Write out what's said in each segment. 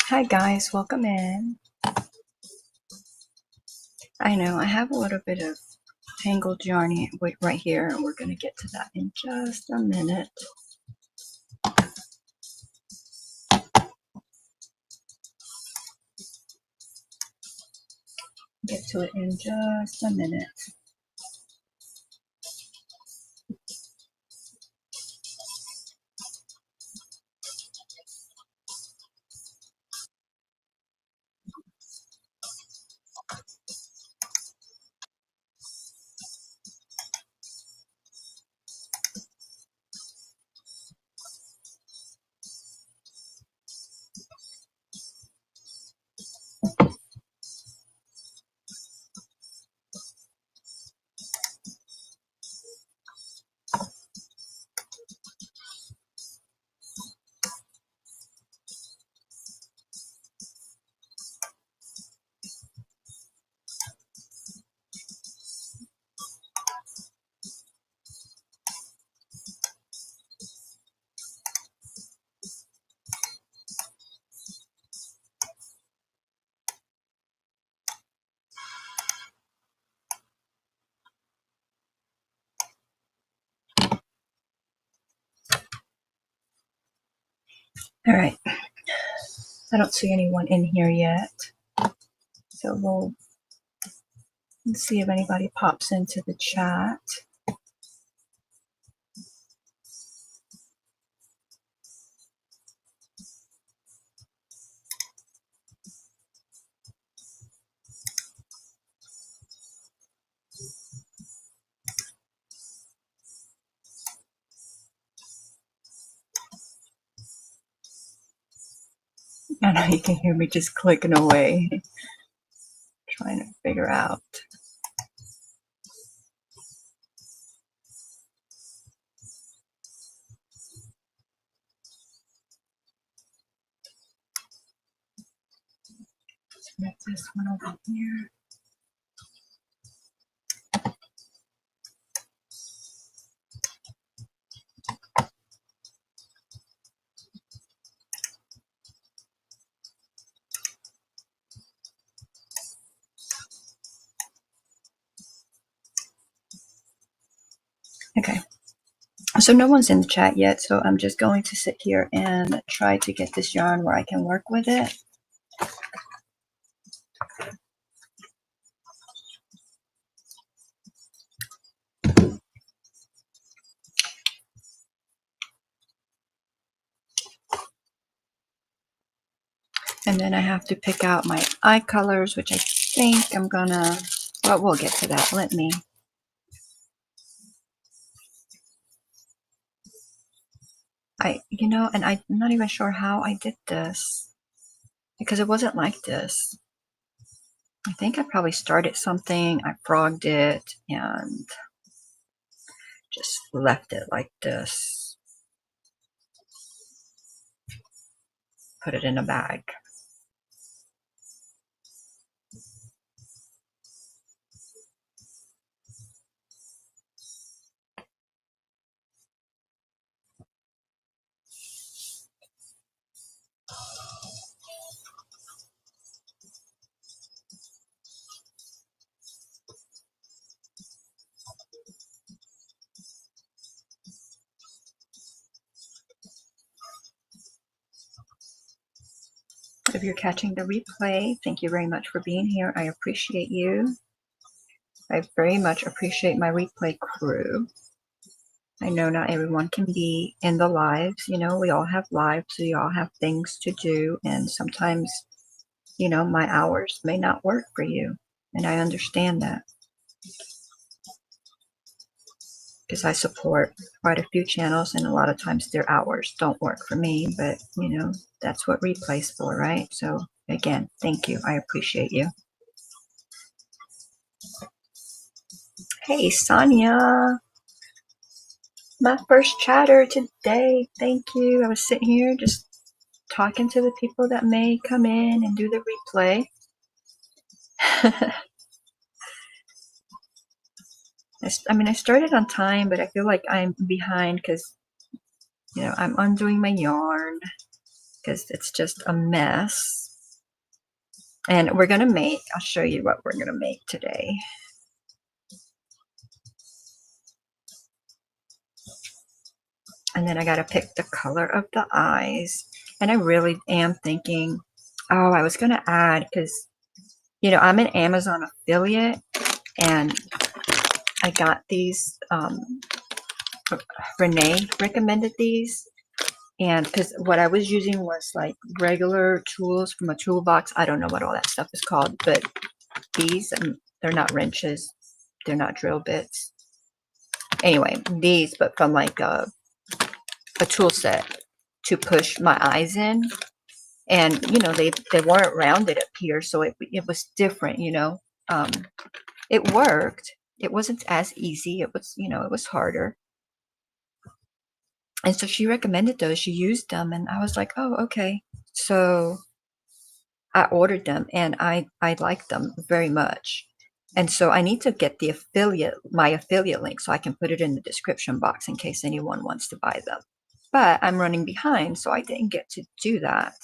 Hi guys, welcome in. I know I have a little bit of tangled yarn right here, and we're going to get to that in just a minute. Get to it in just a minute. All right, I don't see anyone in here yet, so let's see if anybody pops into the chat. I know you can hear me just clicking away, trying to figure out. Let's move this one over here. Okay, so no one's in the chat yet, so I'm just going to sit here and try to get this yarn where I can work with it. And then I have to pick out my eye colors, which I think I'm gonna, well, we'll get to that. And I'm not even sure how I did this because it wasn't like this. I think I probably started something, I frogged it, and just left it like this. Put it in a bag. If you're catching the replay, thank you very much for being here. I appreciate you. I very much appreciate my replay crew. I know not everyone can be in the lives. We all have lives. We all have things to do. And sometimes, my hours may not work for you. And I understand that. Because I support quite a few channels, and a lot of times their hours don't work for me. But, that's what replay's for, right? So, again, thank you. I appreciate you. Hey, Sonia. My first chatter today. Thank you. I was sitting here just talking to the people that may come in and do the replay. I started on time, but I feel like I'm behind because, I'm undoing my yarn because it's just a mess. And we're gonna make, I'll show you what we're gonna make today. And then I gotta pick the color of the eyes. And I really am thinking, oh, I was gonna add, because you know, I'm an Amazon affiliate and I got these, Renee recommended these. And because what I was using was like regular tools from a toolbox. I don't know what all that stuff is called, but these, they're not wrenches, they're not drill bits. Anyway, these, but from like a tool set to push my eyes in. And you know, they weren't rounded up here, so it was different, you know. It worked. It wasn't as easy. It was, you know, it was harder. And so she recommended those. She used them, and I was like, oh, okay. So I ordered them, and I liked them very much. And so I need to get the my affiliate link, so I can put it in the description box in case anyone wants to buy them. But I'm running behind, so I didn't get to do that.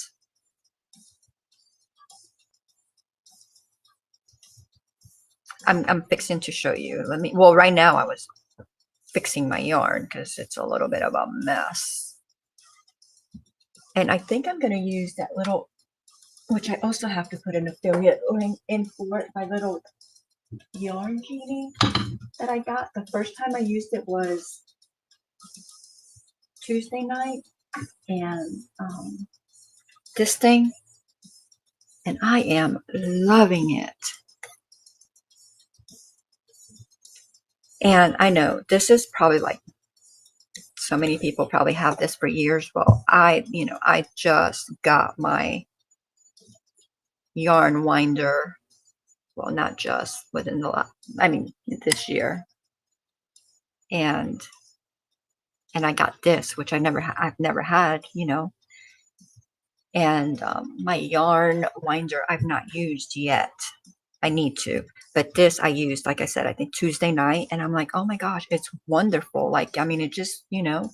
I'm fixing to show you. Well, right now I was fixing my yarn because it's a little bit of a mess. And I think I'm going to use that little, which I also have to put an affiliate link in for it, my little yarn genie that I got. The first time I used it was Tuesday night, and this thing, and I am loving it. And I know this is probably like, so many people probably have this for years. Well, I just got my yarn winder. Well, not just within the last, I mean, this year. And I got this, which I've never had, you know. And my yarn winder I've not used yet. I need to, but this I used, like I said, I think Tuesday night, and I'm like, oh my gosh, it's wonderful. Like, I mean, it just, you know.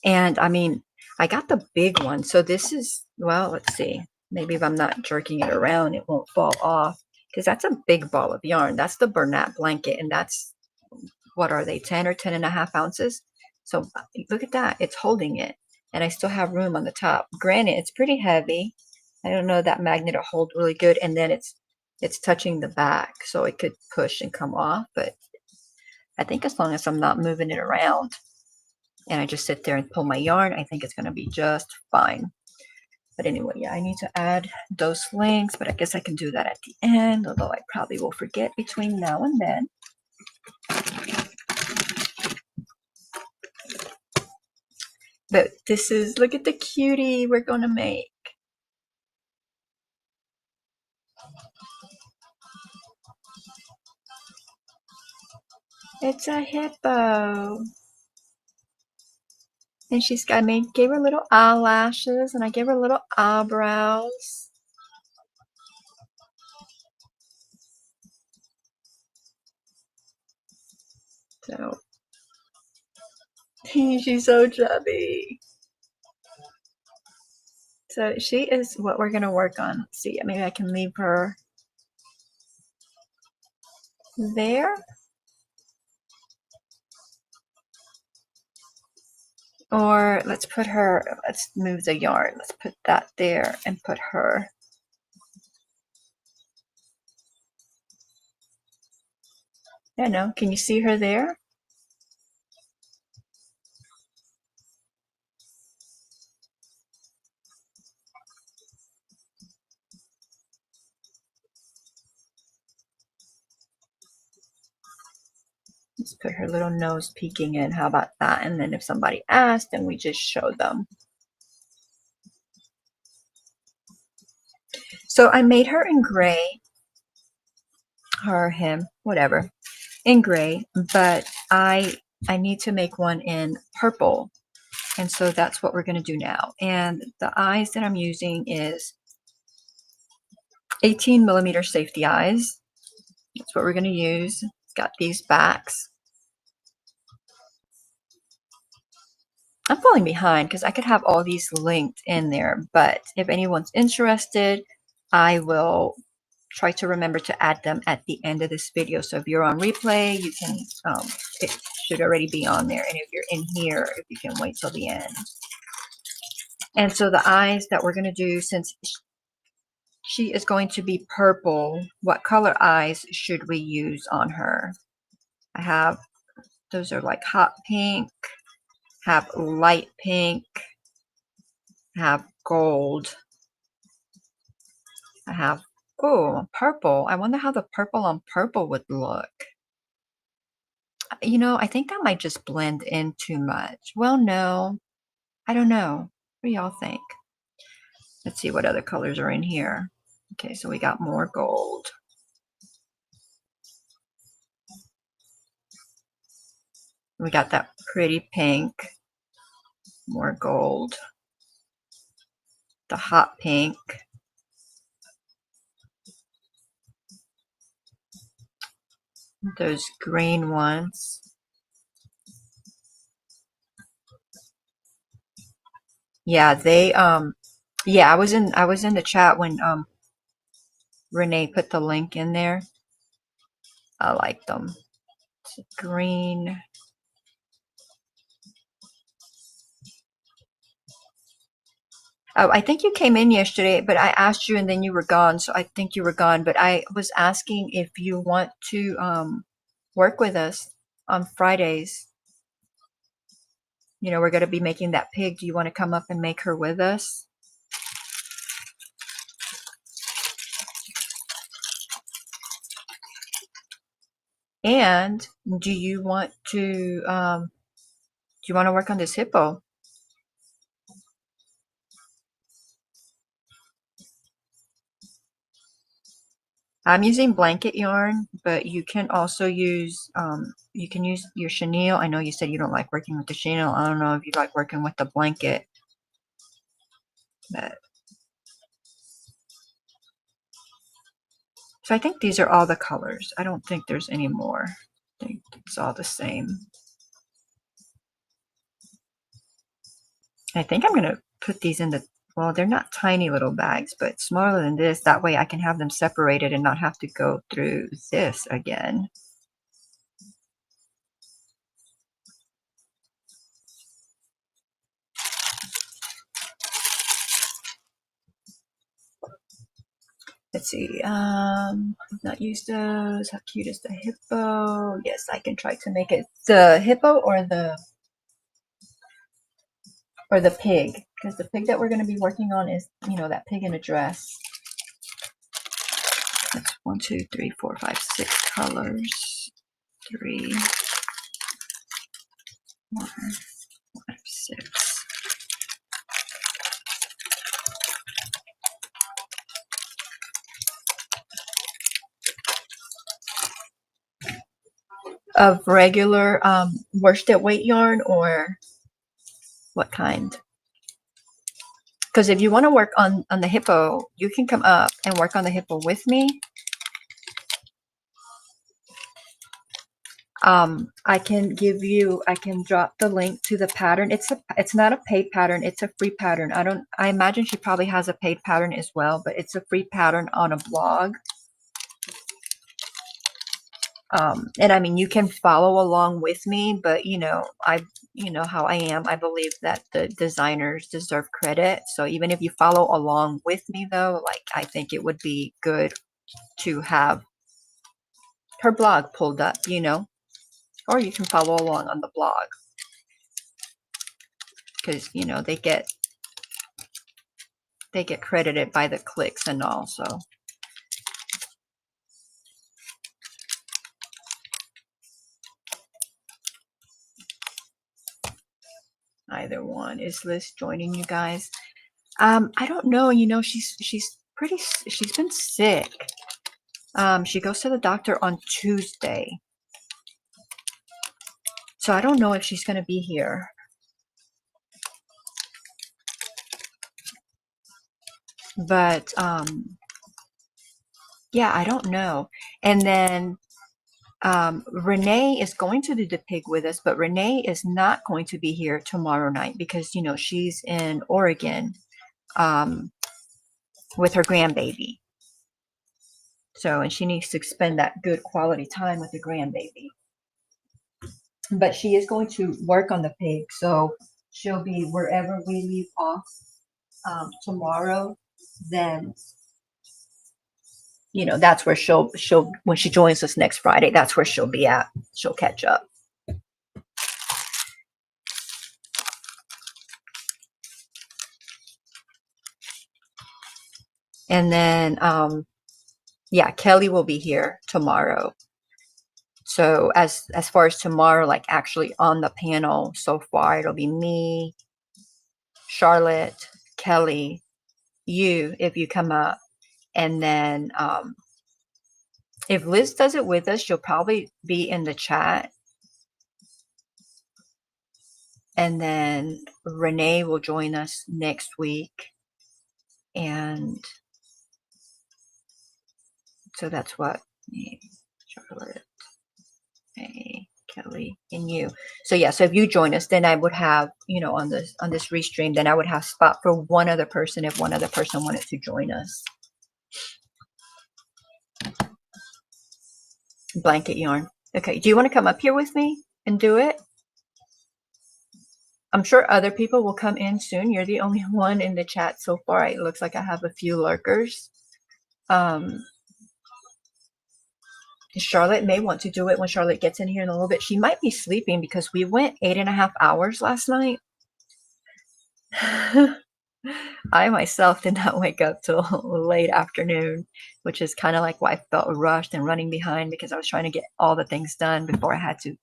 And I mean, I got the big one, so this is, well, let's see, maybe if I'm not jerking it around, it won't fall off, because that's a big ball of yarn. That's the Bernat blanket, and that's, what are they, 10 or 10 and a half ounces? So look at that, it's holding it, and I still have room on the top. Granted, it's pretty heavy. I don't know, that magnet will hold really good, and then it's touching the back, so it could push and come off. But I think as long as I'm not moving it around and I just sit there and pull my yarn, I think it's going to be just fine. But anyway, yeah, I need to add those links, but I guess I can do that at the end, although I probably will forget between now and then. But this is, look at the cutie we're going to make. It's a hippo. And gave her little eyelashes, and I gave her little eyebrows. So she's so chubby. So she is what we're gonna work on. Let's see, maybe I can leave her there. Or let's move the yarn. Let's put that there and put her. I don't know, can you see her there? Let's put her little nose peeking in. How about that? And then if somebody asked, then we just show them. So I made her in gray, her, him, whatever, in gray, but I need to make one in purple. And so that's what we're going to do now. And the eyes that I'm using is 18mm safety eyes. That's what we're going to use. It's got these backs. I'm falling behind because I could have all these linked in there, but if anyone's interested, I will try to remember to add them at the end of this video. So if you're on replay, you can, it should already be on there. And if you're in here, if you can wait till the end. And so the eyes that we're going to do, since she is going to be purple, what color eyes should we use on her? I have, those are like hot pink, have light pink, have gold, I have, oh, purple. I wonder how the purple on purple would look. You know, I think that might just blend in too much. Well, no, I don't know. What do y'all think? Let's see what other colors are in here. Okay, so we got more gold. We got that pretty pink, more gold, the hot pink, those green ones. Yeah, they yeah, I was in the chat when Renee put the link in there. I like them. It's green. Oh, I think you came in yesterday, but I asked you and then you were gone. So I think you were gone. But I was asking if you want to work with us on Fridays. You know, we're going to be making that pig. Do you want to come up and make her with us? And do you want to work on this hippo? I'm using blanket yarn, but you can also use you can use your chenille. I know you said you don't like working with the chenille. I don't know if you like working with the blanket, but so I think these are all the colors. I don't think there's any more. I think it's all the same. I think I'm going to put these in the, well, they're not tiny little bags, but smaller than this. That way I can have them separated and not have to go through this again. Let's see. Not use those. How cute is the hippo? Yes, I can try to make it the hippo or the pig, because the pig that we're going to be working on is, you know, that pig in a dress. That's 1, 2, 3, 4, 5, 6 colors. 3, 4, 5, 6. Of regular worsted weight yarn, or what kind? Because if you want to work on the hippo, you can come up and work on the hippo with me. I can drop the link to the pattern. It's not a paid pattern, it's a free pattern. I imagine she probably has a paid pattern as well, but it's a free pattern on a blog. And I mean, you can follow along with me, but you know how I am. I believe that the designers deserve credit. So even if you follow along with me though, like, I think it would be good to have her blog pulled up, you know, or you can follow along on the blog, because you know they get credited by the clicks and all. So either one. Is Liz joining you guys? I don't know. You know, she's been sick. She goes to the doctor on Tuesday, so I don't know if she's going to be here. But yeah, I don't know. And then Renee is going to do the pig with us, but Renee is not going to be here tomorrow night because, you know, she's in Oregon with her grandbaby. So, and she needs to spend that good quality time with the grandbaby. But she is going to work on the pig, so she'll be wherever we leave off tomorrow. Then, you know, that's where she'll when she joins us next Friday. That's where she'll be at. She'll catch up. And then, yeah, Kelly will be here tomorrow. So as far as tomorrow, like actually on the panel so far, it'll be me, Charlotte, Kelly, you if you come up, and then if Liz does it with us, she'll probably be in the chat, and then Renee will join us next week, and so that's what me, Charlotte, Hey, Kelly, and you. So yeah, so if you join us, then I would have, you know, on this restream, then I would have spot for one other person if one other person wanted to join us. Blanket yarn. Okay, do you want to come up here with me and do it? I'm sure other people will come in soon. You're the only one in the chat so far. It looks like I have a few lurkers. Charlotte may want to do it when Charlotte gets in here in a little bit. She might be sleeping because we went 8.5 hours last night. I myself did not wake up till late afternoon, which is kind of like why I felt rushed and running behind because I was trying to get all the things done before I had to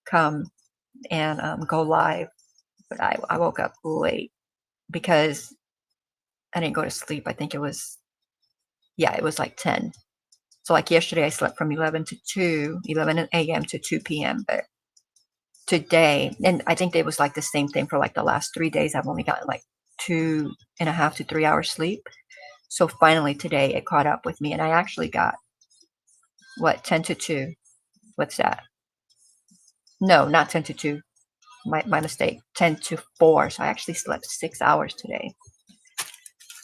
come and go live. But I woke up late because I didn't go to sleep. I think it was, yeah, it was like 10. So like yesterday I slept from 11 a.m. to 2 p.m. But today, and I think it was like the same thing for like the last 3 days, I've only gotten like 2.5 to 3 hours sleep. So finally today it caught up with me, and I actually got what, 10 to 2. What's that? No, not 10 to 2. My mistake. 10 to 4. So I actually slept 6 hours today.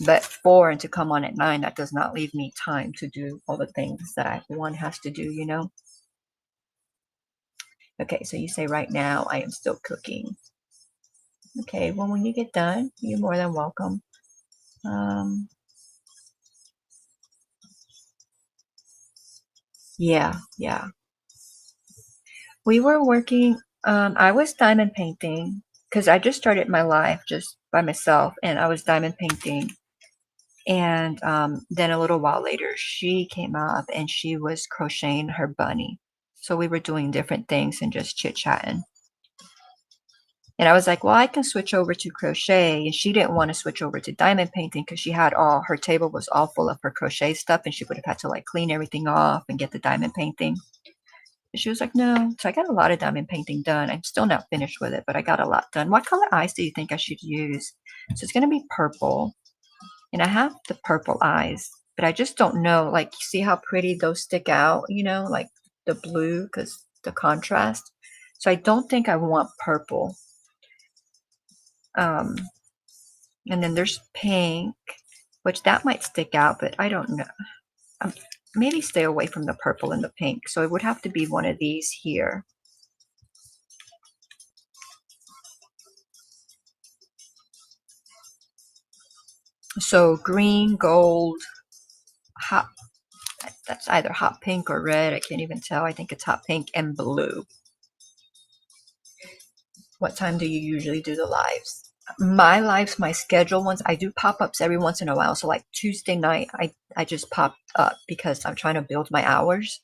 But 4 and to come on at 9, that does not leave me time to do all the things that one has to do, you know? Okay, so you say right now I am still cooking. Okay, well, when you get done, you're more than welcome. Yeah. We were working, I was diamond painting because I just started my life just by myself, and I was diamond painting. And then a little while later, she came up and she was crocheting her bunny. So we were doing different things and just chit-chatting. And I was like, well, I can switch over to crochet. And she didn't want to switch over to diamond painting because she had her table was all full of her crochet stuff, and she would have had to like clean everything off and get the diamond painting. And she was like, no. So I got a lot of diamond painting done. I'm still not finished with it, but I got a lot done. What color eyes do you think I should use? So it's going to be purple. And I have the purple eyes, but I just don't know. Like, see how pretty those stick out, you know, like the blue, because the contrast. So I don't think I want purple. And then there's pink, which that might stick out, but I don't know. Maybe stay away from the purple and the pink. So it would have to be one of these here. So green, gold, hot, that's either hot pink or red. I can't even tell. I think it's hot pink and blue. What time do you usually do the lives? My lives, my scheduled ones, I do pop-ups every once in a while. So like Tuesday night, I just popped up because I'm trying to build my hours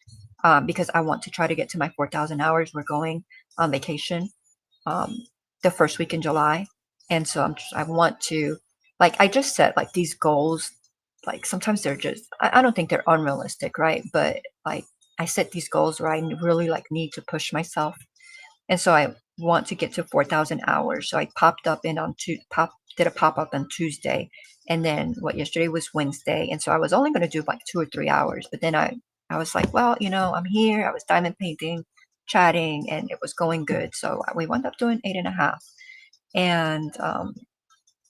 because I want to try to get to my 4,000 hours. We're going on vacation the first week in July. And so I want to, like, I just set like these goals. Like sometimes they're just, I don't think they're unrealistic, right? But like I set these goals where I really like need to push myself. And so I want to get to 4,000 hours. So I popped up in on did a pop up on Tuesday, and then yesterday was Wednesday, and so I was only going to do like 2 or 3 hours. But then I I was like, well, you know, I'm here. I was diamond painting, chatting, and it was going good. So we wound up doing 8.5. And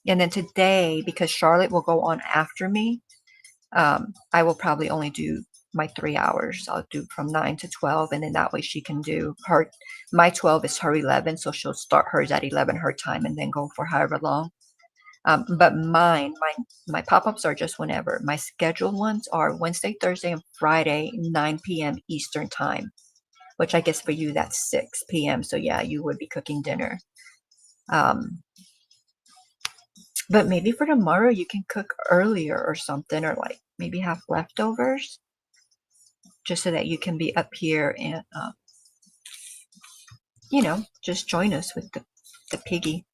then today, because Charlotte will go on after me, I will probably only do my 3 hours. I'll do from 9 to 12, and then that way she can do her. My 12 is her 11, so she'll start hers at 11 her time, and then go for however long. But my pop-ups are just whenever. My scheduled ones are Wednesday, Thursday, and Friday, 9 p.m. Eastern time, which I guess for you that's 6 p.m. So yeah, you would be cooking dinner. But maybe for tomorrow you can cook earlier or something, or like maybe have leftovers, just so that you can be up here and you know, just join us with the piggy.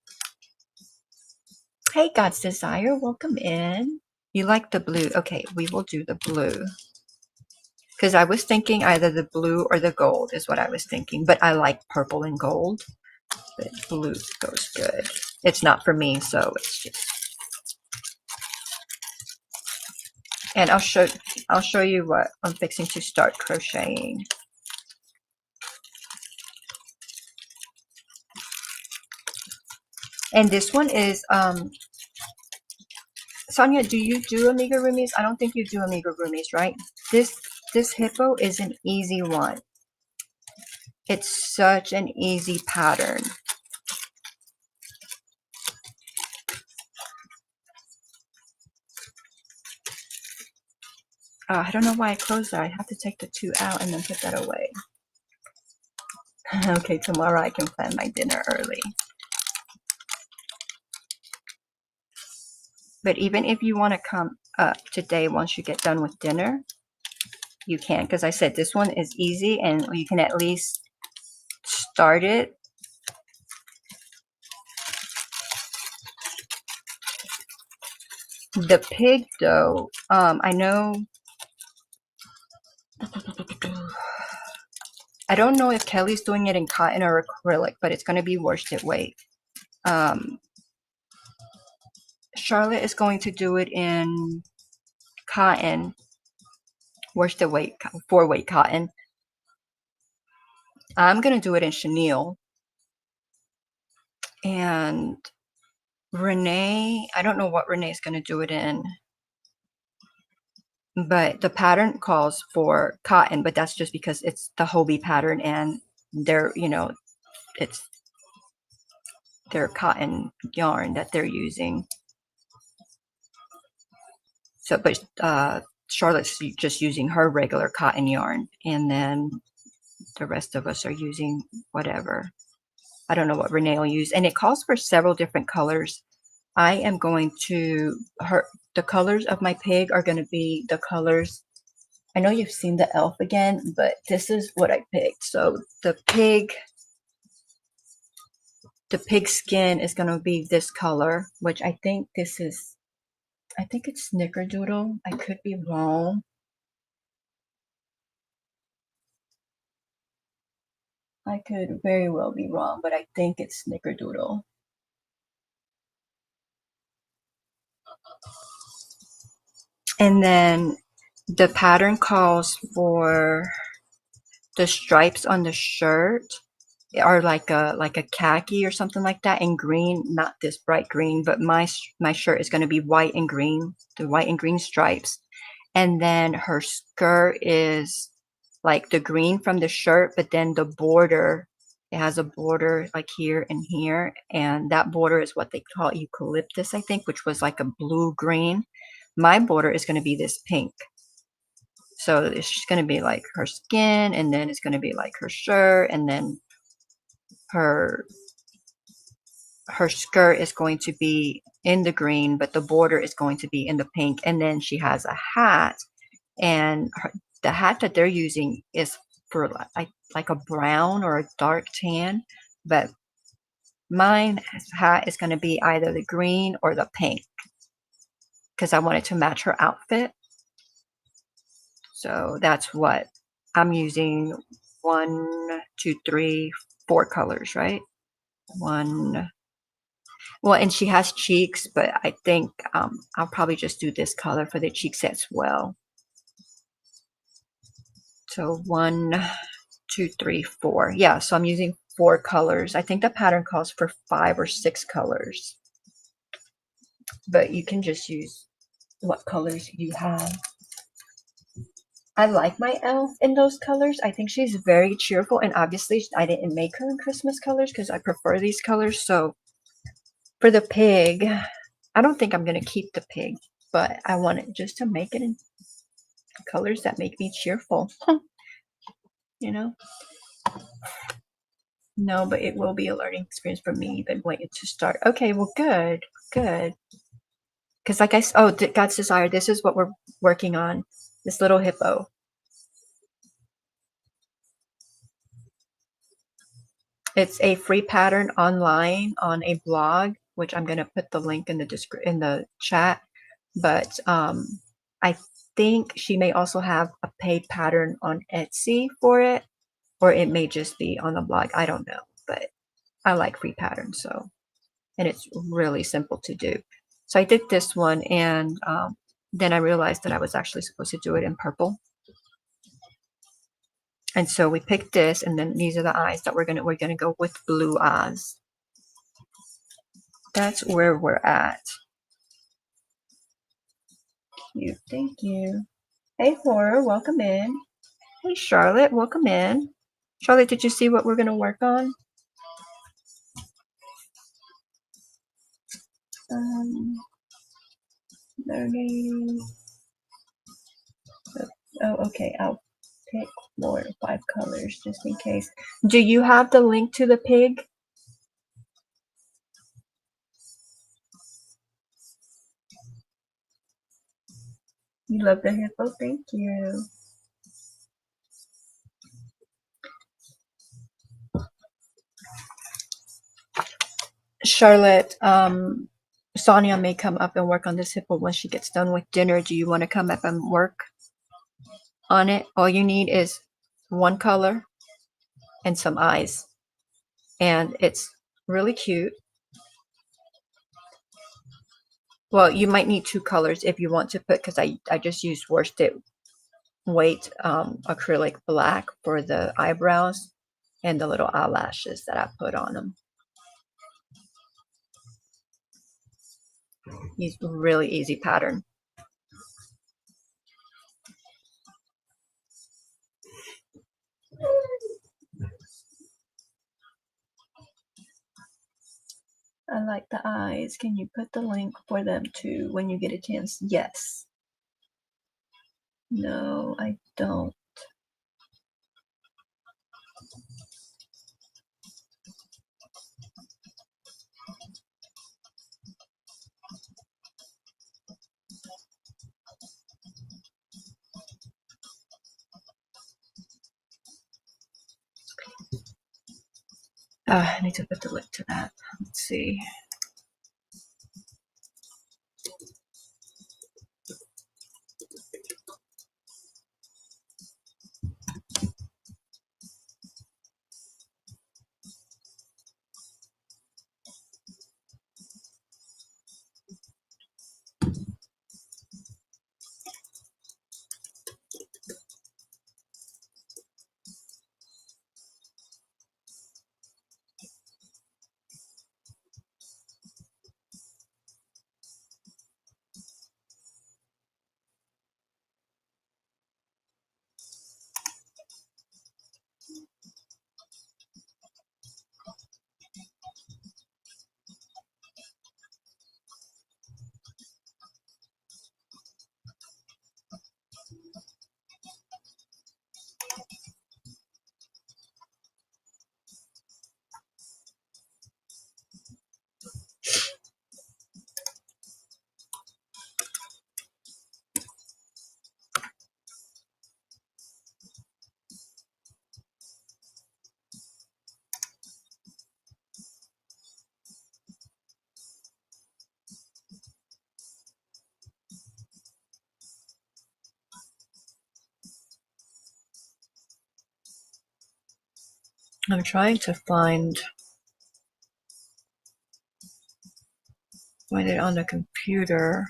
Hey, God's Desire, welcome in. You like the blue? Okay, we will do the blue. Because I was thinking either the blue or the gold is what I was thinking. But I like purple and gold. But blue goes good. It's not for me, so it's just. And I'll show you what I'm fixing to start crocheting. And this one is Sonia, do you do amigurumis? I don't think you do amigurumis, right? This hippo is an easy one. It's such an easy pattern. I don't know why I closed that. I have to take the 2 out and then put that away. Okay, tomorrow I can plan my dinner early. But even if you want to come up today once you get done with dinner, you can. Because I said this one is easy and you can at least start it. The pig though, I know. I don't know if Kelly's doing it in cotton or acrylic, but it's going to be worsted weight. Charlotte is going to do it in cotton, worsted weight, 4-weight cotton. I'm going to do it in chenille. And Renee, I don't know what Renee's going to do it in. But the pattern calls for cotton, but that's just because it's the Hobie pattern and they're, you know, it's their cotton yarn that they're using. So, but Charlotte's just using her regular cotton yarn, and then the rest of us are using whatever. I don't know what Renee will use, and it calls for several different colors. I am going to the colors of my pig are going to be the colors. I know you've seen the elf again, but this is what I picked. So the pig skin is going to be this color, which I think this is, I think it's snickerdoodle. I could be wrong. I could very well be wrong, but I think it's snickerdoodle. And then the pattern calls for the stripes on the shirt are like a khaki or something like that in green, not this bright green, but my shirt is going to be white and green, the white and green stripes. And then her skirt is like the green from the shirt, but then the border, it has a border like here and here, and that border is what they call eucalyptus, I think, which was like a blue green. My border is going to be this pink. So it's just going to be like her skin, and then it's going to be like her shirt, and then her skirt is going to be in the green, but the border is going to be in the pink. And then she has a hat, and the hat that they're using is for like a brown or a dark tan, but mine hat is going to be either the green or the pink because I wanted to match her outfit. So that's what I'm using. 1, 2, 3, 4 colors, right? Well, and she has cheeks, but I think I'll probably just do this color for the cheeks as well. So 1, 2, 3, 4. Yeah, so I'm using 4 colors. I think the pattern calls for 5 or 6 colors, but you can just use what colors you have. I like my elf in those colors. I think she's very cheerful, and obviously I didn't make her in Christmas colors because I prefer these colors. So for the pig, I don't think I'm going to keep the pig, but I want it just to make it in colors that make me cheerful. You know? No, but it will be a learning experience for me. Been waiting to start. Okay, well, good, good. Because like oh, God's Desire, this is what we're working on. This little hippo. It's a free pattern online on a blog, which I'm going to put the link in the chat. But I think she may also have a paid pattern on Etsy for it, or it may just be on the blog. I don't know, but I like free patterns, so, and it's really simple to do. So I did this one, and then I realized that I was actually supposed to do it in purple. And so we picked this, and then these are the eyes that we're gonna go with blue eyes. That's where we're at. Cute, thank you. Hey, Horror, welcome in. Hey, Charlotte, welcome in. Charlotte, did you see what we're gonna work on? Learning. Oh, okay. I'll pick 4 or 5 colors just in case. Do you have the link to the pig? You love the hippo? Thank you. Charlotte, Sonia may come up and work on this hippo when she gets done with dinner. Do you want to come up and work on it? All you need is 1 color and some eyes. And it's really cute. Well, you might need 2 colors if you want to put, because I just used worsted weight acrylic black for the eyebrows and the little eyelashes that I put on them. It's a really easy pattern. I like the eyes. Can you put the link for them too when you get a chance? Yes. No, I don't. I need to put the link to that. Let's see. I'm trying to find it on the computer.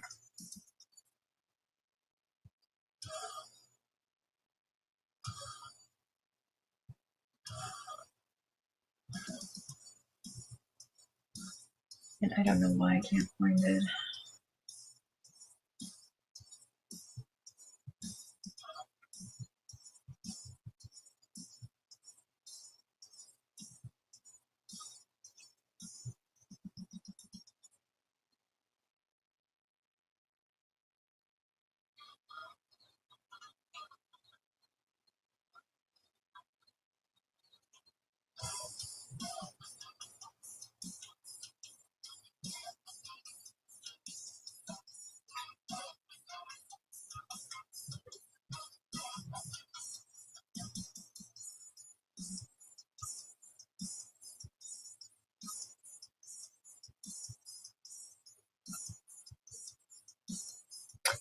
And I don't know why I can't find it.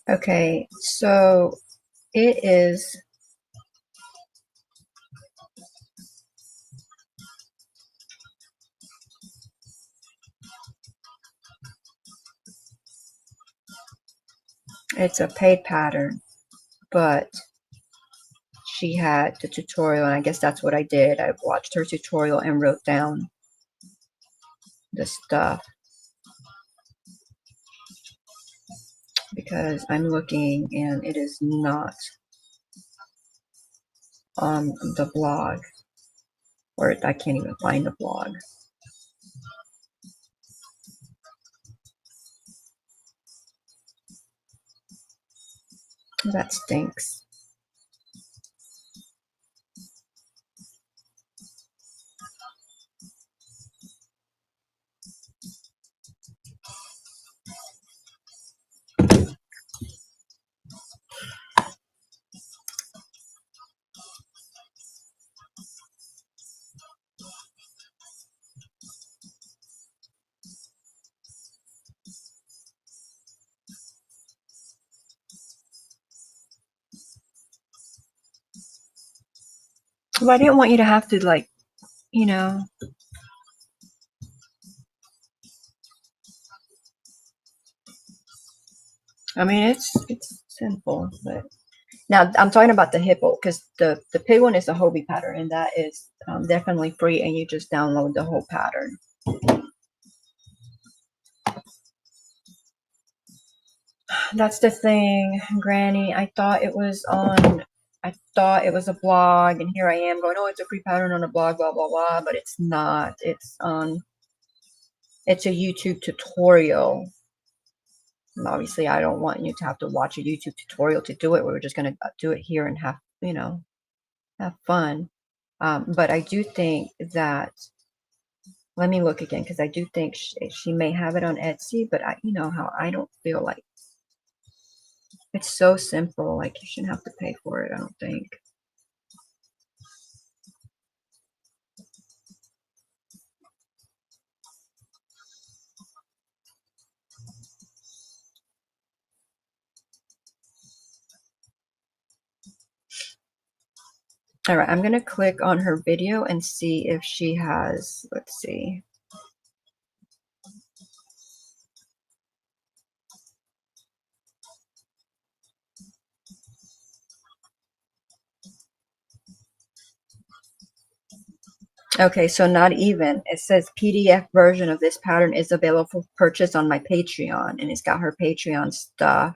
Okay, so it is, it's a paid pattern, but she had the tutorial, and I guess that's what I did. I watched her tutorial and wrote down the stuff because I'm looking and it is not on the blog, or I can't even find the blog. That stinks. Well, I didn't want you to have to, like, you know. I mean, it's simple, but now I'm talking about the Hippo because the pig one is a Hobie pattern, and that is definitely free, and you just download the whole pattern. That's the thing, Granny. I thought it was a blog, and here I am going, oh, it's a free pattern on a blog, blah blah blah, but it's not. It's a YouTube tutorial. And obviously, I don't want you to have to watch a YouTube tutorial to do it. We're just going to do it here and have fun. But I do think that, let me look again, because I do think she may have it on Etsy, but you know how I don't feel like it's so simple. Like, you shouldn't have to pay for it, I don't think. All right, I'm going to click on her video and see if she has, let's see. Okay, so not even. It says PDF version of this pattern is available for purchase on my Patreon, and it's got her Patreon stuff.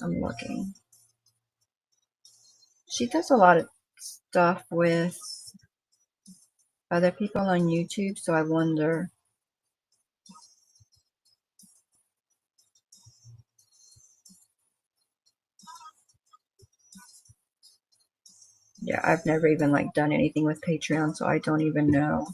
I'm looking. She does a lot of stuff with other people on YouTube, so I wonder. Yeah, I've never even like done anything with Patreon, so I don't even know.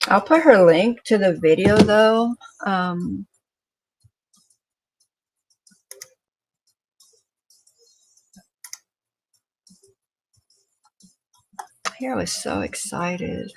I'll put her link to the video though. Here I was so excited.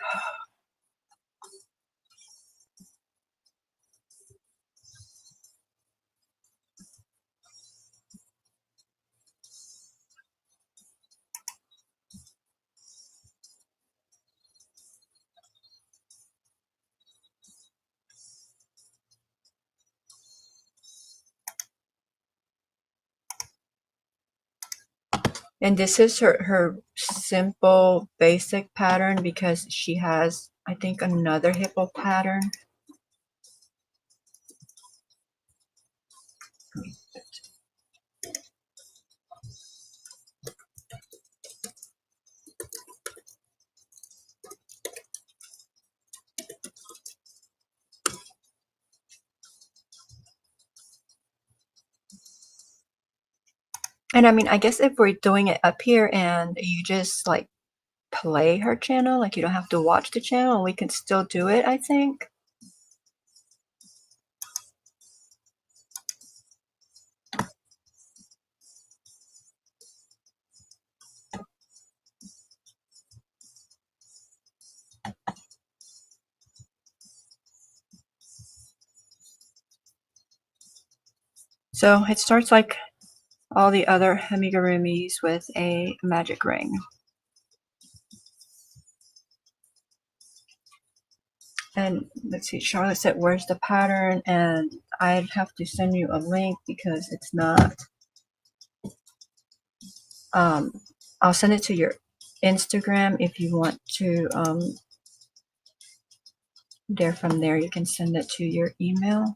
And this is her simple basic pattern because she has, I think, another hippo pattern. And I mean, I guess if we're doing it up here and you just like play her channel, like you don't have to watch the channel, we can still do it, I think. So it starts like all the other amigurumis with a magic ring. And let's see, Charlotte said, where's the pattern? And I'd have to send you a link because it's not, I'll send it to your Instagram if you want to, from there you can send it to your email.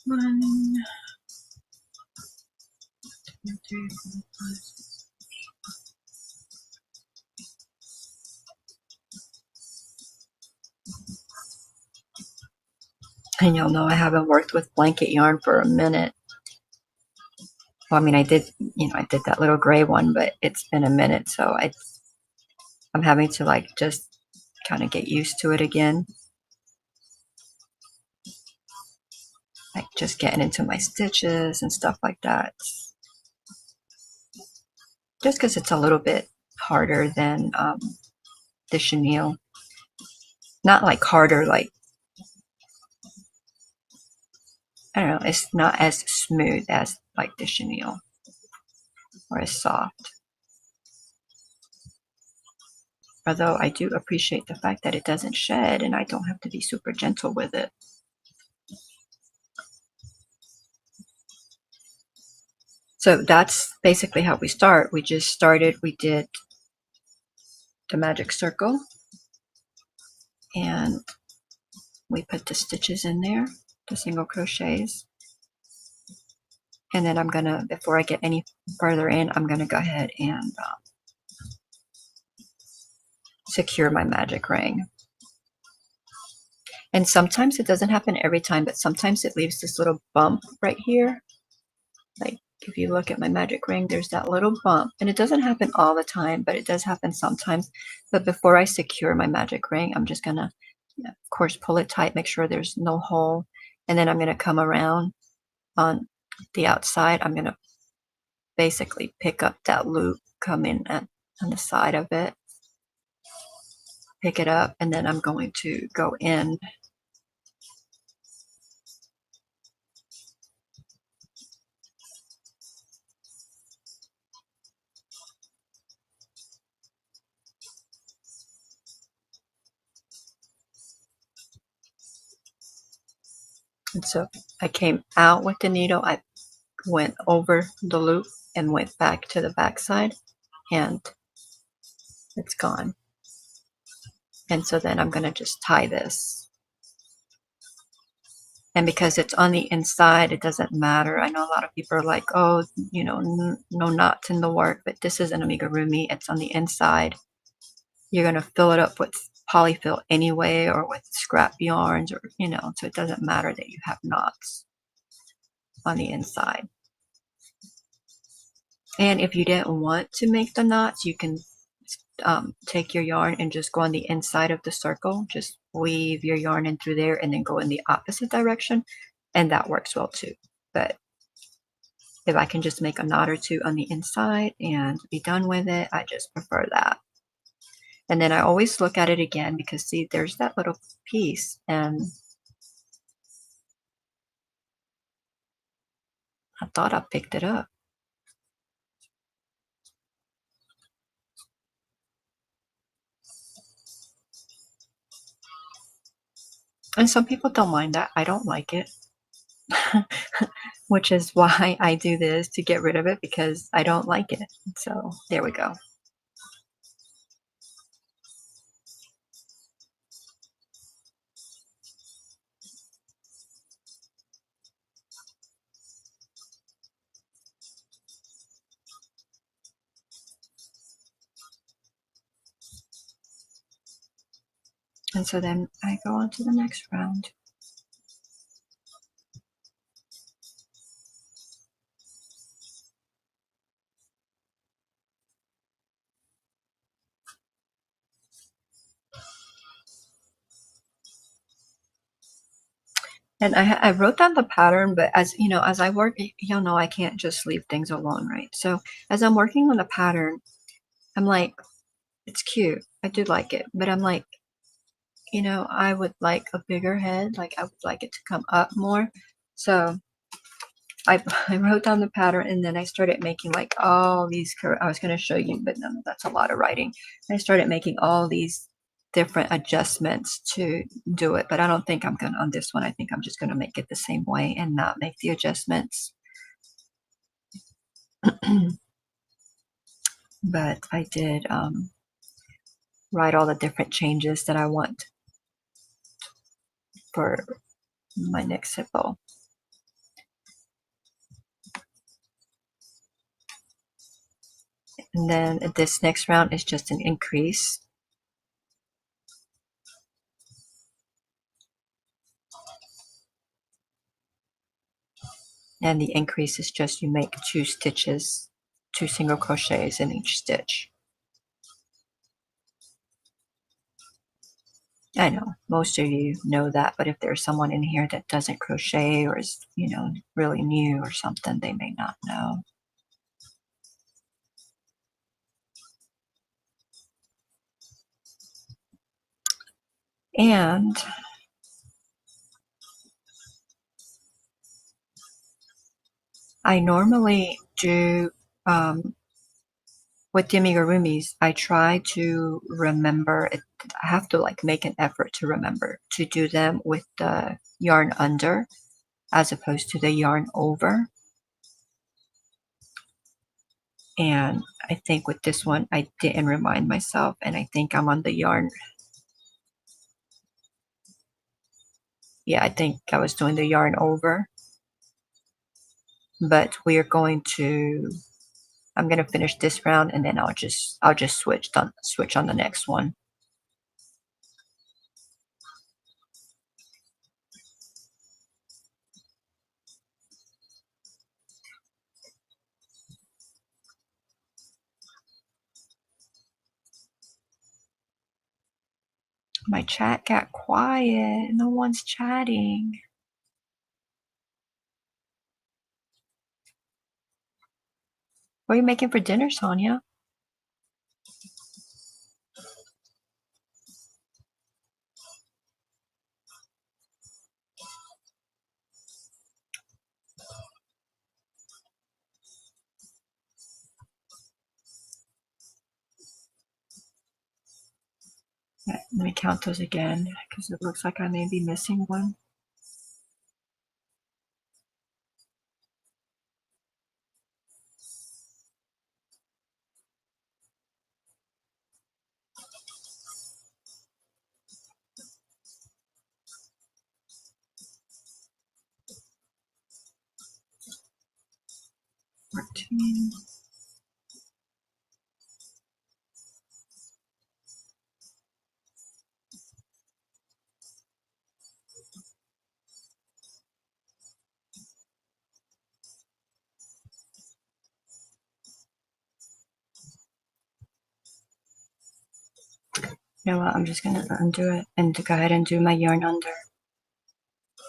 One, two, three, four, five. And you'll know I haven't worked with blanket yarn for a minute. Well, I mean, I did that little gray one, but it's been a minute, so I'm having to like just kind of get used to it again. Like just getting into my stitches and stuff like that. Just because it's a little bit harder than the chenille. Not like harder, like, I don't know, it's not as smooth as like the chenille or as soft. Although I do appreciate the fact that it doesn't shed and I don't have to be super gentle with it. So that's basically how we start. We just started, we did the magic circle and we put the stitches in there, the single crochets. And then I'm gonna, before I get any further in, I'm gonna go ahead and secure my magic ring. And sometimes it doesn't happen every time, but sometimes it leaves this little bump right here. Like if you look at my magic ring, there's that little bump. And it doesn't happen all the time, but it does happen sometimes. But before I secure my magic ring, I'm just gonna, of course, pull it tight, make sure there's no hole. And then I'm gonna come around on the outside. I'm gonna basically pick up that loop, come in on the side of it, pick it up, and then I'm going to go in. And so I came out with the needle, I went over the loop and went back to the back side, and it's gone. And so then I'm going to just tie this. And because it's on the inside, it doesn't matter. I know a lot of people are like, oh, you know, no knots in the work, but this is an amigurumi. It's on the inside. You're going to fill it up with polyfill anyway, or with scrap yarns, or, you know, so it doesn't matter that you have knots on the inside. And if you didn't want to make the knots, you can take your yarn and just go on the inside of the circle. Just weave your yarn in through there and then go in the opposite direction, and that works well too. But if I can just make a knot or two on the inside and be done with it, I just prefer that. And then I always look at it again, because see, there's that little piece, and I thought I picked it up. And some people don't mind that. I don't like it. Which is why I do this, to get rid of it, because I don't like it. So there we go. And so then I go on to the next round. And I wrote down the pattern, but as you know, as I work, y'all know I can't just leave things alone, right? So as I'm working on the pattern, I'm like, it's cute. I do like it, but I'm like, you know, I would like a bigger head. Like I would like it to come up more. So I, I wrote down the pattern, and then I started making like all these, I was going to show you, but no, that's a lot of writing. I started making all these different adjustments to do it, but I don't think I'm going to, on this one, I think I'm just going to make it the same way and not make the adjustments. But I did write all the different changes that I want for my next hippo. And then this next round is just an increase. And the increase is just, you make 2 stitches, 2 single crochets in each stitch. I know most of you know that, but if there's someone in here that doesn't crochet, or is, you know, really new or something, they may not know. And I normally do, with the amigurumis, I try to remember it. I have to like make an effort to remember to do them with the yarn under as opposed to the yarn over. And I think with this one, I didn't remind myself, and I think I'm on the yarn. Yeah, I think I was doing the yarn over. But we are going to, I'm going to finish this round, and then I'll just switch on the next one. My chat got quiet. No one's chatting. What are you making for dinner, Sonia? Let me count those again, because it looks like I may be missing one. $14. You know what? I'm just gonna undo it and go ahead and do my yarn under,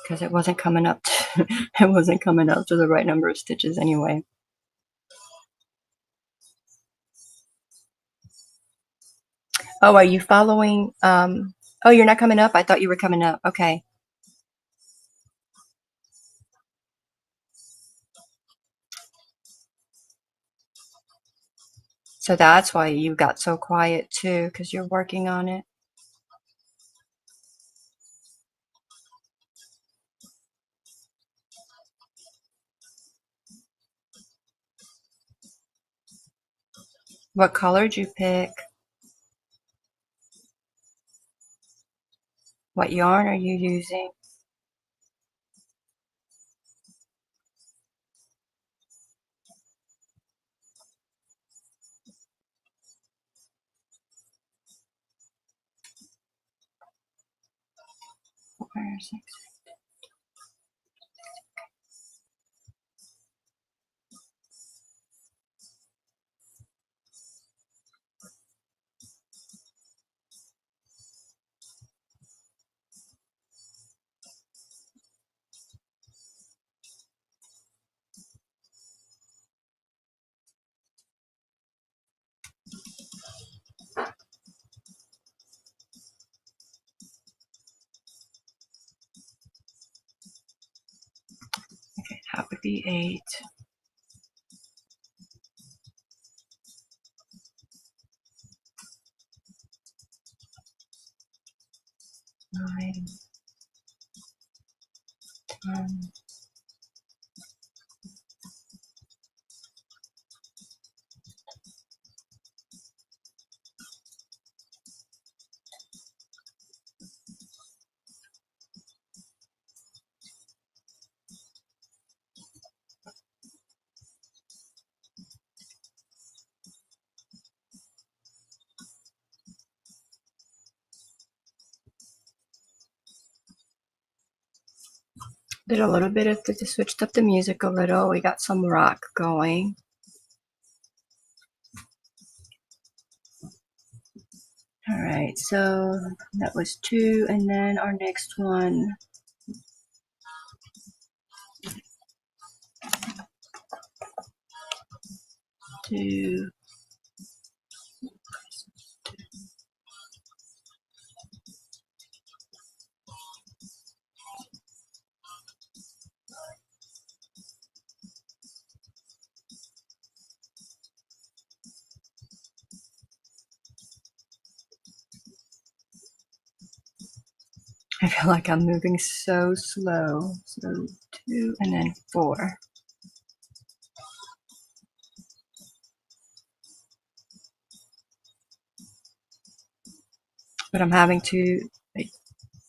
because it wasn't coming up. It wasn't coming up to the right number of stitches anyway. Oh, are you following? Oh, you're not coming up? I thought you were coming up. Okay. So that's why you got so quiet too, because you're working on it. What color did you pick? What yarn are you using? Where is it? Okay, that would be 8. 9, 10. Did a little bit of switched up the music a little. We got some rock going. All right, so that was 2, and then our next one. 2. I feel like I'm moving so slow. So 2 and then 4. But I'm having to like,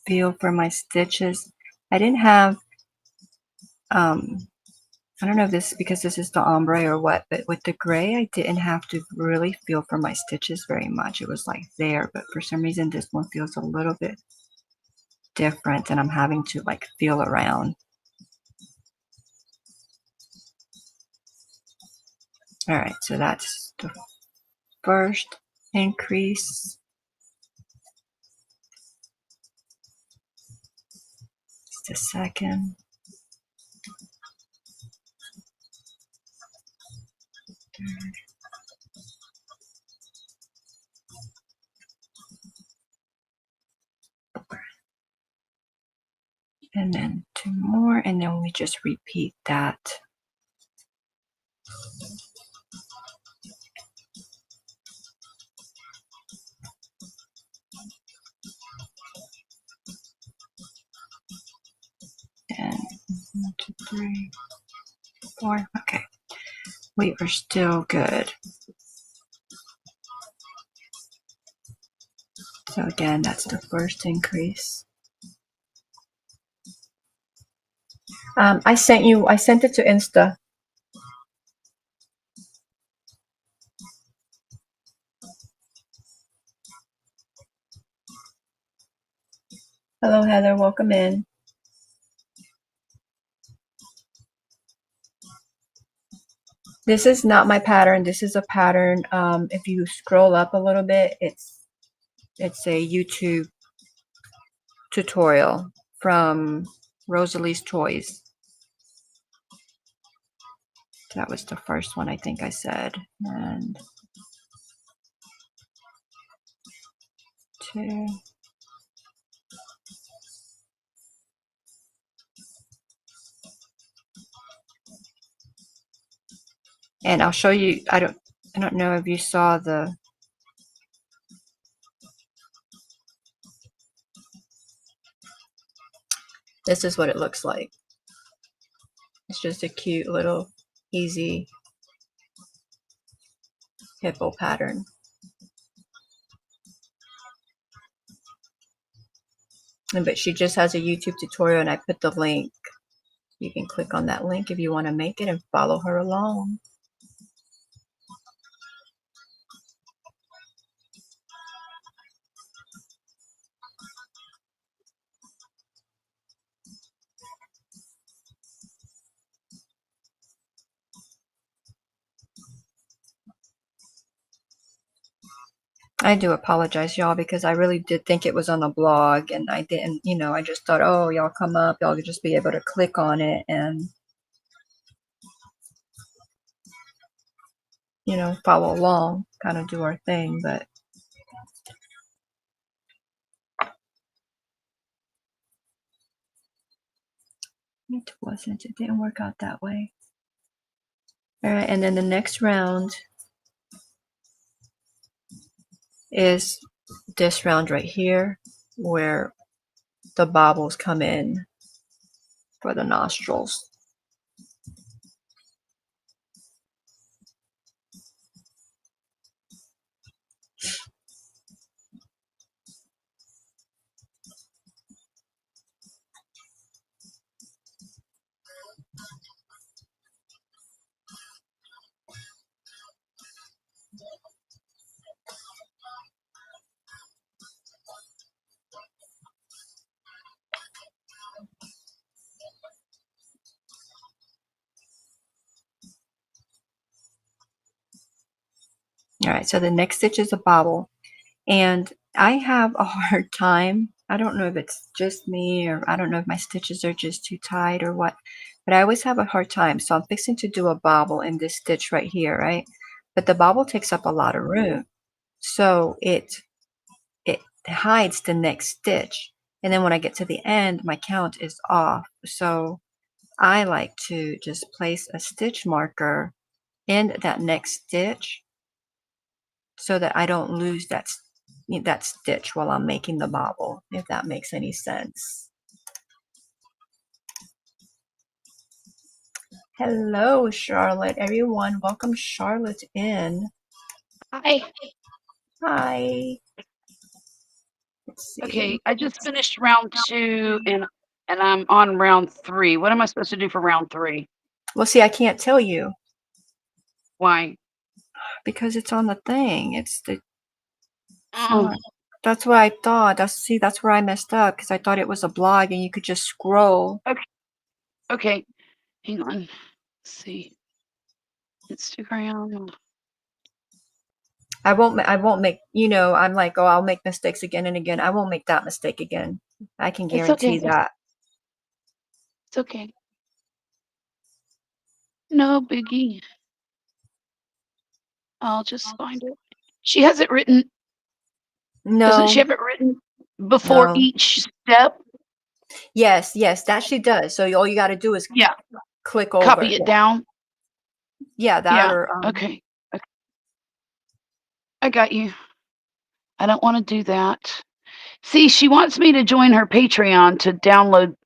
feel for my stitches. I didn't have, I don't know if this is because this is the ombre or what, but with the gray, I didn't have to really feel for my stitches very much. It was like there, but for some reason, this one feels a little bit different, and I'm having to like feel around. All right, so that's the first increase. Just a second. And then 2 more, and then we just repeat that. And 1, 2, 3, 4. Okay, we are still good. So again, that's the first increase. I sent it to Insta. Hello, Heather, welcome in. This is not my pattern. This is a pattern. If you scroll up a little bit, it's a YouTube tutorial from Rosalie's Toys. That was the first one I think I said. And 2. And I'll show you, I don't know if you saw this is what it looks like. It's just a cute little easy hippo pattern. But she just has a YouTube tutorial, and I put the link. You can click on that link if you want to make it and follow her along. I do apologize, y'all, because I really did think it was on the blog, and I didn't, I just thought, oh, y'all come up, y'all could just be able to click on it and, follow along, kind of do our thing, but it didn't work out that way. All right, and then the next round is this round right here, where the bobbles come in for the nostrils. All right, so the next stitch is a bobble, and I have a hard time. I don't know if it's just me, or I don't know if my stitches are just too tight or what, but I always have a hard time. So I'm fixing to do a bobble in this stitch right here, right? But the bobble takes up a lot of room, so it hides the next stitch, and then when I get to the end, my count is off. So I like to just place a stitch marker in that next stitch so that I don't lose that stitch while I'm making the bobble, if that makes any sense. Hello, Charlotte. Everyone, welcome Charlotte in. Hi. Hi. Let's see. Okay, I just finished round 2 and I'm on round 3. What am I supposed to do for round 3? Well, see, I can't tell you. Why? Because it's on the thing. It's the. Oh. That's what I thought. That's where I messed up, because I thought it was a blog and you could just scroll. Okay. Hang on. Let's see. Instagram. I won't make, I'm like, oh, I'll make mistakes again and again. I won't make that mistake again. I can guarantee that. It's okay. No biggie. I'll just find it. She has it written. Doesn't she No, have it written before no. each step? Yes, that she does. So all you got to do is Yeah. click over. Copy it down. Yeah, that Yeah. or Okay. I got you. I don't want to do that. See, she wants me to join her Patreon to download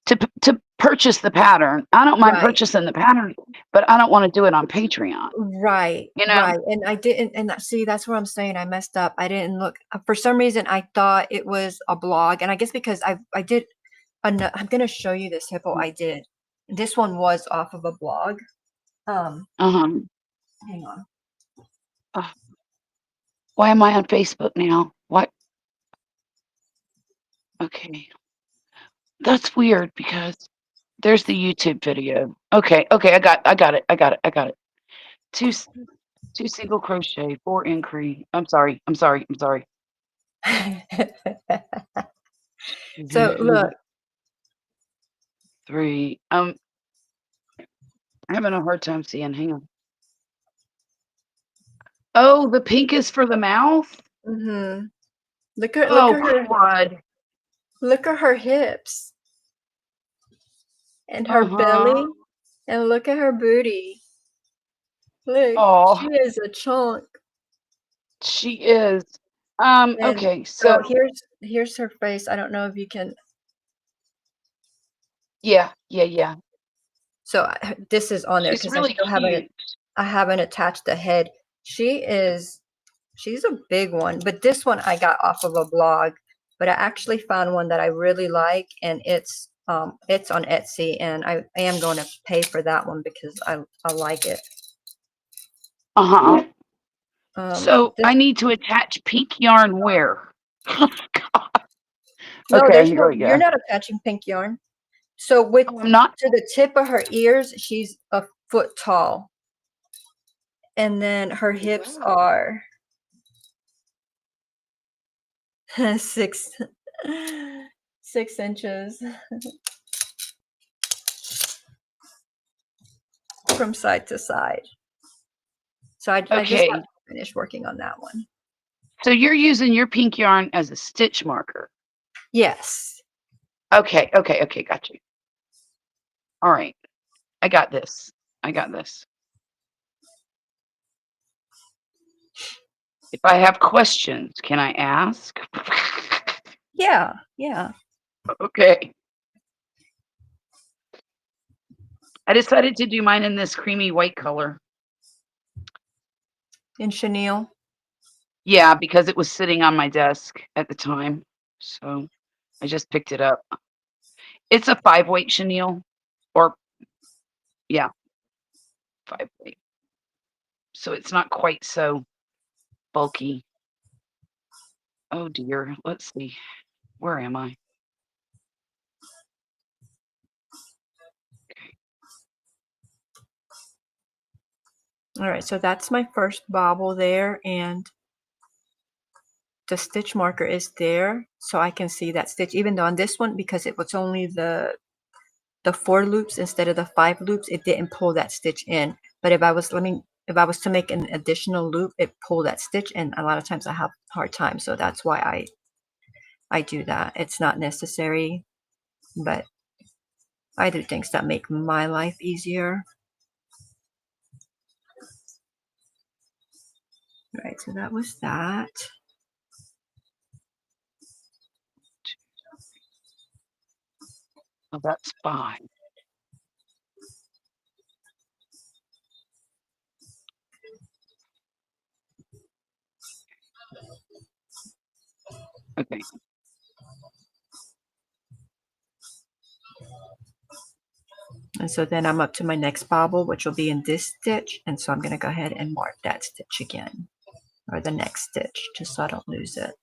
to purchase the pattern. I don't mind right. purchasing the pattern, but I don't want to do it on Patreon. Right, You know? right, and I didn't and see, that's what I'm saying, I messed up, I didn't look for some reason, I thought it was a blog, and I guess because I did I'm gonna show you this Hippo I did. This one was off of a blog. Uh-huh. Hang on. Why am I on Facebook now? What? Okay. That's weird because there's the YouTube video. Okay, I got it. Two single crochet, 4 increase. I'm sorry. So, look. 3. I'm having a hard time seeing. Hang on. Oh, the pink is for the mouth? Mhm. Oh, crud. Look at her hips, and her Uh-huh. belly, and look at her booty. Look, she Oh, is a chunk. she is. And Okay, so so here's her face, I don't know if you can yeah. so this is on there She's because I really still haven't cute. I haven't attached the head. She's a big one, but this one I got off of a blog, but I actually found one that I really like, and it's on Etsy, and I am going to pay for that one because I like it. Uh-huh. So This I need to attach pink yarn where? no, Okay, there's here no we you're go. not attaching pink yarn. So with Oh, I'm not. to the tip of her ears, she's a foot tall, and then her hips Wow. are 6 6 inches from side to side. So I just have Okay. to finish working on that one. So you're using your pink yarn as a stitch marker. Yes. Okay, got you. All right. I got this. If I have questions, can I ask? Yeah, yeah. Okay. I decided to do mine in this creamy white color. In chenille. Yeah, because it was sitting on my desk at the time. So I just picked it up. It's a 5-weight chenille, or yeah, 5-weight. So it's not quite so bulky. Oh dear. Let's see. Where am I? All right, so that's my first bobble there, and the stitch marker is there, so I can see that stitch. Even though on this one, because it was only the 4 loops instead of the 5 loops, it didn't pull that stitch in. But if I was to make an additional loop, it pulled that stitch, and a lot of times I have a hard time. So that's why I do that. It's not necessary, but I do things that make my life easier. Right, so that was that. Oh, that's 5. Okay. And so then I'm up to my next bobble, which will be in this stitch. And so I'm going to go ahead and mark that stitch again, or the next stitch, just so I don't lose it.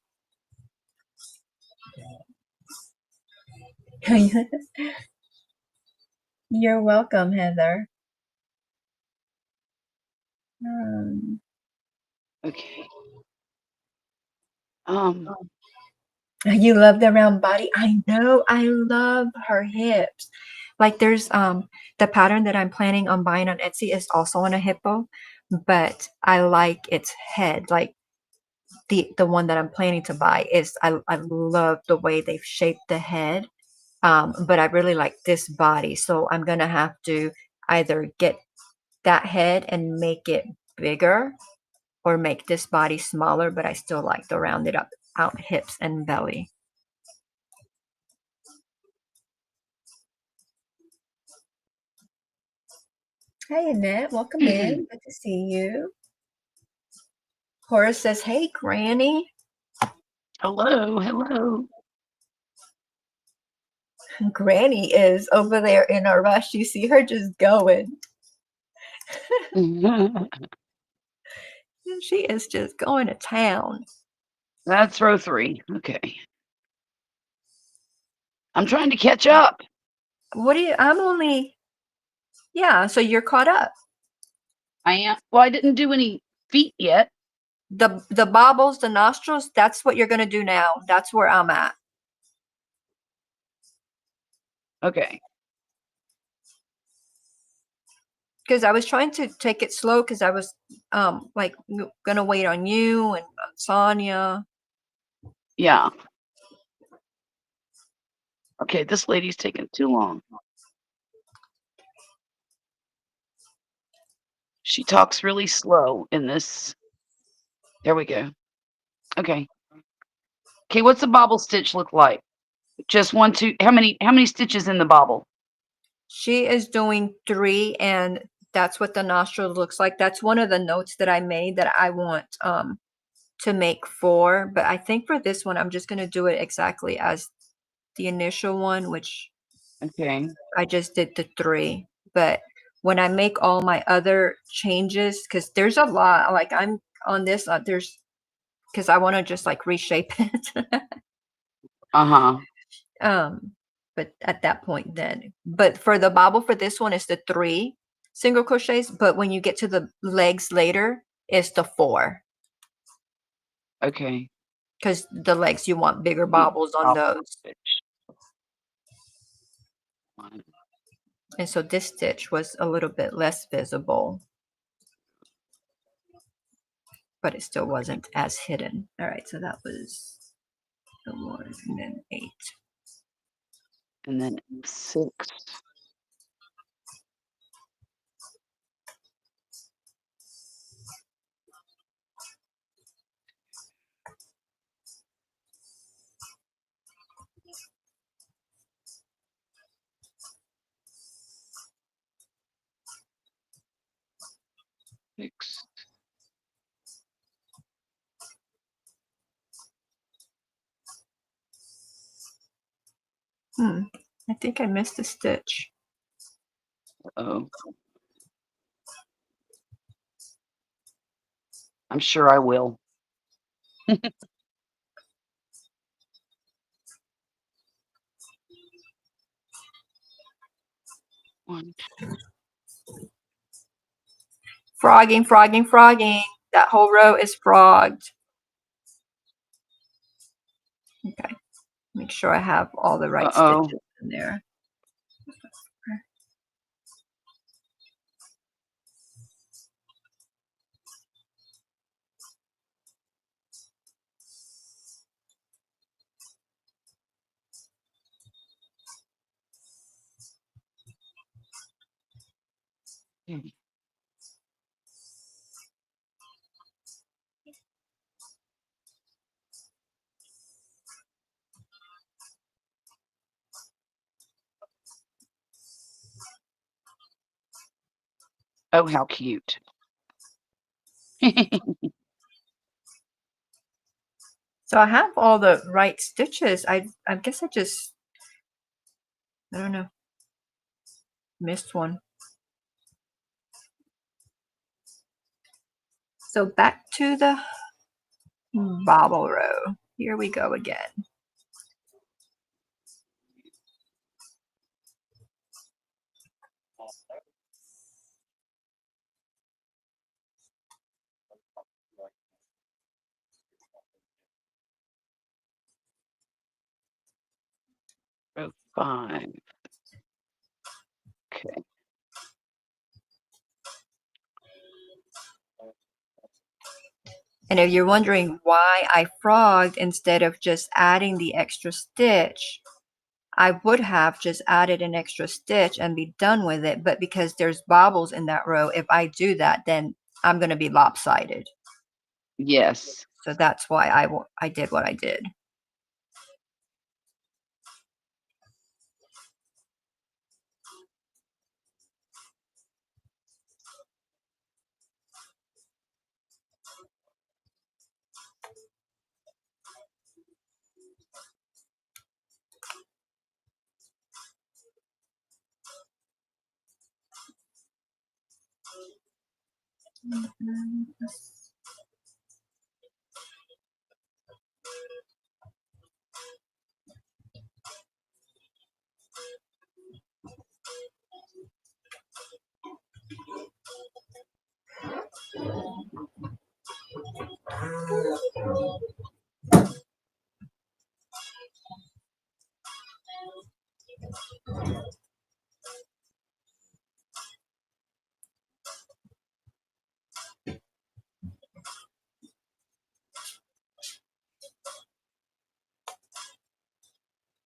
You're welcome, Heather. Okay. You love the round body. I know. I love her hips. Like there's the pattern that I'm planning on buying on Etsy is also on a hippo, but I like its head. Like the one that I'm planning to buy is I love the way they've shaped the head. But I really like this body, so I'm gonna have to either get that head and make it bigger or make this body smaller, but I still like the rounded up out hips and belly. Hey Annette, welcome in. Good to see you. Horace says, hey Granny. Hello, hello. Granny is over there in a rush. You see her just going. She is just going to town. That's row 3. Okay. I'm trying to catch up. I'm only, yeah, so you're caught up. I am. Well, I didn't do any feet yet. The bobbles, the nostrils, that's what you're going to do now. That's where I'm at. Okay. Because I was trying to take it slow because I was like gonna wait on you and Sonia. Yeah. Okay, this lady's taking too long. She talks really slow in this. There we go. Okay. Okay, what's the bobble stitch look like? Just 1, 2. How many stitches in the bobble? She is doing 3, and that's what the nostril looks like. That's one of the notes that I made that I want to make 4. But I think for this one, I'm just gonna do it exactly as the initial one, which Okay. I just did the 3. But when I make all my other changes, because there's a lot, like I'm on this, there's because I want to just like reshape it. Uh-huh. But at that point then, but for the bobble for this one, it's the 3 single crochets, but when you get to the legs later, it's the 4 Okay. because the legs, you want bigger Mm, bobbles on bobble those. stitch. 1, And so this stitch was a little bit less visible, but it still okay. wasn't as hidden. All right, so that was the 1 and then 8. And then 6. 6. I think I missed a stitch. Oh. I'm sure I will. 1, Frogging, frogging, frogging. That whole row is frogged. Okay, make sure I have all the right uh-oh. stitches in there. Hmm. Oh, how cute. So I have all the right stitches. I guess I just, I don't know, missed one. So back to the bobble row. Here we go again. Row 5. Okay. And if you're wondering why I frogged instead of just adding the extra stitch, I would have just added an extra stitch and be done with it. But because there's bobbles in that row, if I do that, then I'm going to be lopsided. Yes. So that's why I did what I did.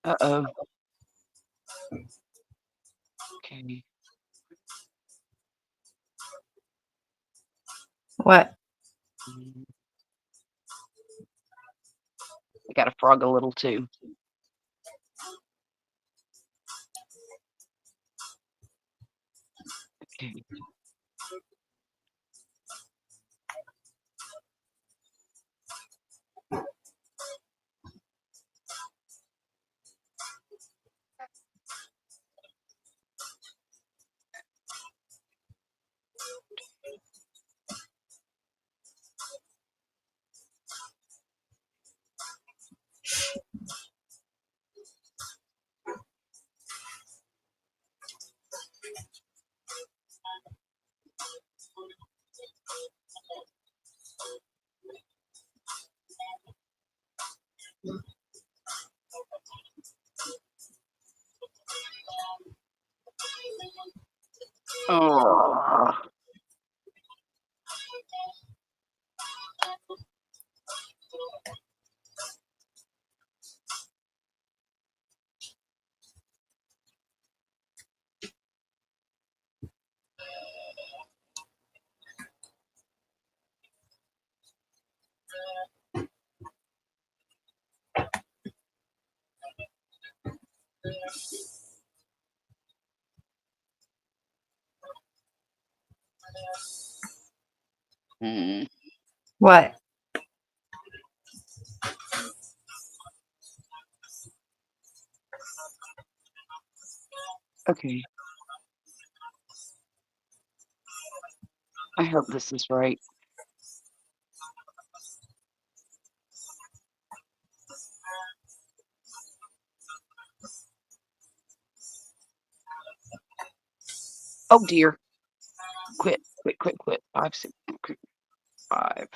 Uh-oh. Okay. What? Mm. I gotta frog a little too. Okay. Oh. Mm. What? Okay. I hope this is right. Oh dear. Quit, quit, quit, quit. 5, 6, okay, 5.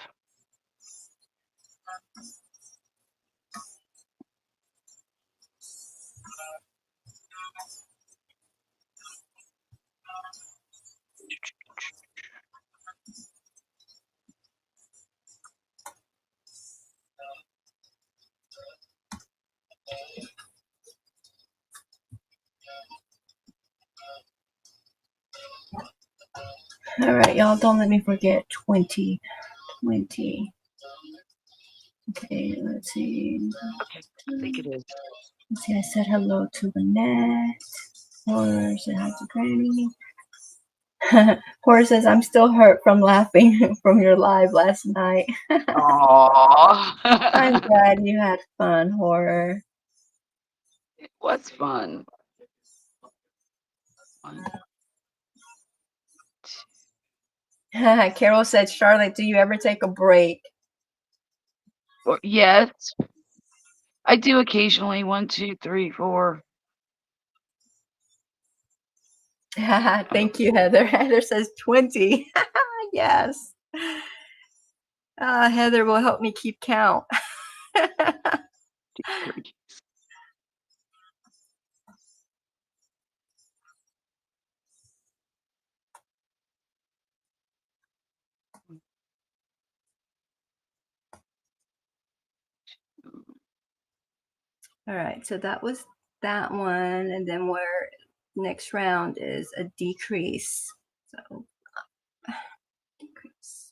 All right, y'all, don't let me forget 20. 20. Okay, let's see. Okay, I think it is. Let's see, I said hello to Annette. Horror said hi to Granny. Horror says, I'm still hurt from laughing from your live last night. I'm Aww. glad you had fun, Horror. It was fun. 1, 2. Carol said, Charlotte, do you ever take a break? Well, yes, I do occasionally. 1, 2, 3, 4. Thank you, Heather. Heather says 20. Yes. Heather will help me keep count. 2, 3. All right, so that was that one, and then where next round is a decrease. So decrease.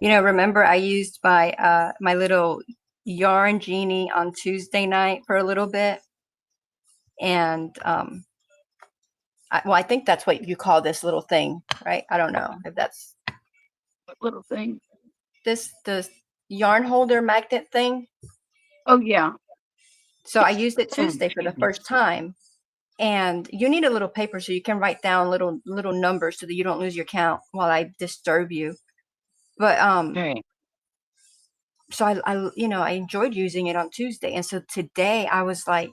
You know, remember I used my little yarn genie on Tuesday night for a little bit, and well, I think that's what you call this little thing, right? I don't know if that's What little thing? the yarn holder magnet thing. Oh yeah. So I used it Tuesday for the Excuse me. first time, and you need a little paper so you can write down little numbers so that you don't lose your count while I disturb you. But Okay. so I you know, I enjoyed using it on Tuesday, and so today I was like,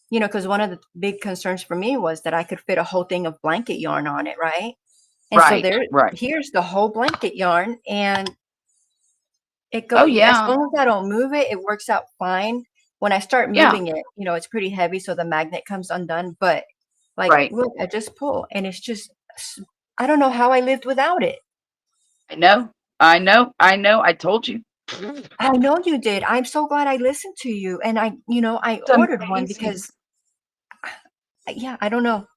you know, because one of the big concerns for me was that I could fit a whole thing of blanket yarn on it, right? And so Right. Right. here's the whole blanket yarn, and it Oh go as yeah. long as I don't move it, it works out fine. When I start Yeah. moving it, you know, it's pretty heavy, so the magnet comes undone. But like, Right. look, I just pull, and it's just I don't know how I lived without it. I know. I know. I know. I told you. I know you did. I'm so glad I listened to you, and you know, I It's ordered one amazing. because yeah, I don't know.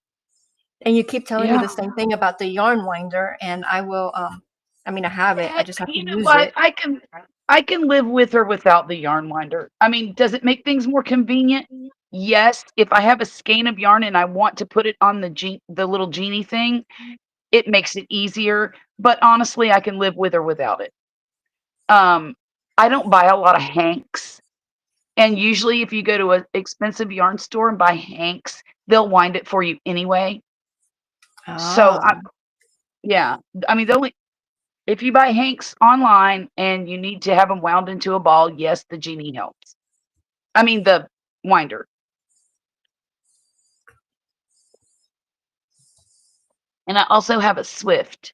And you keep telling me Yeah. the same thing about the yarn winder, and I will. I mean, I have it. I Heck, just have to you know use what? it. I can live with or without the yarn winder. I mean, does it make things more convenient? Yes. If I have a skein of yarn and I want to put it on the little genie thing, it makes it easier. But honestly, I can live with or without it. Um, I don't buy a lot of hanks, and usually if you go to an expensive yarn store and buy hanks, they'll wind it for you anyway. So Ah, yeah, I mean, the only if you buy hanks online and you need to have them wound into a ball, yes, the genie helps. I mean, the winder. And I also have a Swift.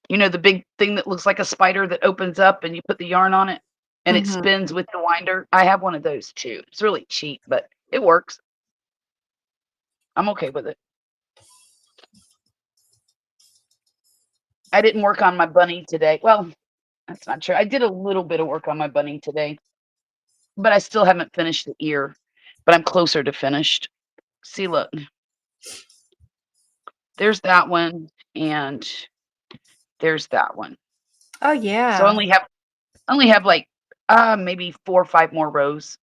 You know, the big thing that looks like a spider that opens up and you put the yarn on it and it mm-hmm. spins with the winder. I have one of those too. It's really cheap, but it works. I'm okay with it. I didn't work on my bunny today. Well, that's not true. I did a little bit of work on my bunny today, but I still haven't finished the ear, but I'm closer to finished. See, look, there's that one and there's that one. Oh So I yeah, only have like maybe 4 or 5 more rows.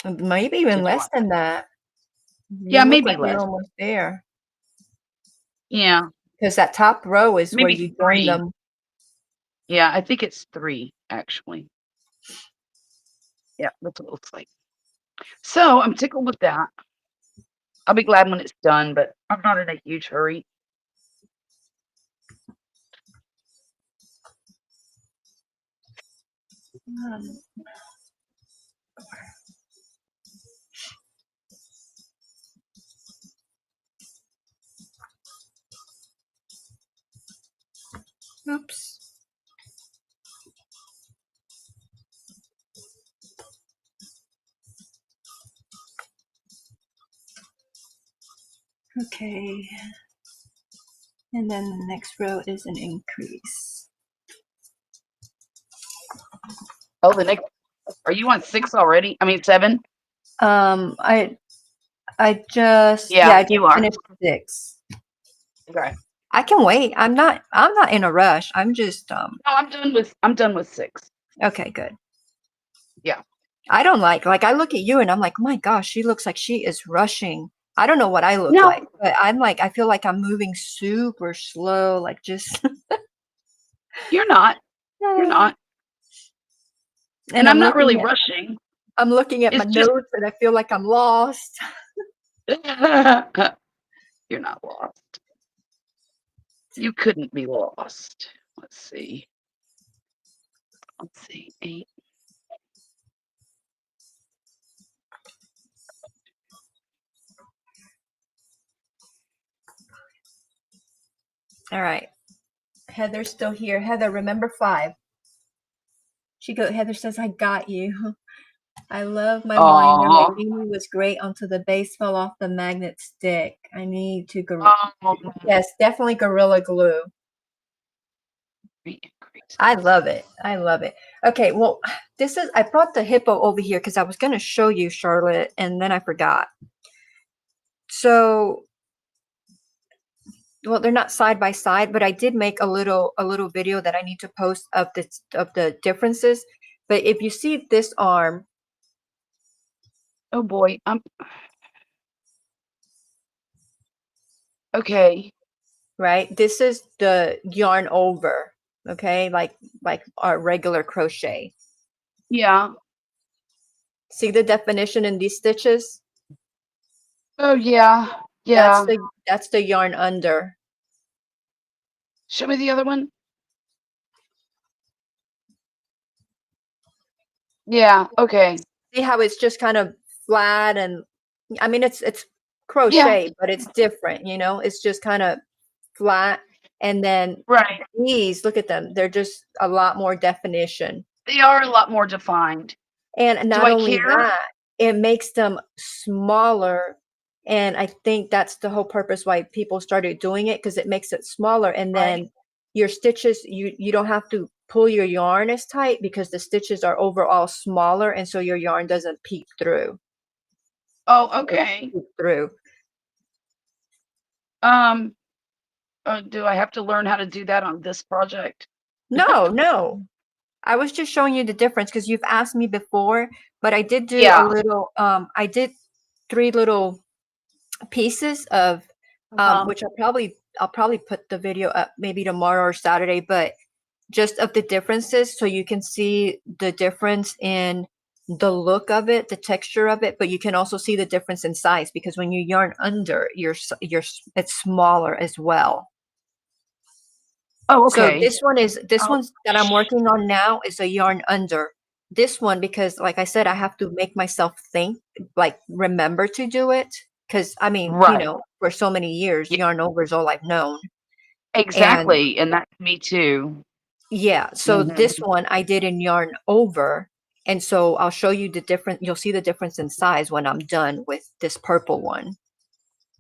maybe To even do less on. than that. Yeah, You look maybe like you're less. almost there Yeah, because that top row is where maybe you join 3. them. Yeah, I think it's 3 actually. Yeah, that's what it looks like. So I'm tickled with that. I'll be glad when it's done, but I'm not in a huge hurry. Um, Oops. Okay, and then the next row is an increase. Oh, the next are you on 6 already? I mean 7? Um, I I just yeah, Yeah, I just you are. finished 6. Okay. I can wait. I'm not in a rush. I'm just No, I'm done with 6. okay, good. Yeah. I don't like I look at you and I'm like, "Oh my gosh, she looks like she is rushing." I don't know what I look like, No, but I'm like I feel like I'm moving super slow, like just you're not. You're not. and And I'm not really rushing. I'm looking at my It's just notes and I feel like I'm lost. you're not lost. You couldn't be lost. Let's see. Let's see. 8. All right. Heather's still here. Heather, remember 5. Heather says, I got you. I love my winder. Oh, Amy was great until the base fell off the magnet stick. I need to oh, yes, definitely Gorilla Glue. I love it. I love it. Okay, well, I brought the Hippo over here because I was going to show you, Charlotte, and then I forgot. So, well, they're not side by side, but I did make a little video that I need to post of the differences. But if you see this arm, oh boy, okay. right? This is the yarn over, okay? Like our regular crochet. Yeah. See the definition in these stitches? Oh yeah. Yeah. That's the yarn under. Show me the other one. Yeah, okay. See how it's just kind of flat, and I mean it's Yeah. crochet, but it's different, you know? It's just kind of flat. And then Right. these, look at them. They're just a lot more definition. They are a lot more defined. And Do not I only care? that, it makes them smaller. And I think that's the whole purpose why people started doing it, because it makes it smaller. And then Right. your stitches, you don't have to pull your yarn as tight because the stitches are overall smaller, and so your yarn doesn't peek through. Oh, okay. Through. Do I have to learn how to do that on this project? No. I was just showing you the difference because you've asked me before, but I did do a Yeah. little, I did 3 little pieces of, which I'll probably put the video up maybe tomorrow or Saturday, but just of the differences so you can see the difference in the look of it, the texture of it, but you can also see the difference in size because when you yarn under, it's smaller as well. Oh, So okay. this one's that I'm working on now is a yarn under. This one, because like I said, I have to make myself think, like remember to do it. Because I mean, you Right. know, for so many years, Yeah, yarn over is all I've known. And exactly. And that's me too. yeah, so Mhm. this one I did in yarn over. And so I'll show you the difference. You'll see the difference in size when I'm done with this purple one.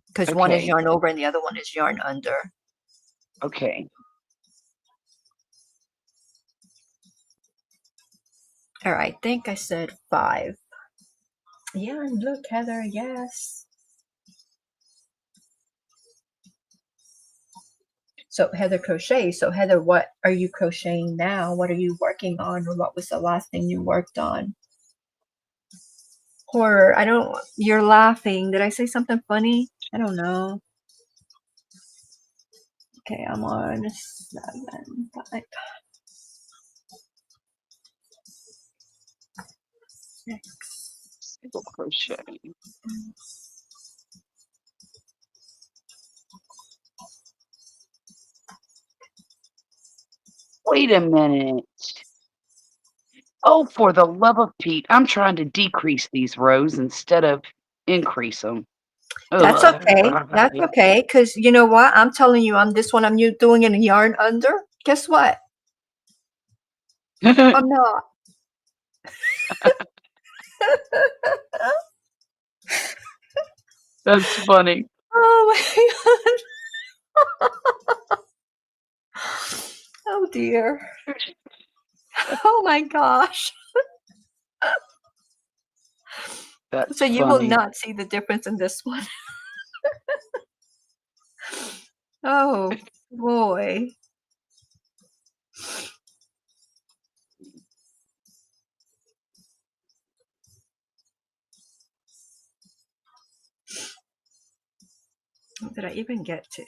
Because one is Okay. yarn over and the other one is yarn under. Okay. All right, I think I said 5. Yeah, and look, Heather, yes. So Heather crochets. So Heather, what are you crocheting now? What are you working on, or what was the last thing you worked on? Horror. I don't. You're laughing. Did I say something funny? I don't know. Okay, I'm on 7, 5, 6. Single crochet. Wait a minute. Oh, for the love of Pete, I'm trying to decrease these rows instead of increase them. That's okay. Ugh. That's okay. Because you know what? I'm telling you, on this one, I'm doing in yarn under. Guess what? I'm not. That's funny. Oh my god. Oh dear. Oh my gosh. That's So you will funny. not see the difference in this one. Oh boy. What did I even get to?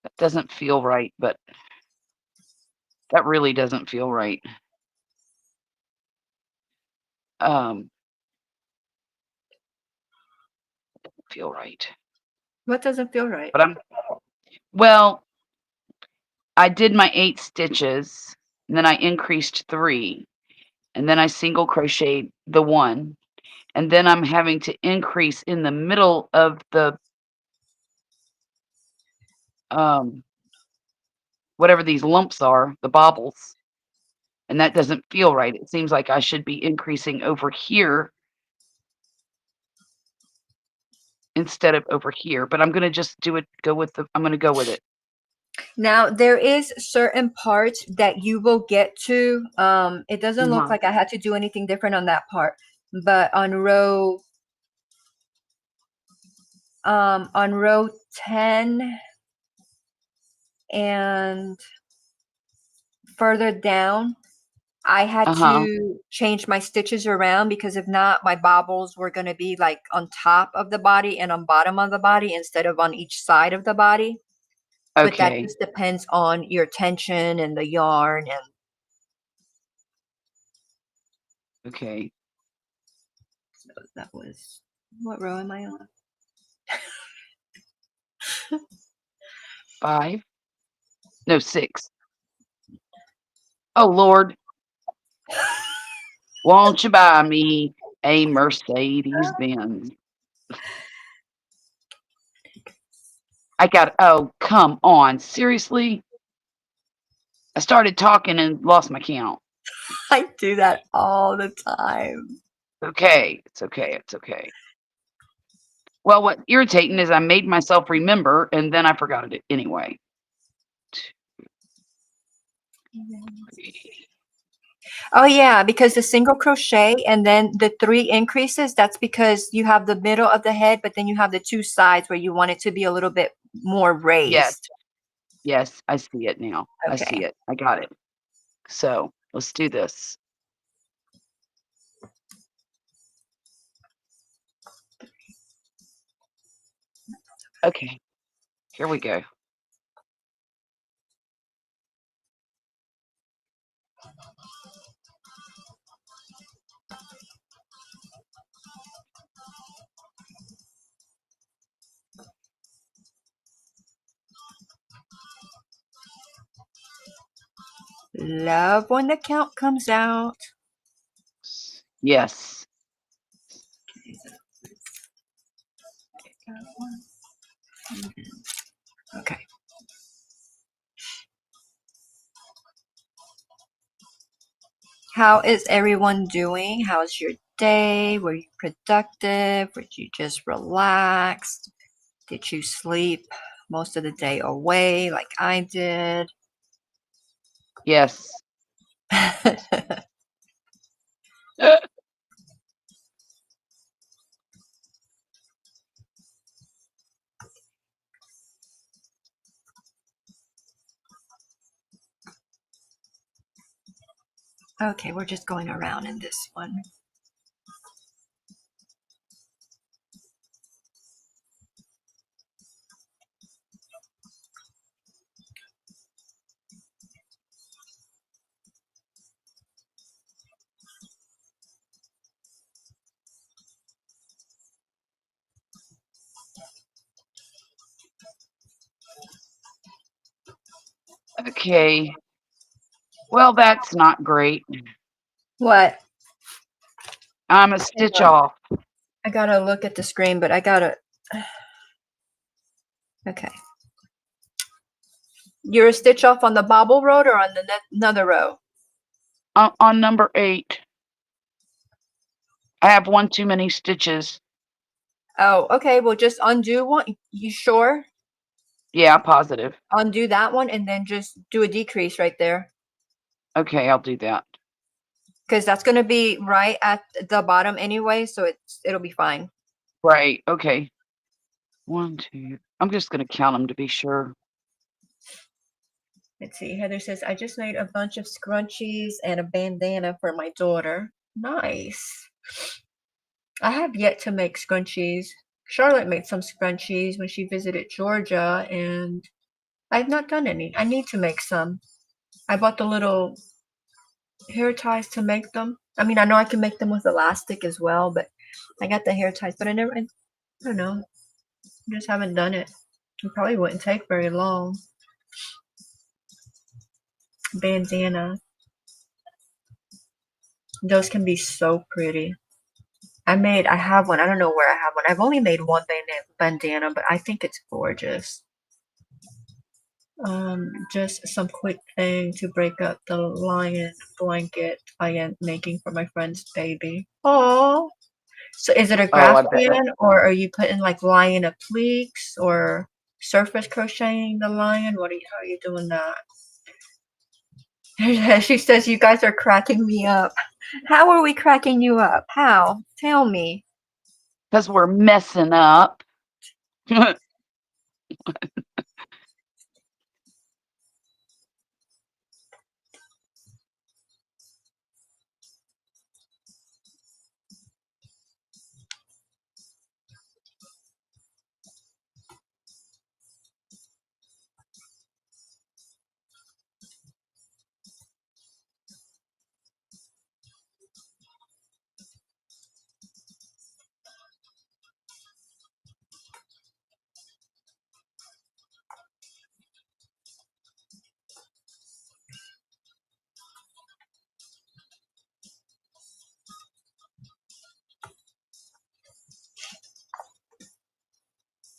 That doesn't feel right, but that really doesn't feel right. Um, feel right. What doesn't feel right? But well, I did my 8 stitches, and then I increased 3, and then I single crocheted the 1, and then I'm having to increase in the middle of the whatever these lumps are, the bobbles, and that doesn't feel right. It seems like I should be increasing over here instead of over here, but I'm gonna just I'm gonna go with it. Now there is certain parts that you will get to. It doesn't look Uh-huh. like I had to do anything different on that part, but on row 10 and further down, I had Uh-huh. to change my stitches around because if not, my bobbles were going to be like on top of the body and on bottom of the body instead of on each side of the body. But that Okay. just depends on your tension and the yarn. And Okay. so that was, what row am I on? 5. No, 6. Oh, Lord. Won't you buy me a Mercedes Benz? Oh, come on. Seriously? I started talking and lost my count. I do that all the time. Okay. It's okay. It's okay. Well, what's irritating is I made myself remember and then I forgot it anyway. 2, 3. Oh yeah, because the single crochet and then the 3 increases, that's because you have the middle of the head, but then you have the 2 sides where you want it to be a little bit more Yes. raised. Yes. I see it now. I see Okay. it. I got it. So let's do this. Okay. Here we go. Love when the count comes out. Yes. Okay. How is everyone doing? How's your day? Were you productive? Were you just relaxed? Did you sleep most of the day away like I did? Yes. Okay, we're just going around in this one. Okay. Well, that's not great. What? I'm a stitch off. I gotta look at the screen, but I gotta. Okay. You're a stitch off on the bobble row or on the another row? On number 8. I have one too many stitches. Oh, okay. Well, just undo one. You sure? Yeah, positive. Undo that one and then just do a decrease right there. Okay, I'll do that. Because that's gonna be right at the bottom anyway, so it'll be fine. Right. Okay. 1, 2. I'm just going to count them to be sure. Let's see. Heather says, I just made a bunch of scrunchies and a bandana for my daughter. Nice. I have yet to make scrunchies. Charlotte made some scrunchies when she visited Georgia, and I've not done any. I need to make some. I bought the little hair ties to make them. I mean, I know I can make them with elastic as well, but I got the hair ties, but I don't know. I just haven't done it. It probably wouldn't take very long. Bandana. Those can be so pretty. I have one. I don't know where I have one. I've only made one bandana, but I think it's gorgeous. Just some quick thing to break up the lion blanket I am making for my friend's baby. Oh, so is it a Oh, grass I bet. band or are you putting like lion appliques or surface crocheting the lion? How are you doing that? She says you guys are cracking me up. How are we cracking you up? How? Tell me. Because we're messing up.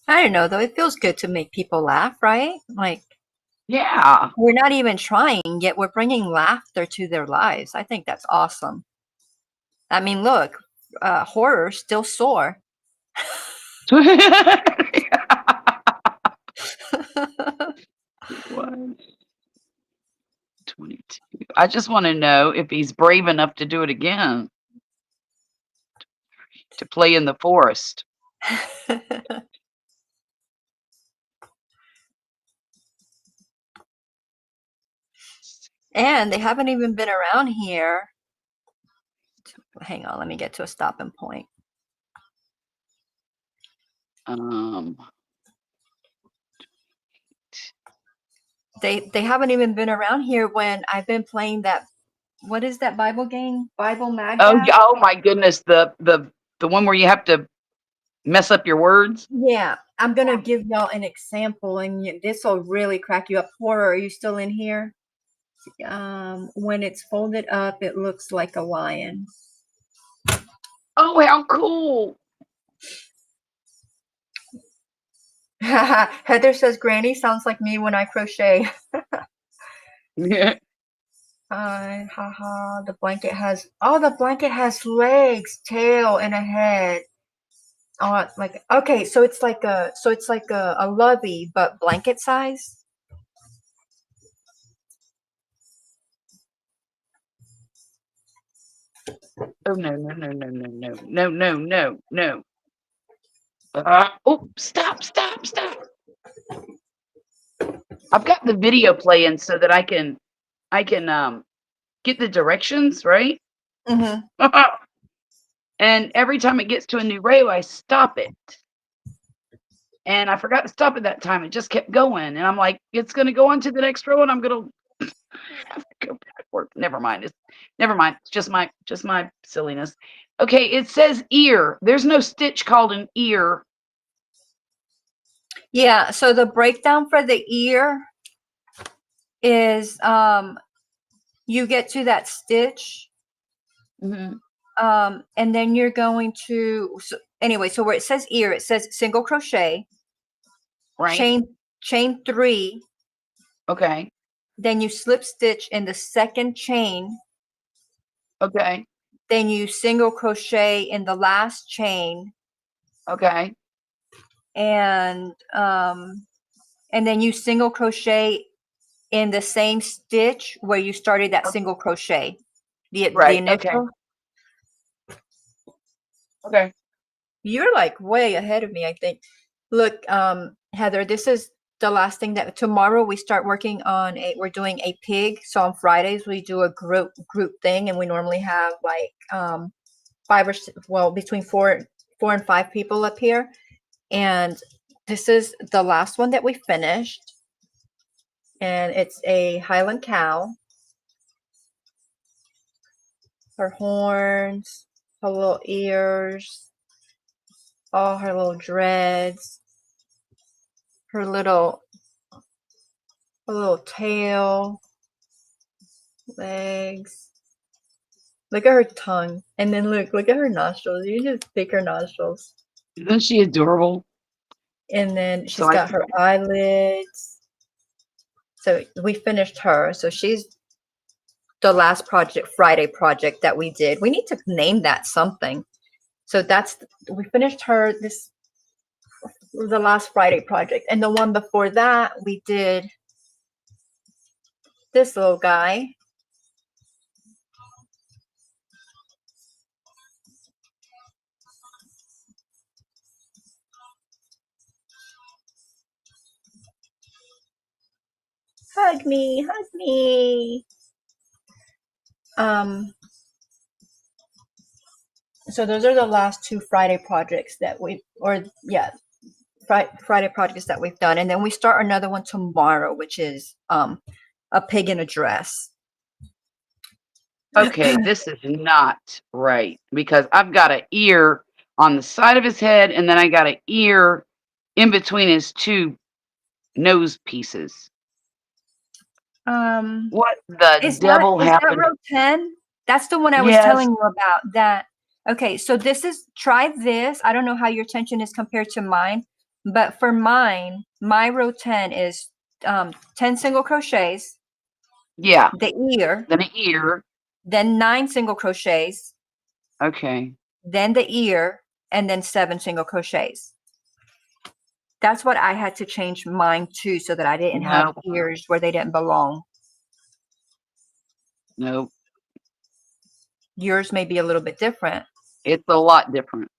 I don't know though. It feels good to make people laugh, right? Like Yeah. we're not even trying yet. We're bringing laughter to their lives. I think that's awesome. I mean, look, horror still sore. 1, 22. I just want to know if he's brave enough to do it again, to play in the forest. And they haven't even been around here. Hang on, let me get to a stopping point. Um, They haven't even been around here when I've been playing that. What is that Bible game? Bible oh, Magdash? oh my goodness, the one where you have to mess up your words. Yeah, I'm gonna give y'all an example, and this will really crack you up. Horror, are you still in here? When it's folded up, it looks like a lion. Oh, how cool! Heather says, "Granny sounds like me when I crochet." Yeah. Haha. The blanket has legs, tail, and a head. Oh, like okay, so it's like a lovey, but blanket size. Oh no no no no no no no no no no. Oh, stop stop stop! I've got the video playing so that I can get the directions right. Mm-hmm. And every time it gets to a new row, I stop it. And I forgot to stop it that time. It just kept going. And I'm like, it's going to go on to the next row and I'm going to have to go backward. Never mind. Never mind. It's just my silliness. Okay. It says ear. There's no stitch called an ear. Yeah, so the breakdown for the ear is you get to that stitch, Mm-hmm. and then you're going to anyway, so where it says ear, it says single crochet, Right. chain 3, Okay. then you slip stitch in the second chain, Okay. then you single crochet in the last chain, Okay. and then you single crochet in the same stitch where you started that single crochet, the Right. Okay. initial. Okay. You're like way ahead of me, I think. Look, Heather, this is the last thing that tomorrow we start working on we're doing a pig. So on Fridays we do a group thing, and we normally have like between four and five people up here. And this is the last one that we finished. And it's a Highland cow. Her horns, her little ears, all her little dreads, her little tail, legs. Look at her tongue. And then look at her nostrils. You just pick her nostrils. Isn't she adorable? And then she's So I got her eyelids. So we finished her. So she's the last project, Friday project that we did. We need to name that something. So we finished her this the last Friday project. And the one before that, we did this little guy. Hug me, hug me. So those are the last two Friday projects that Friday projects that we've done. And then we start another one tomorrow, which is a pig in a dress. Okay, this is not right because I've got an ear on the side of his head, and then I got an ear in between his two nose pieces. What the Is devil that happened? row 10? That's the one I was Yes. telling you about. That okay, so try this. I don't know how your tension is compared to mine, but for mine, my row 10 is 10 single crochets, Yeah. the ear, Then an ear. then 9 single crochets, Okay. then the ear, and then 7 single crochets. That's what I had to change mine to, so that I didn't have No. ears where they didn't belong. No. Yours may be a little bit different. It's a lot different.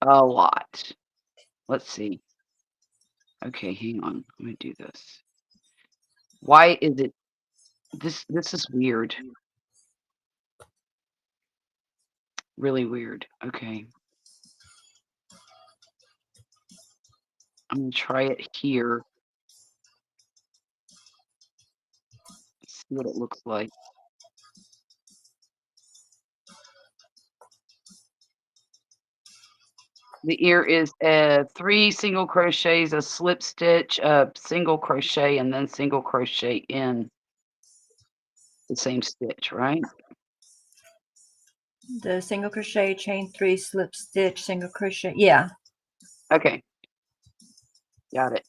A lot. Let's see. Okay, hang on. Let me do this. Why is it this is weird. Really weird. Okay. I'm gonna try it here. See what it looks like. The ear is 3 single crochets, a slip stitch, a single crochet, and then single crochet in the same stitch, right? The single crochet, chain 3, slip stitch, single crochet. Yeah. Okay. Got it.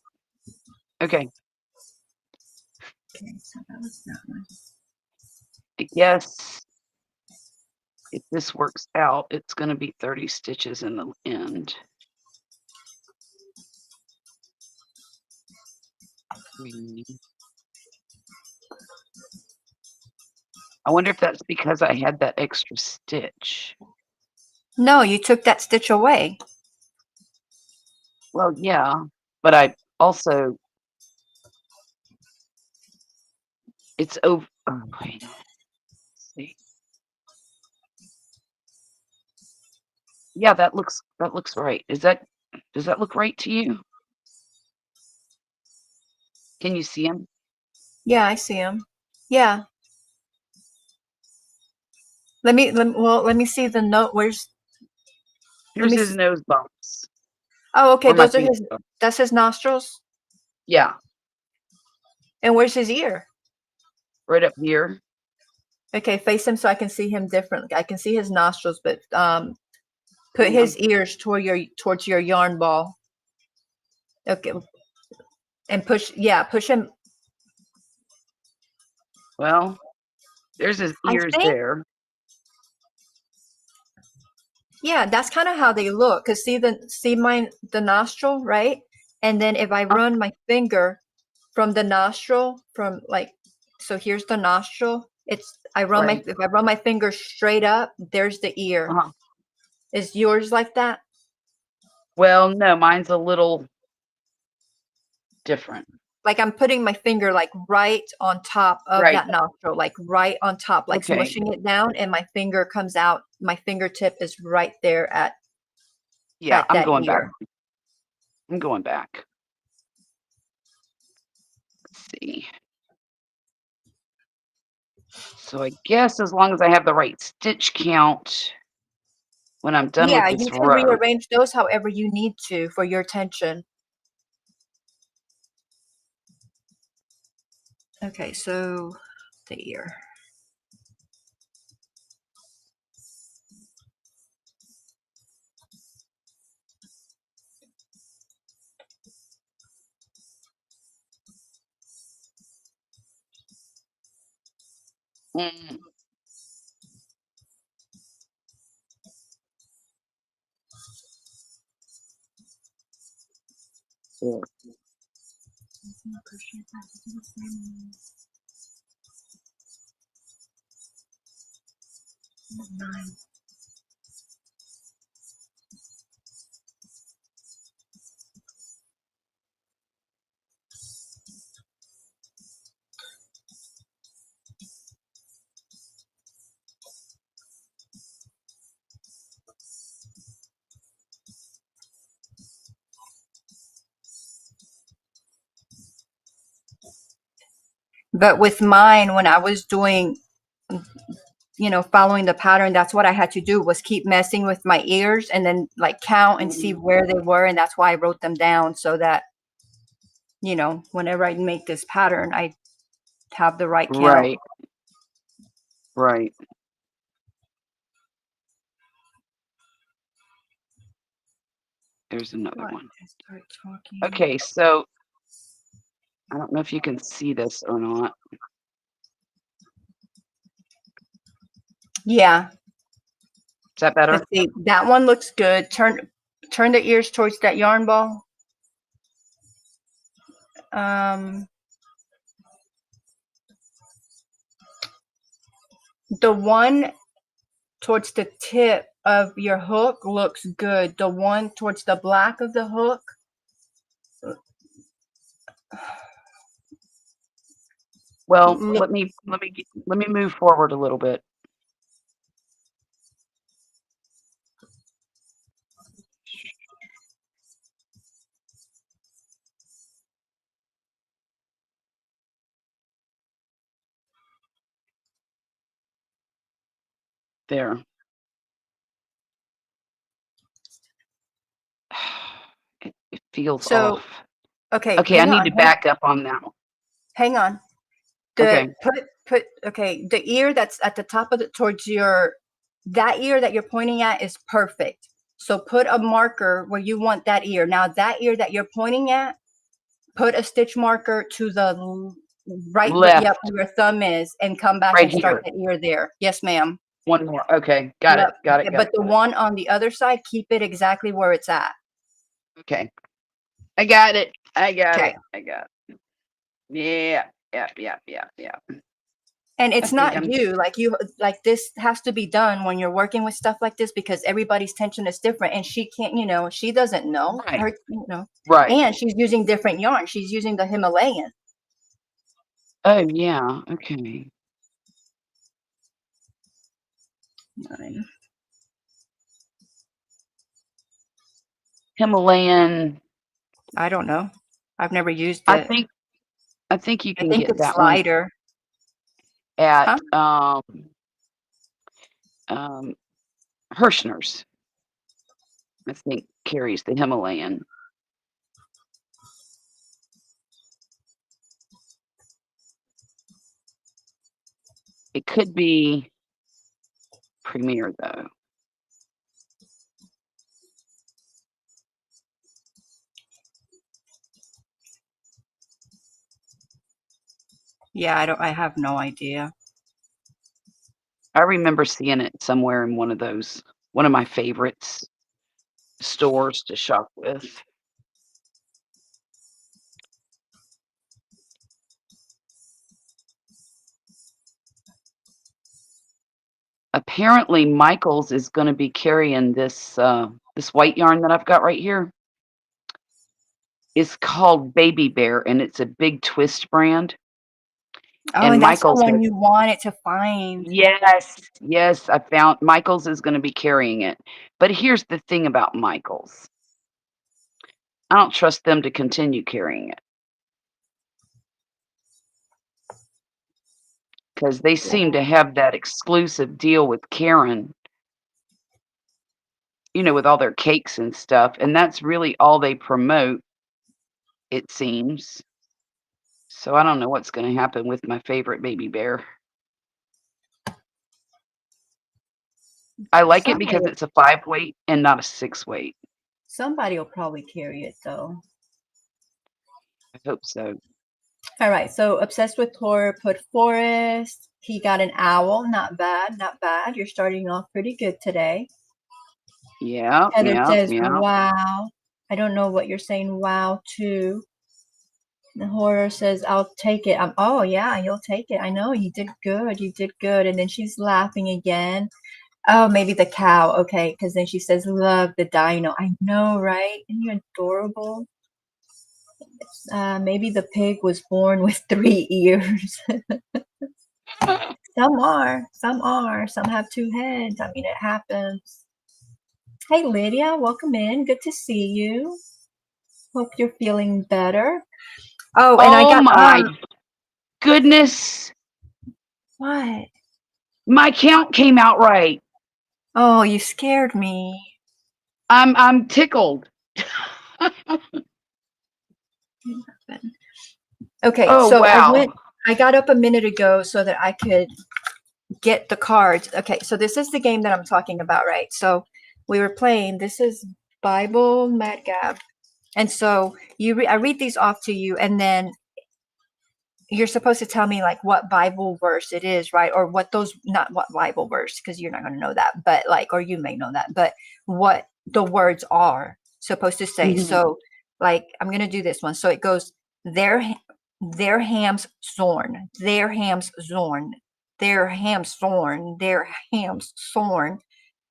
Okay. Okay, so that was that one. I guess if this works out, it's gonna be 30 stitches in the end. I wonder if that's because I had that extra stitch. No, you took that stitch away. Well, yeah, but I also it's over. Oh, wait. Let's see. Yeah, that looks right. Does that look right to you? Can you see him? Yeah, I see him. Yeah. Let me see the note. Let Here's me his see. nose bumps Oh, okay. or my Those are finger his, bumps. that's his nostrils. Yeah, And where's his ear? right up here. Okay, face him so I can see him differently. I can see his nostrils, but put Yeah. his ears towards your yarn ball. Okay. And push him. Well, there's his I ears think, there. yeah, that's kind of how they look. Cause the nostril, right? And then if I Uh, run my finger from the nostril, so here's the nostril. right. If I run my finger straight up, there's the ear. Uh-huh. Is yours like that? Well, no, mine's a little different. Like I'm putting my finger like right on top of Right. that nostril, like right on top, like Okay. smushing it down, and my finger comes out. My fingertip is right there Yeah, at I'm that going back. ear. I'm going back. Let's see. So I guess as long as I have the right stitch count when I'm done with Yeah, you this can row. rearrange those however you need to for your tension. Okay, so the ear. Mm. Yeah. But with mine, when I was doing, following the pattern, that's what I had to do, was keep messing with my ears and then like count and see where they were. And that's why I wrote them down, so that, whenever I make this pattern, I have the right count. Right. Right. There's another What? one. I start talking. Okay, so I don't know if you can see this or not. Yeah. Is that better? Let's see. That one looks good. Turn the ears towards that yarn ball. The one towards the tip of your hook looks good. The one towards the black of the hook. Well, let me move forward a little bit. There. It feels So, off. okay, Okay, I need to back up on that one. hang on. Okay. Okay, the ear that's at the top of that ear that you're pointing at is perfect. So put a marker where you want that ear. Now that ear that you're pointing at, put a stitch marker to the right, Left. yep, where your thumb is, and come back Right and start here. the ear there. Yes, ma'am. One more. Okay. Got it. Got it. Got But it. the one on the other side, keep it exactly where it's at. Okay. I got it. I got Okay. it. I got it. Yeah. Yeah. Yeah. Yeah. Yeah. And I it's think not like this has to be done when you're working with stuff like this, because everybody's tension is different, and she can't, she doesn't know Right. her, Right. and she's using different yarn. She's using the Himalayan. Oh yeah. Okay. 9. Himalayan. I don't know. I've never used I it. think you I can think get it's that one lighter. at Huh? um Hirschner's. I think carries the Himalayan. It could be Premier though. Yeah, I have no idea. I remember seeing it somewhere in one of my favorites stores to shop with. Apparently, Michaels is gonna be carrying this white yarn that I've got right here. It's called Baby Bear, and it's a big twist brand, Oh, and and that's the Michaels has one you wanted to find. Yes, yes, I found Michaels is gonna be carrying it. But here's the thing about Michaels. I don't trust them to continue carrying it because they seem to have that exclusive deal with Karen, with all their cakes and stuff, and that's really all they promote, it seems. So I don't know what's gonna happen with my favorite Baby Bear. I like it because Somebody, it's a 5 weight and not a 6 weight. somebody will probably carry it though. I hope so. All right, so obsessed with horror, put forest. He got an owl. Not bad, not bad. You're starting off pretty good today. Yeah, Heather yeah, says, yeah. wow. I don't know what you're saying wow to. The horror says, I'll take it. Oh, yeah, you'll take it. I know, you did good. You did good. And then she's laughing again. Oh, maybe the cow. Okay, because then she says, love the dino. I know, right? Isn't he adorable? Maybe the pig was born with 3 ears. Some are. Some are. Some have 2 heads. I mean, it happens. Hey, Lydia, welcome in. Good to see you. Hope you're feeling better. Oh, and I Oh got my goodness. what? My count came out right. Oh, you scared me. I'm tickled. Okay, Oh so wow. I got up a minute ago so that I could get the cards. Okay, so this is the game that I'm talking about, right? So we were playing, this is Bible Mad Gab. And so I read these off to you, and then you're supposed to tell me like what Bible verse it is, right? Or what those, not what Bible verse, because you're not going to know that, but like, or you may know that, but what the words are supposed to say. Mhm. So like, I'm going to do this one. So it goes, their hams zorn, their hams zorn, their hams zorn, their hams zorn,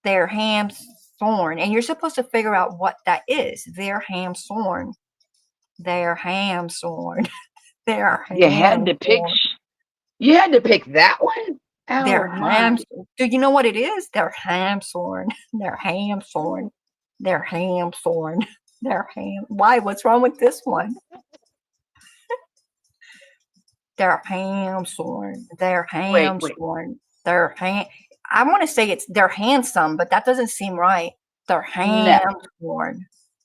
their hams zorn. And you're supposed to figure out what that is. Their hams zorn, their hams zorn. Their You had hams to pick zorn. you had to pick that one? Their Oh my. hams. Do you know what it is? Their hamthorn. Their hamthorn. Their hamthorn. Their ham. Why? What's wrong with this one? Their hamthorn. Their Wait. hamthorn. Their ham. I want to say it's they're handsome, but that doesn't seem right. Their No. hamthorn.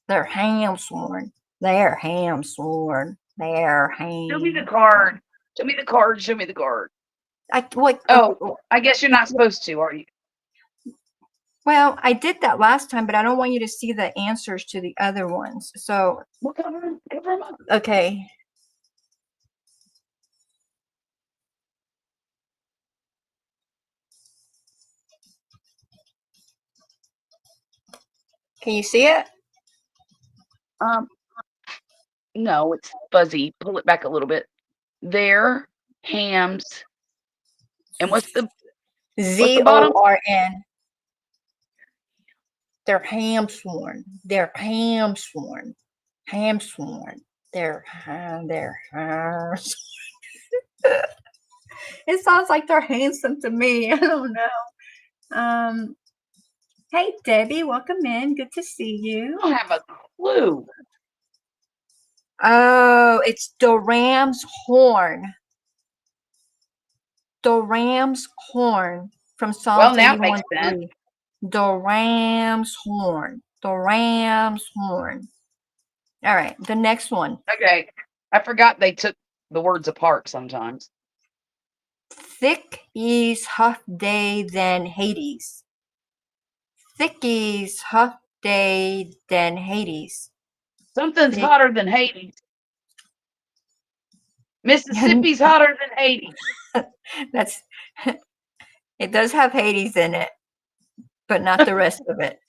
Their hamthorn. Their hamthorn. Their Show me the ham. card. Show me the card. Show me the card. I what? Oh, I guess you're not supposed to, are you? Well, I did that last time, but I don't want you to see the answers to the other ones. So, Well, cover 'em up. okay. Can you see it? Um, no, it's fuzzy. Pull it back a little bit. There, hams, and what's the bottom? Zorn. They're hamsworn. They're hamsworn. Hamsworn. They're It sounds like they're handsome to me. I don't know. Hey Debbie, welcome in. Good to see you. I don't have a clue. Oh, it's the ram's horn. The ram's horn from Well, Psalms now it makes sense. 81:3. The ram's horn. The ram's horn. All right, the next one. Okay. I forgot they took the words apart sometimes. Thick is huff day than Hades. Thick is huff day than Hades. Something's Thick. hotter than Hades. Mississippi's hotter than Hades. That's it does have Hades in it, but not the rest of it.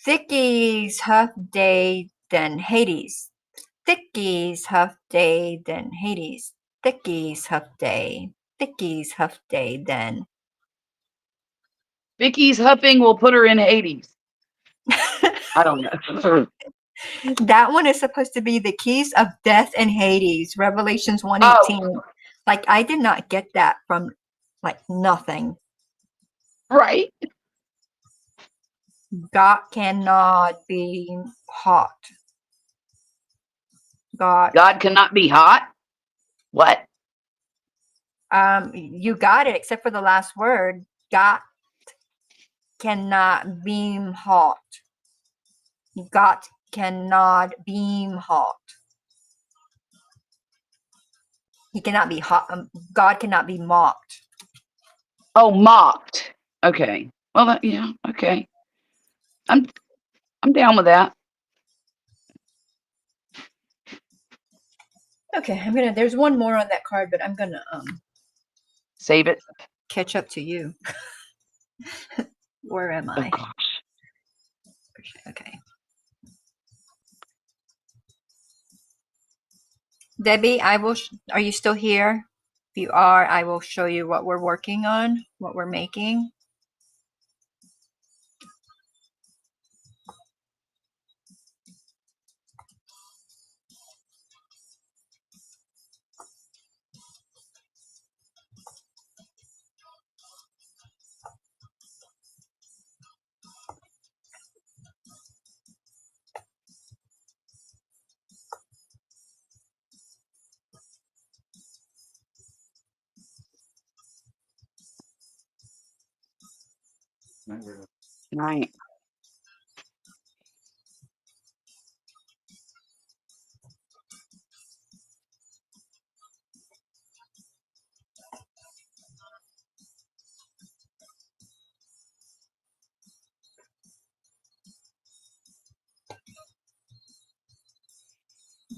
Thickies huff day than Hades. Thickies huff day than Hades. Thickies huff day. Thickies huff day then. Vicky's huffing will put her in Hades. I don't know. That one is supposed to be the keys of death and Hades, Revelations 1:18. Oh, Like I did not get that from like nothing. right. God cannot be hot. God, God cannot be hot. What? you got it, except for the last word. God cannot beam hot. God cannot beam hot. He cannot be hot. God cannot be mocked. Oh, mocked. Okay. Well, yeah. Okay. I'm down with that. Okay, there's one more on that card, but I'm gonna Save it. catch up to you. Where am Oh I? gosh. Okay. Debbie, are you still here? If you are, I will show you what we're working on, what we're making. Right.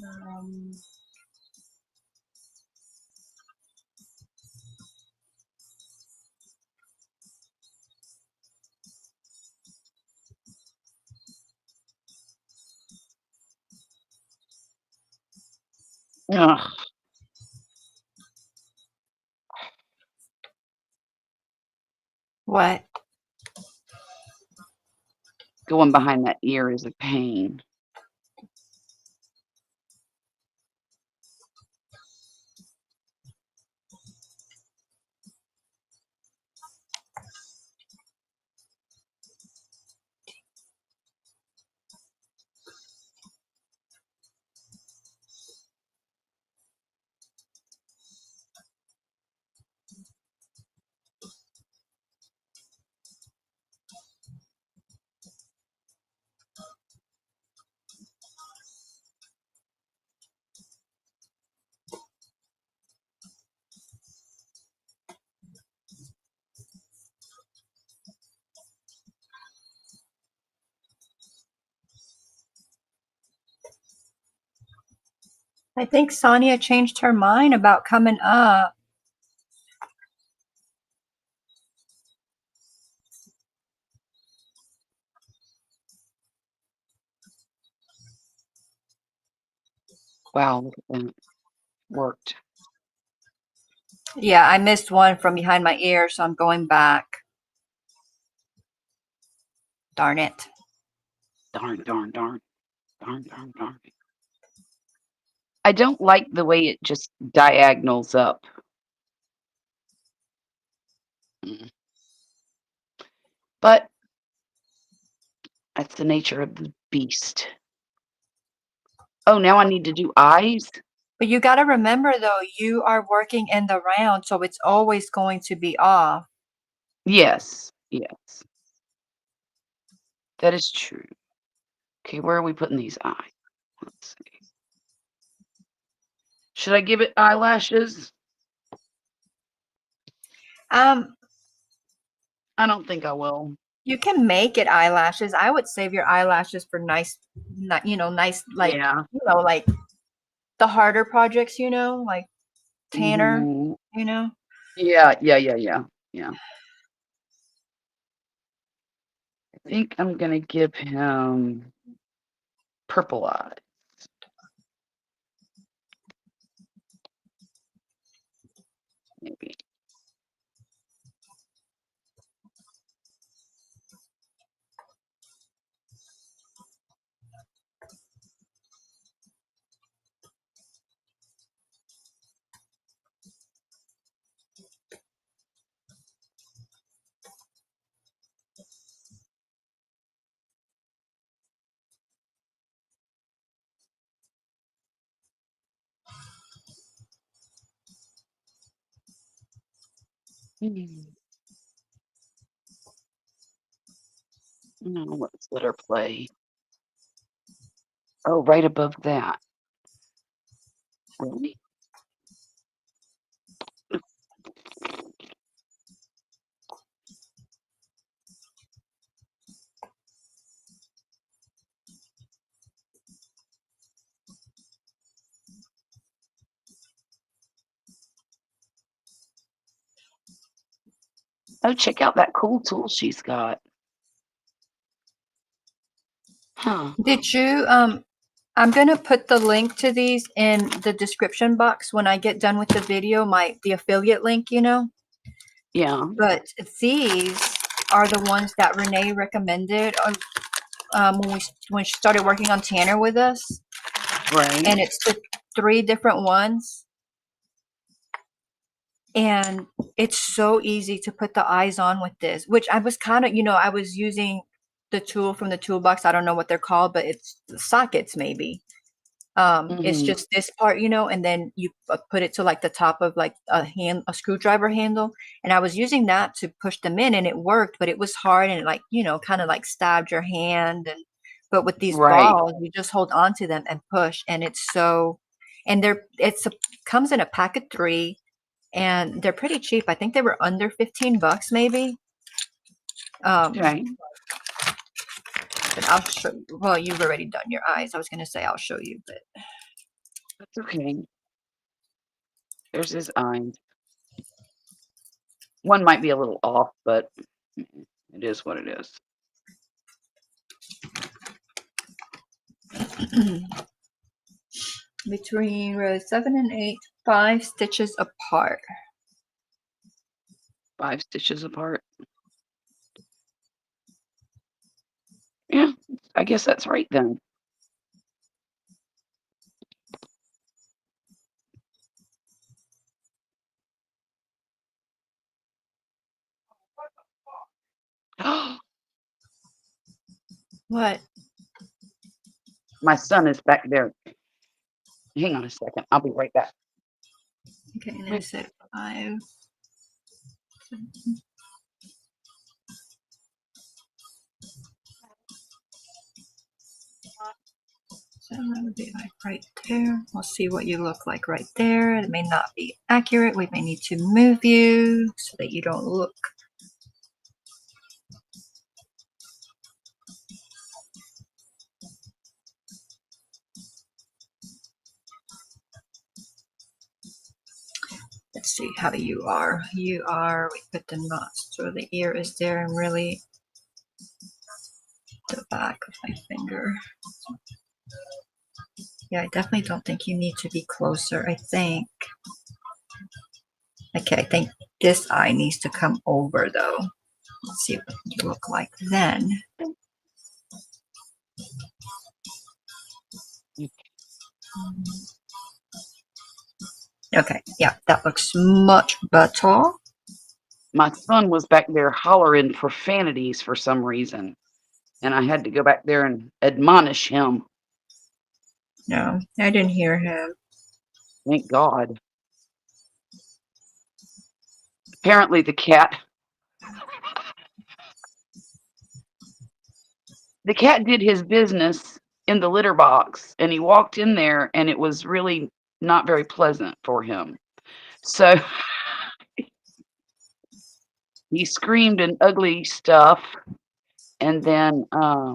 Um, Ugh. what? Going behind that ear is a pain. I think Sonia changed her mind about coming up. Wow, look at that. Worked. Yeah, I missed one from behind my ear, so I'm going back. Darn it. Darn, darn, darn. Darn, darn, darn. I don't like the way it just diagonals up. Mm. But that's the nature of the beast. Oh, now I need to do eyes? But you got to remember, though, you are working in the round, so it's always going to be off. Yes. Yes. That is true. Okay, where are we putting these eyes? Let's see. Should I give it eyelashes? Um, I don't think I will. you can make it eyelashes. I would save your eyelashes for nice, nice, Yeah. like the harder projects, like Tanner, Mhm. you know. Yeah, yeah, yeah, yeah. Yeah. I think I'm gonna give him purple eyes, maybe. Hmm. No, let's let her play. Oh, right above that. Really? Oh, check out that cool tool she's got. Huh. Did you I'm gonna put the link to these in the description box when I get done with the video, the affiliate link, you know. Yeah. But these are the ones that Renee recommended when she started working on Tanner with us, Right. and it's the 3 different ones, and it's so easy to put the eyes on with this. Which I was kind of, I was using the tool from the toolbox. I don't know what they're called, but it's sockets maybe. It's Mhm. just this part, and then you put it to like the top of like a screwdriver handle. And I was using that to push them in, and it worked, but it was hard, and it like, kind of like stabbed your hand. But with these Right. balls, you just hold on to them and push, and comes in a pack of 3, and they're pretty cheap. I think they were under $15 maybe. Okay. But I'll show you. Well, you've already done your eyes. I was gonna say I'll show you, but That's okay. There's his eyes. One might be a little off, but it is what it is. between rows 7 and 8, 5 stitches apart. 5 stitches apart. Yeah, I guess that's right then. What? My son is back there. Hang on a second. I'll be right back. Okay, and then it said 5. 7 would be like right there. We'll see what you look like right there. It may not be accurate. We may need to move you so that you don't look. Let's see how you are. We put the knots so the ear is there, and really the back of my finger. Yeah, I definitely don't think you need to be closer. Okay, I think this eye needs to come over though. Let's see what you look like then. Okay, yeah, that looks much better. My son was back there hollering profanities for some reason, and I had to go back there and admonish him. No, I didn't hear him. Thank God. Apparently the cat did his business in the litter box, and he walked in there, and it was really not very pleasant for him. So he screamed and ugly stuff, and then I,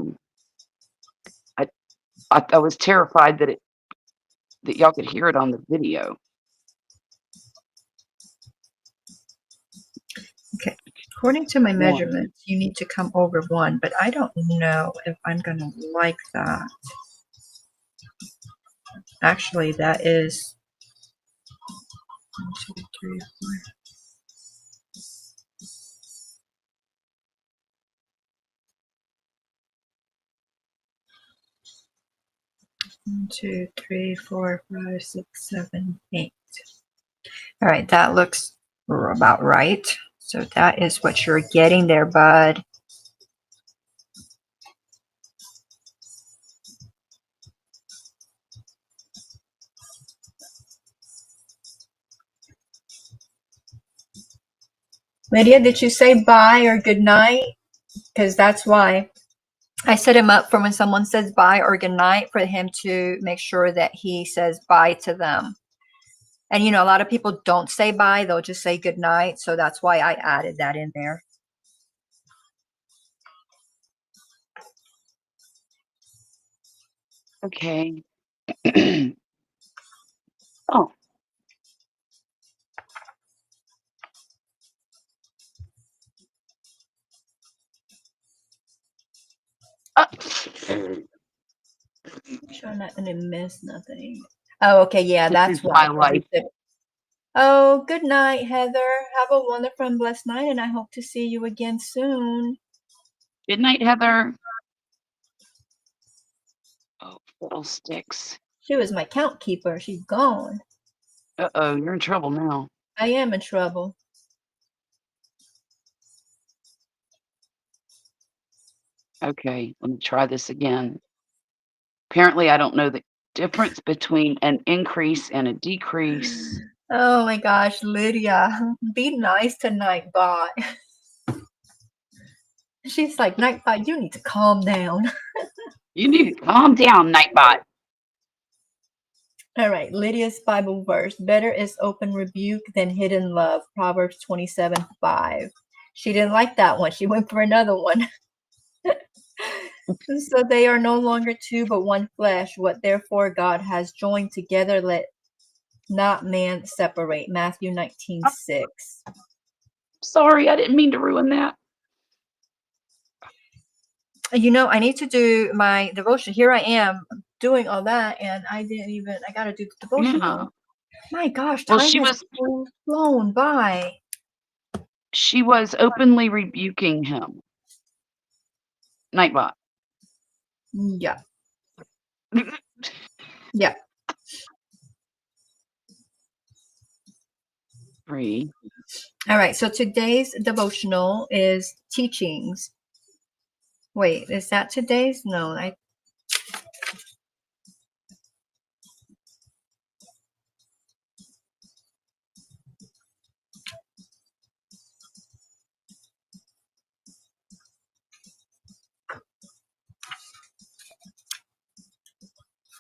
I was terrified that y'all could hear it on the video. Okay, according to my One. measurements, you need to come over 1, but I don't know if I'm gonna like that. Actually, that is 1, 2, 3, 4. 1, 2, 3, 4, 5, 6, 7, 8. All right, that looks about right. So that is what you're getting there, bud. Lydia, did you say bye or good night? Because that's why I set him up for when someone says bye or good night for him to make sure that he says bye to them. And a lot of people don't say bye, they'll just say good night. So that's why I added that in there. Okay. Oh, Sure, not gonna miss nothing. Oh, okay, yeah, This that's is my why. life. Oh, good night, Heather. Have a wonderful and blessed night, and I hope to see you again soon. Good night, Heather. Oh, fiddlesticks. She was my count keeper. She's gone. Uh-oh, you're in trouble now. I am in trouble. Okay, let me try this again. Apparently, I don't know the difference between an increase and a decrease. Oh my gosh, Lydia, be nice to Nightbot. She's like, Nightbot, you need to calm down. You need to calm down, Nightbot. All right, Lydia's Bible verse. Better is open rebuke than hidden love. Proverbs 27:5. She didn't like that one. She went for another one. So they are no longer two, but one flesh. What therefore God has joined together, let not man separate. Matthew 19:6. Sorry, I didn't mean to ruin that. You know, I need to do my devotion. Here I am doing all that, and I got to do the devotional. Yeah. My gosh, Well, time has flown by. she was openly rebuking him. Nightbot. Yeah. Yeah. 3. All right. So today's devotional is teachings. Wait, is that today's? No,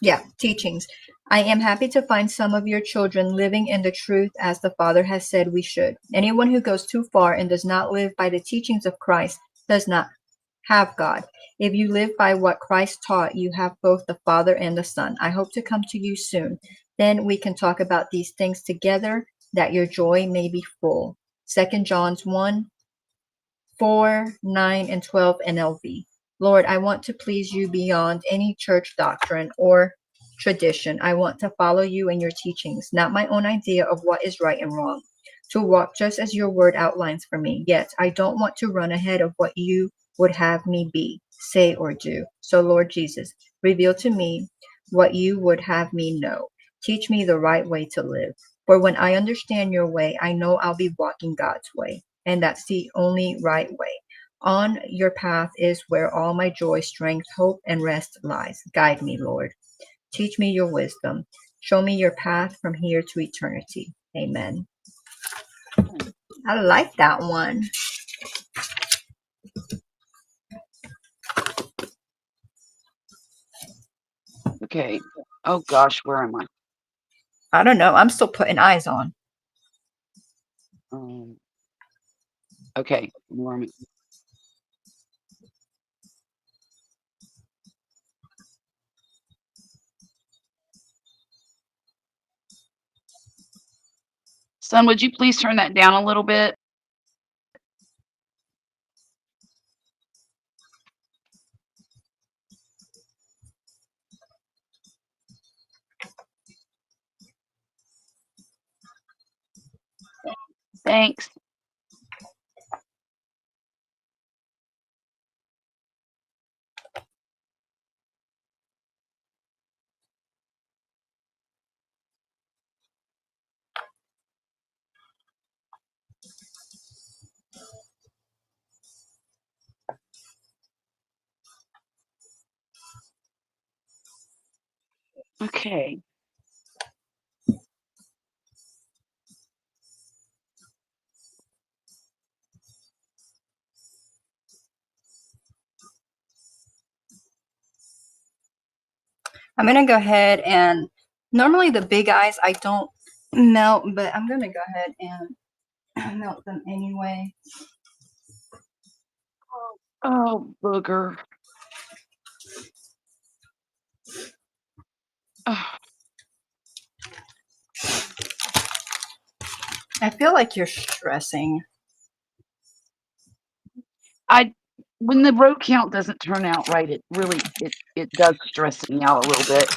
yeah, teachings. I am happy to find some of your children living in the truth as the Father has said we should. Anyone who goes too far and does not live by the teachings of Christ does not have God. If you live by what Christ taught, you have both the Father and the Son. I hope to come to you soon. Then we can talk about these things together, that your joy may be full. 2 John 1:4, 9, and 12 NLV. Lord, I want to please you beyond any church doctrine or tradition. I want to follow you in your teachings, not my own idea of what is right and wrong. To walk just as your word outlines for me. Yet I don't want to run ahead of what you would have me be, say, or do. So, Lord Jesus, reveal to me what you would have me know. Teach me the right way to live. For when I understand your way, I know I'll be walking God's way, and that's the only right way. On your path is where all my joy, strength, hope, and rest lies. Guide me, Lord. Teach me your wisdom. Show me your path from here to eternity. Amen. I like that one. Okay. Oh gosh, where am I? I don't know. I'm still putting eyes on. Okay, where am I? Son, would you please turn that down a little bit? Thanks. Okay. I'm going to go ahead and normally the big eyes I don't melt, but I'm going to go ahead and melt them anyway. Oh, booger. Oh. I feel like you're stressing. when the row count doesn't turn out right, it really it does stress me out a little bit.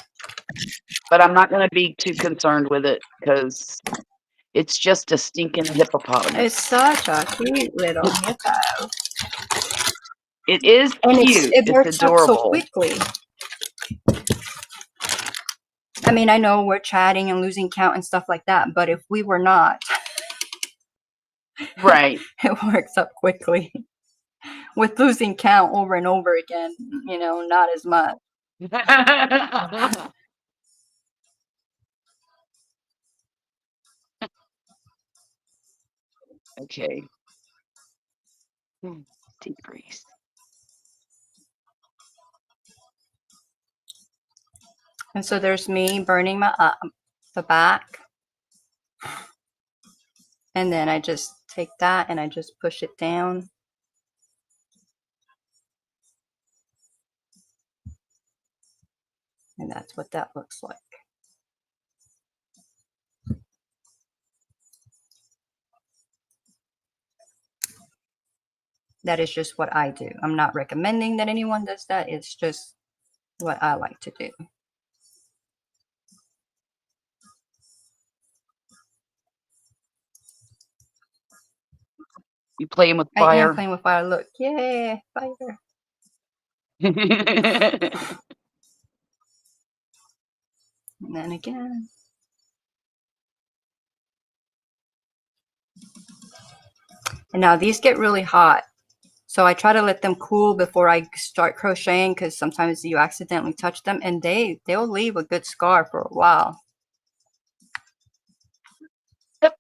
But I'm not gonna be too concerned with it because it's just a stinking hippopotamus. It's such a cute little hippo. It is And cute. it It's works out so adorable. quickly. I mean, I know we're chatting and losing count and stuff like that, but if we were not, Right. it works up quickly. With losing count over and over again, you know, not as much. Okay. Decrease. And so there's me burning my the back. And then I just take that and I just push it down. And that's what that looks like. That is just what I do. I'm not recommending that anyone does that. It's just what I like to do. You playing with I am fire? playing with fire. Look, yeah, fire. And then again. And now these get really hot. So I try to let them cool before I start crocheting because sometimes you accidentally touch them and they'll leave a good scar for a while. Yep.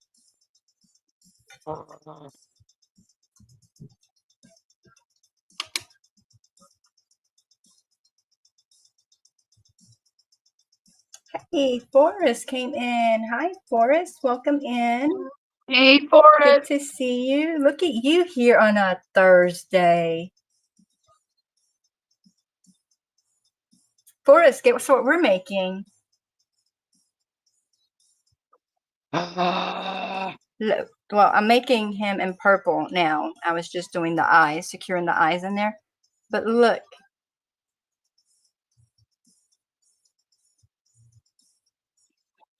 Hey, Forrest came in. Hi, Forrest. Welcome in. Hey, Good Forrest. to see you. Look at you here on a Thursday. Forrest, guess what we're making? Look, well, I'm making him in purple now. I was just doing the eyes, securing the eyes in there. But look.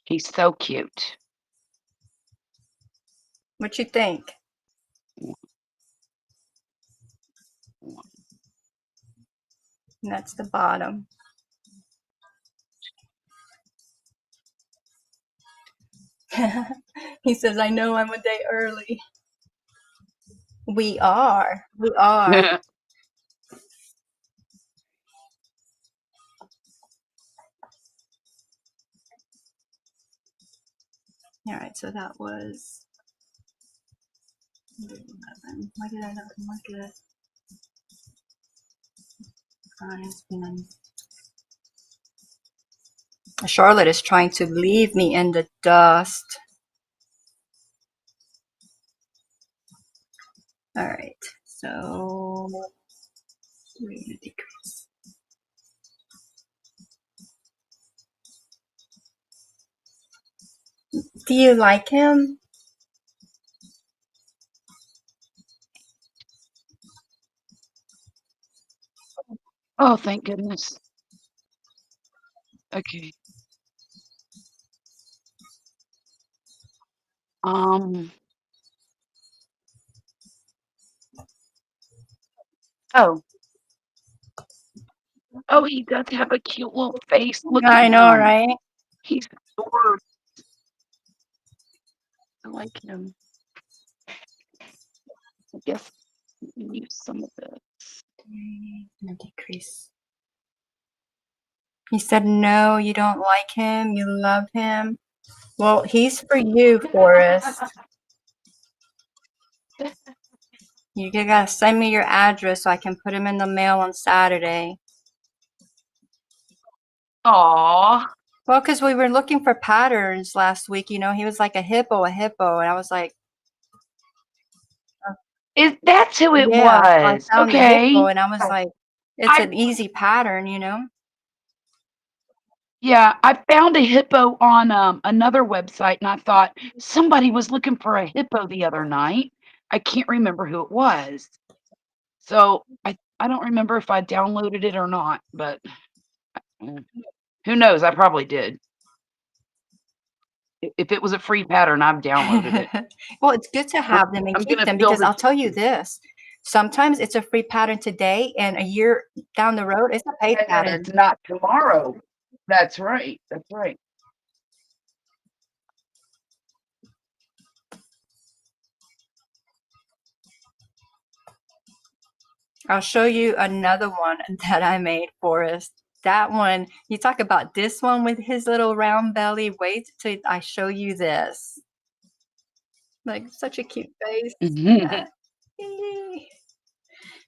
He's so cute. What you think? And that's the bottom. He says, I know I'm a day early. We are. We are. All right, so that was 11. Why did I not look at it? Charlotte is trying to leave me in the dust. All right, so we're going to decrease. Do you like him? Oh, thank goodness. Okay. Oh. Oh, he does have a cute little face. Look at I know, him. right? He's adorable. I like him. I guess we can use some of this. I'm gonna decrease. He said, no, you don't like him. You love him. Well, he's for you, Forrest. You gotta send me your address so I can put him in the mail on Saturday. Aww. Well, because we were looking for patterns last week. You know, he was like a hippo. And I was like, That's who it yeah. So I was. found the hippo Okay. and I was like, it's I an easy pattern, you know? Yeah, I found a hippo on another website, and I thought somebody was looking for a hippo the other night. I can't remember who it was. So I don't remember if I downloaded it or not, but mm, who knows? I probably did. If it was a free pattern, I've downloaded it. Well, it's good to have them and I'm keep gonna them fill because this. I'll tell you this. Sometimes it's a free pattern today, and a year down the road, it's a paid And then pattern. it's not tomorrow. That's right. That's right. I'll show you another one that I made for us. That one, you talk about this one with his little round belly. Wait till I show you this. Like such a cute face. Mhm.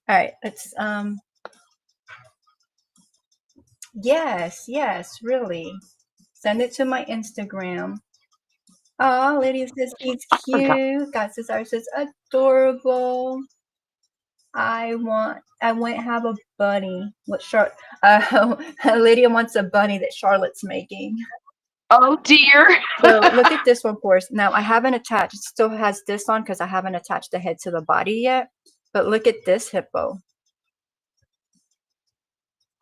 All right, let's yes, really. Send it to my Instagram. Oh, Lydia says he's cute. God says ours is adorable. I went have a bunny. What Charlotte? Lydia wants a bunny that Charlotte's making. Oh dear. So look at this one for us. Now I haven't attached. It still has this on because I haven't attached the head to the body yet. But look at this hippo.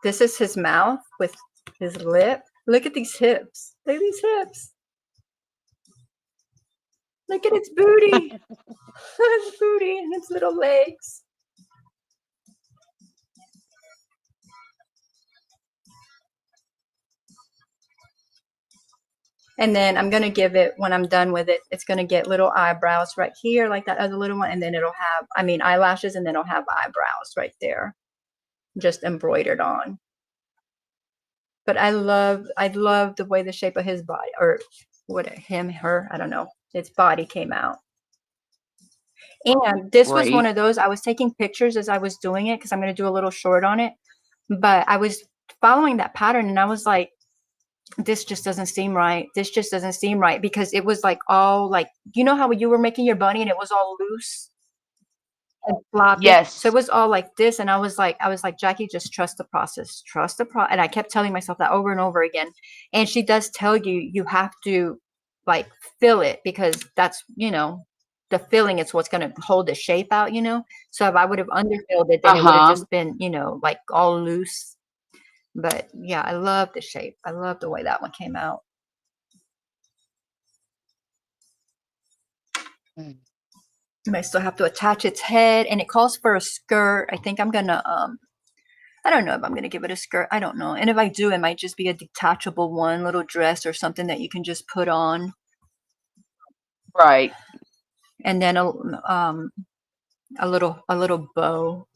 This is his mouth with his lip. Look at these hips. Look at these hips. Look at its booty. Its booty and its little legs. And then I'm going to give it, when I'm done with it, it's going to get little eyebrows right here, like that other little one. And then it'll have, eyelashes, and then it'll have eyebrows right there, just embroidered on. But I love the way the shape of his body, or what, him, her, I don't know, its body came out. And this was one Great. of those, I was taking pictures as I was doing it because I'm going to do a little short on it. But I was following that pattern and I was like, this just doesn't seem right. This just doesn't seem right because it was like all like, you know how you were making your bunny and it was all loose and floppy. So Yes. it was all like this. And I was like, Jackie, just trust the process, trust the process. And I kept telling myself that over and over again. And she does tell you, you have to like fill it because that's, the filling is what's going to hold the shape out, So if I would have underfilled it, then it would have Uh-huh. just been, like all loose. But yeah, I love the shape. I love the way that one came out. Mm. And I still have to attach its head, and it calls for a skirt. I think I'm gonna I don't know if I'm gonna give it a skirt. I don't know. And if I do, it might just be a detachable one, little dress or something that you can just put on. Right. And then a little bow.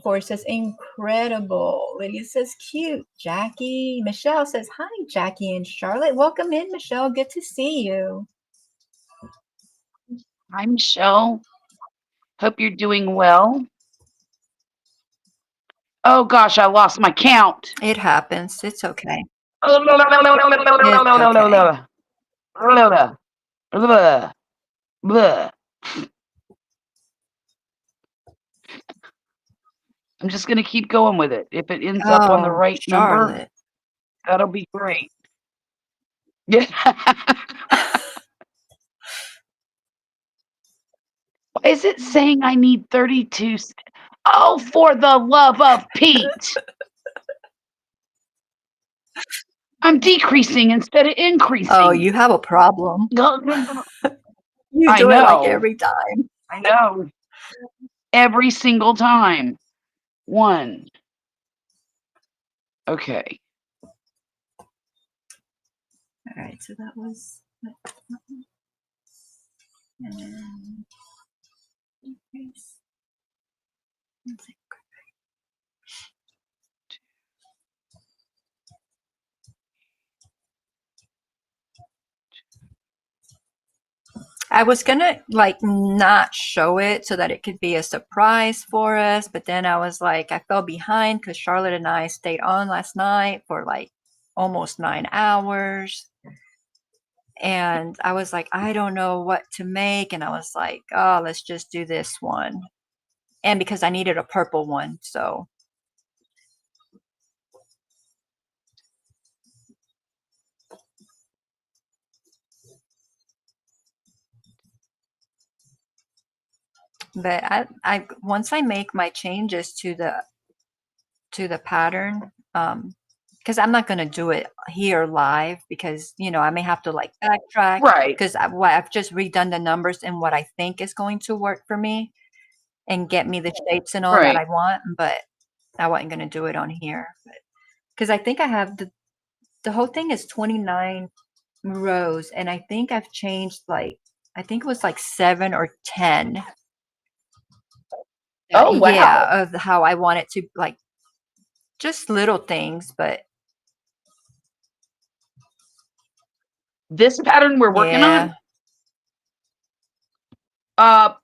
Forrest says incredible. Lydia says cute. Jackie. Michelle says hi, Jackie and Charlotte. Welcome in, Michelle. Good to see you. Hi, Michelle. Hope you're doing well. Oh gosh, I lost my count. It happens. It's okay. It's okay. I'm just gonna keep going with it. If it ends up on the Oh, right number, Charlotte. that'll be great. Yeah. Why is it saying I need 32? Oh, for the love of Pete! I'm decreasing instead of Oh, increasing. you have a problem. You I do it like know. every time. I know. Every single time. 1. Okay. All right, so that was. And I was gonna like not show it so that it could be a surprise for us, but then I was like, I fell behind because Charlotte and I stayed on last night for like almost 9 hours. And I was like, I don't know what to make. And I was like, oh, let's just do this one. And because I needed a purple one. So But I once I make my changes to the pattern, because I'm not gonna do it here live because I may have to like backtrack Right, because I've just redone the numbers and what I think is going to work for me and get me the shapes and all that right. I want, but I wasn't gonna do it on here. Because I think I have the whole thing is 29 rows, and I think I've changed like I think it was like 7 or 10. Oh, wow. Yeah, of how I want it to like just little things, but This pattern we're working on, yeah. uh,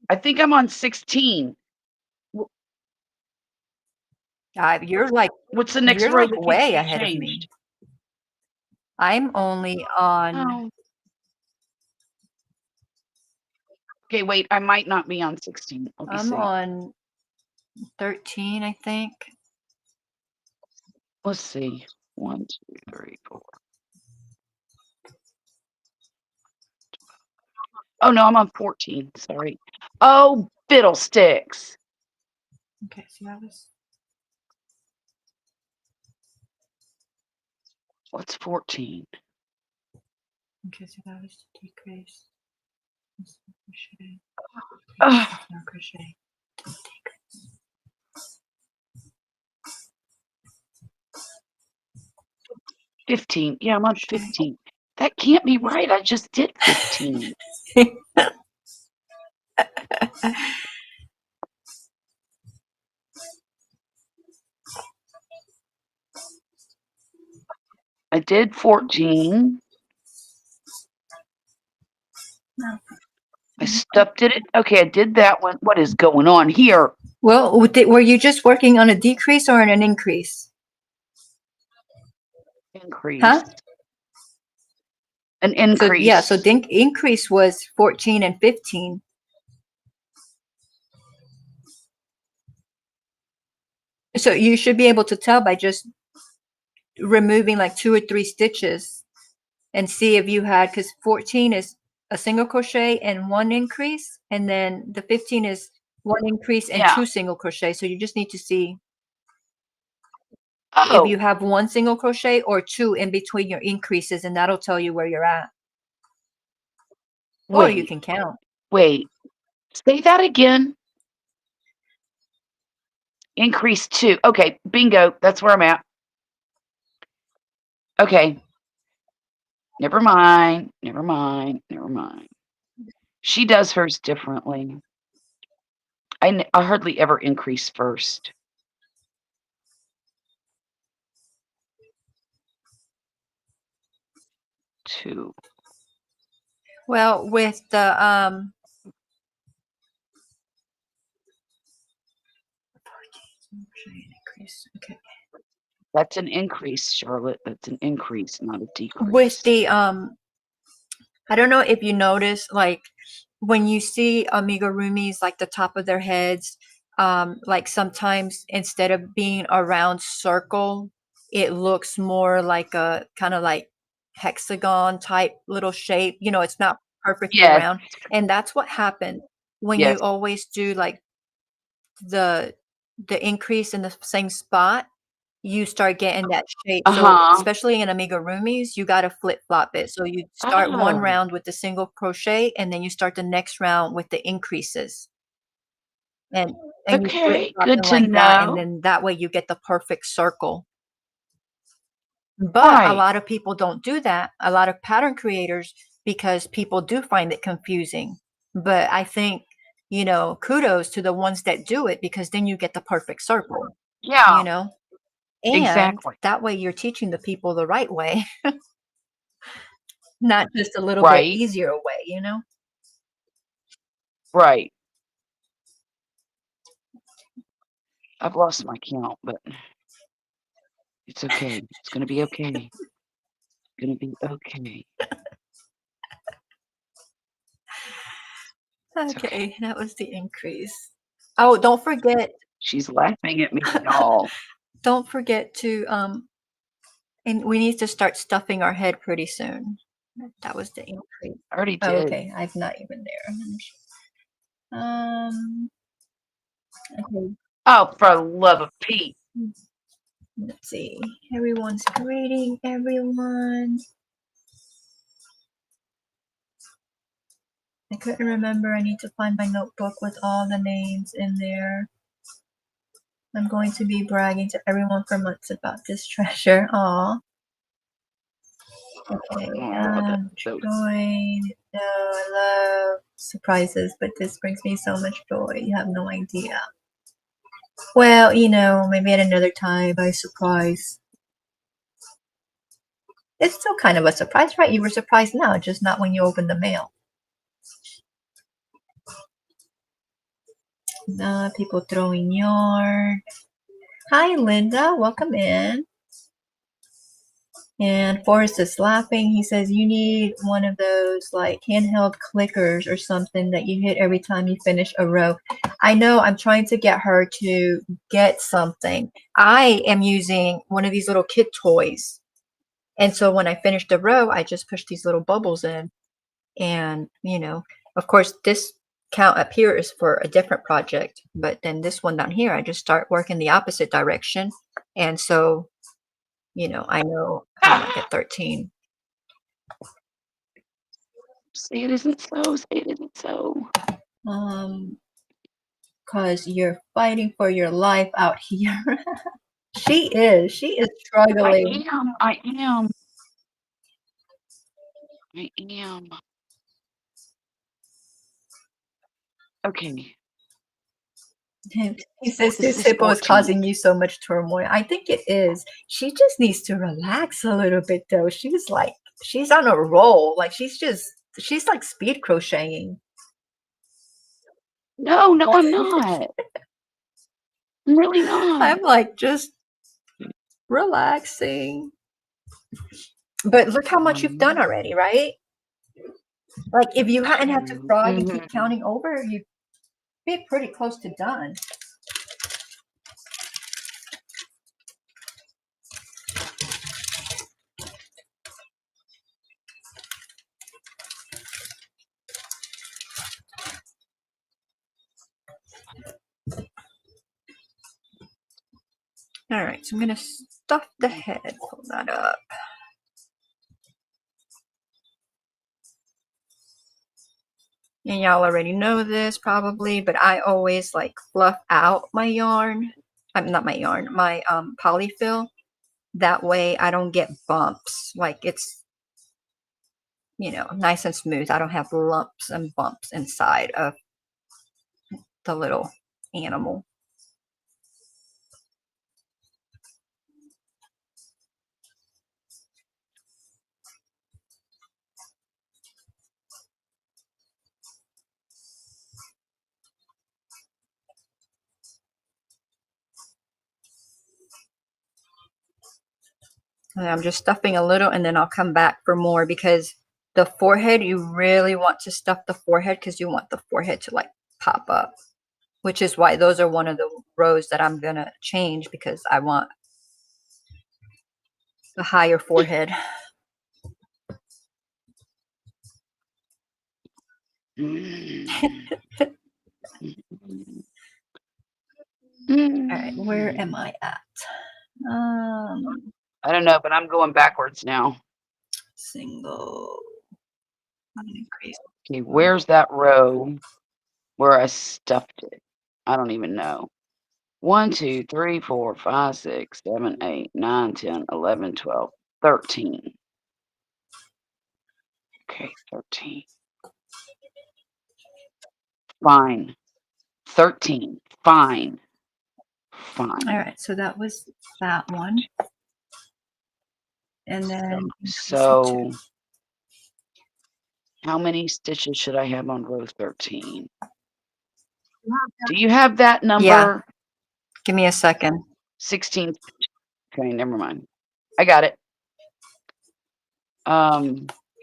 I think I'm on 16. W You're like what's the next you're row like that needs to way be ahead of changed? me. I'm only on Oh, okay, wait, I might not be on 16. Let me I'm see. on 13, I think. Let's see. 1, 2, 3, 4. Oh, no, I'm on 14, sorry. Oh, fiddlesticks. Okay, so that was What's 14? okay, so that was the decrease. Crochet, Ugh, decrease, no crochet, decrease. 15. Yeah, I'm on Crochet. 15. That can't be right. I just did 15. I did 14. No. I stuffed it. Okay, I did that one. What is going on here? Well, were you just working on a decrease or an increase? Increase. Huh? An So yeah, so increase. the increase was 14 and 15. So you should be able to tell by just removing like 2 or 3 stitches and see if you had, because 14 is a single crochet and 1 increase, and then the 15 is 1 increase and Yeah. 2 single crochet. So you just need to see if you Oh, have 1 single crochet or 2 in between your increases, and that'll tell you where you're at. Or you wait, can count. wait. Say that again. Increase 2. Okay, bingo. That's where I'm at. Okay. Never mind. Never mind. Never mind. She does hers differently. I hardly ever increase first. 2. Well, with the 14 crochet and increase. Okay. That's an increase, Charlotte. That's an increase, not a With decrease. the I don't know if you notice, like when you see amigurumis, like the top of their heads, like sometimes instead of being a round circle, it looks more like a kind of like hexagon type little shape. It's not perfectly Yes, round. And that's what happened when yes. you always do like the the increase in the same spot. You start getting that shape. So, Uh-huh. especially in amigurumis, you gotta flip-flop it. So you start one Oh, round with the single crochet, and then you start the next round with the increases, and you okay. flip-flop Good them to like that, and know. then that way you get the perfect circle. But a Right. lot of people don't do that, a lot of pattern creators, because people do find it confusing. But I think, kudos to the ones that do it because then you get the perfect circle, Yeah, you know? And exactly. that way you're teaching the people the right way. Not just a little bit Right, easier way? right. I've lost my count, but it's okay. It's gonna be okay. Gonna be okay. It's okay. Okay, that was the increase. Oh, don't forget She's laughing at me, y'all. don't forget to, and we need to start stuffing our head pretty soon. That was the increase. I already Oh, did. okay, I'm not even there. Okay. Oh, for the love of Pete. Let's see. Everyone's greeting everyone. I couldn't remember. I need to find my notebook with all the names in there. I'm going to be bragging to everyone for months about this treasure. Aw. Okay. So Joy. No, I love surprises, but this brings me so much joy. You have no idea. Well, you know, maybe at another time by surprise. It's still kind of a surprise, right? You were surprised now, just not when you opened the mail. People throwing yarn. Hi, Linda. Welcome in. And Forrest is laughing. He says, you need one of those like handheld clickers or something that you hit every time you finish a row. I know, I'm trying to get her to get something. I am using one of these little kid toys. And so when I finish the row, I just push these little bubbles in. And, you know, of course, this count up here is for a different project. But then this one down here, I just start working the opposite direction. And so, you know how to get 13. say it isn't so. Say it isn't so. Because you're fighting for your life out here. She is struggling. I am. Okay. He says This this is hippo is 14. causing you so much turmoil. I think it is. She just needs to relax a little bit, though. She's on a roll. Like she's like speed crocheting. No, I'm not. I'm really not. I'm like just relaxing. But look how much you've done already, right? Like if you hadn't had to frog and keep counting over, you'd be pretty close to done. All right, so I'm going to stuff the head, pull that up. And y'all already know this probably, but I always like fluff out my yarn. Not my yarn, my polyfill. That way I don't get bumps. Like it's, you know, nice and smooth. I don't have lumps and bumps inside of the little animal. And I'm just stuffing a little and then I'll come back for more because the forehead, you really want to stuff the forehead because you want the forehead to like pop up, which is why those are one of the rows that I'm going to change because I want a higher forehead. All right, where am I at? I don't know, but I'm going backwards now. Single. Increase. Okay, where's that row where I stuffed it? I don't even know. 1, 2, 3, 4, 5, 6, 7, 8, 9, 10, 11, 12, 13. Okay, 13. Fine. 13. Fine. All right, so that was that one. And then so how many stitches should I have on row 13? Do you have that number? Yeah. Give me a second. 16. Okay, never mind. I got it.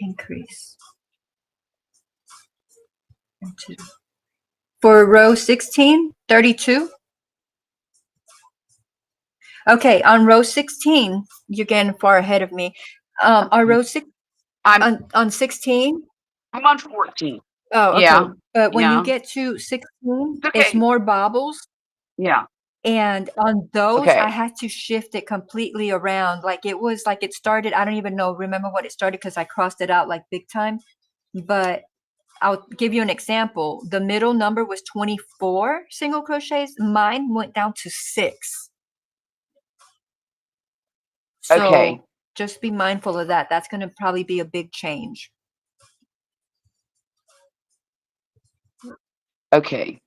Increase. For row 16, 32. Okay, on row 16, you're getting far ahead of me. On row 6, On 16? I'm on 14. Oh, okay. Yeah. But when you Yeah. get to 16, It's it's okay. more bobbles. Yeah. And on those, I Okay. had to shift it completely around. Like it was like it started, I don't even remember what it started because I crossed it out like big time. But I'll give you an example. The middle number was 24 single crochets. Mine went down to 6. Okay. So just be mindful of that. That's going to probably be a big change. Okay.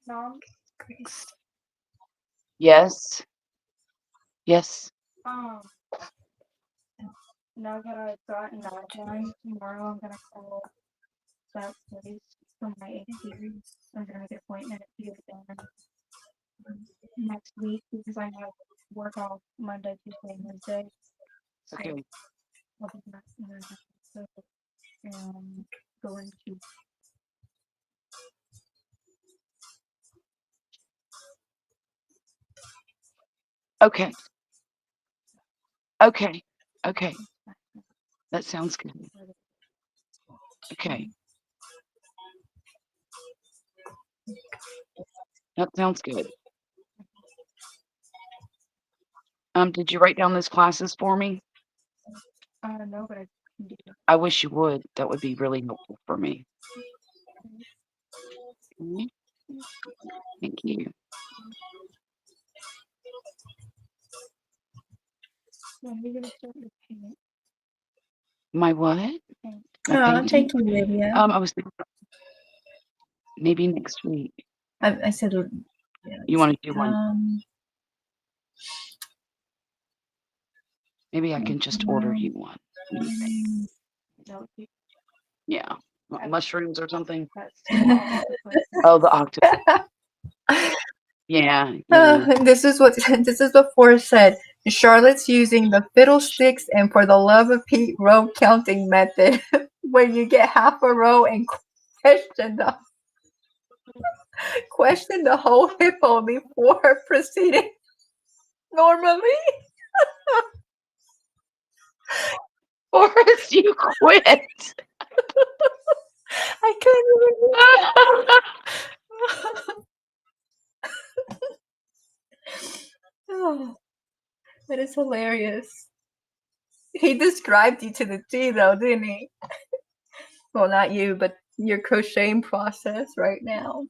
Mom, Yes. Yes. um, now that I've gotten that done, tomorrow I'm gonna call that place from my AP. I'm gonna make an appointment to get it done next week because I have work off Monday, Tuesday, and Wednesday. Okay. I'll be back and then so going to Okay. Okay. Okay. That sounds good. Okay. That sounds good. Did you write down those classes for me? I don't know, but I can do it. I wish you would. That would be really helpful for me. Okay. Thank you. When are we gonna start your paint? My what? Paint. My Oh, painting? thank you, Lydia. I was thinking maybe next week. I said, You want to do one? Maybe I can just order you one. What do you think? That would be Yeah. Mushrooms or something? that's so octopus. Oh, the octopus. Yeah. Yeah. this is what Forrest said. Charlotte's using the fiddlesticks and for the love of Pete row counting method, where you get half a row and question the whole hippo before proceeding normally. Forrest, you quit. I couldn't even. Oh, that is hilarious. He described you to the T, though, didn't he? Well, not you, but your crocheting process right now.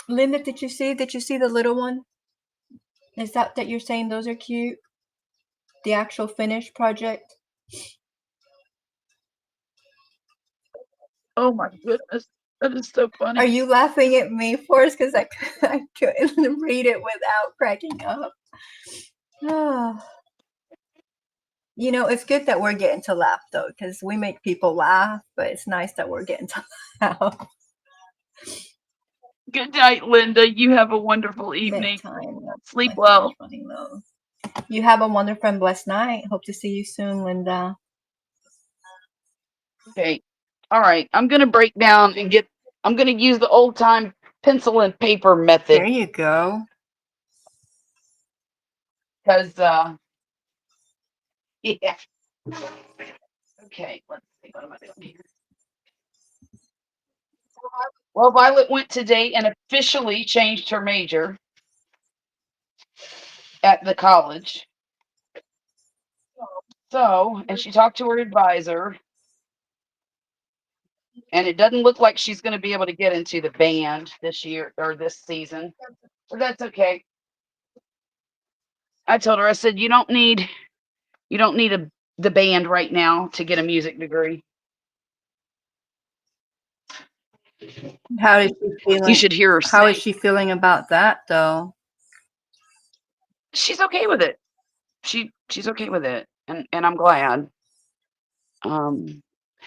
Linda, did you see? Did you see the little one? Is that you're saying those are cute? The actual finished project? Oh my goodness. That is so funny. Are you laughing at me, Forrest? Because I couldn't read it without cracking up. You know, it's good that we're getting to laugh, though, because we make people laugh, but it's nice that we're getting to laugh. Good night, Linda. You have a wonderful evening. Bedtime. Sleep well. Running low. You have a wonderful and blessed night. Hope to see you soon, Linda. Okay. All right. I'm going to break down and I'm going to use the old time pencil and paper method. There you go. Because, yeah. Okay. Let's see. What am I doing here? Well, Violet went today and officially changed her major at the college. So, and she talked to her advisor, and it doesn't look like she's going to be able to get into the band this year or this season. But that's okay. I told her, I said, you don't need the band right now to get a music degree. How is she feeling? You should hear her How sing. is she feeling about that, though? She's okay with it. She's okay with it, and I'm glad.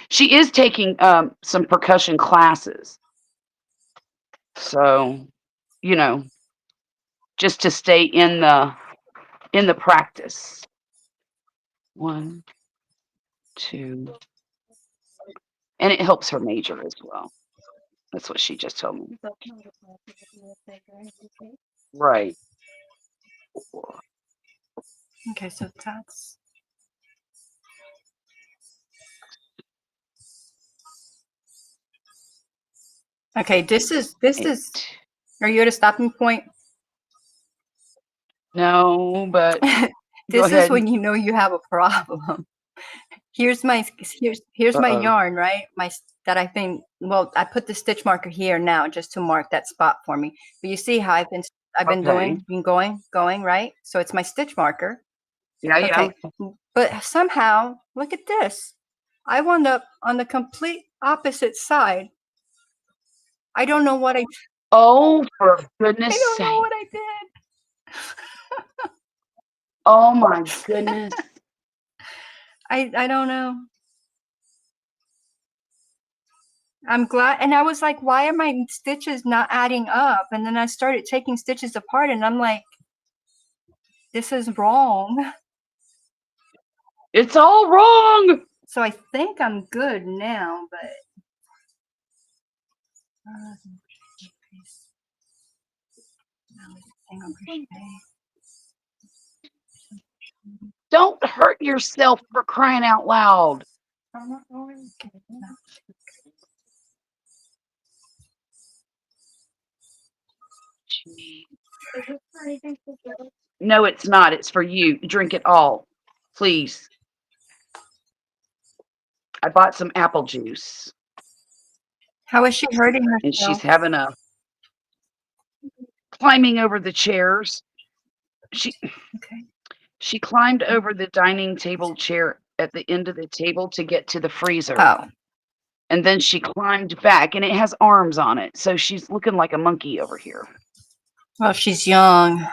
She is taking some percussion classes, so you know, just to stay in the practice. 1, 2, and it helps her major as well. That's what she just told me. Right. 4, Okay, so that's. Okay, this is. Are you at a stopping point? No, but go This is ahead. when you know you have a problem. Here's my my Uh-oh. yarn, right? That I've been, well, I put the stitch marker here now just to mark that spot for me. But you see how I've been Okay. going, right? So it's my stitch marker. Yeah, yeah. Okay. But somehow, look at this. I wound up on the complete opposite side. I don't know what I Oh, for goodness don't know sake. what I did. Oh my goodness. I don't know. I'm glad, and I was like, why are my stitches not adding up? And then I started taking stitches apart, and I'm like, this is wrong. It's all wrong. So I think I'm good now, but single crochet. Don't hurt yourself for crying out loud. I'm not going to. Gee. Is this for anything specific? No, it's not. It's for you. Drink it all. Please. I bought some apple juice. How is she hurting And she's herself? having a climbing over the chairs. Okay. She climbed over the dining table chair at the end of the table to get to the freezer. Oh, And then she climbed back, and it has arms on it. So she's looking like a monkey over here. well, she's young.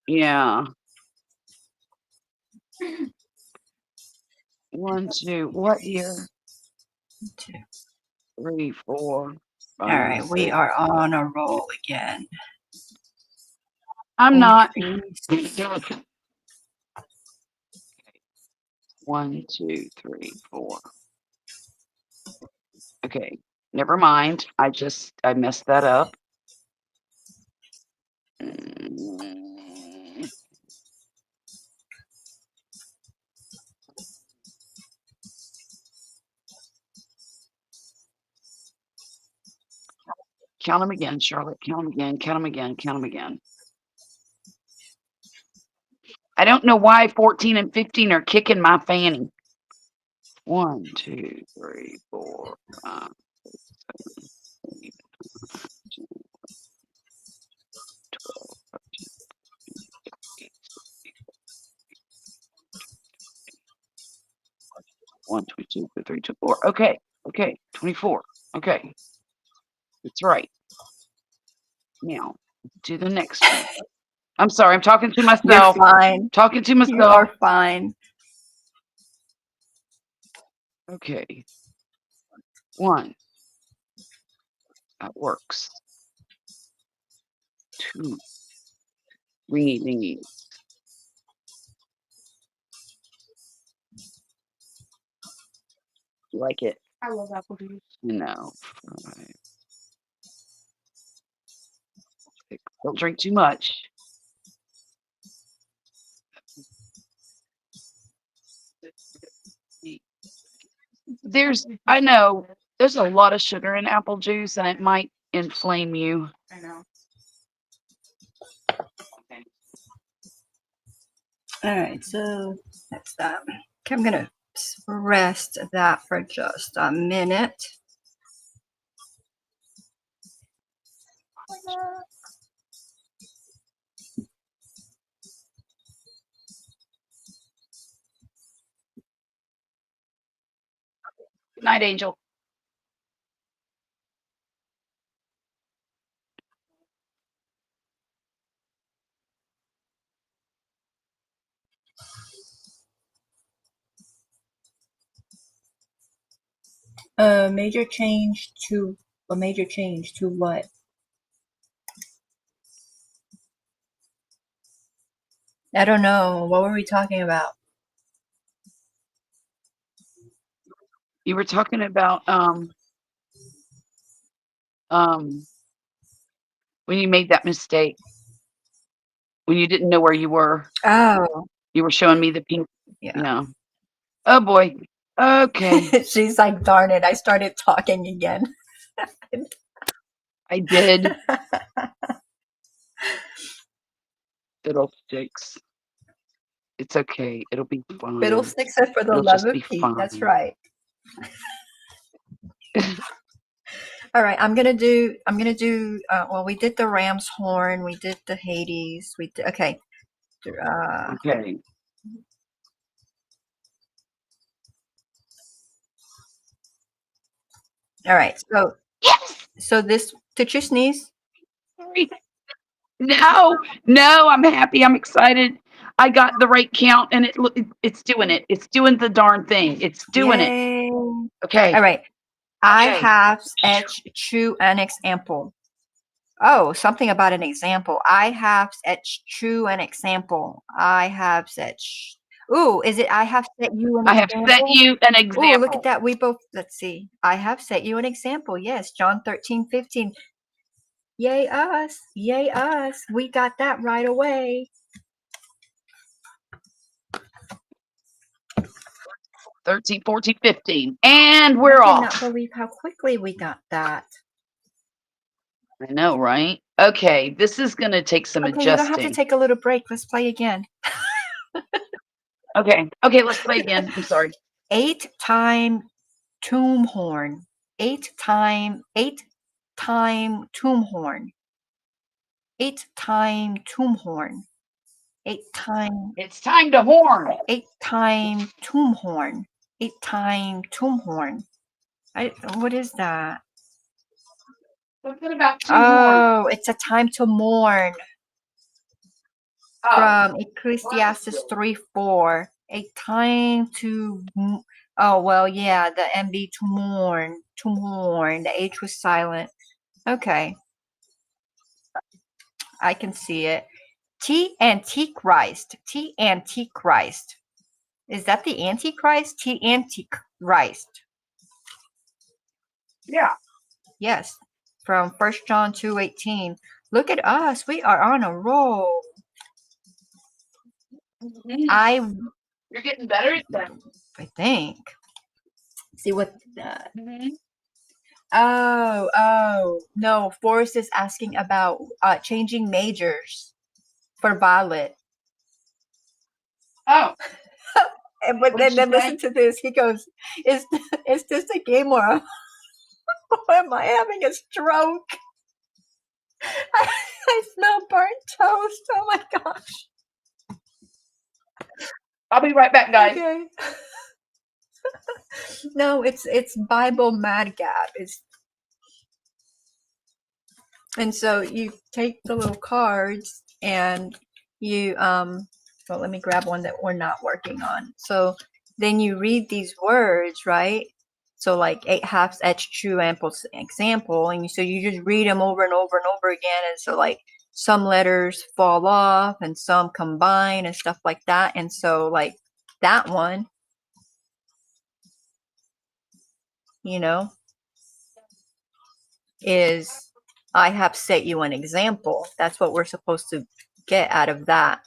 Yeah. 1, 2, what here? 2. 3, 4, 5. All right, we are on a roll again. I'm not. Increase. 1, 2, 3, 4. Okay, never mind. I messed that up. Count them again, Charlotte. Count them again. Count them again. Count them again. I don't know why 14 and 15 are kicking my fanny. 1, 2, 3, 4, 5, 6, 7, 8, 9, 10, 12, 13, 14, 15, 1, 22, 23, 24. Okay. Okay. 24. Okay. That's right. Now, do the next one. I'm sorry. I'm talking to You're myself. fine. Talking to You myself. are fine. Okay. 1. That works. 2. Ringy. You like it? I love apple juice. No. 5. 6. Don't drink too much. I know there's a lot of sugar in apple juice, and it might inflame you. I know. Okay. All right, so that's that. Okay, I'm gonna rest that for just a minute. Good night, Angel. A major change to what? I don't know. What were we talking about? You were talking about when you made that mistake. when you didn't know where you were. Oh, You were showing me the pink. yeah. Yeah. Oh boy. Okay. She's like, darn it, I started talking again. I did. Fiddlesticks. It's okay. It'll be fine. Fiddlesticks are for the It'll love just of be Pete. That's fine. right. All right, I'm gonna do. Well, we did the ram's horn. We did the Hades. We did. Okay. Okay. All right. So Yes. this. Did you sneeze? Sorry. No, I'm happy. I'm excited. I got the right count, and it's doing it. It's doing the darn thing. It's doing it. Yay! Okay. All right. I Okay. have etched true an example. Oh, something about an example. I have etched true an example. I have etched. Ooh, is it I have set you an I have set example? you an Oh, look at example. that. We both, let's see. I have set you an example. Yes, John 13:15. Yay us. Yay us. We got that right away. 13, 14, 15. And we're I off. cannot believe how quickly we got that. I know, right? Okay, this is going to take some Okay, you don't have to adjusting. take a little break. Let's play again. Okay, let's play again. I'm sorry. 8-time tomb horn. 8-time tomb horn. 8-time tomb horn. 8-time It's time to horn. 8-time tomb horn. 8-time tomb horn. What is that? Something about two horns. Oh, it's a time to mourn. Oh, From Ecclesiastes 3:4. A time to. Oh, well, yeah, the MB to mourn. To mourn. The H was silent. Okay. I can see it. T Antichrist. T Antichrist. Is that the Antichrist? T Antichrist. yeah. Yes. From 1 John 2:18. Look at us. We are on a roll. You're getting better at that. I think. See what. Mm-hmm. Oh, no. Forrest is asking about changing majors for Violet. Oh. But then listen to this. He goes, is this a game or am I having a stroke? I smell burnt toast. Oh my gosh. I'll be right back, guys. Okay. No, it's Bible Mad Gap. And so you take the little cards and you well, let me grab one that we're not working on. So then you read these words, right? So like 8 halves etched true example, and so you just read them over and over and over again. And so like some letters fall off and some combine and stuff like that. And so like that one, is I have set you an example. That's what we're supposed to get out of that.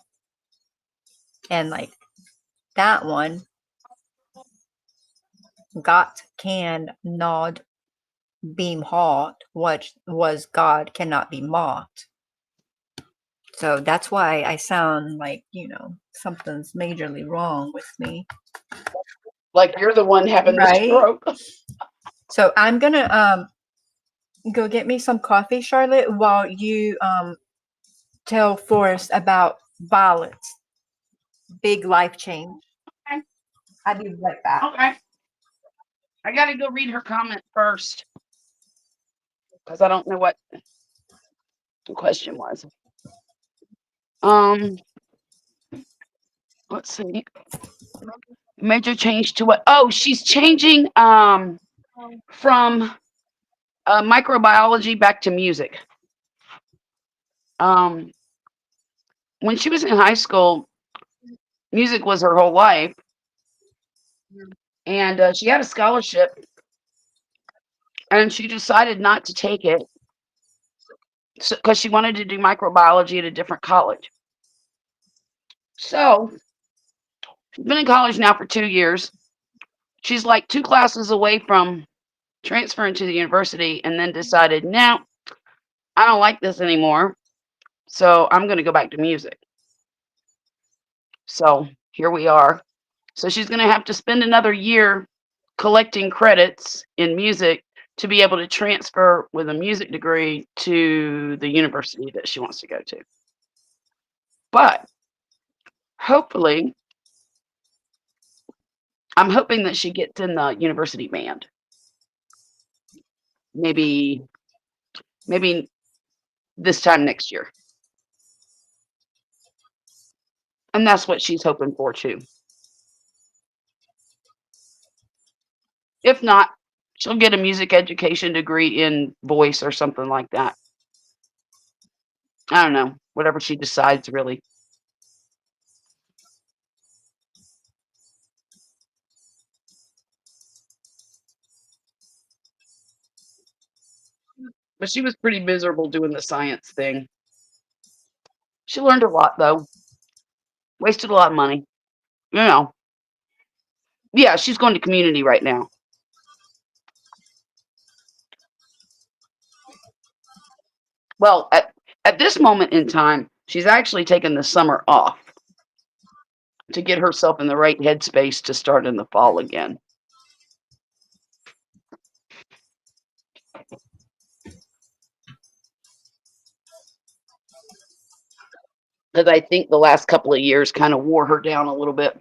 And like that one, Gott can not be mocked. What was God cannot be mocked. So that's why I sound like, something's majorly wrong with me. Like you're the one having the stroke. So I'm gonna go get me some coffee, Charlotte, while you tell Forrest about Violet's big life change. Okay. I'll be right back. Okay. I gotta go read her comment first. Because I don't know what the question was. Let's see. Major change to what? Oh, she's changing from microbiology back to music. When she was in high school, music was her whole life, and she had a scholarship, and she decided not to take it because she wanted to do microbiology at a different college. So she's been in college now for 2 years. She's like 2 classes away from transferring to the university, and then decided, no, I don't like this anymore. So I'm going to go back to music. So here we are. So she's going to have to spend another year collecting credits in music to be able to transfer with a music degree to the university that she wants to go to. But hopefully, I'm hoping that she gets in the university band. Maybe this time next year. And that's what she's hoping for too. If not, she'll get a music education degree in voice or something like that. I don't know, whatever she decides, really. But she was pretty miserable doing the science thing. She learned a lot, though. Wasted a lot of money. You know. Yeah, she's going to community right now. Well, at this moment in time, she's actually taken the summer off to get herself in the right headspace to start in the fall again. Because I think the last couple of years kind of wore her down a little bit.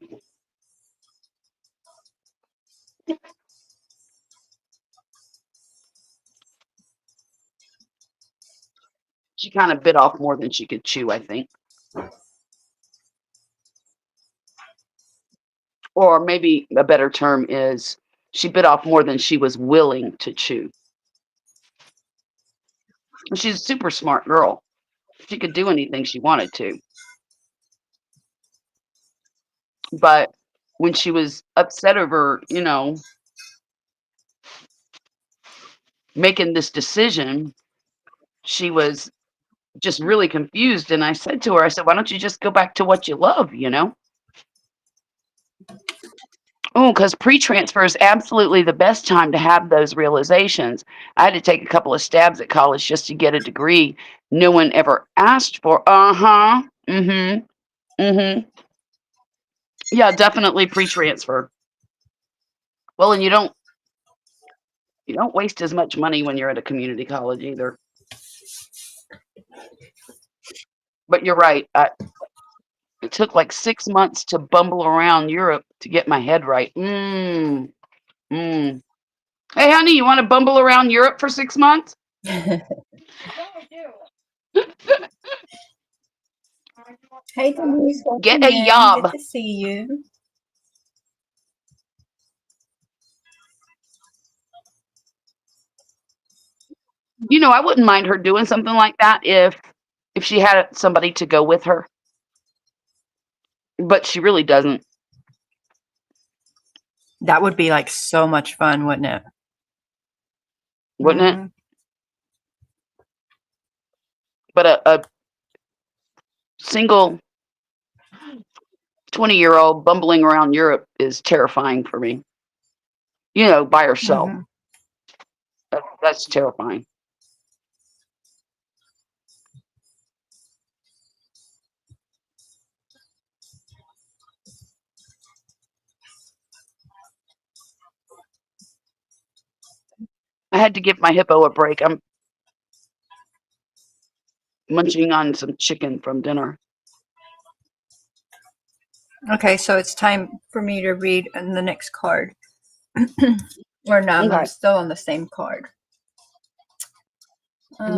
She kind of bit off more than she could chew, I think. Or maybe a better term is she bit off more than she was willing to chew. She's a super smart girl. She could do anything she wanted to. But when she was upset over, making this decision, she was just really confused. And I said to her, I said, why don't you just go back to what you love, Oh, because pre-transfer is absolutely the best time to have those realizations. I had to take a couple of stabs at college just to get a degree no one ever asked for. Uh-huh. Mm-hmm. Mm-hmm. Yeah, definitely pre-transfer. Well, and you don't waste as much money when you're at a community college either. But you're right. It took like 6 months to bumble around Europe to get my head right. Mm. Hey, honey, you want to bumble around Europe for 6 months? Yeah, I do. Hey, Denise, Get welcome a in. job. Good to see you. I wouldn't mind her doing something like that if she had somebody to go with her. But she really doesn't. That would be like so much fun, wouldn't it? Wouldn't it? But a single 20-year-old bumbling around Europe is terrifying for me. By herself. That's terrifying. I had to give my hippo a break. I'm munching on some chicken from dinner. Okay, so it's time for me to read the next card. Or no, Okay. I'm still on the same card. What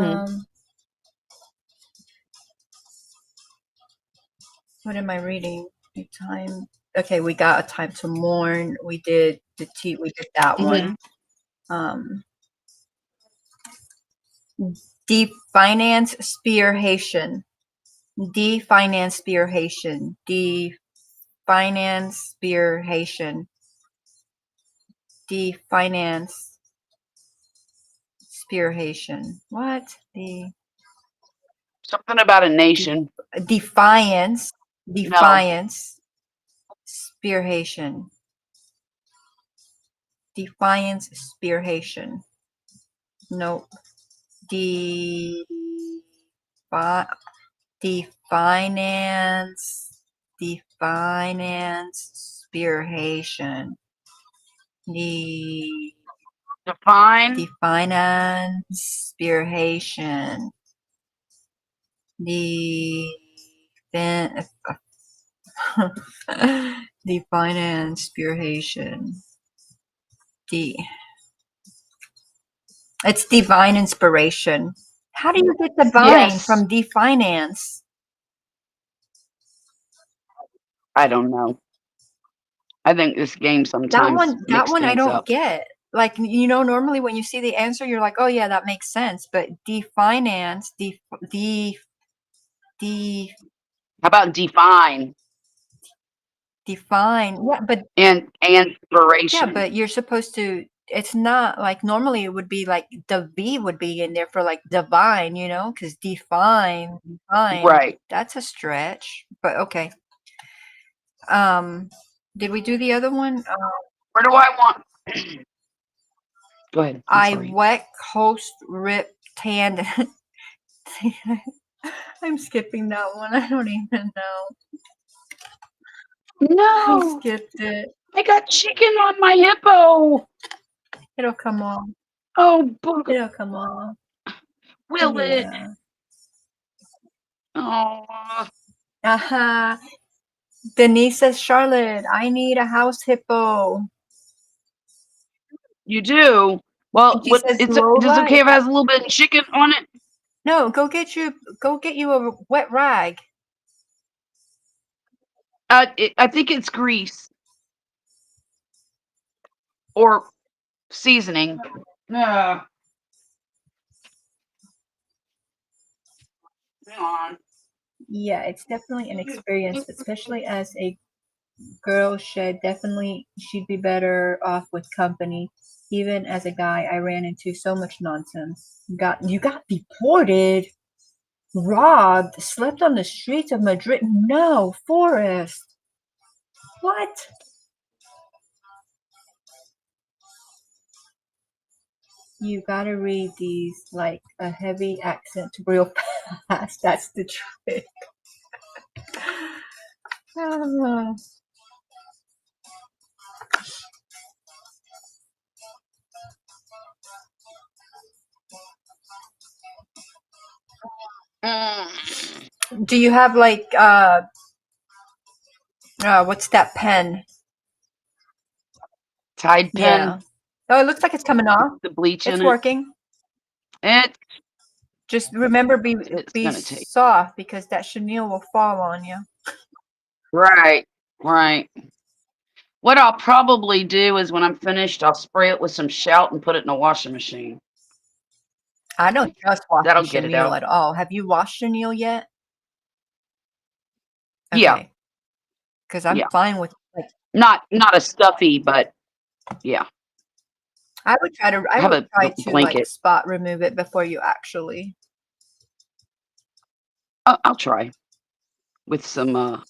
am I reading? Time. Okay, we got a time to mourn. We did the tea. We did that one. Definance spearhation. Definance spearhation. Definance spearhation. Definance spearhation. What? Something about a nation. Defiance. Defiance. Spearhation. Defiance. Spearhation. Nope. Definance. Spearhation. Definance. Spearhation. Definance. Spearhation. It's divine inspiration. How do you get divine Yes. from definance? I don't know. I think this game sometimes That makes one I things don't up. get. Like, you know, normally when you see the answer, you're like, oh yeah, that makes sense. But definance, How about define define. and Yeah, inspiration? but you're supposed to. It's not like normally it would be like the V would be in there for like divine, you know, because define. Right. That's a stretch, but okay. Did we do the other one? Where do I want? Go ahead. I'm I sorry. wet host rip tand. I'm skipping that one. I don't even know. I No, skipped it. I got chicken on my hippo. It'll come off. Oh, booger. It'll come off. Will it? Yeah. Oh, Uh-huh. Denise says, Charlotte, I need a house hippo. you do? Well, And she says, it's Lola, okay if it has a little bit of chicken on it? no, go get you a wet rag. I think it's grease or seasoning. Yeah. Hang on. Yeah, it's definitely an experience, especially as a girl shed. Definitely she'd be better off with company. Even as a guy, I ran into so much nonsense. You got deported, robbed, slept on the streets of Madrid. No, Forrest. What? You gotta read these like a heavy accent real fast. That's the trick. Ah. Mm. Do you have like what's that pen? Tide pen, Yeah. Oh, it looks like it's coming off. the bleach It's in it. working. It Just remember, it's be gonna take. soft because that chenille will fall on you. Right. Right. What I'll probably do is when I'm finished, I'll spray it with some shout and put it in a washing machine. I don't trust washing That'll get it chenille out. at all. Have you washed chenille yet? Yeah. Okay, because I'm Yeah. fine with like Not a stuffy, but yeah. I would I have a try to like blanket. spot remove it before you actually. I'll try with some And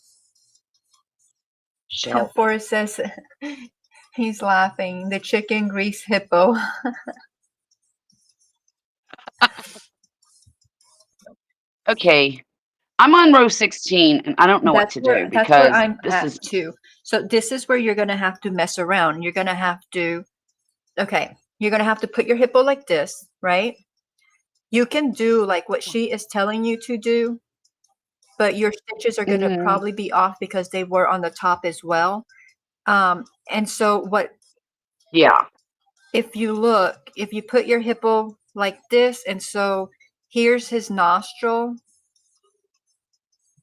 shout. Forrest says he's laughing. The chicken grease hippo. Okay. I'm on row 16 and I don't know what to do That's where because I'm this at is too. So this is where you're gonna have to mess around. You're gonna have to you're gonna have to put your hippo like this, right? You can do like what she is telling you to do, but your stitches are gonna Mhm. probably be off because they were on the top as well. And so what Yeah. if you look, if you put your hippo like this, and so here's his nostril,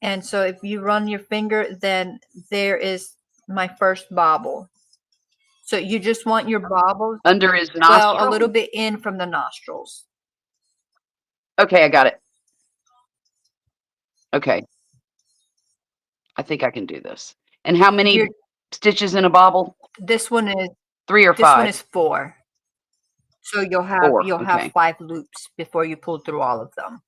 and so if you run your finger, then there is my first bobble. So you just want your bobbles, Under his well, a little nostril. bit in from the nostrils. Okay, I got it. Okay. I think I can do this. And how You're, many stitches in a bobble? this one is 3 or this one 5? is 4. So 4. you'll have Okay. 5 loops before you pull through all of them.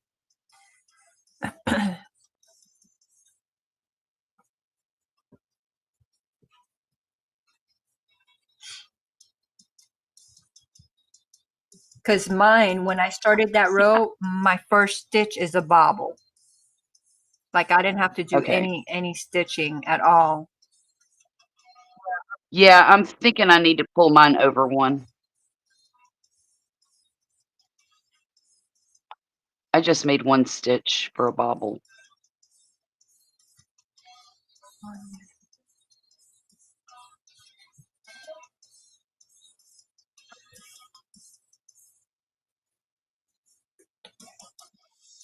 Because mine, when I started that row, my first stitch is a bobble. Like I didn't have to do Okay. any stitching at all. Yeah, I'm thinking I need to pull mine over one. I just made one stitch for a bobble.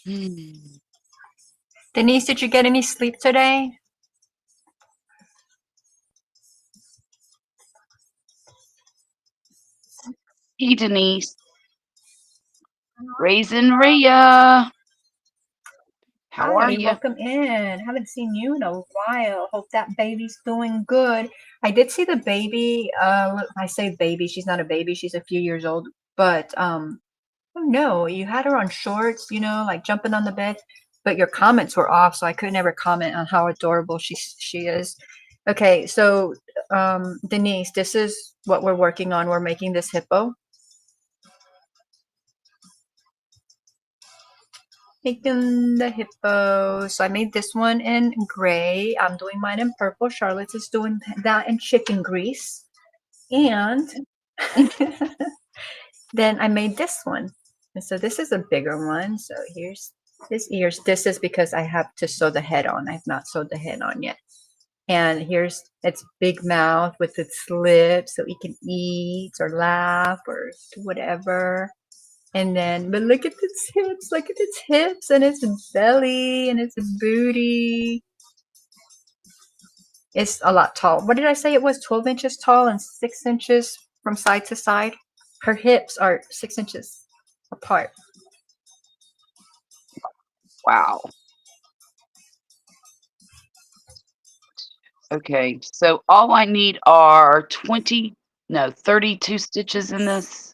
Hmm. Denise, did you get any sleep today? Hey, Denise. Raisin Rhea. How are Hi, you? welcome in. Haven't seen you in a while. Hope that baby's doing good. I did see the baby. I say baby, she's not a baby, she's a few years old. But oh no, you had her on shorts, you know, like jumping on the bed. But your comments were off, so I couldn't ever comment on how adorable she is. Okay, so Denise, this is what we're working on. We're making this hippo. Making the hippo. So I made this one in gray. I'm doing mine in purple. Charlotte's is doing that in chicken grease. And then I made this one. And so this is a bigger one. So here's his ears. This is because I have to sew the head on. I've not sewed the head on yet. And here's its big mouth with its lips so he can eat or laugh or do whatever. And then, but look at its hips and its belly and its booty. It's a lot tall. What did I say it was? 12 inches tall and 6 inches from side to side. Her hips are 6 inches apart. Wow. Okay, so all I need are 32 stitches in this.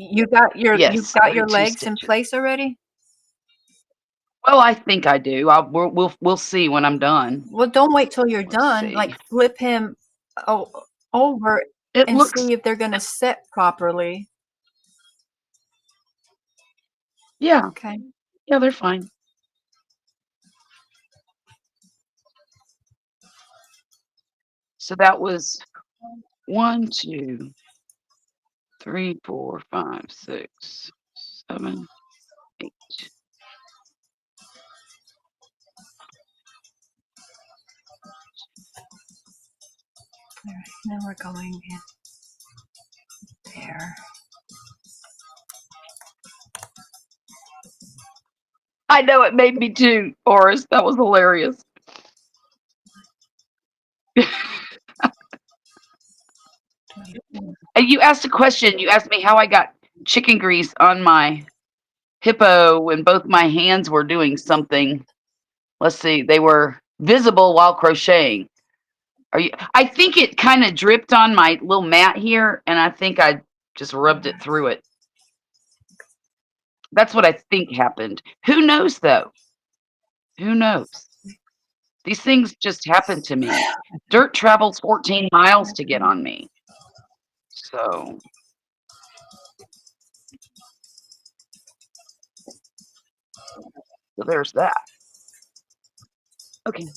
You've got Yes, your 32 legs in stitches. place already? Well, I think I do. We'll see when I'm done. Well, don't wait till you're Let's done. Like see. flip him over It and looks, see if they're going to sit properly. yeah, Okay. yeah, they're fine. So that was 1, 2, 3, 4, 5, 6, 7, 8. All right. Now we're going in there. I know it made me too, Oris. That was hilarious. And you asked a question. You asked me how I got chicken grease on my hippo when both my hands were doing something. Let's see, they were visible while crocheting. I think it kind of dripped on my little mat here, and I think I just rubbed it through it. That's what I think happened. Who knows, though? Who knows? These things just happen to me. Dirt travels 14 miles to get on me. So there's that. Okay.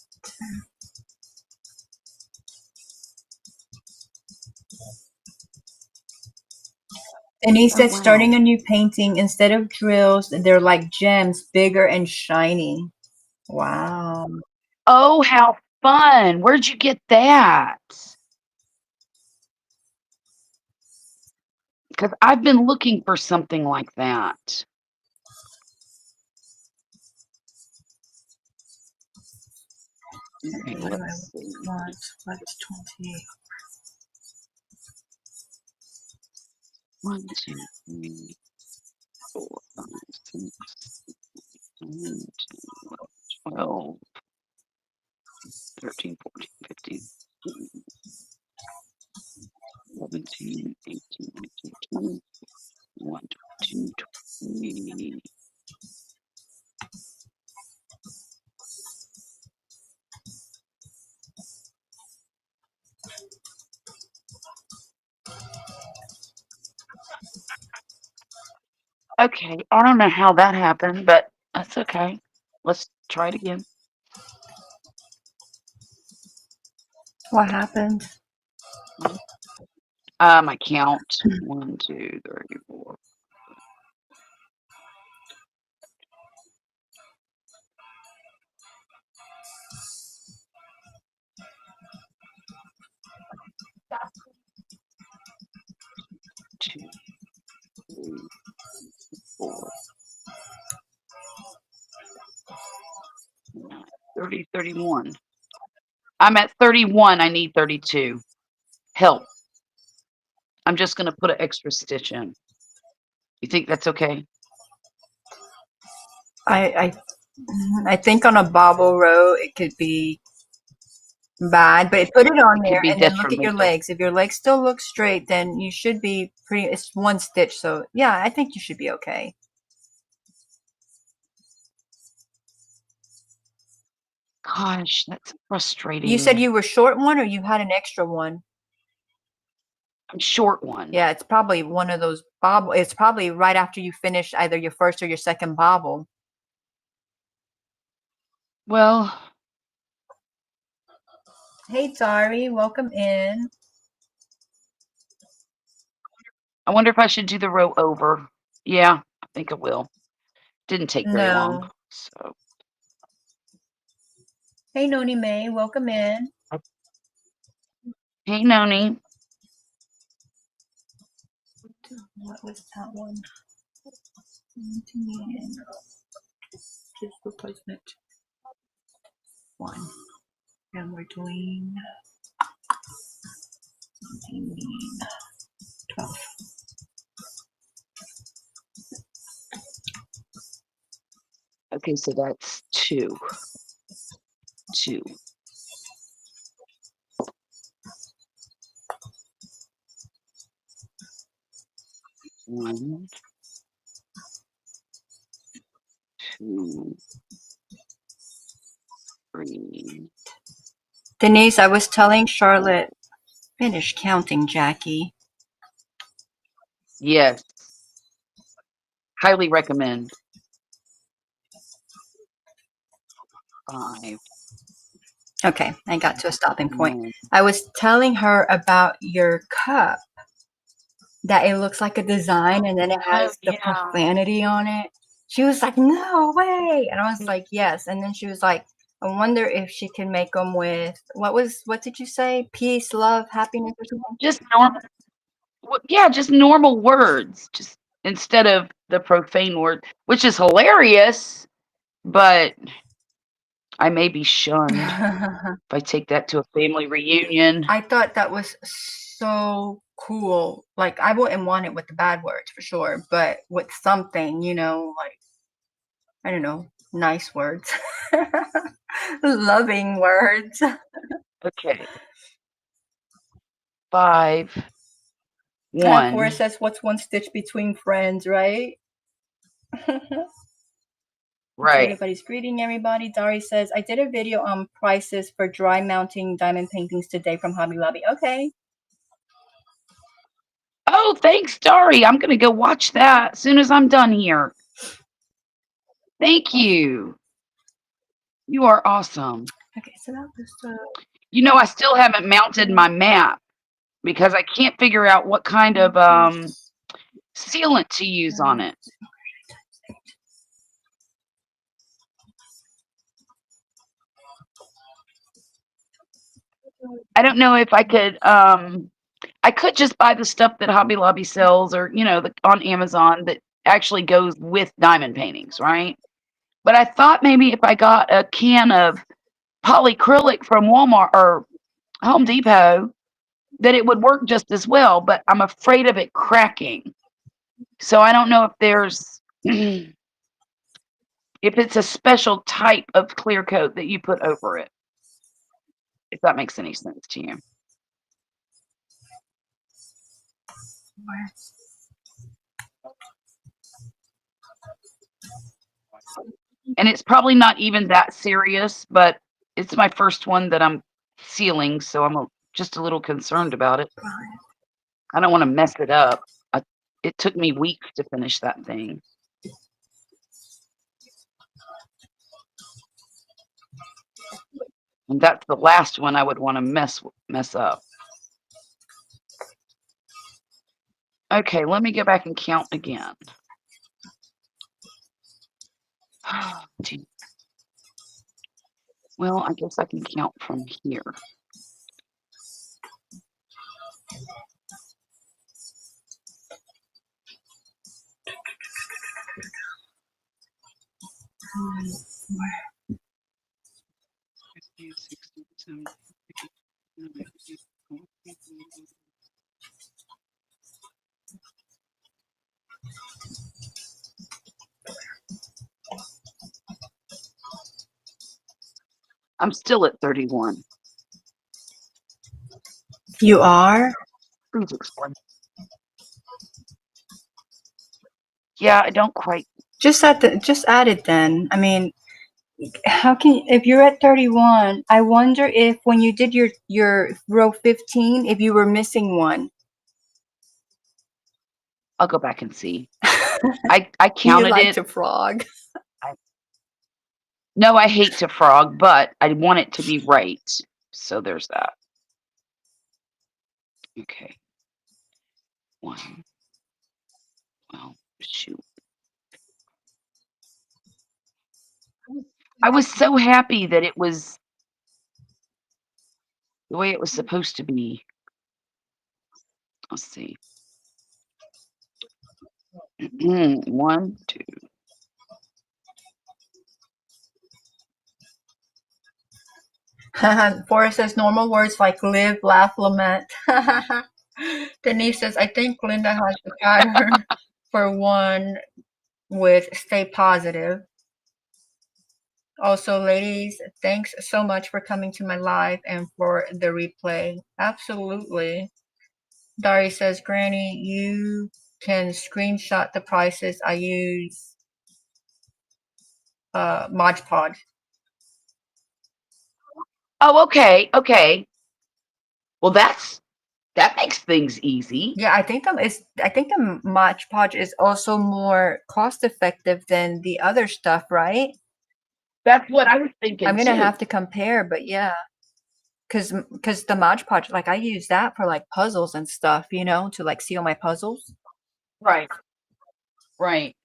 And he said Oh, starting wow. a new painting, instead of drills, they're like gems, bigger and shiny. Wow. Oh, how fun. Where'd you get that? Because I've been looking for something like that. Okay, What do I let's see. want? What's 28? 1, 2, 3, 4, 5, 6, 7, 8, 12, 13, 14, 15, 17, 18, 19, 20, 21, 22, 23. Okay, I don't know how that happened, but that's okay. Let's try it again. What happened? My count. 1, 2, 3, 4. Two, 3, 4, 9, 30, 31. I'm at 31. I need 32. Help. I'm just going to put an extra stitch in. You think that's okay? I think on a bobble row it could be bad, but put it on It could there be and then look at your detrimental. legs. If your legs still look straight, then you should be pretty. It's one stitch, so yeah, I think you should be okay. Gosh, that's frustrating. You said you were short one, or you had an extra one? I'm short one. Yeah, it's probably one of those bobble. It's probably right after you finish either your first or your second bobble. Well, Hey, Tari, welcome in. I wonder if I should do the row over. Yeah, I think I will. Didn't take very long. No. So, Hey, Noni May, welcome in. hey, Noni. What was that one? Just replacement. 1. And we're doing 12. Okay, so that's 2. 2. 1, 2, 3. Denise, I was telling Charlotte, finish counting, Jackie. Yes. Highly recommend. 5. Okay, I got to a stopping point. 9. I was telling her about your cup, that it looks like a design and then it has the profanity on it. She was like, no way. And I was like, yes. And then she was like, I wonder if she can make them with, what did you say? Peace, love, happiness or something? Just normal. Yeah, just normal words. Just instead of the profane word, which is hilarious, but I may be shunned if I take that to a family reunion. I thought that was so cool. Like, I wouldn't want it with the bad words for sure, but with something, like, I don't know, nice words, loving words. Okay. 5, Cora 1. says, what's one stitch between friends, right? Right. Everybody's greeting everybody. Dari says, I did a video on prices for dry mounting diamond paintings today from Hobby Lobby. Okay. Oh, thanks, Dari. I'm going to go watch that as soon as I'm done here. Thank you. You are awesome. Okay, so that was I still haven't mounted my map because I can't figure out what kind of sealant to use on it. I don't know if I could I could just buy the stuff that Hobby Lobby sells or, on Amazon that actually goes with diamond paintings, right? But I thought maybe if I got a can of polyacrylic from Walmart or Home Depot, that it would work just as well, but I'm afraid of it cracking. So I don't know if there's if it's a special type of clear coat that you put over it. If that makes any sense to you. And it's probably not even that serious, but it's my first one that I'm sealing, so I'm just a little concerned about it. I don't want to mess it up. It took me weeks to finish that thing. And that's the last one I would want to mess up. Okay, let me go back and count again. Gee. Well, I guess I can count from here. I'm still at 31. You are? Please explain. Yeah, I don't quite. Just add it then. I mean, how can if you're at 31, I wonder if when you did your row 15, if you were missing one. I'll go back and see. I You counted like it. to frog. No, I hate to frog, but I want it to be right. So there's that. Okay. One. Well, shoot. I was so happy that it was the way it was supposed to be. Let's see. 1, 2. Forrest says normal words like live, laugh, lament. Denise says, I think Linda has the pattern for one with stay positive. Also, ladies, thanks so much for coming to my live and for the replay. Absolutely. Dari says, Granny, you can screenshot the prices. I use Mod Podge. Oh, okay. Okay. Well, that makes things easy. Yeah, I think the Mod Podge is also more cost effective than the other stuff, right? That's what I was thinking. I'm gonna too. have to compare, but yeah, because the Mod Podge, like I use that for like puzzles and stuff, you know, to like seal my puzzles. Right. Right.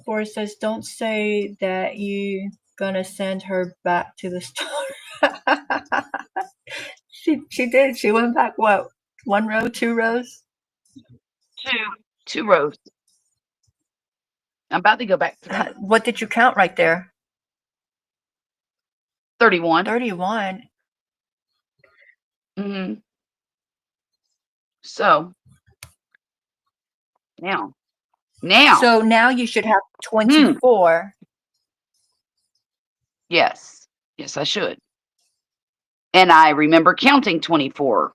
Forrest says, don't say that you gonna send her back to the store. She did. She went back what? 1 row, 2 rows? Two rows. I'm about to go back 3. What did you count right there? 31. 31. Mm-hmm. So now. So now you should have 24. Yes. Yes, I should. And I remember counting 24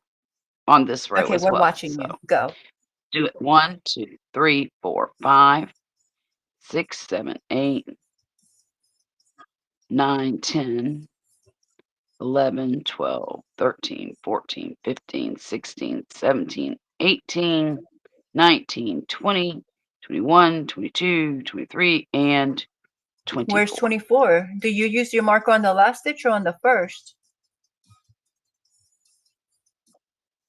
on this row Okay, as we're well. watching So you. Go. do it. 1, 2, 3, 4, 5, 6, 7, 8, 9, 10, 11, 12, 13, 14, 15, 16, 17, 18, 19, 20, 21, 22, 23, and 24. Where's 24? Do you use your marker on the last stitch or on the first?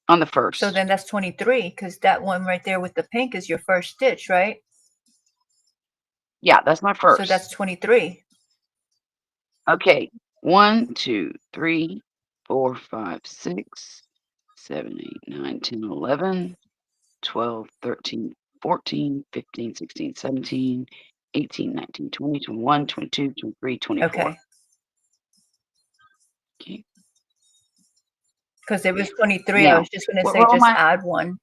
On the first. So then that's 23, because that one right there with the pink is your first stitch, right? Yeah, that's my first. So that's 23. Okay. 1, 2, 3, 4, 5, 6, 7, 8, 9, 10, 11, 12, 13, 14, 15, 16, 17, 18, 19, 20, 21, 22, 23, 24. Okay. Okay. Because it was 23. Now, I was just going to what say row just am I? add one.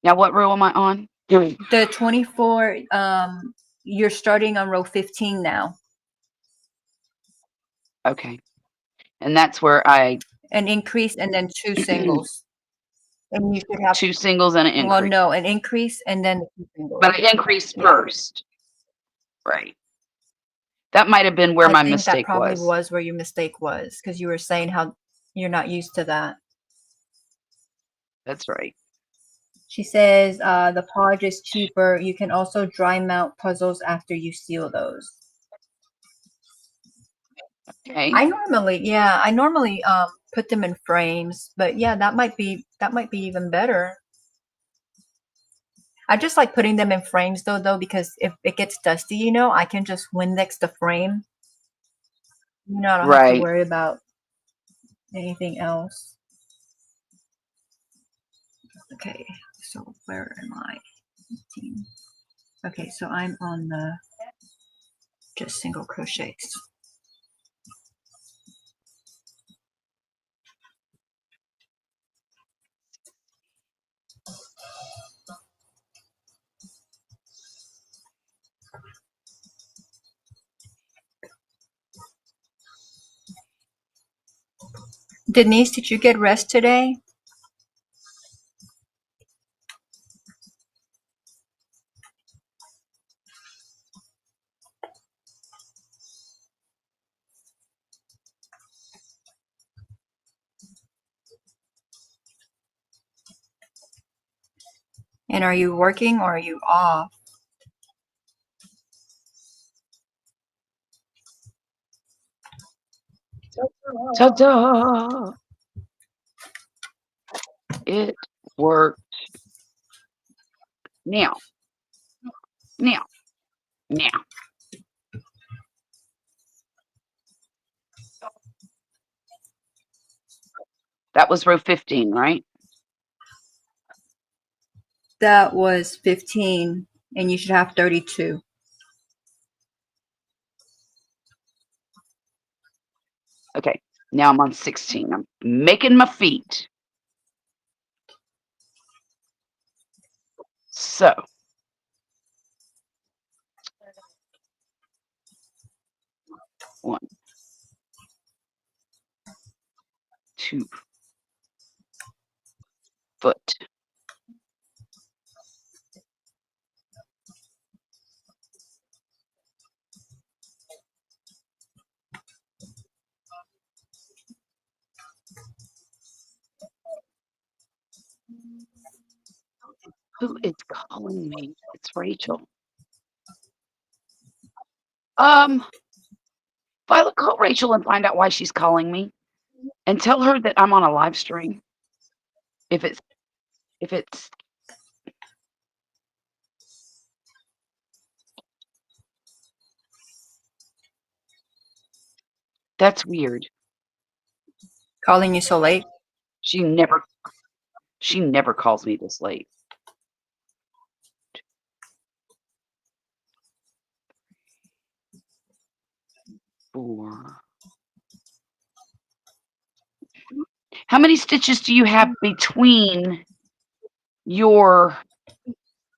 Now, what row am I on? The 24, you're starting on row 15 now. Okay. And that's where I An increase and then 2 singles. And you should have 2 singles and an increase. Well, no, an increase and then 2 singles. But I increased Yeah. first. Right. That might have been where my I think that mistake probably was. was where your mistake was, because you were saying how you're not used to that. That's right. She says the Podge is cheaper. You can also dry mount puzzles after you seal those. Okay. I normally put them in frames, but yeah, that might be even better. I just like putting them in frames though, because if it gets dusty, you know, I can just Windex the frame. You know, I don't have to Right. worry about anything else. Okay, so where am I? 15. Okay, so I'm on the just single crochets. Denise, did you get rest today? And are you working or are you off? Ta-da! It worked. Now. That was row 15, right? That was 15, and you should have 32. Okay, now I'm on 16. I'm making my feet. So, 1, 2, foot. Who is calling me? It's Rachel. Violet, call Rachel and find out why she's calling me, and tell her that I'm on a live stream. If it's that's weird. Calling you so late? She never calls me this late. 4. How many stitches do you have between your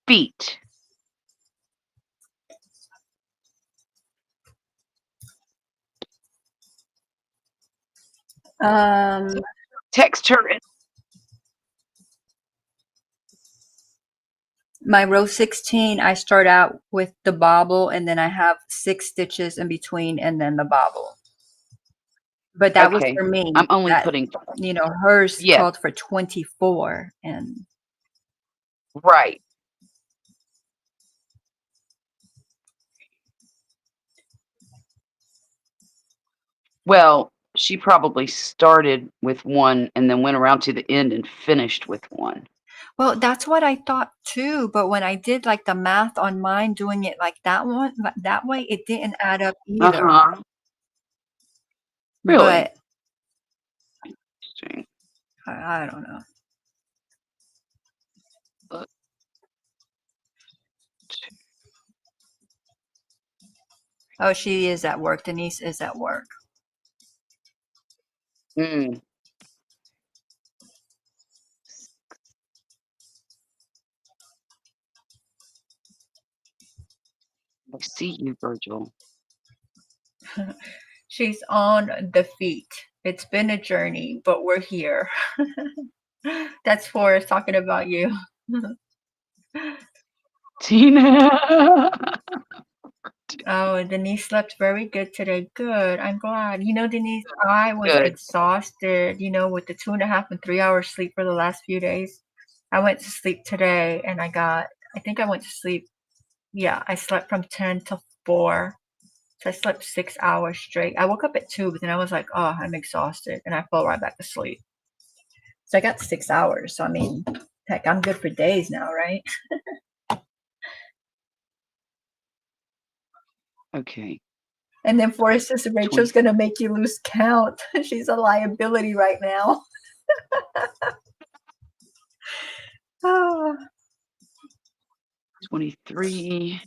feet? Text her. My row 16, I start out with the bobble, and then I have 6 stitches in between, and then the bobble. But that was Okay, for me. I'm only That, putting. you know, hers Yeah. called for 24, and Right. Well, she probably started with 1 and then went around to the end and finished with 1. well, that's what I thought too. But when I did like the math on mine, doing it like that way, it didn't add up either. Uh-huh. Really? But Interesting. I don't know. Oh, she is at work. Denise is at work. Mm. I see you, Virgil. She's on the feet. It's been a journey, but we're here. That's Forrest talking about you. Tina. Oh, Denise slept very good today. Good. I'm glad. You know, Denise, I was Good. exhausted, you know, with the 2.5 and 3 hours sleep for the last few days. I went to sleep today and I think I went to sleep. Yeah, I slept from 10 to 4. So I slept 6 hours straight. I woke up at 2, but then I was like, oh, I'm exhausted. And I fell right back to sleep. So I got 6 hours. So, I mean, heck, I'm good for days now, right? Okay. And then Forrest says Rachel's going to make you lose count. She's a liability right now. Oh. 23.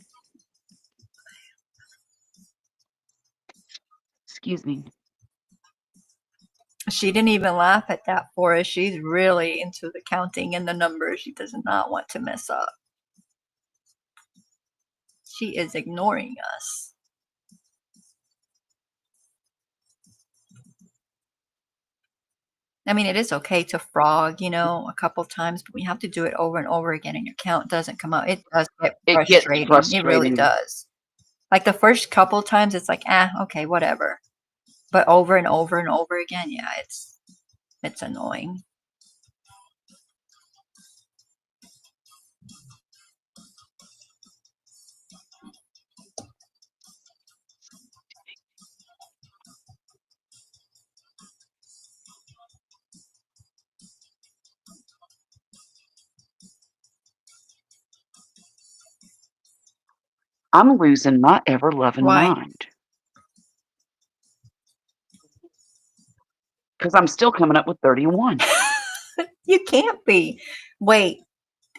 Excuse me. She didn't even laugh at that, Forrest. She's really into the counting and the numbers. She does not want to mess up. She is ignoring us. I mean, it is okay to frog, you know, a couple times, but we have to do it over and over again and your count doesn't come out. It does get frustrating. It really does. Like the first couple times, it's like, okay, whatever. But over and over and over again, yeah, it's annoying. I'm losing my ever-loving mind. Because I'm still coming up with 31. You can't be. Wait,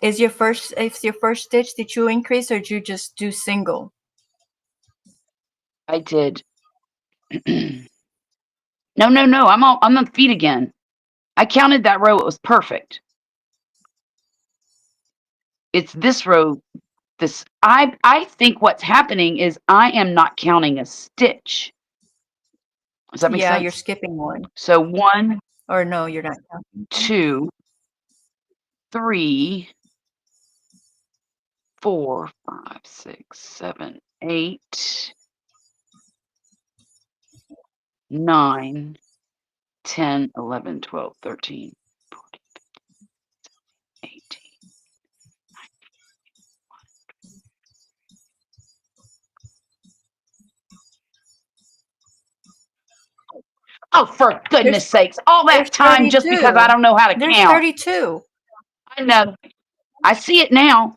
is your first stitch, did you increase or did you just do single? I did. No. I'm on the feet again. I counted that row. It was perfect. It's this row. I think what's happening is I am not counting a stitch. Does that make sense? Yeah, you're skipping one. So 1, or no, you're not counting. 2, 3, 4, 5, 6, 7, 8, 9, 10, 11, 12, 13, 14, 15, 18. Oh, for goodness sakes, all that time just because I don't know how to count. There's 32. I know. I see it now.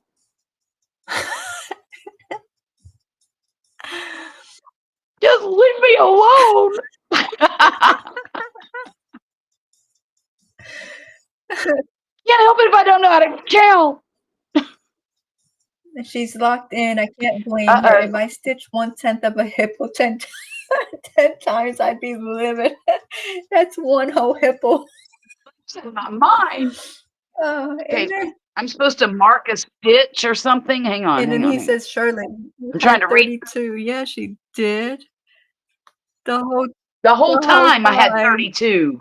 Just leave me alone. Can't help it if I don't know how to count. She's locked in. I can't blame her. If I stitch 1/10 of a hippo 10 times, I'd be livid. That's one whole hippo. It's not mine. Okay, I'm supposed to mark a stitch or something. Hang on. And then he says, Charlotte, I'm trying to read. 32. Yeah, she did. The whole time I had 32.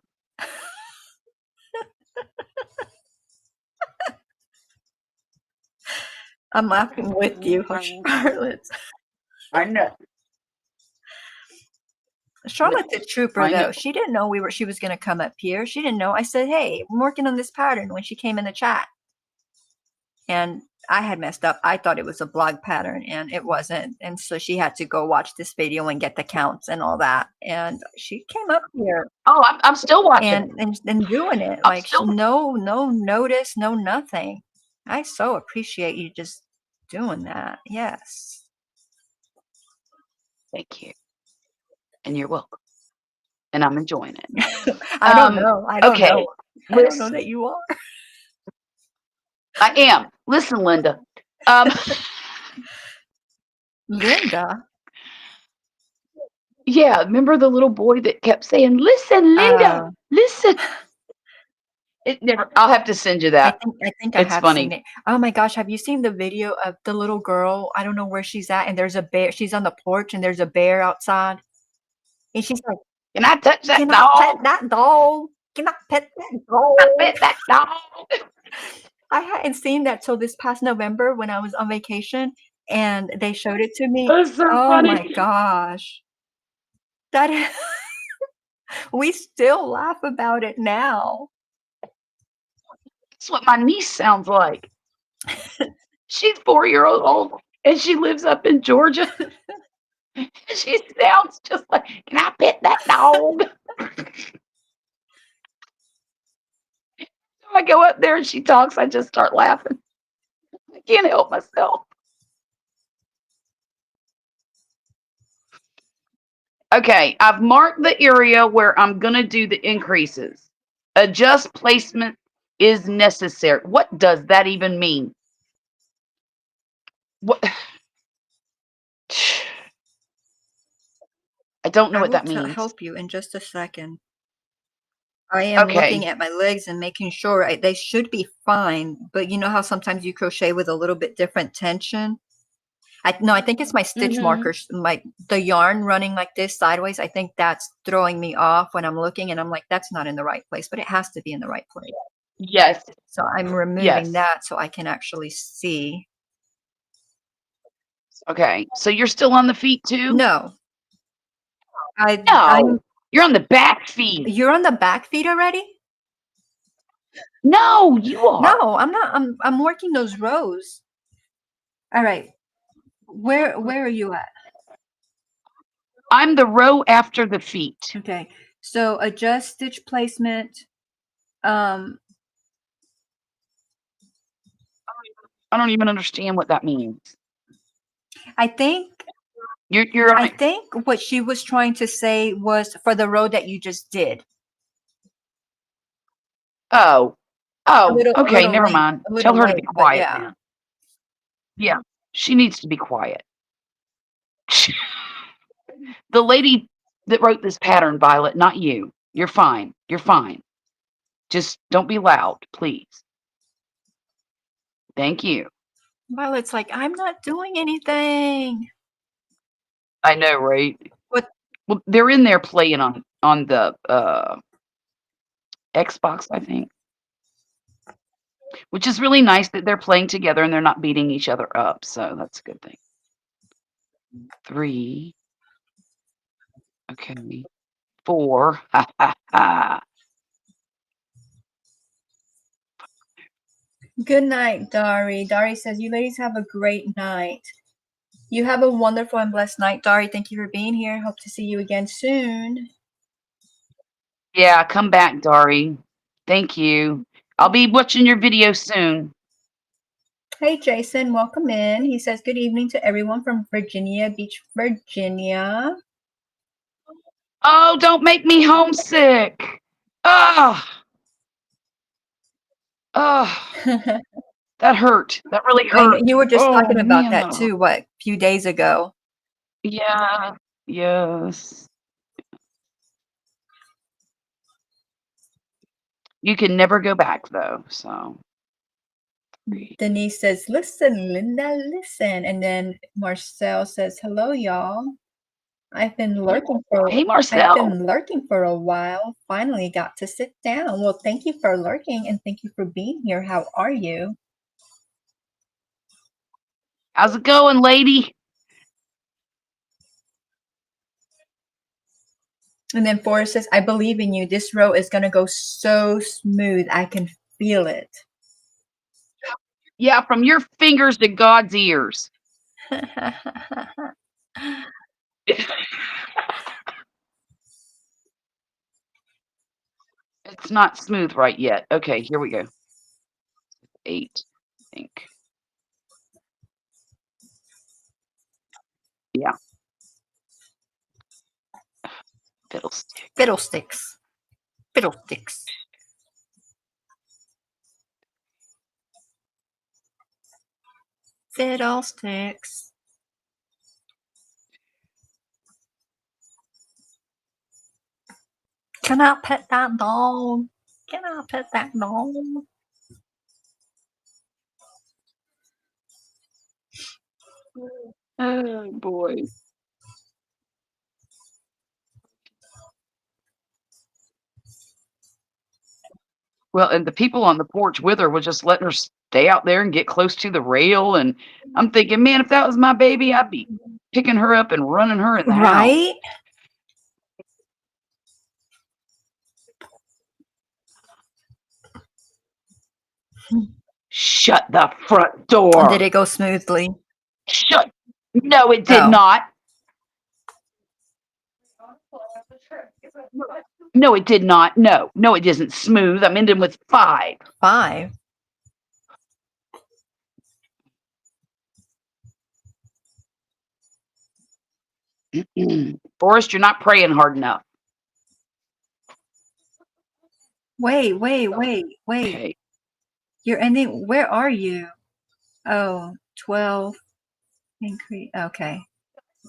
I'm laughing with you, Charlotte. I know. Charlotte's a trooper, though. She didn't know she was going to come up here. She didn't know. I said, hey, I'm working on this pattern when she came in the chat. And I had messed up. I thought it was a blog pattern, and it wasn't. And so she had to go watch this video and get the counts and all that. And she came up here. Oh, I'm still watching. And doing it. Like, no notice, no nothing. I so appreciate you just doing that. Yes. Thank you. And you're welcome. And I'm enjoying it. I don't know. I don't know. I don't know that you are. I am. Listen, Linda. Linda? Yeah, remember the little boy that kept saying, listen, Linda, listen. It never. I'll have to send you that. I think I have seen it. Oh my gosh, have you seen the video of the little girl? I don't know where she's at, and there's a bear. She's on the porch, and there's a bear outside, and she's like, "Can I touch that dog? Pet that dog? Can I pet that dog? Pet that dog?" I hadn't seen that till this past November when I was on vacation, and they showed it to me. That's so funny. My gosh, that is, we still laugh about it now. That's what my niece sounds like. She's 4 years old and she lives up in Georgia. She sounds just like, can I pet that dog? I go up there and she talks, I just start laughing. I can't help myself. Okay, I've marked the area where I'm going to do the increases. Adjust placement is necessary. What does that even mean? What? I don't know I what will that means. help you in just a second. I am Okay. looking at my legs and making sure they should be fine, but you know how sometimes you crochet with a little bit different tension? I think it's my stitch markers, the yarn running like this sideways. I think that's throwing me off when I'm looking, and I'm like, that's not in the right place, but it has to be in the right place. Yes. So I'm removing that so I can actually see. Okay. So you're still on the feet too? No. No. You're on the back feet. You're on the back feet already? No, you are. No, I'm not. I'm working those rows. All right. Where are you at? I'm the row after the feet. Okay. So adjust stitch placement. I don't even understand what that means. I think I think what she was trying to say was for the row that you just did. Oh. Okay, never late, mind. Tell her to be quiet then. Yeah, she needs to be quiet. The lady that wrote this pattern, Violet, not you. You're fine. You're fine. Just don't be loud, please. Thank you. Violet's like, I'm not doing anything. I know, right? What? Well, they're in there playing on the Xbox, I think. Which is really nice that they're playing together and they're not beating each other up. So that's a good thing. 3. Okay. 4. Ha ha ha. Good night, Dari. Dari says, you ladies have a great night. You have a wonderful and blessed night, Dari. Thank you for being here. Hope to see you again soon. Yeah, come back, Dari. Thank you. I'll be watching your video soon. Hey, Jason, welcome in. He says, good evening to everyone from Virginia Beach, Virginia. Oh, don't make me homesick. Oh. That hurt. That really hurt. You were just talking about man, that too, what, a few days ago? Yeah. Yes. You can never go back though, so. Denise says, listen, Linda, listen. And then Marcel says, hello, y'all. I've been lurking for a while. Finally got to sit down. Well, thank you for lurking and thank you for being here. How are you? How's it going, lady? And then Forrest says, I believe in you. This row is going to go so smooth. I can feel it. Yeah, from your fingers to God's ears. It's not smooth right yet. Okay, here we go. 8, I think. Yeah. Fiddlesticks. Fiddlesticks. Fiddlesticks. Fiddlesticks. Can I pet that dog? Can I pet that dog? Oh, boy. Well, and the people on the porch with her were just letting her stay out there and get close to the rail. And I'm thinking, man, if that was my baby, I'd be picking her up and running her in the house. Right? Shut the front door. Did it go smoothly? Shut. No, it did not. No, it did not. No, it isn't smooth. I'm ending with 5. 5. Forrest, you're not praying hard enough. Wait. Okay. You're ending. Where are you? Oh, 12 increase. Okay.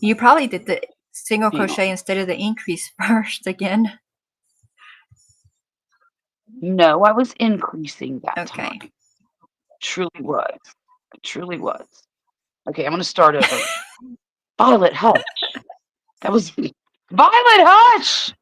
You probably did the single Hang on. crochet instead of the increase first again. No, I was increasing that Okay. time. Truly was. It truly was. Okay, I'm going to start over. Violet, hush. That was Violet, hush.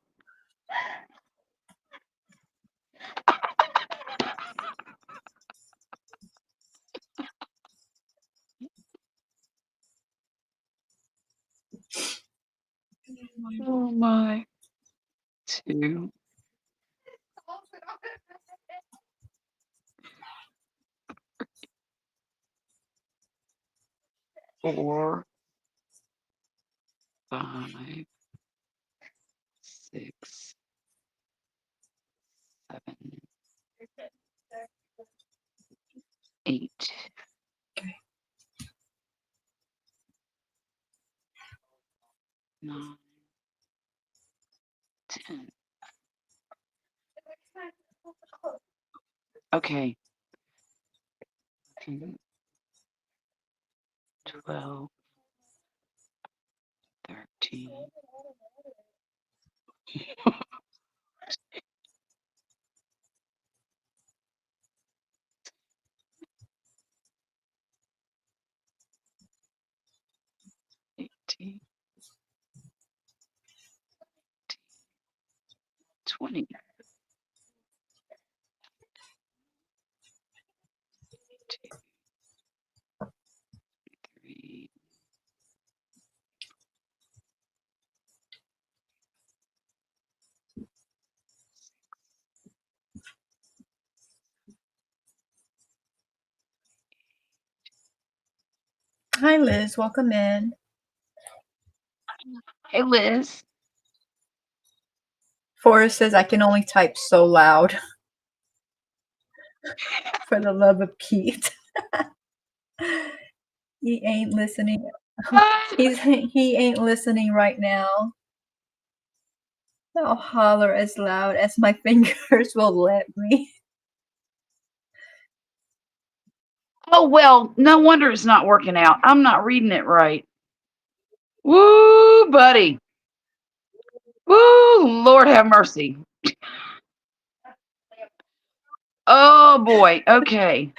Oh my. 2. 4. 5. 6. 7. 8. Okay. 9. 10. Okay. 12. 13. 18. 20. 3. Hi, Liz. Welcome in. Hey, Liz. Forrest says I can only type so loud. For the love of Pete. He ain't listening. He ain't listening right now. I'll holler as loud as my fingers will let me. Oh, well, no wonder it's not working out. I'm not reading it right. Woo, buddy. Woo, Lord have mercy. Oh, boy. Okay.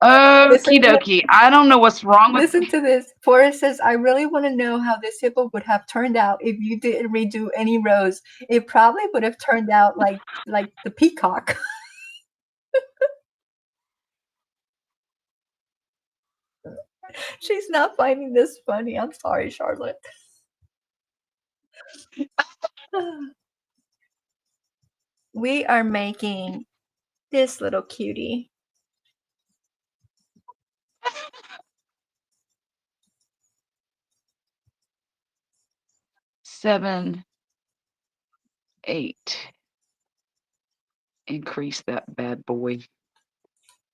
Okie dokie. I don't know what's wrong with Listen to this. Forrest says, I really want to know how this hippo would have turned out if you didn't redo any rows. It probably would have turned out like the peacock. She's not finding this funny. I'm sorry, Charlotte. We are making this little cutie. seven, 8. Increase that bad boy.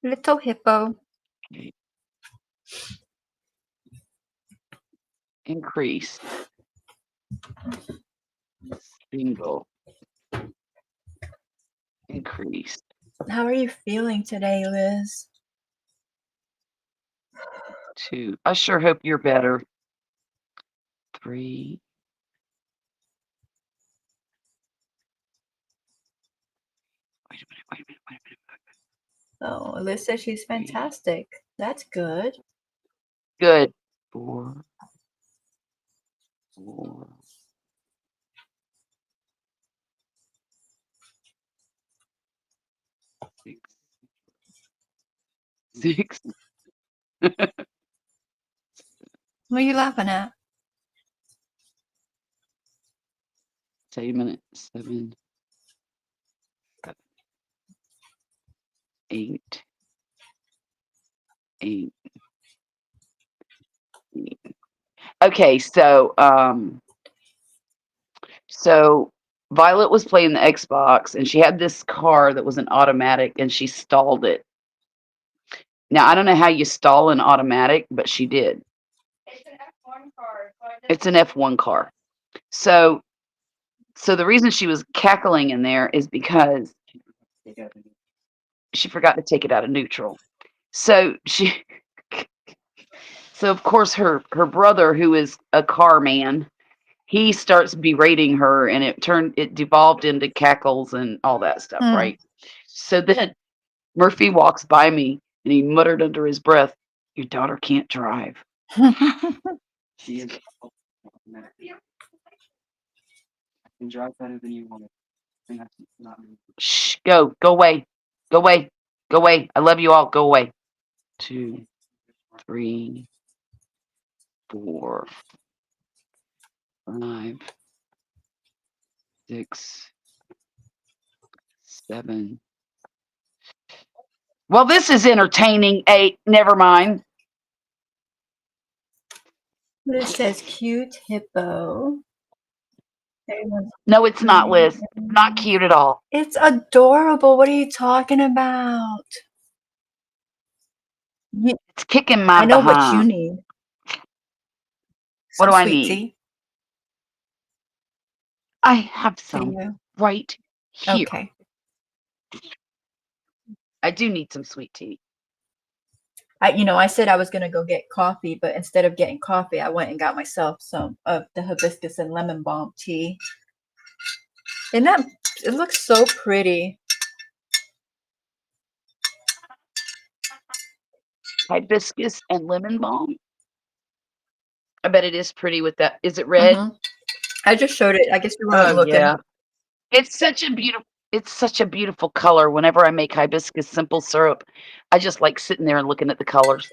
Little hippo. Okay. Increase. Single. Increase. How are you feeling today, Liz? 2. I sure hope you're better. 3. Wait a minute. Oh, Liz says she's fantastic. That's good. Good. 4. 4. 6. 6. What are you laughing at? Wait a minute. 7. 8. 8. Okay, so Violet was playing the Xbox, and she had this car that was an automatic, and she stalled it. Now, I don't know how you stall an automatic, but she did. It's an F1 car. So It's an F1 car. So the reason she was cackling in there is because she forgot to take it out of neutral. So of course her brother, who is a car man, he starts berating her, and it devolved into cackles and all that stuff, right? So then Murphy walks by me, and he muttered under his breath, "Your daughter can't drive." She is automatic. I can drive better than you want to. And that's not me. Shh, go away. Go away. Go away. I love you all. Go away. 2, 3, 4, 5, 6, 7. Well, this is entertaining. 8. Never mind. It says cute hippo. Everyone's No, it's not, Liz. Not cute at all. It's adorable. What are you talking about? It's kicking my I know what you behind. need. What Some do I sweet need? tea. I have Do some you? right here. Okay. I do need some sweet tea. I said I was gonna go get coffee, but instead of getting coffee, I went and got myself some of the hibiscus and lemon balm tea. And it looks so pretty. Hibiscus and lemon balm. I bet it is pretty with that. Is it red? I just showed it. I guess you weren't looking. Yeah. It's such a beautiful color. Whenever I make hibiscus simple syrup, I just like sitting there and looking at the colors.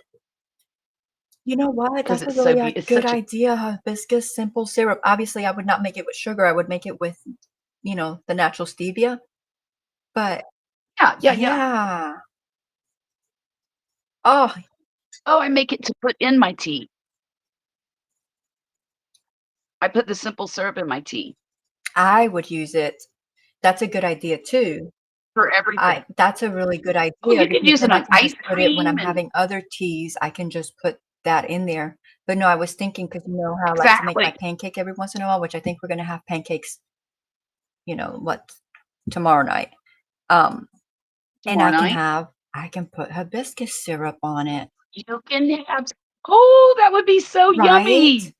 You know what? 'Cause That's a it's so really it's good such a idea. Hibiscus simple syrup. Obviously, I would not make it with sugar. I would make it with, the natural stevia. But yeah. yeah. Oh, Oh, I make it to put in my tea. I put the simple syrup in my tea I would use it. That's a good idea too. for everything. That's a really good idea Oh, you could because use it then I on can ice just put it when I'm cream and having other teas, I can just put that in there. But no, I was thinking because you know how I like to make my exactly. pancake every once in a while, which I think we're gonna have pancakes, tomorrow night. And Tomorrow night, I can put hibiscus syrup on it, you can have. Oh, that would be so right? yummy.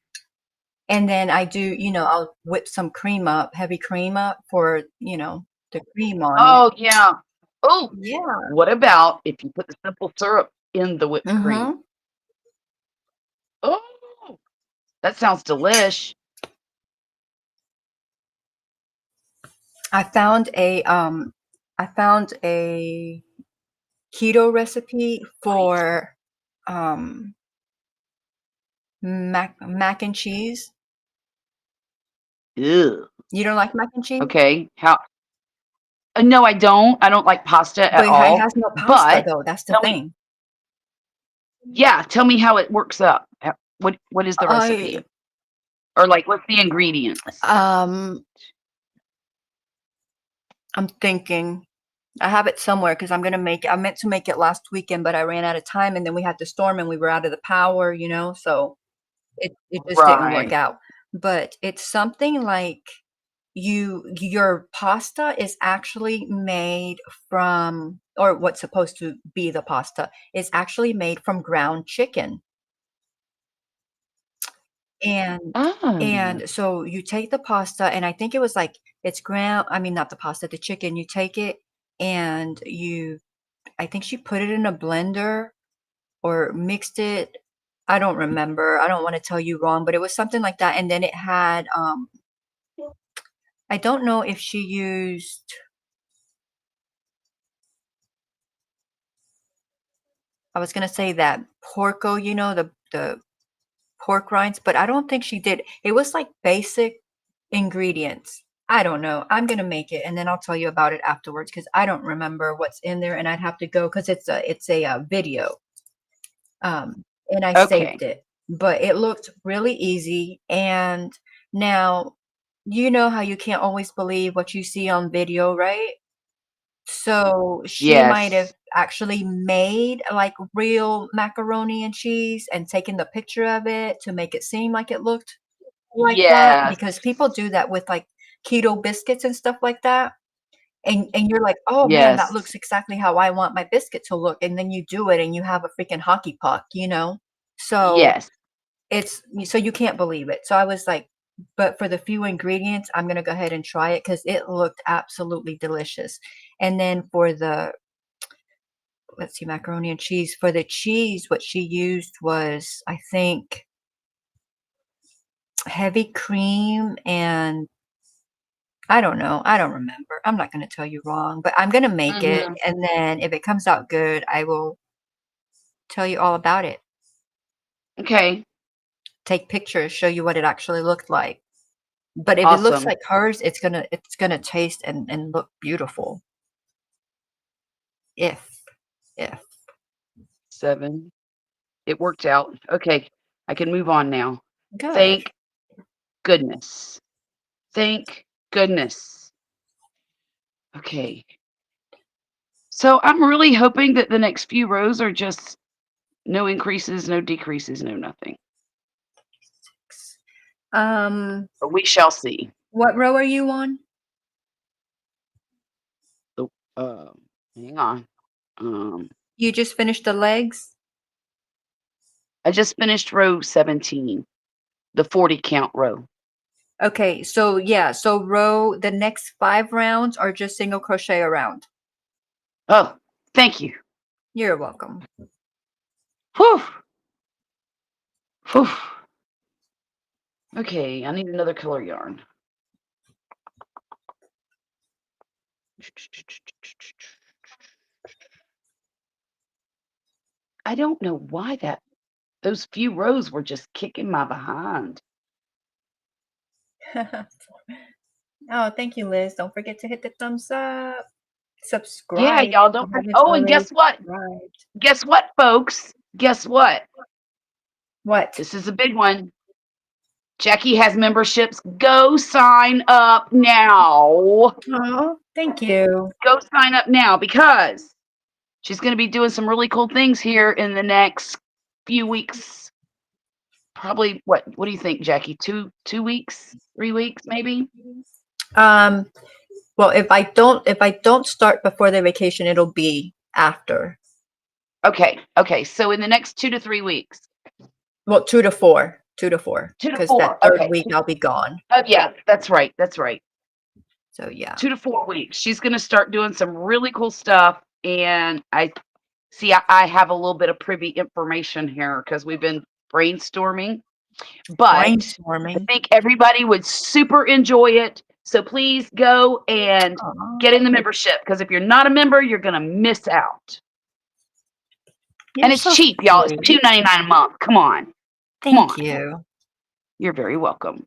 And then I'll whip some cream up, heavy cream up for, the cream on it. Oh, yeah. Oh, Yeah. what about if you put the simple syrup in the whipped cream? Oh, that sounds delish. I found a keto recipe for mac and cheese. Ew. You don't like mac and cheese? Okay. How? No, I don't. I don't like pasta at But it all. has no pasta But though. That's the tell me, thing. yeah, tell me how it works up. What is the I recipe? Or like, what's the ingredients? I'm thinking. I have it somewhere because I meant to make it last weekend, but I ran out of time, and then we had the storm, and we were out of the power, so it just didn't work Right. out. But it's something like your pasta is actually made from, or what's supposed to be the pasta is actually made from ground chicken. And Oh. so you take the pasta, and I think it was like it's ground, I mean, not the pasta, the chicken. You take it and I think she put it in a blender or mixed it. I don't remember. I don't want to tell you wrong, but it was something like that. And then it had, I don't know if she used, I was gonna say that porco, the pork rinds, but I don't think she did. It was like basic ingredients. I don't know. I'm gonna make it, and then I'll tell you about it afterwards because I don't remember what's in there, and I'd have to go because it's a video. And I Okay. saved it, but it looked really easy. And now you know how you can't always believe what you see on video, right? So she might have Yes. actually made like real macaroni and cheese and taken the picture of it to make it seem like it looked like that, Yes. because people do that with like keto biscuits and stuff like that. And you're like, "Oh, man, that Yes. looks exactly how I want my biscuit to look," and then you do it and you have a freaking hockey puck, you know? So, Yes. so you can't believe it. So I was like, but for the few ingredients, I'm gonna go ahead and try it because it looked absolutely delicious. And then for the, let's see, macaroni and cheese, for the cheese, what she used was, I think, heavy cream and I don't know. I don't remember. I'm not gonna tell you wrong, but I'm gonna make it, Mhm. and then if it comes out good, I will tell you all about it. Okay. Take pictures, show you what it actually looked like. But if it looks Awesome. like hers, it's gonna taste and look beautiful. If if 7. It worked out. Okay. I can move on now. good. Thank goodness. Thank goodness. Okay. So I'm really hoping that the next few rows are just no increases, no decreases, no nothing. But we shall see. What row are you on? So, hang on. You just finished the legs? I just finished row 17, the 40 count row. Okay, so yeah, so the next 5 rounds are just single crochet around. Oh, thank you. You're welcome. Whew. Whew. Okay, I need another color yarn. I don't know why those few rows were just kicking my behind. Oh, thank you, Liz. Don't forget to hit the thumbs up. Yeah, Subscribe y'all if you don't forget. haven't Oh, and already guess what? subscribed. Guess what, folks? Guess what? What? This is a big one. Jackie has memberships. Go sign up now. Oh, thank you. Go sign up now because she's going to be doing some really cool things here in the next few weeks. Probably what do you think, Jackie? 2 weeks, 3 weeks, maybe? Um, well, if I don't start before the vacation, it'll be after. Okay. Okay. So in the next 2 to 3 weeks. Well, 2 to 4. 2 to 4. 'Cause that 2 to 4. 3rd Okay. week I'll be gone. Oh yeah, that's right. That's right. So yeah. 2 to 4 weeks. She's going to start doing some really cool stuff. And I have a little bit of privy information here because we've been brainstorming. But I Brainstorming. think everybody would super enjoy it. So please go and Aw, get in the membership because if you're not a member, you're going to miss out. you're And it's so cheap, y'all. It's sweet. $2.99 a month. Come on. Come Thank on. you. You're very welcome.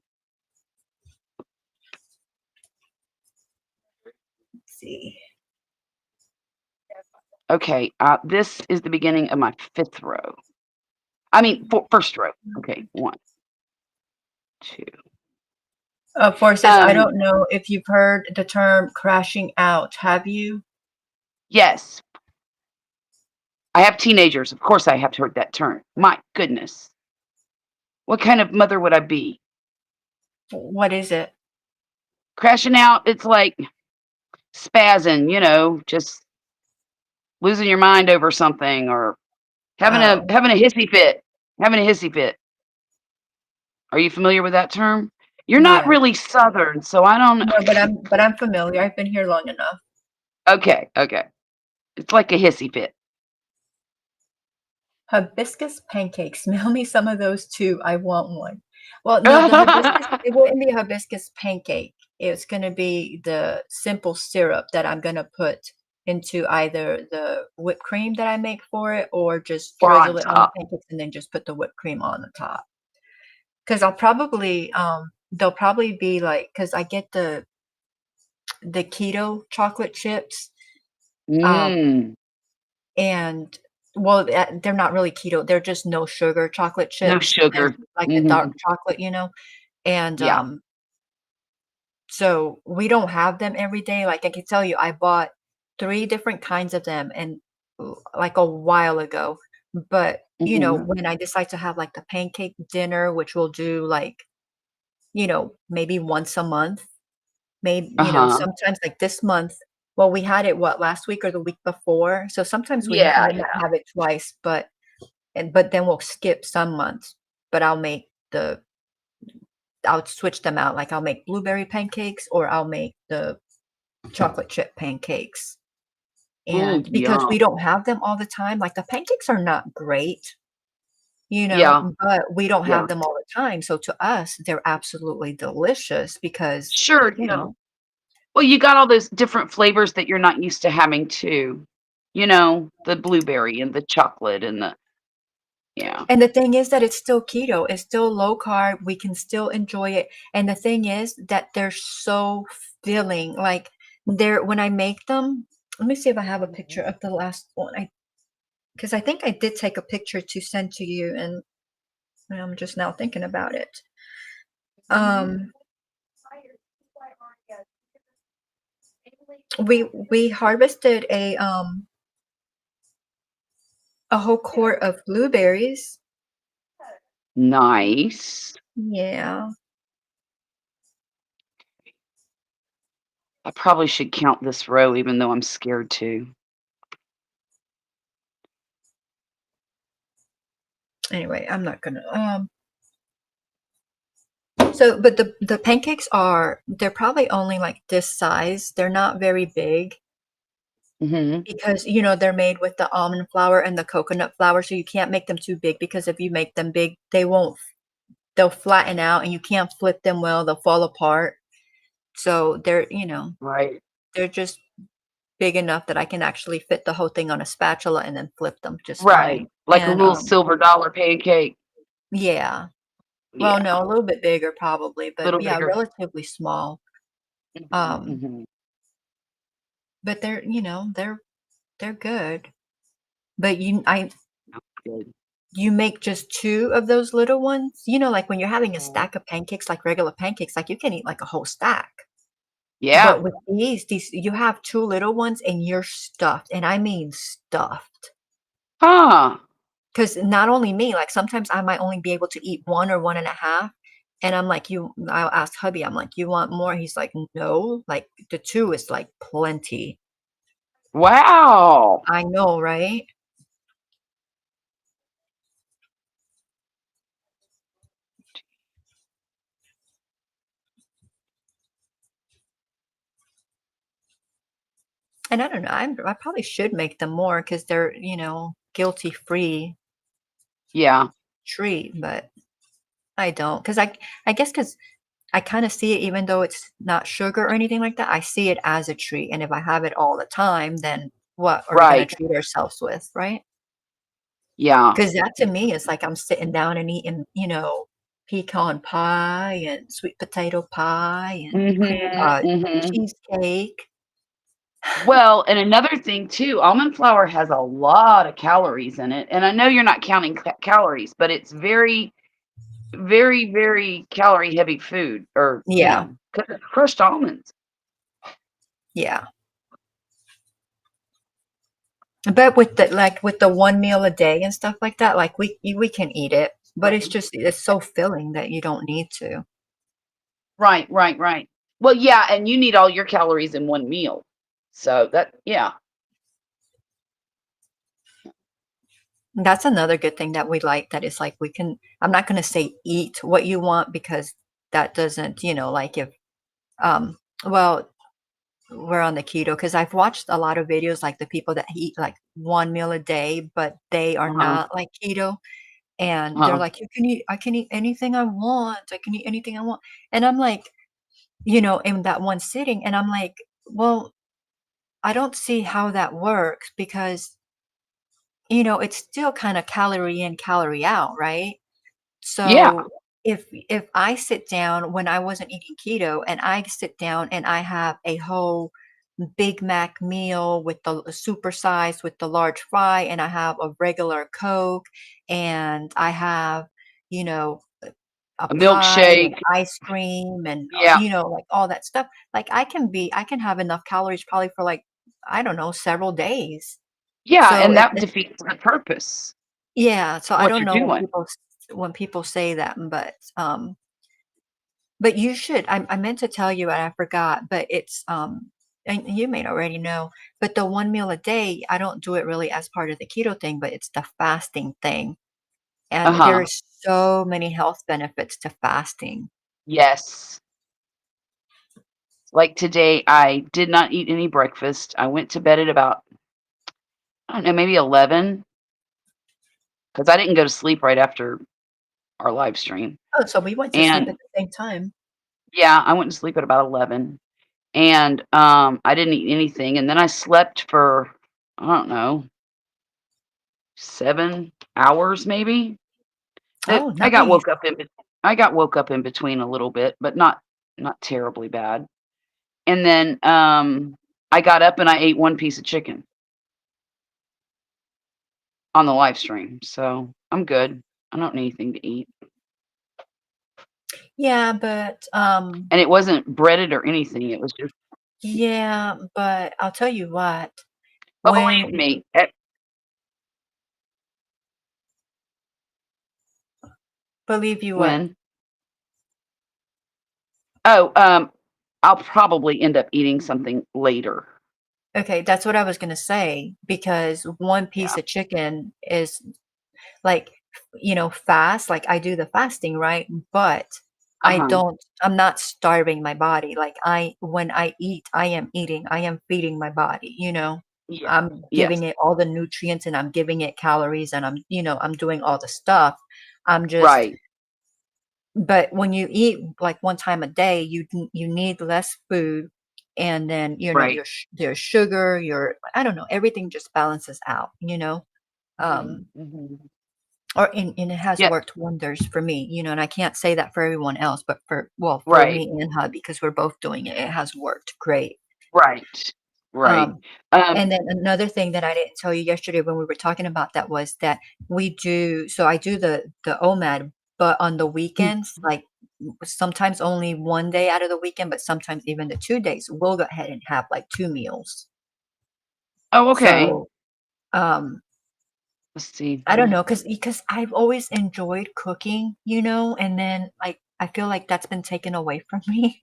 Let's see. Okay, this is the beginning of my 5th row. I mean, first row. Okay, 1, 2. Forces, I don't know if you've heard the term crashing out. Have you? Yes. I have teenagers. Of course I have heard that term. My goodness. What kind of mother would I be? What is it? Crashing out, it's like spazzing, just losing your mind over something or having a Oh, having a hissy fit. Having a hissy fit. Are you familiar with that term? You're not yeah. really Southern, so I don't. No, but I'm familiar. I've been here long enough. Okay, okay. It's like a hissy fit. Hibiscus pancakes. Mail me some of those too. I want one. Well, no, the hibiscus, it wouldn't be a hibiscus pancake. It's going to be the simple syrup that I'm going to put into either the whipped cream that I make for it or just Or on drizzle it on the top. pancakes and then just put the whipped cream on the top. Because I'll probably, they'll probably be like, because I get the keto chocolate chips. Mm, And well, they're not really keto, they're just no sugar chocolate no chips, and sugar. like a dark Hmm. chocolate, you know? And, Yeah. So we don't have them every day. Like I can tell you, I bought 3 different kinds of them and like a while ago. But, Hmm. when I decide to have like the pancake dinner, which we'll do like, maybe once a month, maybe, Uh-huh. sometimes like this month, well, we had it what, last week or the week before. So sometimes Yeah, we might yeah. have it twice, but then we'll skip some months. But I'll switch them out. Like I'll make blueberry pancakes or I'll make the chocolate chip pancakes. Oh, And because yum. we don't have them all the time, like the pancakes are not great, Yeah, but we don't yeah. have them all the time. So to us, they're absolutely delicious because, Sure, you yeah. know, Well, you got all those different flavors that you're not used to having too. The blueberry and the chocolate and the yeah. and the thing is that it's still keto, it's still low carb, we can still enjoy it. And the thing is that they're so filling. Like when I make them, let me see if I have a picture of the last one. Because I think I did take a picture to send to you, and I'm just now thinking about it. Um, we harvested a whole quart of blueberries. Nice. Yeah. I probably should count this row even though I'm scared to. Anyway, I'm not gonna. So, but the pancakes they're probably only like this size. They're not very big Mhm. because they're made with the almond flour and the coconut flour, so you can't make them too big because if you make them big, they'll flatten out and you can't flip them well. They'll fall apart. So Right. they're just big enough that I can actually fit the whole thing on a spatula and then flip them just fine. Right. Like a And little silver dollar pancake. yeah. Well, Yeah. no, a little bit bigger probably, A but little yeah, bigger. relatively small. Mhm, Um, mhm. but they're good. But Good. you make just 2 of those little ones? Like when you're having a stack of pancakes, like regular pancakes, like you can eat like a whole stack. Yeah. But with these you have 2 little ones and you're stuffed, and I mean stuffed. Huh. Because not only me, like sometimes I might only be able to eat 1 or 1 and a half, and I'll ask hubby, I'm like, "You want more?" He's like, "No." Like the 2 is like plenty. Wow. I know, right? And I don't know, I probably should make them more because they're, guilty-free Yeah. treat, but I don't. Because I guess because I kinda see it even though it's not sugar or anything like that, I see it as a treat, and if I have it all the time, then what are we gonna Right. treat ourselves with, right? Yeah. Because that to me is like I'm sitting down and eating, pecan pie and sweet potato pie and Mhm, mhm. cheesecake. Well, and another thing too, almond flour has a lot of calories in it, and I know you're not counting calories, but it's very, very, very calorie heavy food or, Yeah, 'cause it's crushed almonds. yeah. But with the 1 meal a day and stuff like that, like we can eat it, but it's so filling that you don't need to. Right, right, right. Well, yeah, and you need all your calories in one meal. So that yeah. That's another good thing that we like that is like we can I'm not gonna say eat what you want because that doesn't, like if um well, we're on the keto because I've watched a lot of videos like the people that eat like 1 meal a day, but they are Uh-huh, not like keto and they're uh-huh. like, I can eat anything I want. I can eat anything I want. And I'm like, in that one sitting, and I'm like, well, I don't see how that works because, it's still kind of calorie in, calorie out, right? Yeah, So if I sit down when I wasn't eating keto and I sit down and I have a whole Big Mac meal with the super size with the large fry and I have a regular Coke and I have, you know, a A pie and milkshake. ice cream and, Yeah. like all that stuff. Like I can have enough calories probably for like, I don't know, several days. Yeah, So and that defeats the purpose yeah, so of I what don't you're know doing. when people say that, but you should. I meant to tell you and I forgot, but it's and you may already know, but the one meal a day, I don't do it really as part of the keto thing, but it's the fasting thing. And Uh-huh. there's so many health benefits to fasting. Yes. Like today, I did not eat any breakfast. I went to bed at about, I don't know, maybe 11 because I didn't go to sleep right after our live stream. Oh, so we went to sleep And at the same time. yeah, I went to sleep at about 11 and I didn't eat anything. And then I slept for, I don't know, 7 hours maybe. That Oh, I got nice. woke up in I got woke up in between a little bit, but not terribly bad. And then I got up and I ate one piece of chicken on the live stream. So I'm good. I don't need anything to eat. Yeah, but And it wasn't breaded or anything. It was just, yeah, but I'll tell you what, oh, believe when me, believe you what? when oh, I'll probably end up eating something later. Okay, that's what I was gonna say because one piece Yeah. of chicken is like, fast, like I do the fasting, right? But Uh-huh. I'm not starving my body. Like when I eat, I am eating, I am feeding my body. Yeah. I'm Yes. giving it all the nutrients and I'm giving it calories and I'm doing all the stuff. I'm just Right. But when you eat like one time a day, you need less food, and then Right. your sugar, your I don't know, everything just balances out. Um, Mhm. and it has Yep. worked wonders for me, and I can't say that for everyone else, but for Right. me and hubby, because we're both doing it, it has worked great. Right. Right. Um, Um, and then another thing that I didn't tell you yesterday when we were talking about that was that I do the OMAD, but on the weekends, like sometimes only one day out of the weekend, but sometimes even the 2 days, we'll go ahead and have like two meals. oh, okay. So Let's see. I don't know, because I've always enjoyed cooking, and then like I feel like that's been taken away from me.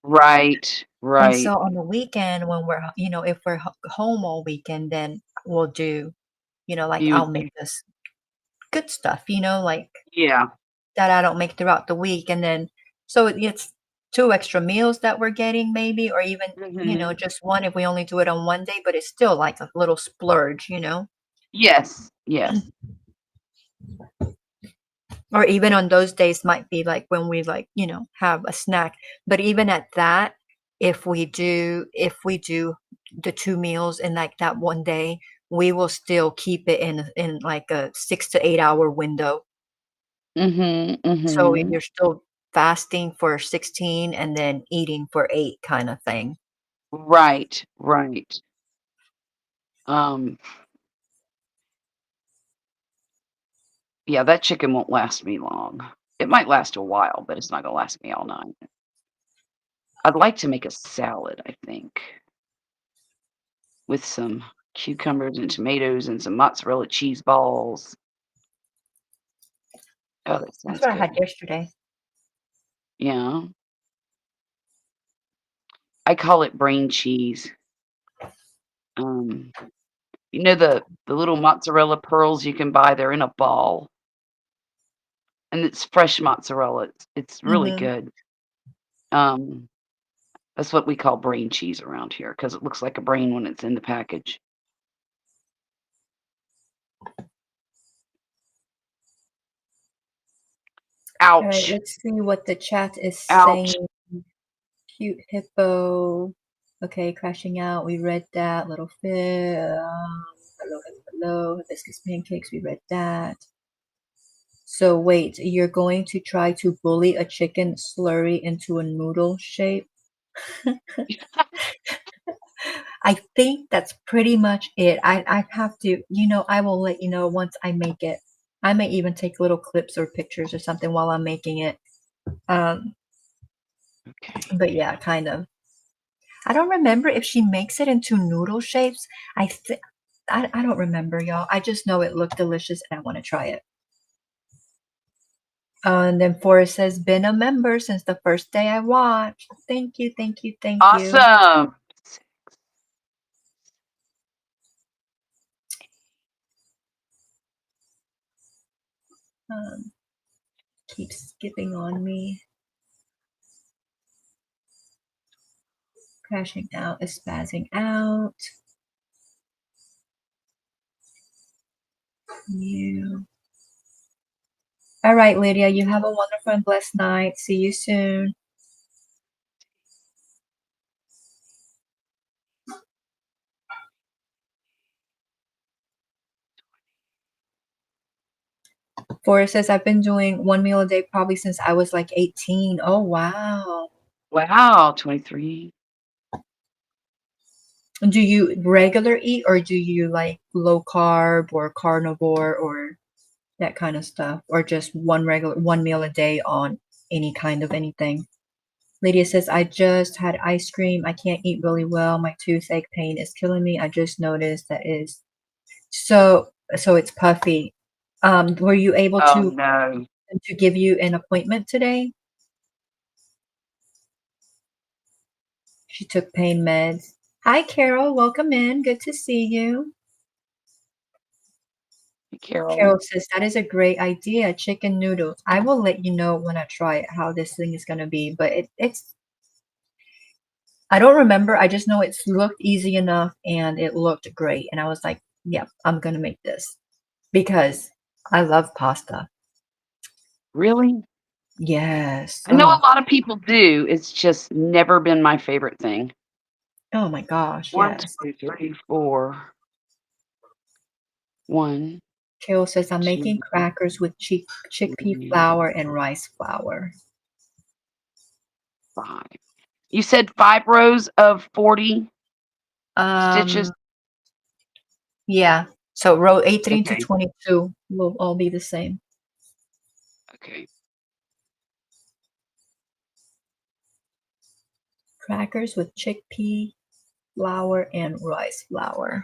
Right. And Right. so on the weekend when if we're home all weekend, then we'll do, like You, I'll make this good stuff, like yeah. that I don't make throughout the week. And then, so it's two extra meals that we're getting maybe, or even, Mhm. just one if we only do it on one day, but it's still like a little splurge. Yes. Yes. Or even on those days might be like when we like, have a snack. But even at that, if we do the two meals in like that one day, we will still keep it in like a 6 to 8 hour window. Mhm. So Mhm. you're still fasting for 16 and then eating for 8 kind of thing. Right. Right. Um, yeah, that chicken won't last me long. It might last a while, but it's not gonna last me all night. I'd like to make a salad, I think, with some cucumbers and tomatoes and some mozzarella cheese balls. Oh, that That's sounds what I had good. yesterday. Yeah. I call it brain cheese. Um, the little mozzarella pearls you can buy, they're in a ball, and it's fresh mozzarella. It's really Mhm. good. Um, that's what we call brain cheese around here because it looks like a brain when it's in the package. All right, Ouch. let's see what the chat is Ouch. saying. Cute hippo. Okay, crashing out. We read that. Little fit. Hello, hello, hello. Hibiscus pancakes. We read that. So wait, you're going to try to bully a chicken slurry into a noodle shape? I think that's pretty much it. I have to, I will let you know once I make it. I may even take little clips or pictures or something while I'm making it. Okay. But yeah, kind of. I don't remember if she makes it into noodle shapes. I don't remember, y'all. I just know it looked delicious and I want to try it. And then Forrest says, been a member since the first day I watched. Thank you, thank you, thank you. Awesome. Keep skipping on me. Crashing out is spazzing out. You. All right, Lydia, you have a wonderful and blessed night. See you soon. Forrest says, I've been doing one meal a day probably since I was like 18. Oh, wow. Wow, 23. Do you regular eat or do you like low carb or carnivore or that kind of stuff? Or just one meal a day on any kind of anything? Lydia says, I just had ice cream. I can't eat really well. My toothache pain is killing me. I just noticed that is so it's puffy. Were you able Oh, to no. give you an appointment today? She took pain meds. Hi, Carol. Welcome in. Good to see you. Carol. Carol says, that is a great idea. Chicken noodles. I will let you know when I try it how this thing is going to be. But it's, I don't remember. I just know it's looked easy enough and it looked great. And I was like, yep, I'm going to make this because I love pasta. Really? Yes. I know Oh, a lot of people do. It's just never been my favorite thing. oh my gosh. 1, Yes. 2, 3, 4. 1, Carol says, I'm 2, making crackers with chickpea 3, flour and rice flour. 5. You said 5 rows of 40 stitches? Yeah. So row 18 to Okay. 22 will all be the same. Okay. Crackers with chickpea flour and rice flour.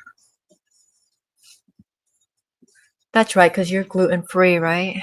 That's right, because you're gluten-free, right?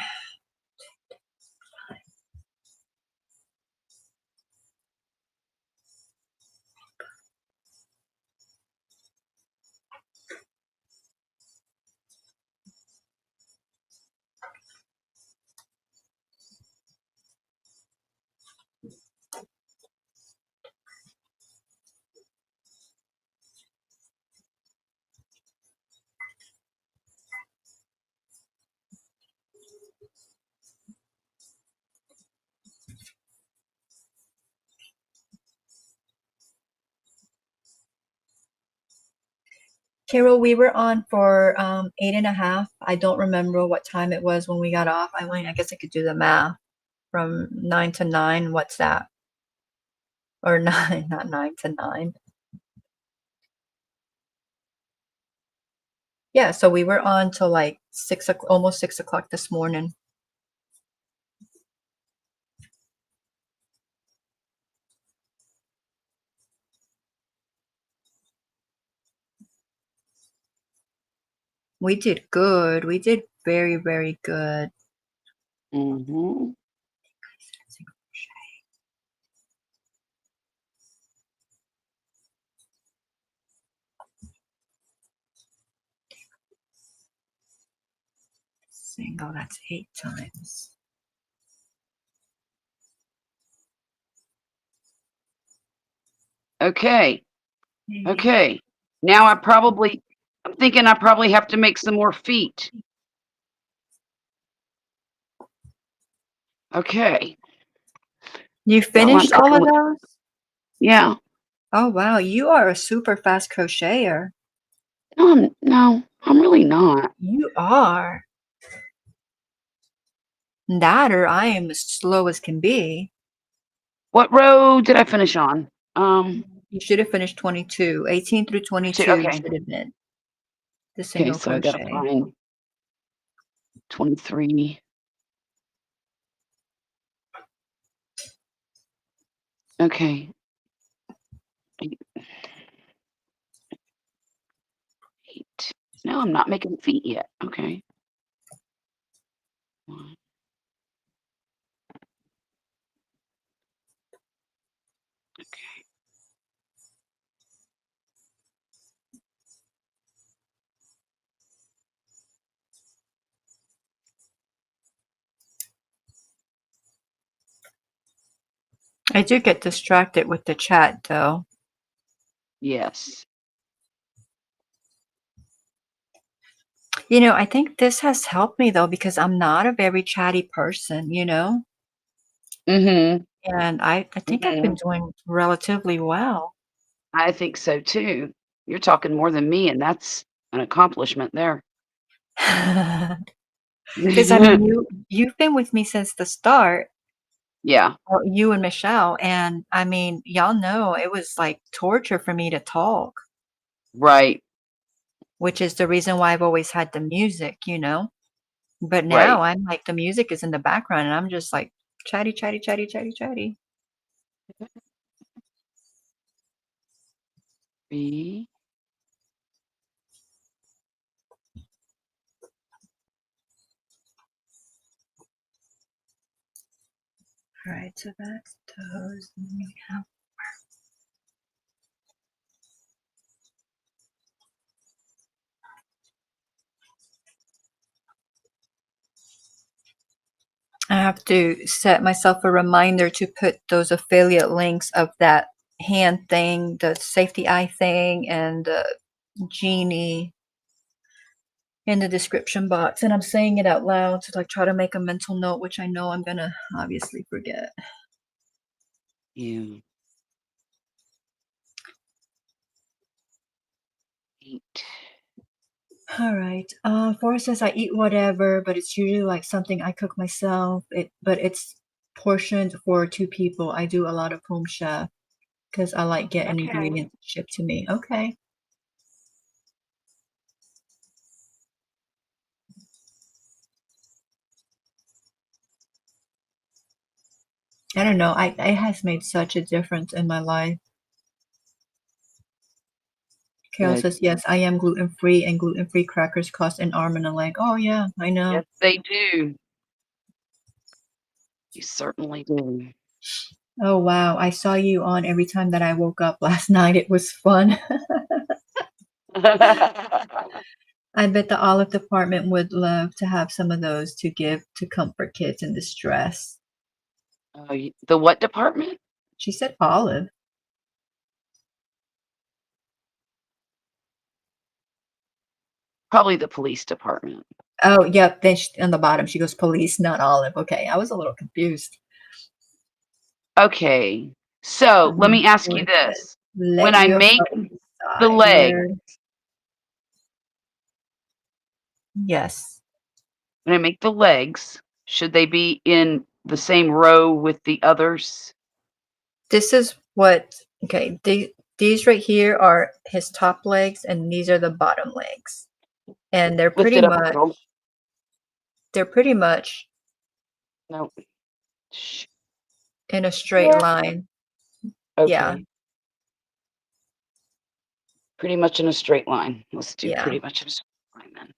Carol, we were on for 8.5. I don't remember what time it was when we got off. I mean, I guess I could do the math from 9 to 9. What's that? Or 9, not 9 to 9. Yeah, so we were on till like 6 o'clock, almost 6 o'clock this morning. We did good. We did very, very good. Mm-hmm. Single, that's 8 times. Okay. Maybe. Okay. Now I'm thinking I probably have to make some more feet. Okay. You finished all of those? Yeah. Oh, wow. You are a super fast crocheter. No, I'm really not. You are. That or I am as slow as can be. What row did I finish on? You should have finished 22. 18 through 22 okay. should have been the Okay, single so I gotta crochet. find 23. Okay. 8. No, I'm not making feet yet. Okay. 1. Okay. I do get distracted with the chat, though. Yes. You know, I think this has helped me, though, because I'm not a very chatty person, you know? Mhm. And I think I've been Mhm. doing relatively well. I think so too. You're talking more than me, and that's an accomplishment there. Because I mean, you've been with me since the start, Yeah. or you and Michelle, and I mean, y'all know it was like torture for me to talk, Right. which is the reason why I've always had the music, you know? But now Right. I'm like the music is in the background and I'm just like chatty, chatty, chatty, chatty, chatty. B. All right, so that's those. And then we have I have to set myself a reminder to put those affiliate links of that hand thing, the safety eye thing, and the genie in the description box. And I'm saying it out loud to like try to make a mental note, which I know I'm gonna obviously forget. U. 8. All right. Forrest says I eat whatever, but it's usually like something I cook myself. But it's portioned for 2 people. I do a lot of home chef because I like getting Okay. ingredients shipped to me. Okay. I don't know. It has made such a difference in my life. Carol Good. says, yes, I am gluten-free, and gluten-free crackers cost an arm and a leg. Oh, yeah, I know. Yes, they do. You certainly do. Oh, wow. I saw you on every time that I woke up last night. It was fun. I bet the Olive department would love to have some of those to give to comfort kids in distress. The what department? She said Olive. Probably the police department. Oh, yep. Then on the bottom, she goes police, not Olive. Okay, I was a little confused. Okay. So let me ask you Forrest says, this. When let I your make heart the decide leg, where. Yes. when I make the legs, should they be in the same row with the others? This is what, okay, these right here are his top legs, and these are the bottom legs. And Lift it up a little. they're pretty much No. Shh. in a straight line. Yeah, Okay. Pretty much in a straight line. Let's do yeah. pretty much in a straight line then.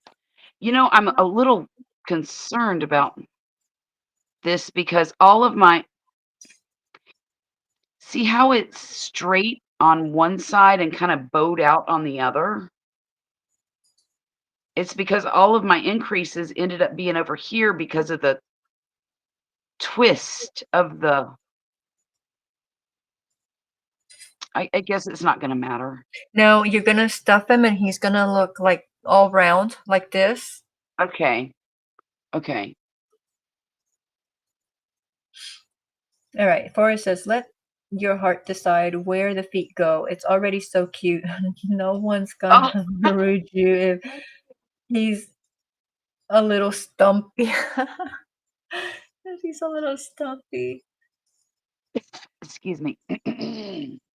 You know, I'm a little concerned about this because all of my see how it's straight on one side and kind of bowed out on the other? It's because all of my increases ended up being over here because of the twist of the I guess it's not gonna matter. No, you're gonna stuff him and he's gonna look like all round like this. Okay. Okay. All right, Forrest says, let your heart decide where the feet go. It's already so cute. No one's Oh, gonna rude you if he's a little stumpy. If he's a little stumpy. excuse me.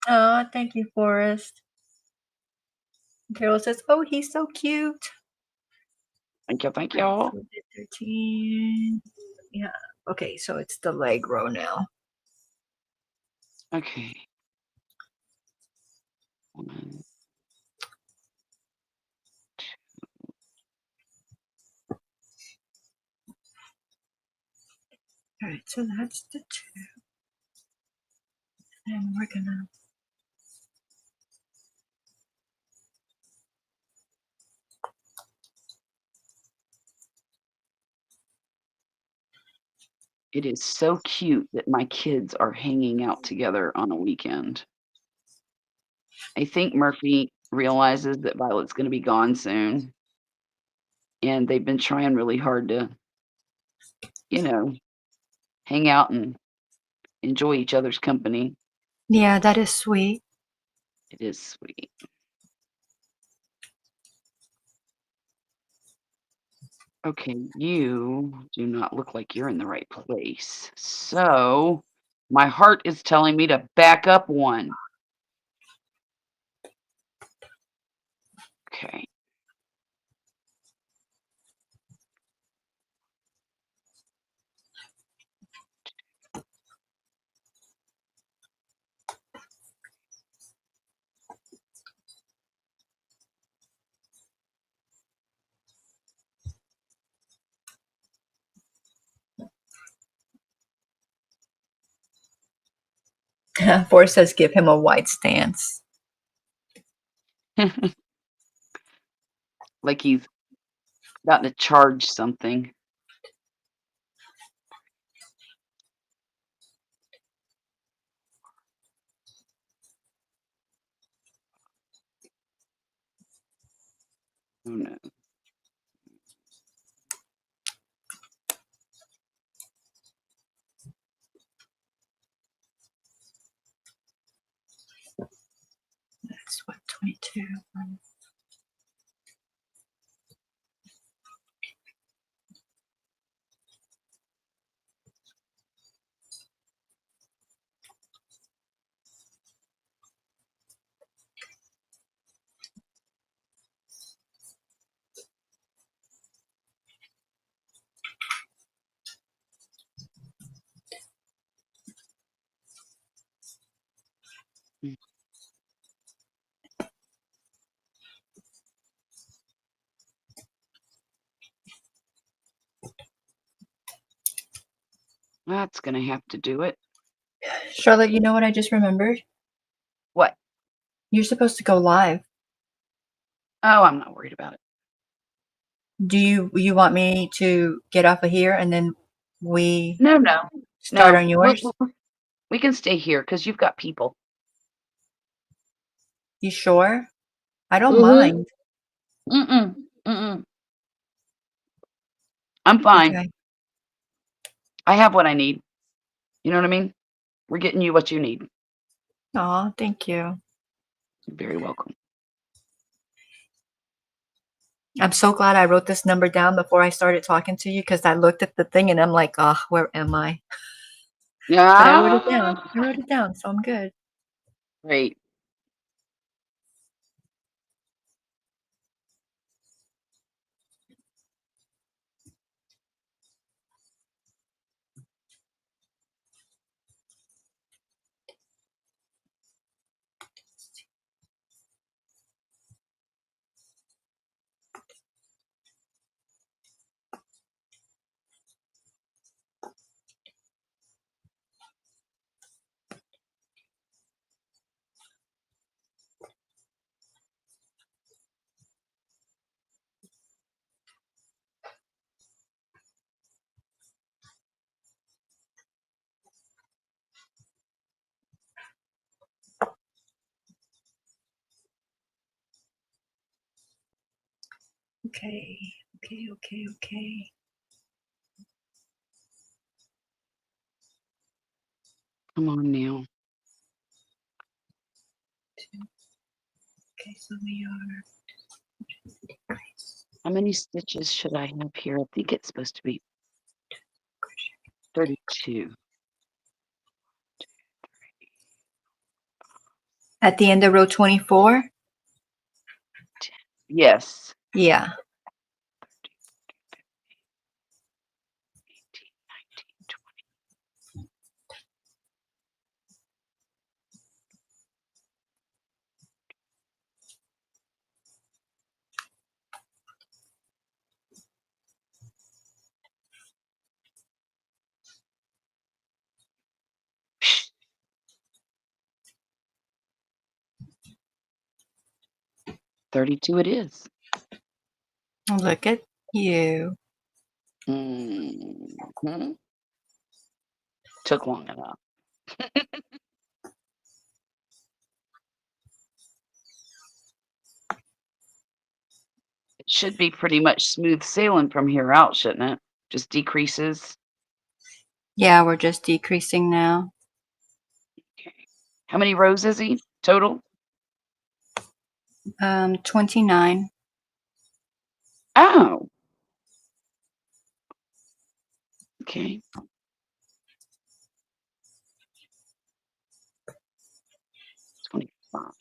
Oh, thank you, Forrest. Carol says, oh, he's so cute. Thank you, thank Right, y'all. so we did 13. Yeah. Okay, so it's the leg row now. Okay. 1, All right, so that's the 2. And we're gonna It is so cute that my kids are hanging out together on a weekend. I think Murphy realizes that Violet's gonna be gone soon, and they've been trying really hard to, you know, hang out and enjoy each other's company. Yeah, that is sweet. It is sweet. Okay, you do not look like you're in the right place. So, my heart is telling me to back up 1. Okay. Forrest says give him a wide stance. Like he's about to charge something. Oh no. That's what, 22. Mm. That's gonna have to do it. Charlotte, you know what I just remembered? What? You're supposed to go live. Oh, I'm not worried about it. Do you want me to get off of here and then we No. start No. on yours? We can stay here because you've got people. You sure? I don't Mhm. mind. Mm-mm. I'm fine. Okay. I have what I need. You know what I mean? We're getting you what you need. Aw, thank you. You're very welcome. I'm so glad I wrote this number down before I started talking to you because I looked at the thing and I'm like, oh, where am I? But I wrote it down. Yeah. I wrote it down, so I'm good. Great. Okay. Come on now. Okay, so we are How many stitches should I have here? I think it's supposed to be 32. at the end of row 24. Yes. Yeah. 18, 19, 20. 32 it is. Look at you. Mhm. Took long enough. It should be pretty much smooth sailing from here out, shouldn't it? Just decreases. Yeah, we're just decreasing now. Okay. How many rows is he total? 29. Oh. Okay. 25.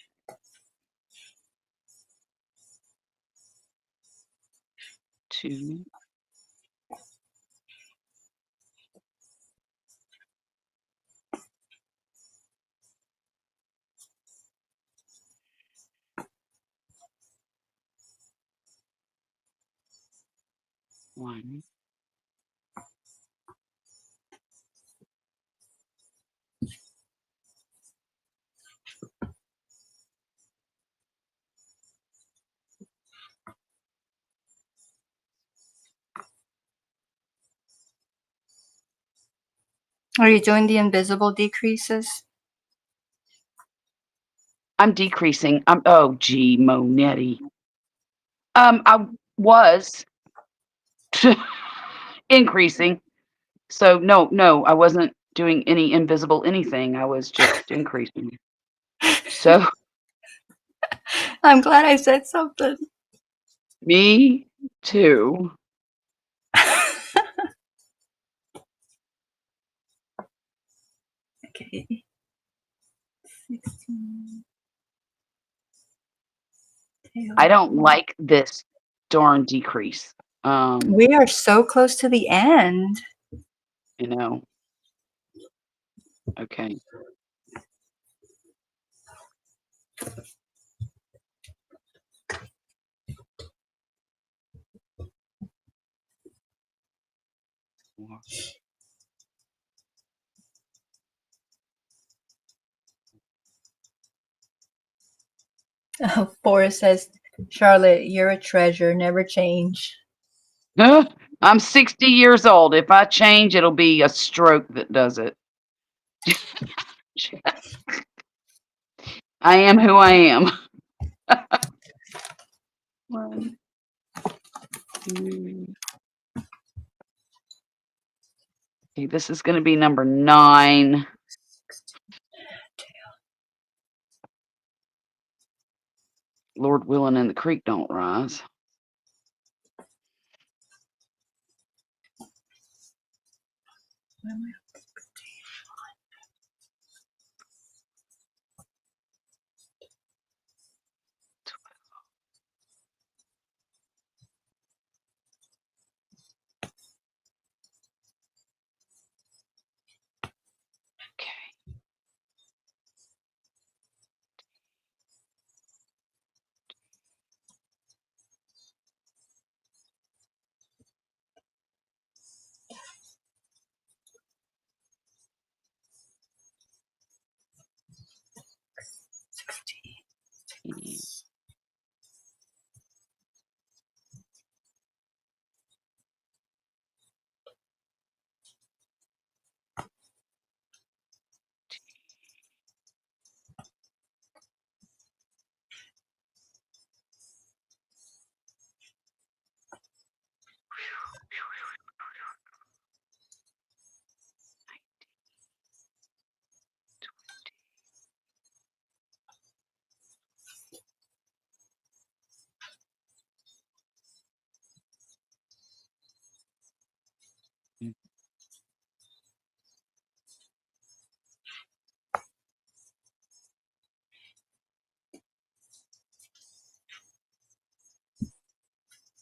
2. 1. Are you doing the invisible decreases? I'm decreasing. Oh, gee, Monetti. I was increasing. So no, I wasn't doing any invisible anything. I was just increasing. So I'm glad I said something. me too. Okay. 16. I don't like this darn decrease. We are so close to the end. You know. Okay. Oh, Forrest says, Charlotte, you're a treasure. Never change. I'm 60 years old. If I change, it'll be a stroke that does it. I am who I am. 1, 2. Okay, this is going to be number 9. Lord willing, and the creek don't rise. Okay.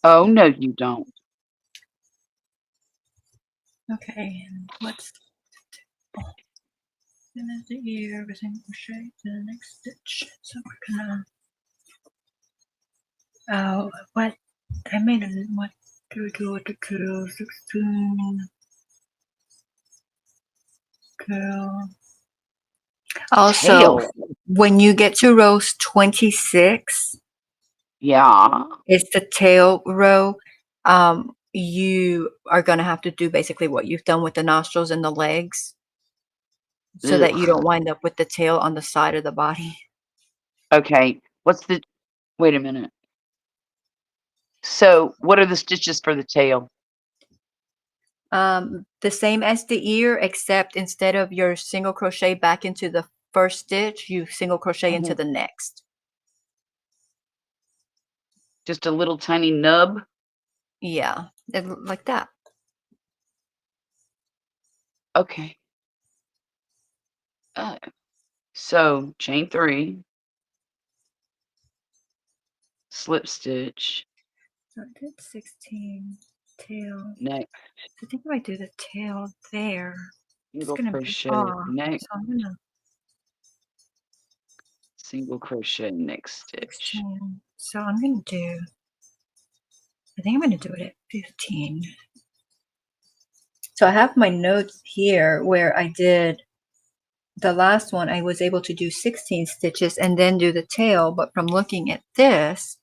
Oh, no, you don't. Okay, and let's finish the ear with single crochet to the next stitch. So we're gonna. Oh, what? I made a what? 16. Girl. Also, Tail. when you get to rows 26, Yeah. It's the tail row. You are going to have to do basically what you've done with the nostrils and the legs so that you Ugh. don't wind up with the tail on the side of the body. Okay. Wait a minute. So, what are the stitches for the tail? The same as the ear, except instead of your single crochet back into the first stitch, you single crochet into Mhm. the next. Just a little tiny nub? Yeah, like that. Okay. Uh, so, chain 3, slip stitch, So I did 16 tail. next I think if I do the tail there, it's single gonna be crochet, off. next So I'm gonna single crochet, next stitch. 16. So I'm gonna do. I think I'm gonna do it at 15. So I have my notes here where I did the last one. I was able to do 16 stitches and then do the tail, but from looking at this,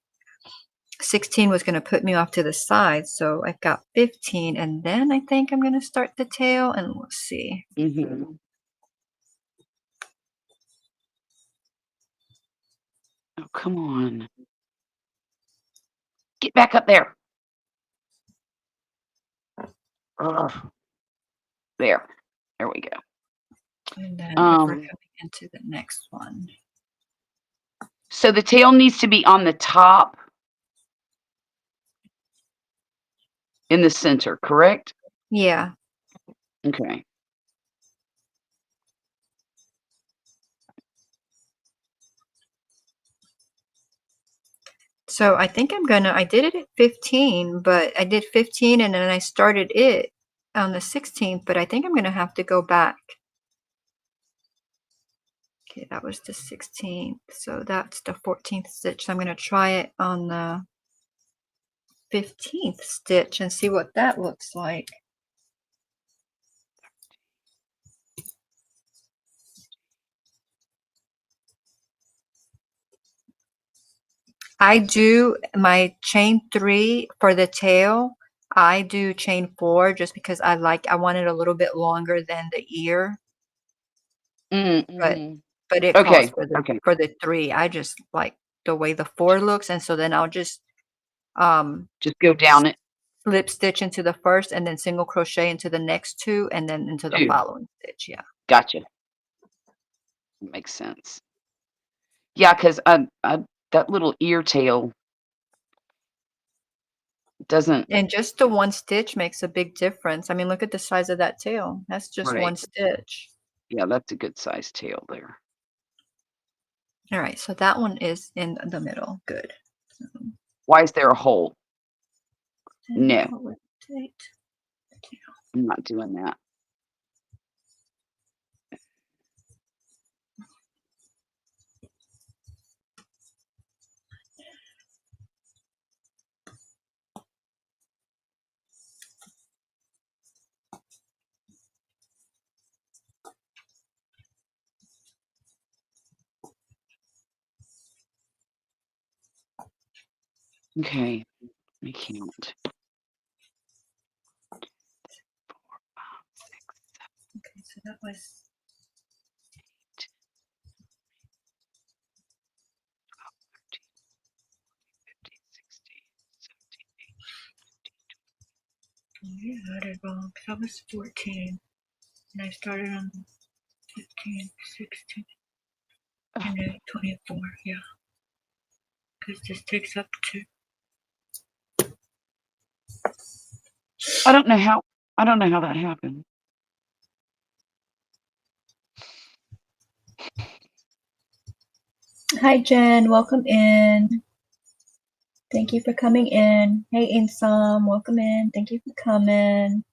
16 was going to put me off to the side, so I've got 15, and then I think I'm going to start the tail, and we'll see. Mhm. Oh, come on. Get back up there. Ugh. There. There we go. And then if we're Um, coming into the next one. so the tail needs to be on the top in the center, correct? Yeah. Okay. So I think I did it at 15, but I did 15 and then I started it on the 16th, but I think I'm going to have to go back. Okay, that was the 16th, so that's the 14th stitch. So I'm going to try it on the 15th stitch and see what that looks like. I do my chain 3 for the tail. I do chain 4 just because I want it a little bit longer than the ear, but Mm-hmm. it calls Okay. for Okay. the 3. I just like the way the 4 looks, and so then I'll just Just go down it. slip stitch into the first and then single crochet into the next 2 and then into the 2. following stitch. Yeah. Gotcha. Makes sense. Yeah, 'cause that little ear tail doesn't And just the one stitch makes a big difference. I mean, look at the size of that tail. That's just right. one stitch. Yeah, that's a good sized tail there. All right, so that one is in the middle. Good. So, Why is there a hole? then No, what would date? I'm not doing that. Okay, let me count. Okay, so that was 15, 16, 17, 18, you had it wrong. That was 14, and I started on 15, 16, and then 24. Yeah, because this takes up to. I don't know how that happened. Hi, Jen. Welcome in. Thank you for coming in. Hey, Insom. Welcome in. Thank you for coming.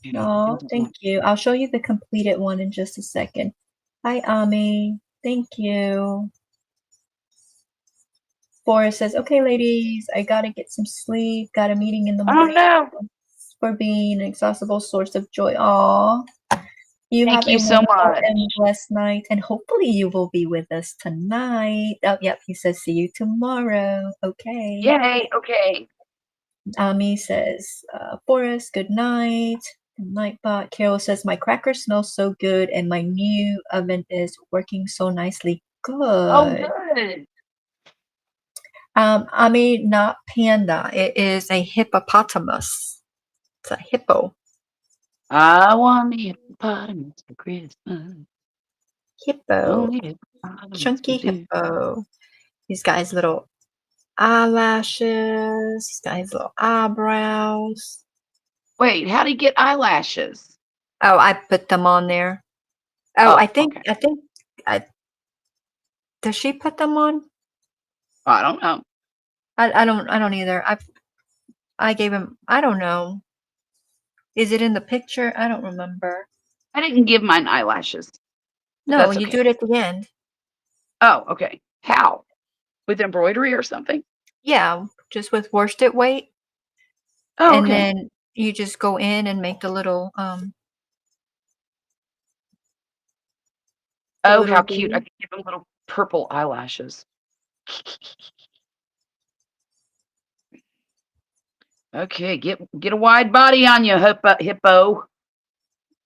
Okay, Oh, hold on. thank you. I'll show you the completed one in just a second. Hi, Ami. Thank you. Forrest says, okay, ladies, I gotta get some sleep. Got a meeting in the Oh morning. no! For being an inexhaustible source of joy. Aw. You Thank have a you so wonderful much. and blessed night, and hopefully you will be with us tonight. Oh, yep, he says see you tomorrow. Okay. Yay. Okay. Ami says, Forrest, good night. Good night, bot. Carol says, my cracker smells so good, and my new oven is working so nicely. Oh, Good. good. Ami, not panda. It is a hippopotamus. It's a hippo. I want me a hippopotamus for Christmas. Hippo. Only hippopotamus Chunky can do. hippo. He's got his little eyelashes. He's got his little eyebrows. Wait, how do you get eyelashes? Oh, I put them on there. Oh, Oh, I think okay. does she put them on? I don't know. I don't either. I gave him, I don't know. Is it in the picture? I don't remember. I didn't give mine eyelashes, but No, that's you okay. do it at the end. Oh, okay. How? With embroidery or something? Yeah, just with worsted weight. Oh, And okay. then you just go in and make the little Oh, how cute. I bead. could give them little purple eyelashes. Okay, get a wide body on you, hippo.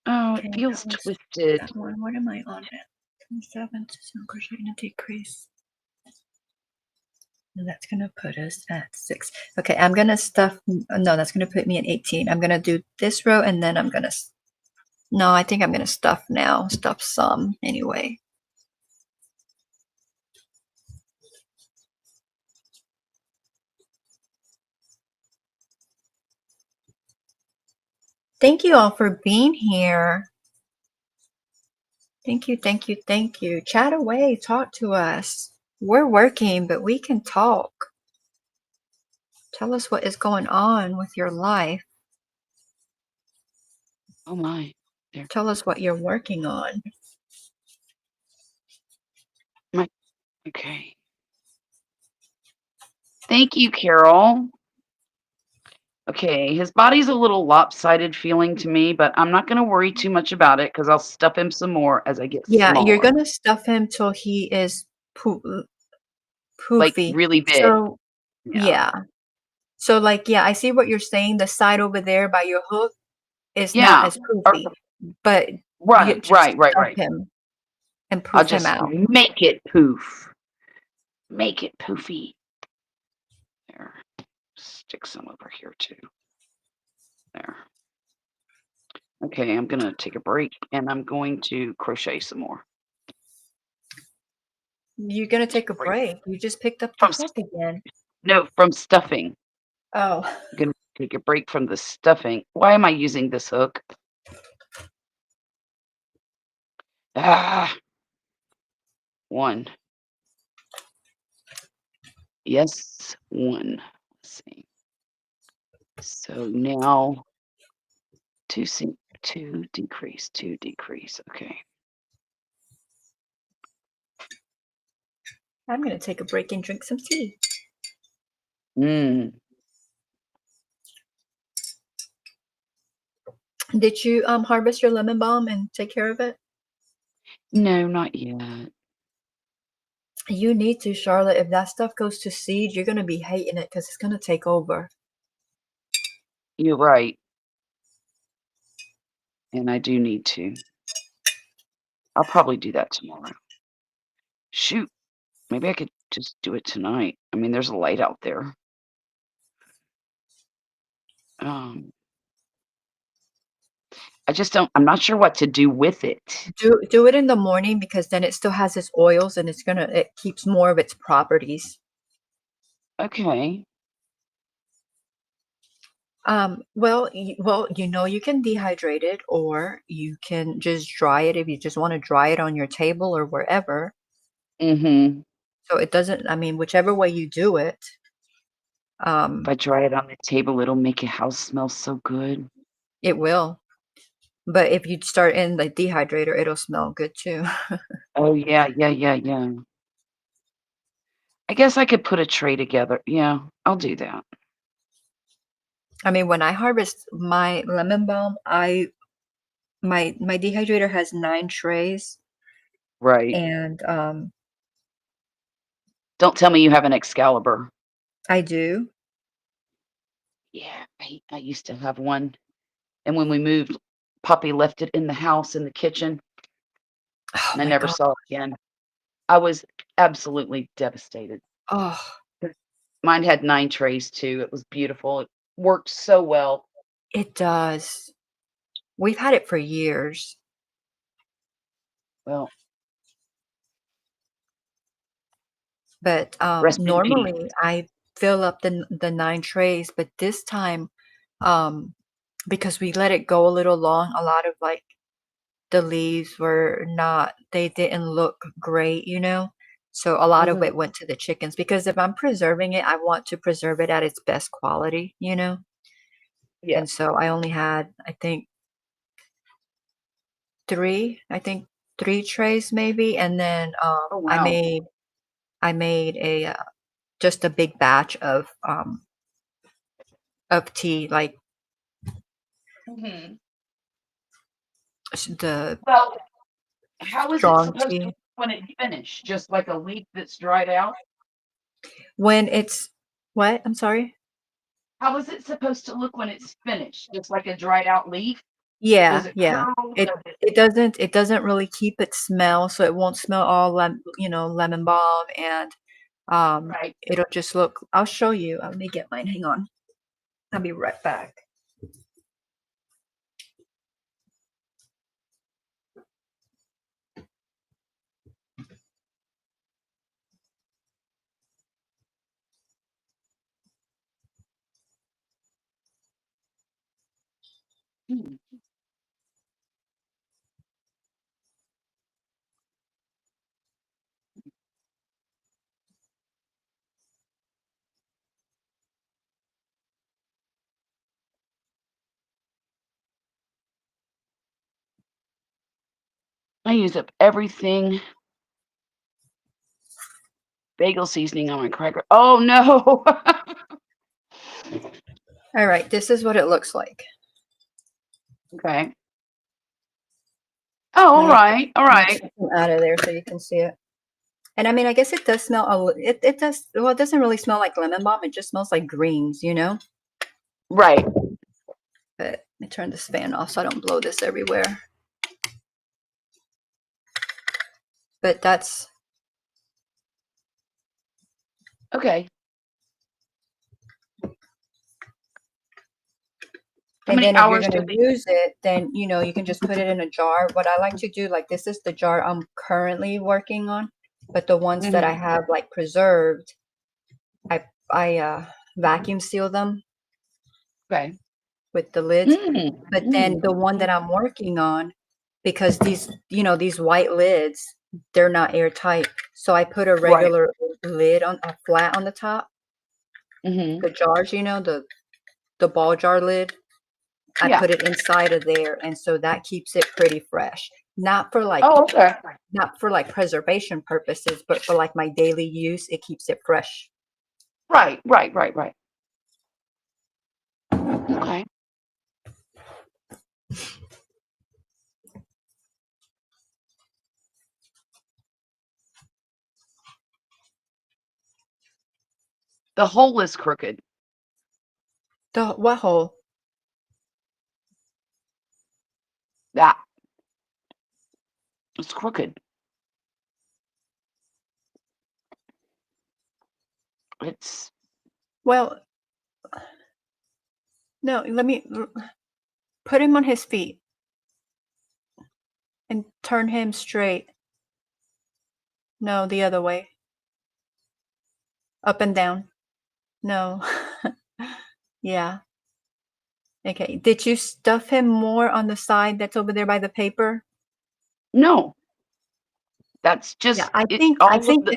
Oh, it Okay, feels that was twisted. that one. What am I on at? 27 to some crochet and a decrease. And that's gonna put us at 6. Okay, I'm gonna stuff. No, that's gonna put me at 18. I'm gonna do this row and then I'm gonna. No, I think I'm gonna stuff now. Stuff some anyway. Thank you all for being here. Thank you, thank you, thank you. Chat away, talk to us. We're working, but we can talk. Tell us what is going on with your life. Oh my. There. Tell us what you're working on. Okay. Thank you, Carol. Okay, his body's a little lopsided feeling to me, but I'm not going to worry too much about it because I'll stuff him some more as I get Yeah, you're smaller. gonna stuff him till he is Like poofy. really big. So Yeah. yeah. So like yeah, I see what you're saying. The side over there by your hook is not Yeah. as poofy, but you Right, just right, right, stuff right. him and I'll poof him just out. make it poof. Make it poofy. There. Stick some over here too. There. Okay, I'm going to take a break and I'm going to crochet some more. You're gonna take a break. You just picked up the From hook again. No, from stuffing. Oh. I'm going to take a break from the stuffing. Why am I using this hook? Ah. 1. Yes, 1. Let's see. So now 2 decrease, 2 decrease. Okay. I'm gonna take a break and drink some tea. Mm. Did you harvest your lemon balm and take care of it? No, not yet. You need to, Charlotte. If that stuff goes to seed, you're gonna be hating it because it's gonna take over. You're right. And I do need to. I'll probably do that tomorrow. Shoot. Maybe I could just do it tonight. I mean, there's a light out there. I'm not sure what to do with it. Do it in the morning because then it still has its oils and it keeps more of its properties. Okay. Well, you can dehydrate it or you can just dry it if you just want to dry it on your table or wherever. Mm-hmm. So it doesn't, I mean, whichever way you do it. If I dry it on the table, it'll make your house smell so good. It will. But if you start in the dehydrator, it'll smell good too. Oh, yeah, yeah, yeah, yeah. I guess I could put a tray together. Yeah, I'll do that. I mean, when I harvest my lemon balm, I my dehydrator has 9 trays, Right. and Don't tell me you have an Excalibur. I do. Yeah, I used to have one, and when we moved, Poppy left it in the house in the kitchen, Oh and I my never god. saw it again. I was absolutely devastated. Oh, Mine had 9 trays too. It was beautiful. It worked so well. it does. We've had it for years, Well, but rest in peace. normally I fill up the 9 trays, but this time, um, because we let it go a little long, a lot of like the leaves were not, they didn't look great, you know? So a lot of Mhm. it went to the chickens because if I'm preserving it, I want to preserve it at its best quality, you know? Yeah. And so I only had, I think 3 trays maybe, and then Oh, wow. I made a just a big batch of tea, like Mhm. the Well, how is it strong supposed to tea. look when it's finished? Just like a leaf that's dried out? When it's what? I'm sorry? How is it supposed to look when it's finished? Just like a dried out leaf? Does Yeah, it yeah. curl? It Does it it doesn't really keep its smell, so it won't smell all lemon balm, and right. it'll just look, I'll show you. Let me get mine. Hang on. I'll be right back. Hmm. I use up everything. Bagel seasoning on my cracker. Oh, no. All right, this is what it looks like. Okay. Oh, Let me alright, let me alright. take them out of there so you can see it. And I mean, I guess it does smell it does, well, it doesn't really smell like lemon balm. It just smells like greens, you know? Right. But let me turn this fan off so I don't blow this everywhere. But that's, Okay. How and many then if you're hours going do to they use it, then, you can just put it in a jar. What I like to do, like this is the jar I'm currently working on, but the ones that I Mhm. have like preserved, I vacuum seal them Okay. with the lids. Mm. But then the one that Mm. I'm working on, because these white lids, they're not airtight. So I put a Right. regular lid on a flat on the top. Mhm. The jars, the ball jar lid. I Yeah. put it inside of there, and so that keeps it pretty fresh. Not for like Oh, okay. not for like preservation purposes, but for like my daily use, it keeps it fresh. Right, right, right, right. Okay. The hole is crooked. The what hole? That it's crooked. It's Well, no, put him on his feet and turn him straight. No, the other way. Up and down. No. Yeah. Okay. Did you stuff him more on the side that's over there by the paper? no. That's Yeah, just I it. think I All of think the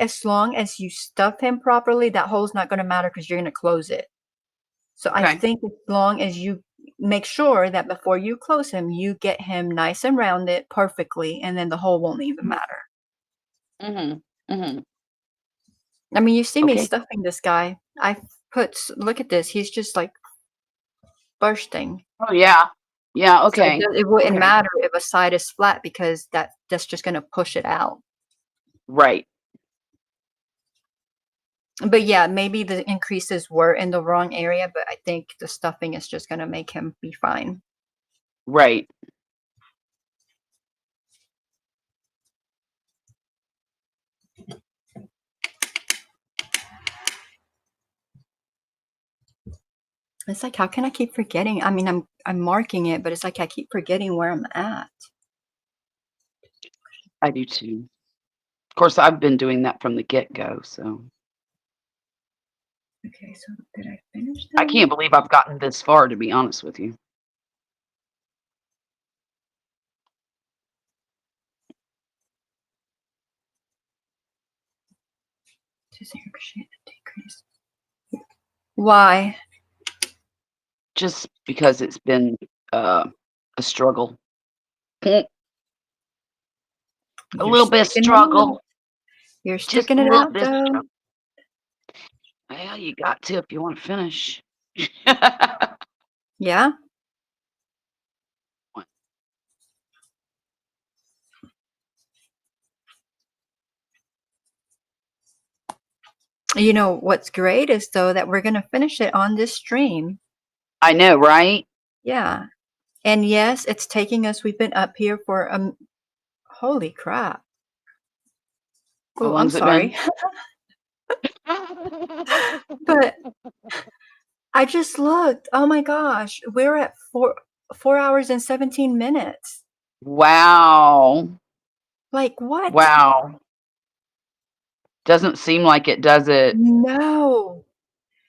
as long as you stuff him properly, that hole's not gonna matter because you're gonna close it. So I okay. think as long as you make sure that before you close him, you get him nice and rounded perfectly, and then the hole won't even matter. Mhm. Mhm. I mean, you see me Okay. stuffing this guy. Look at this. He's just like bursting. Oh yeah. Yeah, So okay. it wouldn't Okay. matter if a side is flat because that's just gonna push it out. Right. But yeah, maybe the increases were in the wrong area, but I think the stuffing is just gonna make him be fine. Right. It's like, how can I keep forgetting? I mean, I'm marking it, but it's like I keep forgetting where I'm at. I do too. Of course, I've been doing that from the get-go, so Okay, so did I finish I that? can't believe I've gotten this far, to be honest with you. To zero crochet and decrease. Why? Just because it's been a struggle. A You're little bit of sticking it out. struggle. You're Just sticking a it little out, bit of though. struggle. Well, you got to if you want to finish. Yeah. You know what's great is though that we're gonna finish it on this stream. I know, right? Yeah. And yes, it's taking us. We've been up here for holy crap. How Oh, I'm long's it been? sorry. But I just looked. Oh my gosh, we're at 4 hours and 17 minutes. Wow. Like what? Wow. Doesn't seem like it, does it? No.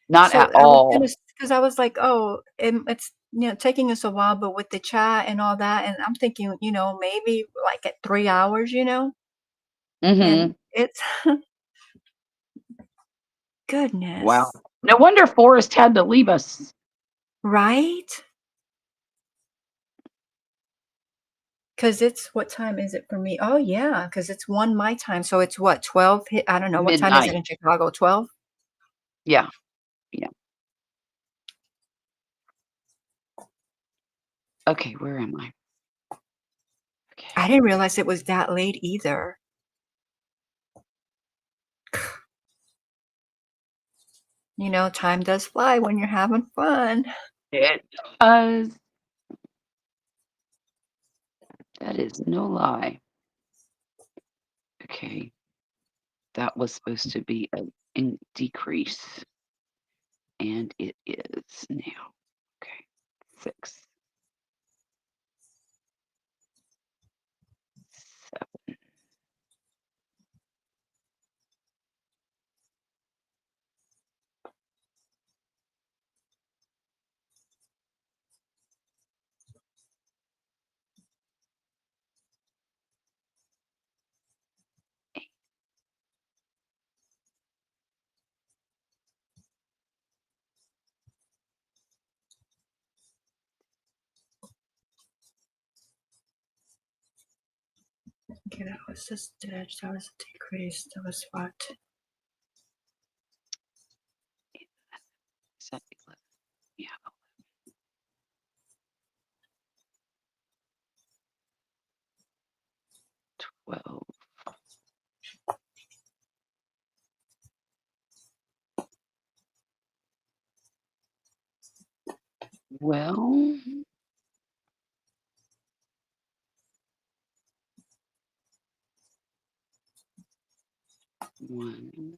Not So at I was gonna, all. because I was like, oh, it's taking us a while, but with the chat and all that, and I'm thinking, maybe like at 3 hours, and Mhm. it's Wow. goodness, No wonder Forrest had to leave us. right? Because it's what time is it for me? Oh yeah, because it's 1 my time, so it's what 12. I don't know what time is it Midnight. in Chicago. 12. Yeah. Yeah. Okay, where am I? Okay. I didn't realize it was that late either. Time does fly when you're having fun. It does. That is no lie. Okay. That was supposed to be a decrease, and it is now. Okay. 6, 7. Okay, that was a stitch. That was a decrease. That was what? Is that 11? Yeah. 12. Well, 1.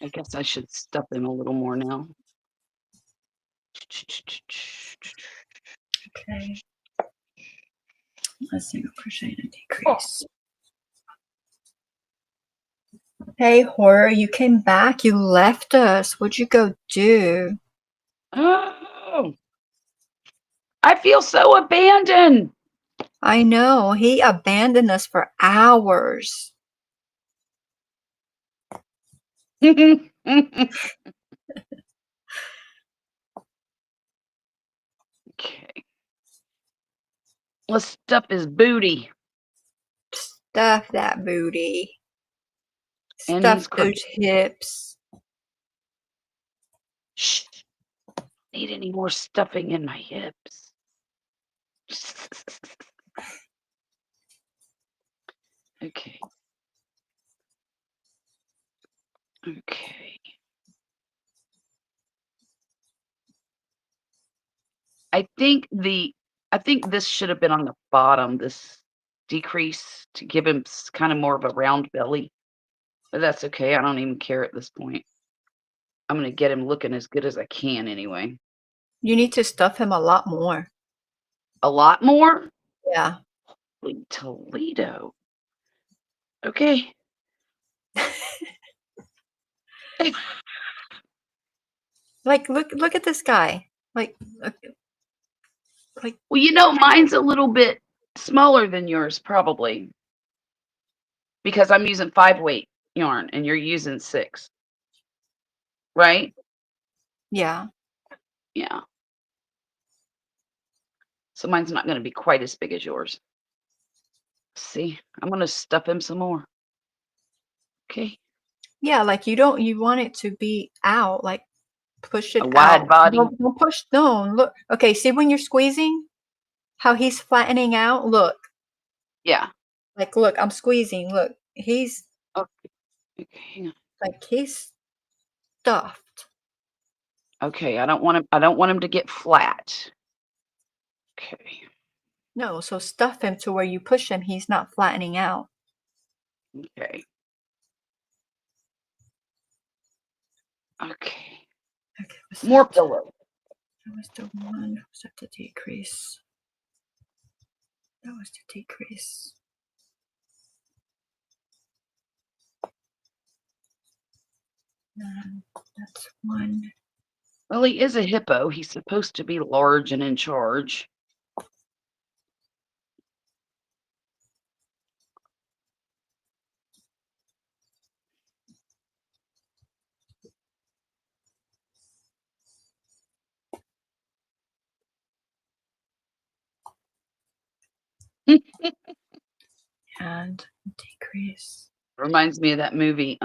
I guess I should stuff in a little more now. Okay. Let's single crochet and decrease. Hey, Horror, you came back. You left us. What'd you go do? Oh, I feel so abandoned. I know. He abandoned us for hours. Okay. Let's stuff his booty Stuff that booty. and Stuff his crotch. those hips. Shh. Need any more stuffing in my hips. Okay. Okay. I think this should have been on the bottom, this decrease, to give him kind of more of a round belly. But that's okay. I don't even care at this point. I'm going to get him looking as good as I can anyway. You need to stuff him a lot more. A lot more? Yeah. Holy Toledo. Okay. Like, look at this guy. Like, Well, you know, mine's a little bit smaller than yours, probably. Because I'm using 5-weight yarn and you're using 6. Right? yeah. Yeah. So mine's not going to be quite as big as yours. See, I'm going to stuff him some more. Okay. Yeah, like you want it to be out, like push it A wide out. body. Don't push, no, look. Okay, see when you're squeezing, how he's flattening out? Look. Yeah. Like, look, I'm squeezing. Look, he's Okay. Hang on. like, he's stuffed. Okay, I don't want him to get flat. Okay. No, so stuff him to where you push him, he's not flattening out. Okay. Okay. Okay, More pillow. That was the one. Was that the decrease? That was the decrease. That's one. Well, he is a hippo. He's supposed to be large and in charge. And decrease. Reminds me of that movie,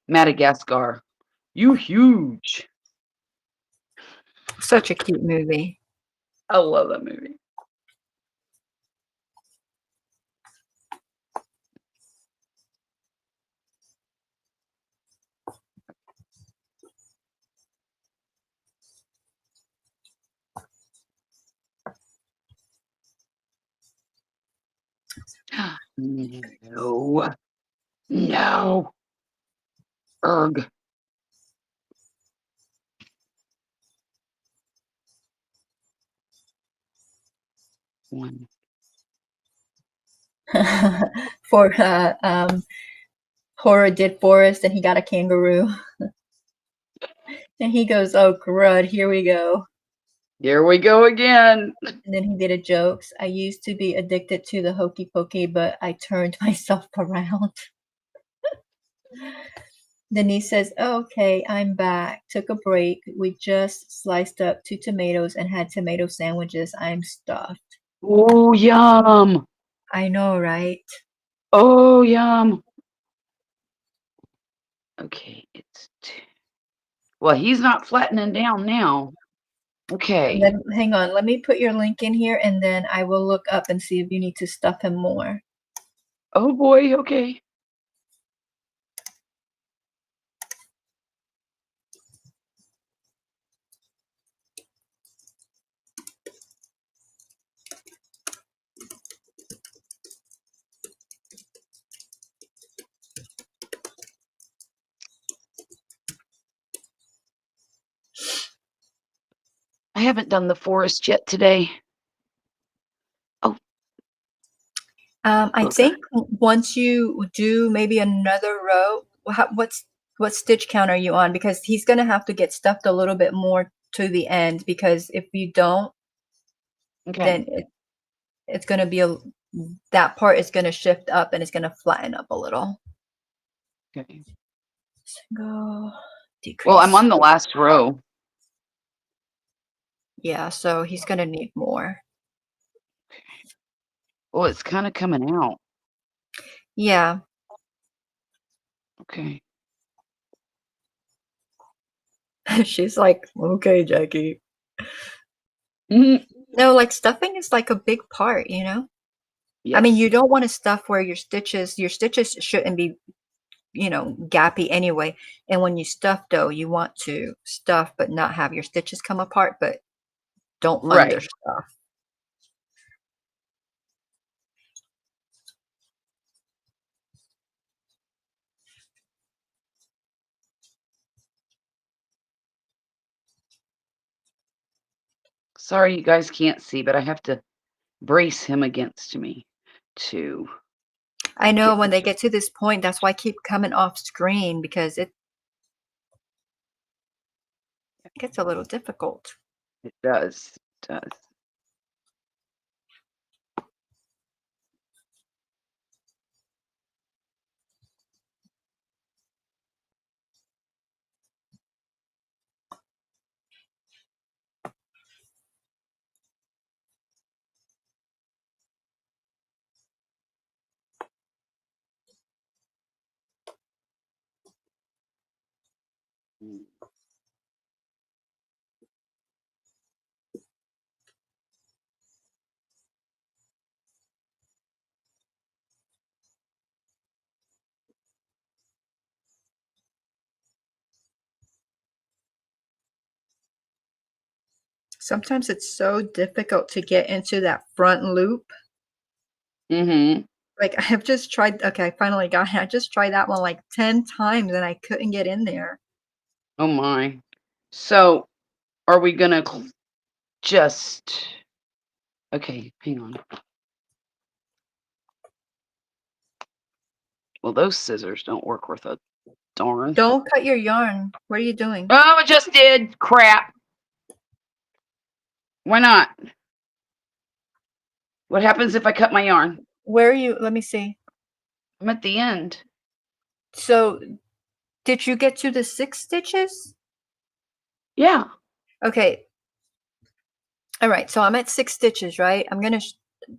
Madagascar. You huge. Such a cute movie. I love that movie. No. No. Erg. One. For Horror did Forest and he got a kangaroo. And he goes, oh crud, here we go. Here we go again. And then he did a jokes. I used to be addicted to the hokey pokey, but I turned myself around. Denise says, oh, okay, I'm back. Took a break. We just sliced up 2 tomatoes and had tomato sandwiches. I'm stuffed. Oh, yum. I know, right? Oh, yum. Okay, it's 2. Well, he's not flattening down now. Okay. And then, hang on, let me put your link in here and then I will look up and see if you need to stuff him more. Oh boy, okay. I haven't done the forest yet today. Oh. I think once you do maybe another row, what stitch count are you on? Because he's going to have to get stuffed a little bit more to the end, because if you don't, then it's going to be that part is going to shift up and it's going to flatten up a little. Okay. Single decrease. Well, I'm on the last row. Yeah, so he's going to need more. Well, it's kind of coming out. Yeah. Okay. She's like, okay, Jackie. Mhm. No, like stuffing is like a big part, you know? I mean, Yes. you don't want to stuff where your stitches shouldn't be, gappy anyway. And when you stuff though, you want to stuff but not have your stitches come apart, but don't Right. understuff. Sorry you guys can't see, but I have to brace him against me to I know get when the they get to this point, that's why I keep coming off screen because it gets a little difficult. it does. It does. Mm. Sometimes it's so difficult to get into that front loop. Mhm. Like I have just tried, okay, I finally got it. I just tried that one like 10 times and I couldn't get in there. Oh my. So, are we gonna just okay, hang on. Well, those scissors don't work worth a darn. Don't cut your yarn. What are you doing? Oh, I just did. Crap. Why not? What happens if I cut my yarn? Where are you? Let me see. I'm at the end. So, did you get to the 6 stitches? Yeah. Okay. All right. So I'm at 6 stitches, right? I'm gonna.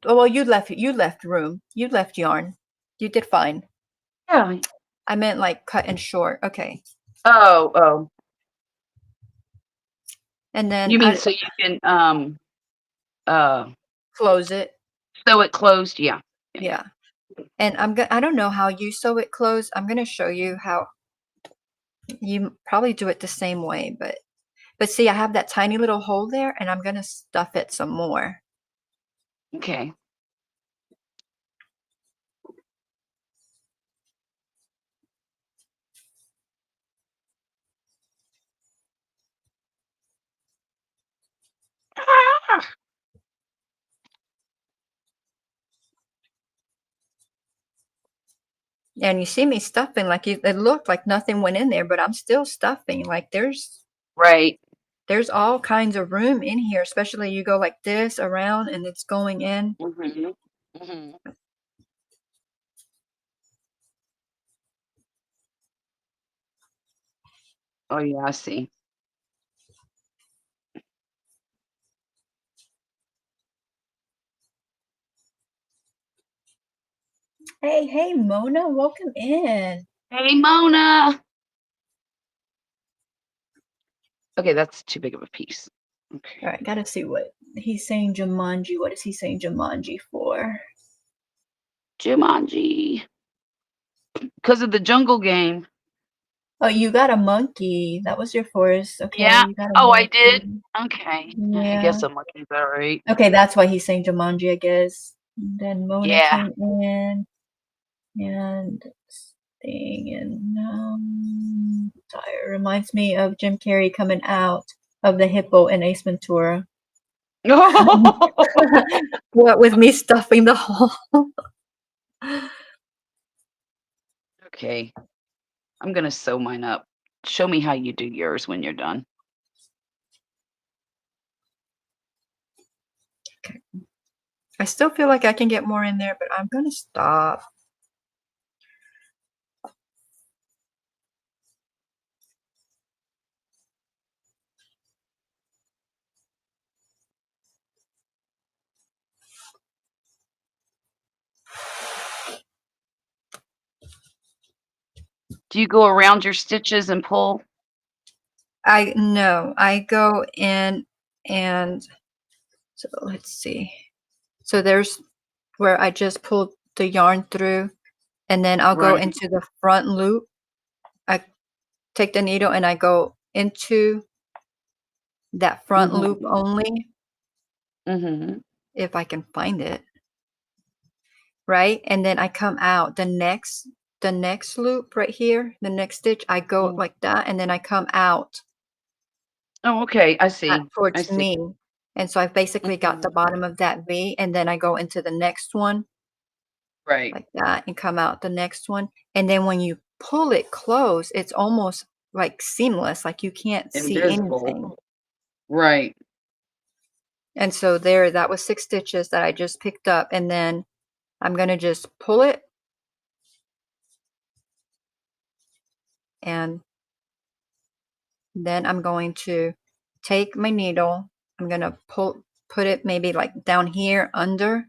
Oh, well, you left room. You left yarn. You did fine. Yeah. I meant like cut and short. Okay. Oh, oh. And then You mean I so you can uh close it. sew it closed? Yeah. Yeah, yeah. Yeah. And I don't know how you sew it closed. I'm gonna show you how you probably do it the same way, but see, I have that tiny little hole there, and I'm gonna stuff it some more. Okay. Ah! And you see me stuffing like it looked like nothing went in there, but I'm still stuffing. Like Right. there's all kinds of room in here, especially you go like this around and it's going in. Mhm. Mhm. Oh yeah, I see. Hey, hey, Mona, welcome in. Hey, Mona. Okay, that's too big of a piece. Okay. All right, gotta see what he's saying. Jumanji. What is he saying Jumanji for? Jumanji. Because of the jungle game. Oh, you got a monkey. That was your forest. Okay, Yeah. you got a Oh, I did. monkey. Okay. I Yeah. guess I'm looking at that right. Okay, that's why he's saying Jumanji, I guess. And then Mona Yeah. came in and thing and tire reminds me of Jim Carrey coming out of the Hippo in Ace Ventura. What with me stuffing the hole. Okay. I'm gonna sew mine up. Show me how you do yours when you're done. I still feel like I can get more in there, but I'm gonna stop. Do you go around your stitches and pull? I go in and so let's see. So there's where I just pulled the yarn through, and then I'll go Right. into the front loop. I take the needle and I go into that front loop Mhm. only, Mhm. if I can find it. Right? And then I come out the next loop right here, the next stitch, I go Mm. like that, and then I come out Oh, okay. I see. I towards see. me. And so I've basically got the Mhm. bottom of that V, and then I go into the next one Right. like that and come out the next one. And then when you pull it close, it's almost like seamless, like you can't see anything. Invisible. Right. And so there, that was 6 stitches that I just picked up, and then I'm gonna just pull it and then I'm going to take my needle, I'm gonna put it maybe like down here under,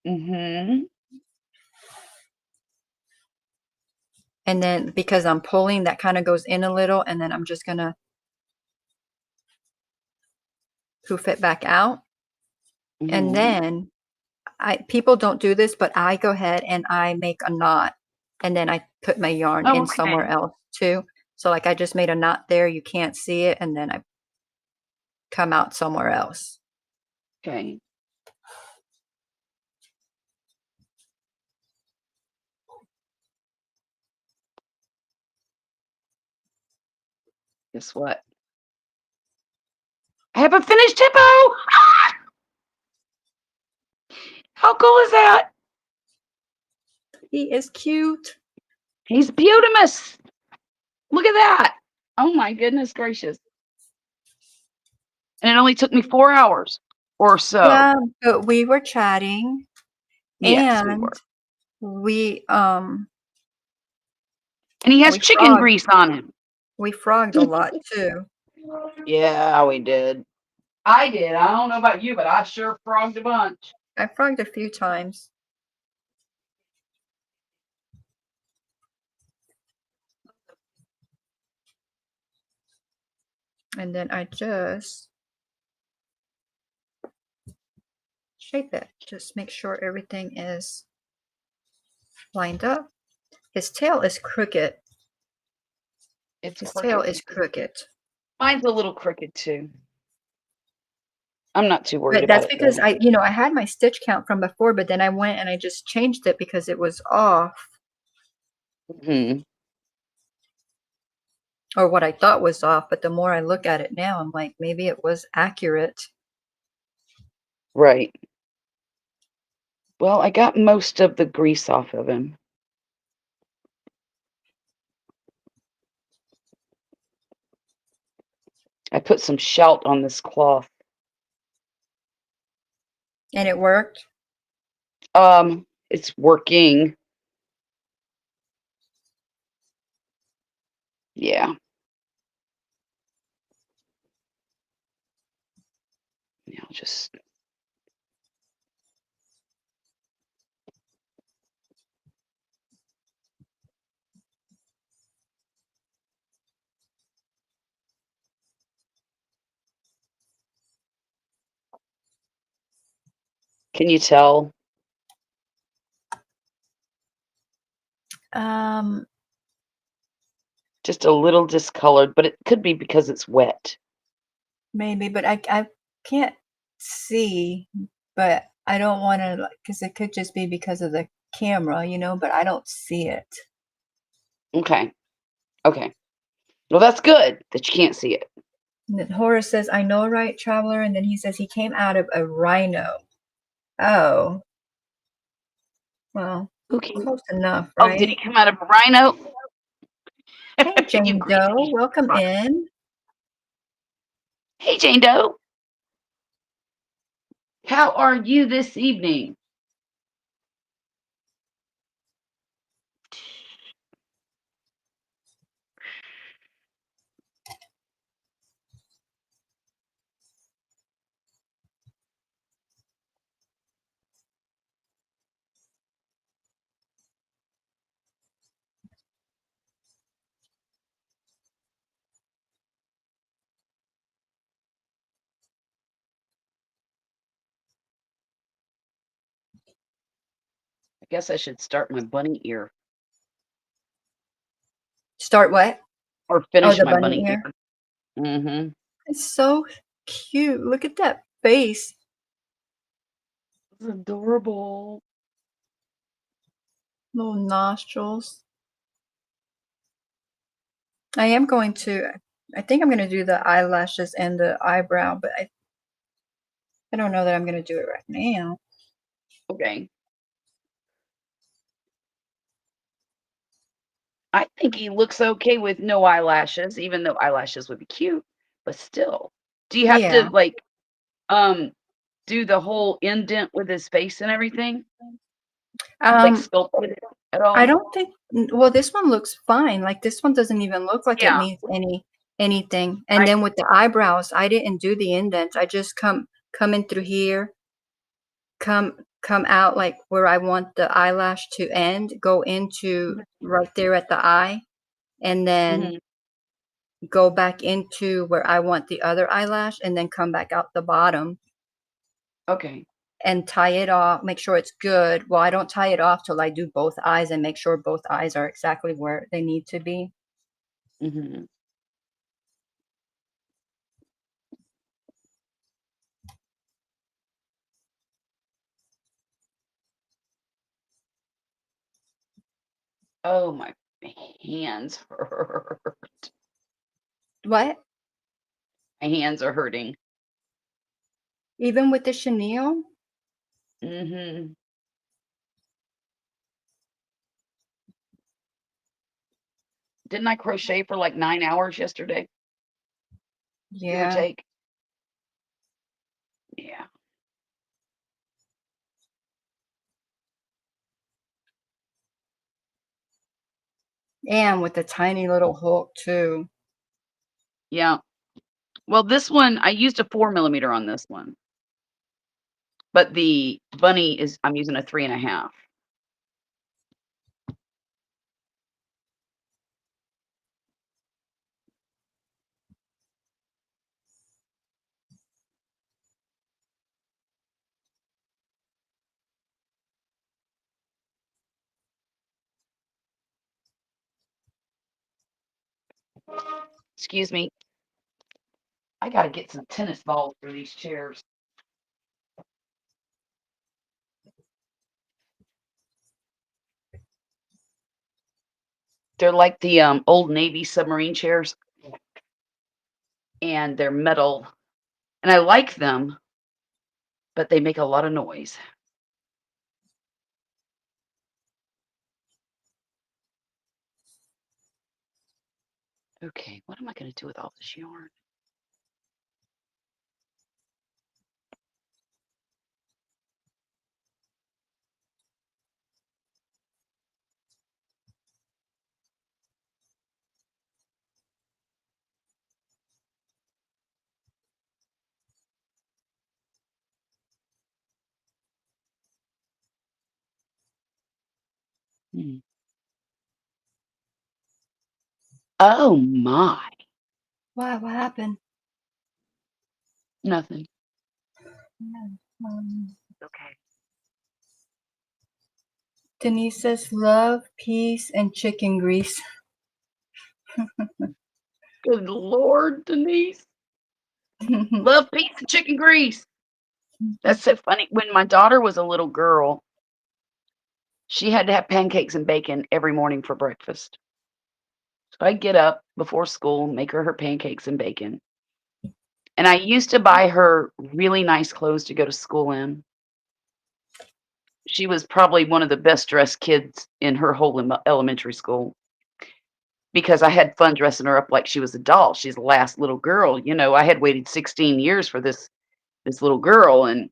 Mhm. and then because I'm pulling, that kind of goes in a little, and then I'm just gonna poof it back out. And Mhm. then people don't do this, but I go ahead and I make a knot, and then I put my yarn Oh, in somewhere okay. else too. So like I just made a knot there, you can't see it, and then I come out somewhere else. Okay. Guess what? I have a finished hippo. Ah! How cool is that? He is cute. He's beautimous. Look at that. Oh my goodness gracious. And it only took me 4 hours or so. Yeah, but we were chatting Yes, we and were. we And he has we chicken frogged grease on him. we frogged a lot too. Yeah, we did. I did. I don't know about you, but I sure frogged a bunch. I frogged a few times, and then I just shape it. Just make sure everything is lined up. His tail is crooked. It's His tail crooked. is crooked. Mine's a little crooked too. I'm not too worried But about that's it because though. I had my stitch count from before, but then I went and I just changed it because it was off, Hmm. or what I thought was off. But the more I look at it now, I'm like, maybe it was accurate. Right. Well, I got most of the grease off of him. I put some shelt on this cloth. And it worked. It's working. Yeah. Yeah, I'll just can you tell? Um, Just a little discolored, but it could be because it's wet. Maybe, but I can't see, but I don't want to, because it could just be because of the camera, but I don't see it. Okay. Okay. Well, that's good that you can't see it. And then Horace says, I know, right, traveler? And then he says he came out of a rhino. Oh, well, Okay. close enough, Oh, did he right? come out of a rhino? Hey, You Jane Doe, greedy. welcome in. Hey, Jane Doe. How are you this evening? I guess I should start my bunny ear Start what? or Oh, finish the my bunny bunny ear. ear. Mm-hmm. It's so cute. Look at that face. It's adorable. Little nostrils. I am going to, I think I'm going to do the eyelashes and the eyebrow, but I don't know that I'm going to do it right now. Okay. I think he looks okay with no eyelashes, even though eyelashes would be cute, but still. Do you have Yeah. to like do the whole indent with his face and everything? Like sculpt it at I all? don't think, well, this one looks fine. Like this one doesn't even look like it Yeah. needs anything. And then with the eyebrows, I didn't do the indents. I just come in through here, come out like where I want the eyelash to end, go into right there at the eye, and then Mhm. go back into where I want the other eyelash, and then come back out the bottom Okay. and tie it off, make sure it's good. Well, I don't tie it off till I do both eyes and make sure both eyes are exactly where they need to be. Mhm. Oh, my hands hurt. What? My hands are hurting. Even with the chenille? Mhm. Didn't I crochet for like 9 hours yesterday? Give or Yeah. take. Yeah. And with the tiny little hook too. Yeah. Well, this one, I used a 4mm on this one, but the bunny is, I'm using a 3.5. Excuse me. I gotta get some tennis balls for these chairs. They're like the old Navy submarine chairs, and they're metal, and I like them, but they make a lot of noise. Okay, what am I gonna do with all this yarn? Hmm. Oh my, Wow, what happened? nothing. Um, Okay. Denise says love, peace, and chicken grease. Good Lord, Denise. Love pizza chicken grease. That's so funny. When my daughter was a little girl, she had to have pancakes and bacon every morning for breakfast. So I'd get up before school, make her pancakes and bacon. And I used to buy her really nice clothes to go to school in. She was probably one of the best dressed kids in her whole elementary school because I had fun dressing her up like she was a doll. She's the last little girl. You know, I had waited 16 years for this little girl, and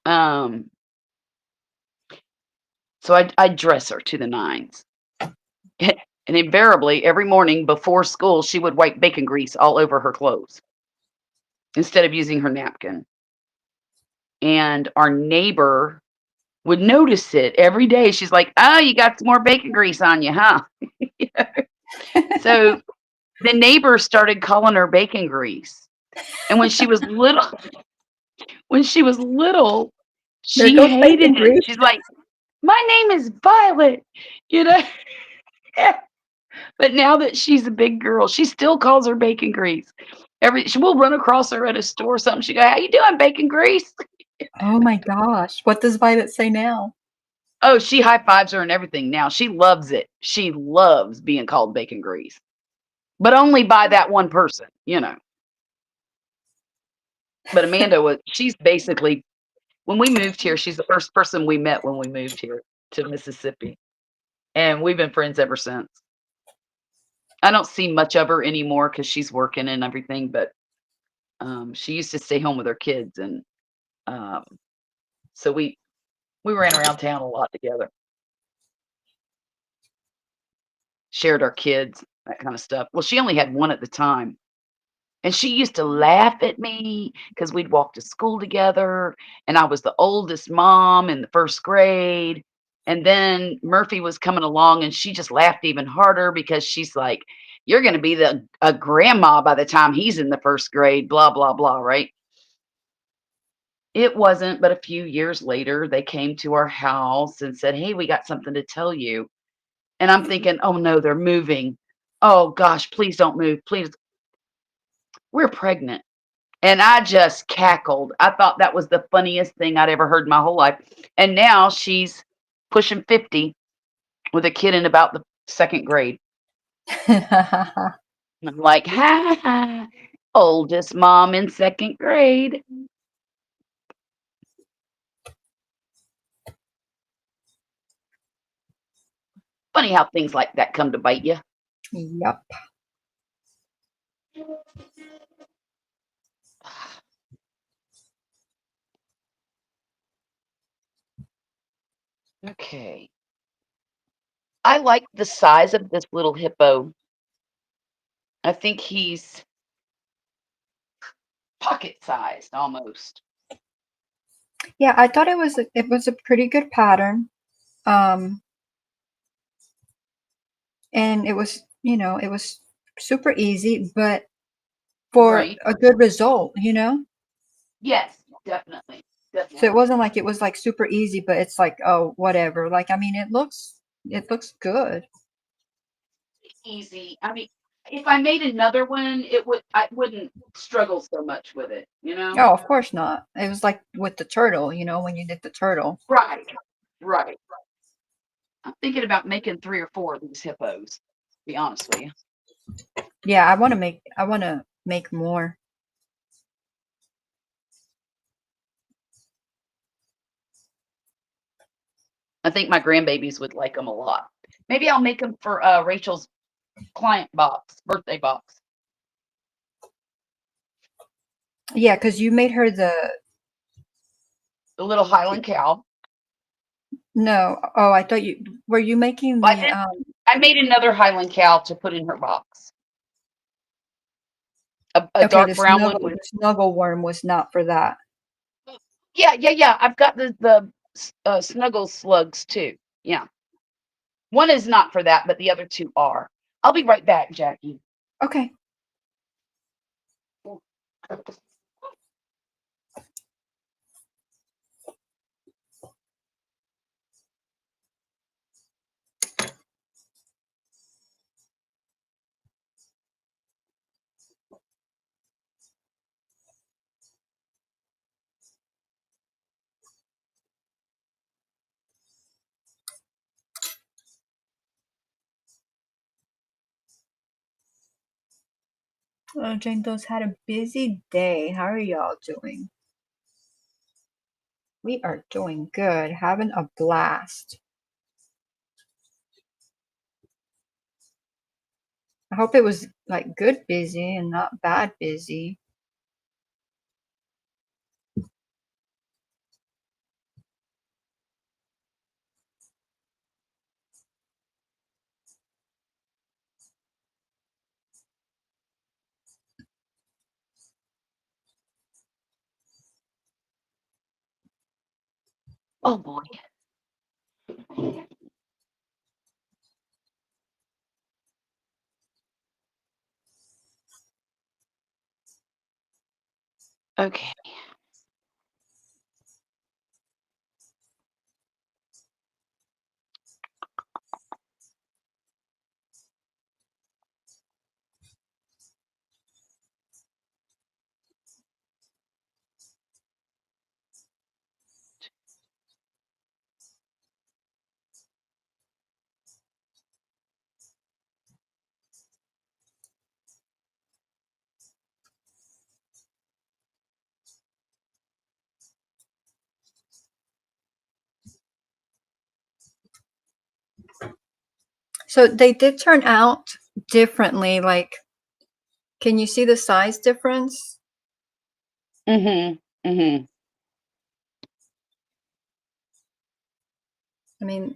um, so I'd dress her to the nines. And invariably, every morning before school, she would wipe bacon grease all over her clothes instead of using her napkin. And our neighbor would notice it every day. She's like, "Oh, you got some more bacon grease on you, huh?" So the neighbors started calling her bacon grease. And when she was little, There she goes hated bacon it. grease. She's like, my name is Violet, you know. But now that she's a big girl, she still calls her bacon grease. She will run across her at a store or something. She go, "How you doing, bacon grease?" Oh my gosh. What does Violet say now? Oh, she high fives her and everything now. She loves it. She loves being called bacon grease, but only by that one person, you know. But Amanda she's basically, when we moved here, she's the first person we met when we moved here to Mississippi. And we've been friends ever since. I don't see much of her anymore because she's working and everything, but she used to stay home with her kids, and um, so we ran around town a lot together, shared our kids, that kind of stuff. Well, she only had one at the time, and she used to laugh at me because we'd walk to school together, and I was the oldest mom in the first grade. And then Murphy was coming along, and she just laughed even harder because she's like, "You're going to be a grandma by the time he's in the first grade." Blah blah blah. Right? It wasn't but a few years later they came to our house and said, "Hey, we got something to tell you." And I'm thinking, "Oh no, they're moving. Oh gosh, please don't move. Please. We're pregnant." And I just cackled. I thought that was the funniest thing I'd ever heard in my whole life. And now she's pushing 50 with a kid in about the second grade. And I'm like, ha ha, oldest mom in second grade. Funny how things like that come to bite you. Yep. Okay. I like the size of this little hippo. I think he's pocket sized almost. Yeah, I thought it was a pretty good pattern. Um, and it was, it was super easy, but for Right. a good result, Yes, definitely. So it Definitely. wasn't like it was like super easy, but it's like, oh, whatever. Like, I mean, it looks good. Easy. I mean, if I made another one, I wouldn't struggle so much with it, you know? Oh, of course not. It was like with the turtle, when you did the turtle. Right. Right. I'm thinking about making 3 or 4 of these hippos, to be honest with you. Yeah, I want to make more. I think my grandbabies would like them a lot. Maybe I'll make them for Rachel's client box, birthday box. Yeah, because you made her The little Highland cow. no. Oh, I thought were you making I the did. I made another Highland cow to put in her box. A okay, dark brown one with. the snuggle worm was not for that. Yeah. I've got the snuggle slugs too. Yeah. One is not for that, but the other 2 are. I'll be right back, Jackie. Okay. Oh, Jane Doe's had a busy day. How are y'all doing? We are doing good, having a blast. I hope it was like good busy and not bad busy. Oh boy. Okay. So they did turn out differently. Like, can you see the size difference? Mm-hmm. Mm-hmm. I mean,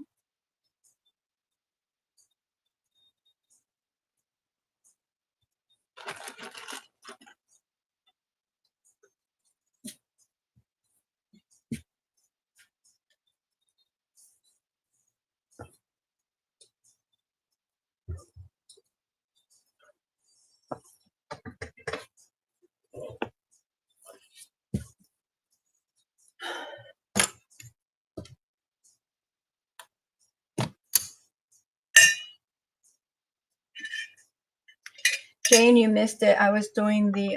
Jane, you missed it. I was doing the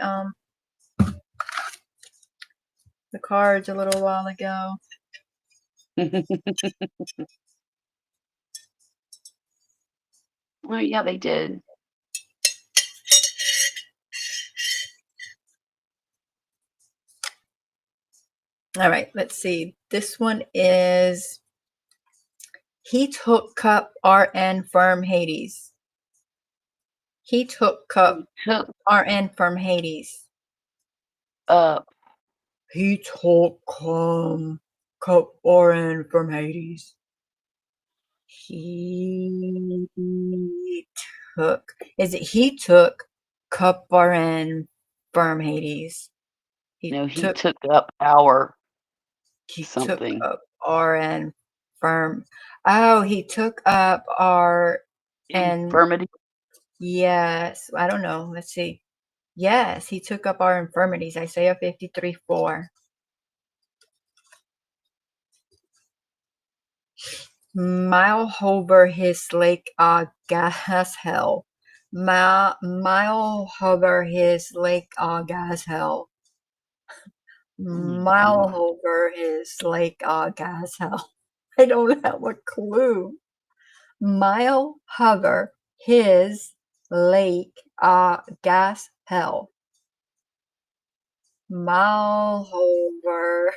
cards a little while ago. Oh, yeah, they did. All right, let's see. This one is Heat Hook Cup RN Firm Hades. Heat Hook Cup Took RN Firm Hades. up. Heat Hook Cup RN Firm Hades. He took. Is it he took Cup RN Firm Hades? No, he took up our He something. took up RN Firm. Oh, he took up our and Infirmity. yes. I don't know. Let's see. Yes, he took up our infirmities. Isaiah 53:4. Mile over his lake gas hell. Mile over his lake gas hell. Mile God. over his lake gas hell. I don't have a clue. Mile hover his lake gas hell. Mile hover.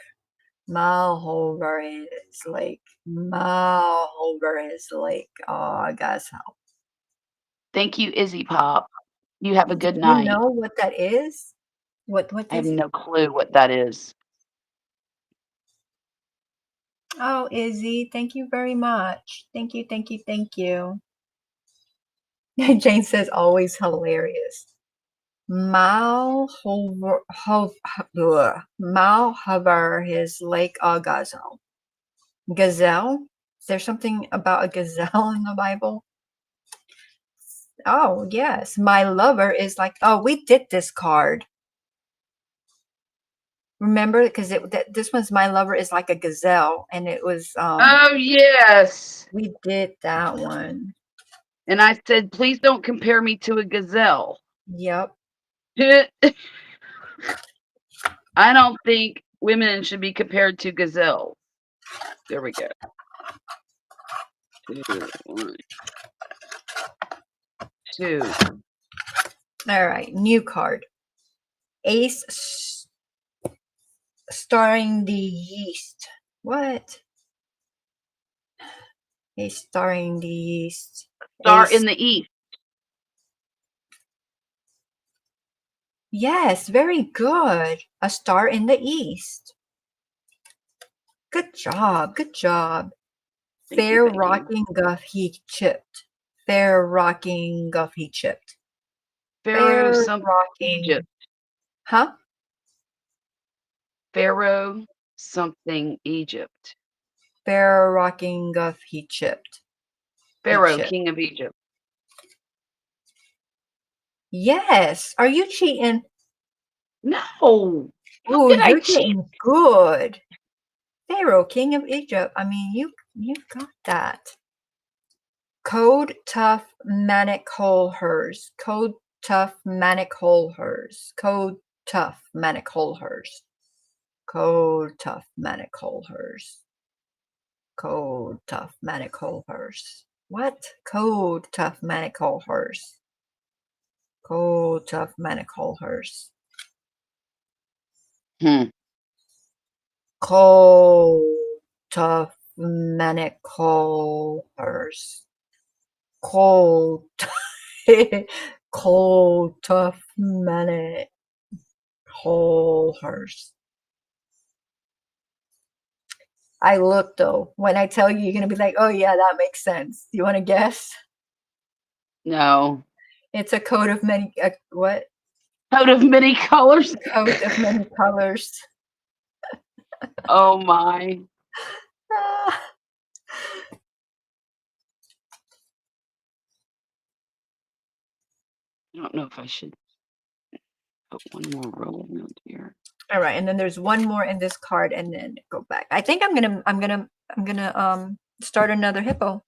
Malhover is like Malhover is like gas hell. Thank you, Izzy Pop. You have a Do good you night. know what that is? What I have is it? no clue what that is. Oh, Izzy, thank you very much. Thank you, thank you, thank you. Jane says always hilarious. Malhover is like a gazelle. Gazelle? Is there something about a gazelle in the Bible? Oh, yes. My lover is like, oh, we did this card. Remember? Because this one's my lover is like a gazelle. And it was, Oh, yes. we did that one. And I said, please don't compare me to a gazelle. Yep. I don't think women should be compared to gazelles. There we go. 2, 1, 2. All right. New card. Ace starring the yeast. What? Ace starring the yeast. Star Ace. in the east. Yes, very good. A star in the east. Good job. Good job. Thank you, Fair thank you. rocking guff he chipped. Fair rocking guff he chipped. Pharaoh, Fair some rocking. Egypt. Huh? Pharaoh, something Egypt. Fair rocking guff he chipped. Pharaoh, chipped. king of Egypt. Yes. Are you cheating? No. How Oh, could I you're cheat? getting good. Pharaoh, king of Egypt. I mean, you got that. Code tough manic hole hers. Code tough manic hole hers. Code tough manic hole hers. Code tough manic hole hers. Code tough manic hole hers. What? Code tough manic hole hers. Code tough manic hole hers. Cold, tough, manic hole hers. cold, cold, tough minute, whole horse. I look though. When I tell you, you're gonna be like, "Oh yeah, that makes sense." Do you want to guess? No. It's a coat of many. What? Coat of many colors. Coat of many colors. Oh my. Ah. I don't know if I should put one more row around here. All right, and then there's one more in this card, and then go back. I think I'm gonna start another hippo.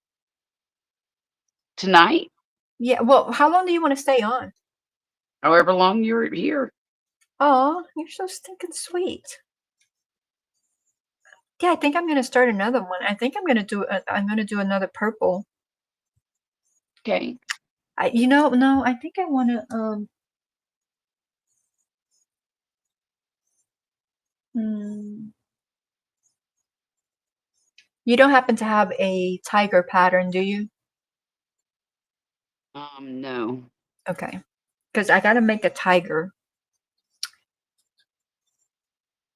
Tonight? Yeah. Well, how long do you want to stay on? However long you're here. Oh, you're so stinking sweet. Yeah, I think I'm gonna start another one. I think I'm gonna do another purple. Okay. No, I think I wanna you don't happen to have a tiger pattern, do you? No. Okay. Because I gotta make a tiger.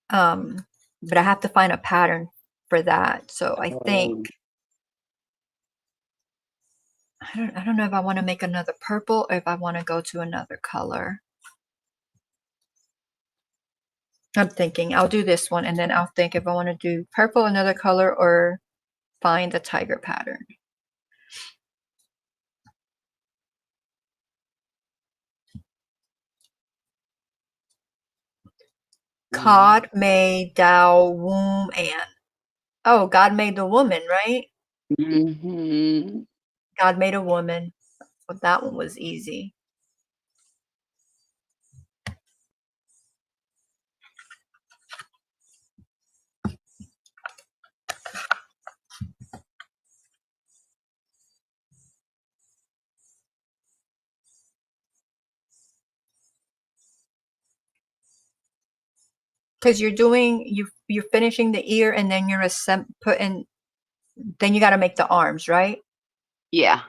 But I have to find a pattern for that. So I think I don't know if I want to make another purple or if I want to go to another color. I'm thinking I'll do this one and then I'll think if I want to do purple, another color, or find a tiger pattern. God made thou womb and. Oh, God made the woman, right? Mm-hmm. God made a woman. Well, that one was easy. Because you're finishing the ear and then you're putting, then you got to make the arms, right? Yeah.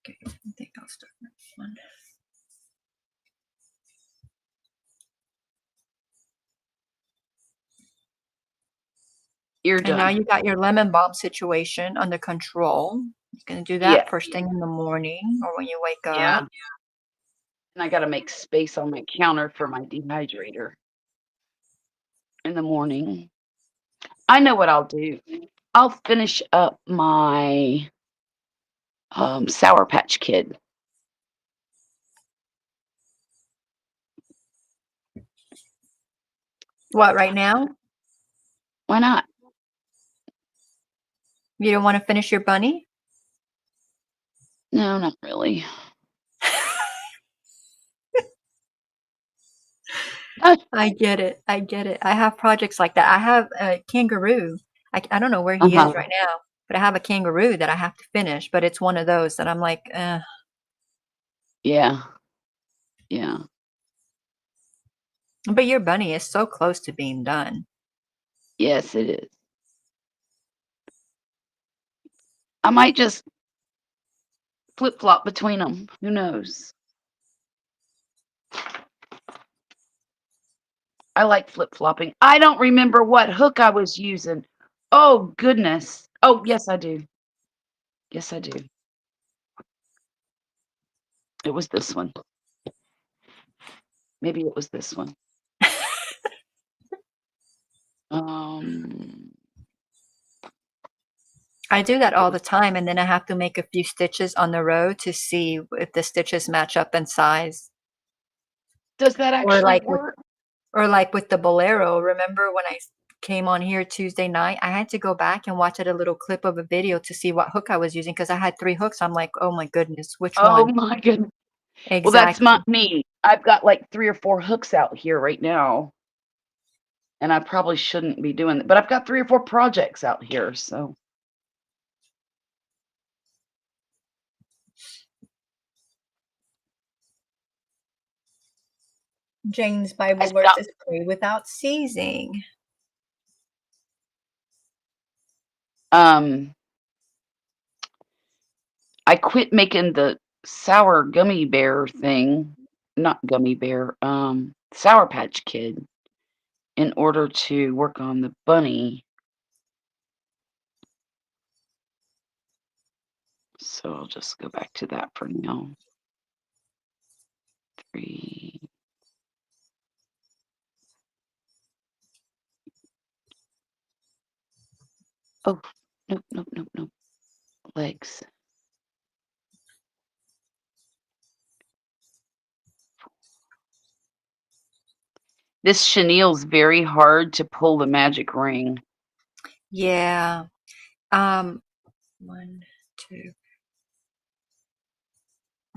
Okay, I think I'll start with this one. You're And done. now you got your lemon balm situation under control. You're going to do that first thing in the morning or when you wake up. Yeah. And I got to make space on my counter for my dehydrator in the morning. I know what I'll do. I'll finish up my Sour Patch Kid. What, right now? Why not? You don't want to finish your bunny? No, not really. I get it. I get it. I have projects like that. I have a kangaroo. I don't know where he is right now, but I have a kangaroo that I have to finish. But it's one of those that I'm like, Yeah. Yeah. But your bunny is so close to being done. Yes, it is. I might just flip-flop between them. Who knows? I like flip-flopping. I don't remember what hook I was using. Oh, goodness. Oh, yes, I do. Yes, I do. It was this one. Maybe it was this one. I do that all the time, and then I have to make a few stitches on the row to see if the stitches match up in size. Does that actually work? Or like with the bolero. Remember when I came on here Tuesday night? I had to go back and watch a little clip of a video to see what hook I was using because I had 3 hooks. I'm like, oh my goodness, which one? Oh my goodness. Exactly. Well, that's me. I've got like 3 or 4 hooks out here right now. And I probably shouldn't be doing that, but I've got 3 or 4 projects out here, so. Jane's Bible verse is pray without ceasing. I quit making the sour gummy bear thing, not gummy bear, Sour Patch Kid in order to work on the bunny. So I'll just go back to that for now. 3. Oh, nope, nope, nope, nope. Legs. This chenille's very hard to pull the magic ring. Yeah. 1, 2.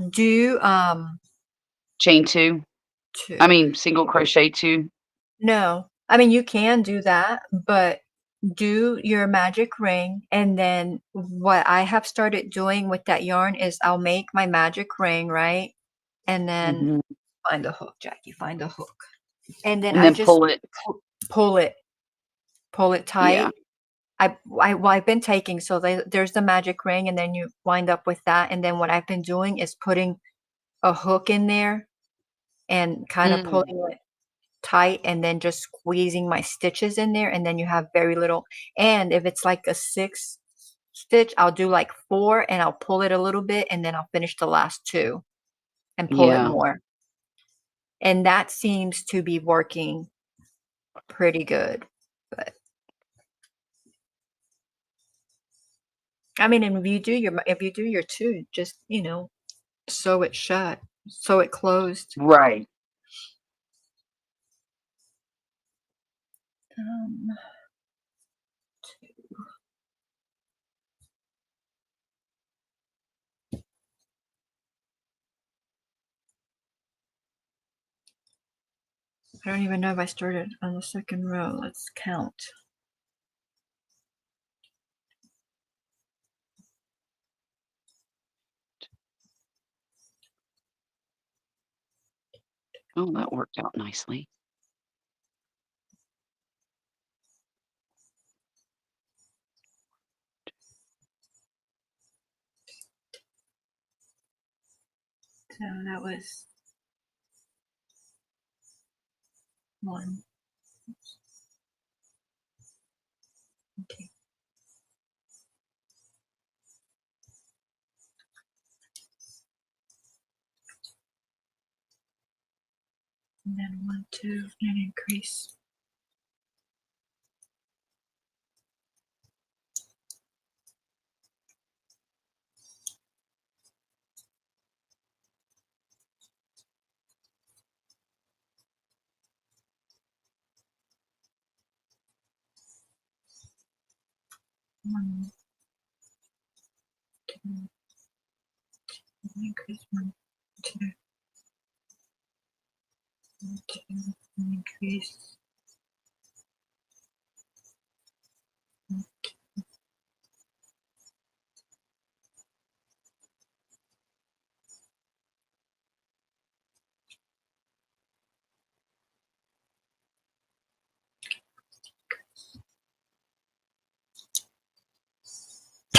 Do Chain 2. 2. I mean, single crochet 2. No. I mean, you can do that, but do your magic ring, and then what I have started doing with that yarn is I'll make my magic ring, right? And then Mhm. find the hook, Jackie, find the hook. And then And I then just pull it. pull it Yeah. tight. Well, I've been taking, so there's the magic ring, and then you wind up with that. And then what I've been doing is putting a hook in there and kind of Mm. pulling it tight, and then just squeezing my stitches in there, and then you have very little. And if it's like a 6 stitch, I'll do like 4, and I'll pull it a little bit, and then I'll finish the last 2 and pull it Yeah. more. And that seems to be working pretty good. But I mean, and if you do your 2, just, sew it shut, sew it closed. Right. Um, I don't even know if I started on the second row. Let's count. Oh, that worked out nicely. So that was 1. Okay. And then 1, 2, and increase. One, 2, increase 1, 2, 1, 2, increase.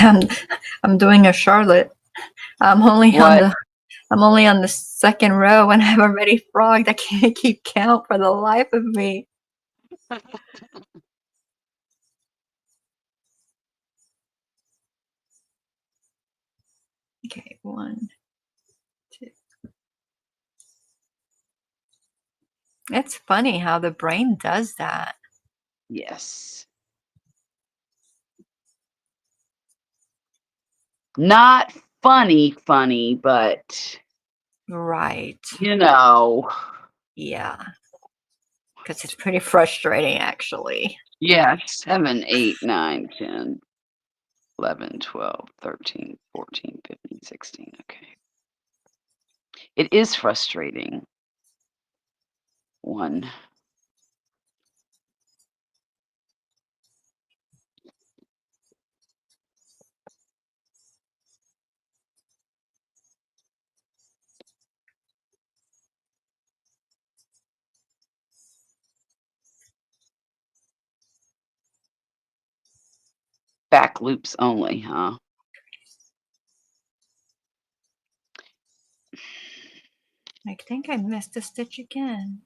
I'm, I'm doing a Charlotte. I'm only on What? the I'm only on the second row, and I'm already frogged. I can't keep count for the life of me. Okay, 1, 2. It's funny how the brain does that. Yes. Not funny, but Right. Yeah. Because it's pretty frustrating, actually. Yes. 7, 8, 9, 10, 11, 12, 13, 14, 15, 16. Okay. It is frustrating. 1. Back loops only, huh? I think I missed a stitch again.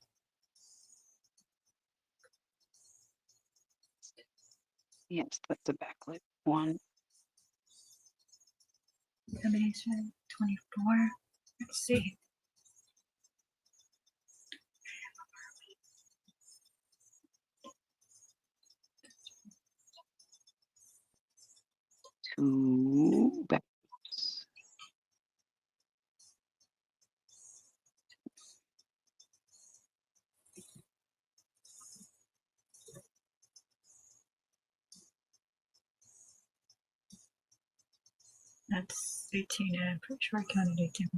Yes, that's the back loop one. Combination 24. Let's see. Two back loops. That's 18, and I'm pretty sure I counted 18.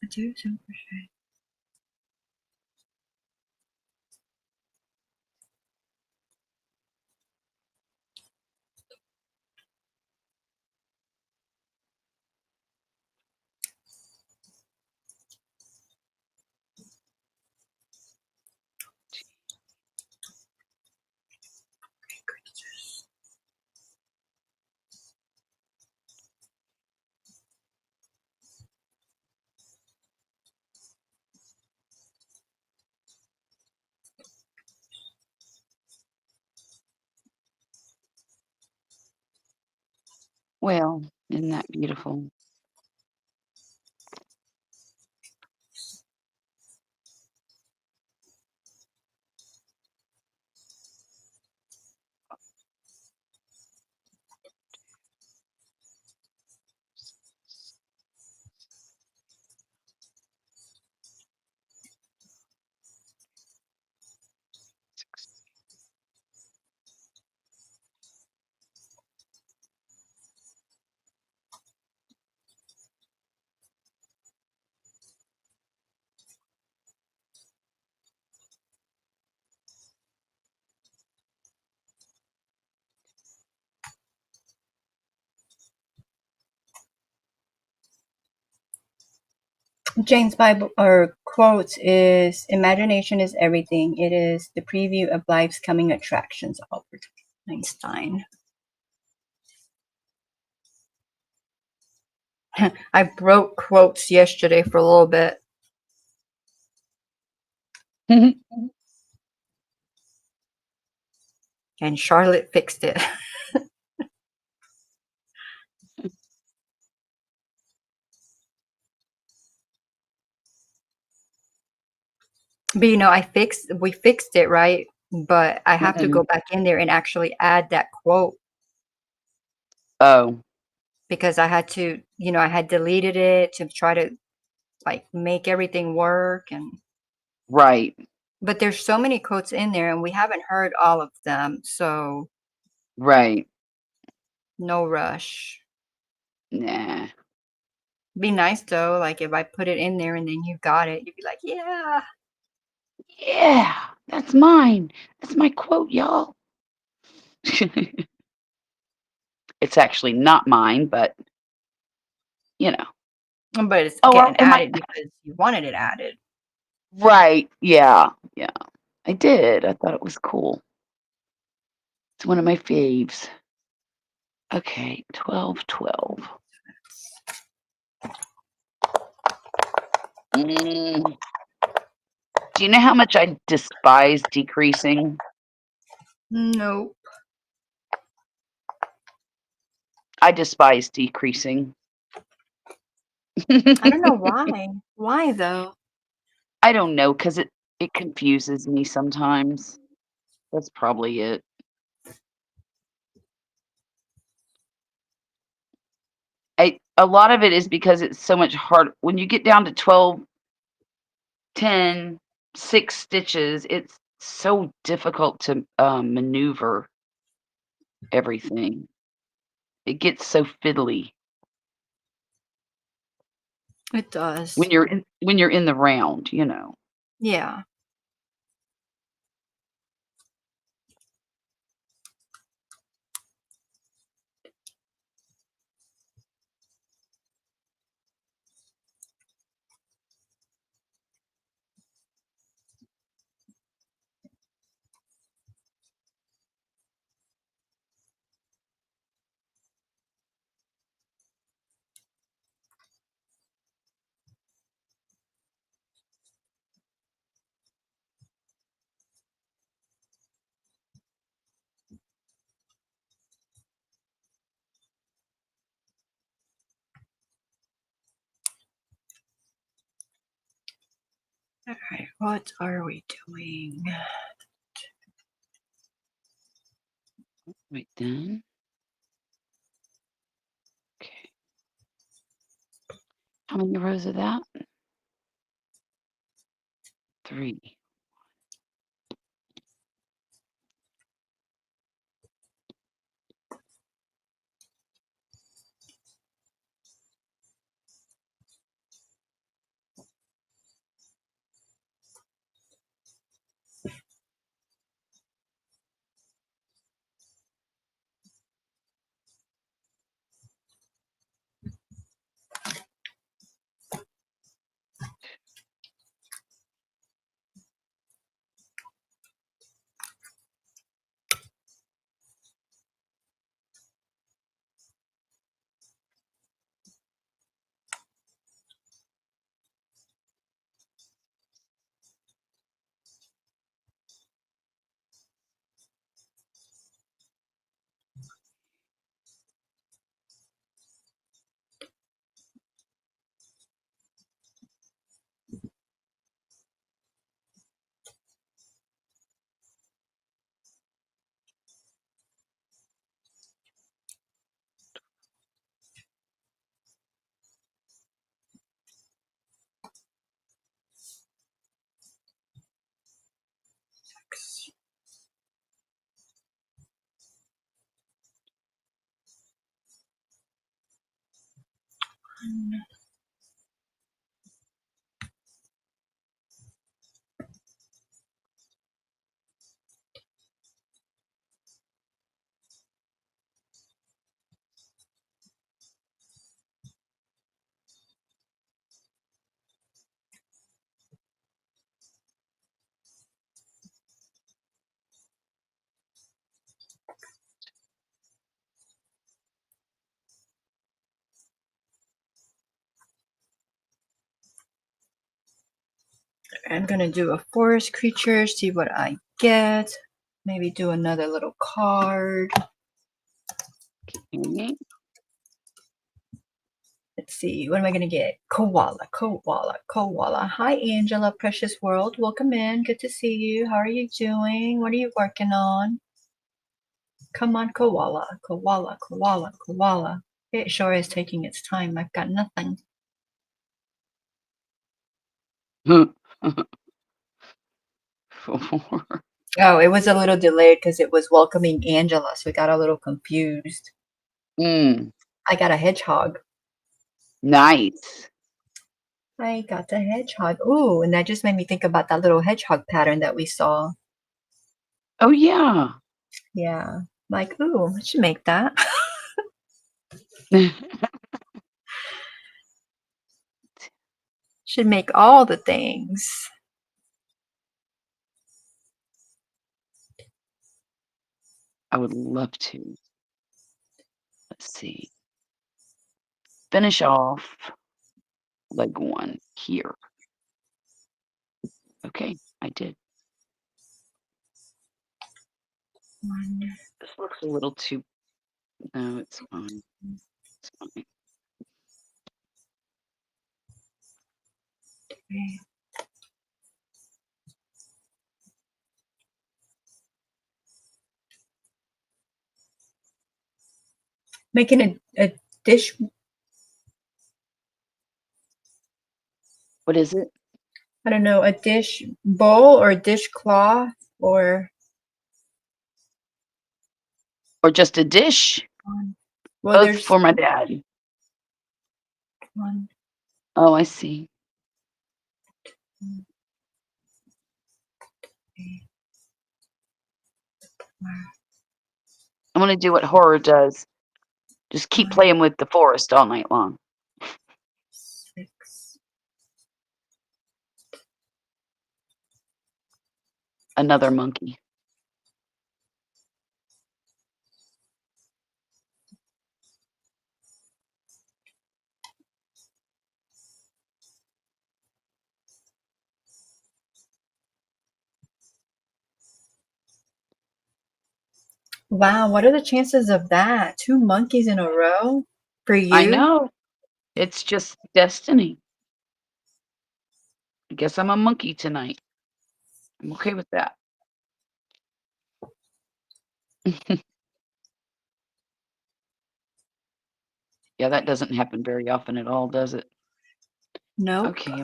I do some crochet. Well, isn't that beautiful? James Bible or quotes is imagination is everything. It is the preview of life's coming attractions. Albert Einstein. I broke quotes yesterday for a little bit, and Charlotte fixed it. But you know, we fixed it, right? But I have to go back in there and actually add that quote Oh, because I had to, you know, I had deleted it to try to like make everything work. And right, but there's so many quotes in there and we haven't heard all of them, so right. no rush. Nah. Be nice though, like if I put it in there and then you got it, you'd be like, yeah. Yeah, that's mine. That's my quote, y'all. It's actually not mine, but you know. But it's Oh, getting am I? added because you wanted it added. Right. Yeah. Yeah. I did. I thought it was cool. It's one of my faves. Okay, 12, 12. Mm. Do you know how much I despise decreasing? Nope. I despise decreasing. I don't know why. Why though? I don't know, because it confuses me sometimes. That's probably it. A lot of it is because it's so much hard when you get down to 12, 10, 6 stitches, it's so difficult to maneuver. everything. It gets so fiddly It does. when you're in the round, you know. Yeah. All right, what are we doing? Right then. Okay. How many rows of that? 3. I'm gonna do a forest creature, see what I get. Maybe do another little card. Okay. Let's see, what am I gonna get? Koala, koala, koala. Hi, Angela, precious world. Welcome in. Good to see you. How are you doing? What are you working on? Come on, koala, koala, koala, koala. It sure is taking its time. I've got nothing. 4. Oh, it was a little delayed because it was welcoming Angela, so we got a little confused. Mm, I got a hedgehog. nice. I got the hedgehog. Ooh, and that just made me think about that little hedgehog pattern that we saw. Oh, yeah. Yeah. Like, ooh, I should make that. Should make all the things. I would love to. Let's see. Finish off leg 1 here. Okay, I did. One, This looks a little too. No, it's fine. It's fine. three. Making a dish. What is it? I don't know, a dish bowl or a dishcloth or or just a dish? Well, Both there's for my dad. one. Oh, I see. Two, three, four, I'm gonna do what horror does. Just keep five, playing with the forest all night long. 6. Another monkey. Wow, what are the chances of that? 2 monkeys in a row for I you? know. It's just destiny. I guess I'm a monkey tonight. I'm okay with that. Yeah, that doesn't happen very often at all, does it? Nope. Okay.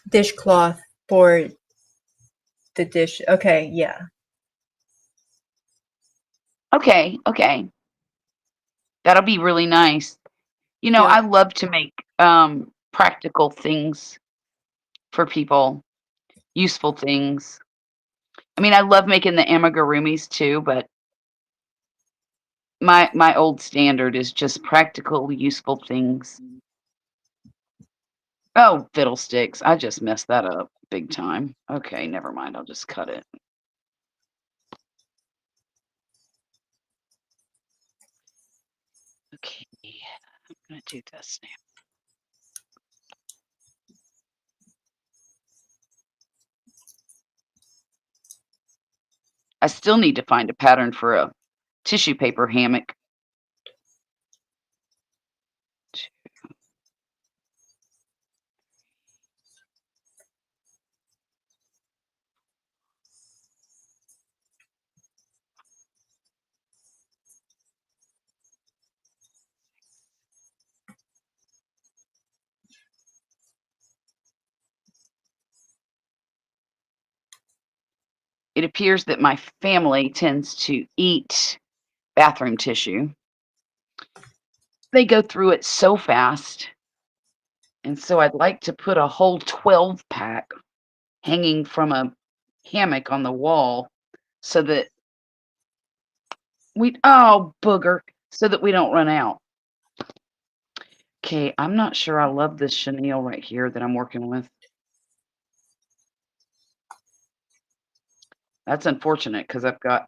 Dishcloth for the dish. Okay, yeah. Okay, okay. That'll be really nice. You know, I Yep. love to make practical things for people, useful things. I mean, I love making the amigurumis too, but my old standard is just practical, useful things. Oh, fiddlesticks. I just messed that up big time. Okay, never mind. I'll just cut it. Okay, I'm gonna do this now. I still need to find a pattern for a tissue paper hammock. It appears that my family tends to eat bathroom tissue. They go through it so fast, and so I'd like to put a whole 12 pack hanging from a hammock on the wall so that booger, so that we don't run out. Okay, I'm not sure I love this chenille right here that I'm working with. That's unfortunate because I've got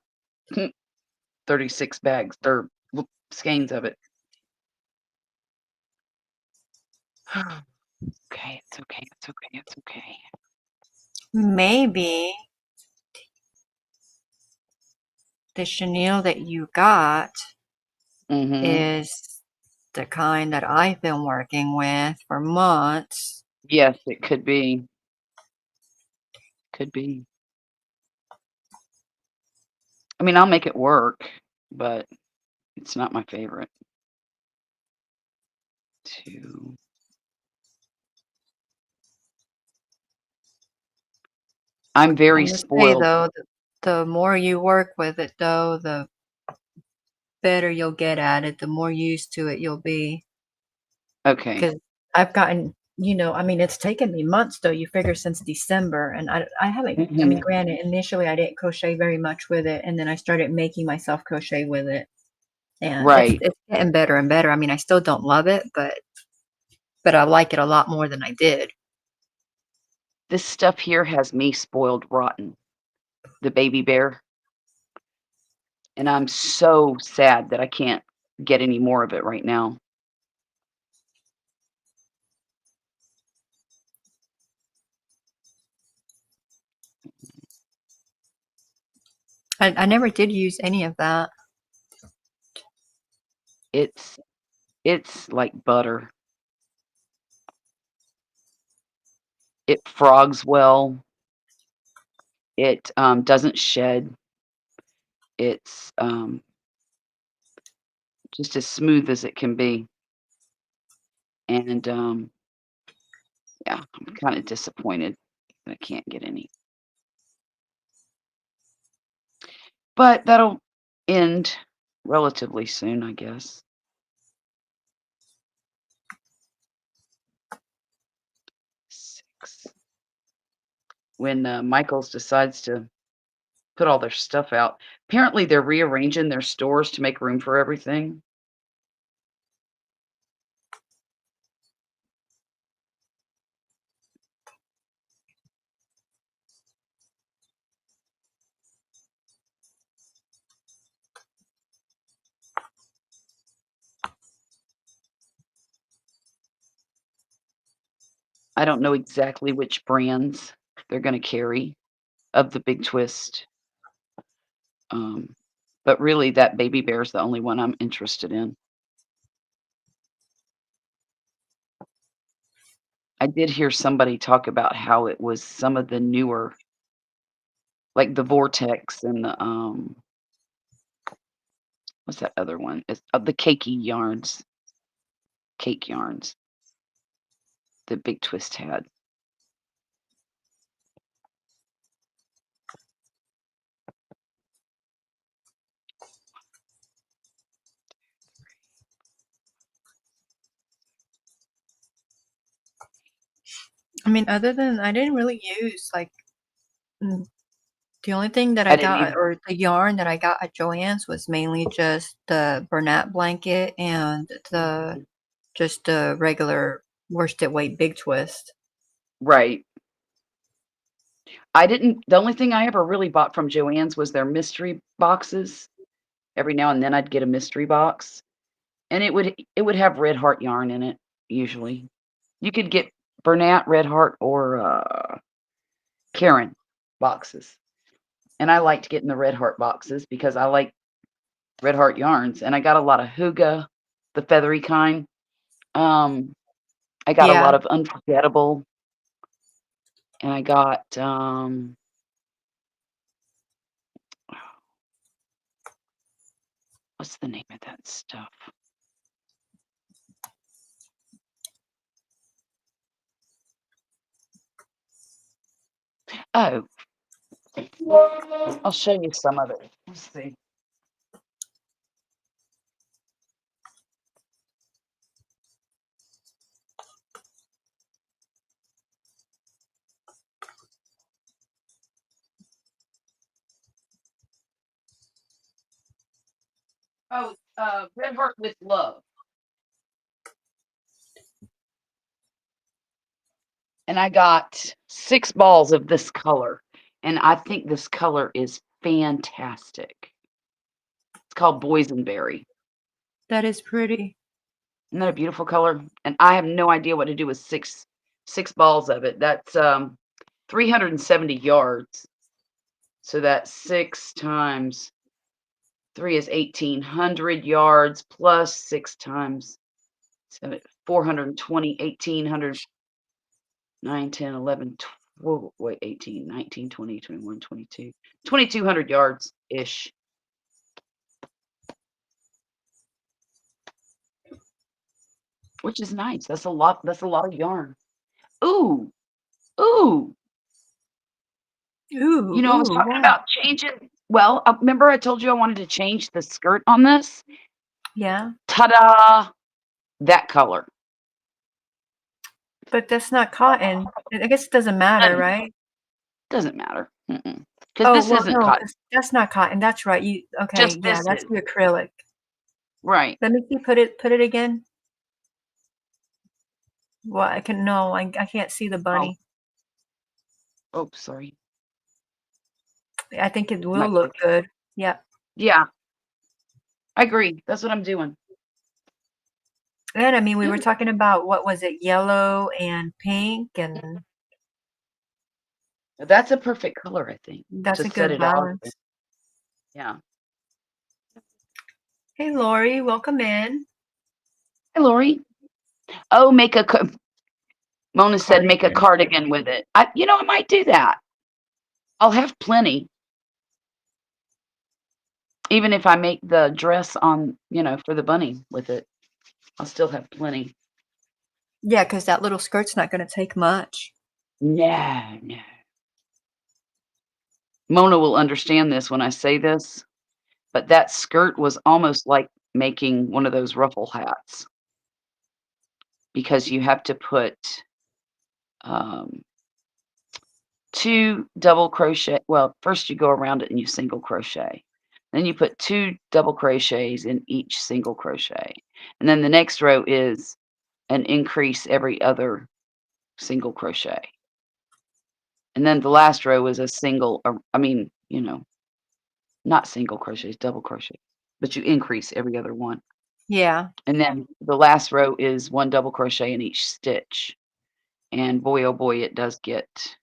36 bags or skeins of it. Okay, it's okay, it's okay, it's okay. Maybe the chenille that you got is the kind that I've been working with for months. Yes, it could be. Could be. I mean, I'll make it work, but it's not my favorite. 2. I'm I very must say spoiled. though, the more you work with it though, the better you'll get at it, the more used to it you'll be. Okay. Because I've gotten, I mean, it's taken me months though, you figure since December, and I haven't, I mean, Mhm. granted, initially I didn't crochet very much with it, and then I started making myself crochet with it, and Right. it's getting better and better. I mean, I still don't love it, but I like it a lot more than I did. This stuff here has me spoiled rotten, the baby bear, and I'm so sad that I can't get any more of it right now. I never did use any of that. It's like butter. It frogs well. It, doesn't shed. It's, just as smooth as it can be, and, yeah, I'm kinda disappointed. I can't get any. But that'll end relatively soon, I guess. Six. When Michaels decides to put all their stuff out. Apparently, they're rearranging their stores to make room for everything. I don't know exactly which brands they're going to carry of the Big Twist. But really, that baby bear is the only one I'm interested in. I did hear somebody talk about how it was some of the newer, like the Vortex and the what's that other one? It's the cakey yarns, cake yarns that Big Twist had. I mean, other than I didn't really use like the only thing that I I didn't got either. or the yarn that I got at Joann's was mainly just the Bernat blanket and just the regular worsted weight Big Twist. Right. I didn't. The only thing I ever really bought from Joann's was their mystery boxes. Every now and then I'd get a mystery box, and it would have Red Heart yarn in it. Usually, you could get Bernat, Red Heart, or Karen boxes. And I liked getting the Red Heart boxes because I like Red Heart yarns, and I got a lot of Hygge, the feathery kind. I got a Yeah, lot of Unforgettable, and I got what's the name of that stuff? Oh, I'll show you some of it. Let's see. Oh, Red Heart with Love. And I got 6 balls of this color, and I think this color is fantastic. It's called Boysenberry. that is pretty. Isn't that a beautiful color? And I have no idea what to do with six balls of it. That's 370 yards. So that's 6 times 3 is 1,800 yards plus 6 times 7, 420, 1,800, 9, 10, 11, 12, wait, 18, 19, 20, 21, 22, 2,200 yards ish. Which is nice. That's a lot. That's a lot of yarn. Ooh, ooh. Ooh, I was ooh, talking what? about changing. Well, remember I told you I wanted to change the skirt on this? Yeah, Ta-da! That color. but that's not cotton. I guess it doesn't matter, Doesn't right? doesn't matter. Because Oh, this well, isn't no, cotton. 'cause that's not cotton. That's right. Okay, Just yeah, this that's is. the acrylic. Right. Let me see, put it again. Well, I can't see the Oh, bunny. oh, sorry. I think it will Might look take. good. Yeah. Yeah, I agree. That's what I'm doing. And I mean, we were Ooh, talking about what was it, yellow and pink, and that's a perfect color, I think, that's to a set good it off in. balance. Yeah. Hey, Lori, welcome in. Hey, Lori. Oh, Mona said make a Cardigan. cardigan with it. I might do that. I'll have plenty. Even if I make the dress on, for the bunny with it, I'll still have plenty. Yeah, because that little skirt's not going to take much. No, no. Mona will understand this when I say this, but that skirt was almost like making one of those ruffle hats because you have to put, um, 2 double crochet well, first you go around it and you single crochet. Then you put 2 double crochets in each single crochet. And then the next row is an increase every other single crochet. And then the last row is a single, I mean, not single crochets, double crochet, but you increase every other one. Yeah. And then the last row is 1 double crochet in each stitch. And boy, oh boy, it does get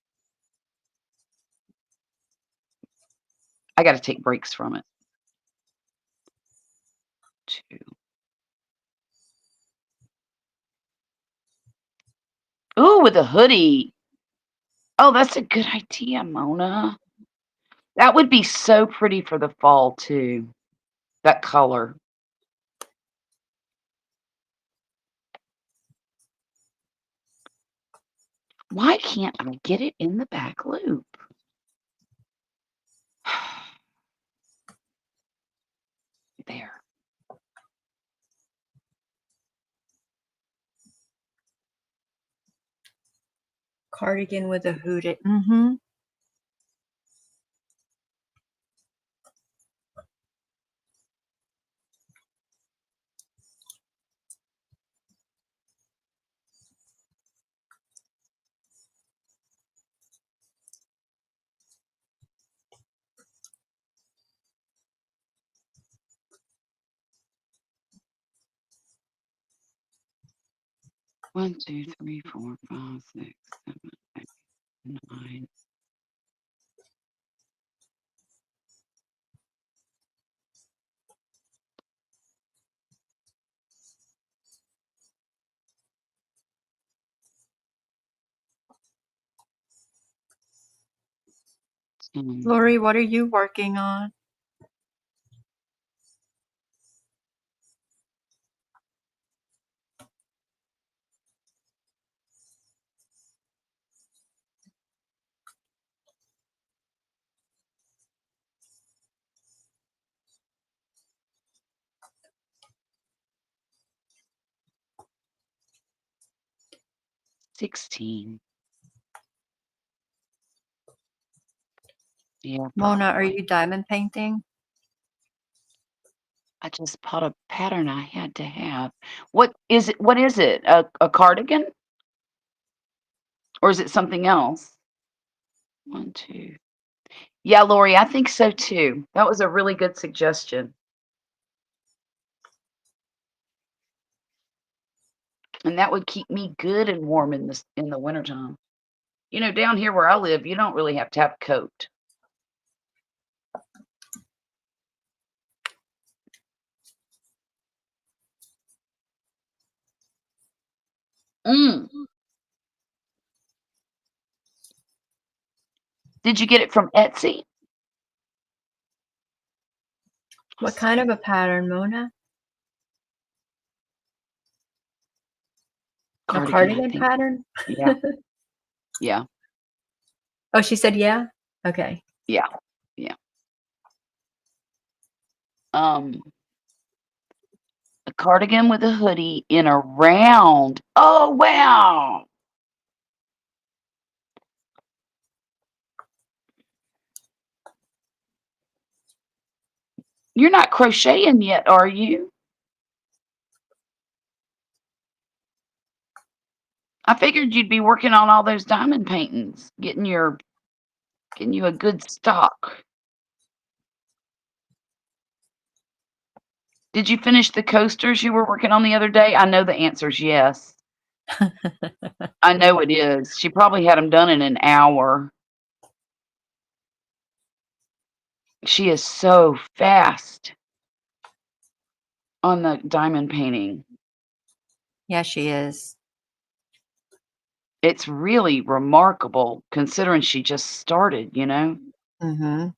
I gotta take breaks from it. 2. Ooh, with a hoodie. Oh, that's a good idea, Mona. That would be so pretty for the fall too, that color. Why can't I get it in the back loop? There. Cardigan with a hoodie. Mm-hmm. One, 2, 3, 4, 5, 6, 7, 8, 9. Lori, what are you working on? $16. Yeah, Mona, are probably. you diamond painting? I just bought a pattern I had to have. What is it? What is it? A cardigan? Or is it something else? 1, 2. Yeah, Lori, I think so too. That was a really good suggestion. And that would keep me good and warm in the wintertime. Down here where I live, you don't really have to have a coat. Mm. Did you get it from Etsy? What kind of a pattern, Mona? A Cardigan, I cardigan think. pattern? Yeah. Yeah. Oh, she said yeah? Okay. Yeah. Yeah. Um, a cardigan with a hoodie in a round. Oh, wow. You're not crocheting yet, are you? I figured you'd be working on all those diamond paintings, getting you a good stock. Did you finish the coasters you were working on the other day? I know the answer's yes. I know it is. She probably had them done in an hour. She is so fast on the diamond painting. Yeah, she is. It's really remarkable considering she just started, Mm-hmm.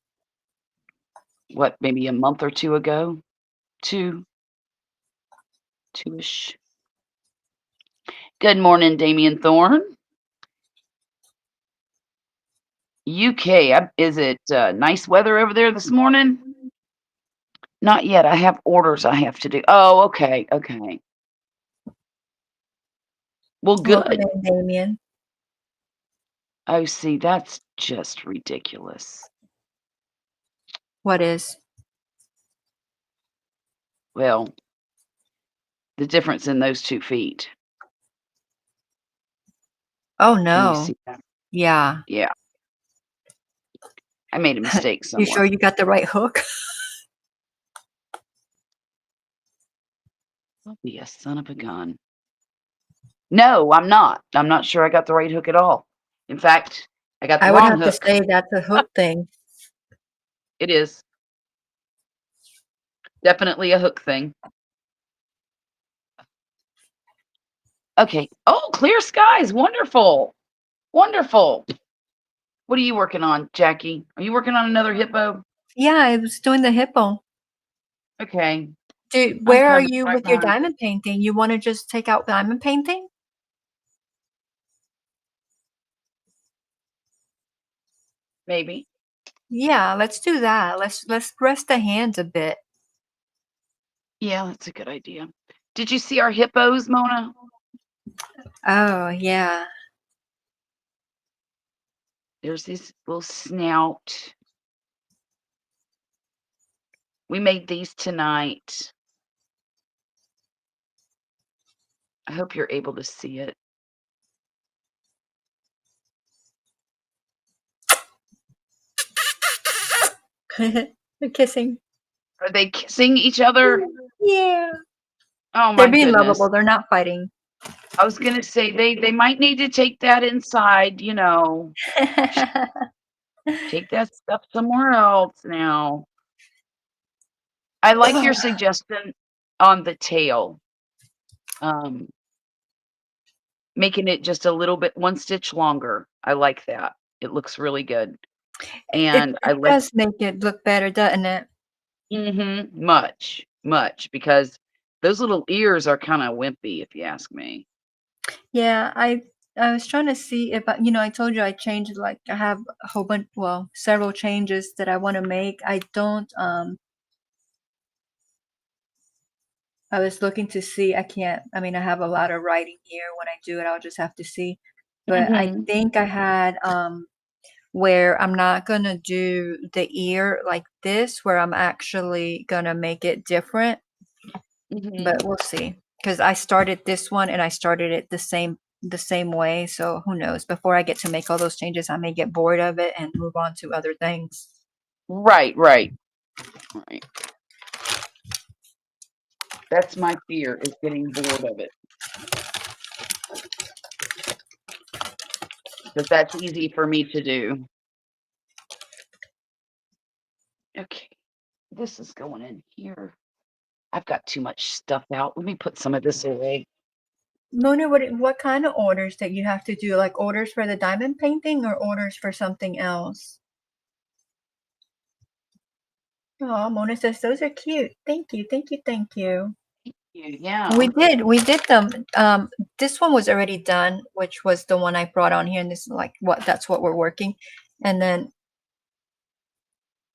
what, maybe a month or 2 ago? 2-ish. Good morning, Damien Thorne. UK. Is it nice weather over there this morning? Not yet. I have orders I have to do. Oh, okay. Okay. Well, Welcome good. in, Damien. Oh, see, that's just ridiculous. What is? Well, the difference in those 2 feet. Oh, Can you no. see that? Yeah. Yeah. I made a mistake You sure somewhere. you got the right hook? Don't be a son of a gun. No, I'm not. I'm not sure I got the right hook at all. In fact, I got the I would wrong have to hook. say that's a hook thing. It is definitely a hook thing. Okay. Oh, clear skies. Wonderful. Wonderful. What are you working on, Jackie? Are you working on another hippo? Yeah, I was doing the hippo. Okay. Dude, I'm where are coming you right with your behind. diamond painting? You want to just take out diamond painting? Maybe. Yeah, let's do that. Let's rest the hands a bit. Yeah, that's a good idea. Did you see our hippos, Mona? Oh, yeah. There's this little snout. We made these tonight. I hope you're able to see it. They're kissing. Are they kissing each other? Yeah. Oh They're my being goodness. lovable. They're not fighting. I was gonna say they might need to take that inside, you know. Take that stuff somewhere else now. I like your suggestion on the tail. Um, making it just a little bit 1 stitch longer. I like that. It looks really good. And I It like does make it look better, doesn't it? much, much because those little ears are kind of wimpy, if you ask me. Yeah, I was trying to see if I told you I changed like I have a whole bunch, well, several changes that I want to make. I don't I was looking to see. I mean, I have a lot of writing here. When I do it, I'll just have to see. But I Mhm. think I had where I'm not gonna do the ear like this, where I'm actually gonna make it different, Mhm. but we'll see. Because I started this one and I started it the same way, so who knows? Before I get to make all those changes, I may get bored of it and move on to other things. Right, right, right. That's my fear is getting bored of it. Because that's easy for me to do. Okay. This is going in here. I've got too much stuff out. Let me put some of this away. Mona, what kind of orders that you have to do? Like orders for the diamond painting or orders for something else? Oh, Mona says those are cute. Thank you, thank you, thank you. Yeah. We did them. This one was already done, which was the one I brought on here, and this is like that's what we're working. And then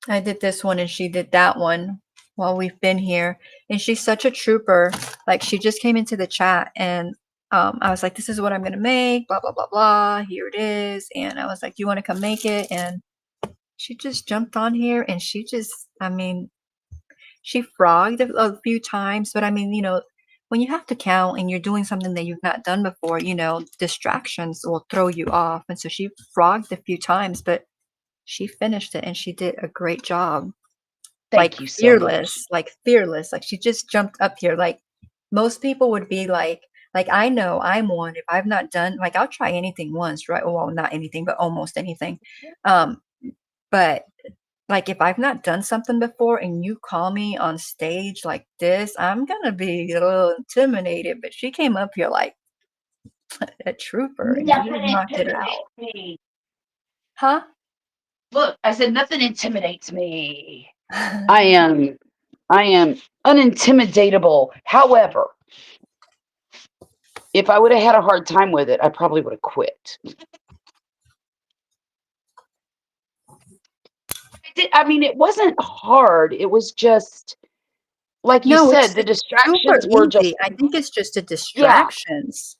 I did this one and she did that one while we've been here. And she's such a trooper. Like she just came into the chat and I was like, this is what I'm gonna make, blah blah blah blah. Here it is. And I was like, do you want to come make it? And she just jumped on here and I mean, she frogged a few times, but I mean, when you have to count and you're doing something that you've not done before, distractions will throw you off. And so she frogged a few times, but she finished it and she did a great job. Like Thank you so much. fearless, like fearless. Like she just jumped up here. Like most people would be like I know I'm one. If I've not done, like I'll try anything once, right? Well, not anything, but almost anything. Um, but like if I've not done something before and you call me on stage like this, I'm gonna be a little intimidated. But she came up here like a trooper and she Nothing just knocked it out. intimidates me. Huh? Look, I said nothing intimidates me. I am unintimidatable. However, if I would have had a hard time with it, I probably would have quit. I mean, it wasn't hard. It was just, like you No, said, the it's super distractions were just, easy. I think it's just the yeah, distractions.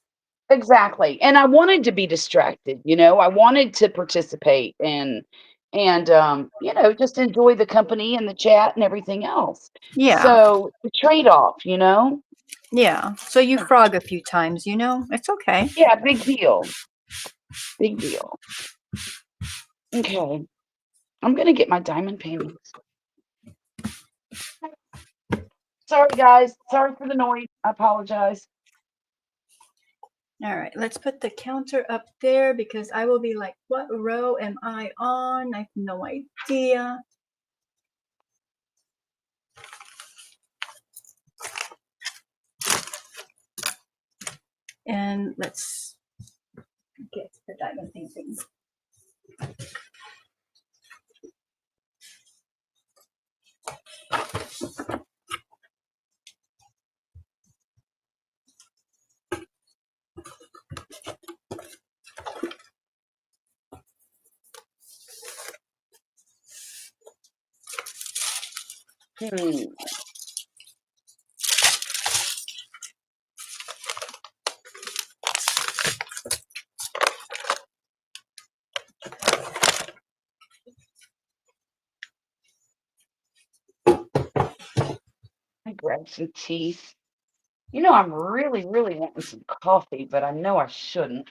exactly. And I wanted to be distracted, you know, I wanted to participate and you know, just enjoy the company and the chat and everything else. Yeah. So the trade-off, you know? Yeah. So you Yeah, frog a few times, you know? It's okay. yeah, big deal. Big deal. Okay. I'm gonna get my diamond paintings. Sorry, guys. Sorry for the noise. I apologize. All right, let's put the counter up there because I will be like, what row am I on? I have no idea. And let's get the diamond painting. Hmm. I grabbed some teeth. You know, I'm really, really wanting some coffee, but I know I shouldn't.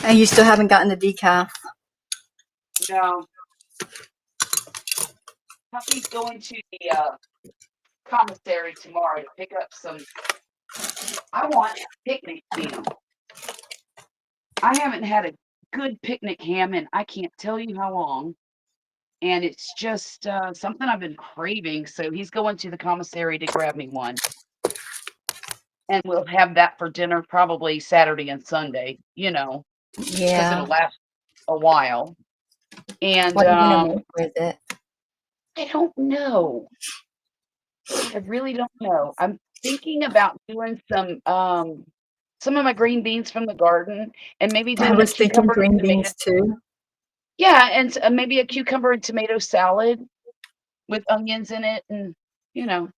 And you still haven't gotten the decaf. No. Puppy's going to the commissary tomorrow to pick up some. I want picnic ham. I haven't had a good picnic ham in I can't tell you how long. And it's just something I've been craving. So he's going to the commissary to grab me one. And we'll have that for dinner probably Saturday and Sunday, you know, because it'll Yeah. last a while. And What are you gonna make with it? I don't know. I really don't know. I'm thinking about doing some of my green beans from the garden and maybe I doing a was thinking cucumber and green tomato. beans too. Yeah, and maybe a cucumber and tomato salad with onions in it and, you know.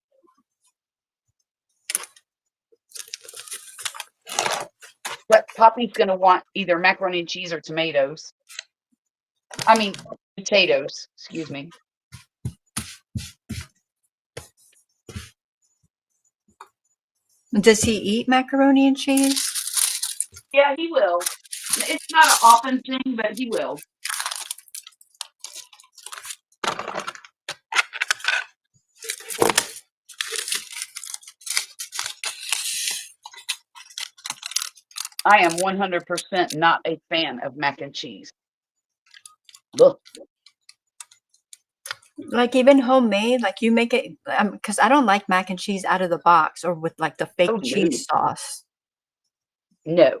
But Poppy's gonna want either macaroni and cheese or tomatoes. I mean, potatoes, excuse me. Does he eat macaroni and cheese? Yeah, he will. It's not an often thing, but he will. I am 100% not a fan of mac and cheese. Look, Like even homemade, like you make it, because I don't like mac and cheese out of the box or with like the fake oh no, cheese sauce. no.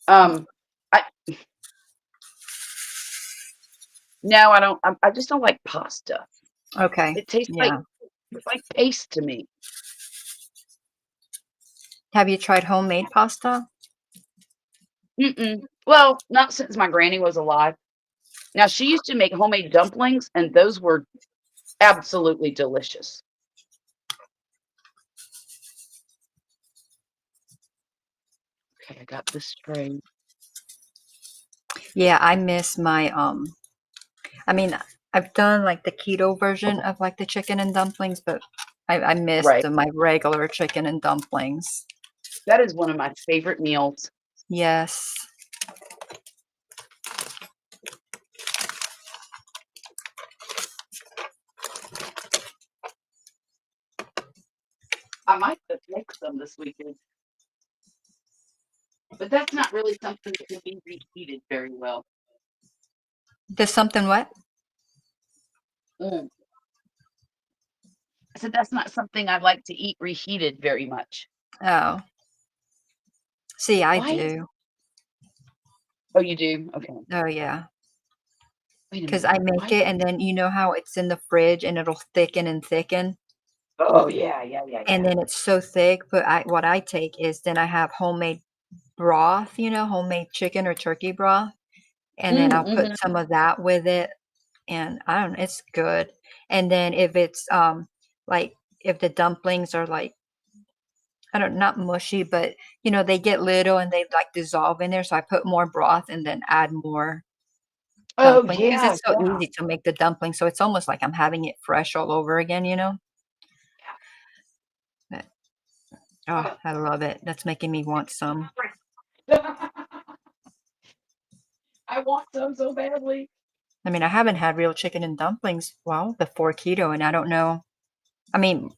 I no, I don't. I just don't like pasta. Okay. It tastes like Yeah. it's like paste to me. Have you tried homemade pasta? Mm-mm. Well, not since my granny was alive. Now she used to make homemade dumplings, and those were absolutely delicious. Okay, I got this tray. Yeah, I miss my I mean, I've done like the keto version of like the chicken and dumplings, but I missed Right. my regular chicken and dumplings. That is one of my favorite meals. Yes. I might have make some this weekend, but that's not really something that can be reheated very well. There's something what? Mm. I said that's not something I like to eat reheated very much. Oh. See, I Why? do. Oh, you do? Okay. Oh yeah. Wait a Because minute. I make Why? it and then you know how it's in the fridge and it'll thicken and thicken. Oh yeah, yeah, yeah, And yeah. then it's so thick, but what I take is then I have homemade broth, homemade chicken or turkey broth, and then I'll put Mm-hmm. some of that with it. and I don't know, it's good. And then if it's like if the dumplings are like I don't not mushy, but you know, they get little and they like dissolve in there, so I put more broth and then add more Oh, dumpling because yeah, it's so yeah. easy to make the dumpling, so it's almost like I'm having it fresh all over again, you know? But, oh, Oh, I love it. That's making me want some. I want some so badly. I mean, I haven't had real chicken and dumplings, well, before keto, and I don't know. I mean,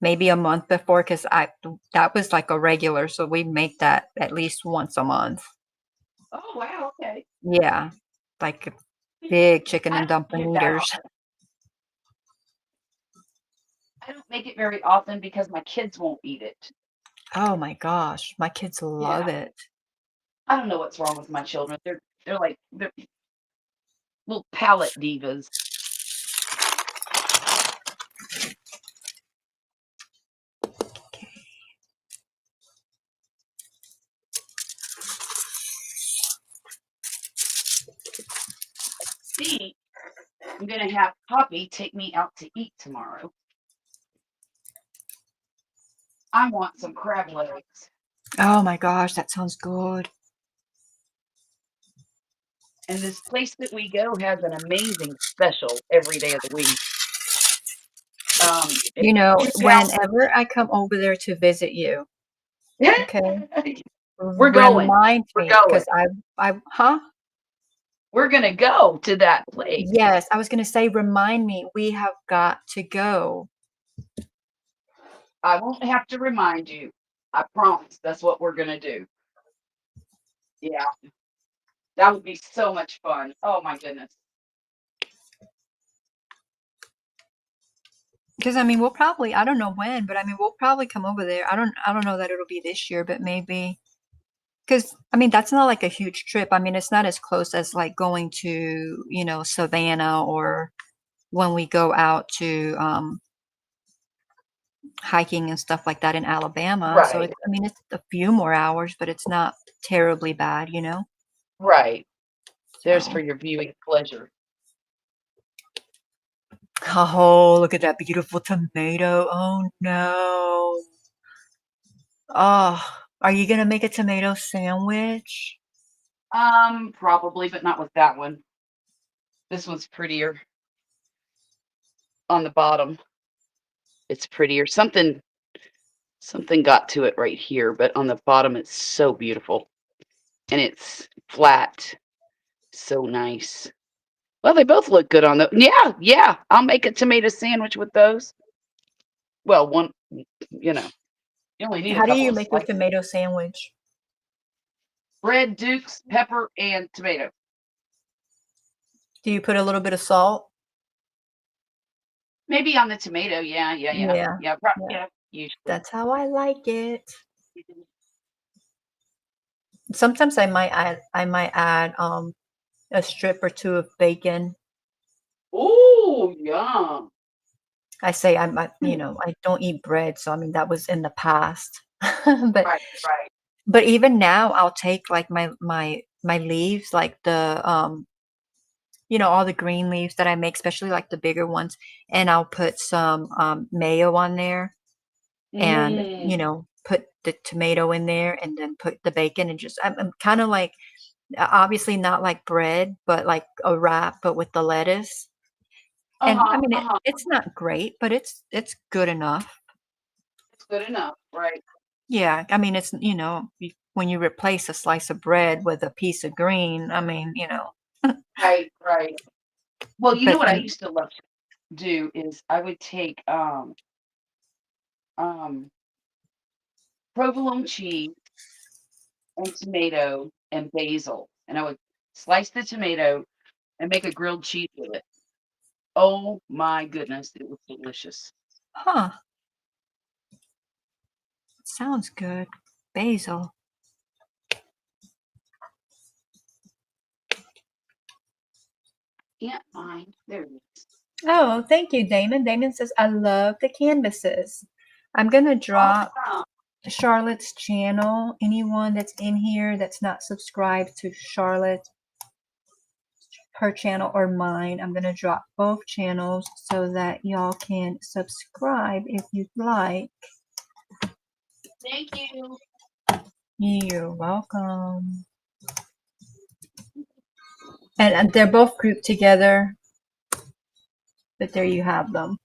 maybe a month before because I that was like a regular, so we make that at least once a month. Oh, wow, okay. Yeah, like big chicken I and don't make it dumpling that eaters. often. I don't make it very often because my kids won't eat it. Oh my gosh, my kids love Yeah. it. I don't know what's wrong with my children. They're little palate divas. See, I'm gonna have Poppy take me out to eat tomorrow. I want some crab legs. Oh my gosh, that sounds good. And this place that we go has an amazing special every day of the week. It's You know, 2,000. whenever I come over there to visit you, okay, We're going. remind We're me going. because huh? We're gonna go to that place. Yes, I was gonna say, remind me. We have got to go. I won't have to remind you. I promise. That's what we're gonna do. Yeah, that would be so much fun. Oh my goodness. Because I mean, we'll probably, I don't know when, but I mean, we'll probably come over there. I don't know that it'll be this year, but maybe. Because I mean, that's not like a huge trip. I mean, it's not as close as like going to, you know, Savannah or when we go out to hiking and stuff like that in Alabama. So Right, it's, I mean, it's a few more hours, but it's not terribly bad, you know? right. There's for So, your viewing pleasure. oh, look at that beautiful tomato. Oh no. Oh, are you gonna make a tomato sandwich? Probably, but not with that one. This one's prettier on the bottom. It's prettier. Something got to it right here, but on the bottom it's so beautiful. And it's flat. So nice. Well, they both look good on the yeah, yeah. I'll make a tomato sandwich with those. Well, one, you know, you only need a How do couple you of make your slices. tomato sandwich? Bread, dukes, pepper, and tomato. Do you put a little bit of salt? Maybe on the tomato. Yeah, yeah, yeah. Yeah, Yeah, yeah. yeah, usually. That's how I like it. Sometimes I might add a strip or two of bacon. Ooh, yum. I say I might, you know, I don't eat bread, so I mean that was in the past. But Right, right. but even now I'll take like my leaves, like the you know, all the green leaves that I make, especially like the bigger ones, and I'll put some mayo on there and you Mm. know, put the tomato in there and then put the bacon and just I'm kind of like obviously not like bread, but like a wrap, but with the lettuce. And I Uh-huh, mean, uh-huh. it's not great, but it's good enough. It's good enough. Right, Yeah, I mean, it's you know, when you replace a slice of bread with a piece of green, I mean, you know, right, right. Well, you know but what I used to love to do is I would take um provolone cheese and tomato and basil, and I would slice the tomato and make a grilled cheese with it. Oh my goodness, it was delicious. huh, sounds good. Basil. Can't find. There it is. Oh, thank you, Damon. Damon says, I love the canvases. I'm gonna drop Awesome. Charlotte's channel. Anyone that's in here that's not subscribed to Charlotte, her channel or mine. I'm going to drop both channels so that y'all can subscribe if you'd like. Thank you. You're welcome. And they're both grouped together, but there you have them.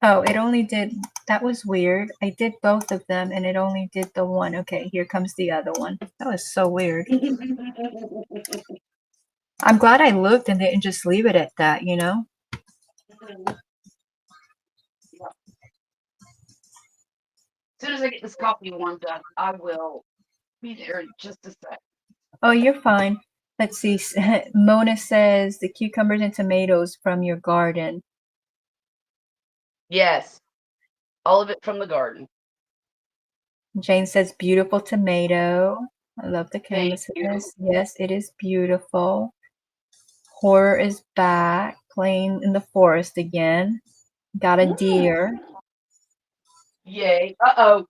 Oh, it only did, that was weird. I did both of them and it only did the one. Okay, here comes the other one. That was so weird. I'm glad I looked and didn't just leave it at that, you know? As soon as I get this coffee warmed up, I will be there in just a sec. Oh, you're fine. Let's see. Mona says the cucumbers and tomatoes from your garden. Yes, all of it from the garden. Jane says beautiful tomato. I love the Thank canvases. you. Yes, it is beautiful. Horror is back, playing in the forest again. Got a deer. Yay. Uh-oh.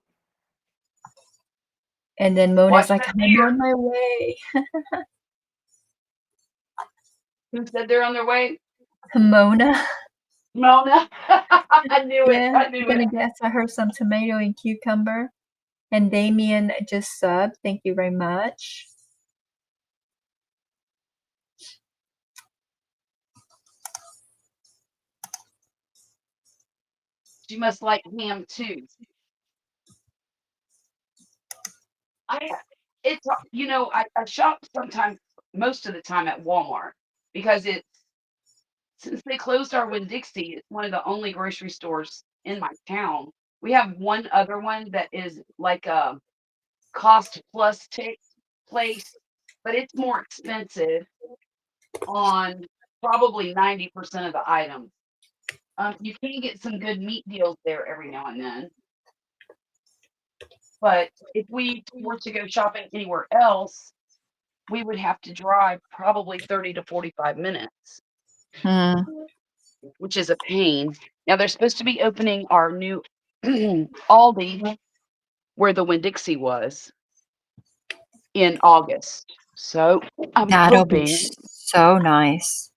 And then Mona's Watch like, that I'm deer. on my way. Who said they're on their way? Mona. Mona. I knew it. Yeah, I knew I'm gonna it. guess I heard some tomato and cucumber. And Damien just subbed. Thank you very much. She must like ham too. It's I shop sometimes, most of the time at Walmart because since they closed our Winn-Dixie, it's one of the only grocery stores in my town. We have one other one that is like a cost plus place, but it's more expensive on probably 90% of the items. You can get some good meat deals there every now and then. But if we were to go shopping anywhere else, we would have to drive probably 30 to 45 minutes, which is a pain. Now they're supposed to be opening our new Aldi where the Winn-Dixie was in August. So I'm That'll be hoping. so nice.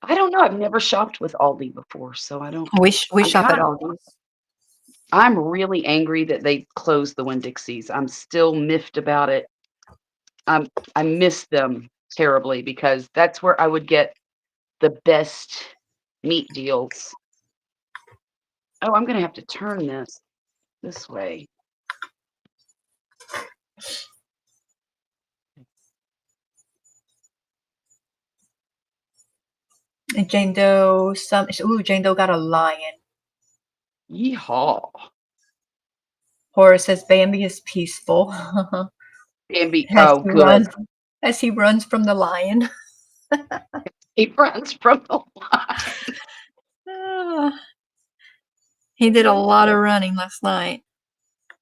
I don't know. I've never shopped with Aldi before, so I don't. We I'm shop at kinda- Aldi's. I'm really angry that they closed the Winn-Dixies. I'm still miffed about it. I miss them terribly because that's where I would get the best meat deals. Oh, I'm gonna have to turn this way. And Jane Doe, Jane Doe got a lion. Yeehaw. Horace says Bambi is peaceful. Bambi. as Oh, he good. runs as he runs from the lion. He runs from the line. Ah, he did a lot of running last night.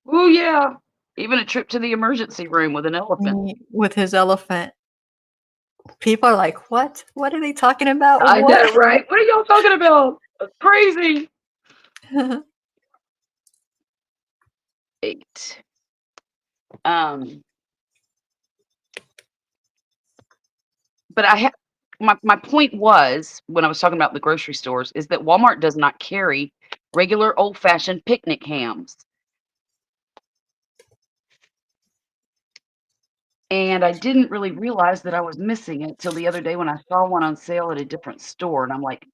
Oh yeah. Even a trip to the emergency room with an elephant. With his elephant. People are like, what? What are they talking about? I What? know, right? What are y'all talking about? That's crazy. 8. But my point was when I was talking about the grocery stores is that Walmart does not carry regular old-fashioned picnic hams. And I didn't really realize that I was missing it till the other day when I saw one on sale at a different store, and I'm like,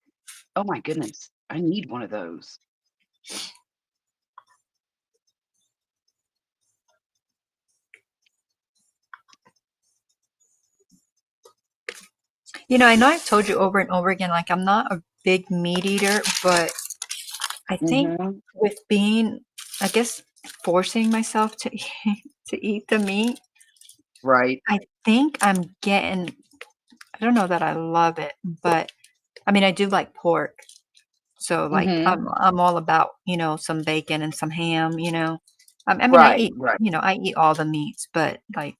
"Oh my goodness, I need one of those." I know I've told you over and over again, like I'm not a big meat eater, but I think with being, I guess, forcing myself to to eat the meat, Right. I think I'm getting, I don't know that I love it, but I mean, I do like pork. So like I'm all about, some bacon and some ham, I mean, I Right, eat, right. I eat all the meats, but like,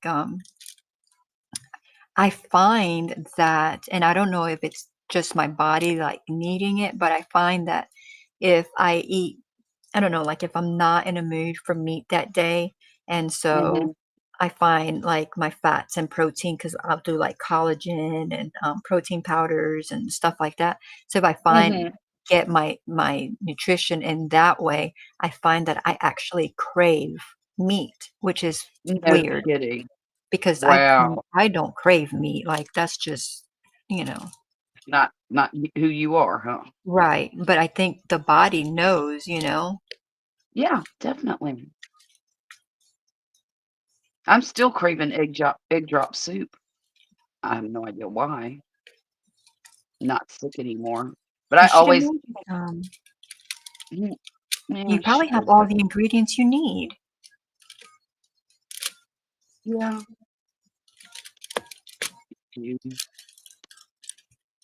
I find that, and I don't know if it's just my body like needing it, but I find that if I eat I don't know, like if I'm not in a mood for meat that day, and so Mhm. I find like my fats and protein because I'll do like collagen and protein powders and stuff like that. So if I find Mhm. get my nutrition in that way, I find that I actually crave meat, which is No weird kidding. because Wow. I don't crave meat. Like that's just, you know, Not who you are, huh? right. But I think the body knows, you know. Yeah, definitely. I'm still craving egg drop soup. I have no idea why. Not sick anymore. But You I should have always made some. mm, yeah, You I probably have should, all but the ingredients you need. yeah. You,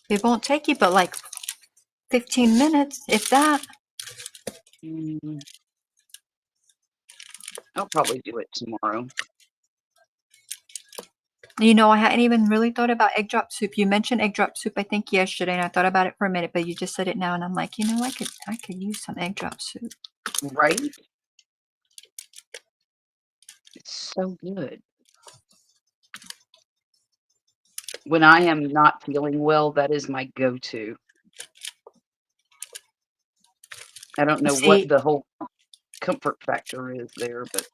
It won't take you but like 15 minutes, if that. mm, I'll probably do it tomorrow. You know, I hadn't even really thought about egg drop soup. You mentioned egg drop soup, I think, yesterday, and I thought about it for a minute, but you just said it now, and I'm like, you know, I could use some egg drop soup. Right? It's so good. When I am not feeling well, that is my go-to. I don't know what See, the whole comfort factor is there, but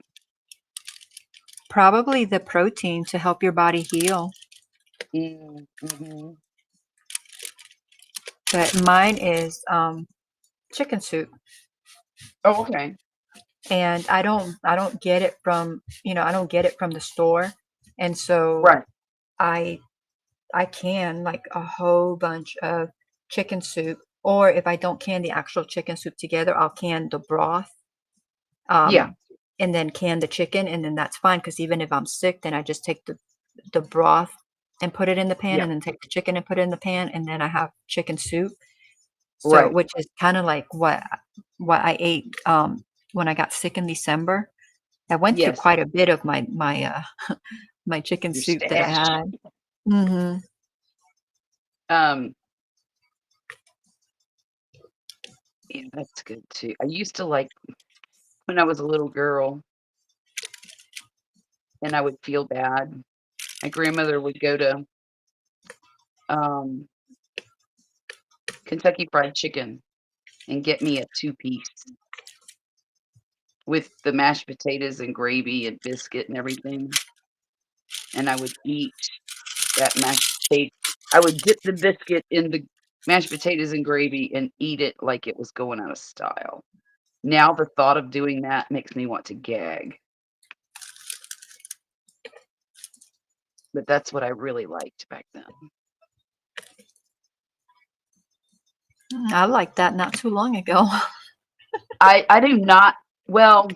probably the protein to help your body heal, mhm. but mine is chicken soup, Oh, okay. and I don't get it from, I don't get it from the store, and so Right. I I can like a whole bunch of chicken soup, or if I don't can the actual chicken soup together, I'll can the broth, Yeah. um, and then can the chicken, and then that's fine. Because even if I'm sick, then I just take the broth and put it in the pan, Yeah. and then take the chicken and put it in the pan, and then I have chicken soup. So, Right. which is kind of like what I ate when I got sick in December. I went through Yes. quite a bit of my my chicken Your soup that I stash. had. Hmm. Um, yeah, that's good too. I used to like when I was a little girl and I would feel bad. My grandmother would go to um, Kentucky Fried Chicken and get me a two-piece with the mashed potatoes and gravy and biscuit and everything. And I would eat that mashed potato. I would dip the biscuit in the mashed potatoes and gravy and eat it like it was going out of style. Now the thought of doing that makes me want to gag, but that's what I really liked back then. I liked that not too long ago. I do not well,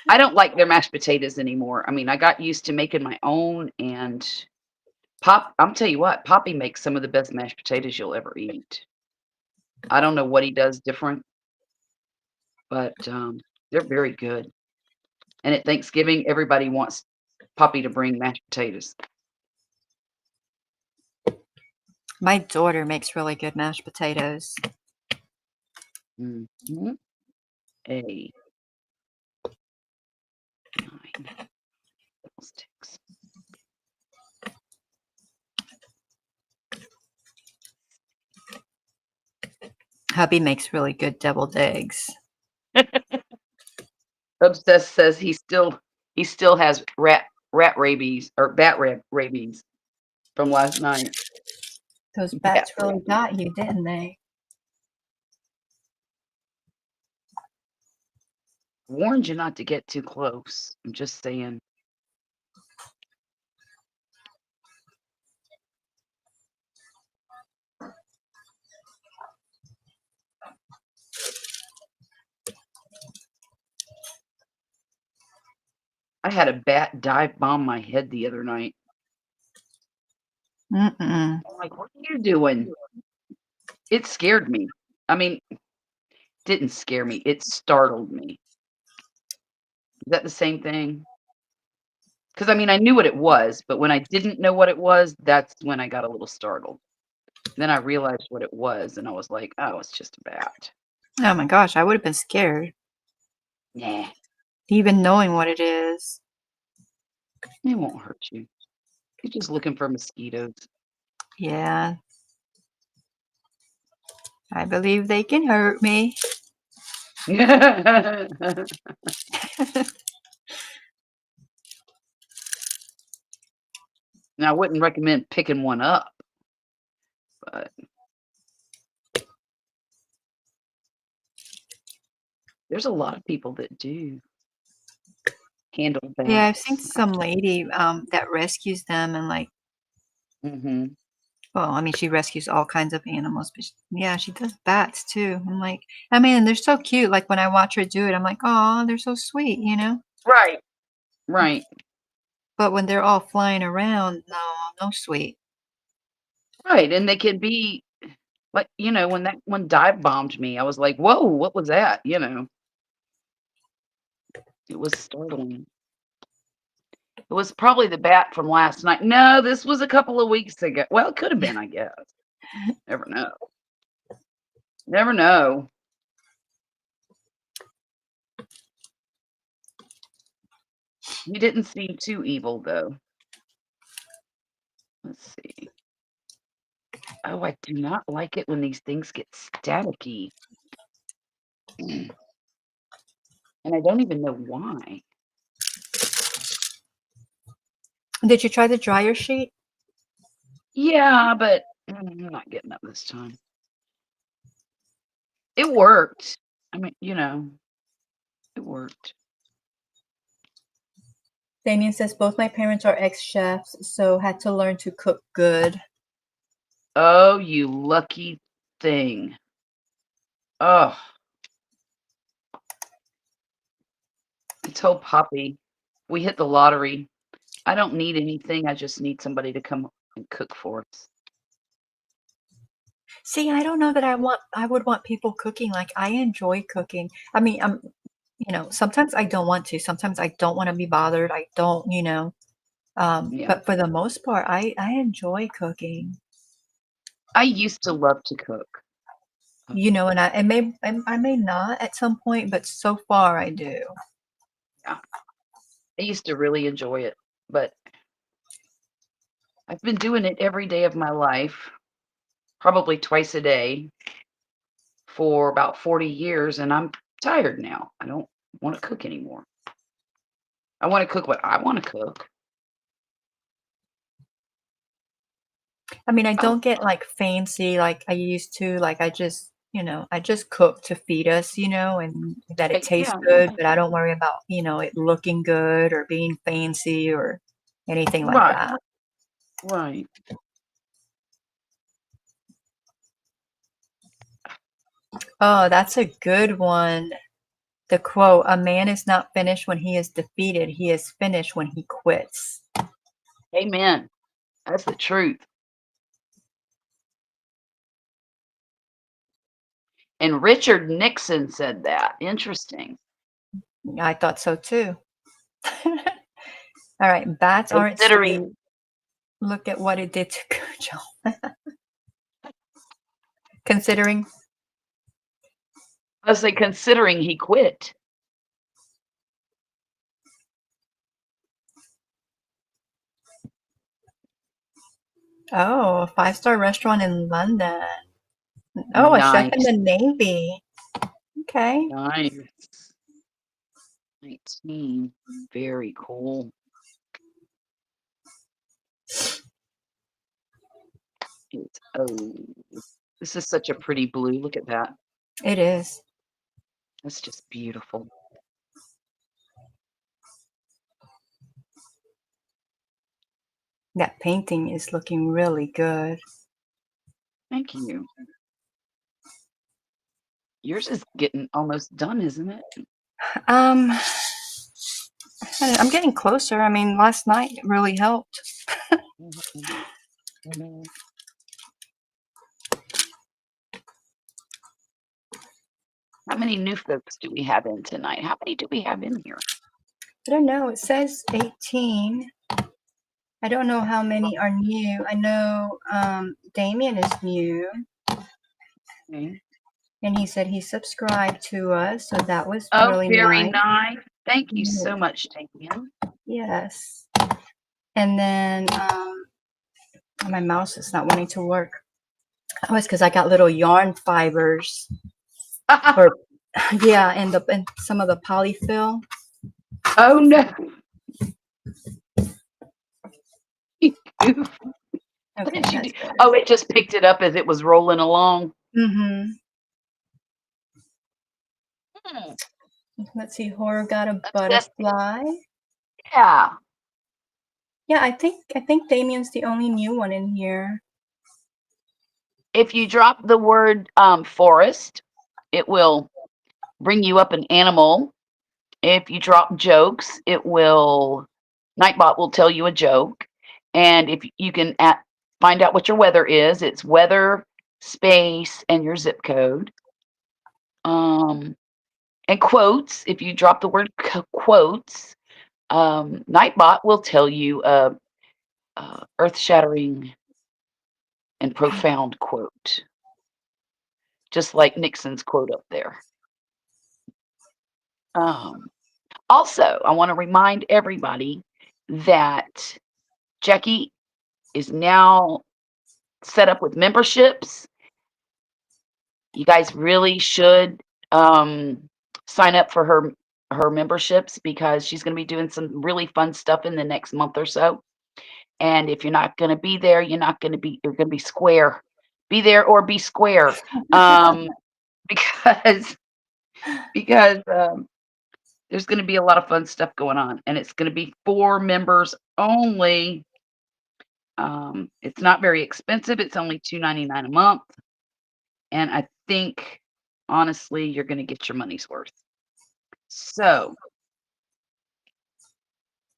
I don't like their mashed potatoes anymore. I mean, I got used to making my own and I'm tell you what, Poppy makes some of the best mashed potatoes you'll ever eat. I don't know what he does different, but they're very good. And at Thanksgiving, everybody wants Poppy to bring mashed potatoes. My daughter makes really good mashed potatoes. Mhm. A 9 sticks. Hubby makes really good deviled eggs. Obsessed says he still has rat rabies or rabies from last night. Those Bat bats really rabies. got you, didn't they? Warned you not to get too close. I'm just saying. I had a bat dive bomb my head the other night. Mm-mm. I'm like, what are you doing? It scared me. I mean, didn't scare me. It startled me. Is that the same thing? Because I mean, I knew what it was, but when I didn't know what it was, that's when I got a little startled. Then I realized what it was, and I was like, oh, it's just a bat. Oh my gosh, I would have been scared. Nah, even knowing what it is. it won't hurt you. You're just looking for mosquitoes. Yeah, I believe they can hurt me. Now, I wouldn't recommend picking one up, but there's a lot of people that do handle Yeah, I've seen bats. some lady that rescues them and like, Mm-hmm. well, I mean, she rescues all kinds of animals, but yeah, she does bats too. I'm like, I mean, they're so cute. Like when I watch her do it, I'm like, oh, they're so sweet, you know? Right. Right. But when they're all flying around, no, no sweet. Right. And they can be like, when that one dive bombed me, I was like, whoa, what was that? It was startling. It was probably the bat from last night. No, this was a couple of weeks ago. Well, it could have been, I guess. Never know. Never know. He didn't seem too evil, though. Let's see. Oh, I do not like it when these things get staticky. And I don't even know why. Did you try the dryer sheet? Yeah, but I'm not getting up this time. It worked. I mean, it worked. Damien says both my parents are ex-chefs, so had to learn to cook good. Oh, you lucky thing. Oh, I told Poppy we hit the lottery. I don't need anything. I just need somebody to come and cook for us. See, I don't know that I would want people cooking. Like I enjoy cooking. I mean, sometimes I don't want to. Sometimes I don't want to be bothered. I don't, Yeah. but for the most part, I enjoy cooking. I used to love to cook. And I may not at some point, but so far I do. Yeah. I used to really enjoy it, but I've been doing it every day of my life, probably twice a day for about 40 years, and I'm tired now. I don't want to cook anymore. I want to cook what I want to cook. I mean, I Oh, don't get like fancy like I used to. Like I just cook to feed us, and that it tastes yeah, good, but I don't worry about, it looking good or being fancy or anything like right, that. right. Oh, that's a good one. The quote, "A man is not finished when he is defeated. He is finished when he quits." Amen. That's the truth. And Richard Nixon said that. Interesting. I thought so too. All right, bats aren't sweet. Considering, Look at what it did to Cujo. Considering, I say, considering he quit. oh, a 5-star restaurant in London. Oh, a chef in Nice, the Navy. Okay. nice. 19. Very cool. Oh, this is such a pretty blue. Look at that. It is. That's just beautiful. That painting is looking really good. Thank you. Yours is getting almost done, isn't it? Um, I'm getting closer. I mean, last night it really helped. Mhm, mhm. How many new folks do we have in tonight? How many do we have in here? I don't know. It says 18. I don't know how many are new. I know Damien is new, Okay. And he said he subscribed to us, so that was Oh, really very nice. nice. Thank you Yeah. so much, Damien. Yes. And then my mouse is not wanting to work. Oh, it's because I got little yarn fibers. Or yeah, and some of the polyfill. Oh no. What Okay, did you do? that's better. Oh, it just picked it up as it was rolling along. Mm-hmm. Hmm. Let's see, Horror got a That's butterfly. Yeah. Yeah, I think Damien's the only new one in here. If you drop the word forest, it will bring you up an animal. If you drop jokes, Nightbot will tell you a joke. And if you can find out what your weather is, it's weather, space, and your zip code. And quotes, if you drop the word quotes, Nightbot will tell you a earth-shattering and profound quote, just like Nixon's quote up there. Also, I want to remind everybody that Jackie is now set up with memberships. You guys really should sign up for her memberships because she's going to be doing some really fun stuff in the next month or so. And if you're not going to be there, you're going to be square. Be there or be square. Because there's going to be a lot of fun stuff going on, and it's going to be for members only. It's not very expensive. It's only $2.99 a month. And I think, honestly, you're going to get your money's worth. So,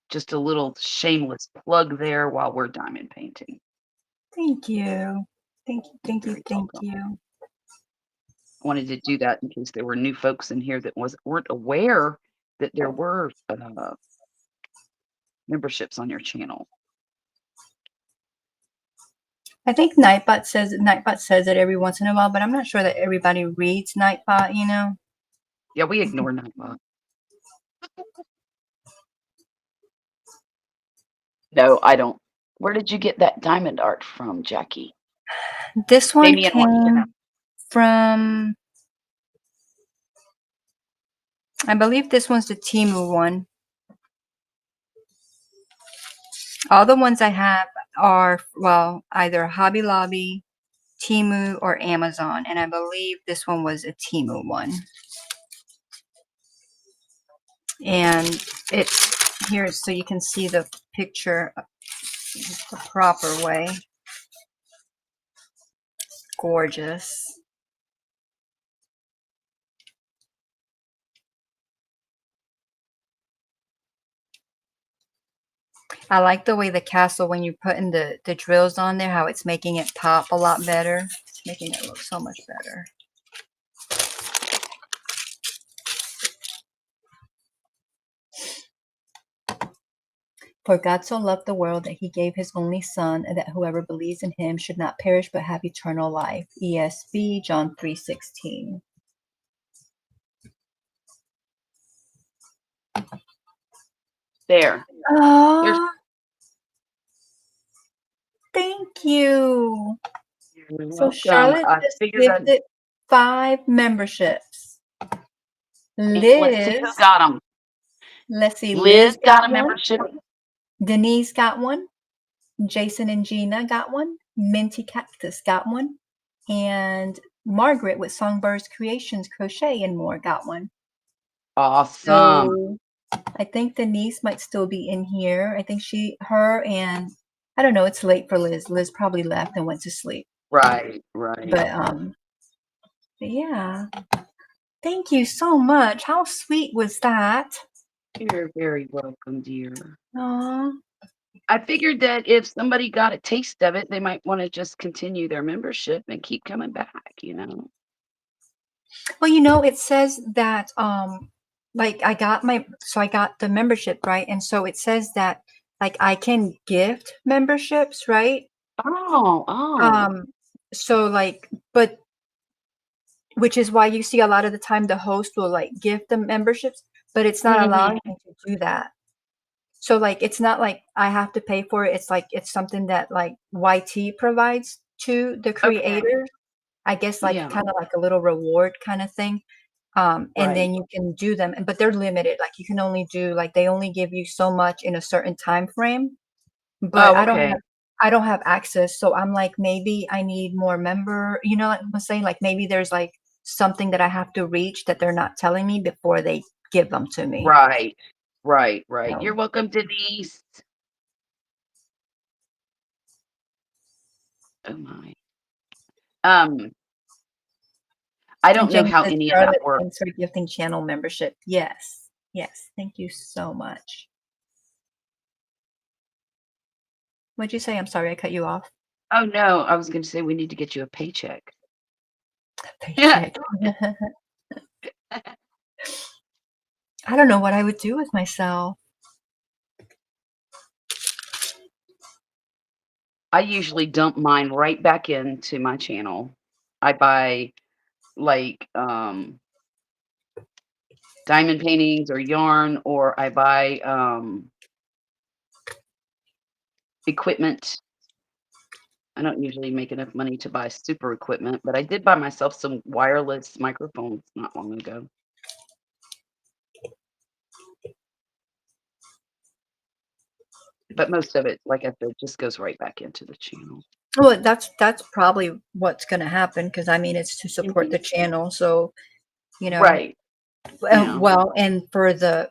just a little shameless plug there while we're diamond painting. Thank you. Thank you. Thank you. Thank you. I wanted to do that in case there were new folks in here that weren't aware that there were memberships on your channel. I think Nightbot says it every once in a while, but I'm not sure that everybody reads Nightbot, you know? Yeah, we ignore Nightbot. No, I don't. Where did you get that diamond art from, Jackie? This one Damien wants to know. came from, I believe this one's the Temu one. All the ones I have are, well, either Hobby Lobby, Temu, or Amazon. And I believe this one was a Temu one. And it's here so you can see the picture the proper way. Gorgeous. I like the way the castle, when you put in the drills on there, how it's making it pop a lot better. It's making it look so much better. For God so loved the world that he gave his only son, and that whoever believes in him should not perish but have eternal life. ESV, John 3:16. There. Oh, thank you. You're So welcome. Charlotte I just figured that. gifted 5 memberships. Let's see who got them. Let's see, Liz got a one. membership. Denise got one. Jason and Gina got one. Minty Cactus got one. And Margaret with Songbirds Creations Crochet and More got one. Awesome. So I think Denise might still be in here. I think her and I don't know, it's late for Liz. Liz probably left and went to sleep. Right. But yeah. Thank you so much. How sweet was that? You're very welcome, dear. Aww. I figured that if somebody got a taste of it, they might want to just continue their membership and keep coming back, you know. Well, you know, it says that like I got the membership, right? And so it says that like I can gift memberships, right? Oh. So like, but which is why you see a lot of the time the host will like give them memberships, but it's not allowing me to do that. So like it's not like I have to pay for it. It's like it's something that like YT provides to the Okay. creators. I guess like Yeah. kind of like a little reward kind of thing. And Right. then you can do them, but they're limited. Like you can only do like they only give you so much in a certain time frame. But Oh, okay. I don't have access. So I'm like maybe I need more member, you know, like I'm saying like maybe there's like something that I have to reach that they're not telling me before they give them to me. Right. Right. So, You're welcome, Denise. Oh my. I and don't know James how says, any of that Charlotte, works. thanks for gifting channel membership. Yes. Yes. Thank you so much. What'd you say? I'm sorry, I cut you off. Oh no, I was going to say we need to get you a paycheck. Paycheck. I don't know what I would do with myself. I usually dump mine right back into my channel. I buy like diamond paintings or yarn, or I buy equipment. I don't usually make enough money to buy super equipment, but I did buy myself some wireless microphones not long ago. But most of it, like I said, just goes right back into the channel. Well, that's probably what's going to happen because I mean it's to support the channel. So, you know, Right. Yeah. well, and for the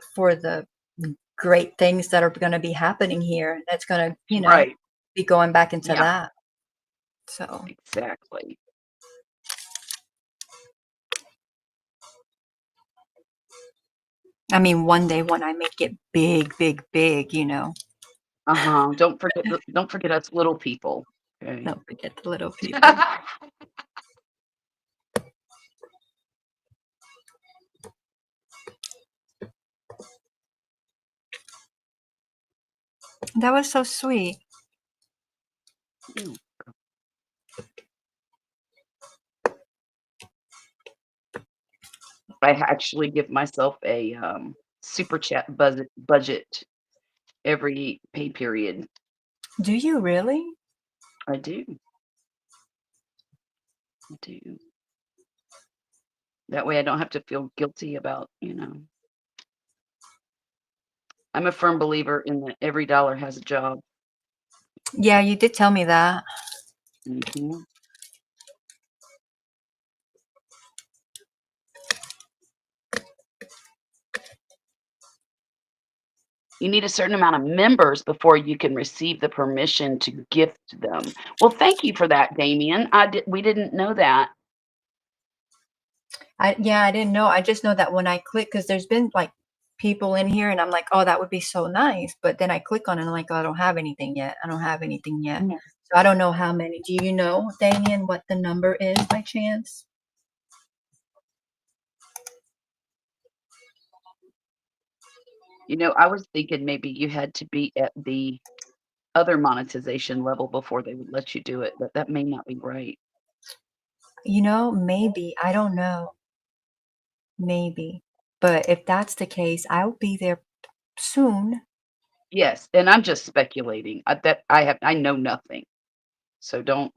great things that are going to be happening here, that's going to, you know, Right. be going back into Yeah. that. So, Exactly. I mean, one day when I make it big, you know, Don't forget us little people. Okay. don't forget the little people. That was so sweet. Ew. I actually give myself a super chat budget every pay period. Do you really? I do. I do. That way I don't have to feel guilty about, I'm a firm believer in that every dollar has a job. Yeah, you did tell me that. Hmm. You need a certain amount of members before you can receive the permission to gift them. Well, thank you for that, Damien. We didn't know that. I didn't know. I just know that when I click, because there's been like people in here, and I'm like, oh, that would be so nice. But then I click on it, and I'm like, oh, I don't have anything yet. I don't have anything yet. Mhm. So I don't know how many. Do you know, Damien, what the number is by chance? I was thinking maybe you had to be at the other monetization level before they would let you do it, but that may not be right. You know, maybe. I don't know. Maybe. But if that's the case, I'll be there soon. Yes, and I'm just speculating. I know nothing. So don't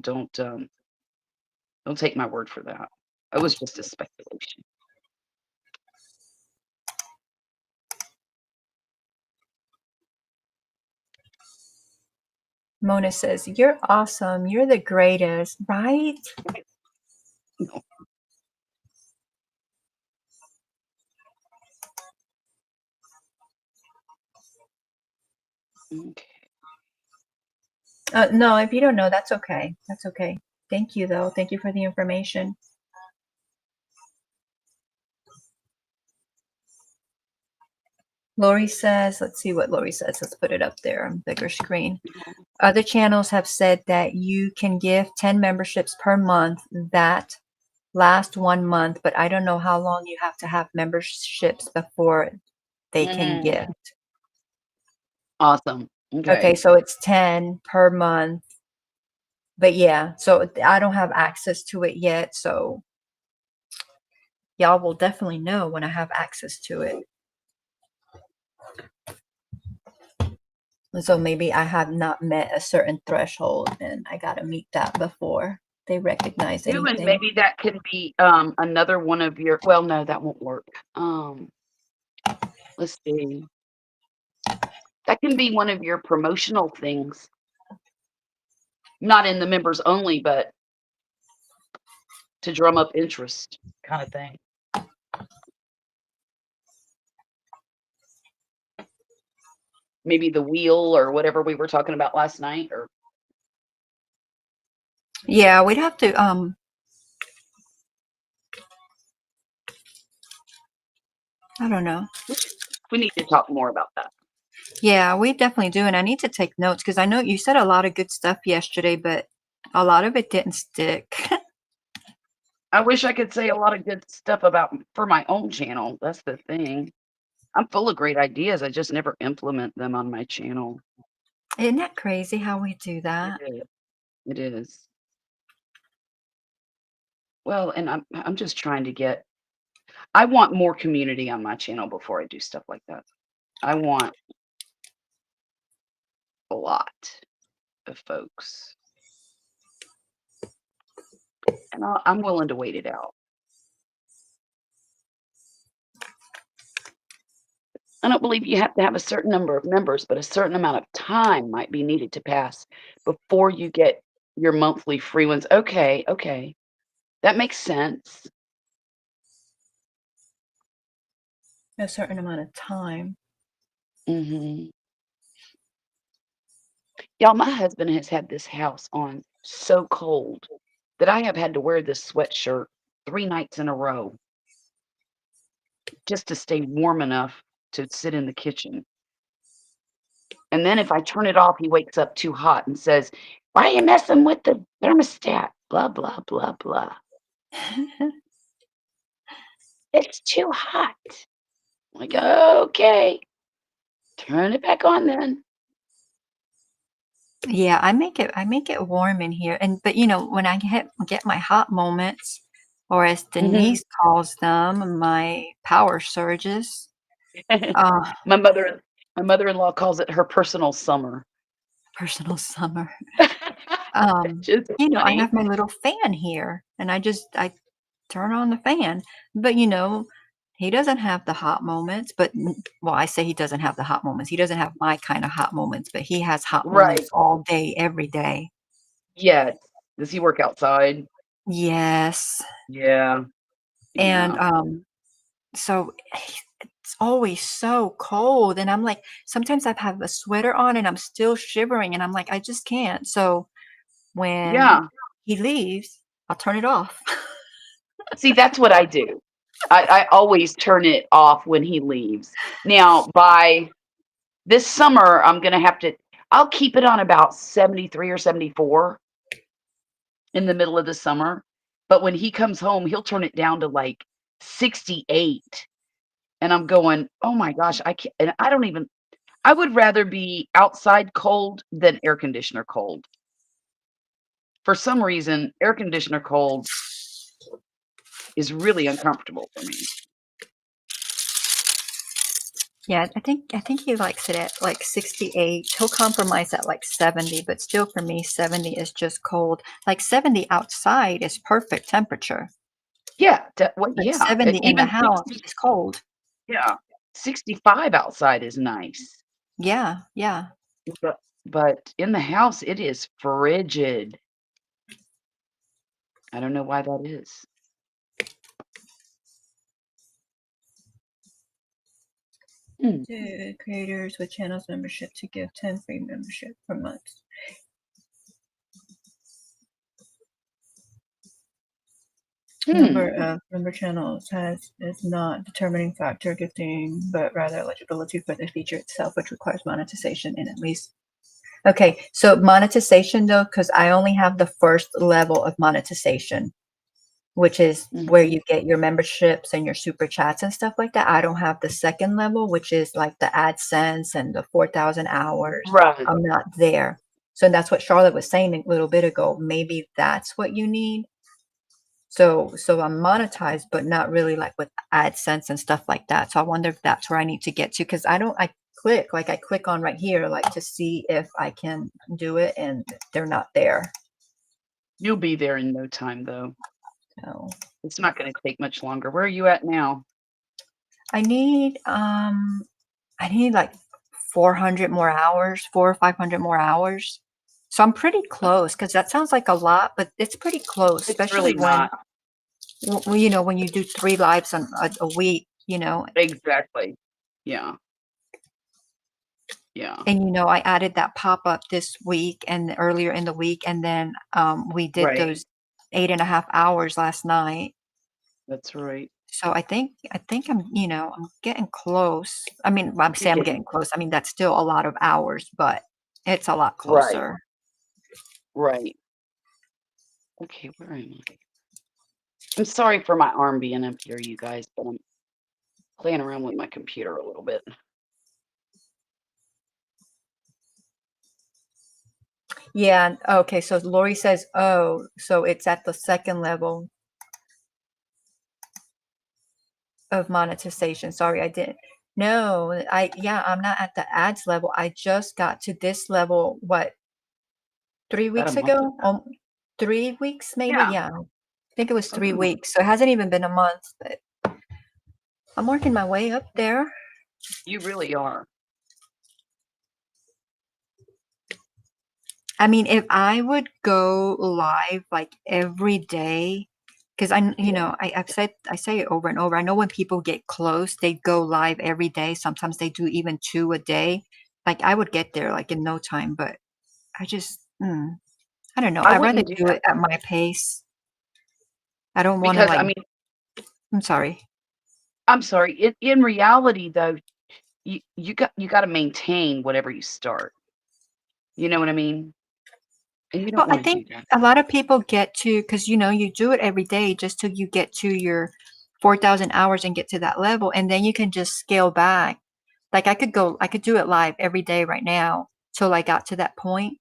take my word for that. It was just a speculation. Mona says, you're awesome. You're the greatest, right? No. Okay. No, if you don't know, that's okay. That's okay. Thank you, though. Thank you for the information. Lori says, let's see what Lori says. Let's put it up there on bigger screen. Other channels have said that you can give 10 memberships per month that last 1 month, but I don't know how long you have to have memberships before they can gift. Awesome. Okay, Okay. so it's 10 per month. But yeah, so I don't have access to it yet. So y'all will definitely know when I have access to it. So maybe I have not met a certain threshold and I got to meet that before they recognize And anything. maybe that could be another one of your, well, no, that won't work. Let's see. That can be one of your promotional things. Not in the members only, but to drum up interest kind of thing. Maybe the wheel or whatever we were talking about last night, or Yeah, we'd have to I don't know. we need to talk more about that. Yeah, we definitely do. And I need to take notes because I know you said a lot of good stuff yesterday, but a lot of it didn't stick. I wish I could say a lot of good stuff about for my own channel. That's the thing. I'm full of great ideas. I just never implement them on my channel. Isn't that crazy how we do that? It is. Well, and I'm just trying to get. I want more community on my channel before I do stuff like that. I want a lot of folks, and I'm willing to wait it out. I don't believe you have to have a certain number of members, but a certain amount of time might be needed to pass before you get your monthly free ones. Okay, okay. That makes sense. A certain amount of time. Mhm. Y'all, my husband has had this house on so cold that I have had to wear this sweatshirt 3 nights in a row just to stay warm enough to sit in the kitchen. And then if I turn it off, he wakes up too hot and says, "Why are you messing with the thermostat? Blah, blah, blah, blah. It's too hot." I'm like, "Okay, turn it back on then." Yeah, I make it warm in here. And but you know, when I get my hot moments, or as Mhm. Denise calls them, my power surges. Uh, My mother-in-law calls it her personal summer. personal summer. Which is You know, I funny. have my little fan here and I turn on the fan. But you know, he doesn't have the hot moments, but well, I say he doesn't have the hot moments. He doesn't have my kind of hot moments, but he has hot moments Right. all day, every day. Yes. Does he work outside? Yes. Yeah. And Yeah. so it's always so cold. And I'm like, sometimes I have a sweater on and I'm still shivering and I'm like, I just can't. So when Yeah. he leaves, I'll turn it off. See, that's what I do. I always turn it off when he leaves. Now, by this summer, I'll keep it on about 73 or 74 in the middle of the summer. But when he comes home, he'll turn it down to like 68. And I'm going, "Oh my gosh, I can't." And I would rather be outside cold than air conditioner cold. For some reason, air conditioner cold is really uncomfortable for me. Yeah, I think he likes it at like 68. He'll compromise at like 70, but still for me, 70 is just cold. Like 70 outside is perfect temperature, Yeah, well, but yeah, 70 in the even house 60, is cold. yeah, 65 outside is nice, Yeah, yeah. but in the house, it is frigid. I don't know why that is. Hmm, To creators with channels membership to give 10 free membership per month. Number hmm, of member channels is not determining factor gifting, but rather eligibility for the feature itself, which requires monetization in at least. Okay, so monetization though, because I only have the first level of monetization, which is where mhm. you get your memberships and your super chats and stuff like that. I don't have the second level, which is like the AdSense and the 4,000 hours. Right. I'm not there. So that's what Charlotte was saying a little bit ago. Maybe that's what you need. So I'm monetized, but not really like with AdSense and stuff like that. So I wonder if that's where I need to get to, because I click on right here, like to see if I can do it, and they're not there. You'll be there in no time, though. So It's not going to take much longer. Where are you at now? I need like 400 more hours, 400 or 500 more hours. So I'm pretty close, because that sounds like a lot, but it's pretty close, It's especially really not. when you know, when you do 3 lives on a week, you know. Exactly. Yeah. Yeah. And you know, I added that pop-up this week and earlier in the week, and then we did Right. those 8.5 hours last night. That's right. So I think I'm, you know, I'm getting close. I mean, I'm You're saying I'm getting getting close. I mean, that's still a lot of hours, but it's a lot right. closer. Right. Okay, where am I? I'm sorry for my arm being up here, you guys, but I'm playing around with my computer a little bit. Yeah. Okay. So Lori says, oh, so it's at the second level of monetization. Sorry, I didn't. No, yeah, I'm not at the ads level. I just got to this level, what, 3 About a weeks month ago? ago. 3 weeks maybe? Yeah, Yeah. I think it was about 3 a month. weeks. So it hasn't even been a month, but I'm working my way up there. You really are. I mean, if I would go live like every day, because you Yeah. know, I say it over and over. I know when people get close, they go live every day. Sometimes they do even 2 a day. Like I would get there like in no time, but I just, I don't know. I I'd rather wouldn't do do that it at my pace. I don't want to because, I like, mean, I'm sorry. I'm sorry. In reality, though, you got to maintain whatever you start. You know what I mean? And you Well, don't I want to think do that. a lot of people get to, because you know, you do it every day just till you get to your 4,000 hours and get to that level, and then you can just scale back. Like I could do it live every day right now till I got to that point.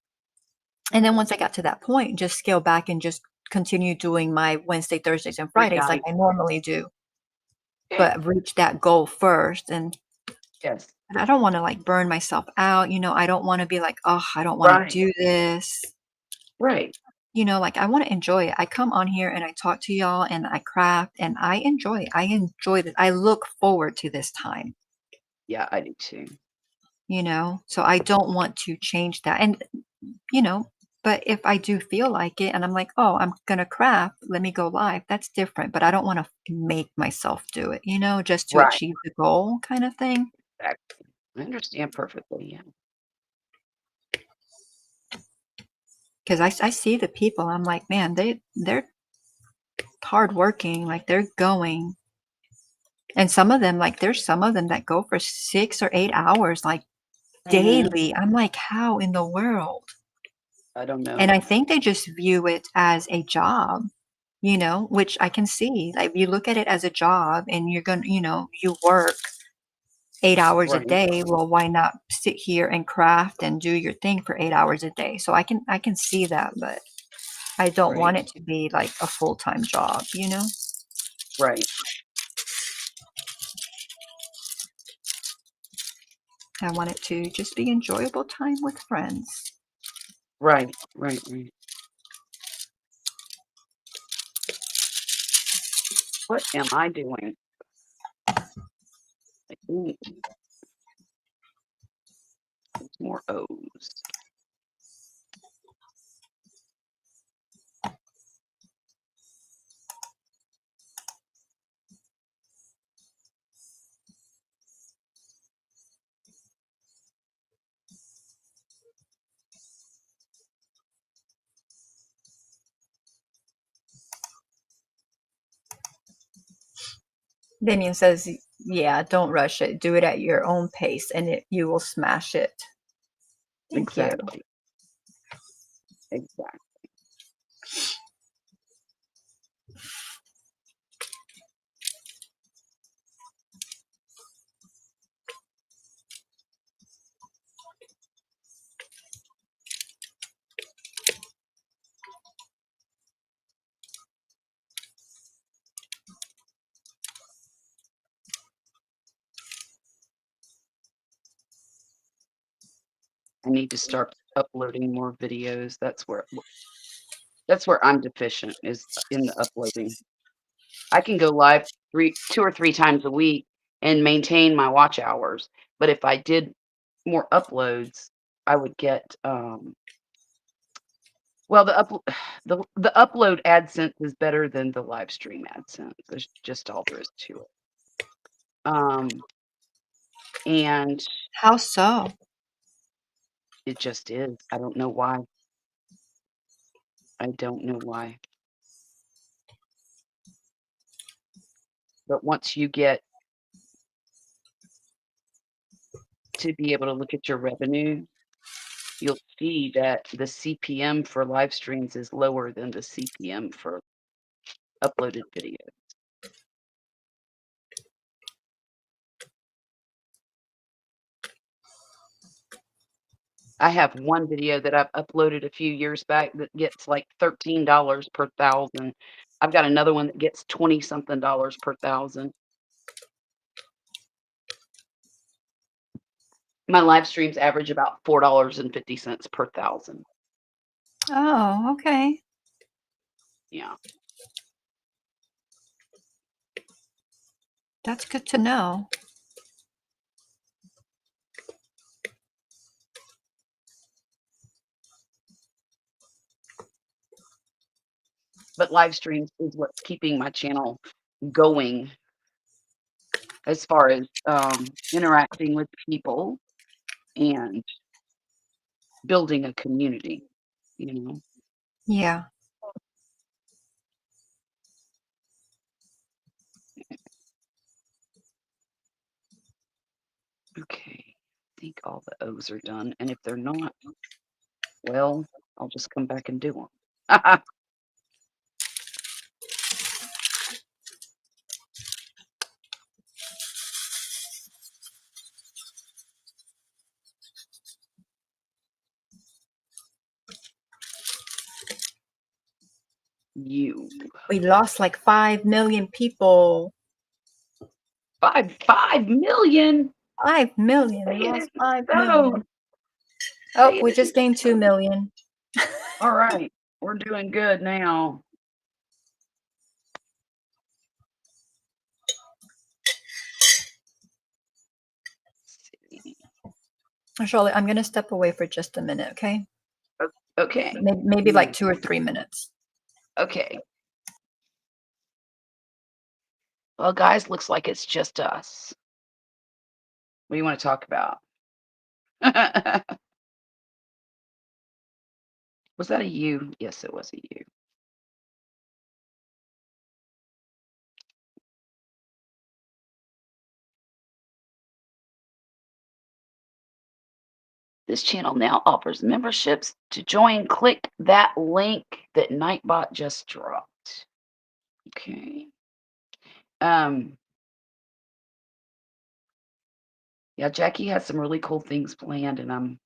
And then once I got to that point, just scale back and just continue doing my Wednesday, Thursdays, and 3 Fridays like nights. I normally do, Okay. but reach that goal first. And Yes. I don't want to like burn myself out. You know, I don't want to be like, oh, I don't want to Right. do this. Right. You know, like I want to enjoy it. I come on here and I talk to y'all and I craft and I enjoy it. I enjoy this. I look forward to this time, Yeah, I do too. you know, so I don't want to change that. And, you know, but if I do feel like it and I'm like, oh, I'm going to craft, let me go live, that's different. But I don't want to make myself do it, you know, just to Right. achieve the goal kind of thing. Exactly. I understand perfectly. Yeah. Because I see the people, I'm like, man, they're hardworking, like they're going. And some of them, like, there's some of them that go for 6 or 8 hours, like, Hmm. daily. I'm like, "How in the world?" I don't And know. I think they just view it as a job, you know, which I can see. Like, you look at it as a job and you're gonna, you know, you work 8 hours a Right. day. Well, why not sit here and craft and do your thing for 8 hours a day? So I can see that, but I don't want Right. it to be like a full-time job, you know? Right. I want it to just be enjoyable time with friends. Right. Right. Right. What am I doing? I need more O's. Damien says, yeah, don't rush it. Do it at your own pace and you will smash it. Thank you. Exactly. Exactly. I need to start uploading more videos. That's where I'm deficient, is in the uploading. I can go live 2 or 3 times a week and maintain my watch hours, but if I did more uploads, I would get, well, the upload AdSense is better than the live stream AdSense. There's just all there is to it. And How so? it just is. I don't know why. I don't know why. But once you get to be able to look at your revenue, you'll see that the CPM for live streams is lower than the CPM for uploaded videos. I have one video that I've uploaded a few years back that gets like $13 per 1,000. I've got another one that gets 20 something dollars per 1,000. My live streams average about $4.50 per 1,000. Oh, okay. Yeah. That's good to know. But live streams is what's keeping my channel going as far as interacting with people and building a community, you know. Yeah. Okay, I think all the O's are done, and if they're not, well, I'll just come back and do them. You We lost like 5 million people. 5 million. 5 million. We Say it lost isn't 5 so. million. Say Oh, it we just isn't gained 2 so. million. All right, we're doing good now. Let's see. Charlotte, I'm going to step away for just a minute, okay? Okay. Maybe like 2 or 3 minutes. Okay. Well, guys, looks like it's just us. What do you want to talk about? Was that a you? Yes, it was a you. This channel now offers memberships. To join, click that link that Nightbot just dropped. Okay. Yeah, Jackie has some really cool things planned, and I'm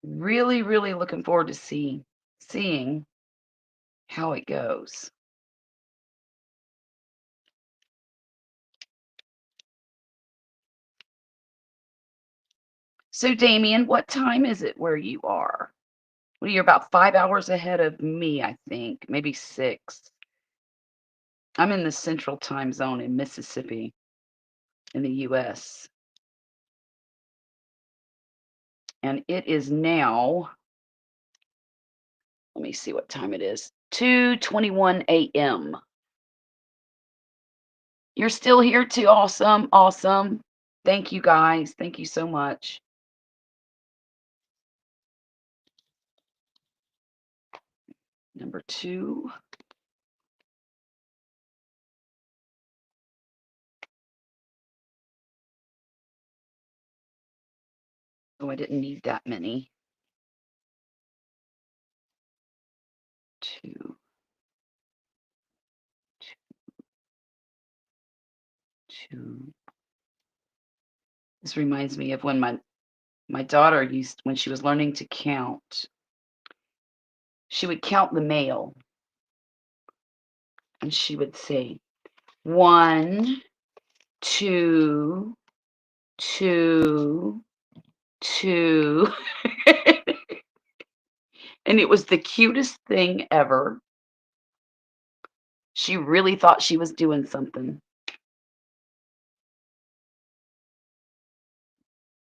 really, really looking forward to seeing how it goes. So, Damien, what time is it where you are? Well, you're about 5 hours ahead of me, I think, maybe 6. I'm in the central time zone in Mississippi in the US. And it is now, let me see what time it is, 2:21 a.m. You're still here too. Awesome. Awesome. Thank you, guys. Thank you so much. Number 2. Oh, I didn't need that many. 2, 2. This reminds me of when my daughter when she was learning to count, she would count the mail. And she would say 1, 2, 2, to and it was the cutest thing ever. She really thought she was doing something.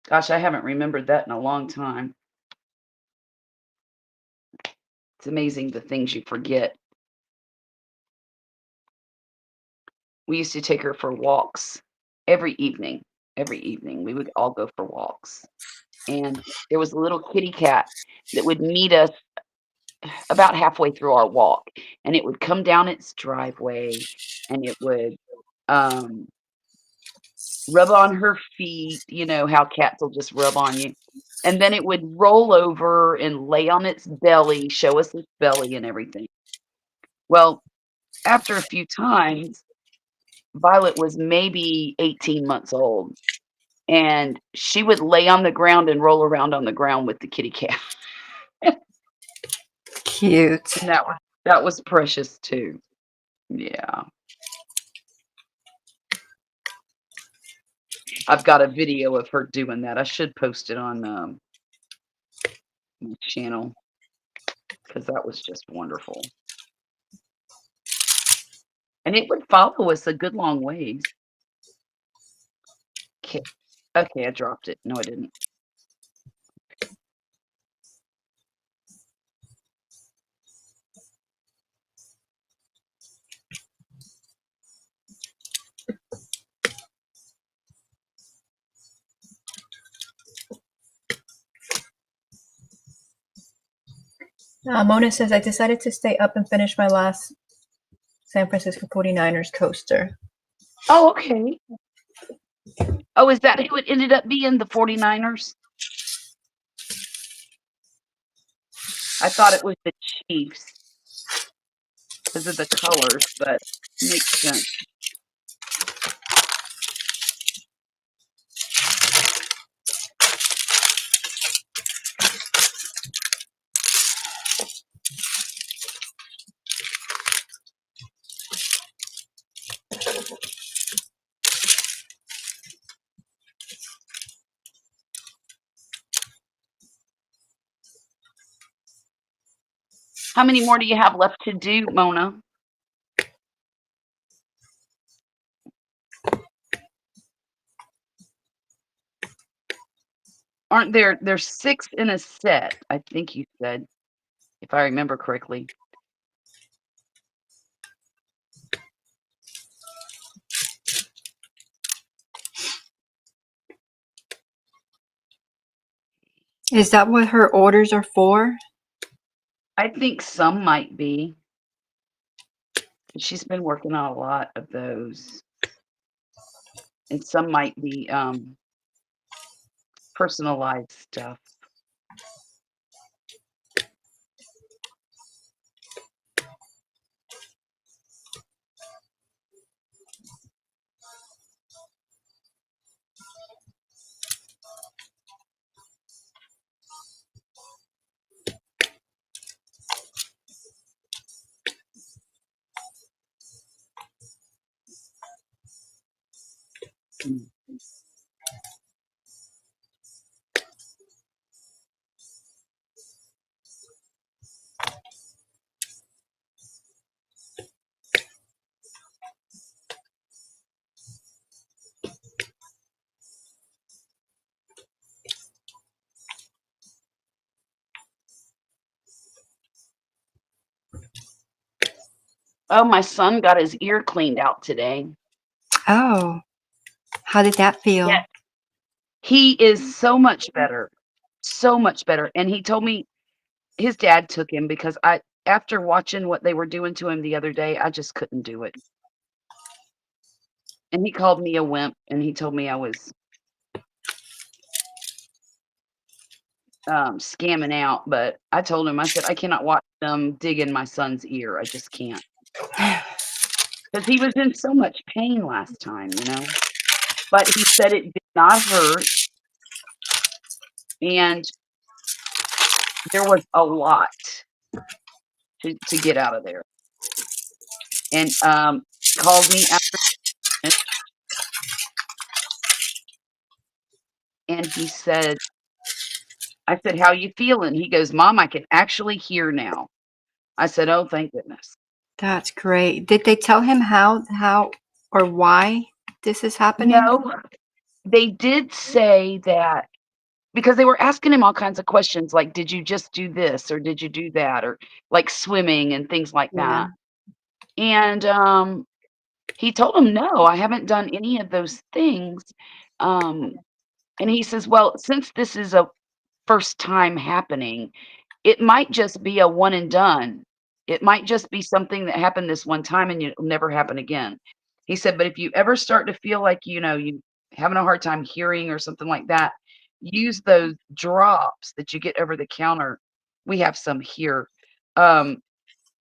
Gosh, I haven't remembered that in a long time. It's amazing the things you forget. We used to take her for walks every evening. Every evening, we would all go for walks. And there was a little kitty cat that would meet us about halfway through our walk, and it would come down its driveway, and it would um, rub on her feet. You know how cats will just rub on you. And then it would roll over and lay on its belly, show us its belly and everything. Well, after a few times, Violet was maybe 18 months old, and she would lay on the ground and roll around on the ground with the kitty cat. Cute. And that was precious too. Yeah. I've got a video of her doing that. I should post it on my channel because that was just wonderful. And it would follow us a good long ways. Okay, okay, I dropped it. No, I didn't. Mona says, I decided to stay up and finish my last San Francisco 49ers coaster. Oh, okay. Oh, is that who it ended up being, the 49ers? I thought it was the Chiefs because of the colors, but makes sense. How many more do you have left to do, Mona? Aren't there's 6 in a set, I think you said, if I remember correctly. Is that what her orders are for? I think some might be. She's been working on a lot of those. And some might be personalized stuff. Mm. Oh, my son got his ear cleaned out today. Oh, how did that feel? Yeah. He is so much better. So much better. And he told me his dad took him because after watching what they were doing to him the other day, I just couldn't do it. And he called me a wimp, and he told me I was scamming out, but I told him, I said, I cannot watch them dig in my son's ear. I just can't. Because he was in so much pain last time, you know. But he said it did not hurt, and there was a lot to get out of there. And called me after, and he said I said, "How you feeling?" He goes, "Mom, I can actually hear now." I said, "Oh, thank goodness." That's great. Did they tell him how or why this is happening? No, they did say that because they were asking him all kinds of questions like, "Did you just do this or did you do that?" Or like swimming and things like Yeah. that. And he told them, "No, I haven't done any of those things." Um, and he says, "Well, since this is a first time happening, it might just be a one and done. It might just be something that happened this one time and it'll never happen again." He said, "But if you ever start to feel like, you having a hard time hearing or something like that, use those drops that you get over the counter. We have some here, um,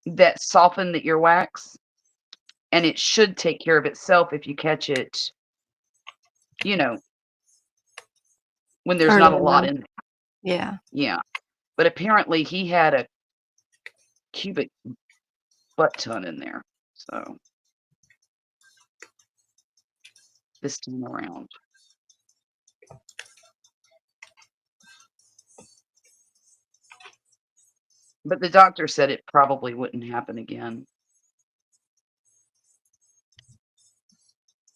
that soften the earwax, and it should take care of itself if you catch it, you know, when there's not Early a lot enough. in there." Yeah. Yeah. But apparently he had a cubic butt ton in there. So this time around. But the doctor said it probably wouldn't happen again.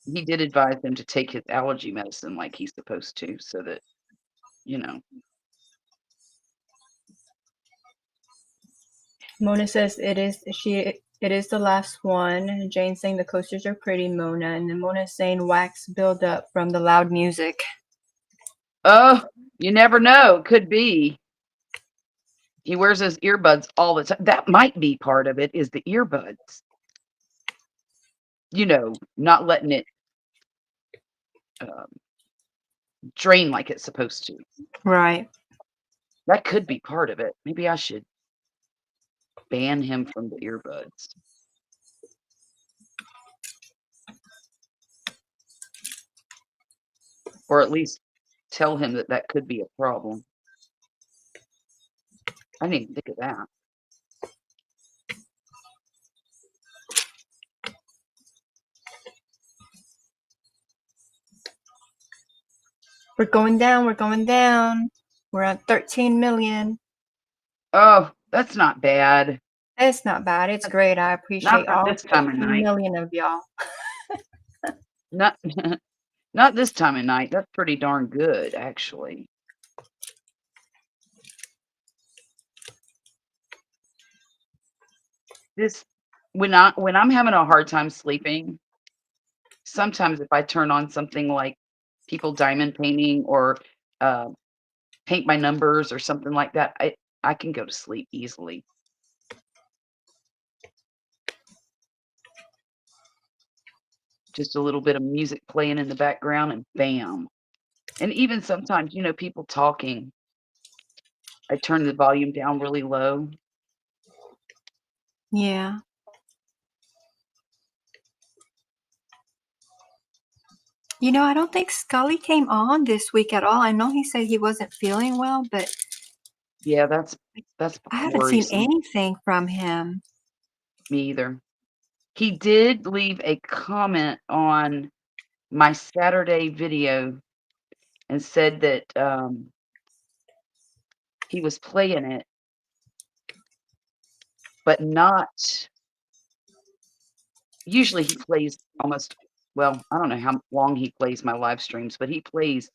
He did advise him to take his allergy medicine like he's supposed to so that, you know. Mona says it is the last one. Jane saying the coasters are pretty, Mona, and then Mona saying wax build up from the loud music. Oh, you never know. Could be. He wears his earbuds all the time. That might be part of it, is the earbuds. Not letting it um, drain like it's supposed to. Right. That could be part of it. Maybe I should ban him from the earbuds. Or at least tell him that that could be a problem. I didn't even think of that. We're going down. We're going down. We're at 13 million. Oh, that's not bad. It's not bad. It's great. I Not appreciate for all this time of 13 night. million of y'all. Not not this time of night. That's pretty darn good, actually. This when I'm having a hard time sleeping, sometimes if I turn on something like people diamond painting or uh, paint by numbers or something like that, I can go to sleep easily. Just a little bit of music playing in the background and bam. And even sometimes, people talking, I turn the volume down really low. Yeah. I don't think Scully came on this week at all. I know he said he wasn't feeling well, but Yeah, that's I haven't seen worrisome. anything from him. Me either. He did leave a comment on my Saturday video and said that he was playing it, but not. Usually he plays almost. Well, I don't know how long he plays my live streams, but he plays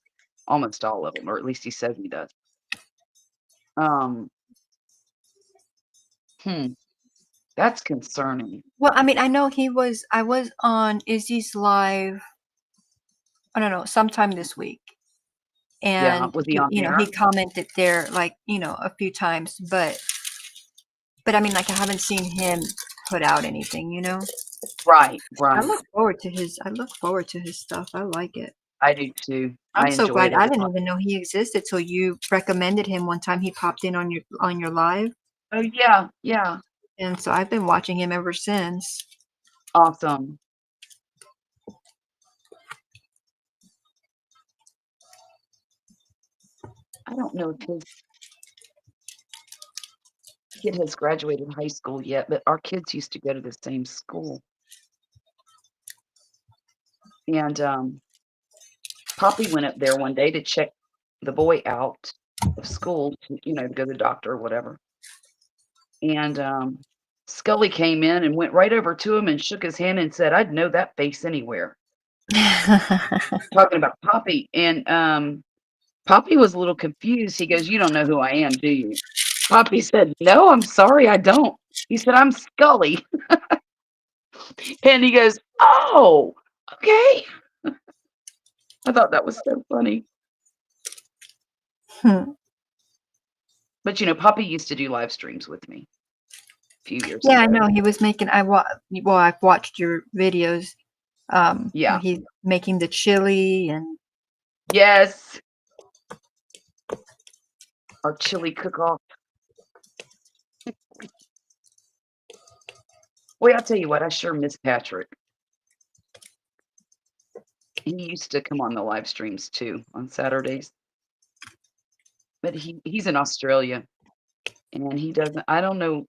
almost all of them, or at least he says he does. Um, hmm, that's concerning. Well, I mean, I know I was on Izzy's live, I don't know, sometime this week. Yeah, And was he on there? he commented there like, a few times, but I mean, like I haven't seen him put out anything. Right, I right. look forward to his stuff. I like it. I do too. I'm I so enjoy it glad. a I didn't lot. even know he existed till you recommended him one time. He popped in on your live, Oh yeah, yeah. and so I've been watching him ever since. Awesome. I don't know if his kid has graduated high school yet, but our kids used to go to the same school. And Poppy went up there one day to check the boy out, of school to, to go to the doctor or whatever. And Scully came in and went right over to him and shook his hand and said, "I'd know that face anywhere." Talking about Poppy. And Poppy was a little confused. He goes, "You don't know who I am, do you?" Poppy said, "No, I'm sorry, I don't." He said, "I'm Scully." And he goes, "Oh, okay." I thought that was so funny. But Poppy used to do live streams with me a few years Yeah, I ago. know he was making. I've watched your videos. Yeah. He's making the chili and Yes. Our chili cook-off. Boy, I'll tell you what, I sure miss Patrick. He used to come on the live streams too on Saturdays. But he's in Australia and he doesn't, I don't know,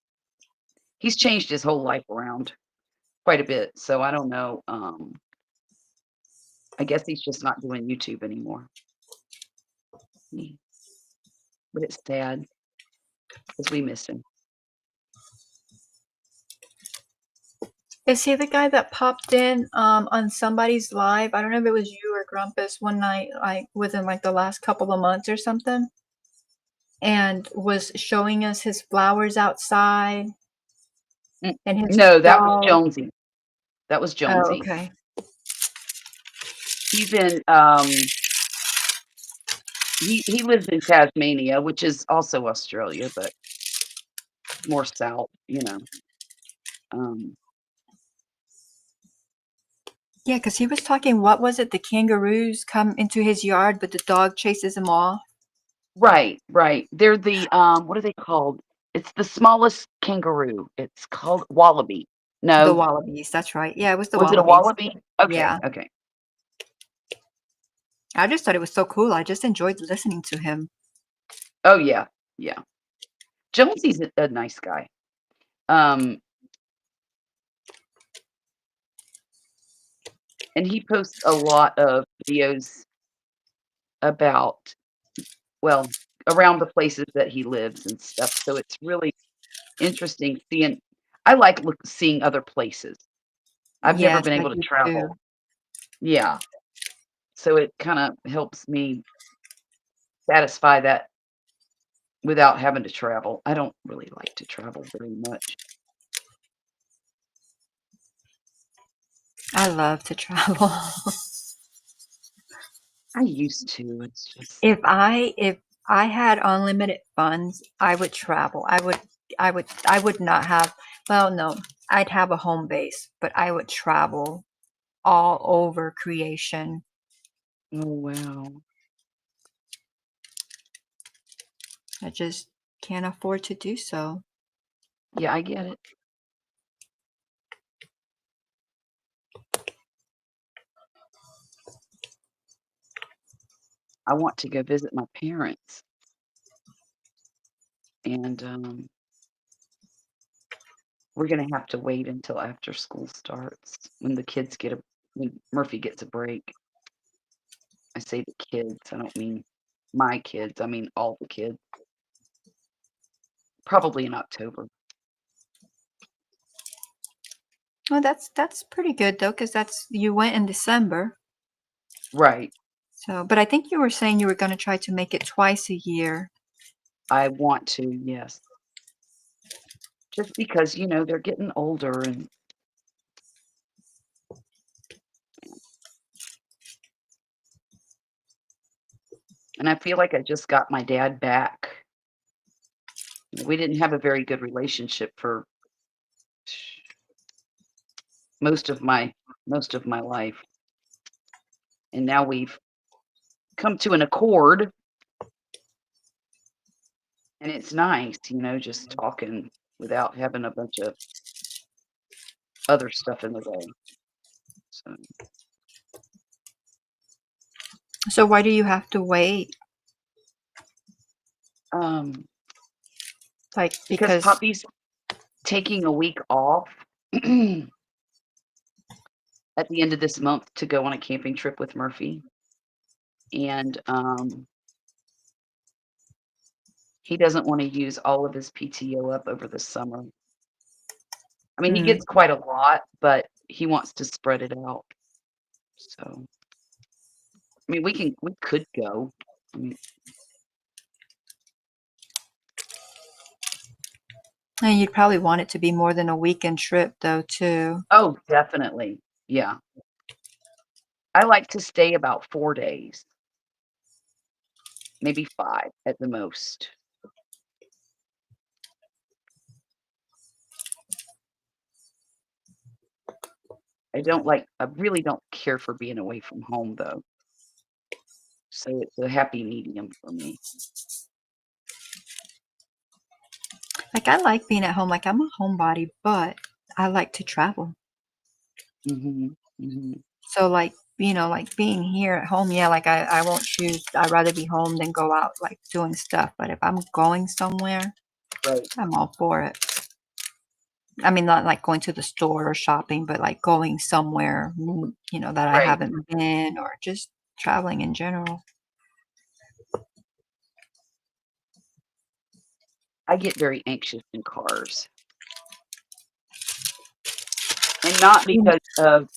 he's changed his whole life around quite a bit. So I don't know. I guess he's just not doing YouTube anymore. But it's sad because we miss him. is he the guy that popped in on somebody's live? I don't know if it was you or Grumpus one night, like within like the last couple of months or something, and was showing us his flowers outside and his No, that was dog. Jonesy. That was Oh, Jonesy. okay. He's in he lives in Tasmania, which is also Australia, but more south, Yeah, because he was talking. What was it? The kangaroos come into his yard, but the dog chases them off. Right, right. They're the what are they called? It's the smallest kangaroo. It's called wallaby. The No, wallabies. That's right. Yeah, it was the was it a wallabies. wallaby? Okay, Yeah. okay. I just thought it was so cool. I just enjoyed listening to him. Oh yeah, yeah. Jonesy's a nice guy. Um, and he posts a lot of videos about, well, around the places that he lives and stuff. So it's really interesting seeing. I like seeing other places. I've never Yes, been I able to do too. travel. Yeah, so it kind of helps me satisfy that without having to travel. I don't really like to travel very much. I love to travel. I used to. It's just If I had unlimited funds, I would travel. I would not have, well, no, I'd have a home base, but I would travel all over creation. oh wow. I just can't afford to do so. Yeah, I get it. I want to go visit my parents, and we're gonna have to wait until after school starts when when Murphy gets a break. I say the kids. I don't mean my kids. I mean all the kids. Probably in October. Well, that's pretty good though, because that's you went in December. Right. So, but I think you were saying you were going to try to make it twice a year. I want to, yes. Just because, they're getting older and I feel like I just got my dad back. We didn't have a very good relationship for most of my life. And now we've come to an accord and it's nice, just talking without having a bunch of other stuff in the way. So So why do you have to wait? Like because because Poppy's taking a week off at the end of this month to go on a camping trip with Murphy. And He doesn't want to use all of his PTO up over the summer. I mean, he Hmm. gets quite a lot, but he wants to spread it out. So, I mean, we could go. I mean, And you'd probably want it to be more than a weekend trip, though, too. oh, definitely. Yeah. I like to stay about 4 days, maybe 5 at the most. I really don't care for being away from home, though. So it's a happy medium for me. Like, I like being at home. Like, I'm a homebody, but I like to travel. Mhm. Mhm. So, like, like being here at home, yeah, like I won't choose. I'd rather be home than go out, like, doing stuff. But if I'm going somewhere, Right. I'm all for it. I mean, not like going to the store or shopping, but like going somewhere, that I Right. haven't been, or just traveling in general. I get very anxious in cars. And not Mm. because of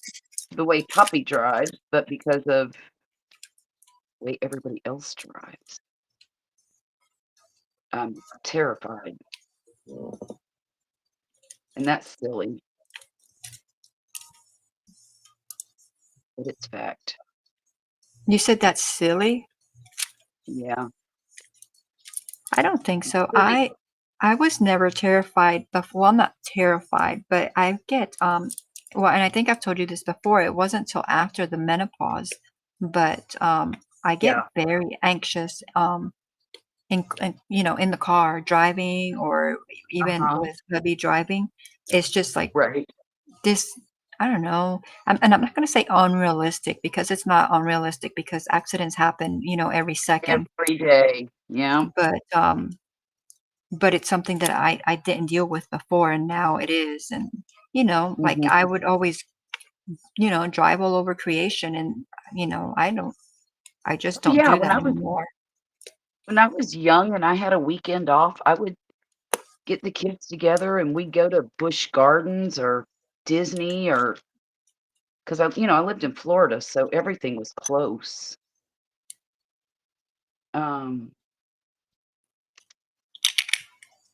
the way Puppy drives, but because of the way everybody else drives. I'm terrified, and that's silly, but it's fact. You said that's silly? Yeah. I don't think so. Silly. I was never terrified before. Well, I'm not terrified, but I get well, and I think I've told you this before. It wasn't till after the menopause, but I get Yeah. very anxious in the car driving, or even Uh-huh. with hubby driving. It's just like Right. this. I don't know. And I'm not going to say unrealistic, because it's not unrealistic, because accidents happen, every second. Every day. Yeah. But it's something that I didn't deal with before, and now it is. And like, Mhm. I would always drive all over creation, and I just don't Yeah, do that anymore. when I was young and I had a weekend off, I would get the kids together and we'd go to Busch Gardens or Disney, or 'cause I lived in Florida, so everything was close. Um,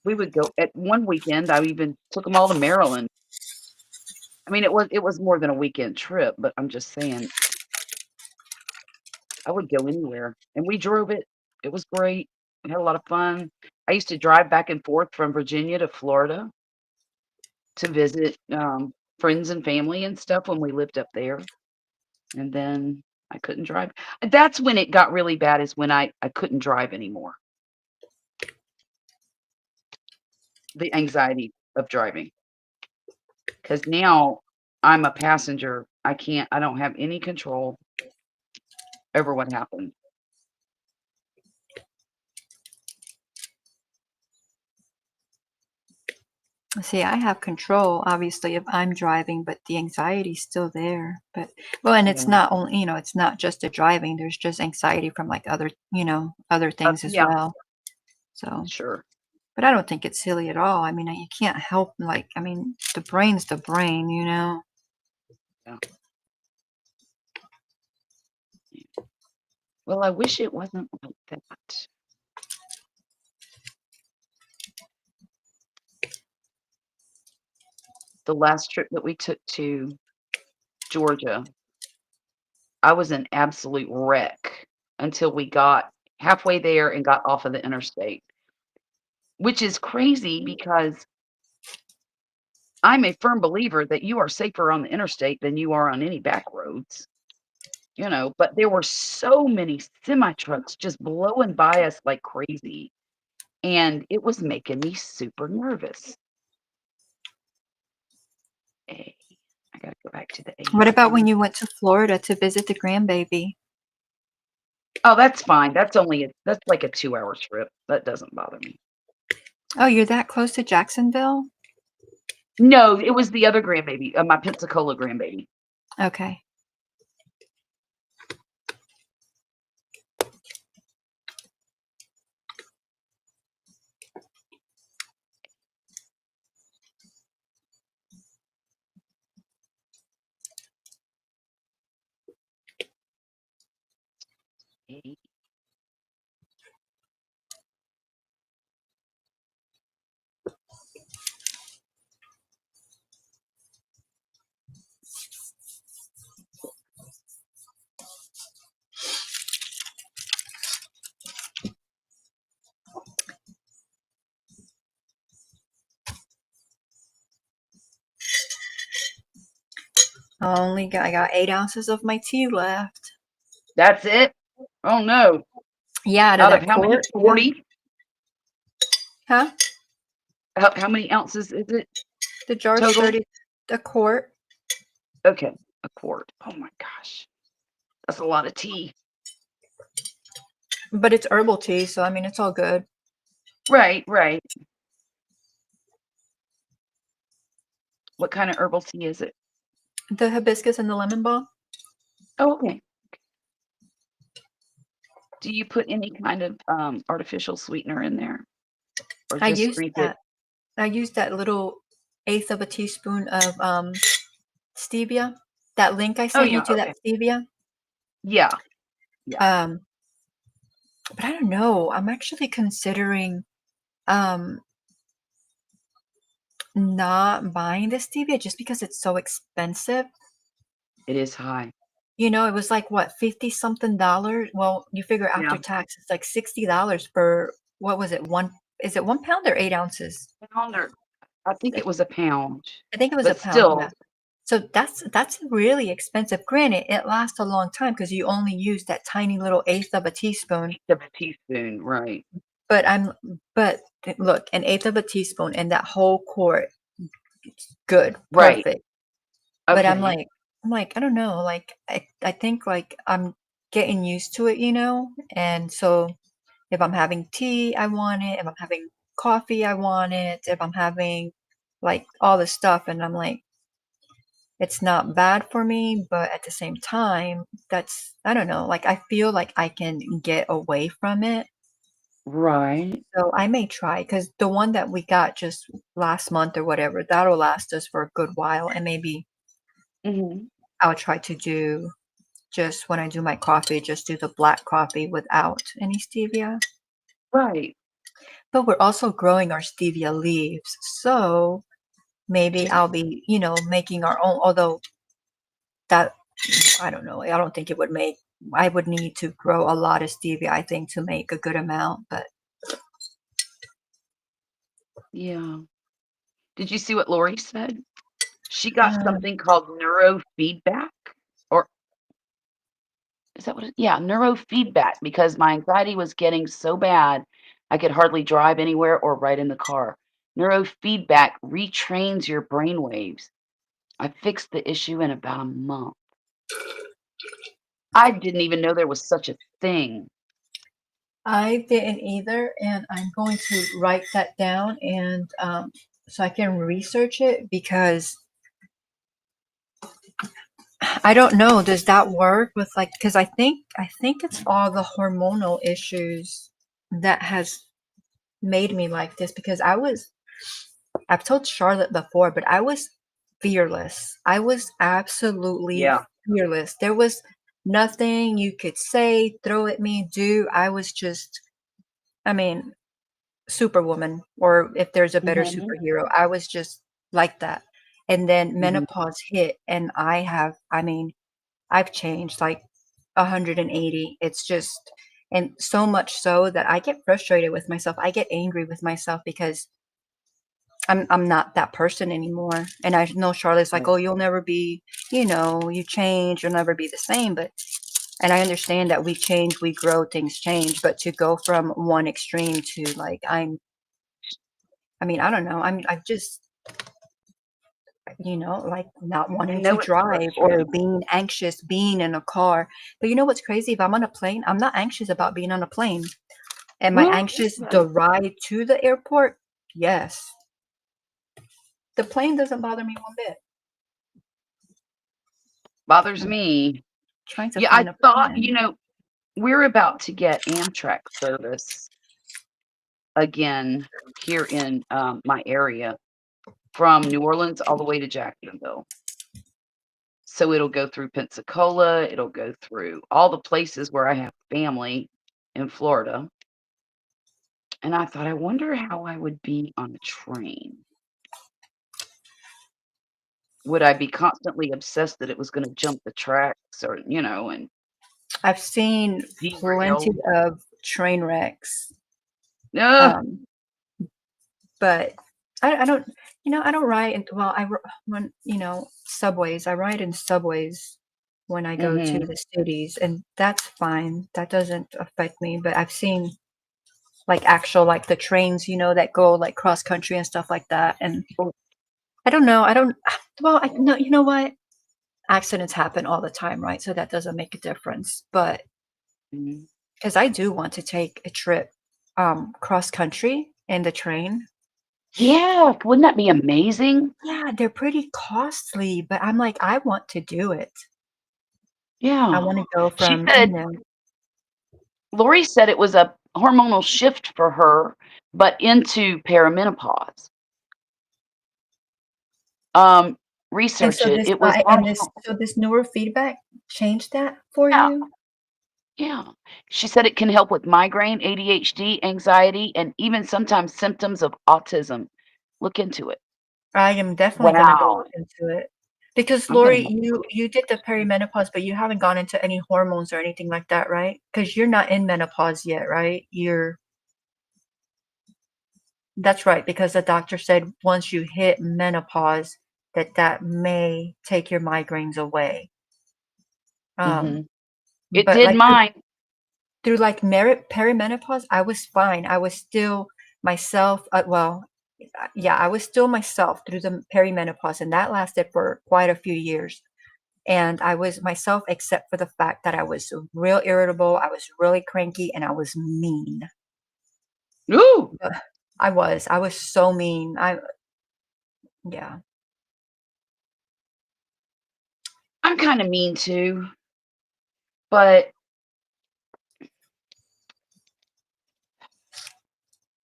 we would go at one weekend, I even took them all to Maryland. I mean, it was more than a weekend trip, but I'm just saying I would go anywhere, and we drove it. It was great. We had a lot of fun. I used to drive back and forth from Virginia to Florida to visit, friends and family and stuff when we lived up there, and then I couldn't drive. That's when it got really bad, is when I couldn't drive anymore. The anxiety of driving, because now I'm a passenger. I don't have any control over what happened. See, I have control, obviously, if I'm driving, but the anxiety's still there. But well, and it's Yeah. not only, it's not just the driving. There's just anxiety from, like, other things as Yeah, well. So, sure. but I don't think it's silly at all. I mean, you can't help, like, I mean, the brain's the brain. Yeah. Well, I wish it wasn't like that. The last trip that we took to Georgia, I was an absolute wreck until we got halfway there and got off of the interstate, which is crazy because I'm a firm believer that you are safer on the interstate than you are on any back roads, but there were so many semi trucks just blowing by us like crazy, and it was making me super nervous. A. I gotta go back to the A What about when again. you went to Florida to visit the grandbaby? Oh, that's fine. That's like a 2-hour trip. That doesn't bother me. Oh, you're that close to Jacksonville? No, it was the other grandbaby, my Pensacola grandbaby. Okay. I got 8 ounces of my tea left. That's it? Oh no. Yeah, out of Out of that how many? quart. 40? Huh? How many ounces is it The jar's total? 30 a quart. Okay, a quart. Oh my gosh. That's a lot of tea. But it's herbal tea, so I mean it's all good. Right, right. What kind of herbal tea is it? The hibiscus and the lemon balm. Oh, okay. Do you put any kind of artificial sweetener in there? Or I just used drink it? that. I used that little eighth of a teaspoon of stevia. That link I Oh sent you yeah, to that okay. stevia. Yeah, yeah. Um, but I don't know. I'm actually considering um not buying the stevia just because it's so expensive. It is high. You know, it was like what, 50 something dollars? Well, you figure after Yeah. tax it's like $60 for what was it? Is it 1 pound or 8 ounces? Pound or I think it was a pound. I think it was a But pound, still, yeah. So that's really expensive. Granted, it lasts a long time because you only use that tiny little eighth of a teaspoon. eighth of a teaspoon, right. But look, an eighth of a teaspoon and that whole quart, good, Right. perfect. But Okay. I don't know, like I think like I'm getting used to it, you know? And so if I'm having tea, I want it. If I'm having coffee, I want it. If I'm having like all this stuff and I'm like, it's not bad for me, but at the same time, I don't know, like I feel like I can get away from it. Right. So I may try because the one that we got just last month or whatever, that'll last us for a good while. And maybe Mhm. I'll try to do just when I do my coffee, just do the black coffee without any stevia. Right. But we're also growing our stevia leaves. So maybe I'll be, making our own, although that I don't know. I don't think it would make I would need to grow a lot of stevia, I think, to make a good amount, but Yeah. Did you see what Lori said? She got uh, something called neurofeedback, or is that what it yeah, neurofeedback, because my anxiety was getting so bad, I could hardly drive anywhere or ride in the car. Neurofeedback retrains your brain waves. I fixed the issue in about a month. I didn't even know there was such a thing. I didn't either, and I'm going to write that down and so I can research it because I don't know, does that work with like because I think it's all the hormonal issues that has made me like this because I've told Charlotte before, but I was fearless. I was absolutely Yeah. fearless. There was nothing you could say, throw at me, do. I was just, I mean, superwoman, or if there's a better Mhm. superhero, I was just like that. And then Mhm. menopause hit, and I've changed like 180. It's just, and so much so that I get frustrated with myself. I get angry with myself because I'm not that person anymore. And I know Charlotte's like, Right. "Oh, you'll never be, you change, you'll never be the same." But and I understand that we change, we grow, things change, but to go from one extreme to like I mean, I don't know. I've just, like not I wanting to know it's drive or frustrating. being anxious being in a car. But you know what's crazy? If I'm on a plane, I'm not anxious about being on a plane. Am I anxious the Really? ride to the airport? Yes. The plane doesn't bother me one bit. Bothers I'm me. trying to Yeah, I find a thought, plan. we're about to get Amtrak service again here in my area from New Orleans all the way to Jacksonville. So it'll go through Pensacola, it'll go through all the places where I have family in Florida. And I thought, I wonder how I would be on a train. Would I be constantly obsessed that it was going to jump the tracks or, and I've seen plenty derail? of train wrecks. No. Um, but I don't, I don't ride in, well, when, subways, I ride in subways when I go to Mhm. the cities, and that's fine. That doesn't affect me, but I've seen like actual, like the trains, that go like cross country and stuff like that. And Oh, I don't know. I don't, well, I know, you know what? Accidents happen all the time, right? So that doesn't make a difference. But mhm. because I do want to take a trip cross country in the train. Yeah, wouldn't that be amazing? Yeah, they're pretty costly, but I'm like, I want to do it. I Yeah. want to go She from, said Lori said it was a hormonal shift for her, but into perimenopause. Um, and research so it. this, It was and this, hormonal. so this neurofeedback changed that for Yeah, you? yeah. She said it can help with migraine, ADHD, anxiety, and even sometimes symptoms of autism. Look into it. I am definitely gonna go Wow. look into it. Because I'm gonna Lori, look you did the perimenopause, but you haven't gone into any hormones or anything like that, right? Because you're not in menopause yet, right? That's right, because the doctor said once you hit menopause, that may take your migraines away. Um, Mhm. It but did like mine. through like merit perimenopause, I was fine. I was still myself. Yeah, I was still myself through the perimenopause, and that lasted for quite a few years. And I was myself, except for the fact that I was real irritable, I was really cranky, and I was mean. Ooh, Ugh, I was so mean. Yeah, I'm kind of mean too, but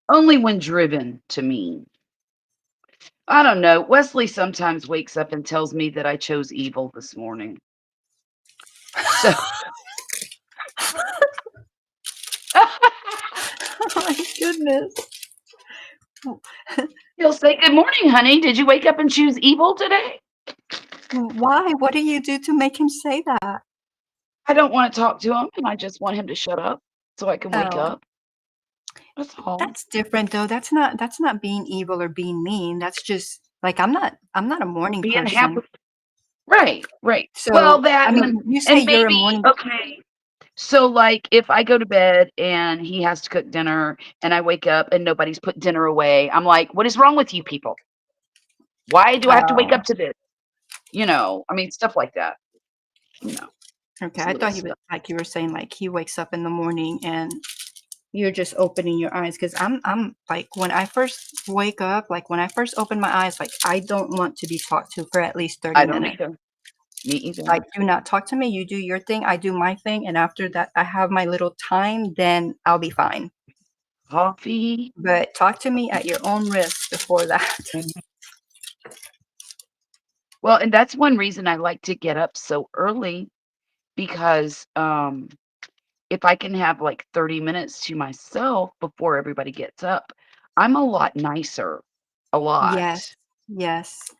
only when driven to mean. I don't know. Wesley sometimes wakes up and tells me that I chose evil this morning. So oh my goodness. he'll say, "Good morning, honey. Did you wake up and choose evil today?" Why? What do you do to make him say that? I don't want to talk to him, and I just want him to shut up so I can wake Oh, up. That's all. that's different though. That's not being evil or being mean. That's just like I'm not a morning Being person. happy. Right, right. Well, So, that I mean, you say and you're a maybe morning. okay. So, like, if I go to bed and he has to cook dinner, and I wake up and nobody's put dinner away, I'm like, "What is wrong with you people? Why do I have to wake Oh, up to this?" I mean, stuff like that. You know, okay. it's I little thought he was stuff. like you were saying like he wakes up in the morning and you're just opening your eyes because I'm like when I first wake up, like when I first open my eyes, like I don't want to be talked to for at least 30 I don't minutes. either. Me either. Like, do not talk to me. You do your thing, I do my thing, and after that I have my little time, then I'll be fine. Coffee. But talk to me at your own risk before that. Mhm. Well, and that's one reason I like to get up so early because, if I can have, like, 30 minutes to myself before everybody gets up, I'm a lot nicer. A Yes. lot. Yes.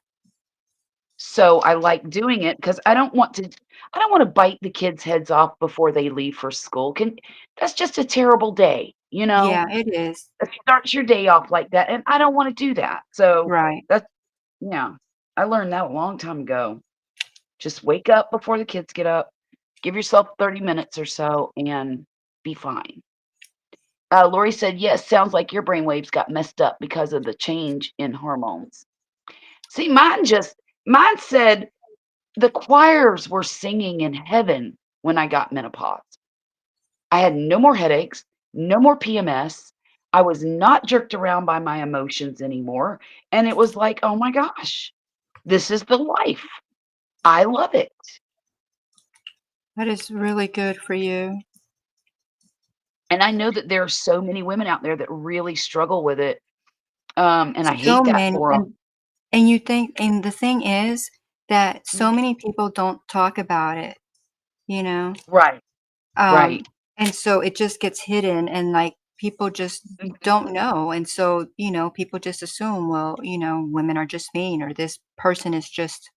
So, I like doing it because I don't wanna bite the kids' heads off before they leave for school. Can That's just a terrible day, you know? Yeah, it is. It starts your day off like that, and I don't wanna do that. So, Right. that's yeah. I learned that a long time ago. Just wake up before the kids get up, give yourself 30 minutes or so, and be fine. Lori said, "Yes, sounds like your brainwaves got messed up because of the change in hormones." See, mine said the choirs were singing in heaven when I got menopause. I had no more headaches, no more PMS. I was not jerked around by my emotions anymore. And it was like, oh my gosh, this is the life. I love it. That is really good for you. And I know that there are so many women out there that really struggle with it. And I So hate that many, for them. and you think, and the thing is that so Mhm. many people don't talk about it, you know? Right, Um, right. and so it just gets hidden and like people just Mhm. don't know. And so, people just assume, well, women are just mean or this person is just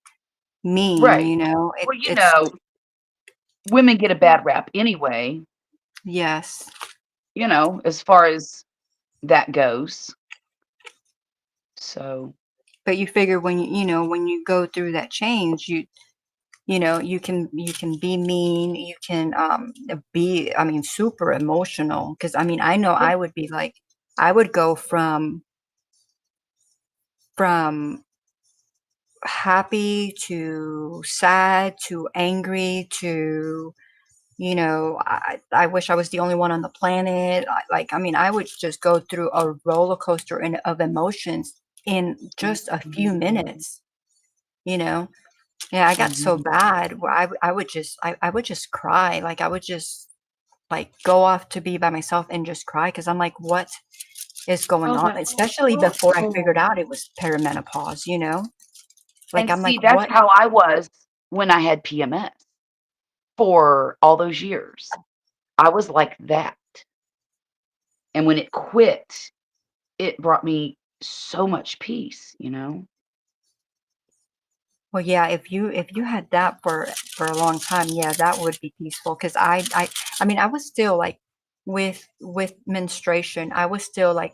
mean, Right. It, Well, it's women get a bad rap anyway, yes. as far as that goes. So, But you figure when when you go through that change, you can be mean, you can be, I mean, super emotional. Because I mean, I know yeah. I would be like, I would go from happy to sad to angry to, I wish I was the only one on the planet. I mean, I would just go through a roller coaster of emotions in just a few Mhm. minutes, you know. Yeah, I got so Mhm. bad where I would just cry. Like I would just like go off to be by myself and just cry because I'm like, what is going Oh, on? that's Especially before I awful. figured out it was perimenopause, you know? Like And I'm like, see, that's what? how I was when I had PMS for all those years. I was like that. And when it quit, it brought me so much peace, you know? Well, yeah, if you had that for a long time, yeah, that would be peaceful. Because I mean, I was still like with menstruation, I was still like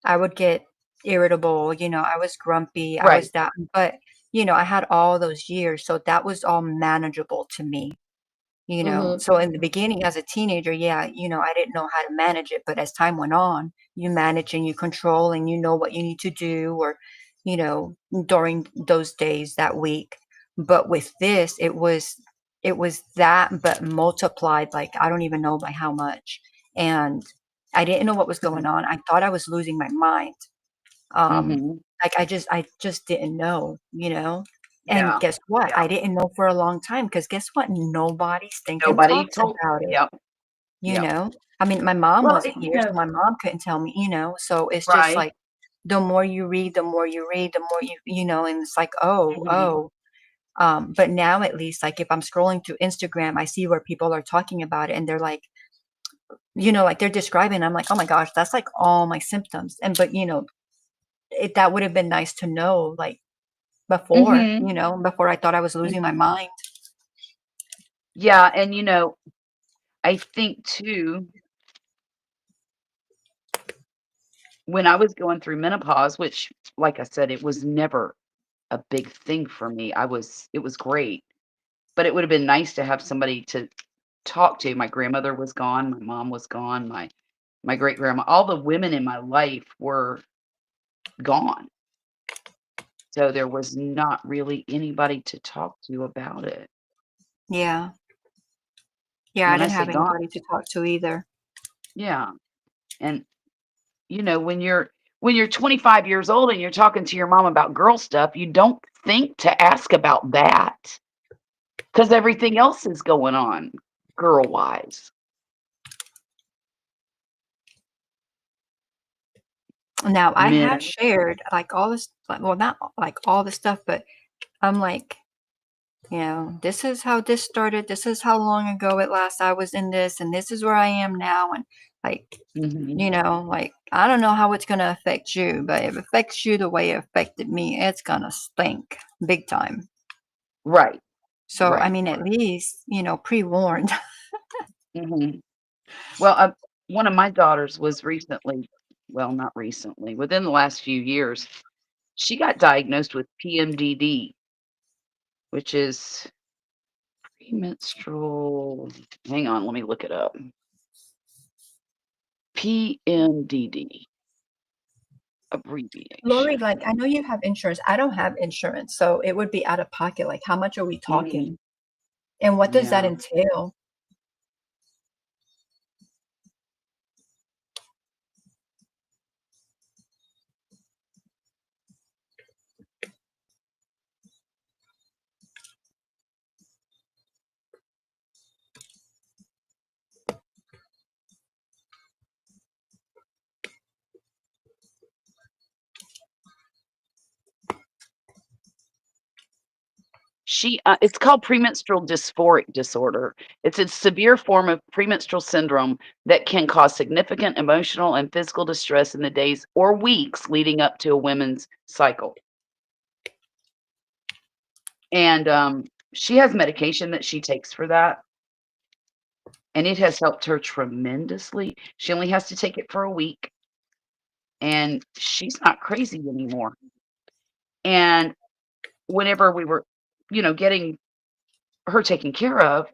I would get irritable, I was grumpy, I Right. was that, but I had all those years, so that was all manageable to me. Mhm. So in the beginning as a teenager, yeah, I didn't know how to manage it, but as time went on, you manage and you control and you know what you need to do or, you know, during those days that week. But with this, it was that but multiplied like I don't even know by how much. And I didn't know what was going Mhm. on. I thought I was losing my mind. Um, Mhm. like I just didn't know. And Yeah. guess what? Yeah. I didn't know for a long time because guess what? Nobody stinking Nobody talks told. about it, Yep. you Yep. know? I mean, my mom Well, wasn't here, so my mom couldn't tell me. So it's just Right. like the more you read, the more you read, the more and it's like, oh, Mhm. oh. But now at least, like if I'm scrolling through Instagram, I see where people are talking about it and they're like, like they're describing, I'm like, oh my gosh, that's like all my symptoms. And but that would have been nice to know, like before, Mhm. before I thought I was losing my Mhm. mind. Yeah, and, I think too, when I was going through menopause, which, like I said, it was never a big thing for me. It was great, but it would have been nice to have somebody to talk to. My grandmother was gone, my mom was gone, my great grandma, all the women in my life were gone. So there was not really anybody to talk to about it. Yeah. Yeah, I When I didn't say have gone, anybody to talk to either. yeah. And when you're 25 years old and you're talking to your mom about girl stuff, you don't think to ask about that because everything else is going on girl wise. Now, I have Men. shared like all this, like, well, not like all the stuff, but I'm like, this is how this started. This is how long ago at last I was in this, and this is where I am now. And like, Mhm. like I don't know how it's gonna affect you, but if it affects you the way it affected me, it's gonna stink big time. Right, So, I right. mean, at least, pre-warned. Mhm. Well, one of my daughters was recently, well, not recently, within the last few years, she got diagnosed with PMDD, which is premenstrual. Hang on, let me look it up. PMDD Lori, abbreviation. like, I know you have insurance. I don't have insurance, so it would be out of pocket. Like, how much are we Mhm. talking? And what does that Yeah. entail? It's called premenstrual dysphoric disorder. It's a severe form of premenstrual syndrome that can cause significant emotional and physical distress in the days or weeks leading up to a woman's cycle. And she has medication that she takes for that, and it has helped her tremendously. She only has to take it for a week, and she's not crazy anymore. And whenever we were, getting her taken care of,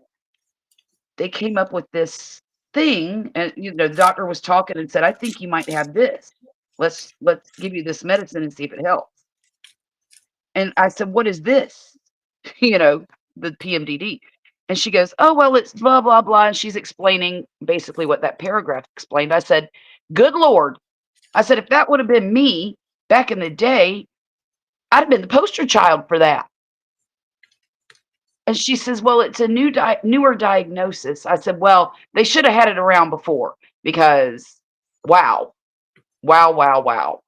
they came up with this thing, and the doctor was talking and said, "I think you might have this. Let's give you this medicine and see if it helps." And I said, "What is this?" You know, the PMDD. And she goes, "Oh, well, it's blah blah blah." And she's explaining basically what that paragraph explained. I said, "Good Lord." I said, "If that would have been me back in the day, I'd have been the poster child for that." And she says, "Well, it's a newer diagnosis." I said, "Well, they should have had it around before because wow, wow, wow, wow.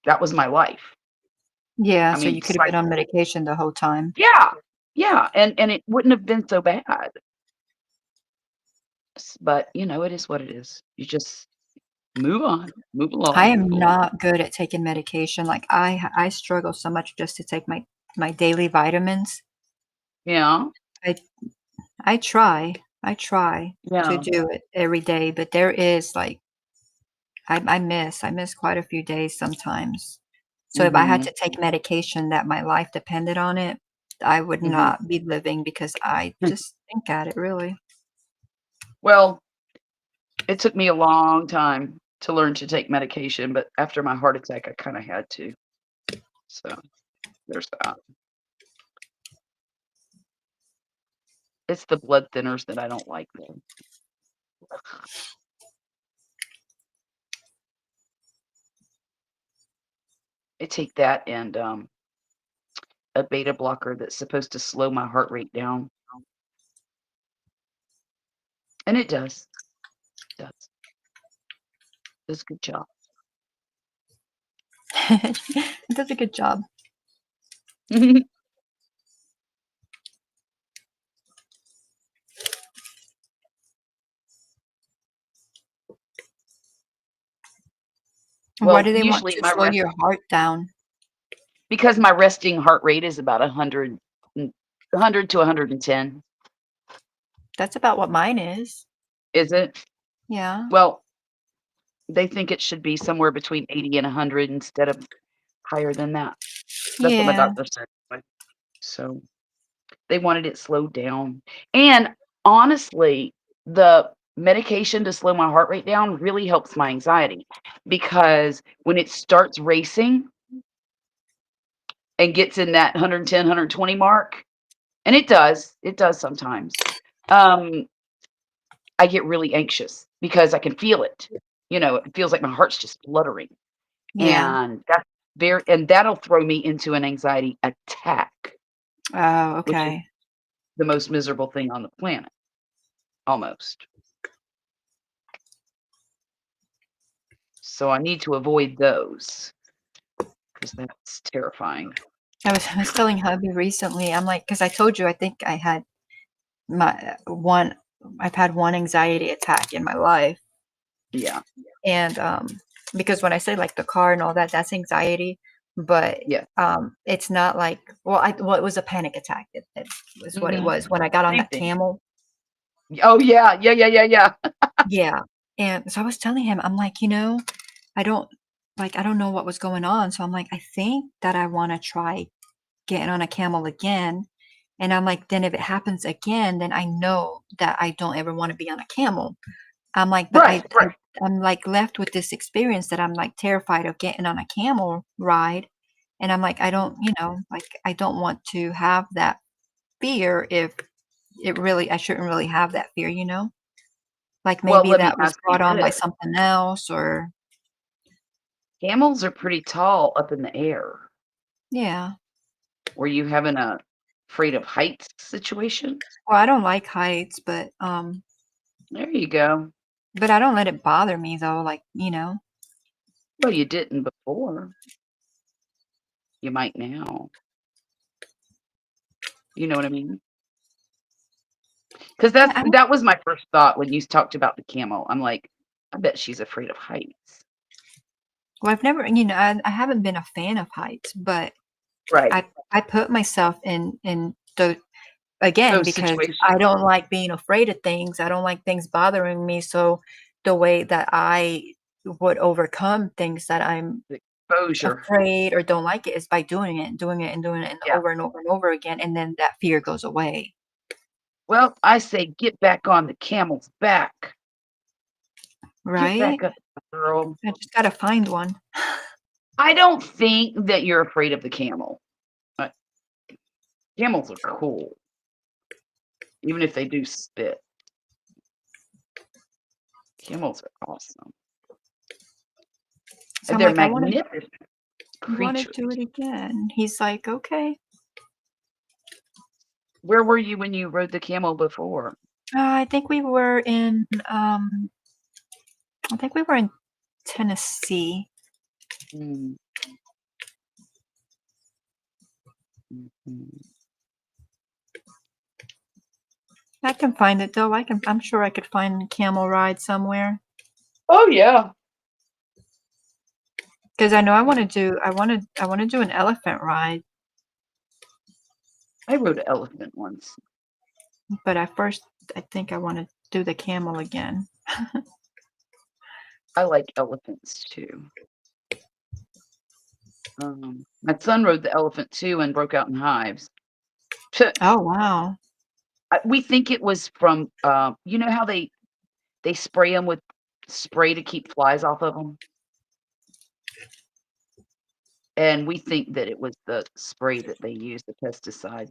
That was my life." Yeah, I so mean, you could have been on medication the whole time. yeah, yeah, and it wouldn't have been so bad. But, it is what it is. You just move on, move I along, am move along. not good at taking medication. Like I struggle so much just to take my daily vitamins. Yeah, I I try. I try to yeah. do it every day, but there is like I miss quite a few days sometimes. So if I had Mhm, to take medication that my life depended on it, I would mhm. not be living because I just think at it really. Well, it took me a long time to learn to take medication, but after my heart attack, I kinda had to. So, there's that. It's the blood thinners that I don't like, though. I take that and, a beta blocker that's supposed to slow my heart rate down, and it does. It does. Does a good job. It does a good job. Why Well, do they want usually to my slow rest your heart down? because my resting heart rate is about 100 to 110. That's about what mine is. Is it? Yeah. Well, they think it should be somewhere between 80 and 100 instead of higher than that. That's what my Yeah. doctor said. So they wanted it slowed down. And honestly, the medication to slow my heart rate down really helps my anxiety because when it starts racing and gets in that 110, 120 mark, and it does sometimes. Um, I get really anxious because I can feel it. It feels like my heart's just fluttering. Yeah. And that'll throw me into an anxiety attack, Oh, which is okay. the most miserable thing on the planet, almost. So I need to avoid those because that's terrifying. I was telling hubby recently, I'm like, because I told you I think I had my one I've had one anxiety attack in my life. Yeah. And because when I say like the car and all that, that's anxiety, but Yeah. it's not like well it was a panic attack. It was what it Mhm. was when I got on Same that thing. camel. Oh, yeah. Yeah, yeah, yeah, yeah. Yeah. And so I was telling him, I'm like, I don't I don't know what was going on. So I'm like, I think that I want to try getting on a camel again. And I'm like, then if it happens again, then I know that I don't ever want to be on a camel. I'm like, but Right, right. I'm like left with this experience that I'm like terrified of getting on a camel ride. And I'm like, I don't, like I don't want to have that fear if I shouldn't really have that fear. Like Well, maybe let me that was ask you brought on by this. something else or Camels are pretty tall up in the air. yeah. Were you having a afraid of heights situation? Well, I don't like heights, There you go. but I don't let it bother me though, Well, you didn't before. You might now. You know what I mean? Because yeah, that was my first thought when you talked about the camel. I'm like, I bet she's afraid of heights. well, I've never, I haven't been a fan of heights, but Right. I put myself in the again Those because situations. I don't like being afraid of things. I don't like things bothering me. So the way that I would overcome things that I'm The exposure. afraid or don't like it is by doing it and doing it and doing it and Yeah. over and over and over again, and then that fear goes away. Well, I say get back on the camel's back. Get Right? back up, girl. I just gotta find one. I don't think that you're afraid of the camel. Camels are cool, even if they do spit. Camels are awesome. So I'm They're like, I wanna magnificent creatures. do it again. He's like, "Okay." Where were you when you rode the camel before? I think we were in, I think we were in Tennessee. Mm. Mhm. I can find it though. I'm sure I could find a camel ride somewhere. Oh yeah. Because I know I wanna do an elephant ride, I rode an elephant once. but at first I think I wanna do the camel again. I like elephants too. My son rode the elephant too and broke out in hives. Oh, wow. We think it was from, you know how they spray them with spray to keep flies off of them? And we think that it was the spray that they use, the pesticide.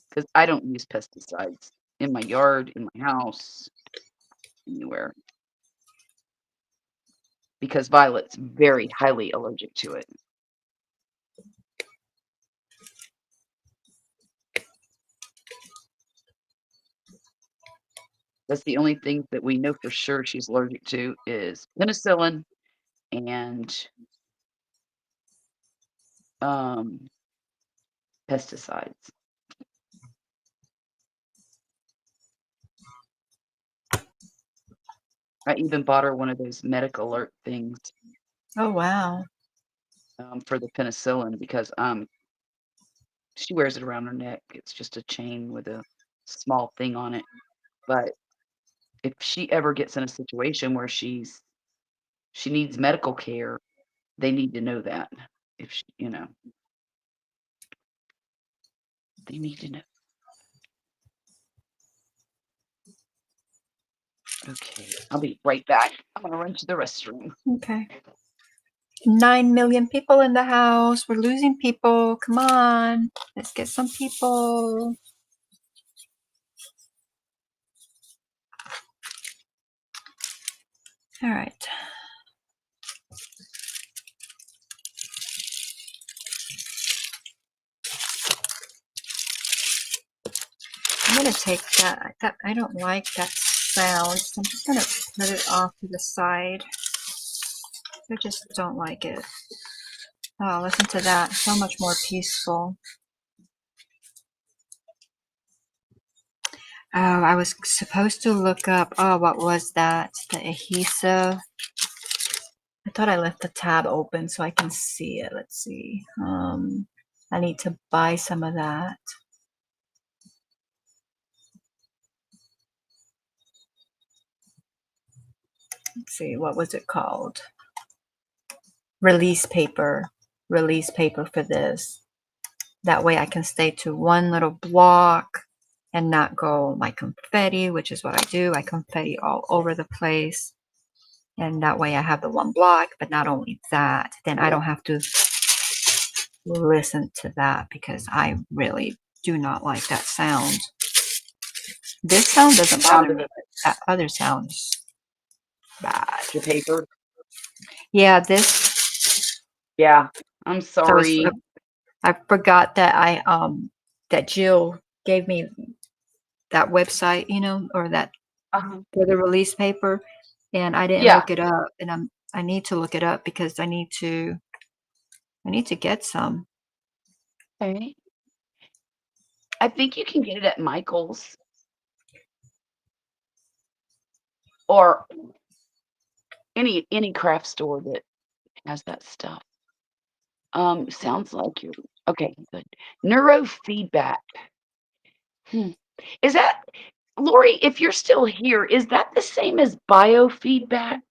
Because I don't use pesticides in my yard, in my house, anywhere, because Violet's very highly allergic to it. That's the only thing that we know for sure she's allergic to is penicillin and, um, pesticides. I even bought her one of those medical alert things, Oh, wow. for the penicillin because, she wears it around her neck. It's just a chain with a small thing on it, but if she ever gets in a situation where she needs medical care, they need to know that. If she they need to know. Okay, I'll be right back. I'm gonna run to the restroom. Okay. 9 million people in the house. We're losing people. Come on. Let's get some people. All right. I'm gonna take that. I don't like that sound. So I'm just gonna put it off to the side. I just don't like it. Oh, listen to that. So much more peaceful. Oh, I was supposed to look up, oh, what was that? The adhesive. I thought I left the tab open so I can see it. Let's see. I need to buy some of that. Let's see, what was it called? Release paper. Release paper for this. That way I can stay to one little block and not go like confetti, which is what I do. I confetti all over the place. And that way I have the one block, but not only that, then I don't have to listen to that because I really do not like that sound. This sound doesn't bother me, but that other sounds bad. The paper. Yeah, this. Yeah, I'm So sorry. I forgot that that Jill gave me that website, or that for the release paper, and I didn't Yeah. look it up, and I need to look it up because I need to get some. Okay. I think you can get it at Michael's or any craft store that has that stuff. Sounds like you're okay, good. Neurofeedback. Is that Lori, if you're still here, is that the same as biofeedback?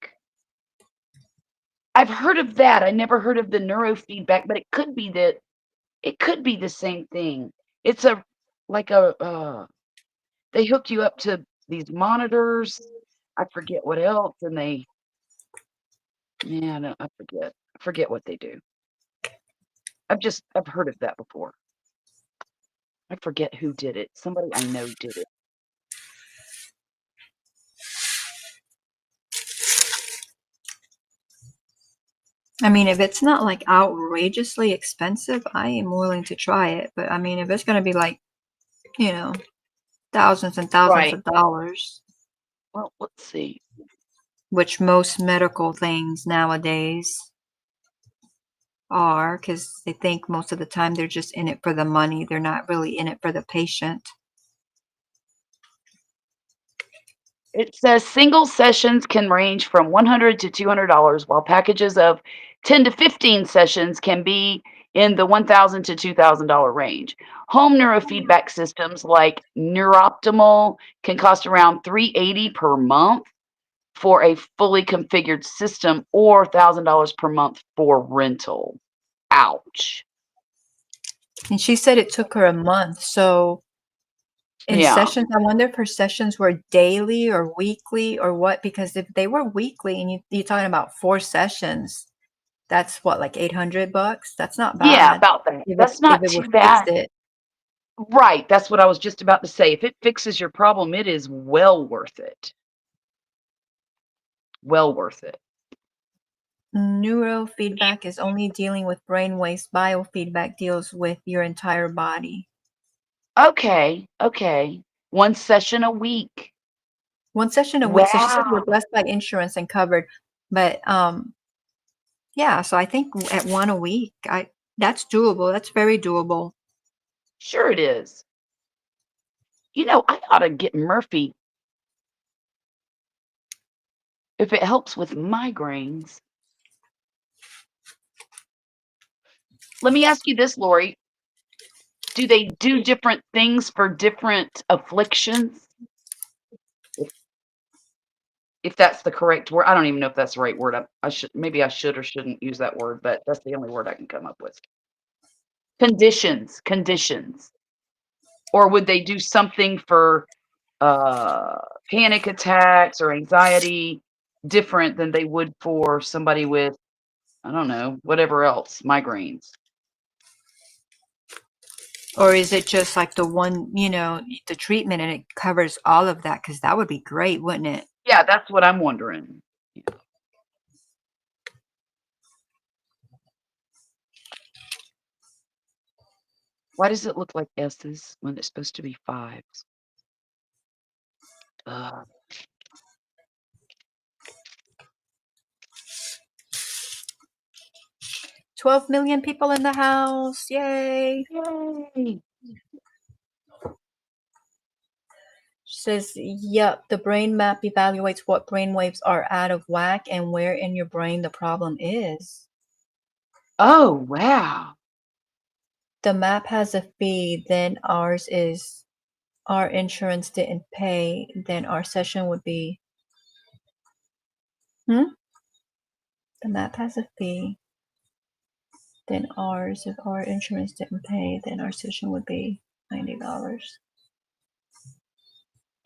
I've heard of that. I never heard of the neurofeedback, but it could be the same thing. It's like they hook you up to these monitors. I forget what else, and I forget. I forget what they do. I've heard of that before. I forget who did it. Somebody I know did it. I mean, if it's not like outrageously expensive, I am willing to try it. But I mean, if it's going to be like, you know, thousands and thousands Right. of dollars, Well, let's see. which most medical things nowadays are, because they think most of the time they're just in it for the money. They're not really in it for the patient. It says single sessions can range from $100 to $200, while packages of 10 to 15 sessions can be in the $1,000 to $2,000 range. Home neurofeedback systems like Neuroptimal can cost around $380 per month for a fully configured system, or $1,000 per month for rental. Ouch. And she said it took her a month. So in Yeah. sessions, I wonder if her sessions were daily or weekly or what, because if they were weekly and you're talking about 4 sessions, that's what, like $800? That's not Yeah, bad. about that. If That's not it too would fix bad. it. Right. That's what I was just about to say. If it fixes your problem, it is well worth it. Well worth it. Neurofeedback is only dealing with brain waves. Biofeedback deals with your entire body. Okay. Okay. One session a week. 1 session a week. So she said we're Wow. blessed by insurance and covered. But yeah, so I think at 1 a week, that's doable. That's very doable. Sure it is. I ought to get Murphy if it helps with migraines. Let me ask you this, Lori. Do they do different things for different afflictions? If that's the correct word. I don't even know if that's the right word. I should or shouldn't use that word, but that's the only word I can come up with. Conditions. Or would they do something for panic attacks or anxiety different than they would for somebody with, I don't know, whatever else, migraines? Or is it just like the one, the treatment and it covers all of that? Because that would be great, wouldn't it? Yeah, that's what I'm wondering. Yeah. Why does it look like S's when it's supposed to be 5s? 12 million people in the house. Yay. Yay! She says, yep, the brain map evaluates what brain waves are out of whack and where in your brain the problem is. Oh, wow. The map has a fee, then ours is our insurance didn't pay, then our session would be. The map has a fee, then ours, if our insurance didn't pay, then our session would be $90.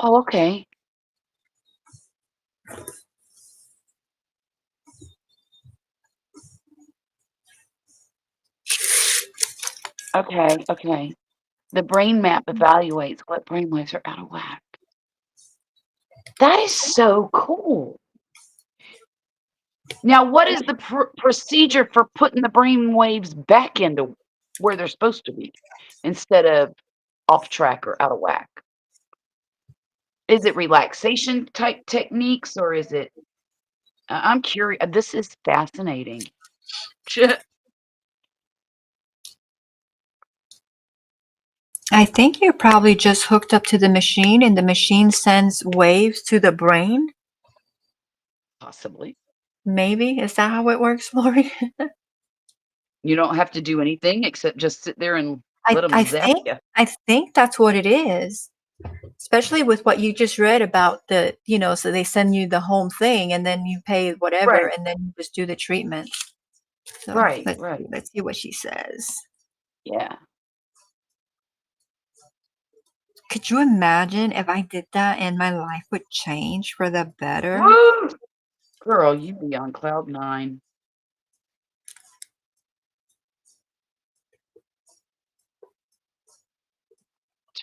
Oh, okay. Okay. The brain map evaluates what brainwaves are out of whack. That is so cool. Now, what is the procedure for putting the brain waves back into where they're supposed to be instead of off track or out of whack? Is it relaxation type techniques or is it? I'm curious. This is fascinating. I think you're probably just hooked up to the machine and the machine sends waves to the brain. Possibly. Maybe. Is that how it works, Lori? You don't have to do anything except just sit there and let them I zap think you. I think that's what it is. Especially with what you just read about the, so they send you the home thing and then you pay whatever Right. and then you just do the treatment. So Right. let's Right. see, let's see what she says. Yeah. Could you imagine if I did that and my life would change for the better? Woo! Girl, you'd be on cloud 9.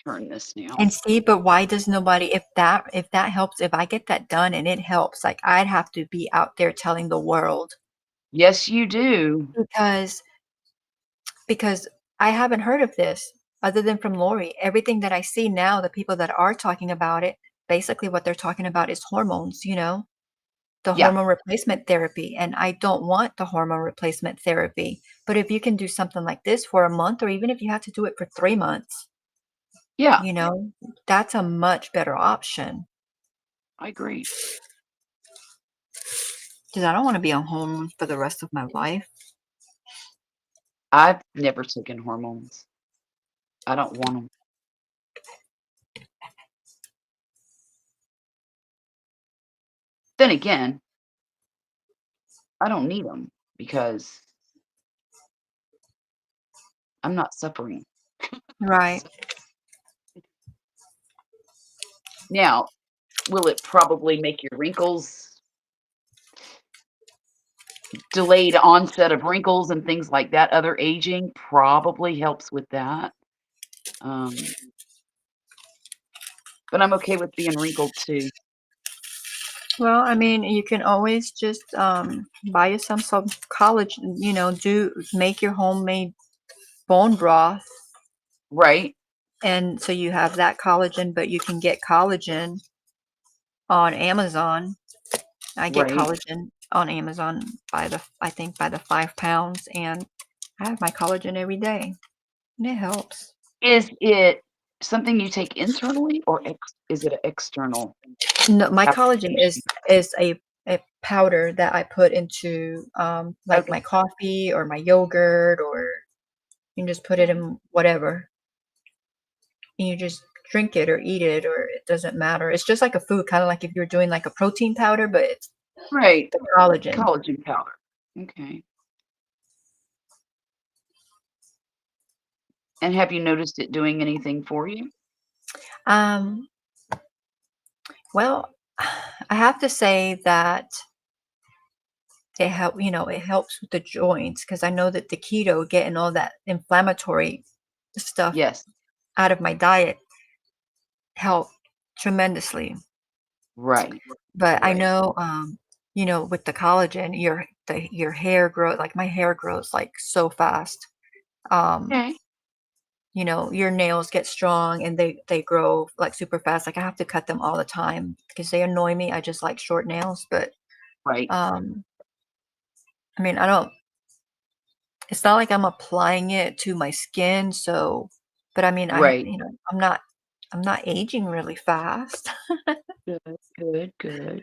Turn this now. And see, but why does nobody, if that helps, if I get that done and it helps, like I'd have to be out there telling the world Yes, you do. because I haven't heard of this other than from Lori. Everything that I see now, the people that are talking about it, basically what they're talking about is hormones, the Yeah. hormone replacement therapy. And I don't want the hormone replacement therapy. But if you can do something like this for a month, or even if you have to do it for 3 months, Yeah. that's a much better option. I agree. Because I don't want to be on hormones for the rest of my life. I've never taken hormones. I don't want them. Then again, I don't need them because I'm not suffering. Right. Now, will it probably make your wrinkles delayed onset of wrinkles and things like that? Other aging probably helps with that. But I'm okay with being wrinkled too. Well, I mean, you can always just buy yourself some collagen, make your homemade bone broth. Right. And so you have that collagen, but you can get collagen on Amazon. I get Right. collagen on Amazon I think by the 5 pounds, and I have my collagen every day, and it helps. Is it something you take internally or is it an external No, my collagen application? is a powder that I put into like Okay. my coffee or my yogurt, or you can just put it in whatever. And you just drink it or eat it, or it doesn't matter. It's just like a food, kind of like if you're doing like a protein powder, but it's Right. the collagen. Collagen powder. Okay. And have you noticed it doing anything for you? Um, well, I have to say that it helps with the joints because I know that the keto, getting all that inflammatory stuff Yes. out of my diet, helped tremendously. Right. But I Right. know, with the collagen, your hair grows, like my hair grows like so fast. Um, Okay. your nails get strong and they grow like super fast. Like I have to cut them all the time because they annoy me. I just like short nails, but Right. um, I mean, I don't. It's not like I'm applying it to my skin, so. But I mean, Right. I'm not aging really fast. Good. Good. Good.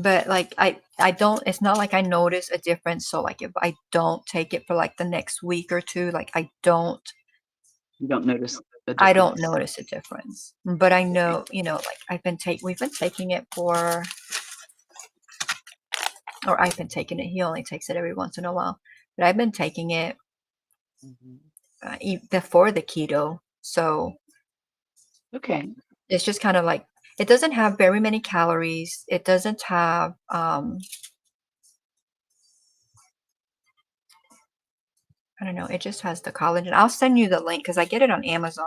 But like I don't, it's not like I notice a difference. So like if I don't take it for like the next week or two, like You don't notice the I don't difference. notice a difference. But I Okay. know, like we've been taking it for, or I've been taking it. He only takes it every once in a while, but I've been taking it Mhm. before the keto. So Okay. it's just kind of like, it doesn't have very many calories. It doesn't have I don't know, it just has the collagen. I'll send you the link because I get it on Amazon.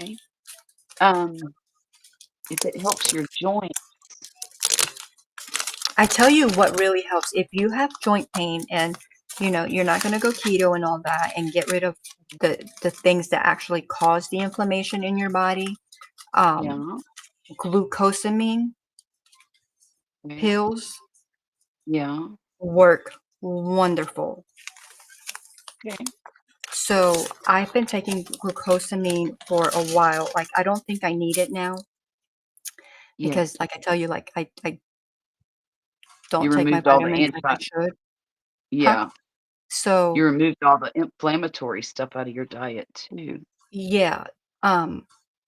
Okay. Um, if it helps your joint, I tell you what really helps if you have joint pain and you're not going to go keto and all that and get rid of the things that actually cause the inflammation in your body. Um, yeah. glucosamine Okay. pills Yeah. work wonderful. Okay. So I've been taking glucosamine for a while. Like I don't think I need it now because, Yes. like I tell you, like I You don't take my removed all the vitamins like I should. Huh? yeah. You So removed all the inflammatory stuff out of your diet too. Yeah.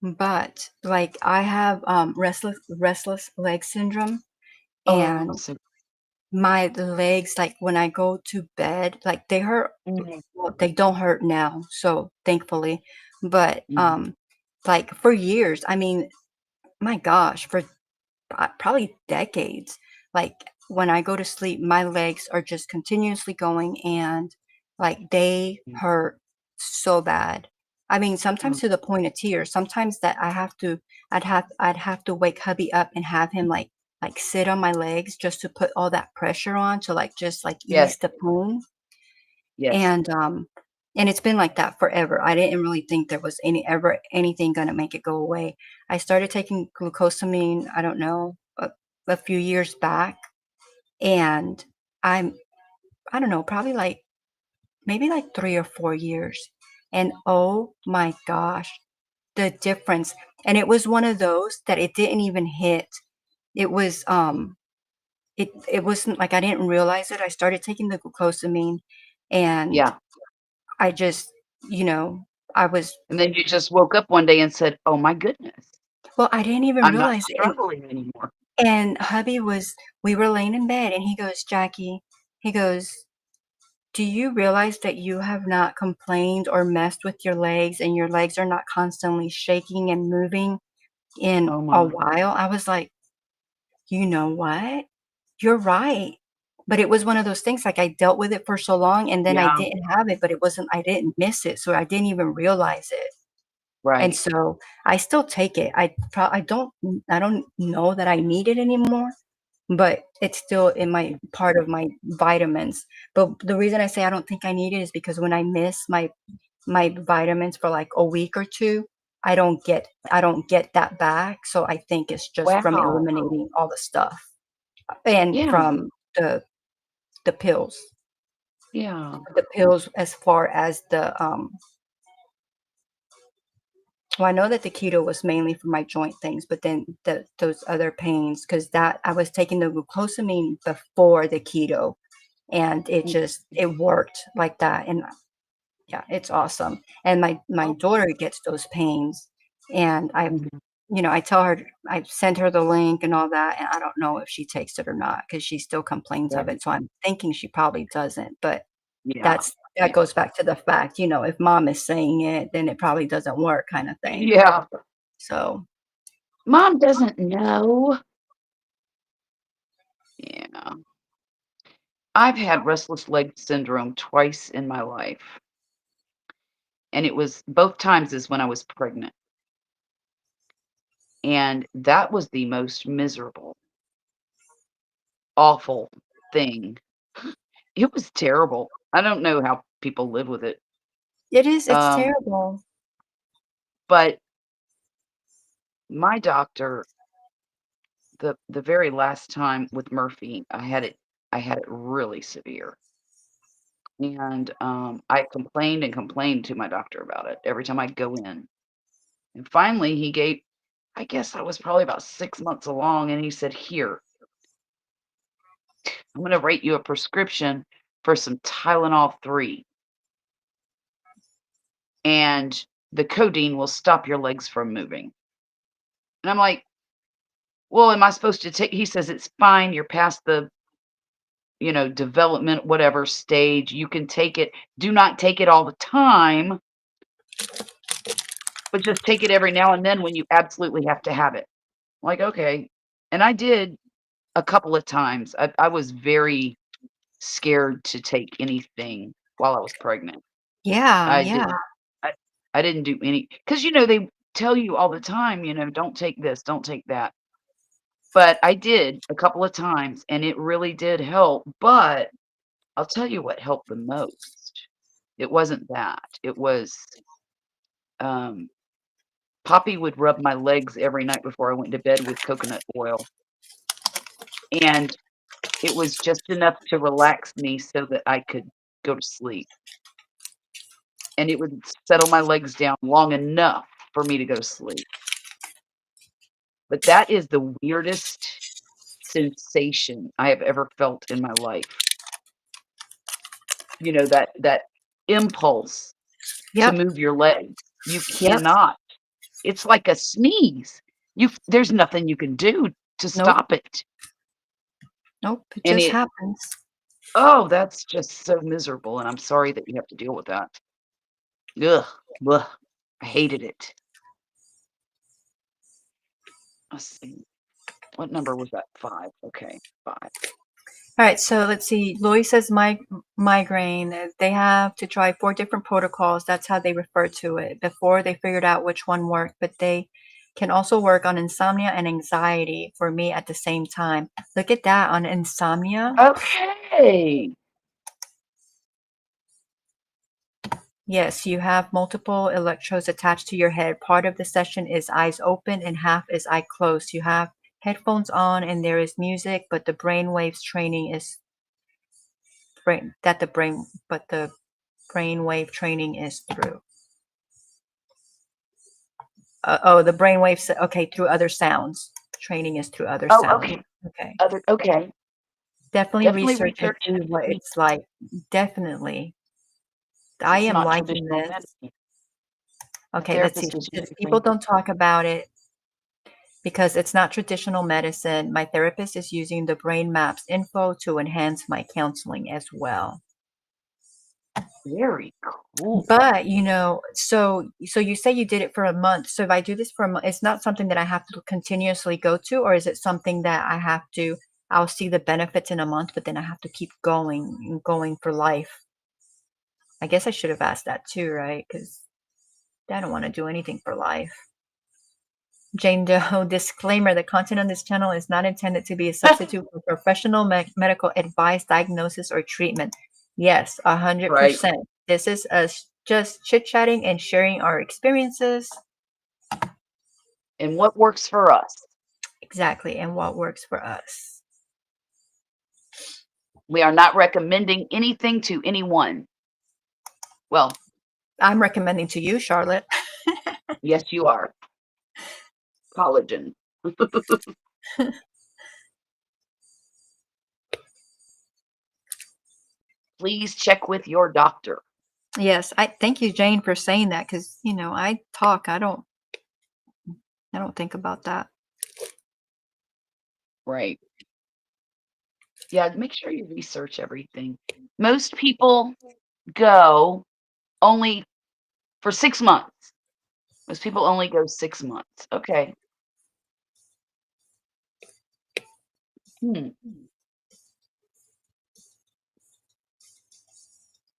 But like I have restless leg syndrome, Oh, and so my legs, like when I go to bed, like they hurt. mhm, Well, they don't hurt now, so thankfully. But mhm. like for years, I mean, my gosh, for probably decades. Like when I go to sleep, my legs are just continuously going, and like they Mm. hurt so bad. I mean, sometimes Oh, to the point of tears. Sometimes that I'd have to wake hubby up and have him like sit on my legs just to put all that pressure on to like just like yes, ease the pain. yes. And it's been like that forever. I didn't really think there was anything gonna make it go away. I started taking glucosamine, I don't know, a few years back, and I'm I don't know, probably like maybe like 3 or 4 years, and oh my gosh, the difference. And it was one of those that it didn't even hit. It was, it wasn't like I didn't realize it. I started taking the glucosamine, and Yeah. I just, you know, I was And then you just woke up one day and said, "Oh my goodness, well, I didn't even I'm not realize it, struggling anymore." and hubby was we were laying in bed, and he goes, "Jackie," he goes, "Do you realize that you have not complained or messed with your legs, and your legs are not constantly shaking and moving in Oh a my. while?" I was like, "You know what? You're right." But it was one of those things, like, I dealt with it for so long, and then I Yeah, didn't have it, but I didn't miss it, so I didn't even realize it. And right. so I still take it. I don't know that I need it anymore, but it's still in my part of my vitamins. But the reason I say I don't think I need it is because when I miss my vitamins for like a week or two, I don't get that back. So I think it's just from Wow. eliminating all the stuff and Yeah, from the pills. yeah. The pills as far as the well, I know that the keto was mainly for my joint things, but then those other pains, because that I was taking the glucosamine before the keto, and Mm, it worked like that, and yeah, it's awesome. And my oh, daughter gets those pains, and mhm, I tell her I sent her the link and all that, and I don't know if she takes it or not because she still complains of right. it. So I'm thinking she probably doesn't, but Yeah, that yeah. goes back to the fact, if mom is saying it, then it probably doesn't work, kind of thing. Yeah. So. Mom doesn't know. Yeah. I've had restless leg syndrome twice in my life, and it was both times is when I was pregnant, and that was the most miserable, awful thing. It was terrible. I don't know how people live with it. It's Um, terrible. but my doctor, the very last time with Murphy, I had it really severe. And I complained and complained to my doctor about it every time I go in. And finally he gave I guess I was probably about 6 months along and he said, "Here, I'm gonna write you a prescription for some Tylenol 3 and the codeine will stop your legs from moving." And I'm like, "Well, am I supposed to take" he says, "It's fine. You're past the, development, whatever stage. You can take it. Do not take it all the time, but just take it every now and then when you absolutely have to have it." I'm like, "Okay." And I did a couple of times. I was very scared to take anything while I was pregnant. Yeah, I yeah. didn't I I didn't do any because they tell you all the time, "Don't take this, don't take that." But I did a couple of times, and it really did help, but I'll tell you what helped the most. It wasn't that. It was, um, Poppy would rub my legs every night before I went to bed with coconut oil, and it was just enough to relax me so that I could go to sleep, and it would settle my legs down long enough for me to go to sleep. But that is the weirdest sensation I have ever felt in my life. That impulse to Yep. move your legs. You Yep. cannot. It's like a sneeze. There's nothing you can do to Nope. stop it. Nope. It And just happens. oh, that's just so miserable, and I'm sorry that you have to deal with that. Ugh, ugh, I hated it. Let's see. What number was that? 5. Okay, 5. All right, so let's see. Lois says migraine. They have to try 4 different protocols. That's how they refer to it before they figured out which one worked. But they can also work on insomnia and anxiety for me at the same time. Look at that on insomnia. Okay. Yes, you have multiple electrodes attached to your head. Part of the session is eyes open and half is eye closed. You have headphones on and there is music, but the brainwave training is through. The brainwaves. Okay, through other sounds. Training is through other Oh, sounds. okay. Okay. Okay. Definitely Definitely research and research see it. what it's like. Definitely. I It's am not liking traditional this. medicine. The Okay, let's see. therapist is People using don't talk about it because it's not traditional medicine. My therapist is using the brain maps info to enhance my counseling as well. very cool. But, so you say you did it for a month. So if I do this for a month, it's not something that I have to continuously go to, or is it something that I'll see the benefits in a month, but then I have to keep going and going for life? I guess I should have asked that too, right? Because I don't want to do anything for life. Jane Doe, disclaimer, the content on this channel is not intended to be a substitute for professional medical advice, diagnosis, or treatment. Yes, 100%. Right. This is us just chit-chatting and sharing our experiences. And what works for us. Exactly, and what works for us. We are not recommending anything to anyone. Well, I'm recommending to you, Charlotte. yes, you are. Collagen. Please check with your doctor. Yes, I thank you, Jane, for saying that because I talk. I don't think about that. Right. Yeah, make sure you research everything. Most people go only for 6 months. Most people only go 6 months. Okay.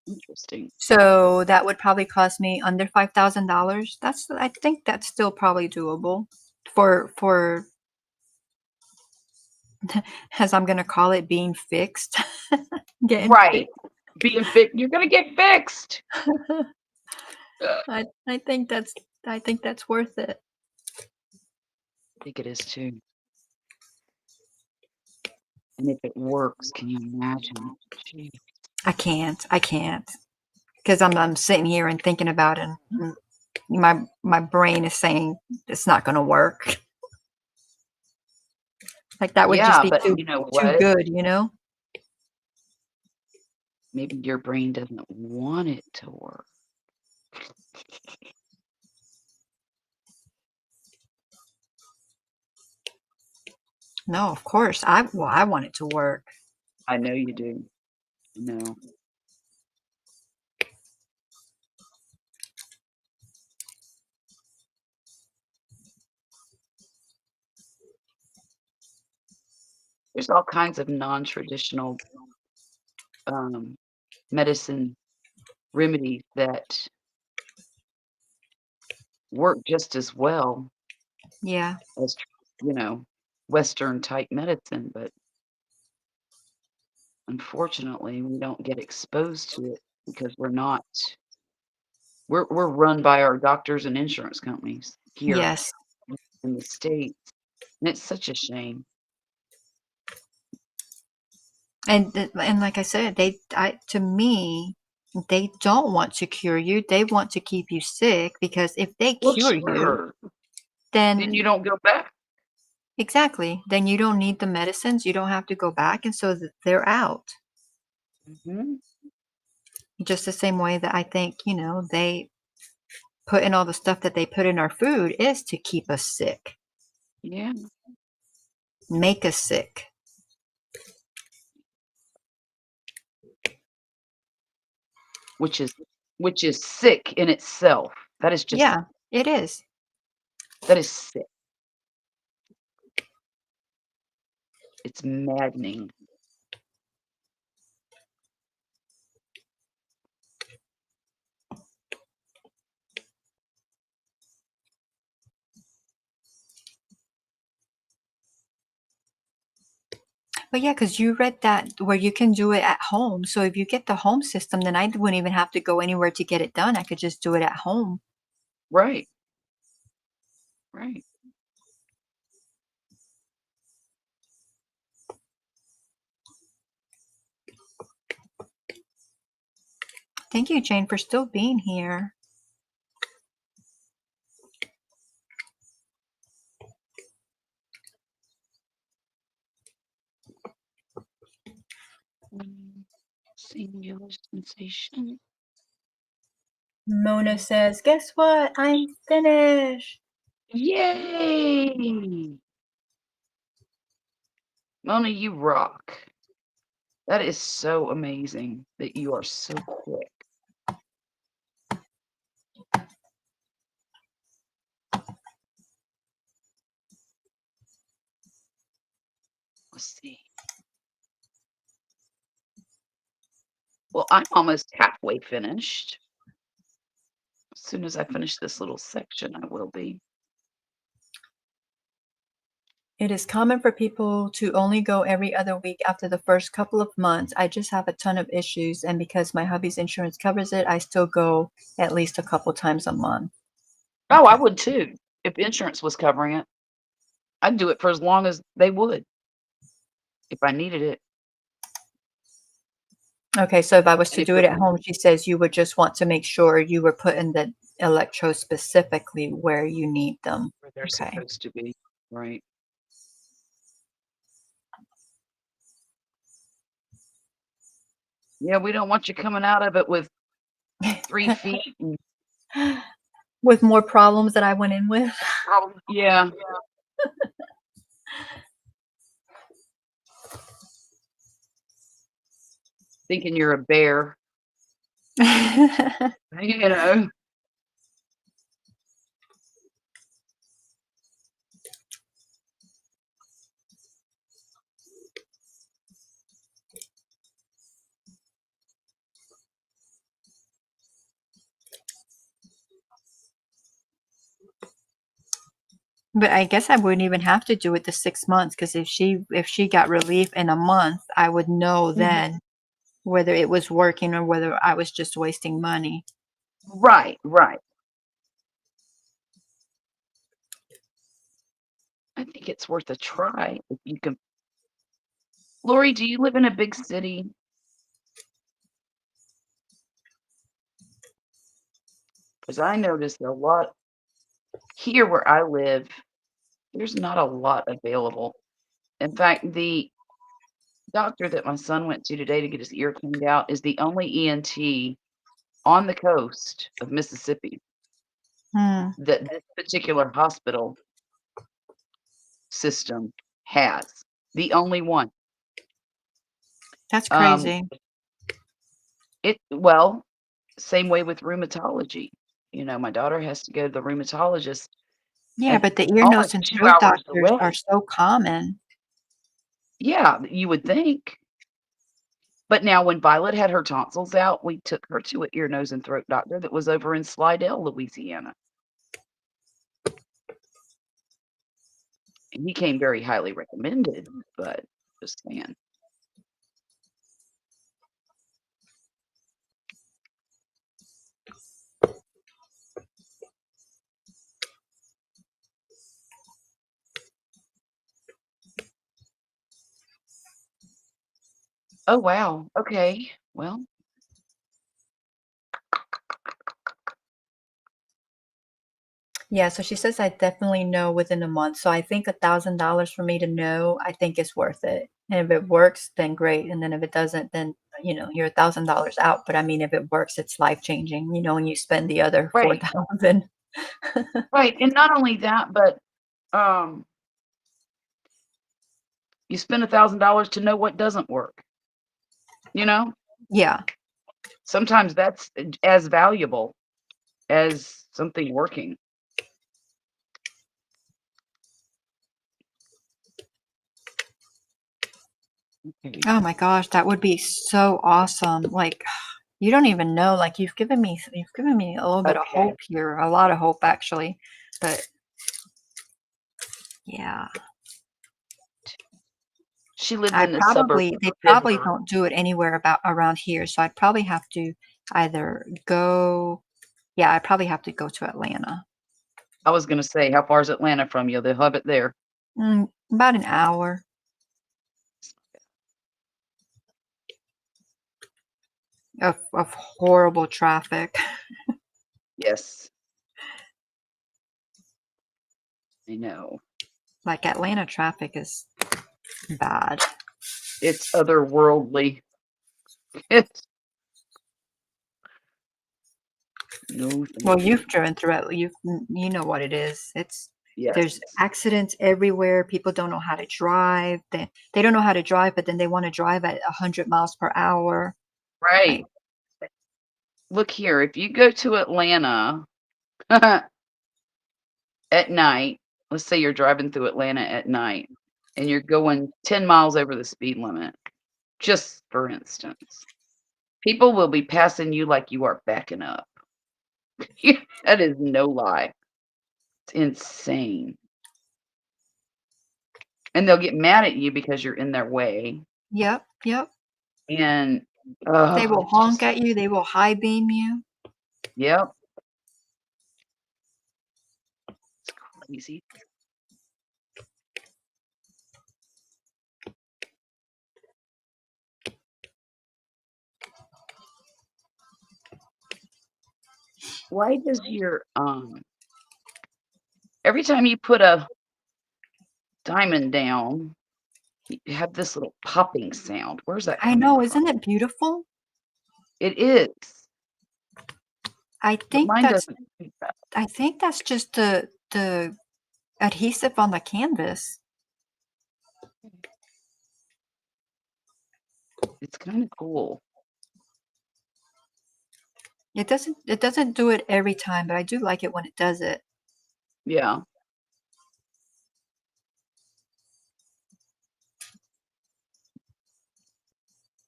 Interesting. So that would probably cost me under $5,000. I think that's still probably doable for as I'm gonna call it, being fixed. Getting Right. Being fixed. You're gonna get fixed. I think that's worth it. I think it is too. And if it works, can you imagine? Gee. I can't. Because I'm sitting here and thinking about it and my brain is saying it's not gonna work. Like that would just Yeah, be but too you know too what? good, Maybe your brain doesn't want it to work. No, of course. I want it to work. I know you do. No. There's all kinds of non-traditional medicine remedies that work just as well Yeah. as, Western type medicine, but unfortunately, we don't get exposed to it because we're run by our doctors and insurance companies here Yes. in the States, and it's such a shame. And like I said, to me, they don't want to cure you. They want to keep you sick because if they Well, cure you, sure. then Then you don't go back. exactly, then you don't need the medicines. You don't have to go back, and so they're out. Mhm. Just the same way that I think, putting all the stuff that they put in our food is to keep us sick, Yeah. make us sick. Which is sick in itself. That is just Yeah, it is. that is sick. It's maddening. But yeah, because you read that where you can do it at home. So if you get the home system, then I wouldn't even have to go anywhere to get it done. I could just do it at home. Right. Right. Thank you, Jane, for still being here. Singular sensation. Mona says, guess what? I'm finished. Yay! Mona, you rock. That is so amazing that you are so quick. Let's see. Well, I'm almost halfway finished. As soon as I finish this little section, I will be. It is common for people to only go every other week after the first couple of months. I just have a ton of issues, and because my hubby's insurance covers it, I still go at least a couple times a month. Oh, I would too. If insurance was covering it, I'd do it for as long as they would if I needed it. Okay, so if I was And to if do it it at home, she says you would just want to make sure you were putting the electrodes specifically where you need them. where they're Okay. supposed to be, right? Yeah, we don't want you coming out of it with 3 feet and With more problems that I went in with. problems. Yeah. Thinking you're a bear, you know? But I guess I wouldn't even have to do it the 6 months, because if she got relief in a month, I would know Mhm. then whether it was working or whether I was just wasting money. Right, right. I think it's worth a try if you can. Lori, do you live in a big city? Because I noticed a lot here where I live, there's not a lot available. In fact, the doctor that my son went to today to get his ear cleaned out is the only ENT on the coast of Mississippi Hmm, that this particular hospital system has. The only one. that's Um, crazy. well, same way with rheumatology. You know, my daughter has to go to the rheumatologist Yeah, and but the ear, nose, almost and 2 throat hours doctors are away. so common. Yeah, you would think. But now when Violet had her tonsils out, we took her to an ear, nose, and throat doctor that was over in Slidell, Louisiana. And he came very highly recommended, but just saying. Oh, wow. Okay. Well, Yeah, so she says I definitely know within a month. So I think $1,000 for me to know, I think it's worth it. And if it works, then great. And then if it doesn't, then you're $1,000 out. But I mean, if it works, it's life changing. And you spend the other Right. 4,000. Right. And not only that, but um, you spend $1,000 to know what doesn't work. You know, Yeah. sometimes that's as valuable as something working. Okay. Oh my gosh, that would be so awesome. Like, you don't even know. Like, you've given me a little bit of Okay. hope here, a lot of hope actually. But yeah, She lives in the suburbs they of probably Denver. don't do it anywhere about around here. So I'd probably have to either go, yeah, I'd probably have to go to Atlanta. I was going to say, how far is Atlanta from you? They'll have it there. About an hour of horrible traffic. Yes. I know. Like Atlanta traffic is bad. It's otherworldly. It's no, Well, thank you. you've driven through it. You know what it is. Yes. There's accidents everywhere. People don't know how to drive. They don't know how to drive, but then they want to drive at 100 miles per hour. Right. Like, Look here. If you go to Atlanta at night, let's say you're driving through Atlanta at night and you're going 10 miles over the speed limit, just for instance, people will be passing you like you are backing up. That is no lie. It's insane. And they'll get mad at you because you're in their way. yep. And They will it's honk just, at you. They will high beam you. yep, it's crazy. Why does your every time you put a diamond down, you have this little popping sound? Where's that I coming know, from? isn't it beautiful? It is, I but think mine that's doesn't do that. I think that's just the adhesive on the canvas. It's kind of cool. It doesn't do it every time, but I do like it when it does it. Yeah.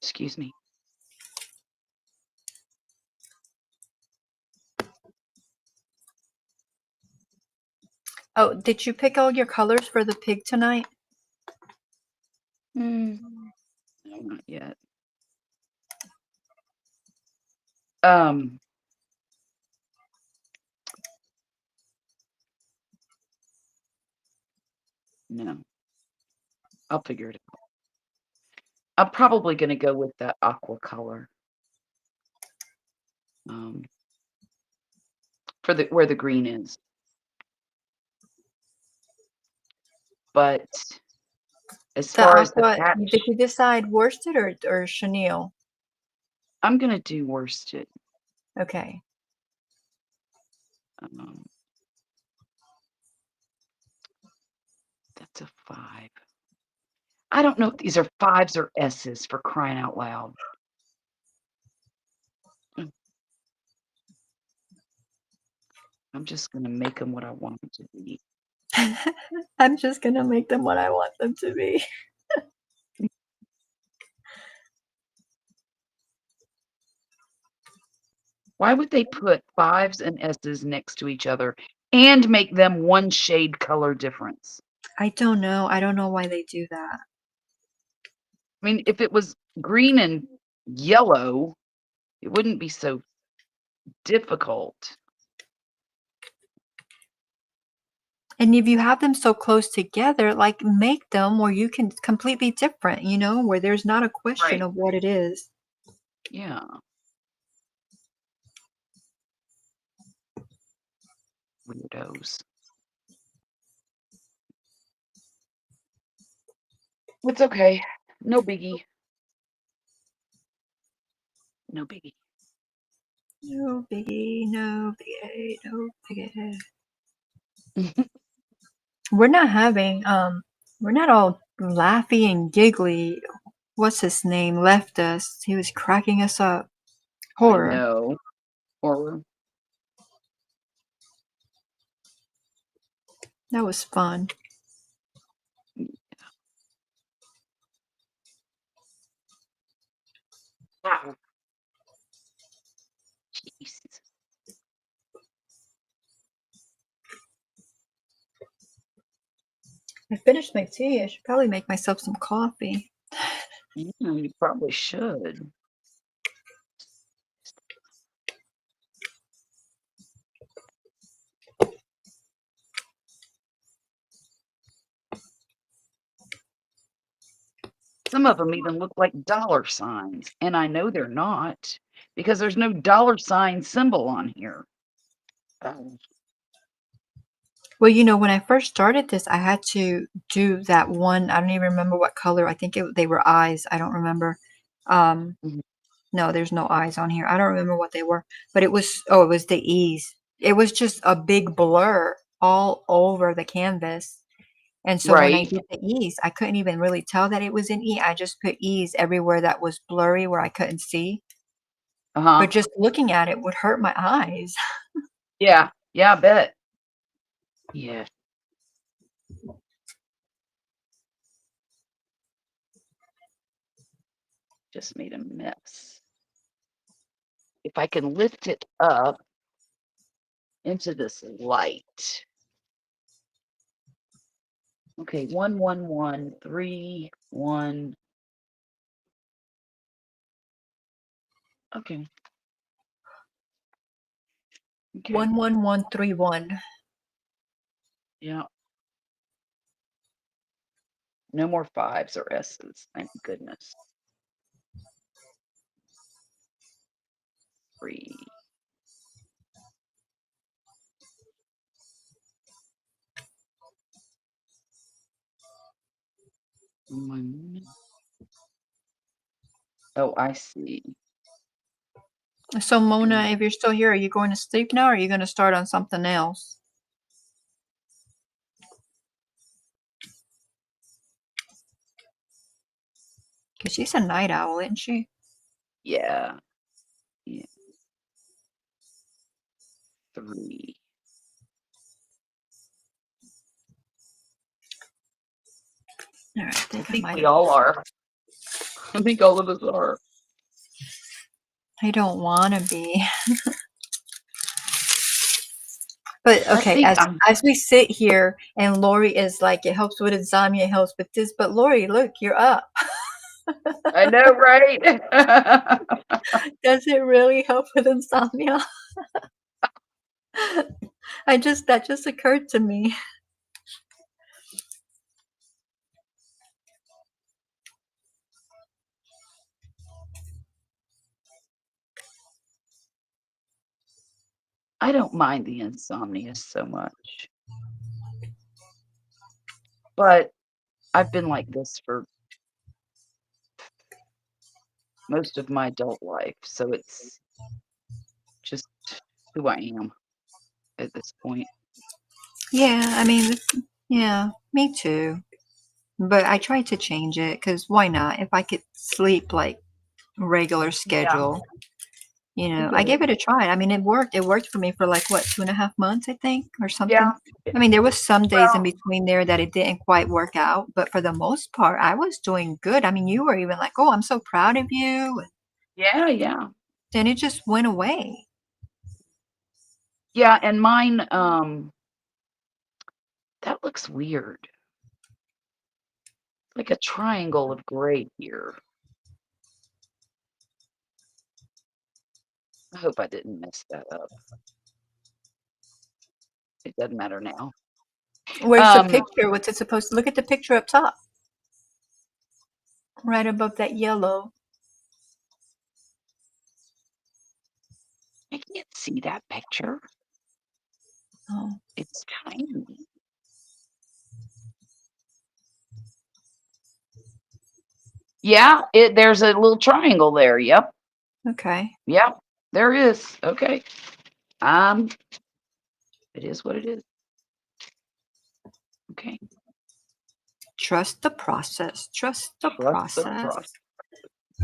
Excuse me. Oh, did you pick all your colors for the pig tonight? No, not yet. No, I'll figure it out. I'm probably gonna go with that aqua color. For where the green is. But as The far as the aqua, patch, did you decide worsted or chenille? I'm gonna do worsted. Okay. Um, that's a 5. I don't know if these are 5s or S's, for crying out loud. Mm, I'm just gonna make them what I want them to be. I'm just gonna make them what I want them to be. Why would they put 5s and S's next to each other and make them one shade color difference? I don't know. I don't know why they do that. I mean, if it was green and yellow, it wouldn't be so difficult. And if you have them so close together, like make them where you can completely different, where there's not a question Right. of what it is. Yeah. Weirdos. It's okay. No biggie. No biggie. No biggie, no biggie, no biggie. We're not having, we're not all laughy and giggly. What's his name left us? He was cracking us up. I Horror. know. Horror. That was fun. Wow. Jeez. I finished my tea. I should probably make myself some coffee. Yeah, you probably should. Some of them even look like dollar signs, and I know they're not because there's no dollar sign symbol on here. Oh. Well, you know, when I first started this, I had to do that one. I don't even remember what color. I think they were eyes. I don't remember. Mhm. No, there's no eyes on here. I don't remember what they were, but it was, oh, it was the E's. It was just a big blur all over the canvas. And so when I Right. did the E's, I couldn't even really tell that it was an E. I just put E's everywhere that was blurry where I couldn't see. Uh-huh. But just looking at it would hurt my eyes. Yeah. Yeah, I bet. Yeah. Just made a mess. If I can lift it up into this light. Okay, 1, 1, 1, 3, 1. Okay. Okay. 11131. Yeah. No more 5s or S's. Thank goodness. 3. One. Oh, I see. So Mona, if you're still here, are you going to sleep now or are you going to start on something else? Because she's a night owl, isn't she? Yeah. Yeah. 3. All right, I I think I think might we have. all are. I think all of us are. I don't want to be. But I okay, think as we sit here and Lori is like, it helps with insomnia, it helps with this. But Lori, look, you're up. I know, right? Does it really help with insomnia? That just occurred to me. I don't mind the insomnia so much. But I've been like this for most of my adult life, so it's just who I am at this point. Yeah, I mean, yeah, me too. But I tried to change it because why not? If I could sleep like regular Yeah, schedule, you I know, I get it. gave it a try. I mean, it worked. It worked for me for like what, 2.5 months, I think, or Yeah. something. I mean, there was some days in Well, between there that it didn't quite work out, but for the most part, I was doing good. I mean, you were even like, "Oh, I'm so proud of you." yeah, yeah. Then it just went away. Yeah, and mine, that looks weird. Like a triangle of gray here. I hope I didn't mess that up. It doesn't matter now. Where's the Um, picture? What's it supposed to look at the picture up top, right above that yellow? I can't see that picture. Oh, It's tiny. Yeah, there's a little triangle there. Yep. Okay. Yep. There is. Okay. Um, it is what it is. Okay. Trust the process. Trust the Trust the process. process.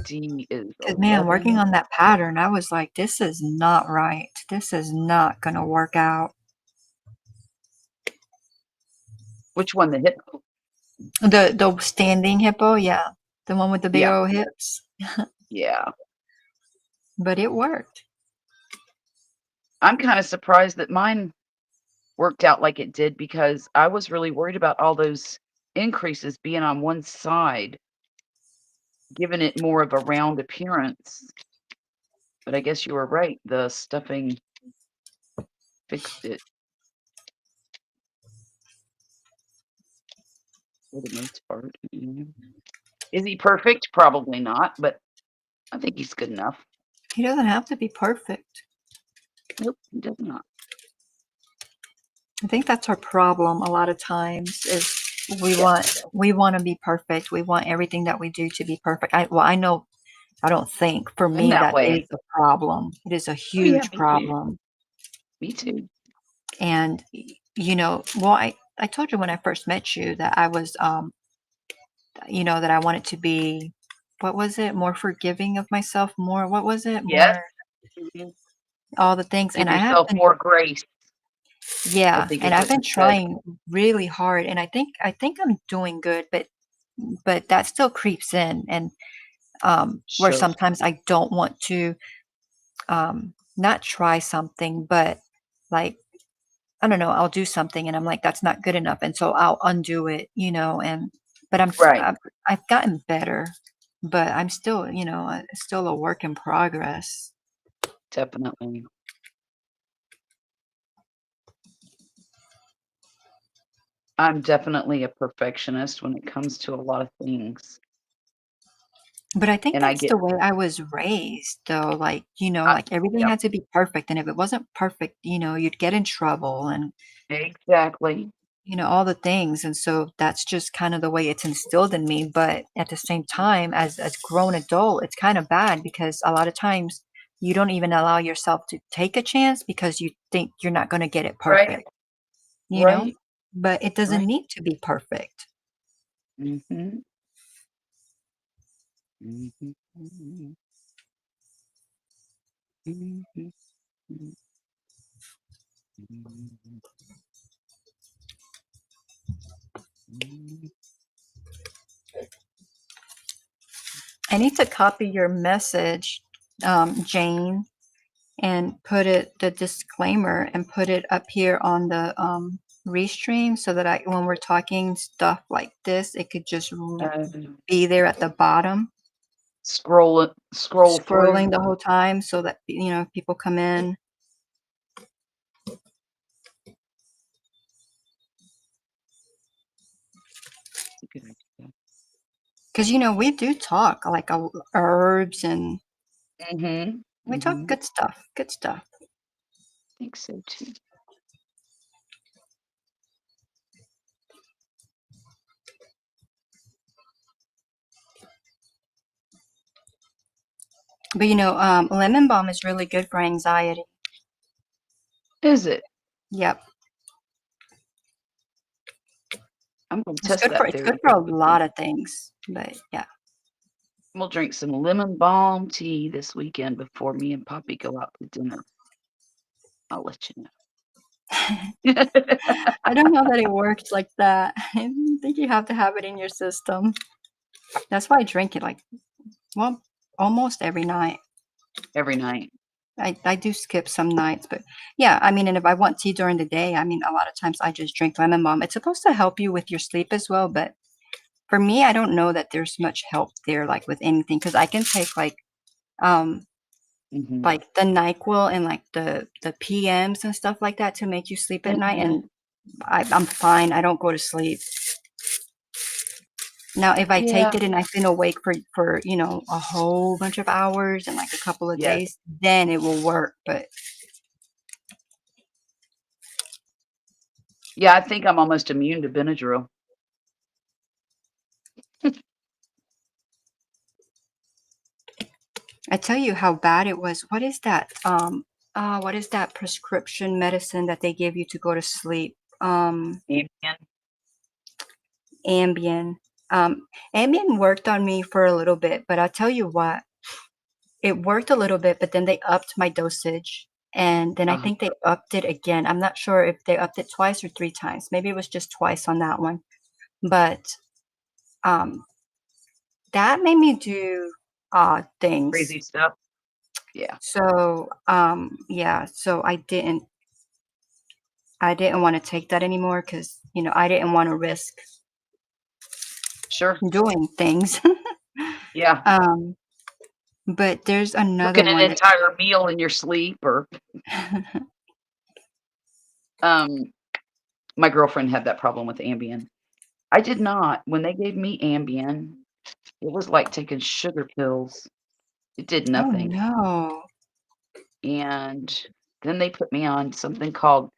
D is Because, man, working 11. on that pattern, I was like, this is not right. This is not going to work out. Which one? The hippo? The standing hippo, yeah. The one with the big Yeah. old hips. Yeah. But it worked. I'm kind of surprised that mine worked out like it did because I was really worried about all those increases being on one side, giving it more of a round appearance. But I guess you were right. The stuffing fixed it for the most part. Is he perfect? Probably not, but I think he's good enough. He doesn't have to be perfect. Nope, he does not. I think that's our problem a lot of times is we Yes. want to be perfect. We want everything that we do to be perfect. I know, I don't think for I'm me that that way. is a problem. It is a Oh yeah, huge me too. problem. Me too. And well, I told you when I first met you that I was that I wanted to be, what was it? More forgiving of myself, more, what was it? Yes. More Mhm. all the things. Give And I have yourself been, more grace, I yeah, think and is I've what been you said. trying really hard and I think I'm doing good, but that still creeps in and where Sure. sometimes I don't want to not try something, but like I don't know, I'll do something and I'm like, that's not good enough. And so I'll undo it, but Right. I've gotten better, but I'm still, still a work in progress. Definitely. I'm definitely a perfectionist when it comes to a lot of things. But I think And I that's get the way I was raised, though. Like, I, like everything yep, had to be perfect. And if it wasn't perfect, you'd get in trouble and, exactly. all the things. And so that's just kind of the way it's instilled in me. But at the same time, as grown adult, it's kind of bad because a lot of times you don't even allow yourself to take a chance because you think you're not going to get it Right, perfect, you know? right, But it doesn't right. need to be perfect. Mhm. Mhm. Mhm. Mhm. Mhm. Mhm. I need to copy your message, Jane, and put the disclaimer and put it up here on the restream so that when we're talking stuff like this, it could just Uh, be there at the bottom, scroll scrolling through. the whole time so that, if people come in. That's a good idea. Because, we do talk like herbs and Mhm. we talk Mhm. good stuff, good stuff. I think so too. But, lemon balm is really good for anxiety. Is it? Yep. I'm gonna test that It's good theory for this a lot weekend. of things, but yeah. We'll drink some lemon balm tea this weekend before me and Poppy go out to dinner. I'll let you know. I don't know that it works like that. I think you have to have it in your system. That's why I drink it well, almost every night. Every night. I do skip some nights, but yeah, I mean, and if I want tea during the day, I mean, a lot of times I just drink lemon balm. It's supposed to help you with your sleep as well, but for me, I don't know that there's much help there, like with anything, because I can take um Mhm. like the NyQuil and like the PMs and stuff like that to make you sleep at night, Mhm. and I'm fine. I don't go to sleep. Now, if I take Yeah. it and I've been awake for a whole bunch of hours and like a couple of Yes. days, then it will work. But Yeah, I think I'm almost immune to Benadryl. I tell you how bad it was. What is that? What is that prescription medicine that they give you to go to sleep? Ambien. Ambien. Ambien worked on me for a little bit, but I'll tell you what, it worked a little bit, but then they upped my dosage. And then I Uh-huh. think they upped it again. I'm not sure if they upped it twice or 3 times. Maybe it was just twice on that one. But um, that made me do odd things. Crazy stuff. Yeah. So yeah, so I didn't want to take that anymore because I didn't want to risk Sure. doing things. Yeah. um, but there's another Cooking an one that entire meal in your sleep, or my girlfriend had that problem with Ambien. I did not. When they gave me Ambien, it was like taking sugar pills. It did Oh nothing. no. And then they put me on something called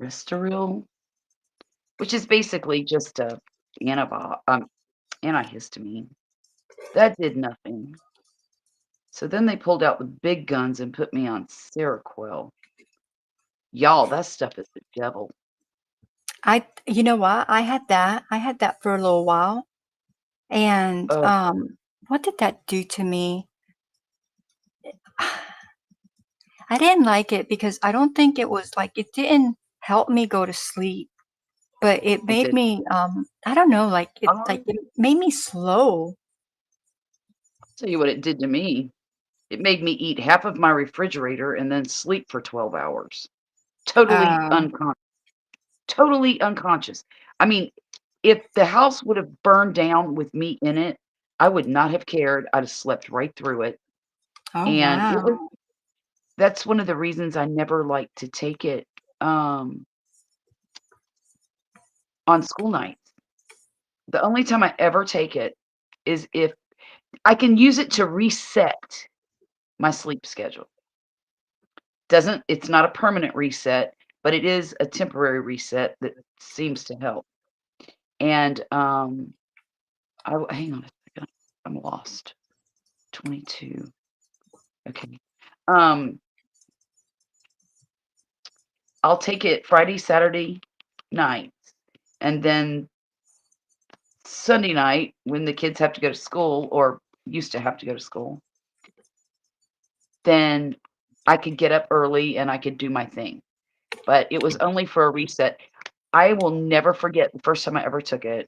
Restoril, which is basically just a antihistamine. That did nothing. So then they pulled out the big guns and put me on Seroquel. Y'all, that stuff is the devil. You know what? I had that. I had that for a little while. And Oh, what did that do to me? I didn't like it because I don't think it was like it didn't help me go to sleep, but it it made did. me I don't know, I'll it made me slow. tell you what it did to me. It made me eat half of my refrigerator and then sleep for 12 hours. Totally Um, unconscious. Totally unconscious. I mean, if the house would have burned down with me in it, I would not have cared. I'd have slept right through it. oh And it was wow. that's one of the reasons I never like to take it um, on school nights. The only time I ever take it is if I can use it to reset my sleep schedule. Doesn't It's not a permanent reset, but it is a temporary reset that seems to help. And hang on a second, I'm lost. 22. Okay. Um, I'll take it Friday, Saturday nights, and then Sunday night when the kids have to go to school or used to have to go to school, then I could get up early and I could do my thing. But it was only for a reset. I will never forget the first time I ever took it.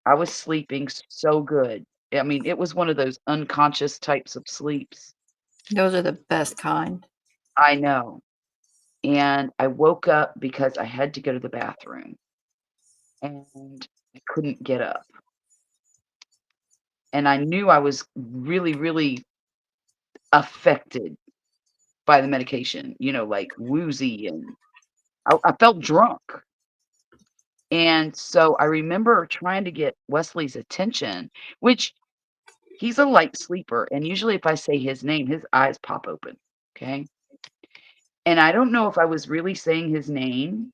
I was sleeping so good. I mean, it was one of those unconscious types of sleeps. Those are the best kind. I know. And I woke up because I had to go to the bathroom and I couldn't get up. And I knew I was really, really affected by the medication, like woozy, and I felt drunk. And so I remember trying to get Wesley's attention, which he's a light sleeper. And usually if I say his name, his eyes pop open. Okay. And I don't know if I was really saying his name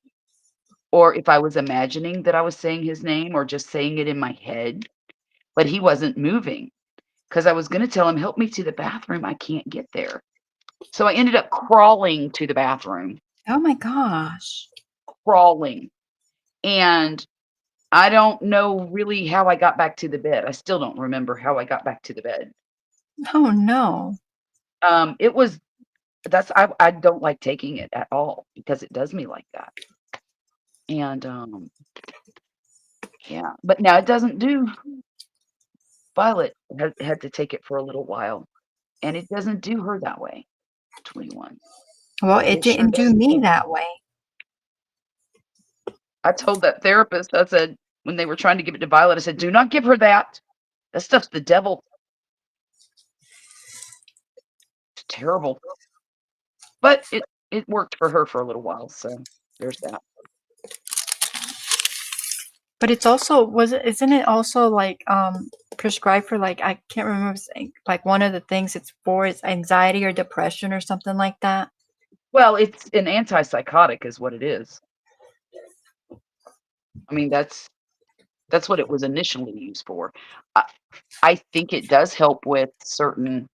or if I was imagining that I was saying his name or just saying it in my head, but he wasn't moving because I was going to tell him, help me to the bathroom. I can't get there. So I ended up crawling to the bathroom, Oh my gosh. crawling. And I don't know really how I got back to the bed. I still don't remember how I got back to the bed. Oh no. It was I don't like taking it at all because it does me like that. And yeah, but now it doesn't do. Violet had to take it for a little while, and it doesn't do her that way. 21. Well, it It sure didn't do doesn't. me that way. I told that therapist, I said, when they were trying to give it to Violet, I said, do not give her that. That stuff's the devil. It's terrible. But it worked for her for a little while, so there's that. But it's also isn't it also like prescribed for like I can't remember like one of the things it's for is anxiety or depression or something like that. Well, it's an antipsychotic is what it is. I mean, That's what it was initially used for. I, I think it does help with certain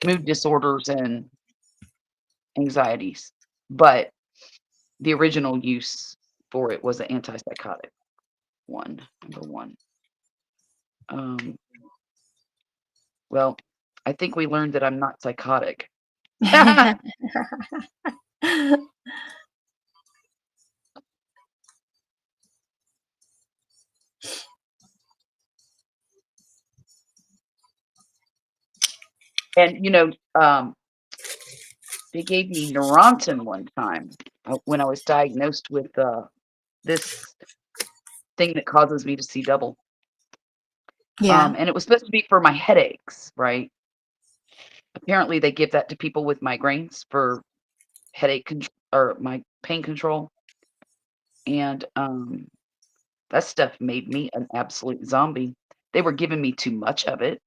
mood disorders and anxieties, but the original use for it was an antipsychotic number one. Well, I think we learned that I'm not psychotic. And, they gave me Neurontin one time when I was diagnosed with this thing that causes me to see double. Yeah. And it was supposed to be for my headaches, right? Apparently, they give that to people with migraines for or my pain control. And that stuff made me an absolute zombie. They were giving me too much of it,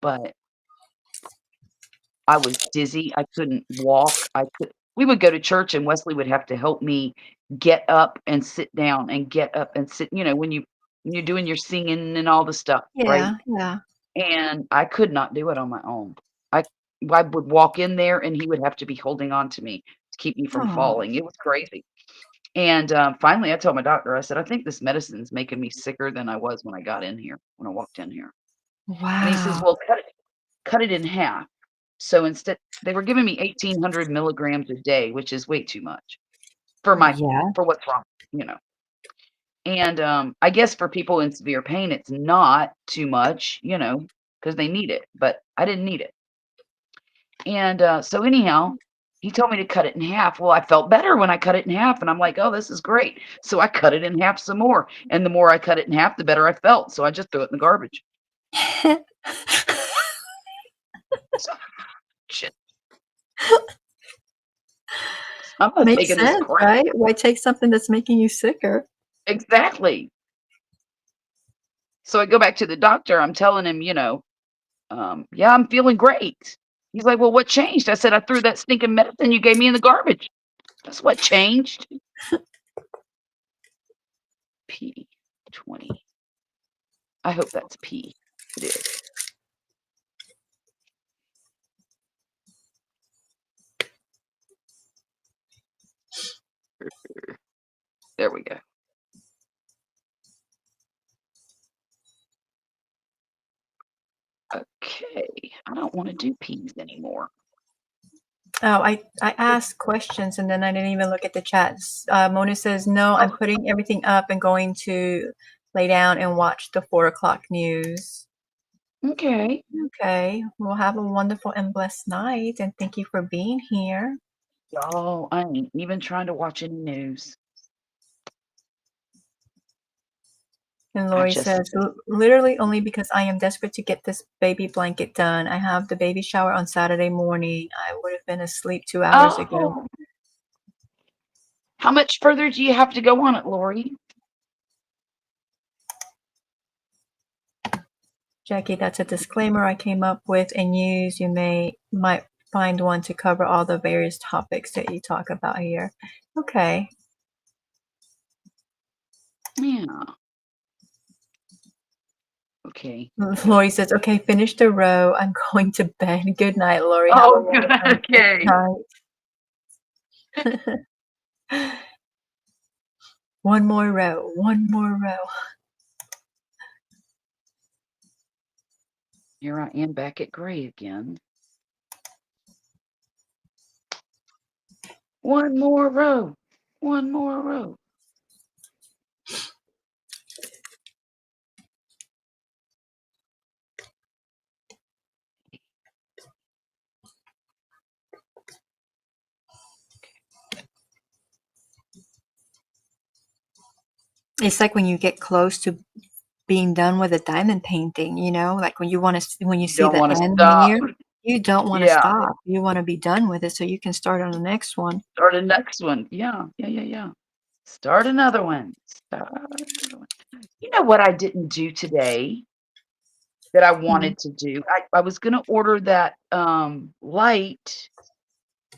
but I was dizzy. I couldn't walk. We would go to church and Wesley would have to help me get up and sit down and get up and sit, when you're doing your singing and all the stuff, right? Yeah. Yeah. And I could not do it on my own. I I would walk in there and he would have to be holding on to me to keep me from Oh, falling. It was crazy. And finally, I told my doctor, I said, I think this medicine's making me sicker than I was when I got in here, when I walked in here. And he says, wow. well, cut it in half. So instead, they were giving me 1,800 milligrams a day, which is way too much Yeah. for what's wrong, you know. And I guess for people in severe pain, it's not too much, because they need it. But I didn't need it. And so anyhow, he told me to cut it in half. Well, I felt better when I cut it in half, and I'm like, oh, this is great. So I cut it in half some more, and the more I cut it in half, the better I felt. So I just threw it in the garbage. So, shit. I'm not Makes taking this sense, crap. right? Why take something that's making you sicker? Exactly. So I go back to the doctor. I'm telling him, yeah, I'm feeling great. He's like, well, what changed? I said, I threw that stinking medicine you gave me in the garbage. That's what changed. P20. I hope that's P. It is. There we go. Okay. I don't want to do P's anymore. Oh, I asked questions and then I didn't even look at the chats. Mona says, no, I'm putting everything up and going to lay down and watch the 4 o'clock news. Okay. Okay. Well, have a wonderful and blessed night. And thank you for being here. Oh, I ain't even trying to watch any news. And Lori says, literally only because I am desperate to get this baby blanket done. I have the baby shower on Saturday morning. I would have been asleep 2 hours ago. How much further do you have to go on it, Lori? Jackie, that's a disclaimer I came up with and use. You might find one to cover all the various topics that you talk about here. Okay. Yeah. Okay. Lori says, okay, finish the row. I'm going to bed. Good night, Lori. Oh, good. Okay. Night. One more row. One more row. Here I am back at gray again. One more row. One more row. It's like when you get close to being done with a diamond painting, like when you see the end near, you don't want to stop. You want to be done with it so you can start on the next one. Start a next one. Yeah. Start another one. You know what I didn't do today that I wanted to do? I was going to order that light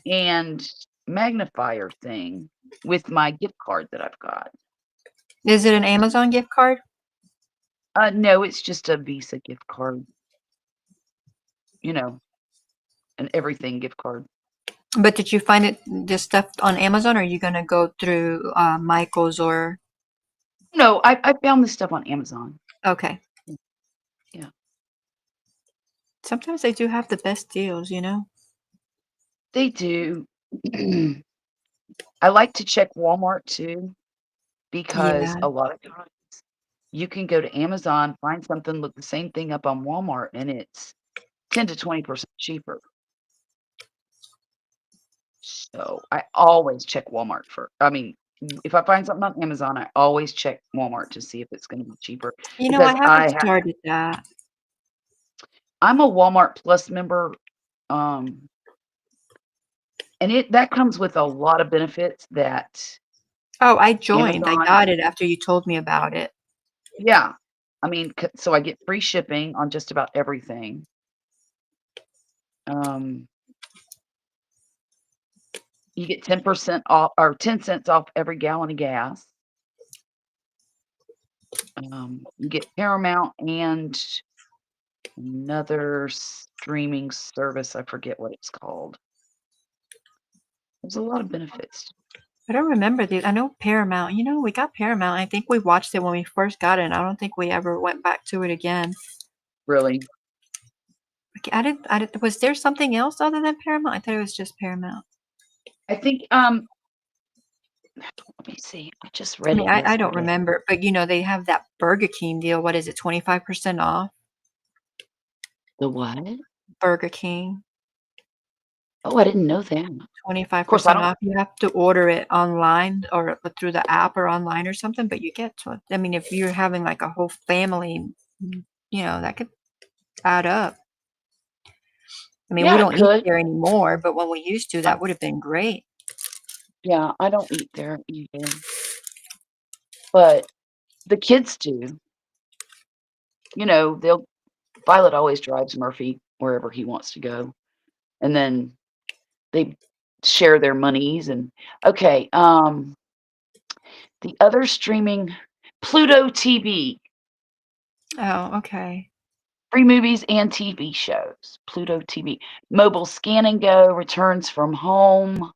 and magnifier thing with my gift card that I've got. Is it an Amazon gift card? No, it's just a Visa gift card. You know, an everything gift card. But did you find it this stuff on Amazon, or are you gonna go through Michael's or? No, I found this stuff on Amazon. Okay. Yeah. Sometimes they do have the best deals, you know? They do. I like to check Walmart too, because Yeah. a lot of times you can go to Amazon, find something, look the same thing up on Walmart, and it's 10 to 20% cheaper. So I always check Walmart if I find something on Amazon, I always check Walmart to see if it's going to be cheaper You know, I because haven't started that. I'm a Walmart Plus member, um, and that comes with a lot of benefits that Oh, I joined. I Amazon. got it after you told me about it. Yeah, so I get free shipping on just about everything. Um, you get 10% off or 10 cents off every gallon of gas. You get Paramount and another streaming service. I forget what it's called. There's a lot of benefits. I don't remember I know Paramount. You know, we got Paramount. I think we watched it when we first got it. And I don't think we ever went back to it again. Really? I didn't. Was there something else other than Paramount? I thought it was just Paramount. I think, let me see. I just I read mean, it I don't yesterday. remember, but you know, they have that Burger King deal. What is it? 25% off? The what? Burger King. Oh, I didn't know that. Of course, I 25% don't. off. You have to order it online or through the app or online or something, but you get to it. I mean, if you're having like a whole family, you know, that could add up. I mean, we Yeah, it don't eat could. there anymore, but when we used to, Uh, that would have been great. Yeah, I don't eat there either. But the kids do. You know, Violet always drives Murphy wherever he wants to go. And then they share their monies and okay, the other streaming Pluto TV, Oh, okay. free movies and TV shows. Pluto TV. Mobile Scan and Go, returns from home.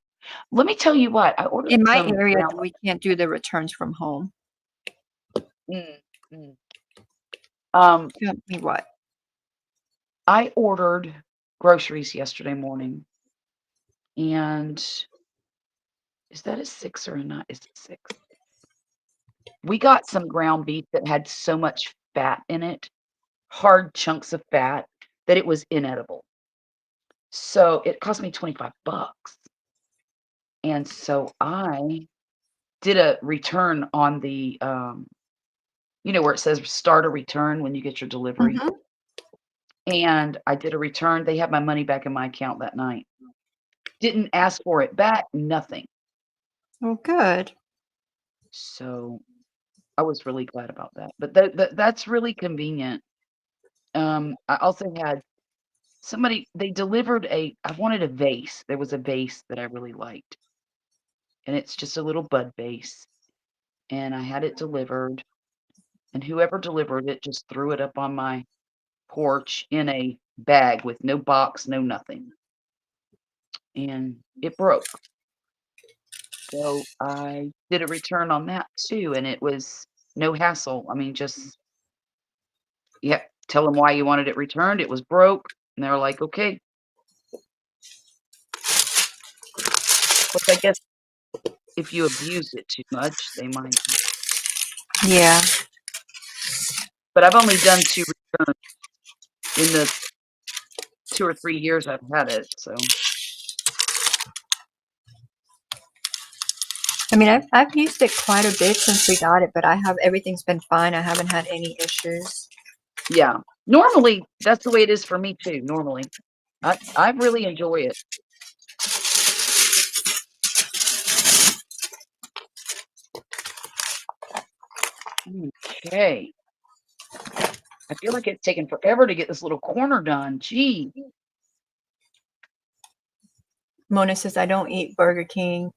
Let me tell you what, I ordered In my some area, ground. we can't do the returns from home. Mm, mm. Um, Tell me what. I ordered groceries yesterday morning, and is that a 6 or a 9? Is it 6? We got some ground beef that had so much fat in it, hard chunks of fat, that it was inedible. So it cost me 25 bucks. And so I did a return on the, where it says start a return when you get your delivery. Mhm. And I did a return. They had my money back in my account that night. Didn't ask for it back, nothing. Oh, good. So I was really glad about that. But that's really convenient. I also had they delivered I wanted a vase. There was a vase that I really liked. And it's just a little bud vase. And I had it delivered. And whoever delivered it just threw it up on my porch in a bag with no box, no nothing. And it broke. So I did a return on that too. And it was no hassle. I mean, just, yeah, tell them why you wanted it returned. It was broke. And they were like, okay. Of course, I guess if you abuse it too much, they might. Yeah. But I've only done 2 returns in the 2 or 3 years I've had it, so. I mean, I've used it quite a bit since we got it, but everything's been fine. I haven't had any issues. Yeah. Normally, that's the way it is for me too, normally. I really enjoy it. Okay. I feel like it's taken forever to get this little corner done. Gee. Mona says I don't eat Burger King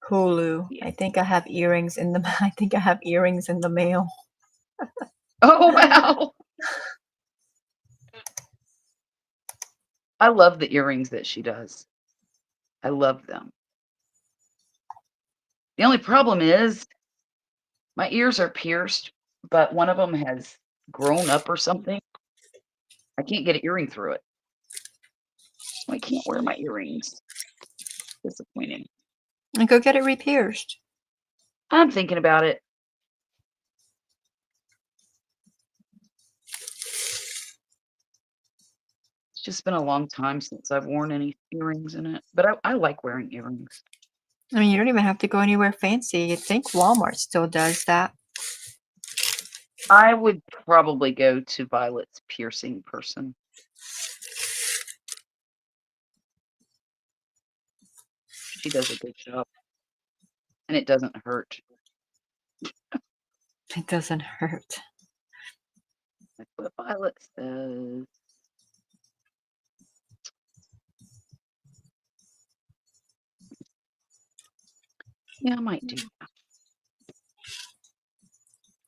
Hulu. Yeah. I think I have earrings in the I think I have earrings in the mail. Oh, wow. I love the earrings that she does. I love them. The only problem is my ears are pierced, but one of them has grown up or something. I can't get an earring through it. So I can't wear my earrings. Disappointing. And go get it re-pierced. I'm thinking about it. It's just been a long time since I've worn any earrings in it, but I like wearing earrings. I mean, you don't even have to go anywhere fancy. I think Walmart still does that. I would probably go to Violet's piercing person. She does a good job, and it doesn't hurt. It doesn't hurt. That's what Violet says. Yeah, I might do that.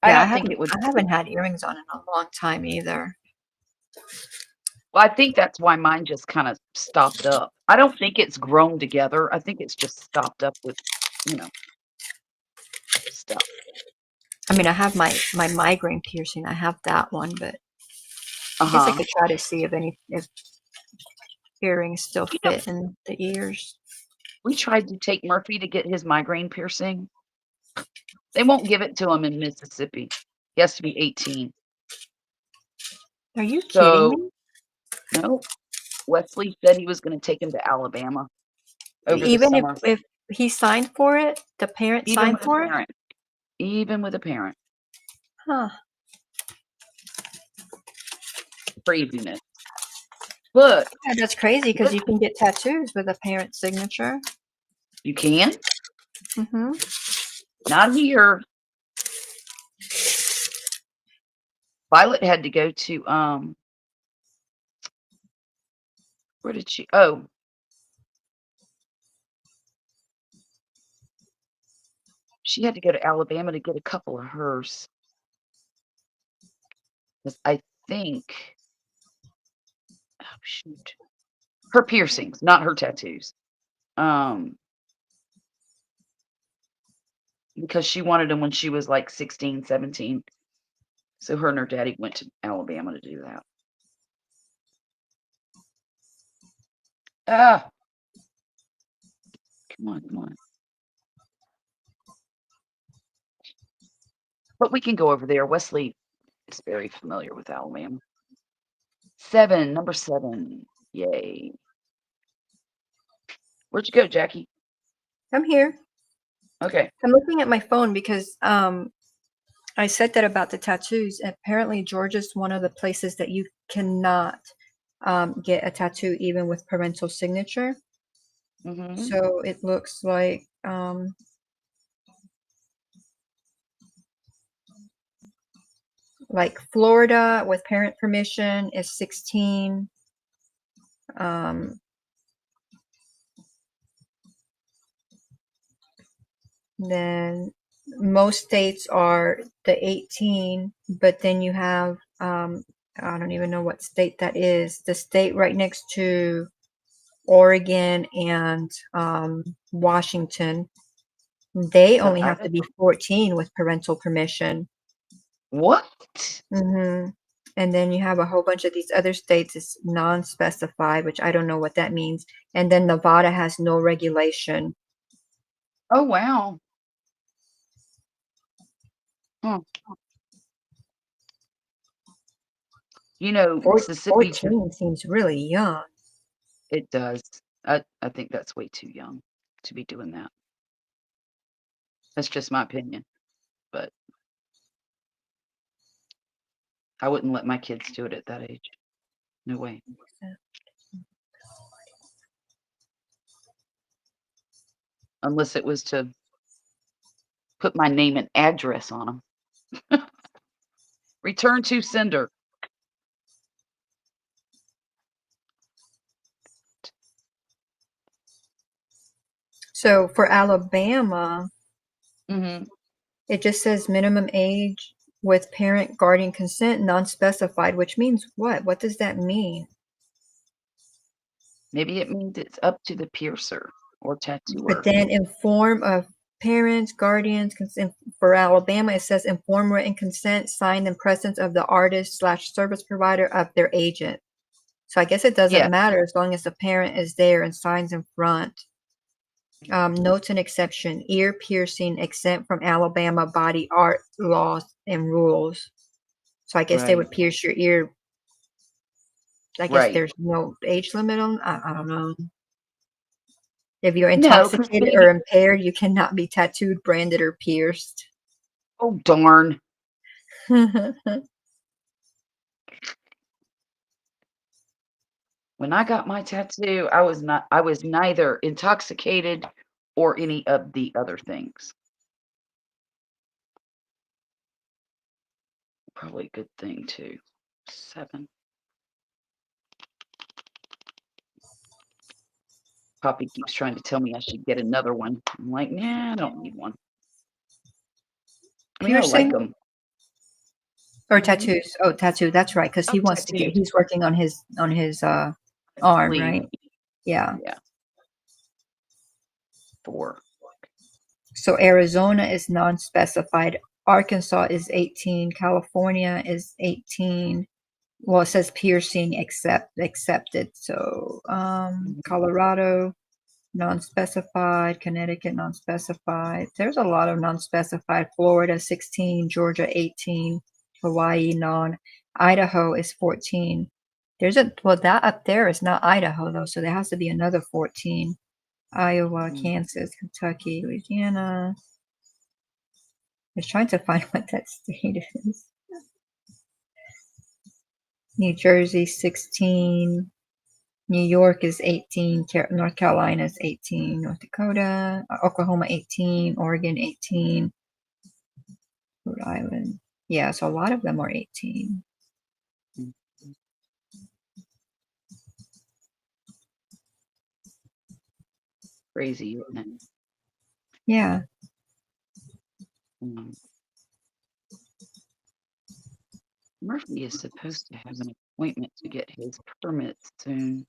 I Yeah, don't think it would. I haven't had earrings on in a long time either. Well, I think that's why mine just kind of stopped up. I don't think it's grown together. I think it's just stopped up with, you know, stuff. I mean, I have my migraine piercing. I have that one, but I guess I could try to see if earrings still You know, fit in the ears. we tried to take Murphy to get his migraine piercing. They won't give it to him in Mississippi. He has to be 18. Are you kidding So, me? no, Wesley said he was going to take him to Alabama over the Even summer. if he signed for it, the parent Even signed with a for it? parent. Even with a parent. Huh. Craziness. Look, Yeah, that's crazy because look, you can get tattoos with a parent signature. you can? Mm-hmm. Not here. Violet had to go to, where did she? Oh, she had to go to Alabama to get a couple of hers. 'Cause I think, oh shoot, her piercings, not her tattoos. Because she wanted them when she was like 16, 17. So her and her daddy went to Alabama to do that. Ah, come on, come on. But we can go over there. Wesley is very familiar with Alabama. 7, number 7. Yay. Where'd you go, Jackie? I'm here. Okay. I'm looking at my phone because I said that about the tattoos. Apparently, Georgia's one of the places that you cannot get a tattoo even with parental signature. Mm-hmm. So it looks like Florida with parent permission is 16. Then most states are the 18, but then you have I don't even know what state that is. The state right next to Oregon and Washington, they only have to be 14 with parental permission. What? Mm-hmm. And then you have a whole bunch of these other states, it's non-specified, which I don't know what that means. And then Nevada has no regulation. Oh, wow. Huh. You know, Mississippi just, 14 seems really young. it does. I think that's way too young to be doing that. That's just my opinion. But I wouldn't let my kids do it at that age. No way. Unless it was to put my name and address on them. Return to sender. So for Alabama, Mm-hmm. it just says minimum age with parent guardian consent, non-specified, which means what? What does that mean? Maybe it means it's up to the piercer or tattooer. But then inform of parents, guardians, consent. For Alabama, it says inform written consent signed in presence of the artist/service provider of their agent. So I guess it doesn't Yeah. matter as long as the parent is there and signs in front. Notes and exception: ear piercing exempt from Alabama body art laws and rules. So I guess they would pierce your ear. I guess Right. there's no age limit on. I don't know. If you're No, 'cause intoxicated or impaired, you cannot be tattooed, branded, or pierced. oh darn. When I got my tattoo, I was neither intoxicated or any of the other things. Probably a good thing too. 7. Poppy keeps trying to tell me I should get another one. I'm like, nah, I don't need one. I mean, I like Piercing them. or tattoos? Oh, tattoo. That's right, because he Oh, wants to get. tattoos. He's working on his arm, Sleeve. right? Yeah. Yeah. 4. So Arizona is non-specified. Arkansas is 18. California is 18. Well, it says piercing accepted. So Colorado non-specified, Connecticut non-specified. There's a lot of non-specified. Florida 16, Georgia 18, Hawaii non. Idaho is 14. That up there is not Idaho though, so there has to be another 14. Iowa, Kansas, Kentucky, Louisiana. I was trying to find what that state is. New Jersey 16. New York is 18, North Carolina is 18, North Dakota, Oklahoma 18, Oregon 18, Rhode Island. Yeah, so a lot of them are 18. Crazy, isn't it? Yeah. Murphy is supposed to have an appointment to get his permit soon.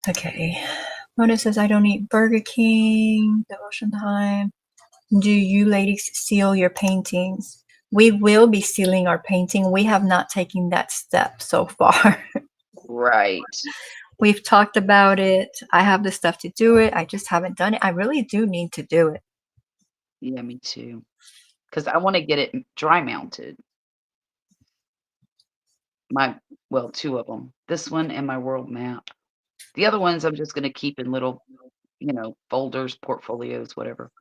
Okay. Mona says, I don't eat Burger King. Devotion time. Do you ladies seal your paintings? We will be sealing our painting. We have not taken that step so far. Right. We've talked about it. I have the stuff to do it. I just haven't done it. I really do need to do it. Yeah, me too. Because I want to get it dry mounted. Well, 2 of them. This one and my world map. The other ones I'm just going to keep in little, folders, portfolios, whatever.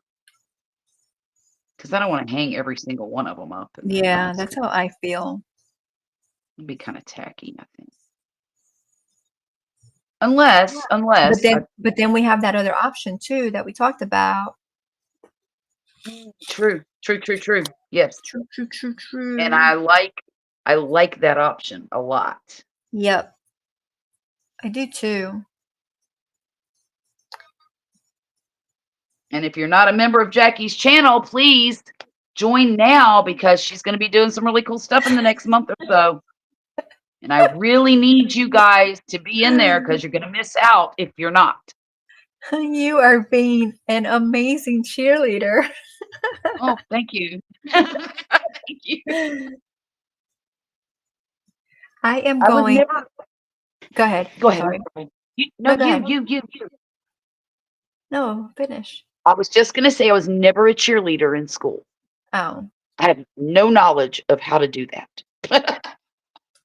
Because I don't want to hang every single one of them up. Yeah, that's how I feel. It'd be kind of tacky, I think. Unless. But then we have that other option too that we talked about. True. Yes. True. And I like that option a lot. Yep. I do too. And if you're not a member of Jackie's channel, please join now because she's going to be doing some really cool stuff in the next month or so. And I really need you guys to be in there because you're going to miss out if you're not. You are being an amazing cheerleader. Oh, thank you. Thank you. I am going. Go ahead. Go ahead. Sorry. You. No, finish. I was just going to say I was never a cheerleader in school. Oh. I have no knowledge of how to do that.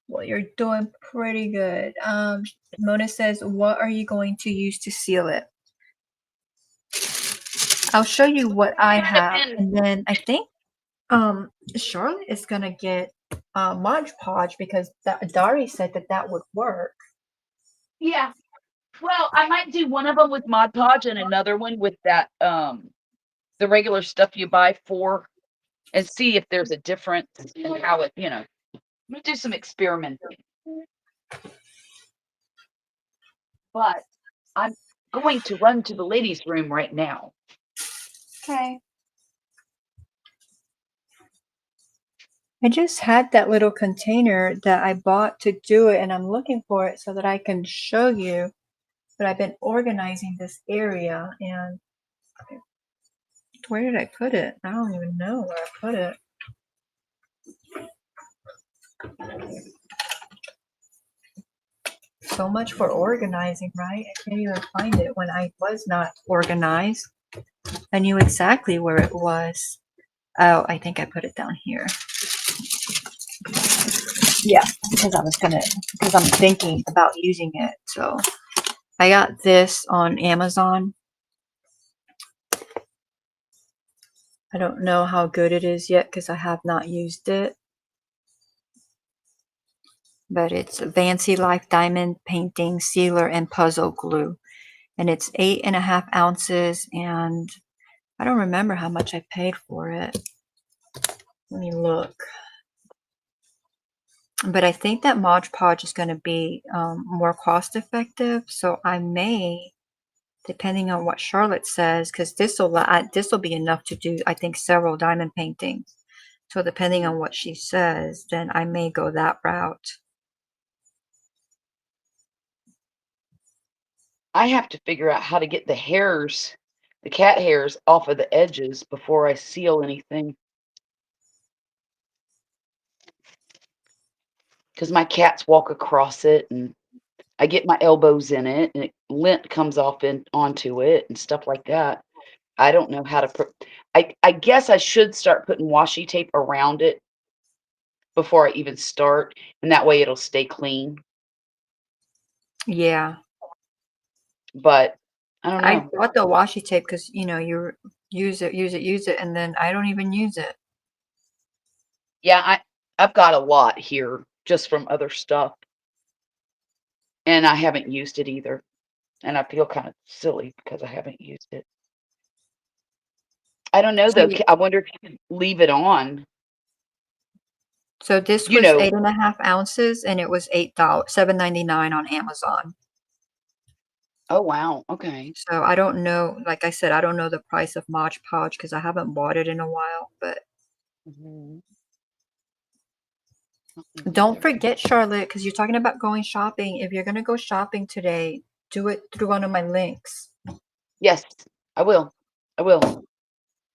Well, you're doing pretty good. Mona says, what are you going to use to seal it? I'll show you what I have. And then I think Charlotte is going to get Mod Podge because Dari said that would work. Yeah. Well, I might do one of them with Mod Podge and another one with that the regular stuff you buy for and see if there's a difference in how it, do some experimenting. But I'm going to run to the ladies' room right now. Okay. I just had that little container that I bought to do it, and I'm looking for it so that I can show you. But I've been organizing this area, and where did I put it? I don't even know where I put it. So much for organizing, right? I can't even find it when I was not organized. I knew exactly where it was. Oh, I think I put it down here. Yeah, because I'm thinking about using it. So I got this on Amazon. I don't know how good it is yet because I have not used it. But it's Fancy Life Diamond Painting Sealer and Puzzle Glue. And it's 8.5 ounces, and I don't remember how much I paid for it. Let me look. But I think that Mod Podge is going to be more cost effective. So I may, depending on what Charlotte says, because this will be enough to do, I think, several diamond paintings. So depending on what she says, then I may go that route. I have to figure out how to get the cat hairs off of the edges before I seal anything. Because my cats walk across it and I get my elbows in it and lint comes off onto it and stuff like that. I don't know how to put. I guess I should start putting washi tape around it before I even start, and that way it'll stay clean. Yeah. But I don't I know. bought the washi tape because, you use it, and then I don't even use it. Yeah, I've got a lot here just from other stuff, and I haven't used it either, and I feel kind of silly because I haven't used it. I don't know So, though. yeah. I wonder if you could leave it on. So this You was know, 8.5 ounces, and it was $7.99 on Amazon. oh wow, okay. So I don't know, like I said, I don't know the price of Mod Podge because I haven't bought it in a while. But Mhm. don't forget, Charlotte, because you're talking about going shopping. If you're gonna go shopping today, do it through one of my links. Yes, I will. I will.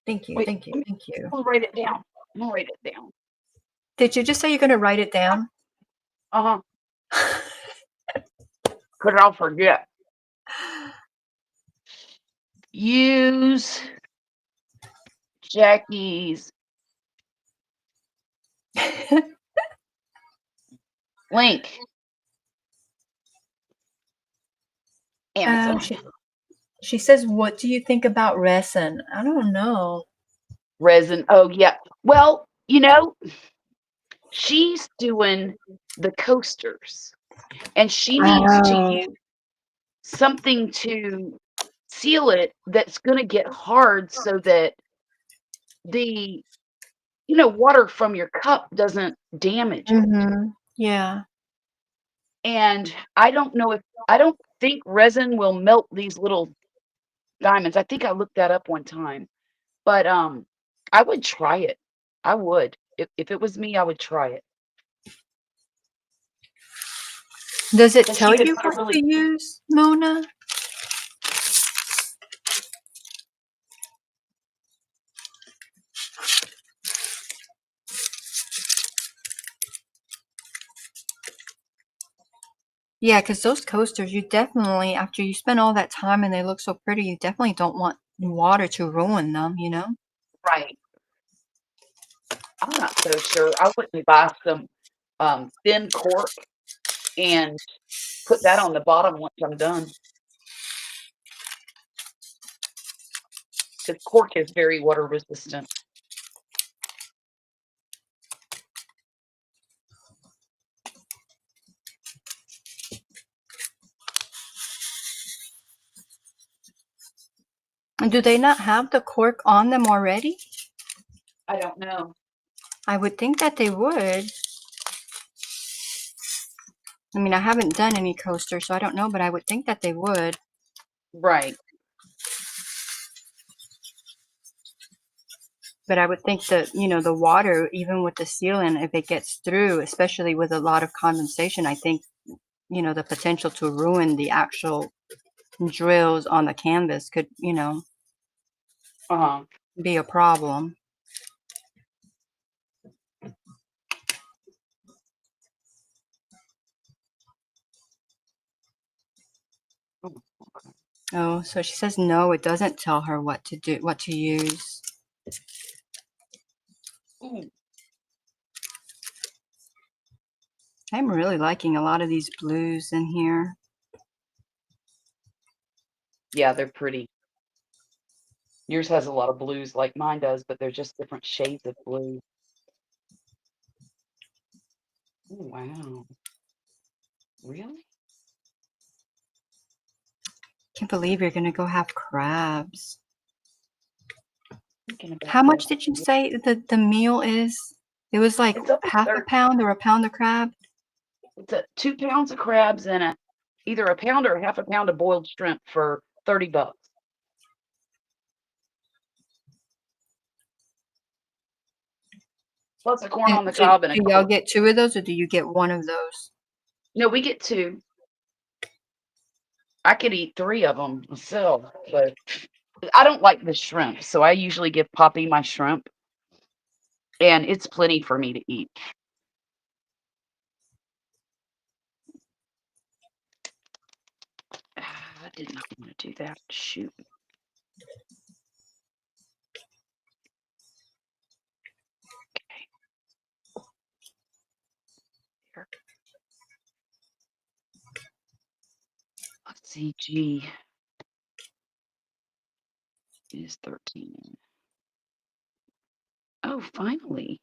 Thank you, Wait, thank you, thank you. I'm gonna write it down. I'm gonna write it down. Did you just say you're gonna write it down? Uh-huh. Because I'll forget. Use Jackie's link. Amazon. She says, "What do you think about resin?" I don't know. Resin. Oh, yeah. Well, she's doing the coasters and she needs to use Oh. something to seal it that's going to get hard so that the water from your cup doesn't damage it. Yeah. And I don't think resin will melt these little diamonds. I think I looked that up one time. But I would try it. I would. If it was me, I would try it. Does it And tell she could you put a what really to use, Mona? Yeah, because those coasters, you definitely, after you spend all that time and they look so pretty, you definitely don't want water to ruin them, you know? right. I'm not so sure. I wouldn't buy some thin cork and put that on the bottom once I'm done. Because cork is very water resistant. Do they not have the cork on them already? I don't know. I would think that they would. I mean, I haven't done any coasters, so I don't know, but I would think that they would. Right. But I would think that, you know, the water, even with the sealant, if it gets through, especially with a lot of condensation, I think, you know, the potential to ruin the actual drills on the canvas could, you know, Uh-huh. be a problem. Oh, okay. Oh, so she says no, it doesn't tell her what to do, what to use. Ooh. I'm really liking a lot of these blues in here. Yeah, they're pretty. Yours has a lot of blues like mine does, but they're just different shades of blue. Oh, wow. Really? Can't believe you're gonna go have crabs. Thinking about How much that. did you say the meal is? It was like It's up half a there. pound or a pound of crab? It's 2 pounds of crabs and either a pound or half a pound of boiled shrimp for $30. Plus a corn And on the so cob and a do y'all Coke. get 2 of those or do you get 1 of those? No, we get 2. I could eat 3 of them myself, but I don't like the shrimp, so I usually give Poppy my shrimp, and it's plenty for me to eat. I did not want to do that. Shoot. Okay. Here. Let's see. G is 13. Oh, finally.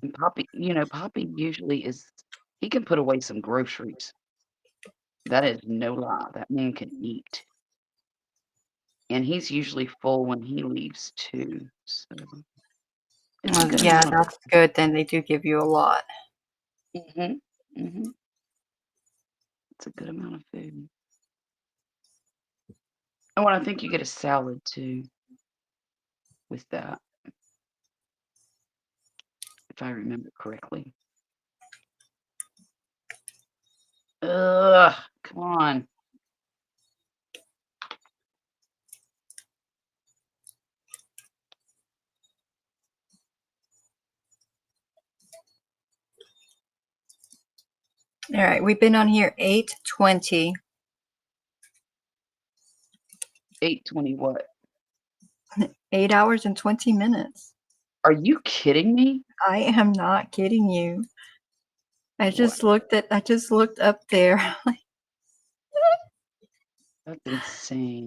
And Poppy, Poppy usually he can put away some groceries. That is no lie. That man can eat. And he's usually full when he leaves too. So it's a Well, good yeah, amount of that's good. Then they do give you a lot. Mhm. Mhm. It's a good amount of food. Oh, and I think you get a salad too with that, if I remember correctly. Ugh, come on. All right, we've been on here 8:20. 8:20 what? 8 hours and 20 minutes. Are you kidding me? I am not kidding you. I What? just looked up there. That's insane.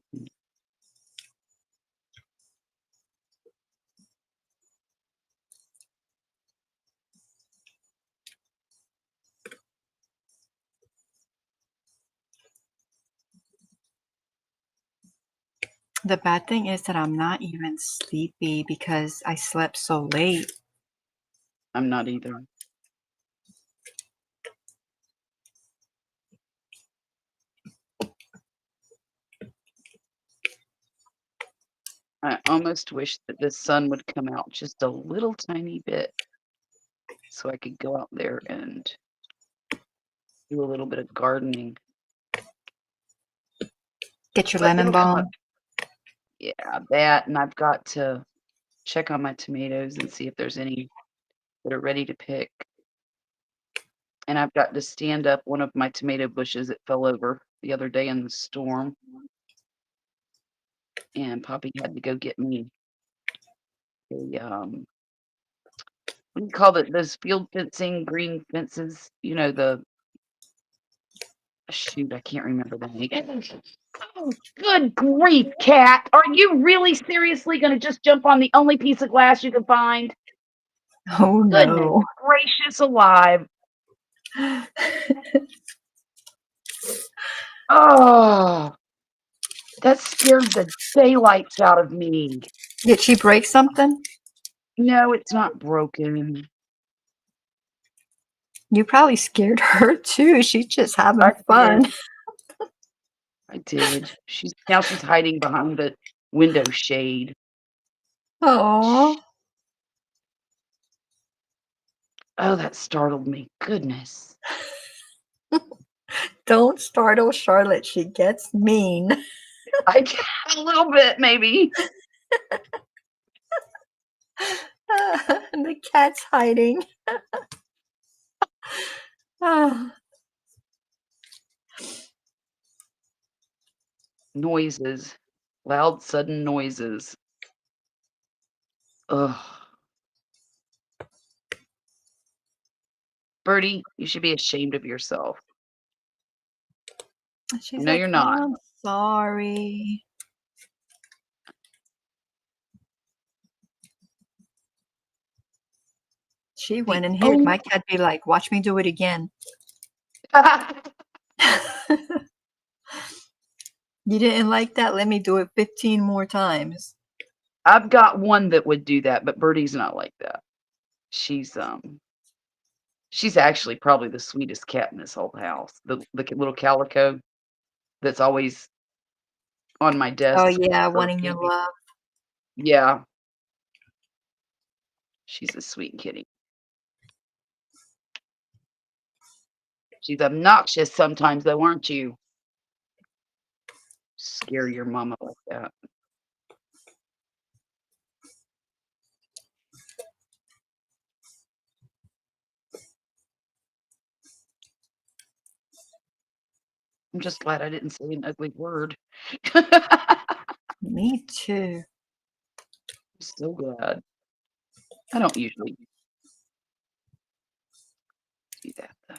The bad thing is that I'm not even sleepy because I slept so late. I'm not either. I almost wish that the sun would come out just a little tiny bit so I could go out there and do a little bit of gardening. Get your But lemon it'll come up. balm. Yeah, that, and I've got to check on my tomatoes and see if there's any that are ready to pick. And I've got to stand up one of my tomato bushes that fell over the other day in the storm. And Poppy had to go get me what do you call it? Those field fencing, green fences. You know, the shoot, I can't remember the name. Oh, good grief, Cat. Are you really seriously going to just jump on the only piece of glass you can find? Oh Goodness no. gracious alive. Oh, that scared the daylights out of me. Did she break something? No, it's not broken. You probably scared her too. She's just having I fun. did. I did. Now she's hiding behind the window shade. Oh, Oh, that startled me. Goodness. don't startle Charlotte. She gets mean. A little bit, maybe. The cat's hiding. Ah, Noises. Loud, sudden noises. Ugh. Birdie, you should be ashamed of yourself. she's No, like, you're oh, not. I'm sorry. She went and hid. My cat be like, watch me do it again. You didn't like that? Let me do it 15 more times. I've got one that would do that, but Birdie's not like that. She's actually probably the sweetest cat in this whole house. The little calico that's always on my Oh desk. yeah, for wanting your candy. love. Yeah. She's a sweet kitty. She's obnoxious sometimes, though, aren't you? Scare your mama like that. I'm just glad I didn't say an ugly word. Me too. I'm so glad. I don't usually do that, though.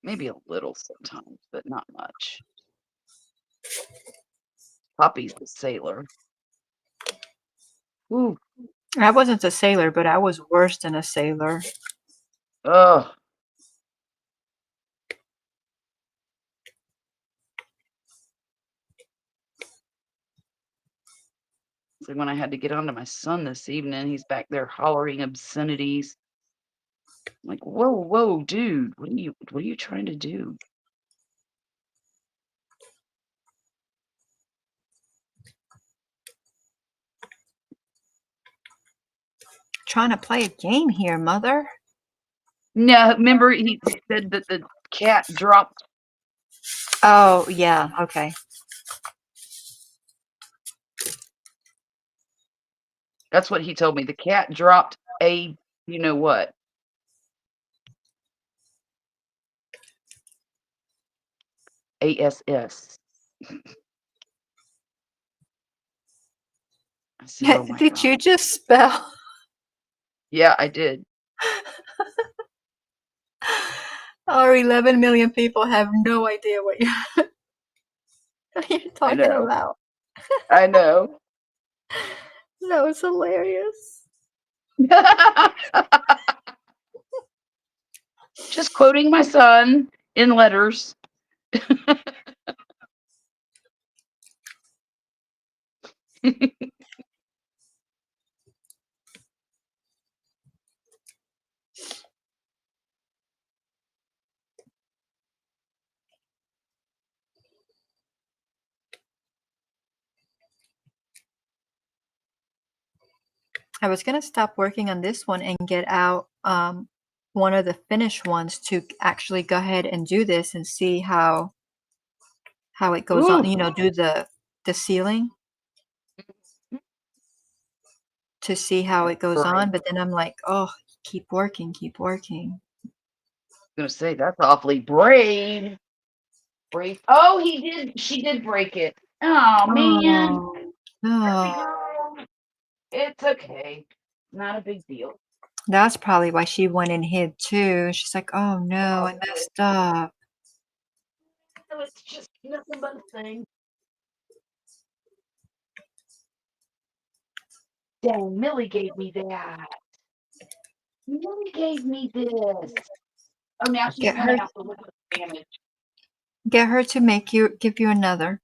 Maybe a little sometimes, but not much. Poppy's the sailor. Ooh. I wasn't a sailor, but I was worse than a sailor. Ugh. So when I had to get on to my son this evening, he's back there hollering obscenities. I'm like, whoa, whoa, dude, what are you trying to do? Trying to play a game here, mother. No, remember he said that the cat dropped. Oh, yeah, okay. That's what he told me. The cat dropped a, you know what? ASS. I said, oh my Did God. you just spell? Yeah, I did. Our 11 million people have no idea what you're talking about. I know. That was hilarious. Just quoting my son in letters. I was going to stop working on this one and get out one of the finished ones to actually go ahead and do this and see how it goes on, Ooh. do the ceiling to see how it goes Right. on, but then I'm like, oh, keep working. I'm gonna say that's awfully brave. Oh, she did break it. Oh man. Oh, no. It's okay. Not a big deal. That's probably why she went and hid too. She's like, oh no, I Oh, messed up. no, it's just nothing but a thing. Dang, Millie gave me that. Millie gave me this. Oh, now she's Get coming her out to look at the damage. get her to give you another.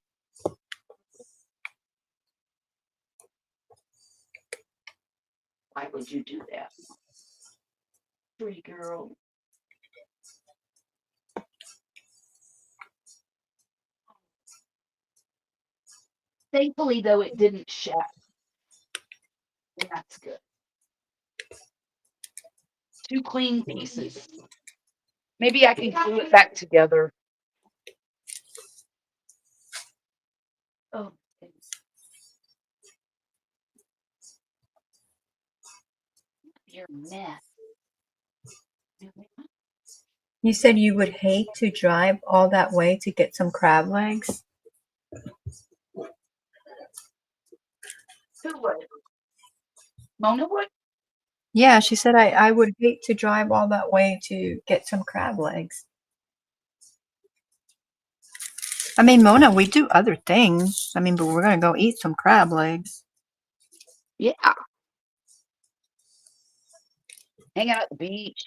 Why would you do that? Pretty girl. Thankfully, though, it didn't shatter. And that's good. 2 clean pieces. Maybe I can glue it back together. Oh, you're a mess. You said you would hate to drive all that way to get some crab legs? Who would? Mona would? Yeah, she said I would hate to drive all that way to get some crab legs. I mean, Mona, we do other things. I mean, but we're gonna go eat some crab legs. Yeah. Hang out at the beach.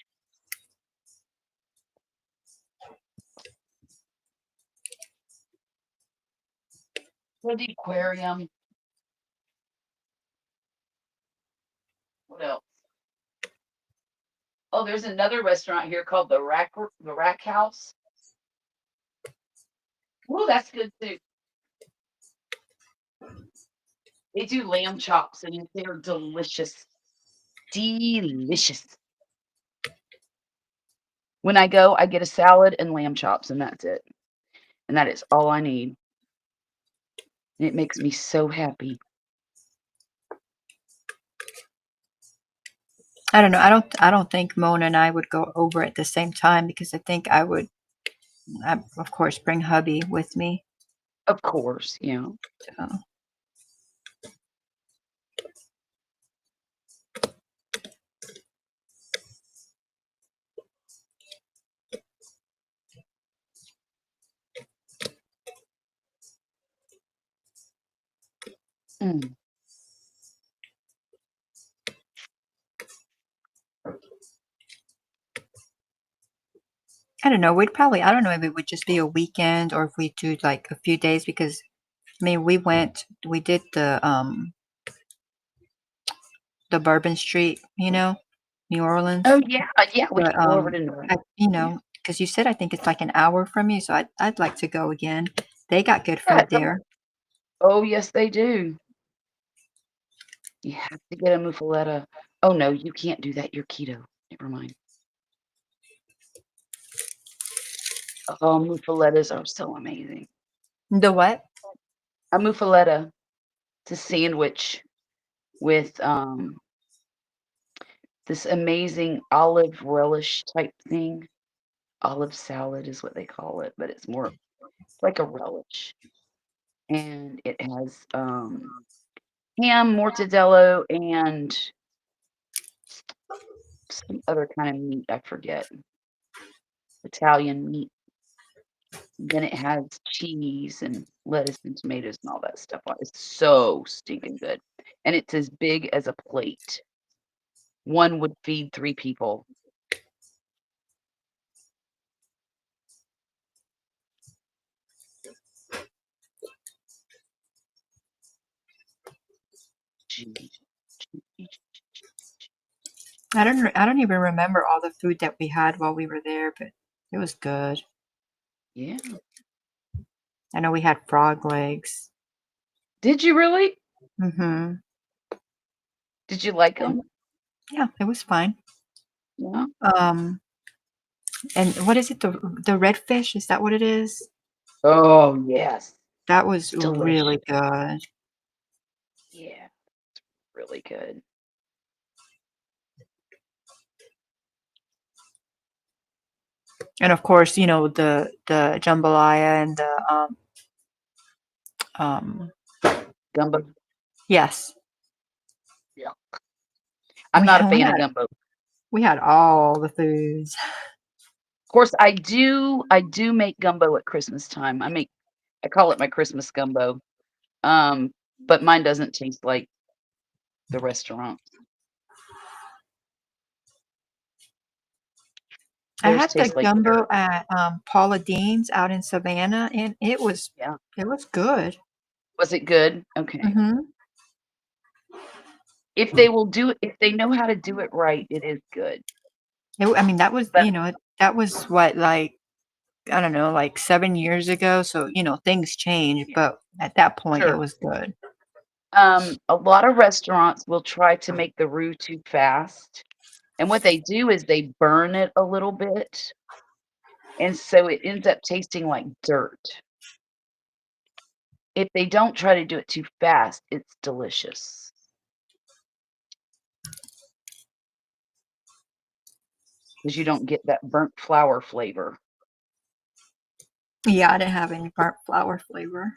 Go to the aquarium. What else? Oh, there's another restaurant here called the Rack House. Oh, that's good too. They do lamb chops and they're delicious. Delicious. When I go, I get a salad and lamb chops, and that's it. And that is all I need. And it makes me so happy. I don't know. I don't think Mona and I would go over at the same time because I think I would, of course, bring hubby with me. Of course, yeah. So. Mm. I don't know. I don't know if it would just be a weekend or if we do like a few days because I mean we did the Bourbon Street, New Orleans. Oh yeah, yeah. We But can go over to North. because you said I think it's like an hour from you, so I'd like to go again. They got good Yeah, food there. oh yes, they do. You have to get a muffaletta. Oh no, you can't do that. You're keto. Never mind. Oh, muffalettas are so amazing. The what? A muffaletta. It's a sandwich with this amazing olive relish type thing. Olive salad is what they call it, but it's more like a relish. And it has ham, mortadella, and some other kind of meat. I forget. Italian meat. Then it has cheese and lettuce and tomatoes and all that stuff on it. It's so stinking good. And it's as big as a plate. One would feed 3 people. Gee. I don't even remember all the food that we had while we were there, but it was good. Yeah. I know we had frog legs. Did you really? Mm-hmm. Did you like them? Yeah, it was fine. Yeah. And what is it? The red fish? Is that what it is? Oh, yes. That was Delicious. really good. Yeah. It's really good. And of course, the jambalaya and the Gumbo. yes. Yeah. I'm not a we fan of had gumbo. Of we had all the foods. course, I do make gumbo at Christmas time. I call it my Christmas gumbo. Um, but mine doesn't taste like the restaurant. I Theirs had the tastes like gumbo dirt. at Paula Dean's out in Savannah, and Yeah. it was good. Was it good? Okay. Hmm. If they will do it, if they know how to do it right, it is good. I mean, that was But that was what, like, I don't know, like 7 years ago. So things change, yeah, but at that point, it sure. was good. A lot of restaurants will try to make the roux too fast. And what they do is they burn it a little bit, and so it ends up tasting like dirt. If they don't try to do it too fast, it's delicious because you don't get that burnt flour flavor. Yeah, I didn't have any burnt flour flavor.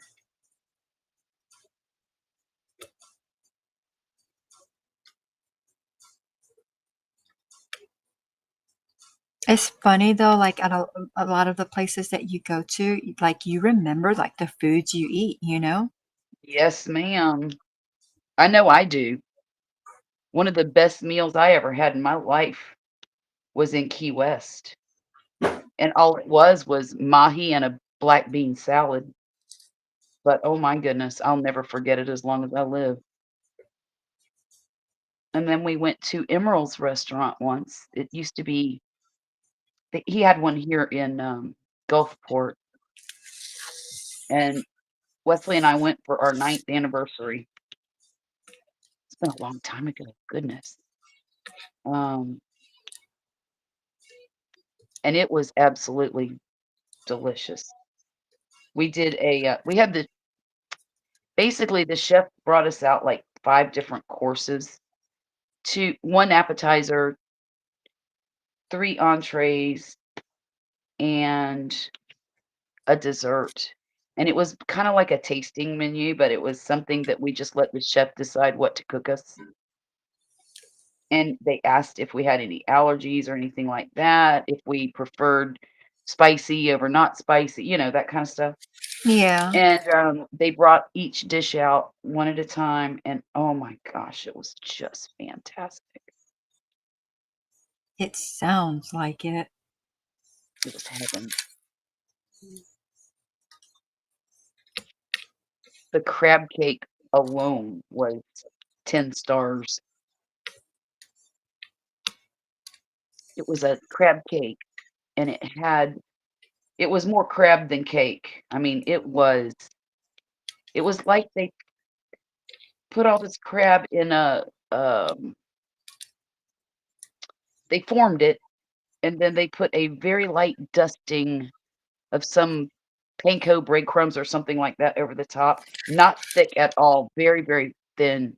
It's funny though, like at a lot of the places that you go to, like you remember like the foods you eat. Yes, ma'am. I know I do. One of the best meals I ever had in my life was in Key West, and all it was mahi and a black bean salad. But oh my goodness, I'll never forget it as long as I live. And then we went to Emerald's restaurant once. It used to be he had one here in, Gulfport, and Wesley and I went for our 9th anniversary. It's been a long time ago, goodness. Um, and it was absolutely delicious. We had the basically, the chef brought us out, like, 5 different courses, 1 appetizer, 3 entrees, and a dessert, and it was kinda like a tasting menu, but it was something that we just let the chef decide what to cook us, and they asked if we had any allergies or anything like that, if we preferred spicy over not spicy, that kinda stuff, Yeah, and, they brought each dish out one at a time, and oh my gosh, it was just fantastic. it sounds like it. It was heaven. The crab cake alone was 10 stars. It was a crab cake, and it was more crab than cake. I mean, it was like they put all this crab in um they formed it, and then they put a very light dusting of some panko breadcrumbs or something like that over the top, not thick at all, very, very thin,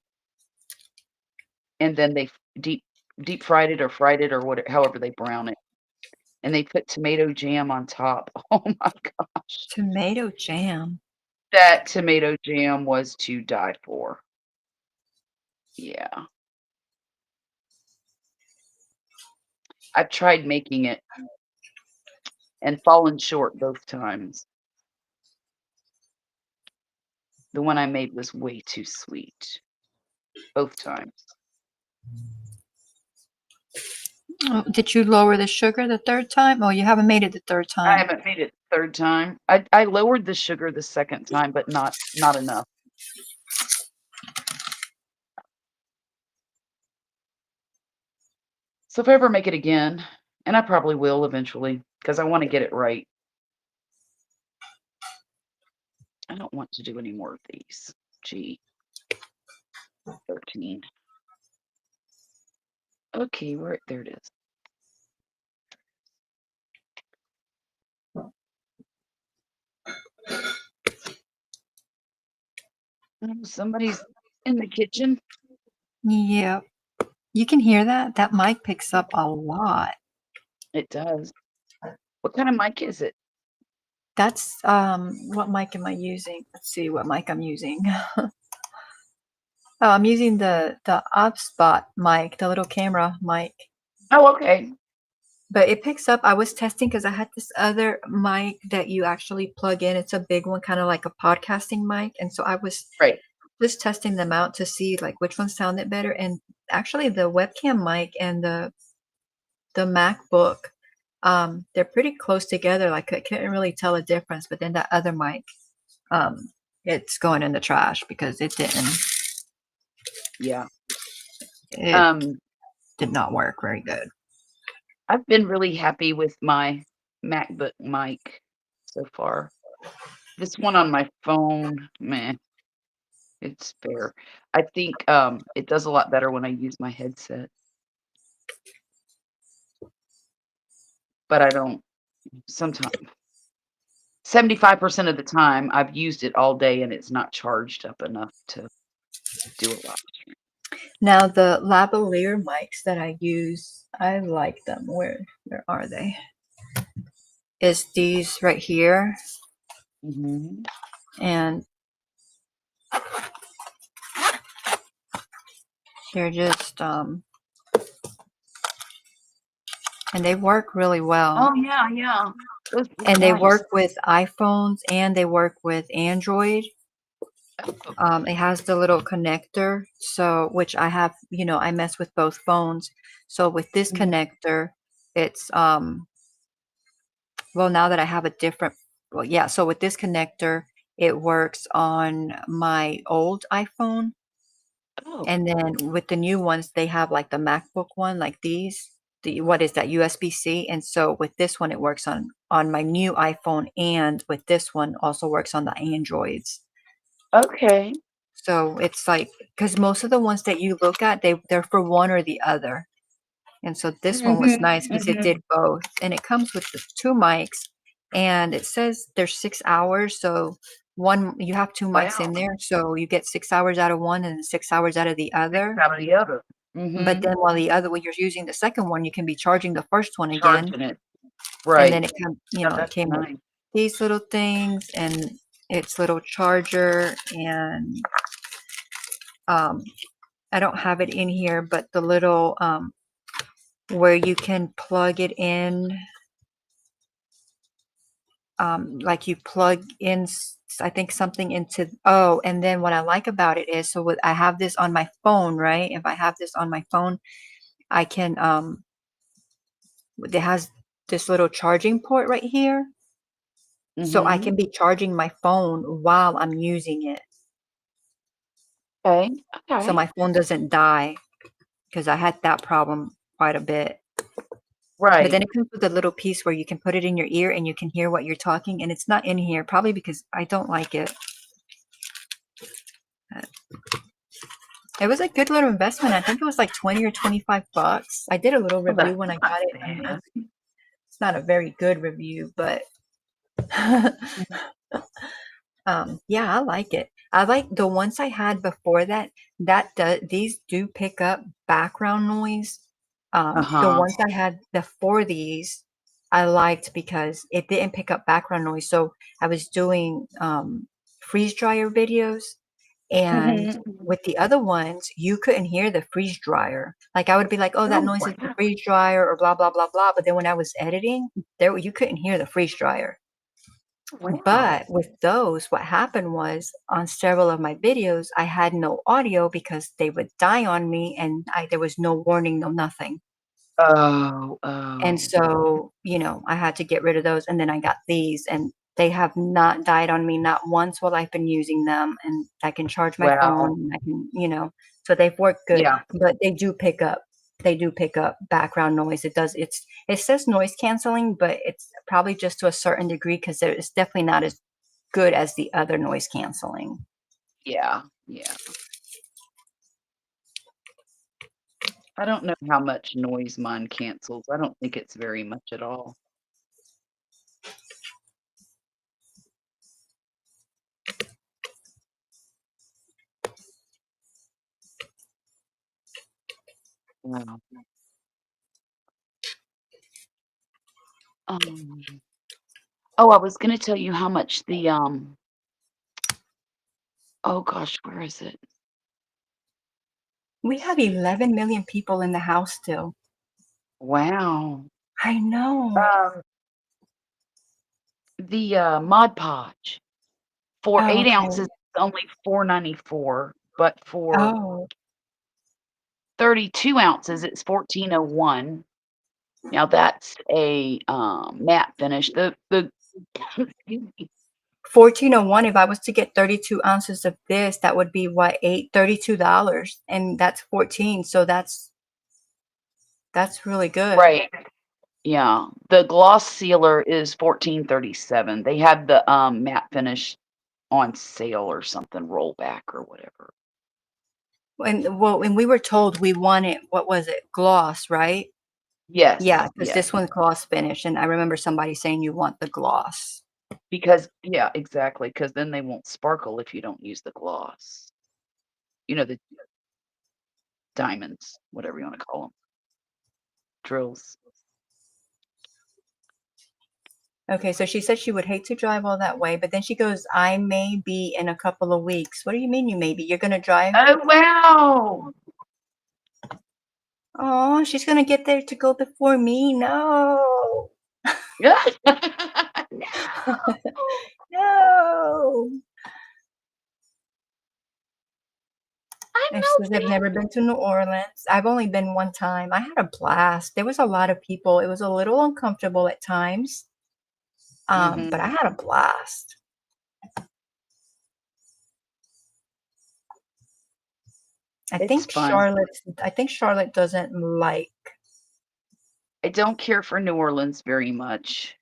and then they deep fried it or fried it or however they brown it, and they put tomato jam on top. Oh my gosh. Tomato jam. That tomato jam was to die for. Yeah. I've tried making it and fallen short both times. The one I made was way too sweet, both times. Oh, did you lower the sugar the third time? Oh, you haven't made it the third I time. haven't made it the 3rd time. I lowered the sugar the 2nd time, but not enough. So if I ever make it again, and I probably will eventually, because I wanna get it right. I don't want to do any more of these. Gee, 13. Okay, there it is. Somebody's in the kitchen. Yeah, you can hear that. That mic picks up a lot. It does. What kind of mic is it? That's what mic am I using? Let's see what mic I'm using. Oh, I'm using the ObSpot mic, the little camera mic. Oh, okay. But it picks up. I was testing because I had this other mic that you actually plug in. It's a big one, kind of like a podcasting mic. And so I was Right. just testing them out to see like which one sounded better. And actually the webcam mic and the MacBook, they're pretty close together. Like I couldn't really tell a difference. But then that other mic, it's going in the trash because it Yeah. did not work very good. I've been really happy with my MacBook mic so far. This one on my phone, meh, it's fair. I think, it does a lot better when I use my headset. But I don't sometimes 75% of the time, I've used it all day and it's not charged up enough to do a lot. Now the lavalier mics that I use, I like them. Where are they? Is these right here, Mhm. and they're just and they work really well. Oh, yeah, yeah. Those look And they nice. work with iPhones and they work with Android. Oh, It has the little connector, so which I have, I mess with both phones. So with this Mhm. connector, it's well, now that I have a different, well, yeah, so with this connector, it works on my old iPhone. Oh, And then with the new ones, they have like the MacBook one, like these. What is that, USB-C? And so with this one, it works on my new iPhone, and with this one also works on the Androids. okay. So it's like, because most of the ones that you look at, they're for one or the other. And so this one was Mhm, nice because it mhm. did both. And it comes with the two mics, and it says there's 6 hours. So one, you have two mics in Wow. there. So you get 6 hours out of one and 6 hours out of the 6 other. out of the other. But Mhm. then when you're using the second one, you can be charging the first one again. Charging it. And then Right. it come, Yeah, it that's came with nice. these little things and its little charger, and um I don't have it in here, but the little where you can plug it in, like you plug in I think something into, oh, and then what I like about it is, so I have this on my phone, right? If I have this on my phone, I can it has this little charging port right here. So I Mhm. can be charging my phone while I'm using it. Okay, So okay. my phone doesn't die, because I had that problem quite a bit. But then Right. it comes with a little piece where you can put it in your ear and you can hear what you're talking, and it's not in here, probably because I don't like it. It was a good little investment. I think it was like 20 or 25 bucks. I did a little Well, review that's when I not got it. I mean, bad. it's not a very good review, but yeah, I like it. I like the ones I had before that. These do pick up background noise. The Uh-huh. ones I had before these, I liked because it didn't pick up background noise. So I was doing freeze dryer videos, and Mhm, mhm. with the other ones, you couldn't hear the freeze dryer. Like I would be like, "Oh, that Oh, noise is the wow. freeze dryer," or blah blah blah blah. But then when I was editing, you couldn't hear the freeze dryer. Wow. But with those, what happened was on several of my videos, I had no audio because they would die on me, and there was no warning, no nothing. Oh, And oh. so, I had to get rid of those, and then I got these, and they have not died on me, not once while I've been using them, and I can charge my phone, Wow. and I can, so they've worked good, Yeah, but they do pick up background noise. It says noise canceling, but it's probably just to a certain degree, because it's definitely not as good as the other noise canceling. yeah, yeah. I don't know how much noise mine cancels. I don't think it's very much at all. Wow. Um, oh, I was gonna tell you how much the, oh gosh, where is it? We have 11 million people in the house still. Wow. I know. The Mod Podge for Oh, 8 okay. ounces, only $4.94, but for Oh, 32 ounces, it's $14.01. Now that's a matte finish. The excuse me. 1401. If I was to get 32 ounces of this, that would be what, $32, and that's 14. So that's really good. Right. Yeah. The gloss sealer is $14.37. They had the matte finish on sale or something, rollback or whatever. And we were told we wanted, what was it, gloss, right? Yeah, Yes. because Yes. this one's gloss finish, and I remember somebody saying you want the gloss. Because yeah, exactly. Because then they won't sparkle if you don't use the gloss. You know, the diamonds, whatever you want to call them, drills. Okay, so she said she would hate to drive all that way, but then she goes, I may be in a couple of weeks. What do you mean you may be? You're gonna drive? Oh wow! Oh, she's gonna get there to go before me. No. No. No. I'm And she says, I've never been to New Orleans. I've only been one time. I had a blast. There was a lot of people. It was a little uncomfortable at times, but I had a blast. I It's think fun. Charlotte doesn't like. I don't care for New Orleans very much,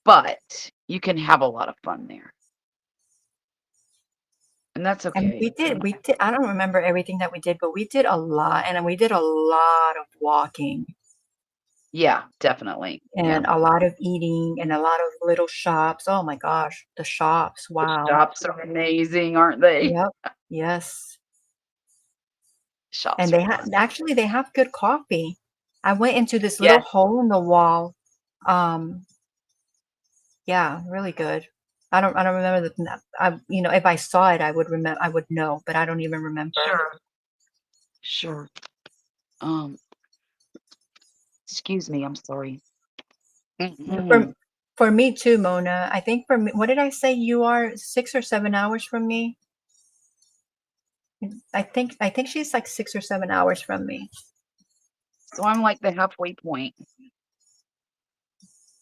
but you can have a lot of fun there. And that's And okay. we did. I don't remember everything that we did, but we did a lot, and we did a lot of walking Yeah, definitely. Yeah. and a lot of eating and a lot of little shops. Oh my gosh, the shops! The Wow. shops are amazing, aren't they? Yep. Yes. Shops And are they fun. they have good coffee. I went into this little Yes. hole in the wall. Um, yeah, really good. I don't remember if I saw it, I would know, but I don't even remember. Sure. Sure. Um, excuse me, I'm sorry. Mhm. For me too, Mona. I think for me, what did I say? You are 6 or 7 hours from me. I think she's like 6 or 7 hours from me. So I'm like the halfway point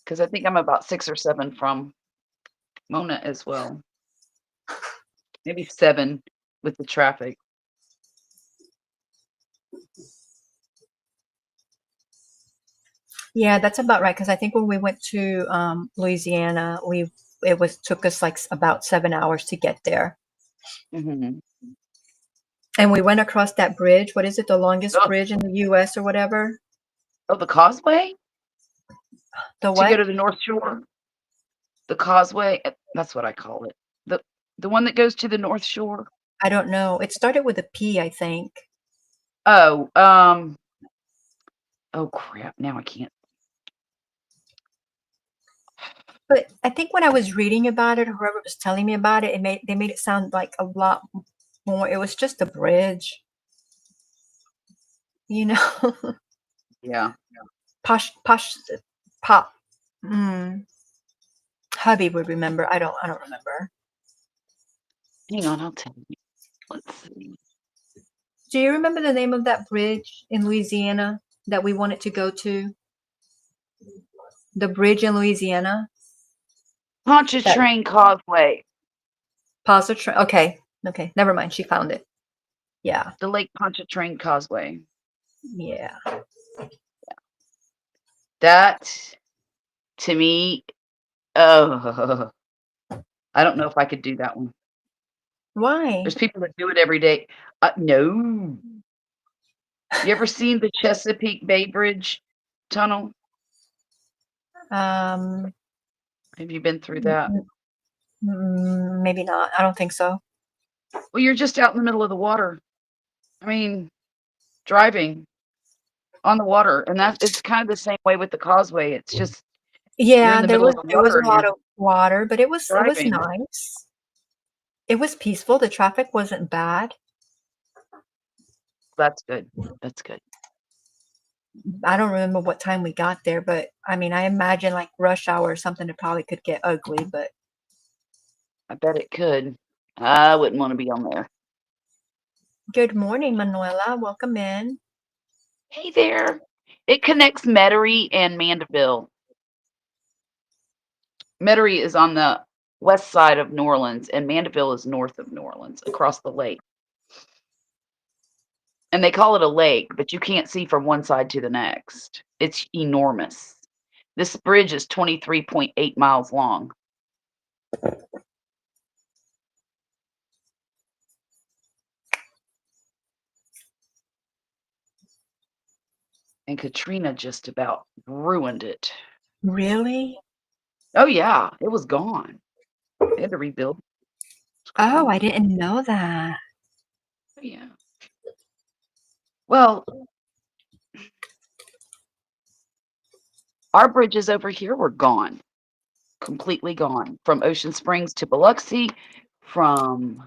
because I think I'm about 6 or 7 from Mona as well. Maybe 7 with the traffic. Yeah, that's about right. Because I think when we went to Louisiana, took us like about 7 hours to get there. Mhm. And we went across that bridge. What is it? The longest Oh, bridge in the US or whatever? oh, the causeway The to go what? to the North Shore? The causeway, that's what I call it. The one that goes to the North Shore? I don't know. It started with a P, I think. Oh, oh crap, now I can't. But I think when I was reading about it, or whoever was telling me about it, they made it sound like a lot more. It was just a bridge, you know. Yeah. Posh pop. Mm. Hubby would remember. I don't remember. Hang on, I'll tell you. Let's see. Do you remember the name of that bridge in Louisiana that we wanted to go to? The bridge in Louisiana? That Pontchartrain Causeway, Positron. Okay. Okay. Never mind. She found it. Yeah. the Lake Pontchartrain Causeway. Yeah. That, to me, oh, I don't know if I could do that one. Why? There's people that do it every day. No. You ever seen the Chesapeake Bay Bridge tunnel? Um, Have you been through m- that? maybe not. I don't think so. Well, you're just out in the middle of the water. I mean, driving on the water, and it's kind of the same way with the causeway. It's just you're in Yeah, the middle of the there was water a and lot you're of water, but it was driving. nice. It was peaceful. The traffic wasn't bad. That's good. That's good. I don't remember what time we got there, but I mean, I imagine like rush hour or something, it probably could get ugly, but I bet it could. I wouldn't want to be on there. good morning, Manuela. Welcome in. Hey there. It connects Metairie and Mandeville. Metairie is on the west side of New Orleans, and Mandeville is north of New Orleans, across the lake. And they call it a lake, but you can't see from one side to the next. It's enormous. This bridge is 23.8 miles long. And Katrina just about ruined it. Really? Oh, yeah. It was gone. They had to rebuild. Oh, I didn't know that. Yeah. Well, our bridges over here were gone. Completely gone. From Ocean Springs to Biloxi, from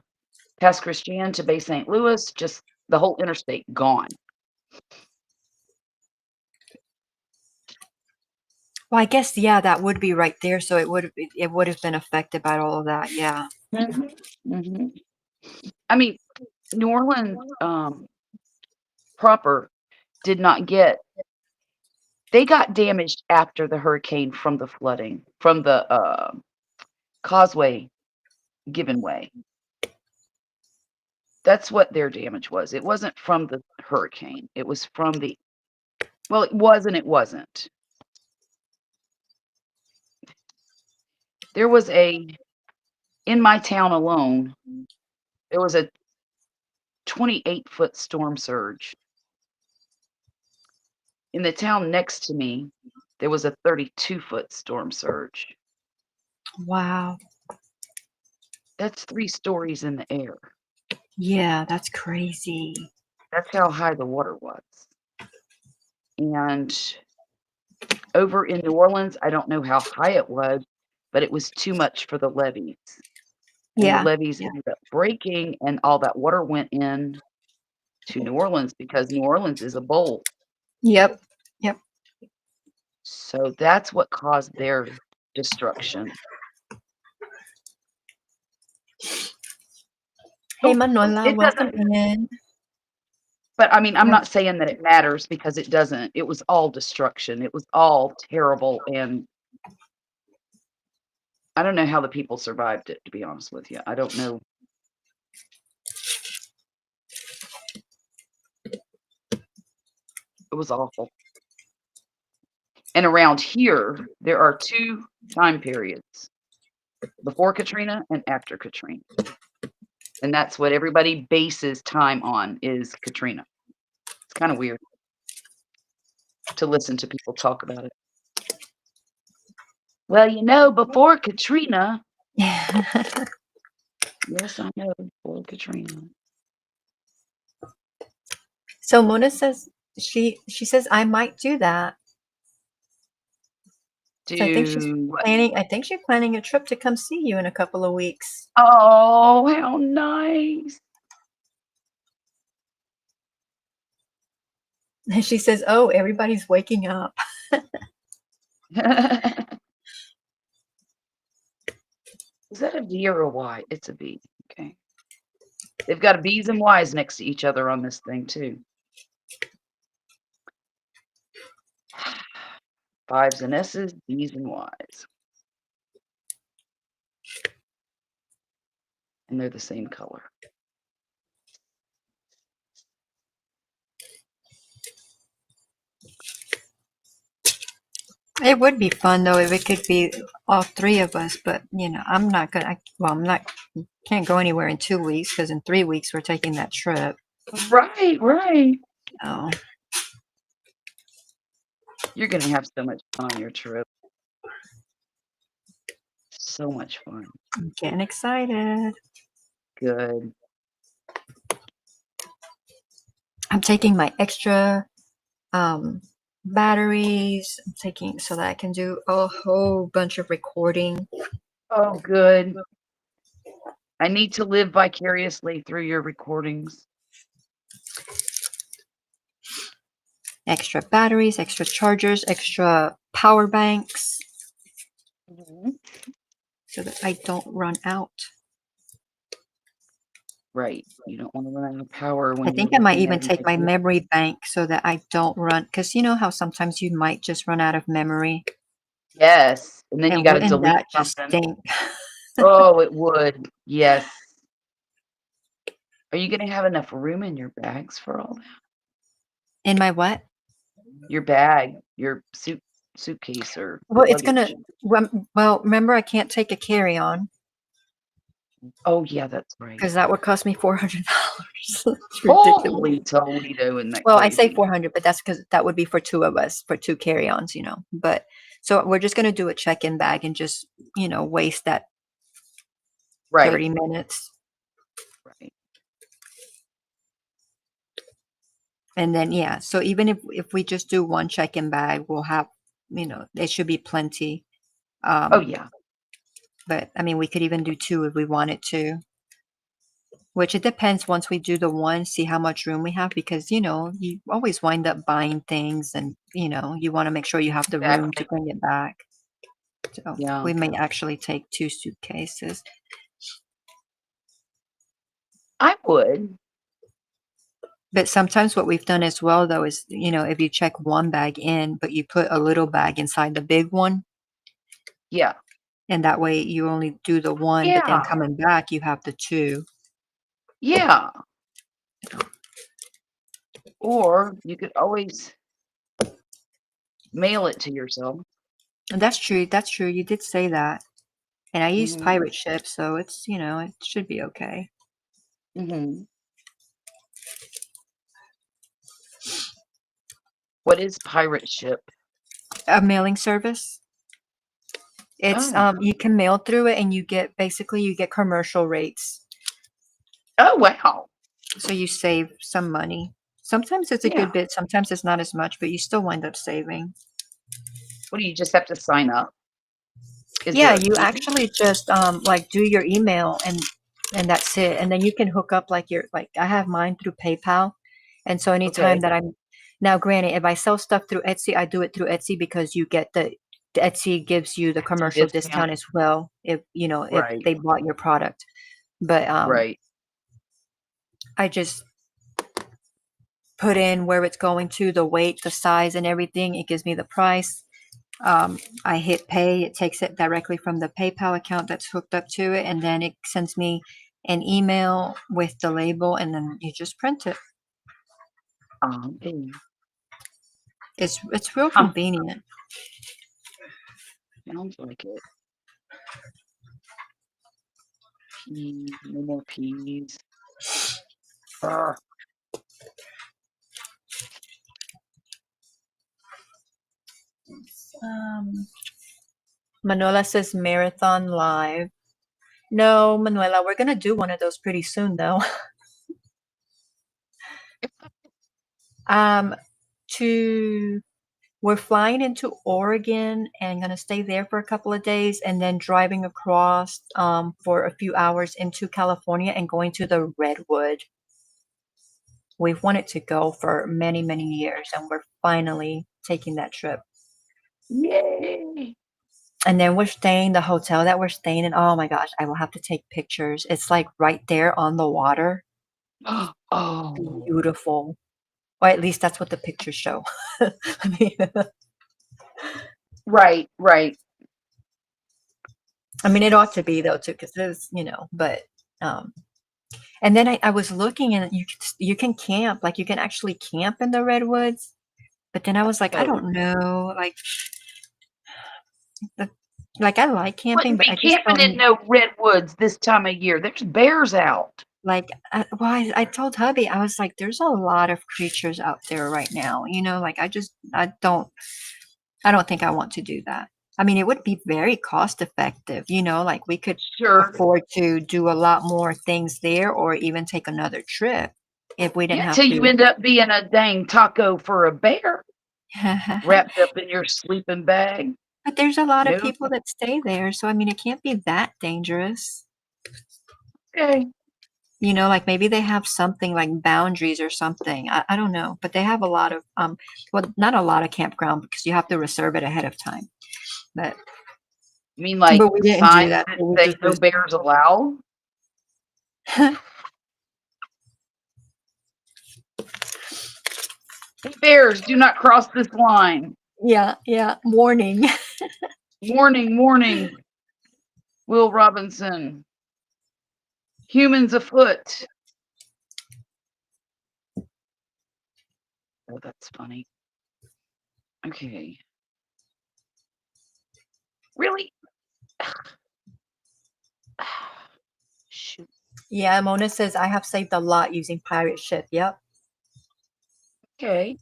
Pass Christian to Bay St. Louis, just the whole interstate gone. Well, I guess, yeah, that would be right there. So it would have been affected by all of that. Yeah. Mm-hmm. I mean, New Orleans proper did not get, they got damaged after the hurricane from the flooding, from the causeway given way. That's what their damage was. It wasn't from the hurricane. It was from the, well, it was and it wasn't. There was in my town alone, there was a 28-foot storm surge. In the town next to me, there was a 32-foot storm surge. Wow. That's 3 stories in the air. Yeah, that's crazy. That's how high the water was. And over in New Orleans, I don't know how high it was, but it was too much for the levees. And the levees ended up breaking, and all that water went in to New Orleans because New Orleans is a bowl. Yep. Yep. So that's what caused their destruction. Hey, Manuela, welcome in. But I mean, I'm not saying that it matters because it doesn't. It was all destruction. It was all terrible. And I don't know how the people survived it, to be honest with you. I don't know. It was awful. And around here, there are 2 time periods, before Katrina and after Katrina. And that's what everybody bases time on, is Katrina. It's kind of weird to listen to people talk about it. Well, you know, before Katrina. Yes, I know, before Katrina. So Mona says she says I might do that. So I think she's planning a trip to come see you in a couple of weeks. Oh, how nice. And she says, "Oh, everybody's waking up." Is that a V or a Y? It's a V. Okay. They've got B's and Y's next to each other on this thing too. 5s and S's, B's and Y's. And they're the same color. It would be fun though if it could be all 3 of us, but you know, can't go anywhere in 2 weeks because in 3 weeks we're taking that trip. Right. Oh. You're going to have so much fun on your trip. So much fun. I'm getting excited. Good. I'm taking my extra batteries. I'm taking so that I can do a whole bunch of recording. Oh, good. I need to live vicariously through your recordings. extra batteries, extra chargers, extra power banks, so that I don't run out. Right. You don't want to run out of power when I you're think I might looking at even it take like my this. memory bank so that I don't run, because you know how sometimes you might just run out of memory, Yes. And then you and got to wouldn't delete that just something. stink? Oh, it would. Yes. Are you going to have enough room in your bags for all that? In my what? Your bag, your suitcase or Well, it's gonna. luggage. Well, remember I can't take a carry-on Oh, yeah, that's right. because that would cost me $400. It's ridiculous. Holy Toledo, isn't that Well, I say crazy? 400, but that's because that would be for two of us, for two carry-ons, you know. But so we're just gonna do a check-in bag and just, you know, waste that Right, 30 minutes. right. And then, yeah, so even if we just do one check-in bag, we'll have, you know, it should be plenty. Oh, yeah. But I mean, we could even do two if we wanted to, which it depends once we do the one, see how much room we have, because, you know, you always wind up buying things and, you know, you want to make sure you have the room to Exactly. bring it back. So Yeah. we may actually take 2 suitcases. I would. But sometimes what we've done as well, though, is, you know, if you check one bag in, but you put a little bag inside the big one, Yeah. and that way you only do the one, but then Yeah. coming back, you have the two. Yeah. Or you could always mail it to yourself. And that's true. That's true. You did say that. And I use Mhm. pirate ship, so it's, you know, it should be okay. Mhm. What is pirate ship? A mailing service. It's Oh. you can mail through it and you get basically you get commercial rates. Oh, wow. So you save some money. Sometimes it's a Yeah. good bit, sometimes it's not as much, but you still wind up saving. What do you just have to sign up? Is Yeah, there a you fee? actually just like do your email and that's it. And then you can hook up like your like I have mine through PayPal. And so anytime Okay. that I'm now granted, if I sell stuff through Etsy, I do it through Etsy because you get the Etsy gives you the Some commercial discount. discount as well if you know if Right. they bought your product. But Right. I just put in where it's going to, the weight, the size, and everything. It gives me the price. I hit pay. It takes it directly from the PayPal account that's hooked up to it, and then it sends me an email with the label, and then you just print it. Okay. It's real Huh. convenient. Sounds like it. Peas. No more peas. Ugh. Um, Manuela says marathon live. No, Manuela, we're gonna do one of those pretty soon, though. um, to We're flying into Oregon and gonna stay there for a couple of days, and then driving across for a few hours into California and going to the Redwood. We've wanted to go for many, many years, and we're finally taking that trip. Yay. And then we're staying the hotel that we're staying in. Oh my gosh, I will have to take pictures. It's like right there on the water. Oh. Beautiful. Or at least that's what the pictures show. I mean, Right. Right. I mean, it ought to be though too, because there's, you know, but and then I was looking and you can camp, like you can actually camp in the redwoods. But then I was like, I Oh. don't know, the, like I like camping, Wouldn't but be I just camping in don't no redwoods this time of year. There's bears out. like. Well, I told hubby, I was like, there's a lot of creatures out there right now. You know, like I don't think I want to do that. I mean, it would be very cost effective. You know, like we could Sure. afford to do a lot more things there, or even take another trip if we didn't Yeah, have till you to. end up being a dang taco for a bear wrapped up in your sleeping bag. But there's a lot of No. people that stay there, so I mean, it can't be that dangerous. Okay. You know, like maybe they have something like boundaries or something. I don't know, but they have a lot of well, not a lot of campground because you have to reserve it ahead of time. But I mean, like we didn't signs do that. that So we say just no bears allowed. Hey, bears, do not cross this line. yeah, warning. Warning, warning. Will Robinson. Humans afoot. Oh, that's funny. Okay. Really? Shoot. Yeah, Mona says I have saved a lot using pirate ship. Yep. Okay.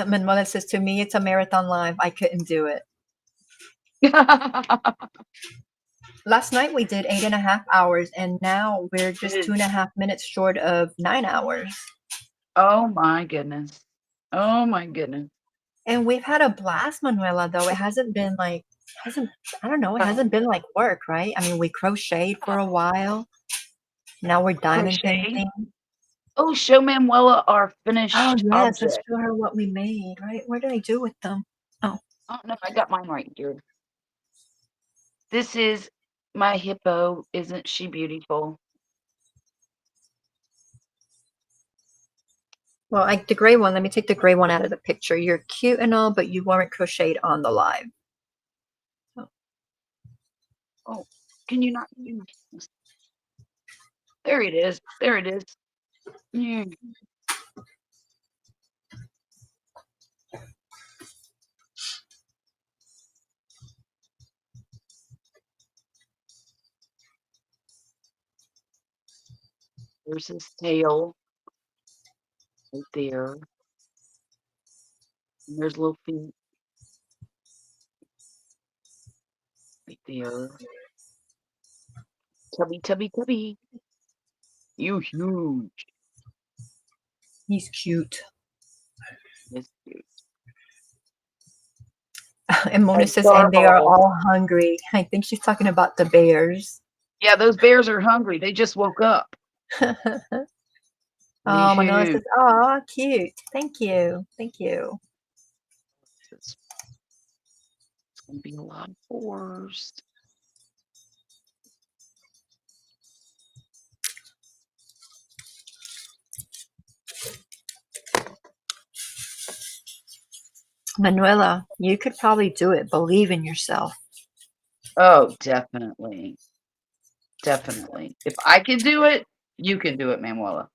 Manuela says to me it's a marathon live. I couldn't do it. Last night we did 8.5 hours, and now we're just 2.5 minutes short of 9 hours. Oh my goodness. Oh my goodness. And we've had a blast, Manuela, though. It hasn't been like, I don't know, it hasn't been like work, right? I mean, we crocheted for a while. Now we're diamond Crochet? painting. Oh, show Manuela our Oh, finished yes, let's object. show her what we made, right? What did I do with them? Oh. Oh, no, I got mine right here. This is my hippo. Isn't she beautiful? Well, the gray one, let me take the gray one out of the picture. You're cute and all, but you weren't crocheted on the live. Oh, can you not? There it is. There it is. Yeah. There's his tail right there. And there's little feet right there. Tubby, tubby, tubby. You huge. He's cute. Yes, cute. And Mona says, and they are Adorable. all hungry. I think she's talking about the bears. Yeah, those bears are hungry. They just woke up. Oh, Manuela says, oh, cute. Thank you. Thank you. It's going to be a lot of fours. Manuela, you could probably do it. Believe in yourself. Oh, definitely. Definitely. If I can do it, you can do it, Manuela.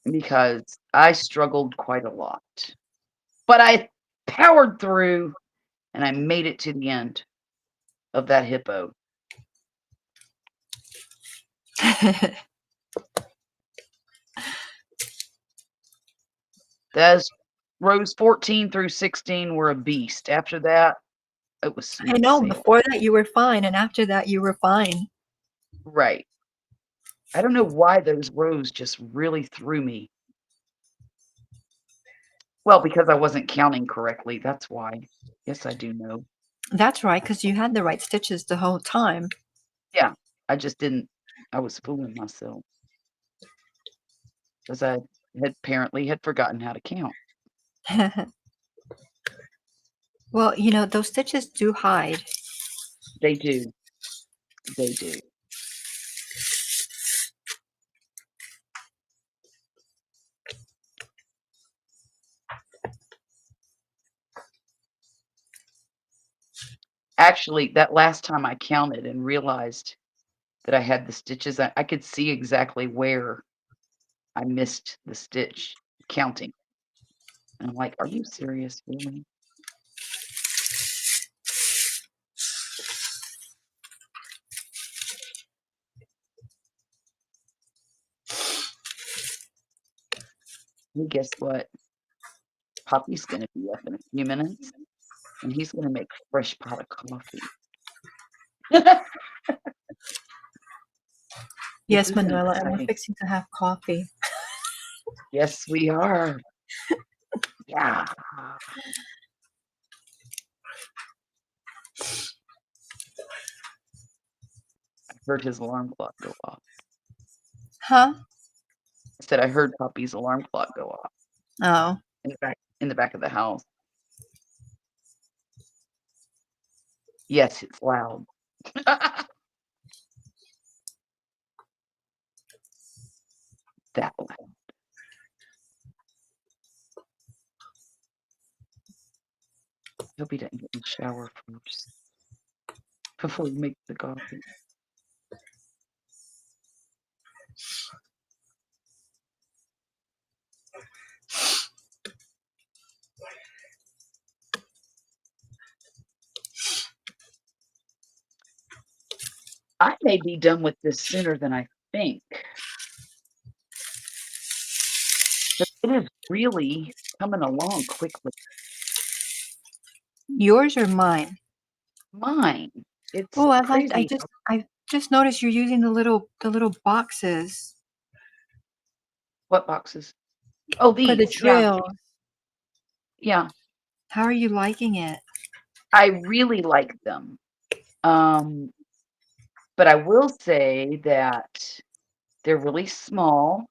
Because I struggled quite a lot. But I powered through and I made it to the end of that hippo. Those rows 14 through 16 were a beast. After that, it was I smooth know, sailing. before that you were fine, and after that you were fine. Right. I don't know why those rows just really threw me. Well, because I wasn't counting correctly. That's why. Yes, I do know. That's right, because you had the right stitches the whole time. Yeah, I just didn't. I was fooling myself. Because I had apparently had forgotten how to count. Well, you know, those stitches do hide. They do. They do. Actually, that last time I counted and realized that I had the stitches, I could see exactly where I missed the stitch counting. And I'm like, are you serious, really? And guess what? Poppy's going to be up in a few minutes, and he's going to make a fresh pot of coffee. Yes, Manuela, and we're fixing to have coffee. Yes, we are. Yeah. Heard his alarm clock go off. Huh? I said I heard Puppy's alarm clock go off Oh. in the back of the house. Yes, it's loud. That loud. Hope he didn't get in the shower first before he makes the coffee. I may be done with this sooner than I think. But it is really coming along quickly. Yours or mine? Mine. It's Oh, crazy. I just noticed you're using the little boxes What boxes? Oh, for the these. Yeah. drill. Yeah. How are you liking it? I really like them. But I will say that they're really small,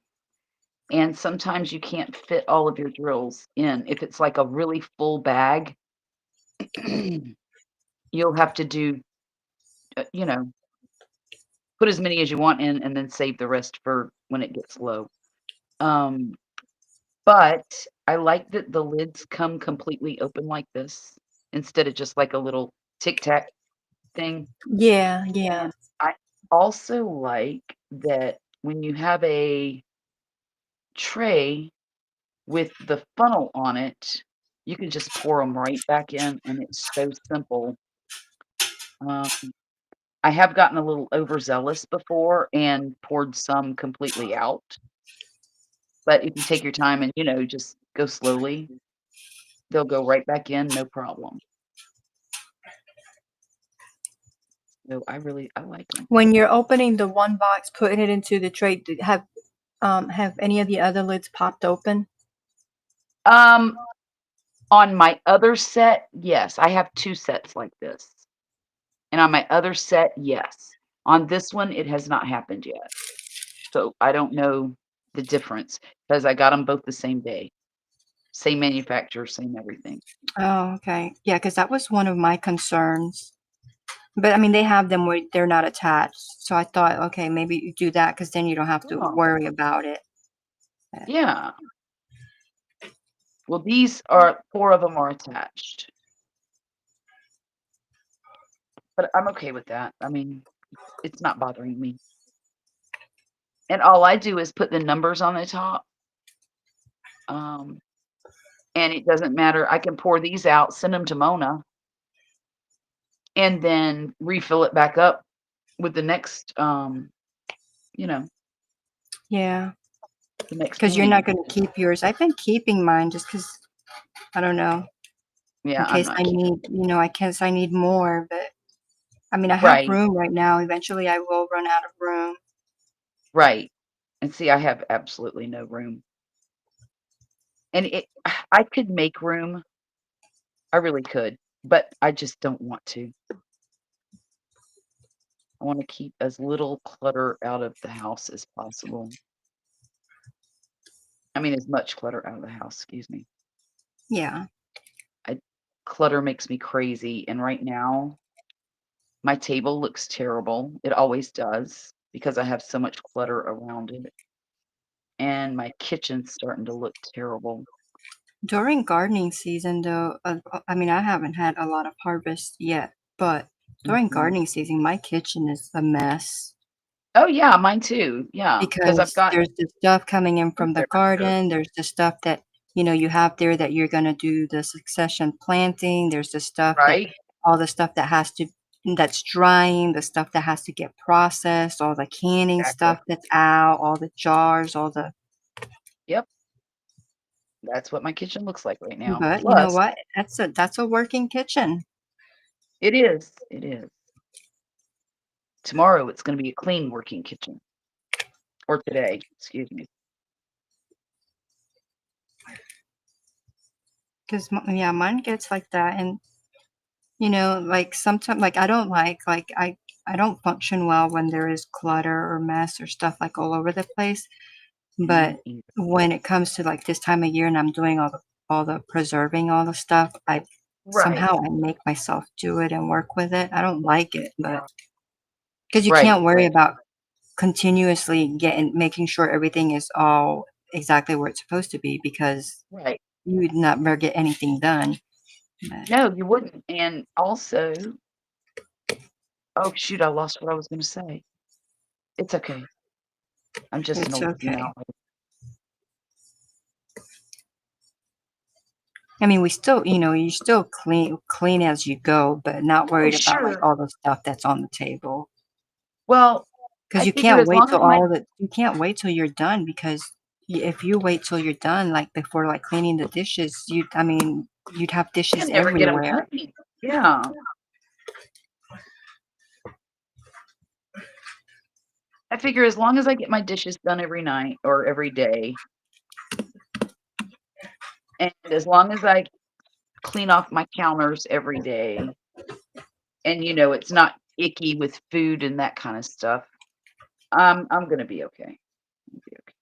and sometimes you can't fit all of your drills in. If it's like a really full bag, you'll have to do, you know, put as many as you want in and then save the rest for when it gets low. Um, but I like that the lids come completely open like this instead of just like a little tic tac thing. Yeah, yeah. And I also like that when you have a tray with the funnel on it, you can just pour them right back in, and it's so simple. Um, I have gotten a little overzealous before and poured some completely out, but if you take your time and, just go slowly, they'll go right back in, no problem. So I like them. When you're opening the one box, putting it into the tray, have any of the other lids popped open? On my other set, yes, I have 2 sets like this. And on my other set, yes. On this one, it has not happened yet. So I don't know the difference because I got them both the same day. Same manufacturer, same everything. Oh, okay. Yeah, because that was one of my concerns. But I mean, they have them where they're not attached. So I thought, okay, maybe you do that because then you don't have to Oh, worry about it. yeah. Well, these are 4 of them are attached. But I'm okay with that. I mean, it's not bothering me. And all I do is put the numbers on the top. Um, and it doesn't matter. I can pour these out, send them to Mona, and then refill it back up with the next, you know, Yeah, the next because you're painting. not going to keep yours. I've been keeping mine just because, I don't know, Yeah, in I'm case not I keeping. need, I guess I need more. But I mean, I have Right, room right now. Eventually, I will run out of room. right. And see, I have absolutely no room. And I could make room. I really could, but I just don't want to. I want to keep as little clutter out of the house as possible. I mean, as much clutter out of the house, excuse me. Yeah. Clutter makes me crazy, and right now, my table looks terrible. It always does because I have so much clutter around it, and my kitchen's starting to look terrible. During gardening season, though, I mean, I haven't had a lot of harvest yet, but during Mhm. gardening season, my kitchen is a mess Oh, yeah, mine too. Yeah, because 'cause I've because got there's the stuff coming in fruit from the everywhere. garden. There's the stuff that, you have there that you're going to do the succession planting. There's the stuff that, Right? all the stuff that's drying, the stuff that has to get processed, all the canning Exactly. stuff that's out, all the jars, all the, Yep, that's what my kitchen looks like right now. but you know Plus what? That's a working kitchen. it is. Tomorrow, it's gonna be a clean working kitchen. Or today, excuse me. Because, yeah, mine gets like that. And You know, like sometimes, like I don't I don't function well when there is clutter or mess or stuff like all over the place. But Me either. when it comes to like this time of year and I'm doing all the preserving all the stuff, I Right. somehow I make myself do it and work with it. I don't like it, but Yeah. because you Right. can't worry Right. about continuously making sure everything is all exactly where it's supposed to be because Right. you would never get anything done. But No, you wouldn't. And also, oh shoot, I lost what I was going to say. It's okay. I'm just it's gonna leave you okay. now. I mean, we still, you still clean as you go, but not Oh, worried about like sure. all the stuff that's on the table. Well, Because I figure as long as my you can't wait till you're done because if you wait till you're done, like before like cleaning the dishes, I mean, you'd have I dishes never get them everywhere. clean. Yeah. I figure as long as I get my dishes done every night or every day, and as long as I clean off my counters every day, and it's not icky with food and that kind of stuff, I'm gonna be okay. I'll be okay.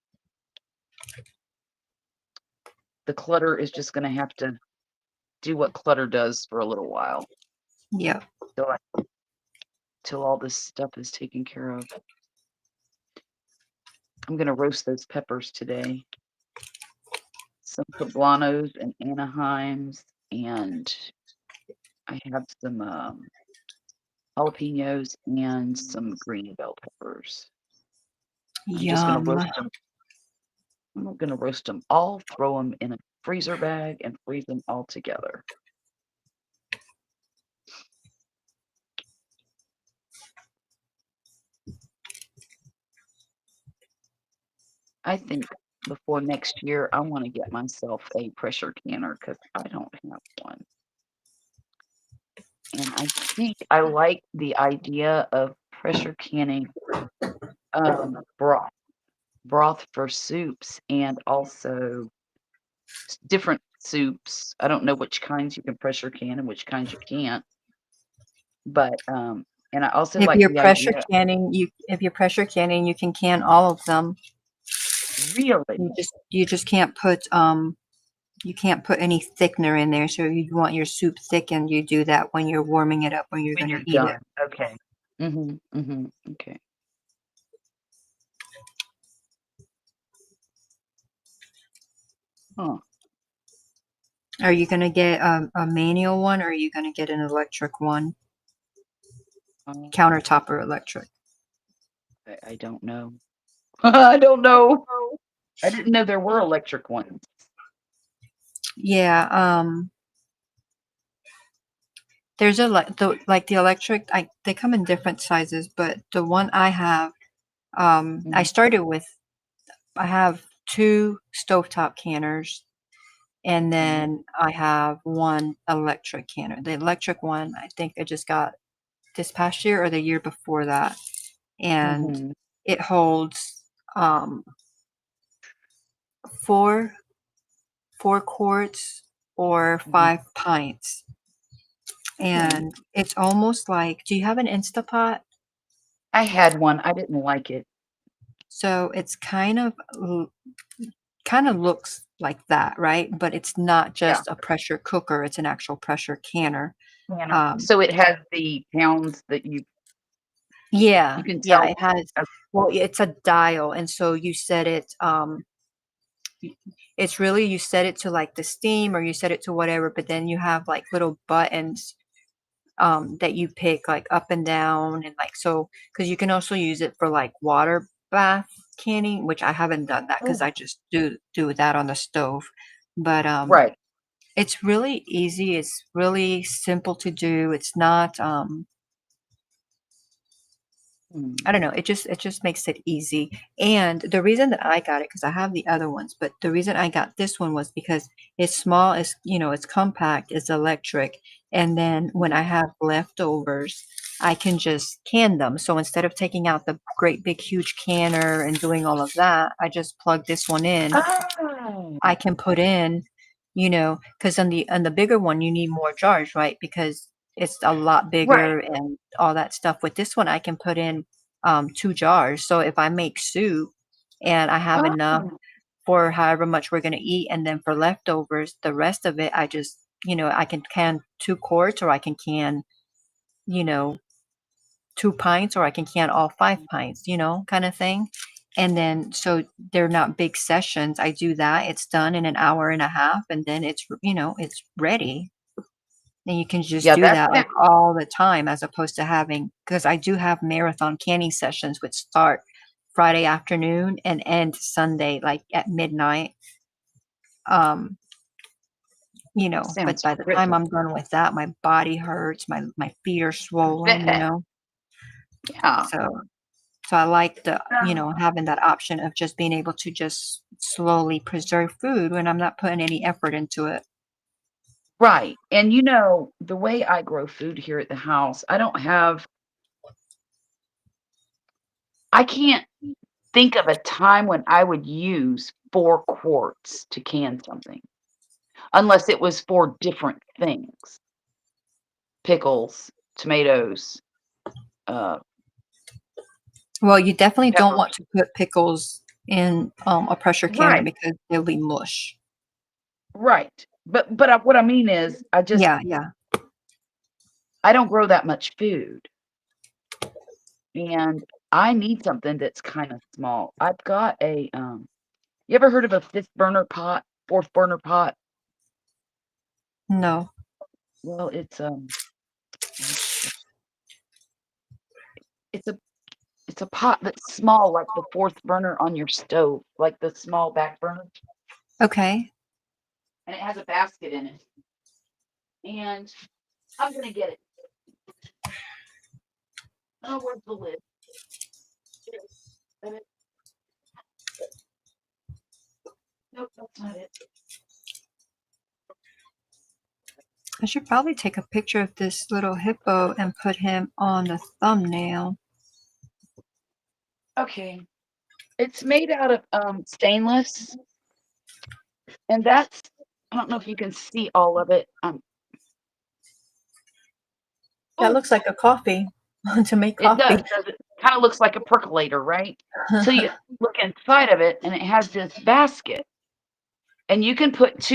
The clutter is just gonna have to do what clutter does for a little while Yeah. till till all this stuff is taken care of. I'm gonna roast those peppers today. Some poblanos and Anaheims, and I have some jalapenos and some green bell peppers. I'm just gonna Yum. roast them. I'm gonna roast them all, throw them in a freezer bag, and freeze them all together. I think before next year, I want to get myself a pressure canner because I don't have one. And I think I like the idea of pressure canning broth for soups and also different soups. I don't know which kinds you can pressure can and which kinds you can't, but, and I also If like you're the pressure idea. canning, you can can all of them. Really? You just can't put you can't put any thickener in there. So if you want your soup thickened, you do that when you're warming it up when you're When gonna you're eat it. done, okay. Mhm, mhm, okay. Huh, Are you gonna get a manual one or are you gonna get an electric one? um, Countertop or electric? I don't know. I don't know. I didn't know there were electric ones. Yeah, there's the electric, they come in different sizes, but the one I have, Mhm, I have 2 stovetop canners, and mhm, then I have 1 electric canner. The electric one, I think I just got this past year or the year before that, and mhm, it holds, 4 quarts or mhm. 5 pints, Okay. and it's almost like, do you have an Instapot? I had one, I didn't like it. So it's kind of looks like that, right? But it's not Yeah, just a pressure cooker, it's an actual pressure canner. canner. Um, So it has the pounds that you yeah, can yeah, tell. it has, uh, well, it's a dial, and so you set it, y it's really you set it to, like, the steam or you set it to whatever, but then you have, like, little buttons, that you pick, like, up and down and, like, so because you can also use it for, like, water bath canning, which I haven't done that because Oh, I just do that on the stove, but, right. it's really easy, it's really simple to do, it's not, Mm, I don't know, it just makes it easy, and the reason that I got it because I have the other ones, but the reason I got this one was because it's small, it's compact, it's electric, and then when mhm. I have leftovers, I can just can them, so instead of taking out the great big huge canner and doing all of that, I just plug this one in. Oh, I can put in, because on the bigger one, you need more jars, right? Because it's a lot Right. bigger and all that stuff. With this one, I can put in 2 jars. So if I make soup and I have enough Oh, for however much we're gonna eat, and then for leftovers, the rest of it, I just, I can 2 quarts, or I can, you know, 2 pints, or I can can all 5 pints, kind of thing. And then so they're not big sessions. I do that. It's done in an hour and a half, and then it's ready. And you can just yeah, do that's that like it. all the time, as opposed to having, because I do have marathon canning sessions which start Friday afternoon and end Sunday like at midnight. Um, but Sounds by the time terrific. I'm done with that, my body hurts, my feet are swollen. Yeah. So I like the, Um, having that option of just being able to just slowly preserve food when I'm not putting any effort into it. right. And the way I grow food here at the house, I can't think of a time when I would use 4 quarts to can something, unless it was for different things. Pickles, tomatoes, uh, Well, you definitely don't want peppers. to put pickles in a pressure canner Right, because they'll be mush. right. But what I mean is, Yeah, yeah. I don't grow that much food, and I need something that's kinda small. I've got you ever heard of a 5th burner pot, 4th burner pot? No. Well, it's a it's a pot that's small, like the 4th burner on your stove, like the small back burner, Okay. and it has a basket in it, and I'm gonna get it. Oh, where's the lid? Here, that it? Nope, that's not it. I should probably take a picture of this little hippo and put him on the thumbnail. Okay. It's made out of, stainless, and that's I don't know if you can see all of it, That oh, looks like a coffee to make it does, coffee. does it? Kinda looks like a percolator, right? So you look inside of it, and it has this basket, and you can put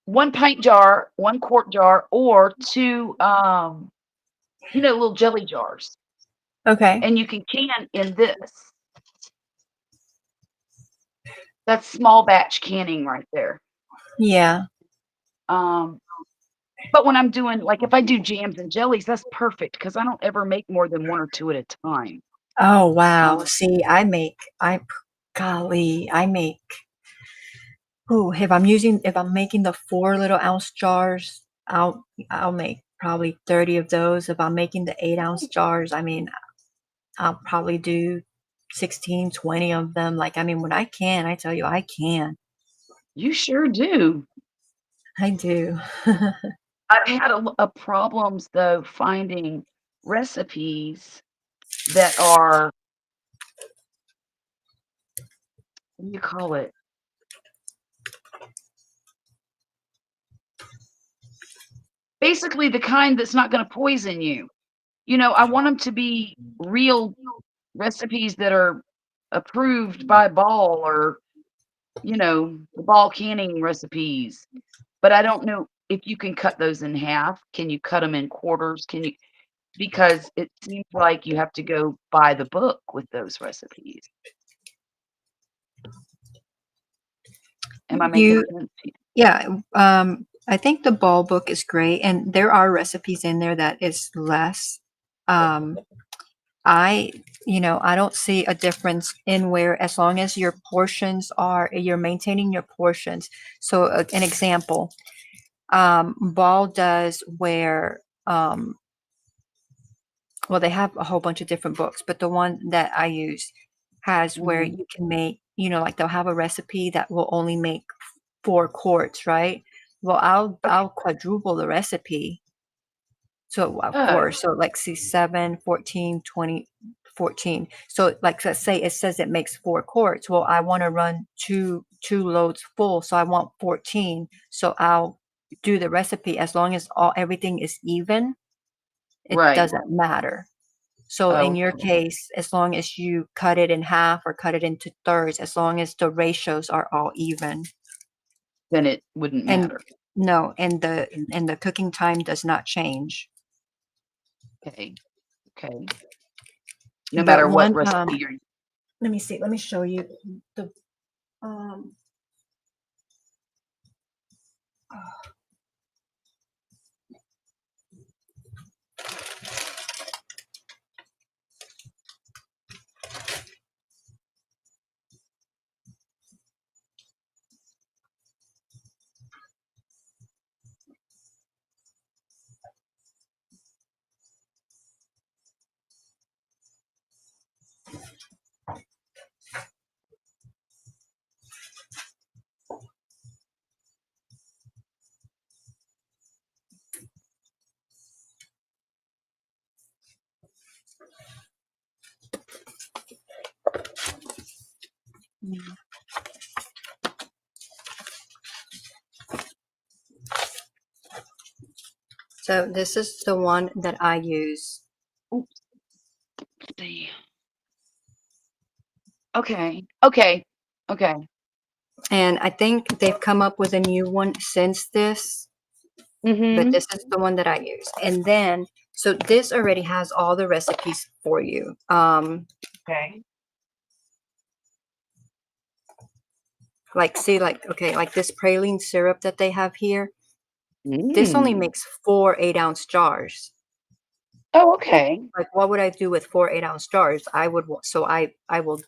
1 pint jar, 1 quart jar, or 2, little jelly jars, Okay. and you can in this. That's small batch canning right there. Yeah. Um, but when I'm doing like, if I do jams and jellies, that's perfect because I don't ever make more than 1 or 2 at a time. Oh, wow. Um, See, golly, I make, oh, if I'm making the 4 little ounce jars, I'll make probably 30 of those. If I'm making the 8 ounce jars, I mean, I'll probably do 16, 20 of them. Like, I mean, when I can, I tell you, I can. you sure do. I do. I've had a problems though finding recipes that are, what do you call it? Basically the kind that's not gonna poison you. I want them to be real recipes that are approved by Ball or, the Ball canning recipes, but I don't know if you can cut those in half. Can you cut them in quarters? Because it seems like you have to go by the book with those recipes. Am I making You sense to you? Yeah, I think the ball book is great, and there are recipes in there that is less. Um, I, I don't see a difference in where, as long as you're maintaining your portions. So, an example, ball does where, well, they have a whole bunch of different books, but the one that I use has where Mhm. you can make, like they'll have a recipe that will only make 4 quarts, right? Well, Okay. I'll quadruple the recipe. So of Oh, course, so like see 7, 14, 20, 14. So like let's say it says it makes 4 quarts. Well, I want to run two loads full, so I want 14. So I'll do the recipe, as long as everything is even, it Right. doesn't matter. So in your Okay. case, as long as you cut it in half or cut it into thirds, as long as the ratios are all even, Then it wouldn't and matter. no, and the cooking time does not change. Okay. Okay. No But matter what one, recipe you're let me see. Let me show you the. Um, Mm. so this is the one that I use. Oops. Let's see. Okay. Okay. Okay. And I think they've come up with a new one since this, but Mm-hmm. this is the one that I use. And then, so this already has all the recipes for you. Okay. Like see, like, okay, like this praline syrup that they have here, this only Mm. makes 4 8-ounce jars. Oh, okay. Like, what would I do with 4 8-ounce jars? So I will,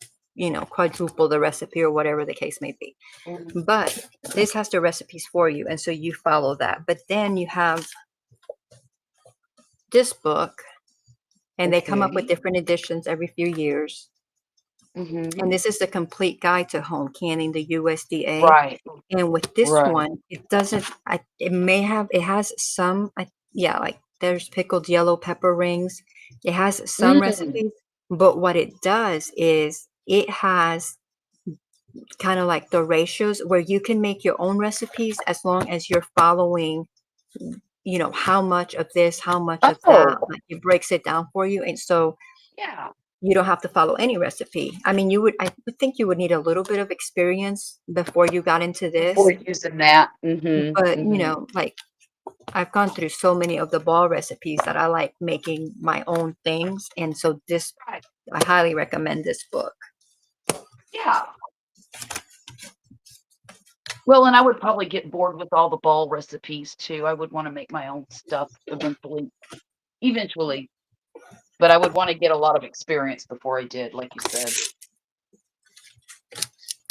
quadruple the recipe or whatever the case may be. Mm. But this has the recipes for you, and so you follow that. But then you have this book, and they come up with Okay. different editions every few years. Mm-hmm. And this is the complete guide to home canning, the USDA. Right. And with this Right. one, it doesn't. It has some. Yeah, like there's pickled yellow pepper rings. It has some Mm. recipes, but what it does is it has kind of like the ratios where you can make your own recipes as long as you're following, how much of this, how much of that. Oh, Like it breaks it down for you, and so yeah. you don't have to follow any recipe. I mean, I would think you would need a little bit of experience before you got into Before this, using that. Mm-hmm. but Mm-hmm. like I've gone through so many of the ball recipes that I like making my own things, and so this Right. I highly recommend this book. Yeah. Well, and I would probably get bored with all the ball recipes too. I would want to make my own stuff eventually. Eventually. But I would want to get a lot of experience before I did, like you said.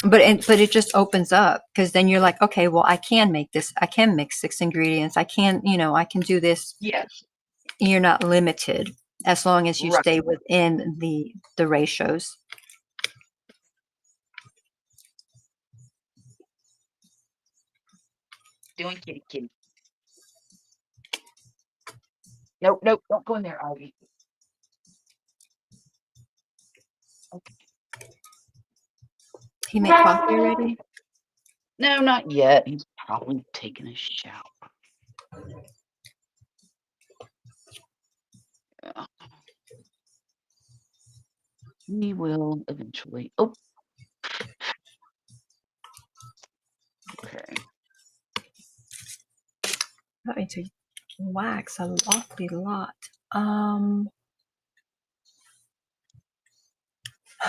But it just opens up, because then you're like, okay, well, I can make this. I can mix 6 ingredients. I can, I can do this. Yes. You're not limited as long as you Right. stay within the ratios. Doing kitty kitty. Nope, nope, don't go in there, Ivy. Okay. He made coffee already? No, not yet. He's probably taking a shower. Yeah. He will eventually. Oh, okay. I need to wax a awfully lot.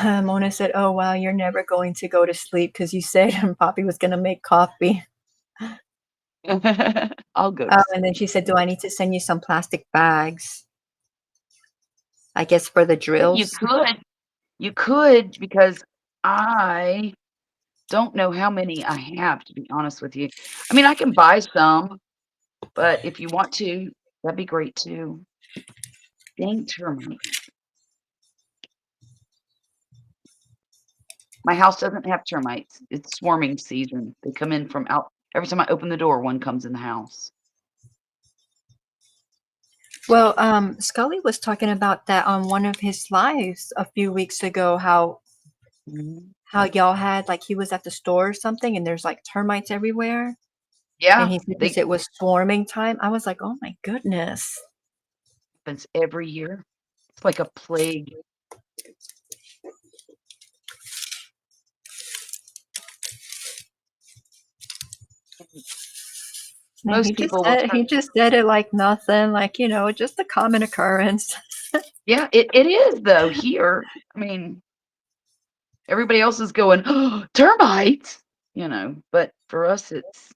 Mona said, "Oh wow, you're never going to go to sleep because you said Poppy was going to make coffee." I'll go to And then sleep. she said, "Do I need to send you some plastic bags? I guess for the You drills." could. You could, because I don't know how many I have, to be honest with you. I mean, I can buy some, but if you want to, that'd be great too. Dang termites. My house doesn't have termites. It's swarming season. They come in from out. Every time I open the door, one comes in the house. Well, Scully was talking about that on one of his lives a few weeks ago. Mhm. How y'all had, like, he was at the store or something, and there's like termites everywhere. Yeah, And he said, they because it was swarming time. I was like, oh my goodness. happens every year. It's like a plague. And Most people will turn. he just said it like nothing, like, just a common occurrence. Yeah, it is though here. I mean, everybody else is going, "Oh, termites," but for us it's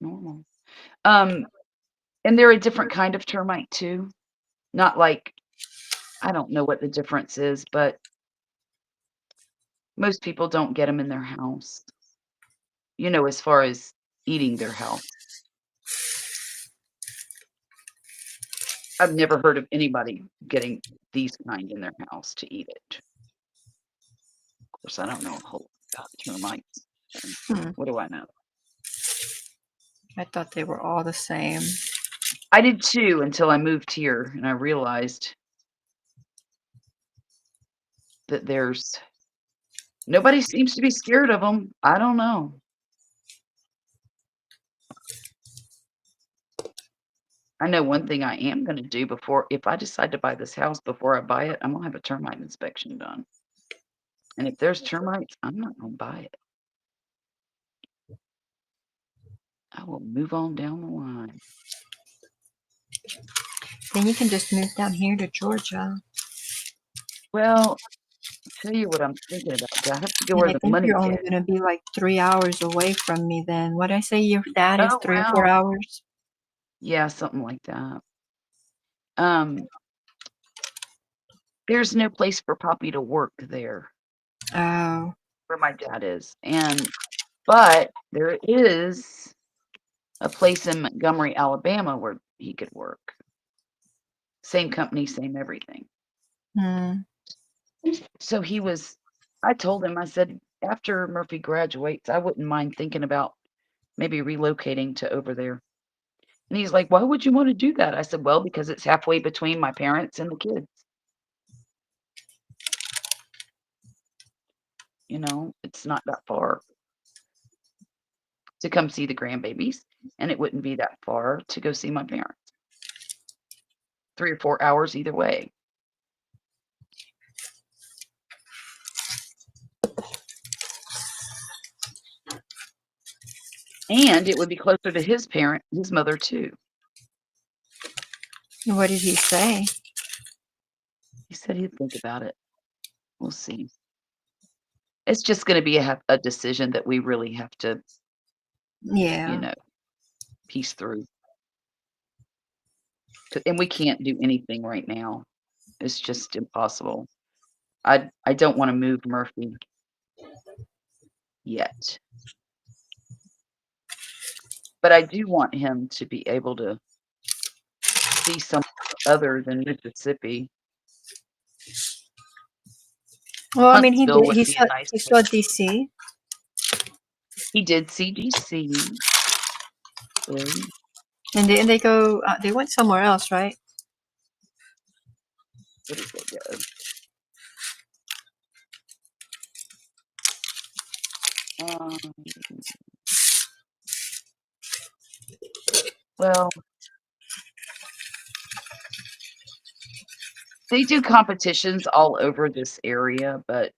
normal. Um, and they're a different kind of termite too. Not like I don't know what the difference is, but most people don't get them in their house, as far as eating their house. I've never heard of anybody getting these kind in their house to eat it. Of course, I don't know a whole lot about termites. Hmm. What do I know? I thought they were all the same. I did too until I moved here and I realized that nobody seems to be scared of them. I don't know. I know one thing I am going to do if I decide to buy this house before I buy it, I'm going to have a termite inspection done. And if there's termites, I'm not going to buy it. I will move on down the line. Then you can just move down here to Georgia. Well, I'll tell you what I'm thinking about. Do I have to go And where I the think money you're only is? going to be like 3 hours away from me then. What did I say? Your dad is Oh, 3 or 4 wow. hours? Yeah, something like that. Um, there's no place for Poppy to work there Oh. where my dad is. But there is a place in Montgomery, Alabama where he could work. Same company, same everything. Hmm. So I told him, I said, after Murphy graduates, I wouldn't mind thinking about maybe relocating to over there. And he's like, why would you want to do that? I said, well, because it's halfway between my parents and the kids. It's not that far to come see the grandbabies, and it wouldn't be that far to go see my parents. 3 or 4 hours either way. And it would be closer to his mother too. What did he say? He said he'd think about it. We'll see. It's just going to be a decision that we really have to, Yeah. piece through. And we can't do anything right now. It's just impossible. I don't want to move Murphy yet. But I do want him to be able to see something other than Mississippi. Well, I mean, Huntsville would be a nice he place. saw DC. He did see DC. And didn't they go, they went somewhere else, right? Where did they go? Well, they do competitions all over this area, but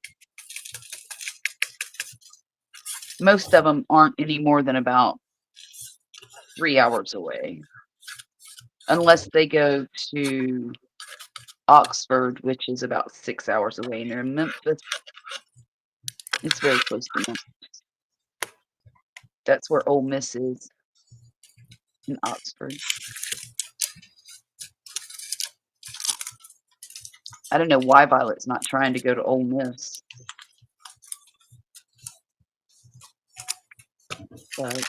most of them aren't any more than about 3 hours away, unless they go to Oxford, which is about 6 hours away near Memphis. It's very close to Memphis. That's where Ole Miss is, in Oxford. I don't know why Violet's not trying to go to Ole Miss. But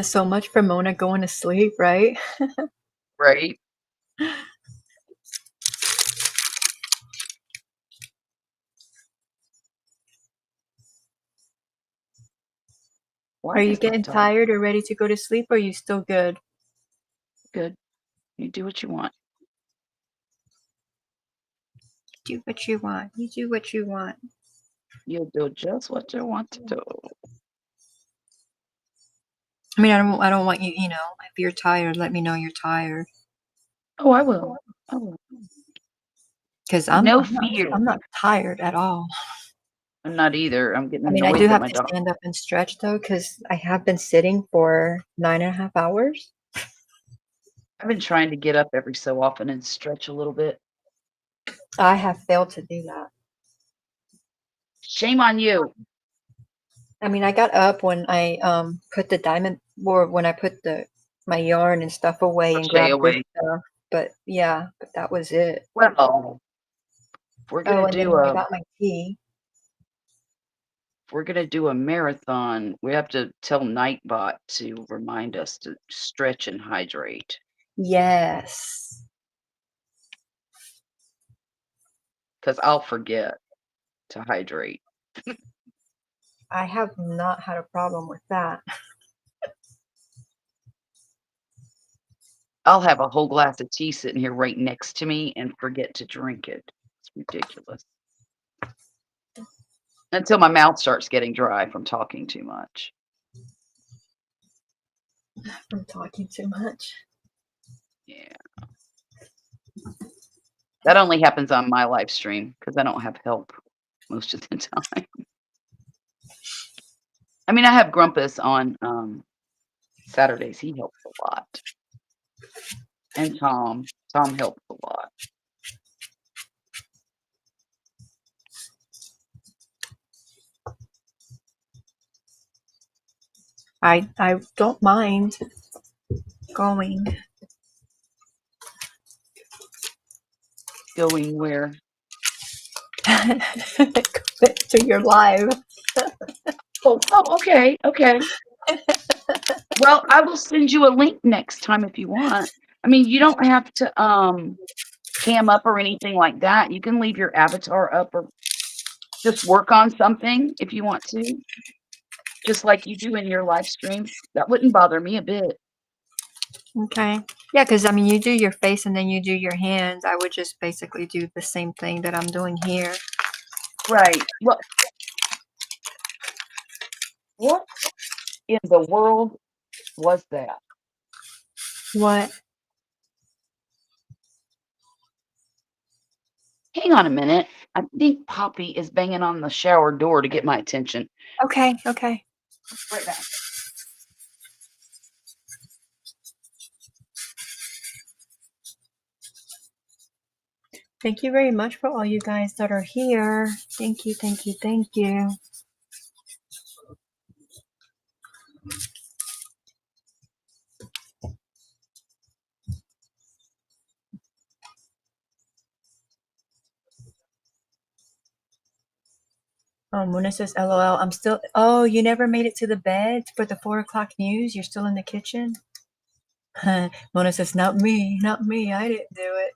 So much for Mona going to sleep, right? Right? Why Are you is my getting dog tired or ready to go to sleep, or are you still good? good? You do what you want. Do what you want. You do what you want. You'll do just what you want to do. I mean, I don't want you, you know, if you're tired, let me know you're tired. Oh, I will. I will. Because No fear. I'm not tired at all. I'm not either. I'm getting I mean, I do annoyed that have my to dog. stand up and stretch though, because I have been sitting for 9.5 hours. I've been trying to get up every so often and stretch a little bit. I have failed to do that. Shame on you. I mean, I got up when I put the diamond, or when I put my yarn and stuff away and Crochet grabbed this away. stuff. But yeah, but that was it. Well, if we're Oh, gonna and then do when I a got my tea, if we're gonna do a marathon, we have to tell Nightbot to remind us to stretch and hydrate. yes, Because I'll forget to hydrate. I have not had a problem with that. I'll have a whole glass of tea sitting here right next to me and forget to drink it. It's ridiculous. Until my mouth starts getting dry from talking too much. I'm talking too much. Yeah. That only happens on my live stream because I don't have help most of the time. I mean, I have Grumpus on Saturdays. He helps a lot. And Tom. Tom helps a lot. I don't mind going Going where? to your live. Oh, okay, okay. Well, I will send you a link next time if you want. I mean, you don't have to cam up or anything like that. You can leave your avatar up or just work on something if you want to, just like you do in your live stream. That wouldn't bother me a bit. Okay. Yeah, because I mean, you do your face and then you do your hands. I would just basically do the same thing that I'm doing here. Right. Well, what in the world was that? What? Hang on a minute. I think Poppy is banging on the shower door to get my attention. Okay, okay. Right back. Thank you very much for all you guys that are here. Thank you, thank you, thank you. Oh, Mona says, LOL, I'm still, oh, you never made it to the bed for the 4 o'clock news? You're still in the kitchen? Mona says, not me, not me. I didn't do it.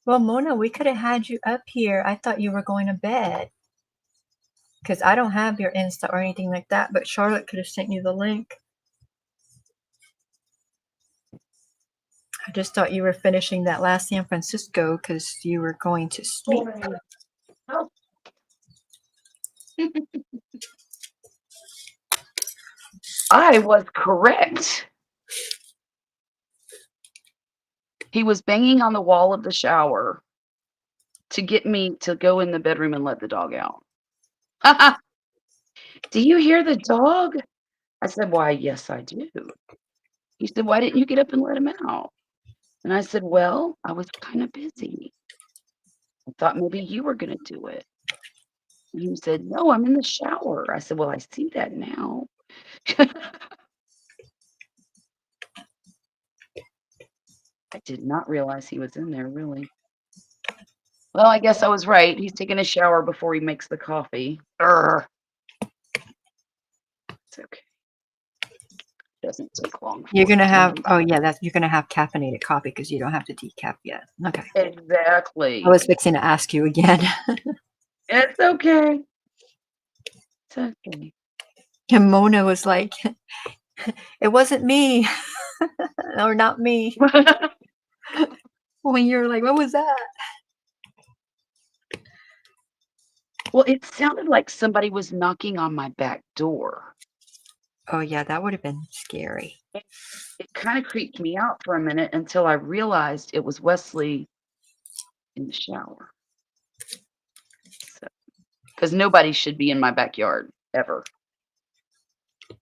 Well, Mona, we could have had you up here. I thought you were going to bed. Because I don't have your Insta or anything like that, but Charlotte could have sent you the link. I just thought you were finishing that last San Francisco because you were going to sleep. Oh. I was correct. He was banging on the wall of the shower to get me to go in the bedroom and let the dog out. Do you hear the dog? I said, why, yes, I do. He said, why didn't you get up and let him out? And I said, well, I was kind of busy. I thought maybe you were going to do it. And he said, no, I'm in the shower. I said, well, I see that now. I did not realize he was in there, really. Well, I guess I was right. He's taking a shower before he makes the coffee. Urgh. doesn't take long. You're gonna have. Somebody- Oh yeah, you're gonna have caffeinated coffee because you don't have to decaf yet. Okay. Exactly. I was fixing to ask you again. It's okay. It's okay. And Mona was like, "It wasn't me, or not me." When you're like, "What was that?" Well, it sounded like somebody was knocking on my back door. Oh yeah, that would have been scary. It kind of creeped me out for a minute until I realized it was Wesley in the shower. Because nobody should be in my backyard ever.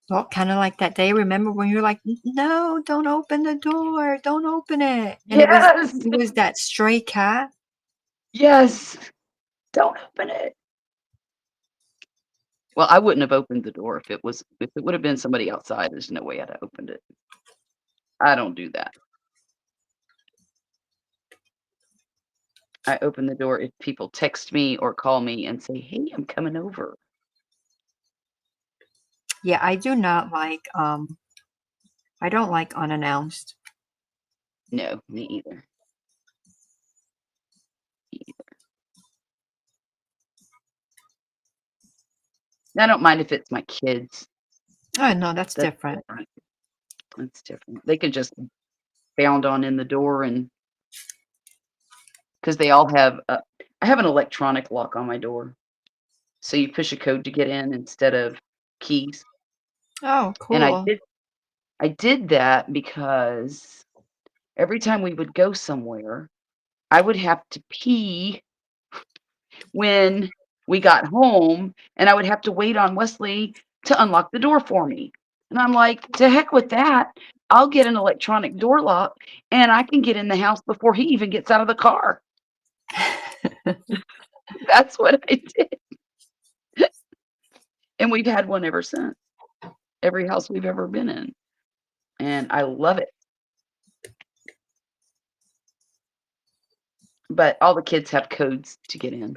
Well, kind of like that day. Remember when you were like, "No, don't open the door, don't open it," and Yes. it was that stray cat. Yes. Don't open it. Well, I wouldn't have opened the door if it would have been somebody outside. There's no way I'd have opened it. I don't do that. I open the door if people text me or call me and say, "Hey, I'm coming over." Yeah, I do not like. I don't like unannounced. No, me either. I don't mind if it's my kids. Oh no, that's That's different. different. That's different. They could just bound on in the door and because they all have I have an electronic lock on my door. So you push a code to get in instead of keys. Oh, And cool. I did that because every time we would go somewhere, I would have to pee when we got home, and I would have to wait on Wesley to unlock the door for me. And I'm like, to heck with that. I'll get an electronic door lock and I can get in the house before he even gets out of the car. That's what I did. And we've had one ever since. Every house we've ever been in. And I love it. But all the kids have codes to get in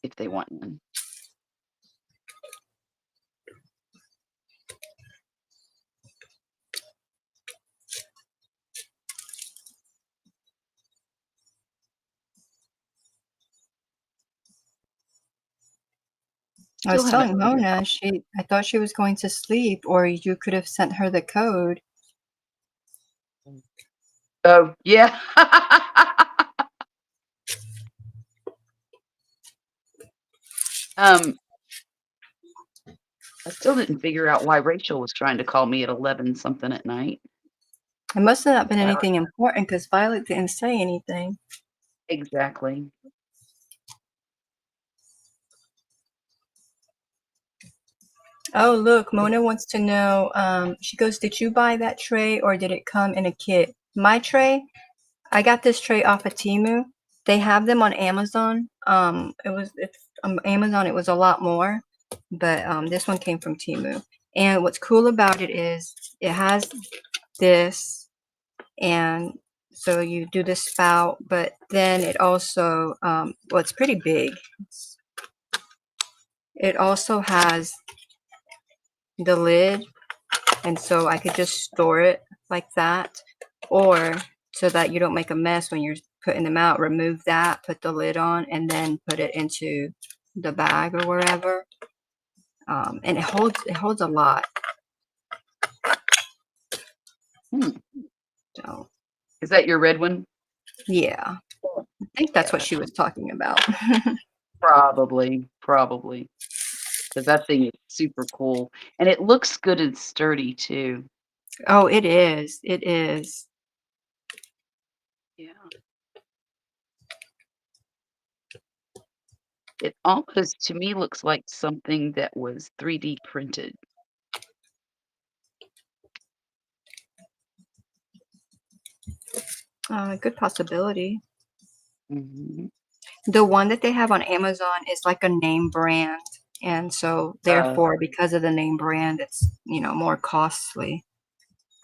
if they want in. I was Still haven't telling figured Mona, out. I thought she was going to sleep, or you could have sent her the code. Oh, yeah. I still didn't figure out why Rachel was trying to call me at 11 something at night. It must have not been anything important because Violet didn't say anything. Exactly. Oh, look, Mona wants to know. She goes, "Did you buy that tray or did it come in a kit?" My tray, I got this tray off of Temu. They have them on Amazon. Amazon. It was a lot more, but this one came from Temu. And what's cool about it is it has this, and so you do the spout, but then it also, well, it's pretty big. It also has the lid, and so I could just store it like that, or so that you don't make a mess when you're putting them out, remove that, put the lid on, and then put it into the bag or wherever. And it holds a lot. So Is that your red one? yeah, I think that's what she was talking about. Probably. Because that thing is super cool. And it looks good and sturdy too. Oh, it is. It is. Yeah. It almost, to me, looks like something that was 3D printed. Good possibility. Mm-hmm. The one that they have on Amazon is like a name brand, and so therefore, because of the name brand, it's more costly.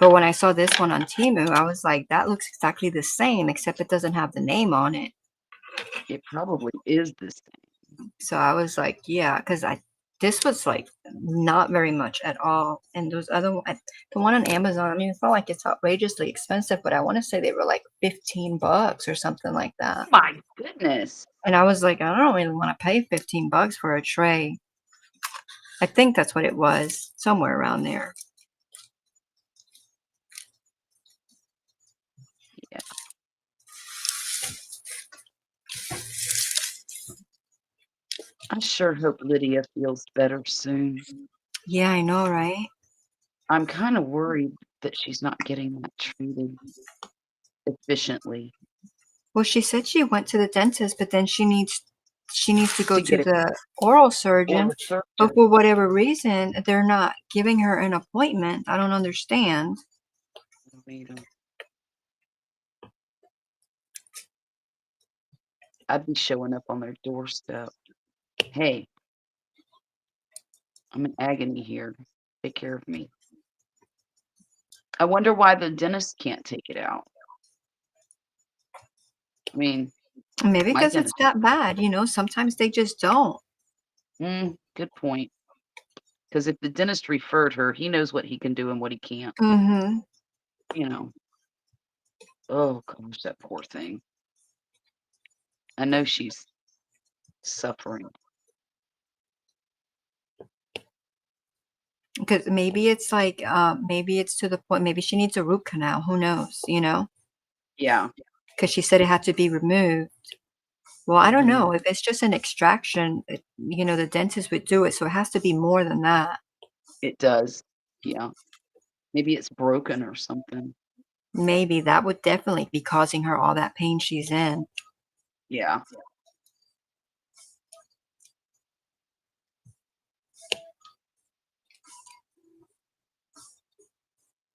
But when I saw this one on Temu, I was like, that looks exactly the same, except it doesn't have the name on it. It probably is the same. So I was like, yeah, because I this was like not very much at all. And those other one, the one on Amazon, I mean, it's not like it's outrageously expensive, but I want to say they were like $15 or something like that. My goodness. And I was like, I don't really want to pay $15 for a tray. I think that's what it was, somewhere around there. Yeah. I sure hope Lydia feels better soon. Yeah, I know, right? I'm kind of worried that she's not getting that treated efficiently. Well, she said she went to the dentist, but then she needs to go To to get the oral surgeon. oral surgeon. But for whatever reason, they're not giving her an appointment. I don't understand. I'd be showing up on their doorstep. Hey, I'm in agony here. Take care of me. I wonder why the dentist can't take it out. I mean, Maybe my because it's dentist. that bad, you know, sometimes they just don't. Good point. Because if the dentist referred her, he knows what he can do and what he can't. Mm-hmm. You know. Oh gosh, that poor thing. I know she's suffering. Because maybe it's like, maybe it's to the point, maybe she needs a root canal. Who knows, you know? Yeah. Because she said it had to be removed. Well, I don't Mhm. know. If it's just an extraction, you know, the dentist would do it. So it has to be more than that. It does. Yeah. Maybe it's broken or something. Maybe that would definitely be causing her all that pain she's in. Yeah.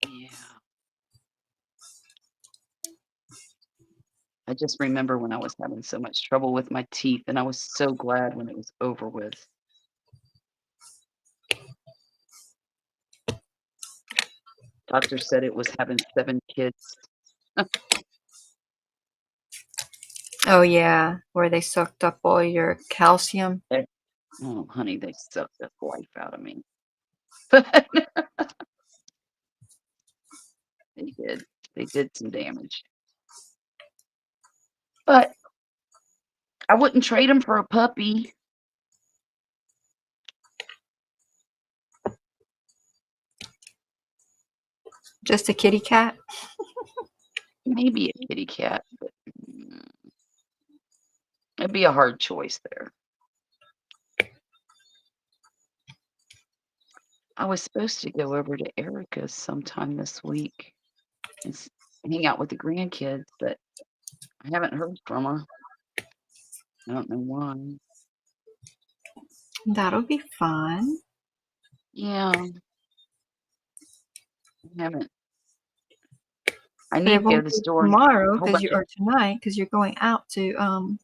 Yeah. I just remember when I was having so much trouble with my teeth, and I was so glad when it was over with. Doctor said it was having 7 kids. Oh, yeah, where they sucked up all your calcium. Oh, honey, they sucked the life out of me. They did. They did some damage. But I wouldn't trade them for a puppy. Just a kitty cat? Maybe a kitty cat, but it'd be a hard choice there. I was supposed to go over to Erica's sometime this week and hang out with the grandkids, but I haven't heard from her. I don't know why. That'll be fun. Yeah. I haven't. I But need it to go to won't the be store and get tomorrow a whole because bunch you of. or tonight because you're going out to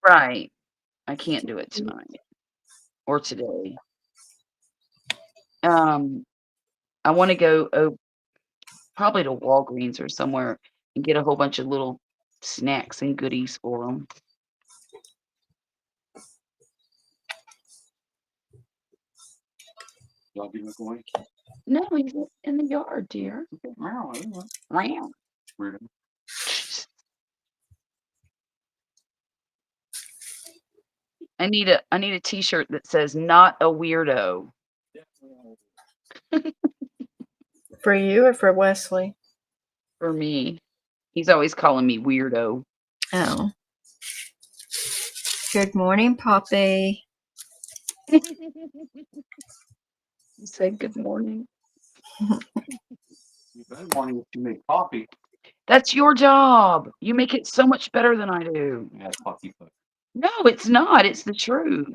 Right. I can't do it tonight or today. I want to go probably to Walgreens or somewhere and get a whole bunch of little snacks and goodies for them. No, he's in the yard, dear. Round. I need a T-shirt that says "Not a weirdo." for you or for Wesley. For me. He's always calling me weirdo. Oh. Good morning, Poppy. You said good morning. Good morning if you make coffee. That's your job. You make it so much better than I do. Yeah, coffee cook. No, it's not. It's the truth.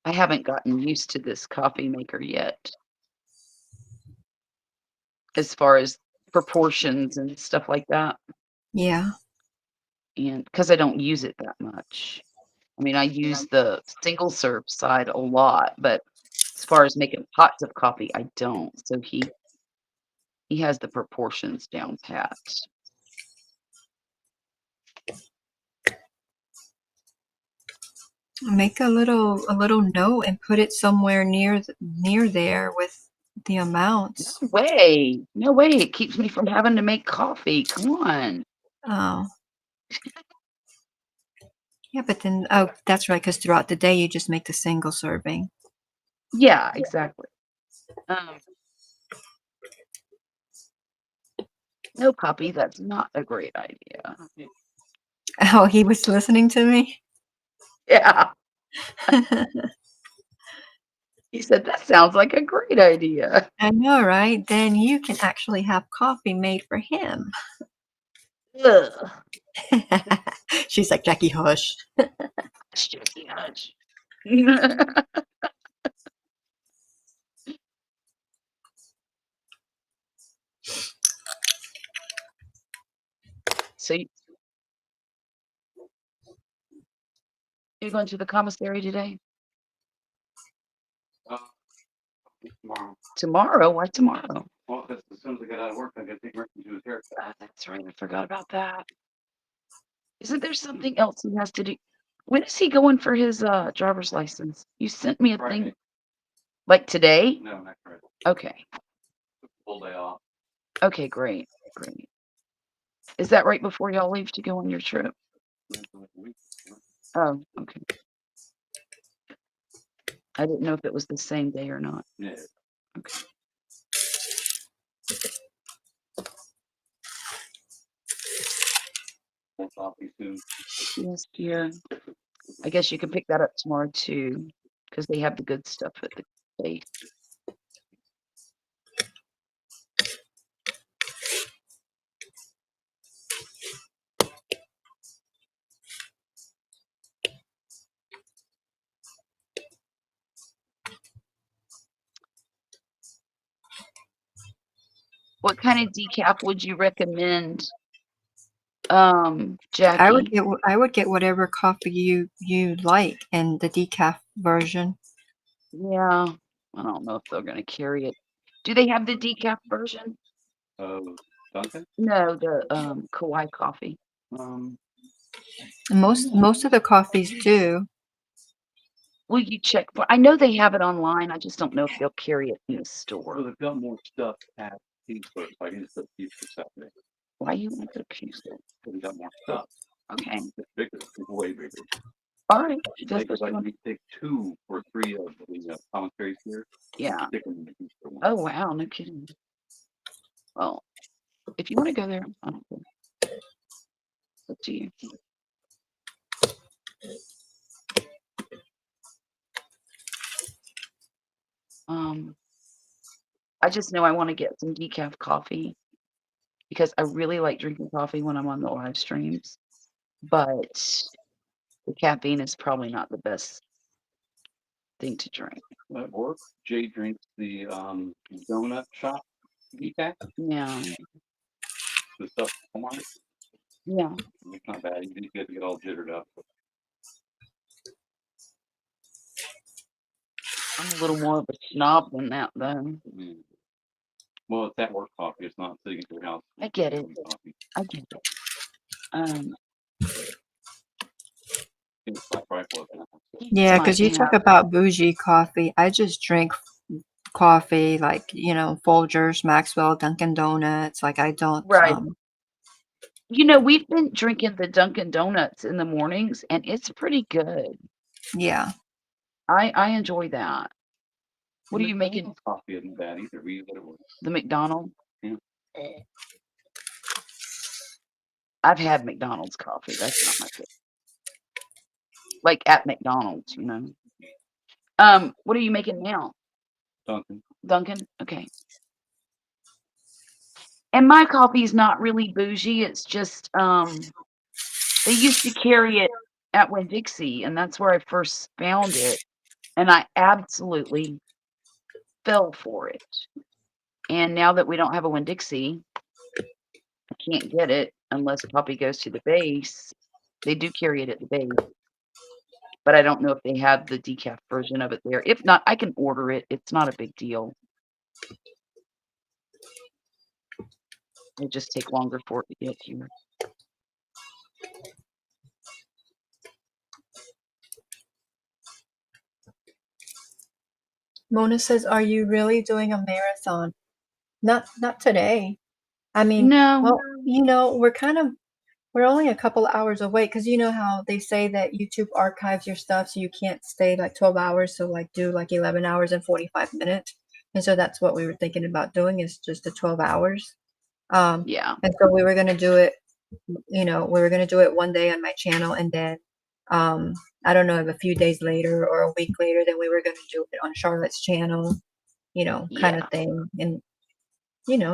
I haven't gotten used to this coffee maker yet. As far as proportions and stuff like that. Yeah. And because I don't use it that much. I mean, I use the single serve side a lot, but as far as making pots of coffee, I don't. So he has the proportions down pat. Make a little note and put it somewhere near there with the amounts. No way. No way. It keeps me from having to make coffee. Come on. Oh. Yeah, but then that's right, because throughout the day you just make the single serving. Yeah, exactly. No, Poppy, that's not a great idea. Oh, he was listening to me? Yeah. He said, that sounds like a great idea. I know, right? Then you can actually have coffee made for him. Ugh. She's like, Jackie, hush. Jackie, hush. So you're going to the commissary today? Tomorrow. Tomorrow? Why tomorrow? Well, because as soon as I get out of work, I got to take Rick to his haircut. That's right. I forgot about that. Isn't there something else he has to do? When is he going for his driver's license? You sent me a thing. Friday. Like today? No, not Friday. Okay. Full day off. Okay, great. Great. Is that right before y'all leave to go on your trip? Oh, okay. I didn't know if it was the same day or not. Yeah. Okay. Full coffee soon. Yes, dear. I guess you can pick that up tomorrow too, because they have the good stuff at the place. What kind of decaf would you recommend, Jackie? I would get whatever coffee you like and the decaf version. Yeah, I don't know if they're going to carry it. Do they have the decaf version? Duncan? No, the Kauai coffee. Most of the coffees do. Will you check for? I know they have it online. I just don't know if they'll carry it in the store. Well, they've got more stuff at Kingsford, so I can just put Kingsford Saturday. Why you want to Kingston? Because we got more stuff. Okay. It's bigger. It's way bigger. All right. Like, we take 2 or 3 of the commentaries here. Yeah. Stick them in the Kingsford one. Oh wow, no kidding. Well, if you want to go there, I don't care. It's up to you. I just know I want to get some decaf coffee because I really like drinking coffee when I'm on the live streams, but the caffeine is probably not the best thing to drink. At work, Jay drinks the donut shop decaf. Yeah. The stuff from Walmart. Yeah. It's not bad. You just get to get all jittered up. I'm a little more of a snob than that, though. Well, it's at work coffee. It's not sitting at your house. I get it. Coffee. I get it. It's Black Rifle. Yeah, because you talk about bougie coffee. I just drink coffee like, Folgers, Maxwell, Dunkin' Donuts. Like I don't. Right. We've been drinking the Dunkin' Donuts in the mornings, and it's pretty good. Yeah. I enjoy that. What are you making? Coffee isn't bad either. We use it at work. The McDonald's? Yeah. I've had McDonald's coffee. That's not my favorite. Like at McDonald's, What are you making now? Dunkin'. Dunkin'? Okay. And my coffee's not really bougie. It's just they used to carry it at Winn-Dixie, and that's where I first found it. And I absolutely fell for it. And now that we don't have a Winn-Dixie, can't get it unless Poppy goes to the base. They do carry it at the base, but I don't know if they have the decaf version of it there. If not, I can order it. It's not a big deal. It'll just take longer for it to get here. Mona says, "Are you really doing a marathon?" Not today. I mean, No. well, we're only a couple hours away because you know how they say that YouTube archives your stuff so you can't stay like 12 hours, so like do like 11 hours and 45 minutes. And so that's what we were thinking about doing is just the 12 hours. Yeah. And so we were going to do it, we were going to do it one day on my channel and then I don't know if a few days later or a week later, then we were going to do it on Charlotte's channel, kind of thing. And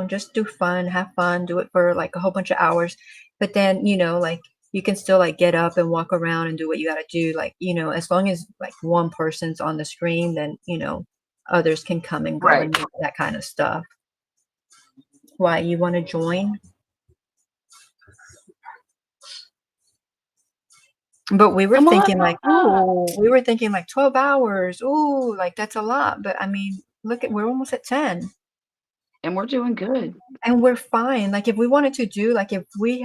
just have fun, do it for like a whole bunch of hours. But then, like you can still like get up and walk around and do what you got to do. Like, as long as like one person's on the screen, then, others can come and go Right. and do that kind of stuff. Why, you want to join? But we were Come on, thinking like, Mama. we were thinking like 12 hours. Ooh, like that's a lot. But I mean, we're almost at 10. And we're doing good. And we're fine. Like if we wanted to do, like if we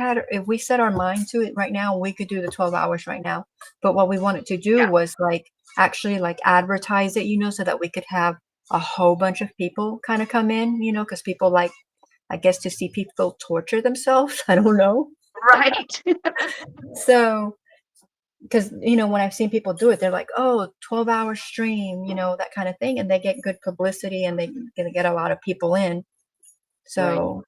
set our mind to it right now, we could do the 12 hours right now. But what we wanted to do was like actually like advertise it, so that we could have a whole bunch of people kind of come in, because people like, I guess, to see people torture themselves. I don't know. Right. So, because, when I've seen people do it, they're like, oh, 12-hour stream, that kind of thing. And they get good publicity and they get a lot of people in. So,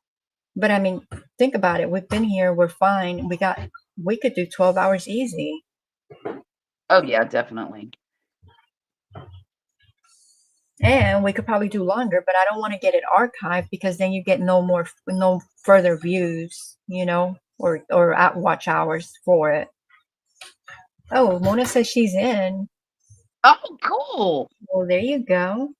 but I mean, think about it. We've been here. We're fine. We could do 12 hours easy. Oh, yeah, definitely. And we could probably do longer, but I don't want to get it archived because then you get no further views, or at watch hours for it. Oh, Mona says she's in. Oh, cool. Well, there you go.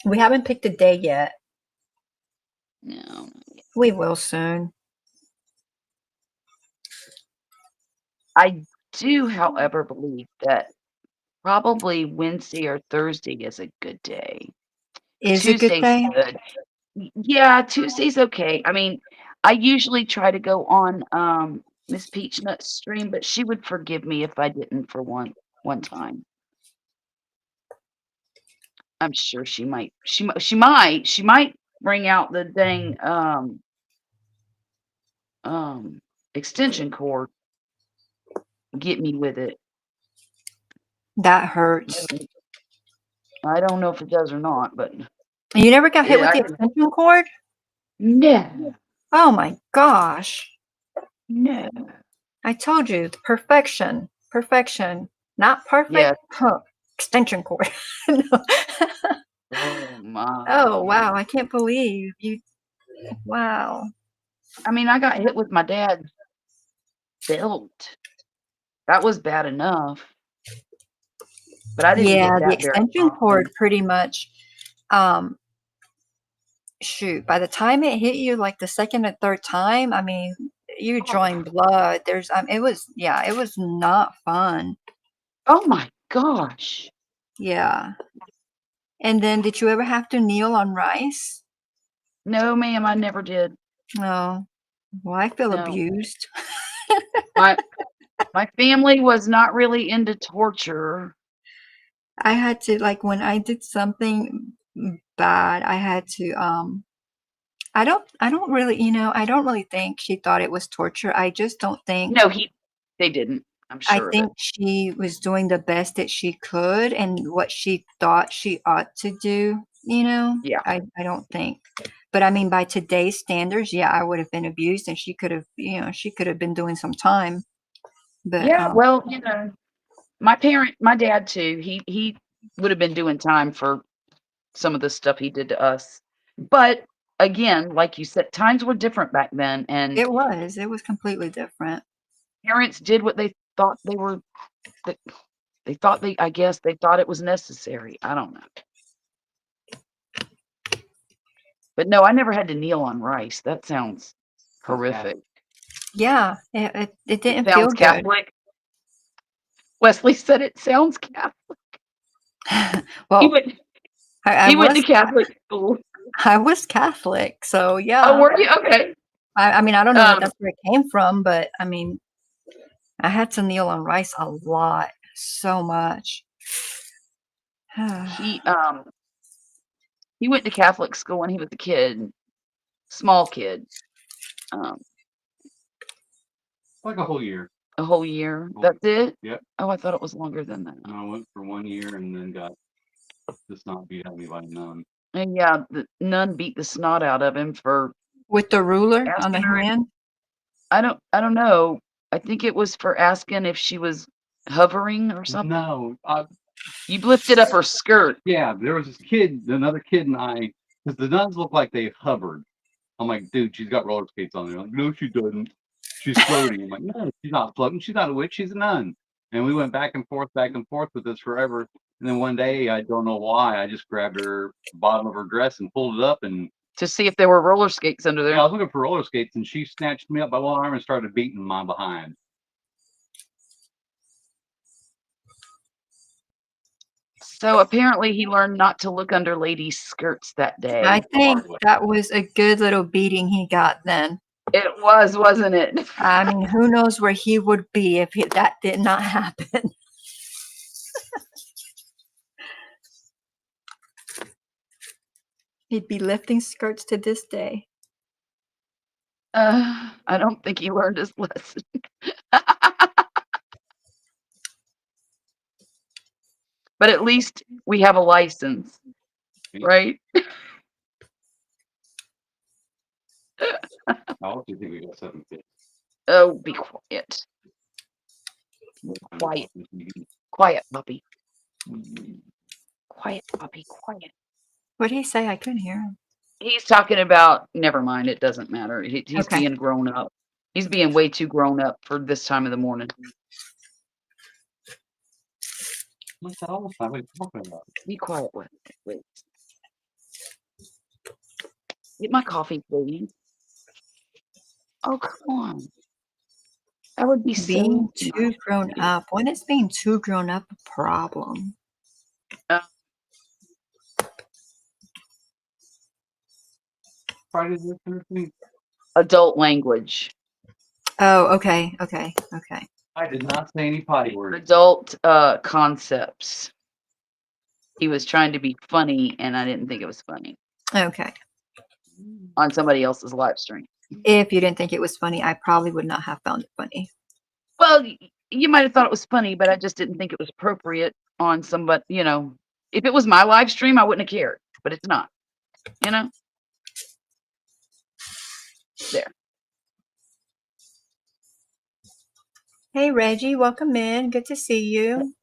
We haven't picked a day yet. No. We will soon. I do, however, believe that probably Wednesday or Thursday is a good day. Is a good day? Good. Yeah, Tuesday's okay. I mean, I usually try to go on Miss Peachnut's stream, but she would forgive me if I didn't for one time. I'm sure she might. She might bring out the dang extension cord. Get me with it. That hurts. I don't know if it does or not, but You never got hit with the extension cord? no. Oh my gosh. No. I told you, perfection. Not perfect. Yeah. Huh. Extension cord. No. Oh my. Oh wow, I can't believe you. Wow. I mean, I got hit with my dad's belt. That was bad enough. But I didn't get that the extension very cord often. pretty much shoot, by the time it hit you like the second or third time, I mean, you're drawing blood. It was not fun. Oh my gosh. Yeah. And then did you ever have to kneel on rice? No, ma'am, I never did. No. Well, I feel No. abused. My family was not really into torture. I had to, like, when I did something bad, I had to I don't really think she thought it was torture. I just don't think. No, they didn't. I'm I sure of think it. she was doing the best that she could and what she thought she ought to do, Yeah. I don't think. But I mean, by today's standards, yeah, I would have been abused and she could have been doing some time. But Yeah, well, my dad too, he would have been doing time for some of the stuff he did to us. But again, like you said, times were different back then, and it was completely different. parents did what they thought they were I guess they thought it was necessary. I don't know. But no, I never had to kneel on rice. That sounds horrific. Yeah, it It didn't feel sounds good. Catholic. Wesley said it sounds Catholic. He Well, went I he went to was Catholic school. I was Catholic, so Oh, yeah. were you? Okay. I mean, I don't know that Um, that's where it came from, but I mean, I had to kneel on rice a lot, so much. he he went to Catholic school when he was a kid, small kid. Um, Like a whole year. a whole year. Oh, That's it? Yep. Oh, I thought it was longer than that. And I went for 1 year and then got the snot beat out of me by a nun. And yeah, the nun beat the snot out of him for With the ruler on the asking her. hand. I don't know. I think it was for asking if she was hovering or something. No, You lifted up her skirt. yeah, there was this kid, another kid, and I, because the nuns look like they hovered. I'm like, dude, she's got roller skates on. They're like, no, she doesn't. She's floating. I'm like, no, she's not floating. She's not a witch. She's a nun. And we went back and forth with this forever. And then one day, I don't know why, I just grabbed her bottom of her dress and pulled it up. And To see if there were roller skates under there. I was looking for roller skates, and she snatched me up by one arm and started beating my behind. So apparently he learned not to look under ladies' skirts that day. I think that was a good little beating he got then. It was, wasn't it? I mean, who knows where he would be if that did not happen. He'd be lifting skirts to this day. I don't think he learned his lesson. But at least we have a license, right? How old do you think we got 7 kids? Oh, be quiet. Quiet. Quiet, puppy. Quiet, puppy, quiet. What did he say? I couldn't hear him. He's talking about, never mind, it doesn't matter. He's Okay. being grown up. He's being way too grown up for this time of the morning. What the hell are we talking about? Be quiet, wait. Get my coffee, please. Oh, come on. That would be Being so too grown up. When is being too grown up a problem? Friday the 13th. adult language. Oh, okay. I did not say any potty words. Adult concepts. He was trying to be funny, and I didn't think it was funny Okay. on somebody else's live stream. If you didn't think it was funny, I probably would not have found it funny. Well, you might have thought it was funny, but I just didn't think it was appropriate on somebody, if it was my live stream, I wouldn't have cared, but it's not, There. Hey, Reggie, welcome in. Good to see you.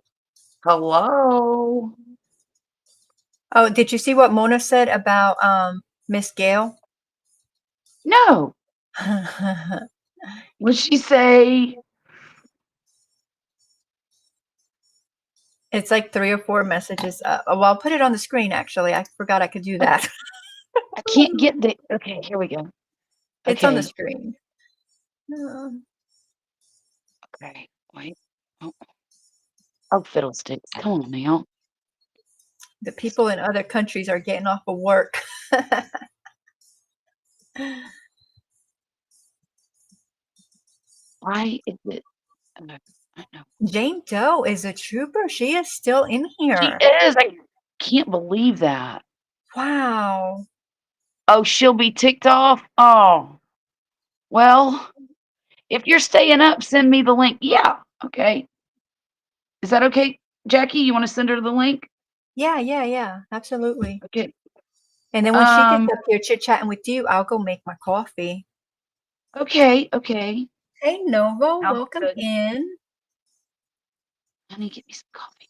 Hello. Oh, did you see what Mona said about Miss Gail? No. What'd she say? It's like 3 or 4 messages up. Oh, well, I'll put it on the screen, actually. I forgot I could do that. I can't get the. Okay, here we go. It's on the Okay. screen. Okay, wait. Oh, fiddlesticks. Come on now. The people in other countries are getting off of work. Why is it? I know. Jane Doe is a trooper. She is still in here. She is. I can't believe that. Wow. Oh, she'll be ticked off? Oh. Well, if you're staying up, send me the link. Yeah. Okay. Is that okay, Jackie? You want to send her the link? Yeah. Absolutely. Okay. And then when she gets up here chit-chatting with you, I'll go make my coffee. Okay. Hey, Novo, Sounds welcome good. in. Honey, get me some coffee.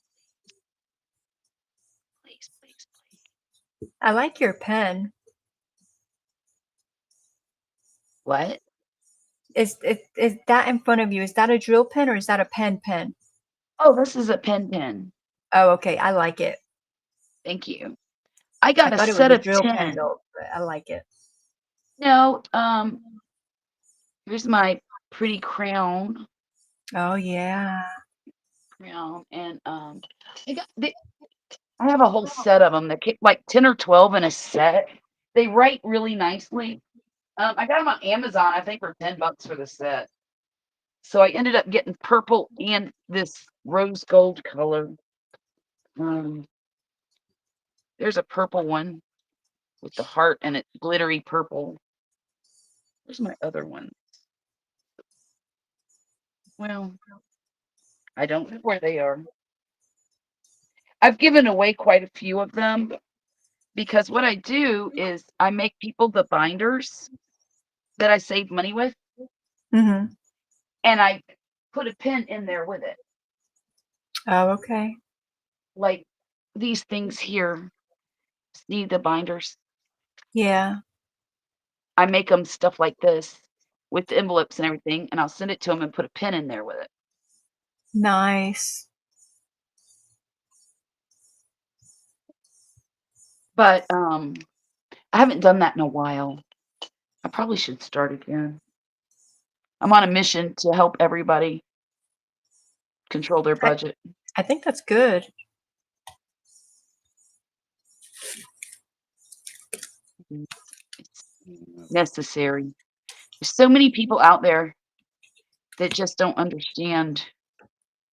Please. I like your pen. What? Is that in front of you? Is that a drill pen or is that a pen? Oh, this is a pen. Oh, okay. I like it. Thank you. I I got a thought it was set a of drill 10. pencil, but I like it. No, here's my pretty crown. Oh, yeah. And I have a whole set of them. They're like 10 or 12 in a set. They write really nicely. I got them on Amazon, I think, for $10 for the set. So I ended up getting purple and this rose gold color. There's a purple one with the heart and it's glittery purple. Where's my other one? Well, I don't know where they are. I've given away quite a few of them because what I do is I make people the binders that I save money with, Mm-hmm. and I put a pin in there with it. Oh, okay. Like these things here. See the binders? Yeah. I make them stuff like this with the envelopes and everything, and I'll send it to them and put a pin in there with it. Nice. But I haven't done that in a while. I probably should start again. I'm on a mission to help everybody control their budget. I think that's good. It's necessary. There's so many people out there that just don't understand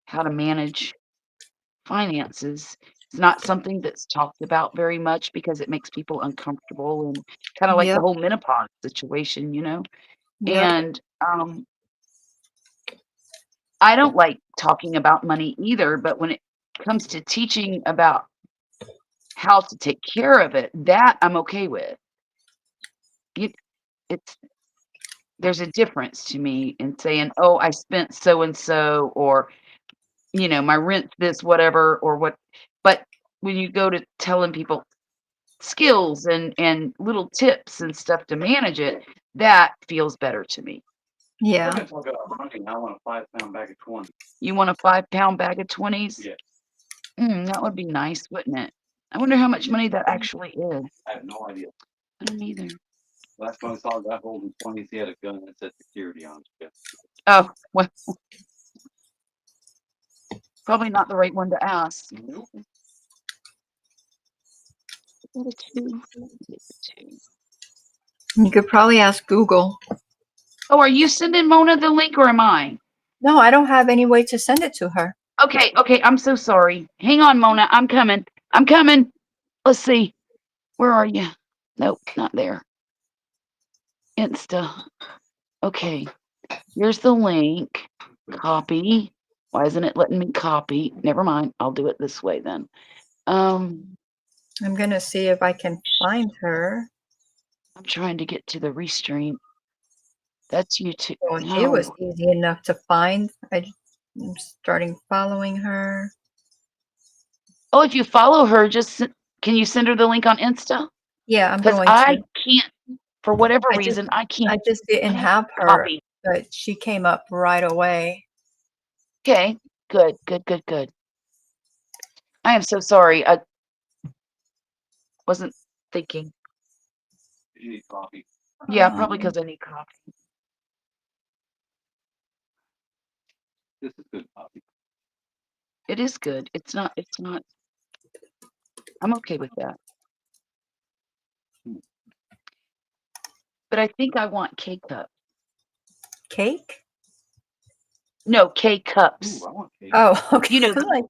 how to manage finances. It's not something that's talked about very much because it makes people uncomfortable and kind of like the Yep. whole menopause situation, Yep. And I don't like talking about money either, but when it comes to teaching about how to take care of it, that I'm okay with. There's a difference to me in saying, "Oh, I spent so and so," or my rent this, whatever, or what. But when you go to telling people skills and little tips and stuff to manage it, that feels better to me. Yeah. I want a 5-pound bag of 20. You want a 5-pound bag of 20s? Yeah. That would be nice, wouldn't it? I wonder how much money that actually is. I have no idea. I don't either. Last time I saw a guy holding 20s, he had a gun that said security on it. Oh, well, probably not the right one to ask. Nope. Is that a 2? It's a 2. You could probably ask Google. Oh, are you sending Mona the link or am I? No, I don't have any way to send it to her. Okay, I'm so sorry. Hang on, Mona. I'm coming. Let's see. Where are you? Nope, not there. Insta. Okay. Here's the link. Copy. Why isn't it letting me copy? Never mind. I'll do it this way then. I'm gonna see if I can find her. I'm trying to get to the restream. That's YouTube. Oh, she was easy enough to find. I'm starting following her. Oh, if you follow her, can you send her the link on Insta? Yeah, I'm Because going I to. can't, for whatever I reason, I I can't just didn't have her, copy. but she came up right away. Okay, good. I am so sorry. I wasn't thinking. You need coffee. Yeah, probably because I need coffee. This is good coffee. It is good. It's not. I'm okay with that. But I think I want K-cup. Cake? No, K-cups. Ooh, I want cake. Oh, okay. You know,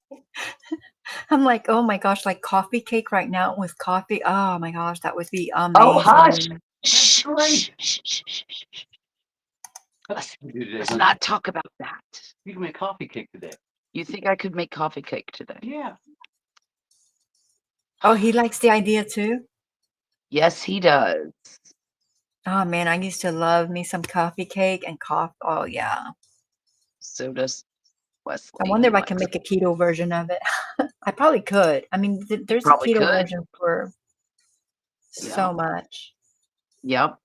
I'm like, oh my gosh, like coffee cake right now with coffee. Oh my gosh, that would be amazing. oh, hush. Shh. Let's not talk about that. You can make coffee cake today. You think I could make coffee cake today? Yeah. Oh, he likes the idea too? Yes, he does. Oh man, I used to love me some coffee cake and coffee. Oh yeah. So does Wesley. I wonder if I can make a keto version of it. I probably could. I mean, there's a Probably keto could. version for so much. Yep.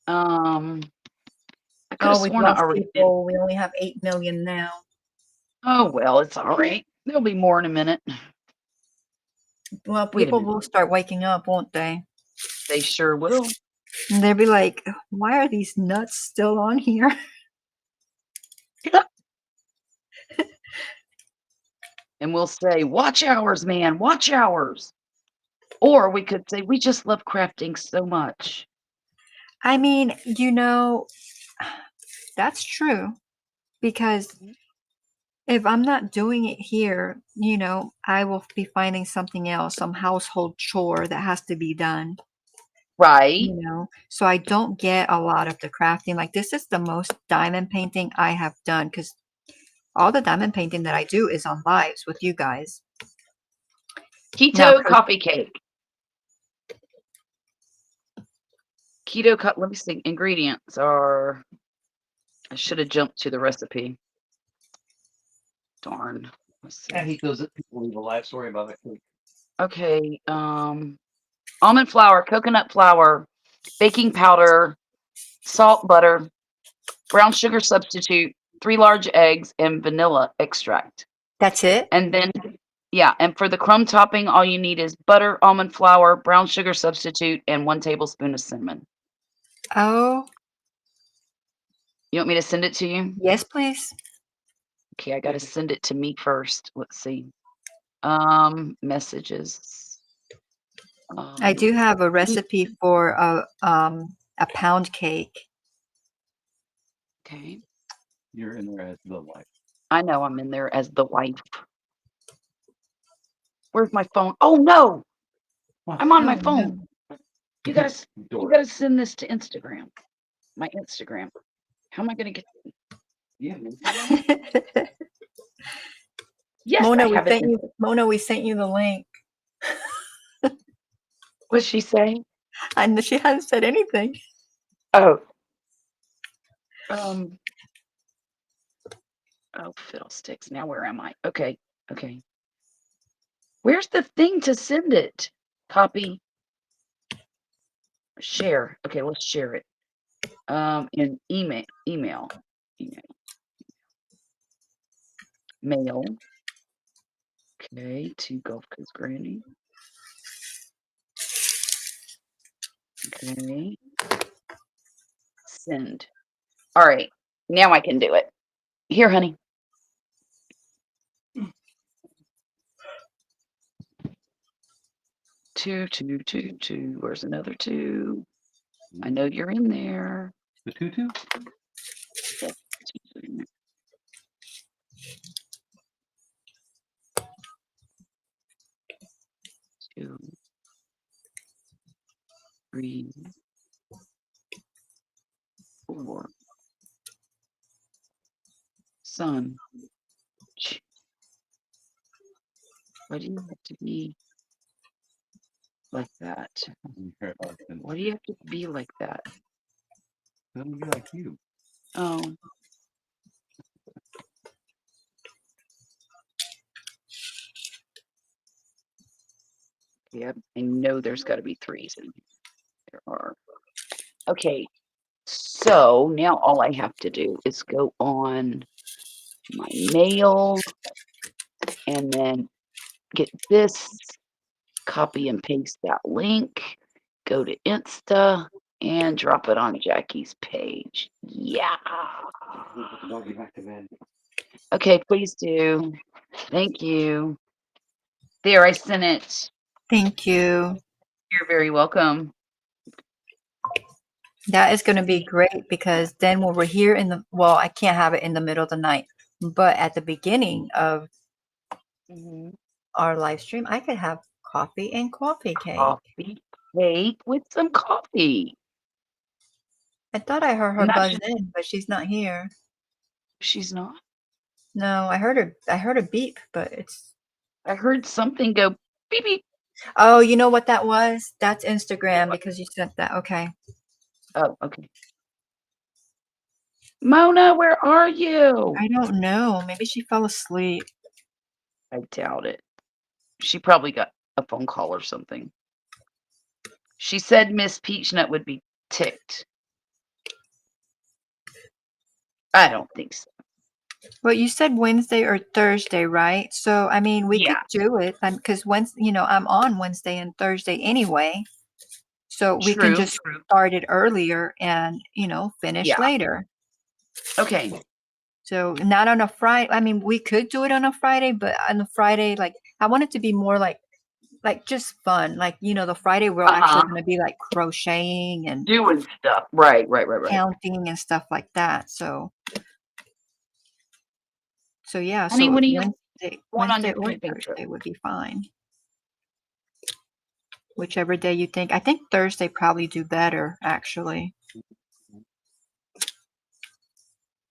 I I could have Oh, we've sworn I lost already did. people. We only have 8 million now. Oh, well, it's all right. There'll be more in a minute. Well, Wait a people minute. will start waking up, won't they? They sure will. And they'll be like, why are these nuts still on here? And we'll say, watch hours, man, watch hours. Or we could say, we just love crafting so much. I mean, that's true. Because if I'm not doing it here, I will be finding something else, some household chore that has to be done. Right. So I don't get a lot of the crafting. Like, this is the most diamond painting I have done, because all the diamond painting that I do is on lives with you guys. Keto coffee cake. Let me see. Ingredients are, I should have jumped to the recipe. Darn. Let's see. I hate those that people leave a life story about it. Okay. Almond flour, coconut flour, baking powder, salt, butter, brown sugar substitute, 3 large eggs, and vanilla extract. That's it? And then, yeah, and for the crumb topping, all you need is butter, almond flour, brown sugar substitute, and 1 tablespoon of cinnamon. Oh. You want me to send it to you? Yes, please. Okay, I got to send it to me first. Let's see. Messages. I do have a recipe for a pound cake. Okay. You're in there as the wife. I know I'm in there as the wife. Where's my phone? Oh no! I'm on my phone. No. You gotta send this to Instagram. My Instagram. How am I gonna get? Yeah. Yes, Mona, I have it. Mona, we sent you the link. What's she saying? And she hasn't said anything. Oh. Oh, fiddlesticks. Now where am I? Okay. Where's the thing to send it? Copy. Share. Okay, let's share it. In email. Mail. Okay, to Gulf Coast Granny. Okay. Send. All right. Now I can do it. Here, honey. Two. Where's another 2? I know you're in there. The tutu? Yeah. 2, 3, 4. Son. Why do you have to be like that? Why do you have to be like that? Let me be like you. Oh. Yep, I know there's got to be 3s in here. There are. Okay, so now all I have to do is go on my mail and then get this, copy and paste that link, go to Insta, and drop it on Jackie's page. Yeah. Okay, please do. Thank you. There, I sent it. Thank you. You're very welcome. That is going to be great, because then when we're here I can't have it in the middle of the night, but at the beginning of our live stream, I could have coffee and coffee cake. Coffee cake with some coffee. I thought I heard her buzz in, but she's not here. She's not? No, I heard a beep, but I heard something go beep beep. Oh, you know what that was? That's Instagram, because you sent that. Okay. Oh, okay. Mona, where are you? I don't know. Maybe she fell asleep. I doubt it. She probably got a phone call or something. She said Miss Peachnut would be ticked. I don't think so. Well, you said Wednesday or Thursday, right? So, I mean, we could Yeah, do it because Wednesday, I'm on Wednesday and Thursday anyway. So we can true, just true. start it earlier and, finish Yeah. later. Okay. So not on a Friday. I mean, we could do it on a Friday, but on a Friday, like I want it to be more like just fun. Like, the Friday we're actually Uh-huh. going to be like crocheting and Doing stuff. Right, right, right, right. counting and stuff like that. So yeah, Honey, so what do you Wednesday, want on Wednesday your or camping trip? Thursday would be fine. Whichever day you think. I think Thursday probably do better actually,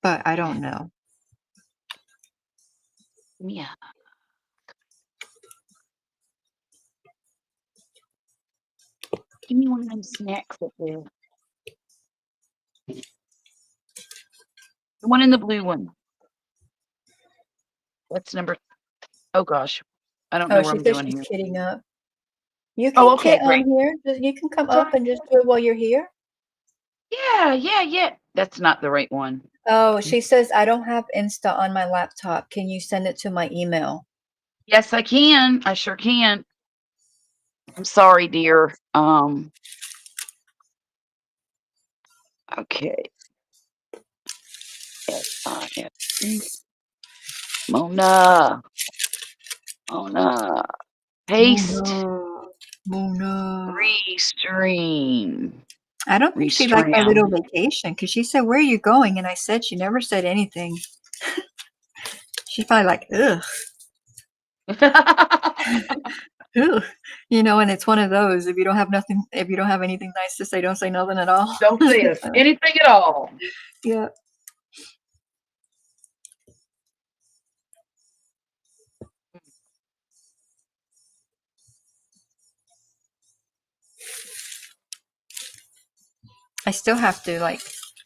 but I don't know. Yeah. Give me one of them snacks up there. The one in the blue one. What's number? Oh gosh, I don't know Oh, what she I'm says doing she's here. kidding up. You Oh, can okay, kit great. on here. You can come Sorry. up and just do it while you're here. Yeah, yeah, yeah. That's not the right one. Oh, she says I don't have Insta on my laptop. Can you send it to my email? Yes, I can. I sure can. I'm sorry, dear. Okay. F-I-F-C. Mona. Mona. Paste. Mona. Restream. I don't think she liked my little Restream. vacation because she said, "Where are you going?" And I said she never said anything. She's probably like, ugh, ugh. And it's one of those. If you don't have anything nice to say, don't say nothing at all. Don't say anything at all. Yeah. I still have to like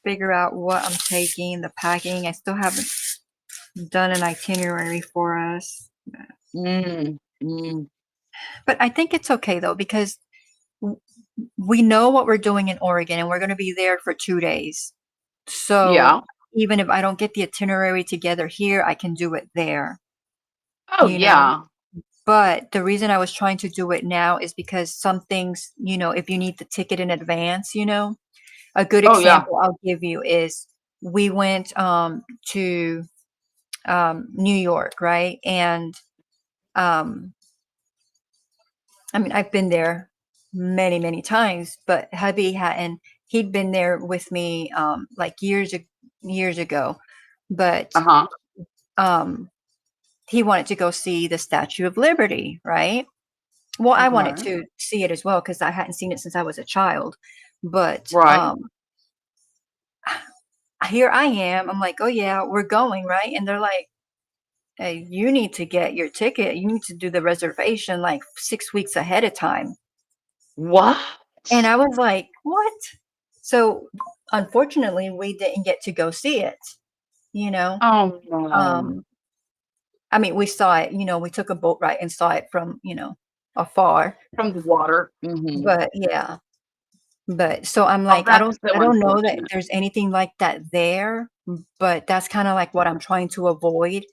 figure out what I'm taking, the packing. I still haven't done an itinerary for us. Mm, mm. But I think it's okay though because we know what we're doing in Oregon and we're going to be there for 2 days. So Yeah. even if I don't get the itinerary together here, I can do it there, Oh, you know. yeah. But the reason I was trying to do it now is because some things, if you need the ticket in advance, a good Oh, yeah. example I'll give you is we went to New York, right? And I mean, I've been there many, many times, but hubby hadn't. He'd been there with me like years ago, but Uh-huh. um, he wanted to go see the Statue of Liberty, right? Well, I wanted Right. to see it as well because I hadn't seen it since I was a child. But Right. here I am. I'm like, oh yeah, we're going, right? And they're like, hey, you need to get your ticket. You need to do the reservation like 6 weeks ahead of time. What? And I was like, what? So unfortunately, we didn't get to go see it, you know. Oh, no. Um, I mean, we saw it, we took a boat ride and saw it from, afar. From the water. Mhm. But yeah. But so I'm Oh, like, I that's don't so I don't know that unfortunate. there's anything like that there, but that's kind of like what I'm trying to avoid.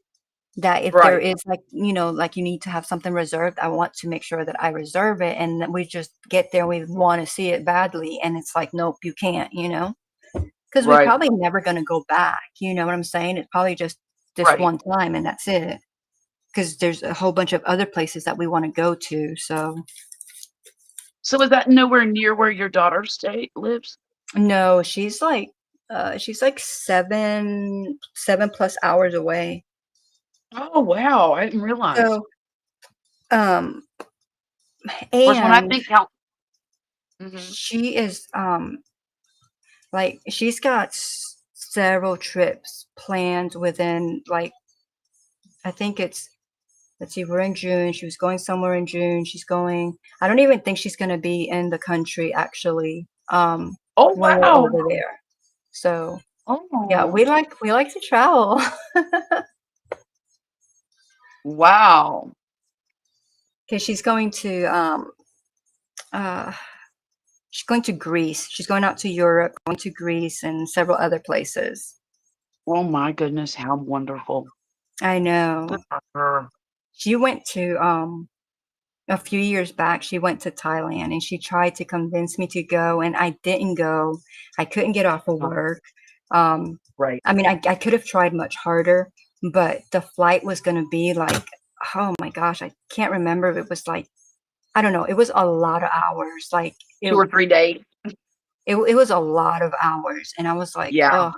That if there Right. is like, like you need to have something reserved, I want to make sure that I reserve it and that we just get there, we want to see it badly. And it's like, nope, you can't, because we're Right. probably never going to go back. You know what I'm saying? It's probably just this Right. one time and that's it. Because there's a whole bunch of other places that we want to go to. So So is that nowhere near where your daughter lives? no, she's like 7+ hours away. Oh, wow. I didn't realize. So um Of course, when I and think how Mhm. she is like she's got several trips planned within like I think it's let's see, we're in June. She was going somewhere in June. I don't even think she's gonna be in the country actually, Oh, when we're wow. over there. So yeah, Oh, we like to travel. wow. Because uh she's going to Greece. She's going out to Europe, going to Greece and several other places. Oh my goodness, how wonderful. I know. Good for her. She went to a few years back, she went to Thailand and she tried to convince me to go, and I didn't go. I couldn't get off of work. Right. I mean, I could have tried much harder, but the flight was going to be like, oh my gosh, I can't remember if it was like, I don't know, it was a lot of hours. Like 2 or 3 days. it was a lot of hours, and I was like, Yeah. oh.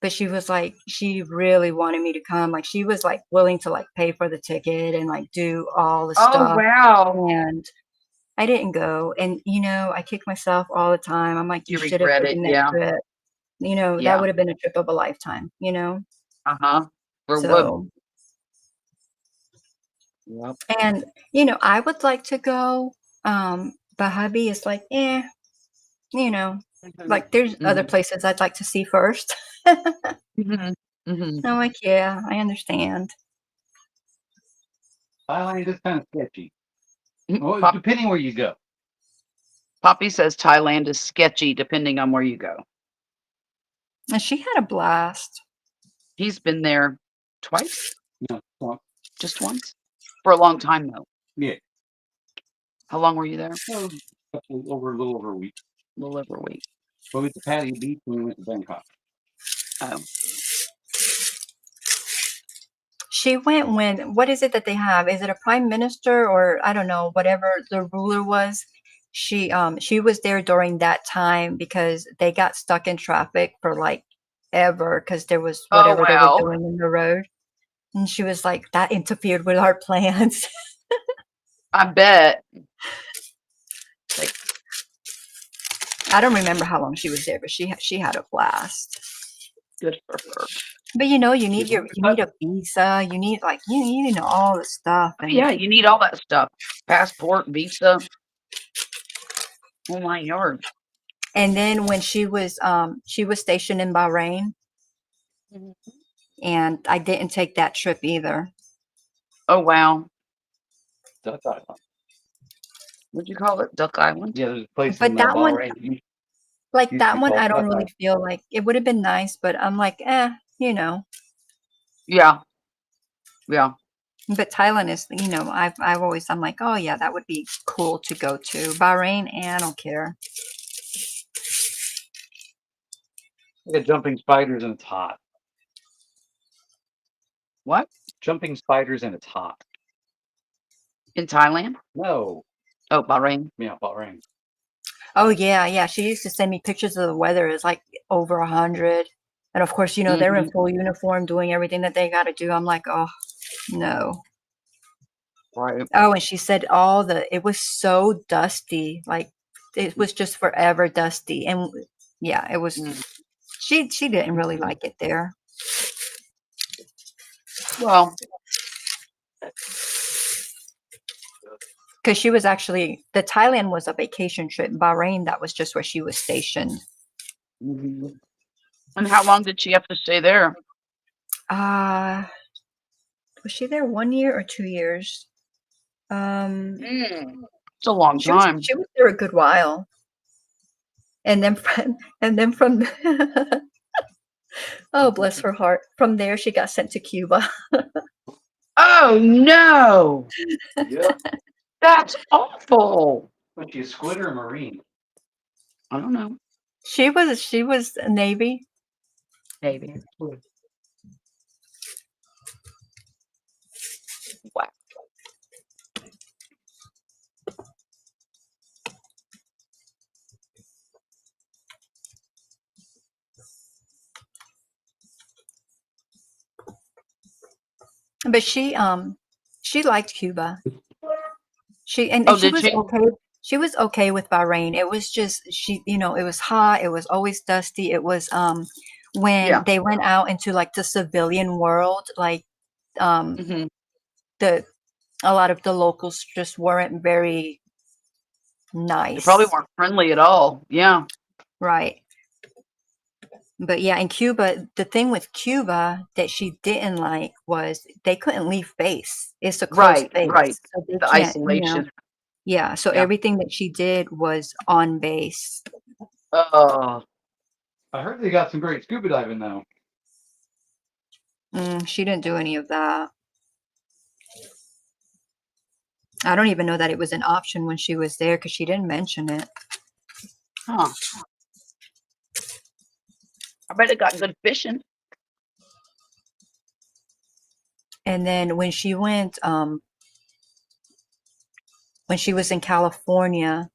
But she was like, she really wanted me to come. Like she was like willing to like pay for the ticket and like do all the Oh, stuff. wow. And I didn't go. And you know, I kick myself all the time. I'm like, you You should have regret it, taken that yeah. trip. You know, that Yeah. would have been a trip of a lifetime, you know? Uh-huh. For wood. So, Yep. and you know, I would like to go. But hubby is like, you know, like there's other Mhm. places I'd like to see first. Mhm. Mhm. I'm like, yeah, I understand. Thailand is kind of sketchy. Well, Pop depending where you go. Poppy says Thailand is sketchy depending on where you go. And she had a blast. He's been there twice? No, well, Just once? For a long time, though. yeah, How long were you there? well, a little over a week. A little over a week. We went to Patty Beach and we went to Bangkok. Oh. She went when, what is it that they have? Is it a prime minister or I don't know, whatever the ruler was? She was there during that time because they got stuck in traffic for like ever because there was Oh, whatever they were wow. doing in the road. And she was like, that interfered with our plans. I bet. Like, I don't remember how long she was there, but she had a blast. good for her. But you know, you need Yeah. you need a visa, you need like you need to know all the stuff. And Yeah, you need all that stuff. Passport, visa. Oh my yard. and then when she was stationed in Bahrain, and I didn't take that trip either. Oh wow. Duck Island. What'd you call it? Duck Island? Yeah, there's a place But in that one, Bahrain. Used like to that be one, called I don't Duck really Island. feel like it would have been nice, but I'm like, you know. Yeah. Yeah. But Thailand is, you know, I'm like, oh yeah, that would be cool to go to. Bahrain, I don't care. They got jumping spiders and it's hot. What? Jumping spiders and it's hot. In Thailand? No, Oh, Bahrain. yeah, Bahrain. Oh yeah. She used to send me pictures of the weather. It's like over 100. And of course, you know, they're in full uniform doing everything that they got to do. I'm like, oh, no. Right. Oh, and she said it was so dusty. Like it was just forever dusty. And yeah, it was, Mm. she didn't really like it there. Well, Because she was actually, the Thailand was a vacation trip. Bahrain, that was just where she was stationed. mhm. And how long did she have to stay there? Was she there 1 year or 2 years? It's a long She was time. she was there a good while. And then from oh bless her heart. From there she got sent to Cuba. Oh no. Yeah. That's awful. Was she a squid or a marine? I don't know. She was a Navy. Maybe. Wow. But she liked Cuba. She Oh, she did was she? okay. She was okay with Bahrain. It was just you know, it was hot, it was always dusty. It was when Yeah. they went out into like the civilian world, like um Mhm. the a lot of the locals just weren't very They probably nice. weren't friendly at all. Yeah. Right. But yeah, in Cuba, the thing with Cuba that she didn't like was they couldn't leave base. It's a closed Right. Right. base, so they The can't, you know. isolation. Yeah, so Yeah. everything that she did was on base. Oh. I heard they got some great scuba diving though. She didn't do any of that. I don't even know that it was an option when she was there because she didn't mention it. Huh. I bet it got good fishing. And then when she went, when she was in California,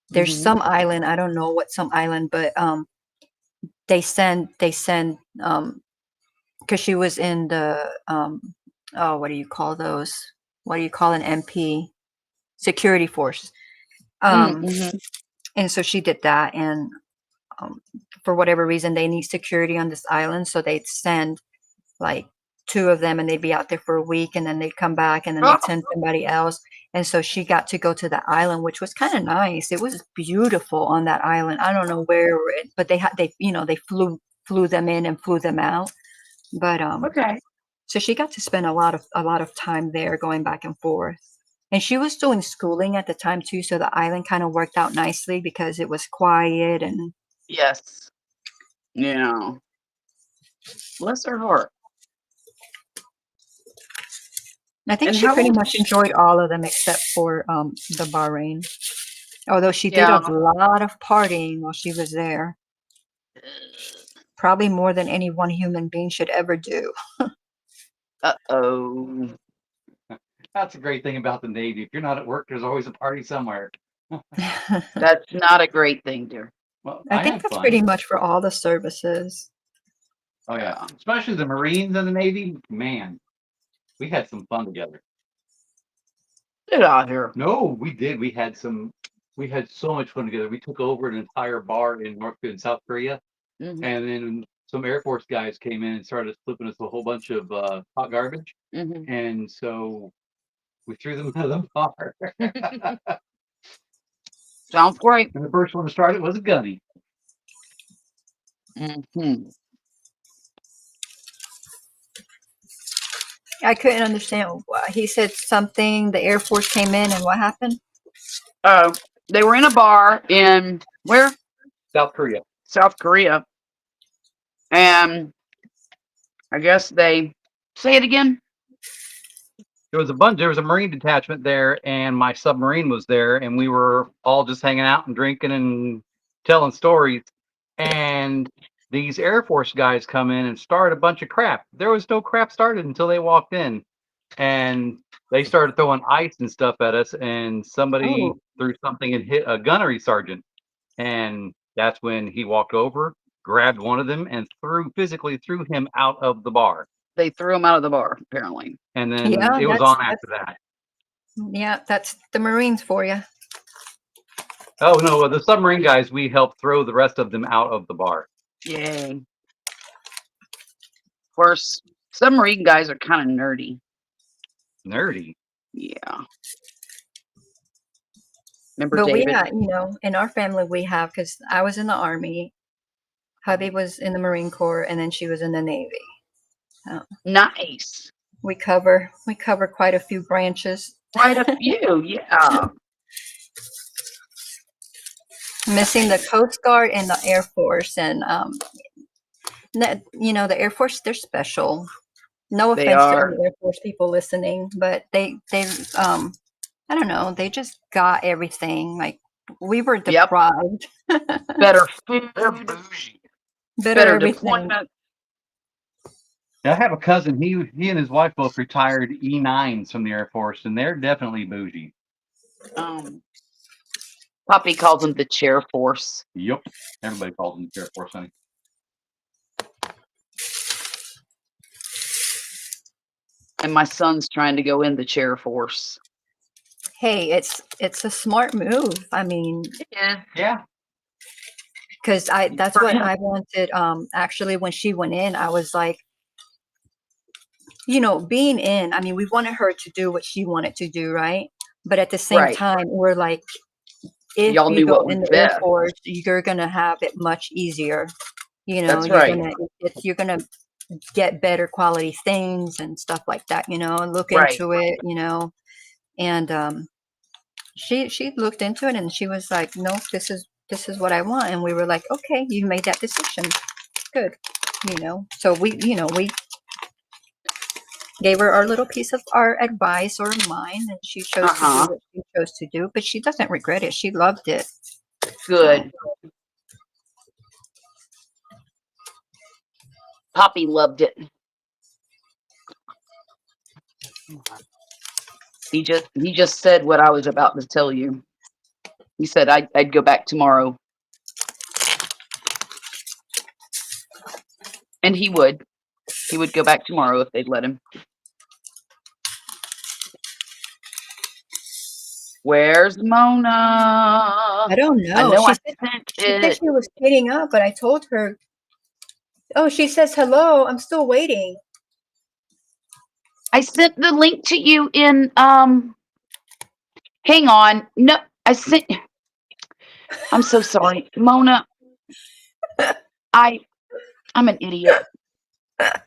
there's Mhm. some island, I don't know what some island, but they send because she was in the oh, what do you call those? What do you call an MP? Security force. Mhm. And so she did that, and for whatever reason, they need security on this island, so they'd send like 2 of them, and they'd be out there for a week, and then they'd come back, and then Oh, they'd send somebody else. And so she got to go to the island, which was kind of nice. It was beautiful on that island. I don't know where, but they they flew them in and flew them out. But okay. so she got to spend a lot of time there, going back and forth. And she was doing schooling at the time too, so the island kind of worked out nicely because it was quiet. And Yes. Yeah. Bless her heart. I think And she how pretty old much is she? enjoyed all of them except for the Bahrain. Although she did a Yeah. lot of partying while she was there, probably more than any one human being should ever do. Uh-oh. That's a great thing about the Navy. If you're not at work, there's always a party somewhere. I That's not a great thing, dear. Well, I think had that's fun. pretty much for all the services. Oh yeah, especially the Marines and the Navy. Man, we had some fun together. Get out here. No, we did. We had so much fun together. We took over an entire bar in South Korea, Mhm. and then some Air Force guys came in and started flipping us a whole bunch of hot garbage, Mhm. and so we threw them out of the bar. Sounds great. And the first one to start it was a gunny. Mhm. I couldn't understand. He said something. The Air Force came in, and what happened? They were in a bar in where? South Korea. South Korea. And I guess they say it again. There was a Marine detachment there, and my submarine was there, and we were all just hanging out and drinking and telling stories. And these Air Force guys come in and start a bunch of crap. There was no crap started until they walked in, and they started throwing ice and stuff at us. And somebody Oh, threw something and hit a gunnery sergeant, and that's when he walked over, grabbed one of them, and physically threw him out of the bar. They threw him out of the bar, apparently. And then yeah, it was on after that. that's the Marines for you. Oh no, the submarine guys, we helped throw the rest of them out of the bar. Yay. Of course, submarine guys are kind of nerdy. Nerdy. Yeah. Remember But we David? had, in our family, we have, because I was in the Army, hubby was in the Marine Corps, and then she was in the Navy. Nice. We cover quite a few branches. Quite a few, yeah. Missing the Coast Guard and the Air Force, and the Air Force, they're special. No They offense to are. any Air Force people listening, but they I don't know, they just got everything. Like, we were Yep. deprived. Better food, Better everything. deployment. I have a cousin. He and his wife both retired E9s from the Air Force, and they're definitely bougie. Poppy calls them the chair force. Yep. Everybody calls them the Air Force, honey. And my son's trying to go in the chair force. Hey, it's a smart move. I mean, Yeah. because that's what I wanted. Actually, when she went in, I was like, being in, I mean, we wanted her to do what she wanted to do, right? But at the same Right. time, we're like, if Y'all you knew go what in was the Air best. Force, you're gonna have it much easier. That's you're right. you're gonna get better quality things and stuff like that. And look Right. into it. And she looked into it, and she was like, no, this is what I want. And we were like, okay, you made that decision. Good. So we gave her our little piece of our advice or mine, and she chose to do what she chose to do. But she doesn't regret it. She loved it. Good. Poppy loved it. He just said what I was about to tell you. He said I'd go back tomorrow. And he would. He would go back tomorrow if they'd let him. Where's Mona? I don't know. I know I She sent said it. she was getting up, but I told her, oh, she says hello. I'm still waiting. I sent the link to you in hang on. No, I'm so sorry. Mona. I'm an idiot. I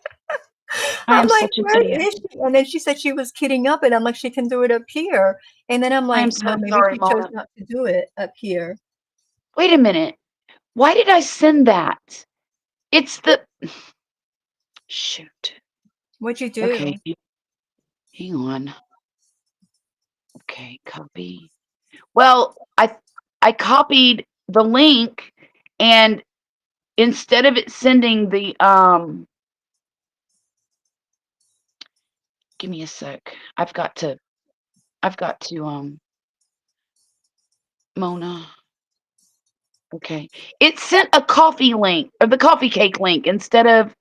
I'm am like, such an where idiot. is she? And then she said she was getting up, and I'm like, she can do it up here. And then I'm I am like, so well, maybe sorry, she chose Mona. not to do it up here. Wait a minute. Why did I send that? It's the shoot. What'd you do? Okay. Hang on. Okay, copy. Well, I copied the link, and instead of it sending the give me a sec. I've got to Mona. Okay. It sent a coffee link or the coffee cake link instead of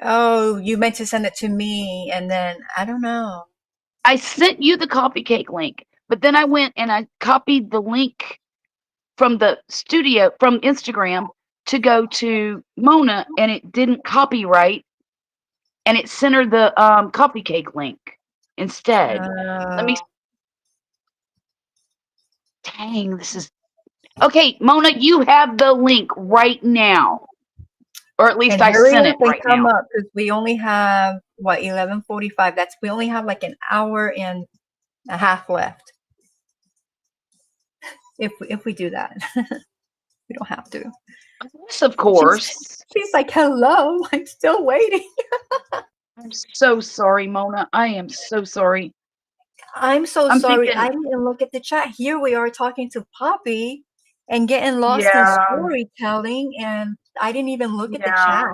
Oh, you meant to send it to me, and then I don't know. I sent you the coffee cake link, but then I went and I copied the link from the studio from Instagram to go to Mona, and it didn't copy right, and it sent her the coffee cake link instead. Let me. Oh. Dang, this is okay. Mona, you have the link right now, or at least And I hurry sent it up and right come now. up, because we only have what, 11:45. We only have like an hour and a half left. If we do that, we don't have to. Yes, of course. She's like, hello, I'm still waiting. I'm so sorry, Mona. I am so sorry. I'm so I'm sorry. thinking, I didn't look at the chat. Here we are talking to Poppy and getting lost in yeah, storytelling, and I didn't even look at the yeah.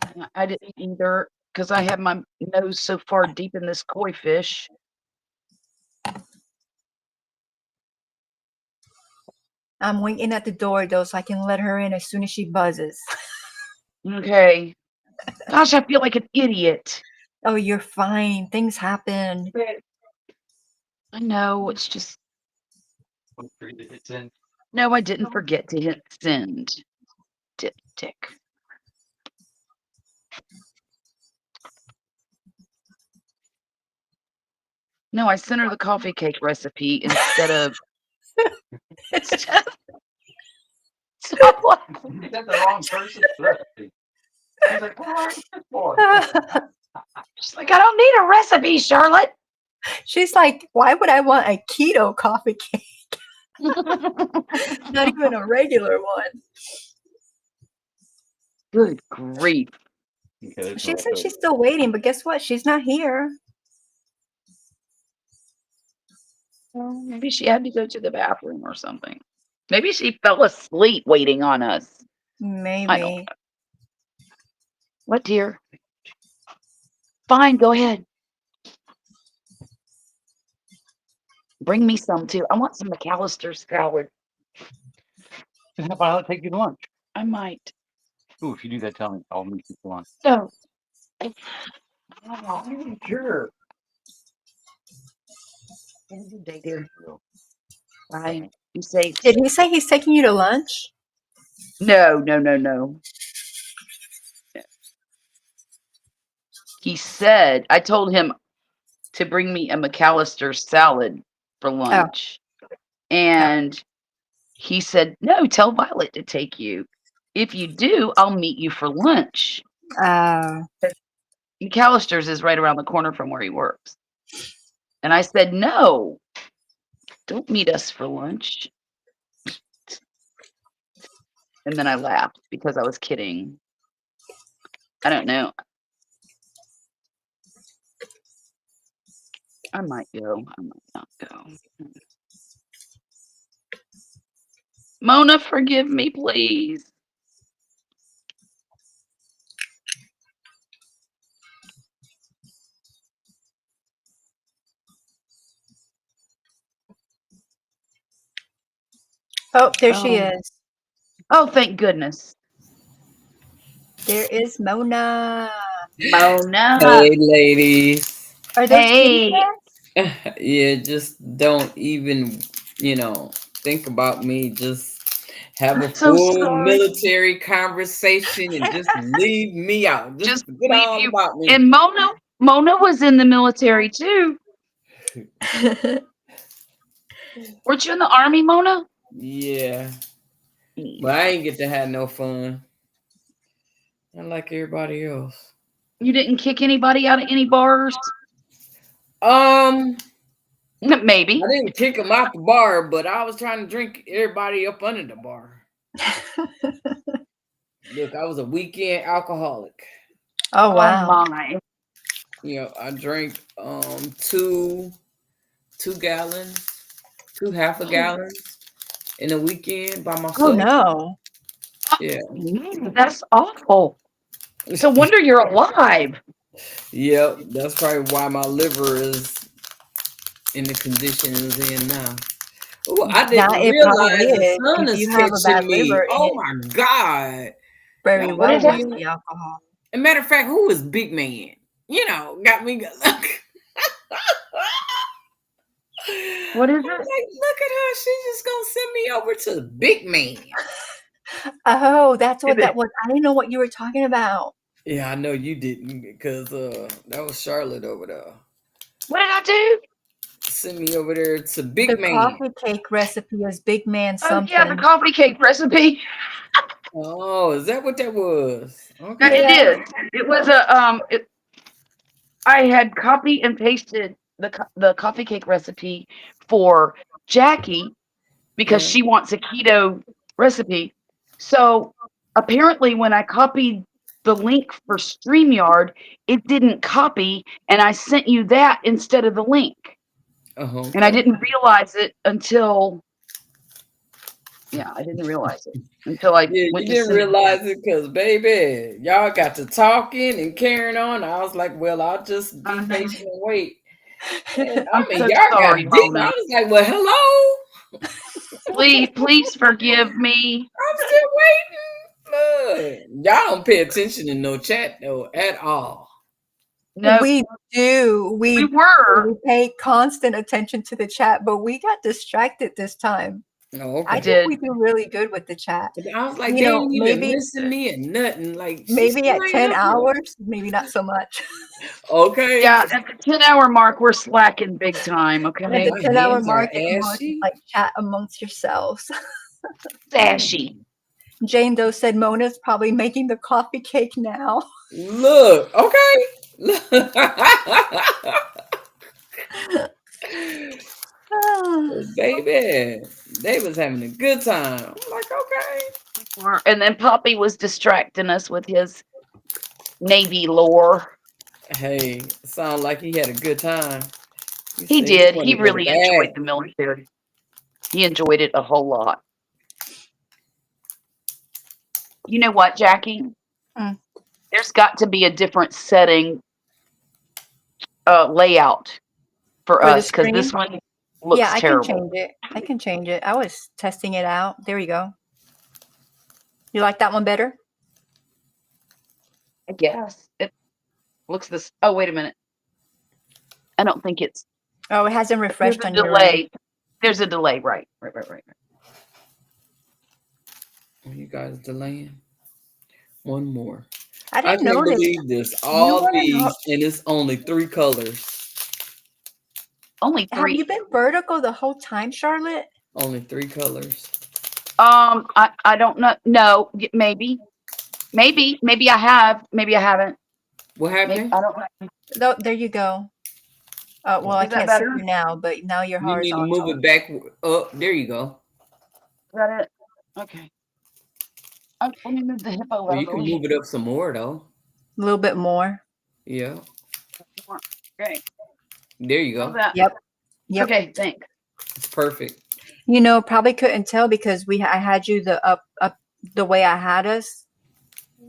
chat. I didn't either because I have my nose so far deep in this koi fish. I'm waiting at the door though, so I can let her in as soon as she buzzes. Okay. Gosh, I feel like an idiot. Oh, you're fine. Things happen. I know. It's just. It's in. No, I didn't forget to hit send. Tick. No, I sent her the coffee cake recipe instead of. It's just. So what? You got the wrong person. He's like, oh, boy. She's like, I don't need a recipe, Charlotte. She's like, why would I want a keto coffee cake? Not even a regular one. Good grief. Okay, She said she's still waiting, but guess what? She's not here. Well, maybe she had to go to the bathroom or something. Maybe she fell asleep waiting on us. Maybe. I don't know. What, dear? Fine, go ahead. Bring me some too. I want some McAllister's salad. How about I'll take you to lunch? I might. Ooh, if you do that, tell me. I'll meet you for lunch. No. Sure. Have a good day, dear. Bye. Be safe. Did he say he's taking you to lunch? No. He said, I told him to bring me a McAllister's salad for lunch. And he said, no, tell Violet to take you. If you do, I'll meet you for lunch. McAllister's is right around the corner from where he works. And I said, no, don't meet us for lunch. And then I laughed because I was kidding. I don't know. I might go. I might not go. Mona, forgive me, please. Oh, there she Oh, is. oh, thank goodness. There is Mona. Mona. Hey, ladies. Are those kitty Hey. cats? Yeah, just don't even, think about me. Just have a I'm so full sorry. military conversation and just leave me out. Just Just forget leave all you. about me. And Mona was in the military too. Weren't you in the army, Mona? Yeah, but I ain't get to have no fun. Not like everybody else. You didn't kick anybody out of any bars? Um, Maybe. I didn't kick them out the bar, but I was trying to drink everybody up under the bar. Look, I was a weekend alcoholic. Oh, Oh wow. my. I drank 2 gallons, 2 half a gallons in a weekend by Oh, myself. no. Yeah. That's awful. So wonder you're alive. Yep, that's probably why my liver is in the condition it's in now. Oh, I Yeah, didn't it probably realize the is. sun If is you have a bad catching me. liver, Oh it my God. very Y'all What well did know was happen? me. the alcohol. As a matter of fact, who is Big Man? Got me. What is I'm it? like, look at her. She's just gonna send me over to the Big Man. Oh, that's what Is that it? was. I didn't know what you were talking about. Yeah, I know you didn't because that was Charlotte over there. What did I do? Send me over there to The Big Man. coffee cake recipe is Big Man Oh yeah, the something. coffee cake recipe. Oh, is that what that was? Yeah, Okay. it Yeah. is. It was I had copy and pasted the coffee cake recipe for Jackie because Yeah. she wants a keto recipe. So apparently, when I copied the link for StreamYard, it didn't copy, and I sent you that instead of the link. Oh, And I okay. didn't realize it until, yeah, I didn't realize it until I Yeah, went you to didn't send it again. realize it because, baby, y'all got to talking and carrying on. I was like, well, I'll just be I'm patient and wait. And so y'all got sorry, deep. I Mona. was like, well, hello. Please forgive me. I'm still waiting. Look, y'all don't pay attention to no chat though at all. No, We do. we We were. pay constant attention to the chat, but we got distracted this time. Oh, I We okay. think did. we do really good with the chat. But I was like, You they know, ain't even missing me or nothing. Like, she maybe still at ain't 10 up here. hours, maybe not so much. Okay. Yeah, at the 10-hour mark, we're slacking big time, At Oh, okay? the my 10-hour hands are mark, if you want to ashy. like chat amongst yourselves. Dashy. Jane Doe said Mona's probably making the coffee cake now. Look, okay. Baby, they was having a good time. I'm like, okay. And then Poppy was distracting us with his Navy lore. Hey, sound like he had a good time. He Said he did. wanted He to go really enjoyed back. the military. He enjoyed it a whole lot. You know what, Jackie? Mm. There's got to be a different setting layout for For the us because this stream? one Yeah, looks I can terrible. change it. I can change it. I was testing it out. There you go. You like that one better? I guess. It looks this. Oh, wait a minute. I don't think it's. Oh, it hasn't There's refreshed a on your end. delay. There's a delay. Right. Are you guys delaying? One more. I I didn't can't notice. believe this. You All wanna these, know? and it's only 3 colors. Only Have 3. you been vertical the whole time, Charlotte? Only 3 colors. I don't know. No, maybe I have. Maybe I haven't. What Maybe happened? I don't know. No, there you go. Well, I Is that can't see better? you now, but now you're You need to move horizontal. it back up. There you go. Is that it? Okay. Let me move the hippo Well, out of you the can way. move it up some more though. A little bit more. Yeah. Okay. There you How's go. that? Yep. Yep. Okay, thanks. It's perfect. You know, probably couldn't tell because I had you up the way I had us,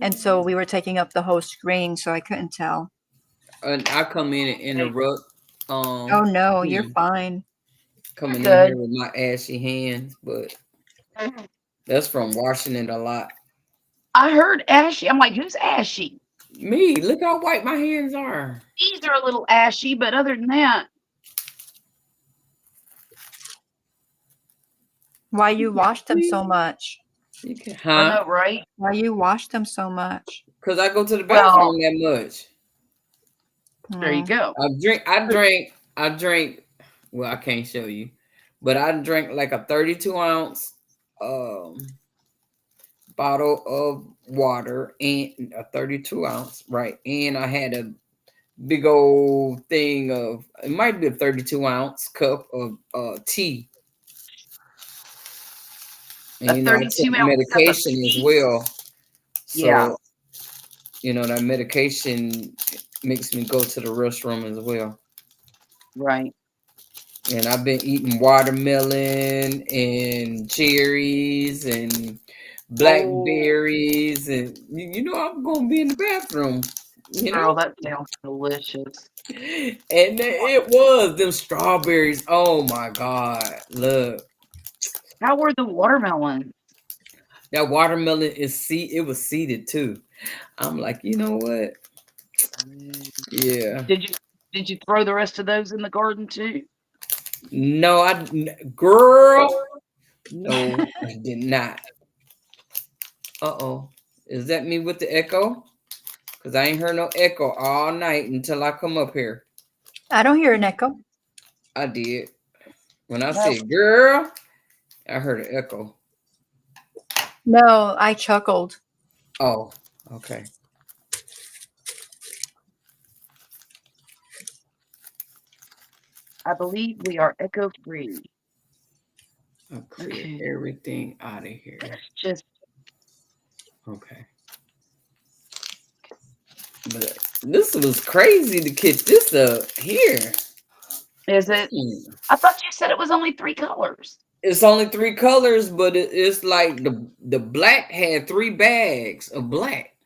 and so we were taking up the whole screen, so I couldn't tell. And I come in and interrupt. Oh no, you you're know, fine. coming in Good. here with my ashy hands, but that's from washing it a lot. I heard ashy. I'm like, who's ashy? Me, look how white my hands are. These are a little ashy, but other than that, Why you washed them so much? You can, I huh? know, right? Why you washed them so much? Because I go to the Well, bathroom that much. there you Mm. go. I drank. Well, I can't show you, but I drank like a 32 ounce bottle of water and a 32 ounce, right? And I had a big old thing of, it might be a 32 ounce cup of tea. And A you know, I took 32-ounce cup of medication as tea. well. So, Yeah. you know, that medication makes me go to the restroom as well. Right. And I've been eating watermelon and cherries and blackberries, and you know I'm gonna be in the bathroom, you Girl, know. that sounds delicious. And it was them strawberries. Oh my God! Look, How were the watermelons? that watermelon it was seeded too. I'm like, you know what? Yeah. Did you throw the rest of those in the garden too? No, girl. No, I did not. Uh-oh. Is that me with the echo? Because I ain't heard no echo all night until I come up here. I don't hear an echo. I did. When I No. said, girl, I heard an echo. No, I chuckled. Oh, okay. I believe we are echo free. I'll clear Okay. everything out of here. Let's just Okay. But this was crazy to catch this up here. is it? I thought you said it was only 3 colors. It's only 3 colors, but it's like the black had 3 bags of black.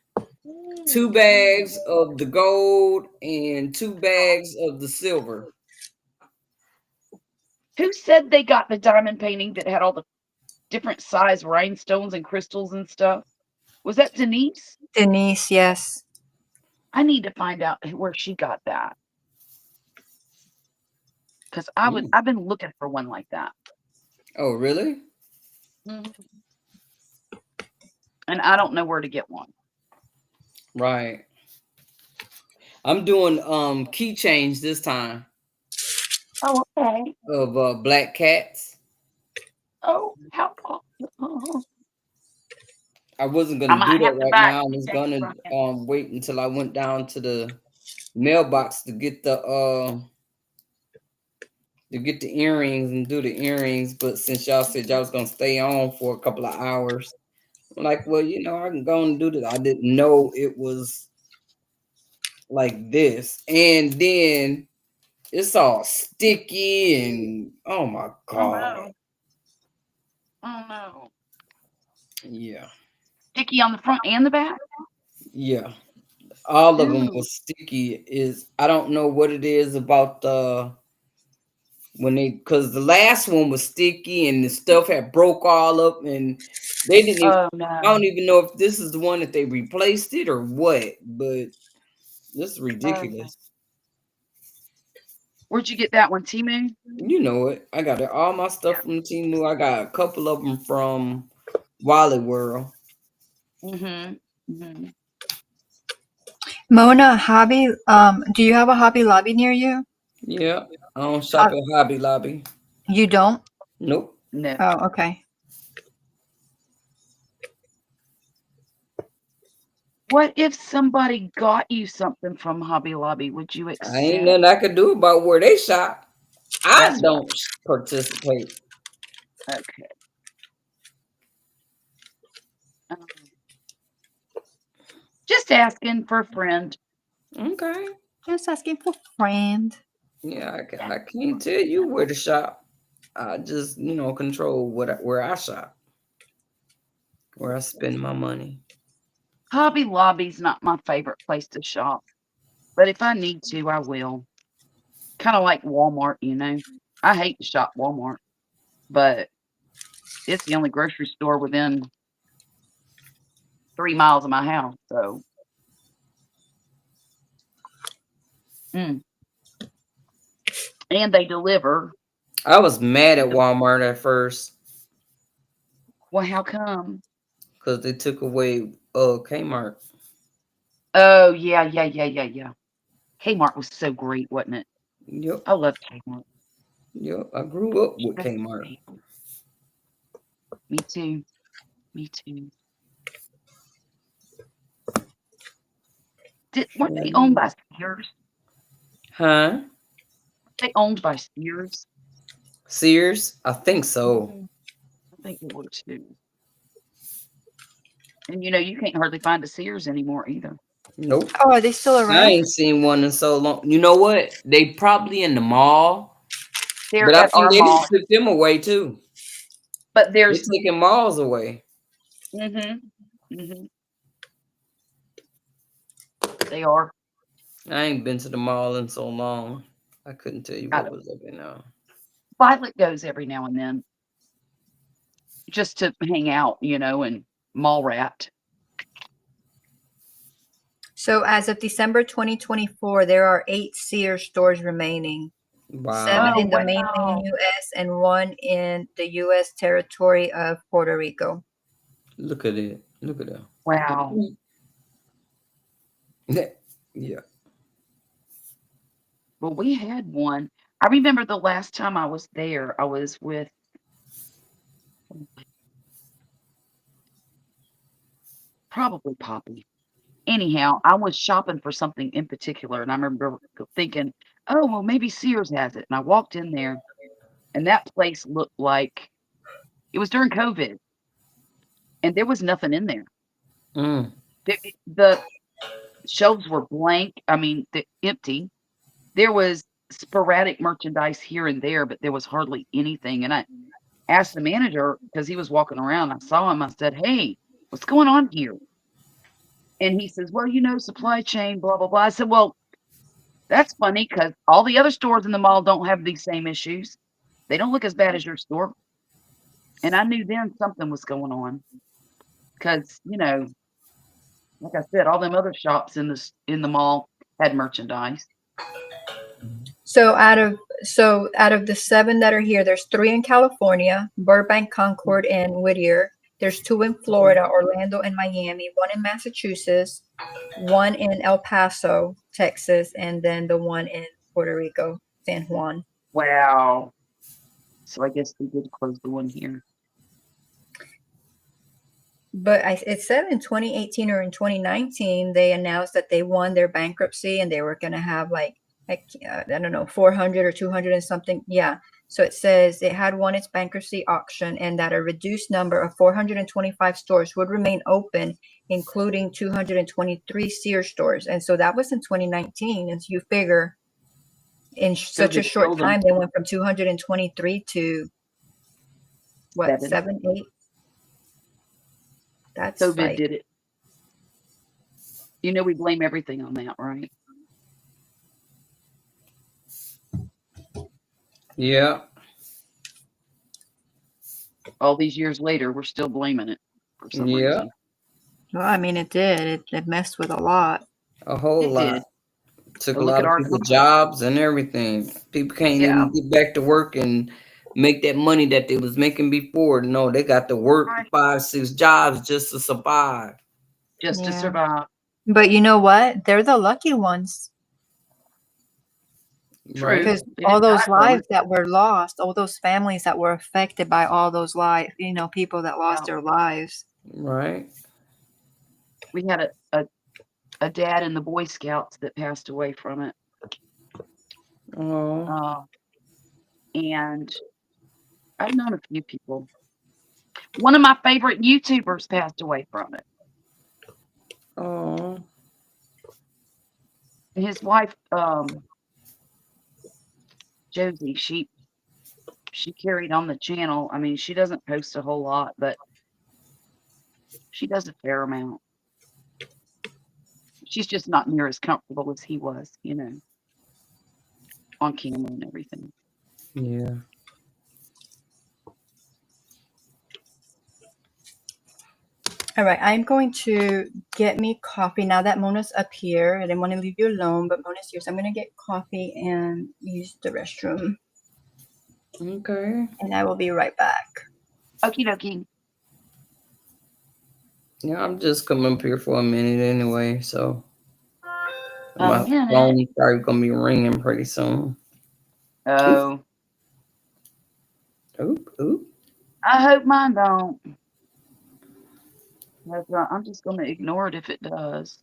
2 bags of the gold and 2 bags of the silver. Who said they got the diamond painting that had all the different size rhinestones and crystals and stuff? Was that Denise? Denise, yes. I need to find out where she got that. Because I've been looking for one like that. Oh, really? And I don't know where to get one. Right. I'm doing keychains this time Oh, okay. of black cats. Oh, how I wasn't I gonna might do have that to right buy now. I a was keychain gonna from you. wait until I went down to the mailbox to get the earrings and do the earrings. But since y'all said y'all was gonna stay on for a couple of hours, I'm like, well, you know, I can go and do this. I didn't know it was like this, and then it's all sticky and oh my Oh God. no. Oh no. Yeah. Sticky on the front and the back? Yeah. All of them Ooh. was sticky. I don't know what it is about because the last one was sticky and the stuff had broke all up and they didn't even, Oh I no. don't even know if this is the one that they replaced it or what, but this is ridiculous. Where'd you get that one, Timu? You know it. I got all my stuff from Temu. I got a couple of them from Wally World. Mona, Hobby, do you have a Hobby Lobby near you? Yeah. I don't shop at Hobby Lobby. You don't? Nope. No. Oh, okay. What if somebody got you something from Hobby Lobby? Would you I accept? ain't nothing I could do about where they shop. I That's right. don't participate. Okay. Just asking for a friend. Okay. Just asking for a friend. Yeah, I can't tell you where to shop. I just, control where I shop, where I spend my money. Hobby Lobby's not my favorite place to shop, but if I need to, I will. Kind of like Walmart, you know. I hate to shop Walmart, but it's the only grocery store within 3 miles of my house. So, mm. And they deliver. I was mad at Walmart at first Well, how come? because they took away Kmart. Oh, yeah, yeah, yeah, yeah, yeah. Kmart was so great, wasn't it? Yep, I love Kmart. yep. I grew up with That's Kmart. great. Me too. Me too. Weren't they owned by Sears? Huh? They owned by Sears? Sears? I think so. I think they were too. And you can't hardly find a Sears anymore either. Nope. Oh, are they still I around? ain't seen one in so long. You know what? They probably in the mall, They're but I at think our they mall, just took them away too. but They there's taking malls away. mhm, mhm. They are. I ain't been to the mall in so long. I couldn't tell you I what don't. was up in there. Violet goes every now and then just to hang out, and mall rat. So as of December 2024, there are 8 Sears stores remaining. 7 Wow. Oh in the mainland wow! U.S. and 1 in the U.S. territory of Puerto Rico. Look at it. Look at Wow! that. Yeah. Well, we had one. I remember the last time I was there, I was with probably Poppy. Anyhow, I was shopping for something in particular, and I remember thinking, "Oh, well, maybe Sears has it." And I walked in there, and that place looked like it was during COVID, and there was nothing in there. Mm. The shelves were blank. I mean, empty. There was sporadic merchandise here and there, but there was hardly anything. And I asked the manager because he was walking around. I saw him. I said, "Hey, what's going on here?" And he says, "Well, supply chain, blah blah blah." I said, "Well, that's funny because all the other stores in the mall don't have these same issues. They don't look as bad as your store." And I knew then something was going on because, like I said, all them other shops in the mall had merchandise. So out of the 7 that are here, there's 3 in California, Burbank, Concord, and Whittier. There's 2 in Florida, Orlando and Miami, 1 in Massachusetts, 1 in El Paso, Texas, and then the 1 in Puerto Rico, San Juan. Wow. So I guess they did close the one here. But it said in 2018 or in 2019, they announced that they won their bankruptcy and they were going to have like I don't know, 400 or 200 and something. Yeah. So it says it had won its bankruptcy auction and that a reduced number of 425 stores would remain open, including 223 Sears stores. And so that was in 2019. And so you figure in such a COVID short killed 'em. time, they went from 223 to what, 7. 7, 8? That's COVID like, did it. We blame everything on that, right? Yeah. All these years later, we're still blaming it for some Yeah. reason. well, I mean, it did. It messed with a lot. A whole It lot. did. Took But a look lot at of our people economy. jobs and everything. People can't Yeah. even get back to work and make that money that they was making before. No, they got to work Right. 5, 6 jobs just to survive. Just to Yeah. survive. But you know what? They're the lucky ones True. Right. because They all didn't die those from it. lives that were lost, all those families that were affected by all those lives, people that lost Yeah. their lives. Right. We had a dad in the Boy Scouts that passed away from it. Oh. And I've known a few people. One of my favorite YouTubers passed away from it. Oh. His wife Josie, she carried on the channel. I mean, she doesn't post a whole lot, but she does a fair amount. She's just not near as comfortable as he was, on camera and everything. Yeah. All right, I'm going to get me coffee now that Mona's up here. I didn't want to leave you alone, but Mona's here, so I'm going to get coffee and use the restroom. Okay. And I will be right back. Okie dokie. Yeah, I'm just coming up here for a minute anyway, so A my minute. phone's probably gonna be ringing pretty soon. Oh, Oop. I hope mine don't. I'm just going to ignore it if it does.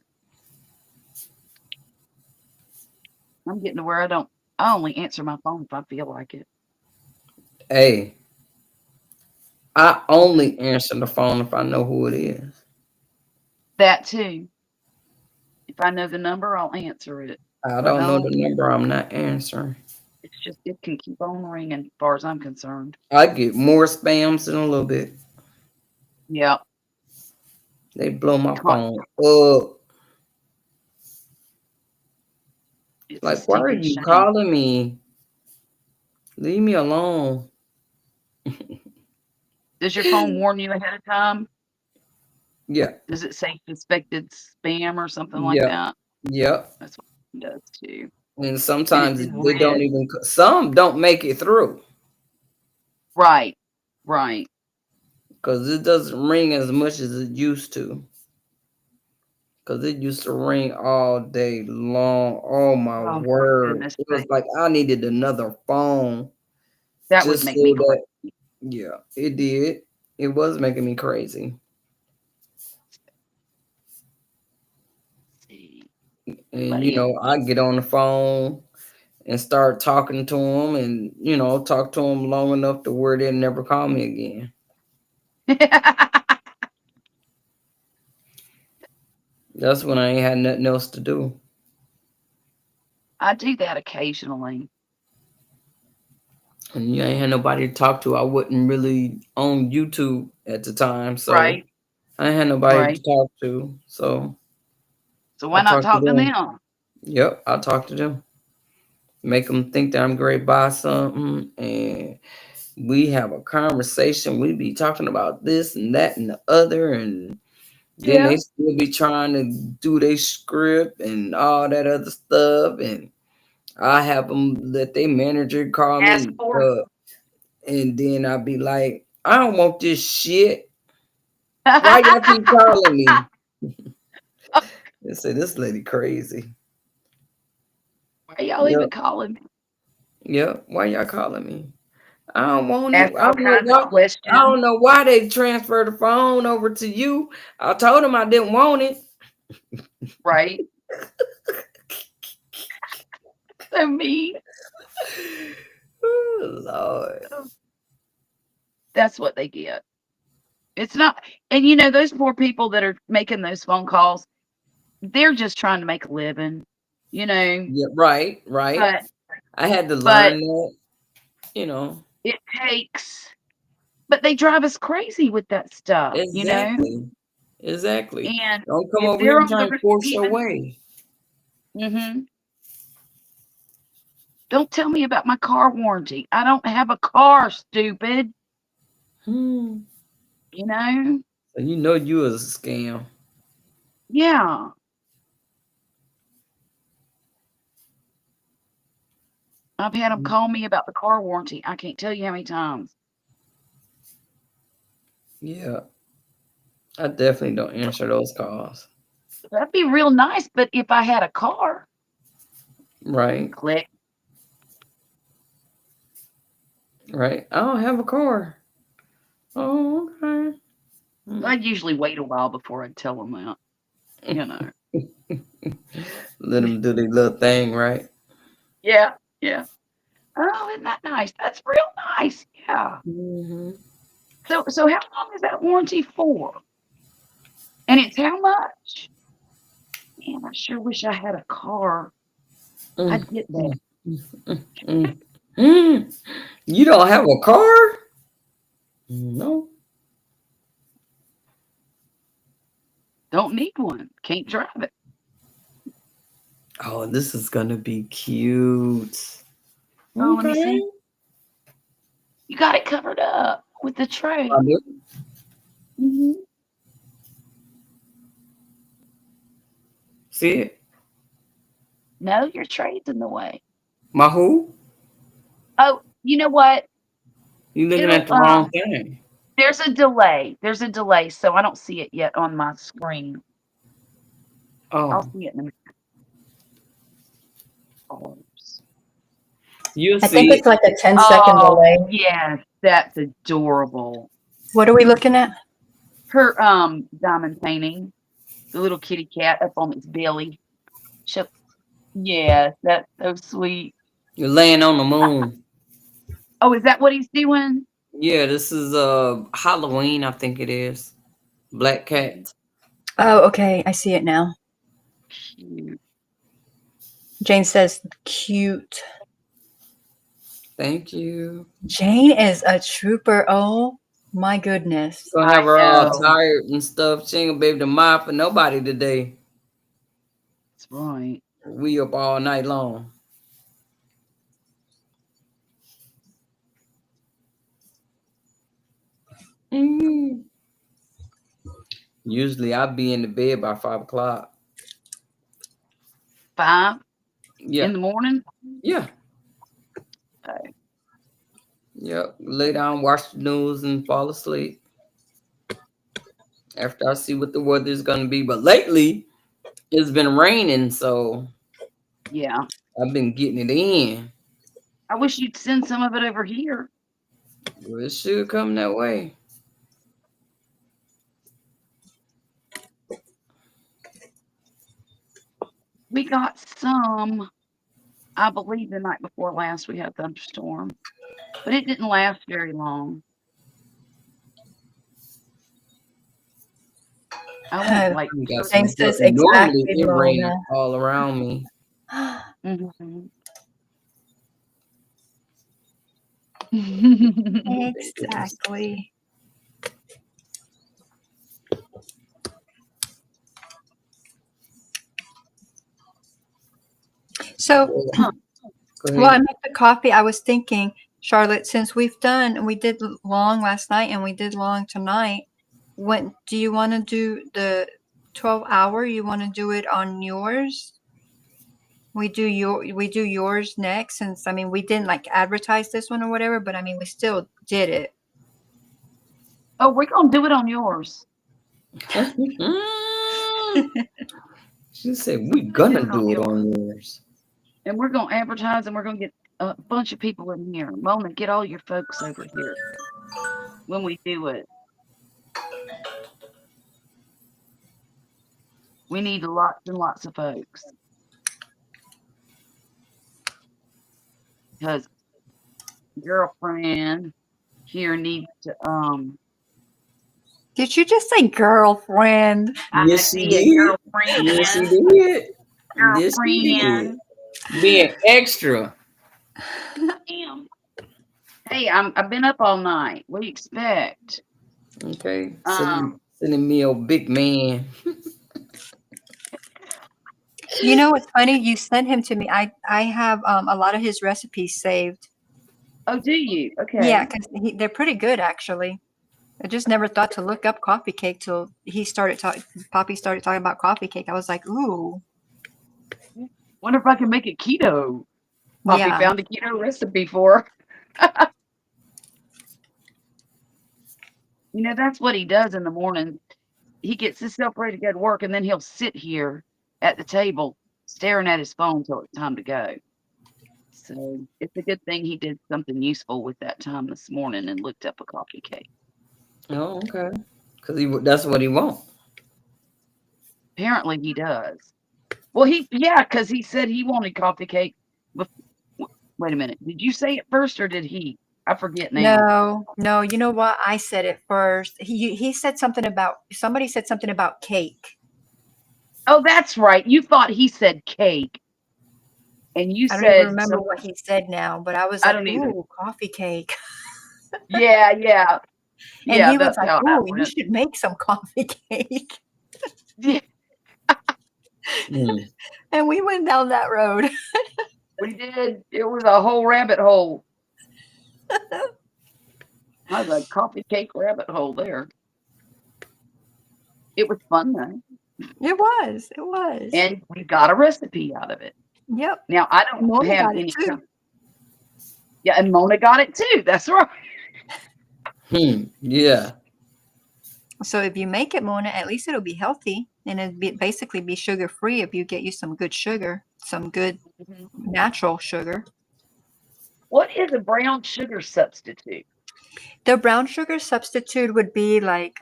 I'm getting to where I only answer my phone if I feel like it. Hey, I only answer the phone if I know who it is. That too. If I know the number, I'll answer it. I don't know the number, I'm not answering. It's just, it can keep on ringing as far as I'm concerned. I get more spams in a little bit. Yeah. They blow my phone up. It's Like, why are you calling me? Leave me alone. Does your phone warn you ahead of time? Yeah. Does it say suspected spam or something like that? Yep. That's what it does too. And sometimes And they don't even, some don't make it through. Right. Because it doesn't ring as much as it used to. Because it used to ring all day long. Oh, my word. It was like I needed another phone. That would make me crazy. Yeah, it did. It was making me crazy. And, I get on the phone and start talking to them and, talk to them long enough to where they'll never call me again. That's when I ain't had nothing else to do. I do that occasionally. And you ain't had nobody to talk to. I wasn't really on YouTube at the time, so right. I ain't had nobody to talk to. So why not talk to them? Yep, I'll talk to them. Make them think that I'm great by something, and we have a conversation. We be talking about this and that and the other, and then they still be trying to do their script and all that other stuff, and I have them let their manager call me, and then I'll be like, I don't want this shit. Why y'all keep calling me? They say this lady crazy. Why y'all even calling me? Yep. Why y'all calling me? I don't want it. I don't know why they transferred the phone over to you. I told them I didn't want it. Right. So mean. Oh, Lord. That's what they get. It's not, and those poor people that are making those phone calls, they're just trying to make a living, Yeah, right. But, I had to learn that, It takes, but they drive us crazy with that stuff, Exactly. And don't come over here and try and force your way. Don't tell me about my car warranty. I don't have a car, stupid. So you was a scam. Yeah. I've had them call me about the car warranty. I can't tell you how many times. Yeah. I definitely don't answer those calls. That'd be real nice, but if I had a car. Right. Click. Right. I don't have a car. Oh, okay. I'd usually wait a while before I'd tell them that. Let them do their little thing, right? Yeah. Oh, isn't that nice? That's real nice. Yeah. So how long is that warranty for? And it's how much? Man, I sure wish I had a car. I'd get that. You don't have a car? No. Don't need one. Can't drive it. Oh, this is gonna be cute. Oh, let me Okay. see. You got it covered up with the tray. I do. Mhm. See it? No, your tray's in the way. My who? Oh, you know what? You looking It'll at the wrong thing. there's a delay. There's a delay, so I don't see it yet on my screen. I'll Oh, see it in a minute. Dollars. you'll I think see it's like a 10-second Oh, delay. yes, that's adorable. What are we looking at? Her diamond painting, the little kitty cat up on its belly. Show, yes, that's so sweet. You're laying on the moon. Oh, is that what he's doing? Yeah, this is Halloween, I think it is. Black cat. Oh, okay. I see it now. Cute. Jane says cute. Thank you. Jane is a trooper. Oh my goodness. Gonna have her I all know. tired and stuff. She ain't gonna be able to mop for nobody today. That's right. We up all night long. Mm. Usually I'll be in the bed by 5 o'clock. 5 in Yeah. the morning. Yeah. Okay. Yep. Lay down, watch the news, and fall asleep. After I see what the weather's gonna be. But lately it's been raining, so Yeah. I've been getting it in. I wish you'd send some of it over here. Well, it should come that way. We got some, I believe the night before last we had a thunderstorm, but it didn't last very long. I won't like. We got Jane some says good- Normally exactly, it rains Lorna. all around me. Mhm. Exactly. So, Go while I ahead. make the coffee, I was thinking, Charlotte, since we did long last night and we did long tonight, when do you want to do the 12-hour? You want to do it on yours? We do yours next, since I mean we didn't like advertise this one or whatever, but I mean we still did it. Oh, we're gonna do it on yours. She said, we gonna do it on yours. And we're gonna advertise and we're gonna get a bunch of people in here. Mona, get all your folks over here when we do it. We need lots and lots of folks. Because girlfriend here needs to Did you just say girlfriend? Yes, I she did, did. girlfriend. Yes, she did. Yes, she did. Girlfriend. Being extra. Damn. Hey, I've been up all night. What do you expect? Okay. Sending me a big man. You know what's funny? You sent him to me. I have a lot of his recipes saved. Oh, do you? Okay. Yeah, because they're pretty good actually. I just never thought to look up coffee cake till Poppy started talking about coffee cake. I was like, ooh, Wonder if I can make it keto. Poppy yeah. found a keto recipe for her. You know, that's what he does in the morning. He gets himself ready to go to work, and then he'll sit here at the table staring at his phone till it's time to go. So it's a good thing he did something useful with that time this morning and looked up a coffee cake. Oh, okay. Because that's what he wants. Apparently he does. Well, because he said he wanted coffee cake. Wait a minute. Did you say it first or did he? I forget now. No. You know what? I said it first. He said somebody said something about cake. Oh, that's right. You thought he said cake. And you I don't even said remember some. what he said now, but I was I like, don't either. ooh, coffee cake. Yeah, yeah, And yeah. he was That's like, how I ooh, you went. should make some coffee cake. Yeah, Mm. And we went down that road. we did. It was a whole rabbit hole. I was a coffee cake rabbit hole there. It was fun though, It was. It was. and we got a recipe out of it. Yep. Now I don't Mona have got it any. too. Yeah, and Mona got it too. That's right. Yeah. So if you make it, Mona, at least it'll be healthy and basically be sugar free if you get you some good sugar, some good Mhm. natural sugar. What is a brown sugar substitute? The brown sugar substitute would be like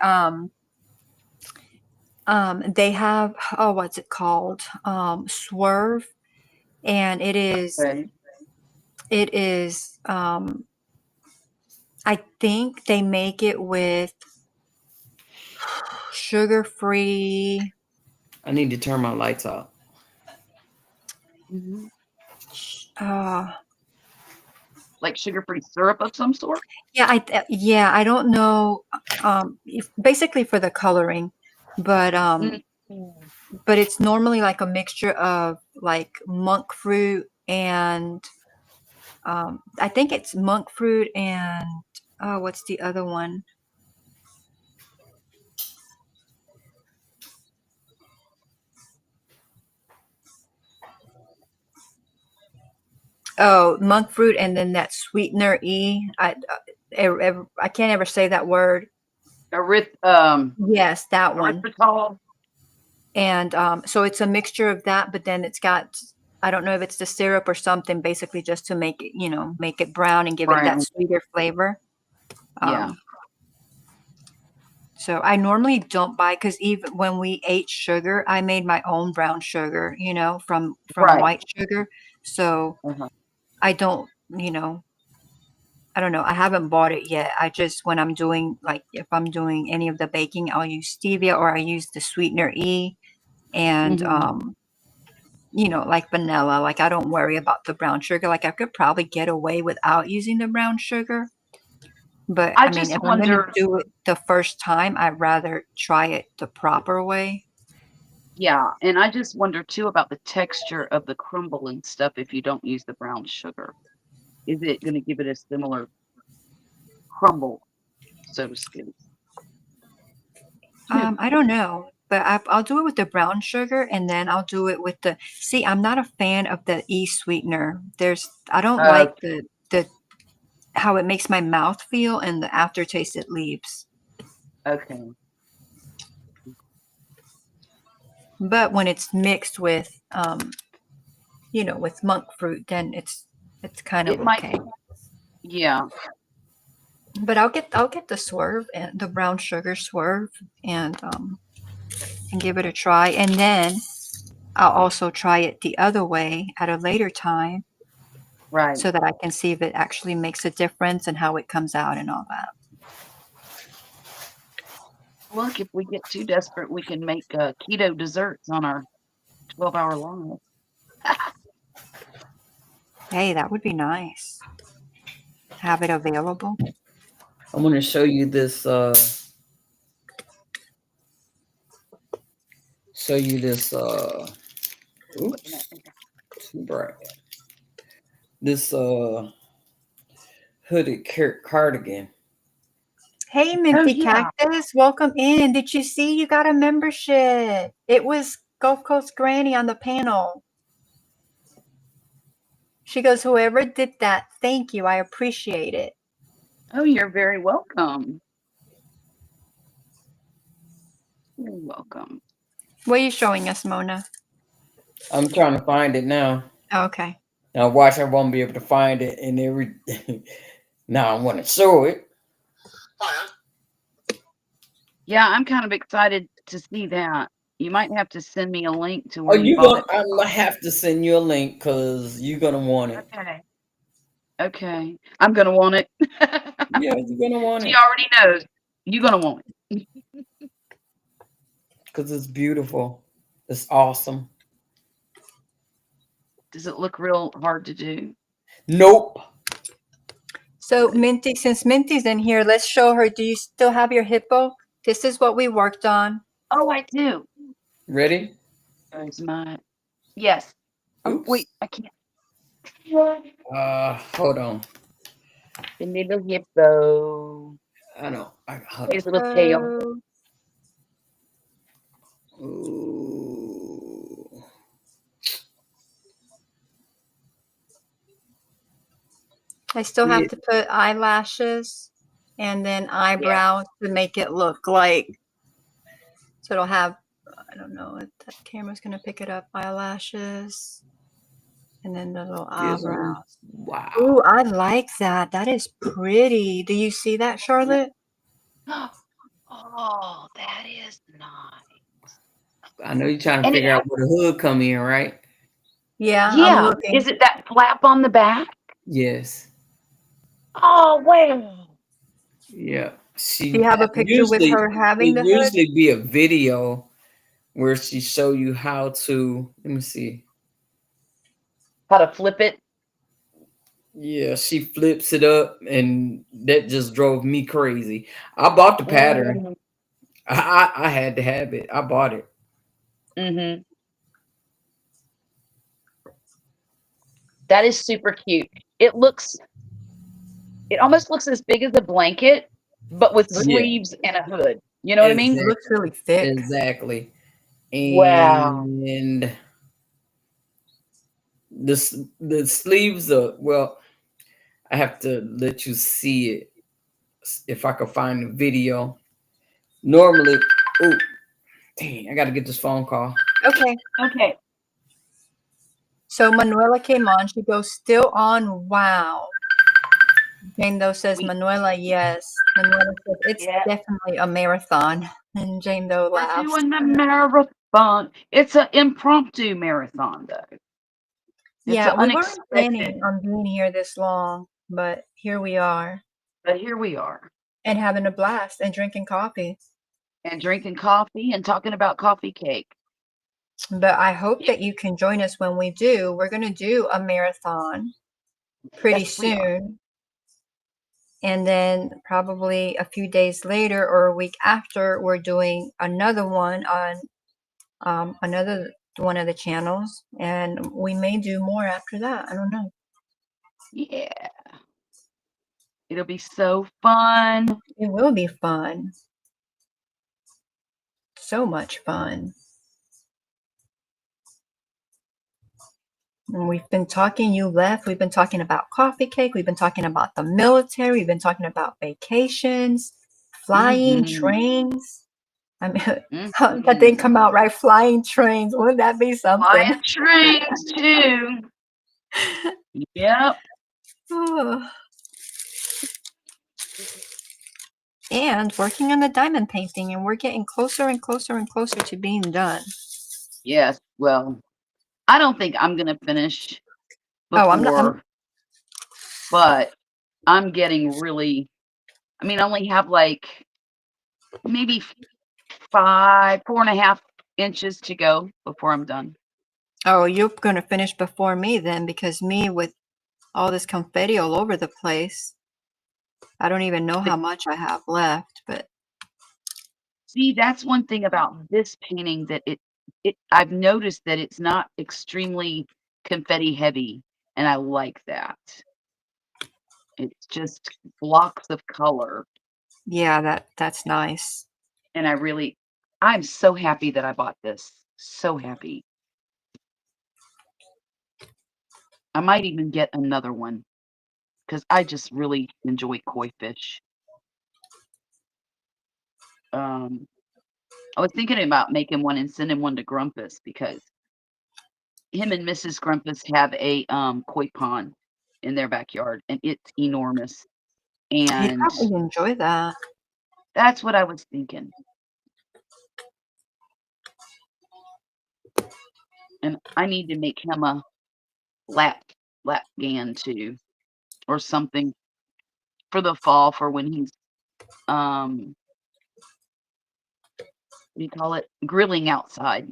they have, oh, what's it called? Swerve, and Okay. it is I think they make it with sugar free. I need to turn my lights off. Mhm. Uh, Like sugar-free syrup of some sort? yeah, I don't know. Basically for the coloring, but Mhm. it's normally like a mixture of like monk fruit and I think it's monk fruit and oh, what's the other one? Oh, monk fruit and then that sweetener E. I can't ever say that word. Eryth Yes, that one. erythritol. And so it's a mixture of that, but then it's got, I don't know if it's the syrup or something, basically just to make it, make it brown and give it that Brown. sweeter flavor. Yeah. So I normally don't buy because even when we ate sugar, I made my own brown sugar, from Right. white sugar. So Uh-huh. I don't, I don't know. I haven't bought it yet. I just, when I'm doing, like, if I'm doing any of the baking, I'll use stevia or I use the sweetener E and, Mhm. like vanilla. Like, I don't worry about the brown sugar. Like, I could probably get away without using the brown sugar. But I I mean, just if I'm going to wonder. do it the first time, I'd rather try it the proper way. Yeah, and I just wonder too about the texture of the crumble and stuff if you don't use the brown sugar. Is it gonna give it a similar crumble, so to speak? I don't know, but I'll do it with the brown sugar and then I'll do it with see, I'm not a fan of the sweetener. I don't Uh, like the how it makes my mouth feel and the aftertaste it leaves. okay. But when it's mixed with, with monk fruit, then it's kind of It might, okay. yeah. But I'll get the swerve and the brown sugar swerve and give it a try. And then I'll also try it the other way at a later time Right. so that I can see if it actually makes a difference and how it comes out and all that. Look, if we get too desperate, we can make keto desserts on our 12-hour long. Hey, that would be nice. Have it available. I'm going to show you this. Oops, too bright. This hooded cardigan. Hey, Oh Minty yeah. Cactus, welcome in. Did you see you got a membership? It was Gulf Coast Granny on the panel. She goes, whoever did that, thank you. I appreciate it. Oh, you're very welcome. You're welcome. What are you showing us, Mona? I'm trying to find it now. Okay. Now watch, I won't be able to find it in every. Now I want to show it. Yeah, I'm kind of excited to see that. You might have to send me a link to Oh, where you bought it. I'm gonna have to send you a link because you're gonna want it. Okay. Okay. I'm gonna want it. Yeah, you're gonna want She it already knows. You're gonna want it. because it's beautiful. It's awesome. Does it look real hard to do? Nope. So Minty, since Minty's in here, let's show her. Do you still have your hippo? This is what we worked on. Oh, I do. Ready? Where's my? Yes. Oh, Oops. wait, I can't. Hold on. The little hippo. I know. Hold His little tail. So on. Ooh. I still Yeah. have to put eyelashes and then eyebrows to make it look like, so it'll have, I don't know if that camera's going to pick it up, eyelashes and then the little eyebrows. Wow. Ooh, I like that. That is pretty. Do you see that, Charlotte? Oh, that is nice. I know you're trying to And it figure out where the hood come in, right? Yeah, I'm Yeah. looking. Is it that flap on the back? Yes. Oh, wow. Yeah. Do you have a picture with her having the it hood? usually be a video where she show you how to, let me see. How to flip it? Yeah, she flips it up, and that just drove me crazy. I bought the pattern. I had to have it. I bought it. Mm-hmm. That is super cute. It almost looks as big as a blanket, but with Yeah. sleeves and a hood. You know what I mean? It looks really thick. Exactly. Wow. And the sleeves are, well, I have to let you see it if I can find the video. Normally, oh, dang, I got to get this phone call. Okay. Okay. So Manuela came on. She goes, still on. Wow. Jane Doe says, Manuela, yes. Manuela says, it's definitely a marathon. And Jane Doe We're laughs. doing the marathon. It's an impromptu marathon, though. Yeah, we weren't unexpected. planning on being here this long, but here we are. But here we are. And having a blast and drinking coffee. And drinking coffee and talking about coffee cake. But I hope that you can join us when we do. We're going to do a marathon pretty soon. And then probably a few days later or a week after, we're doing another one on another one of the channels. And we may do more after that. I don't know. Yeah. It'll be so fun. It will be fun. So much fun. And we've been talking, you left, we've been talking about coffee cake, we've been talking about the military, we've been talking about vacations, flying trains. I mean, that didn't come out right, flying trains. Wouldn't that be something? Flying trains, too. Yep. Oh. And working on the diamond painting, and we're getting closer and closer and closer to being done. Yes, well, I don't think I'm gonna finish before, Oh, I'm not. but I'm getting really, I only have like maybe 4.5 inches to go before I'm done. Oh, you're gonna finish before me then, because me with all this confetti all over the place, I don't even know how much I have left, but see, that's one thing about this painting that I've noticed that it's not extremely confetti heavy, and I like that. It's just blocks of color. Yeah, that's nice. And I'm so happy that I bought this. So happy. I might even get another one because I just really enjoy koi fish. I was thinking about making one and sending one to Grumpus because him and Mrs. Grumpus have a koi pond in their backyard, and it's enormous. And He'd probably enjoy that. That's what I was thinking. And I need to make him a lap gan too, or something for the fall for when he's what do you call it? Grilling outside,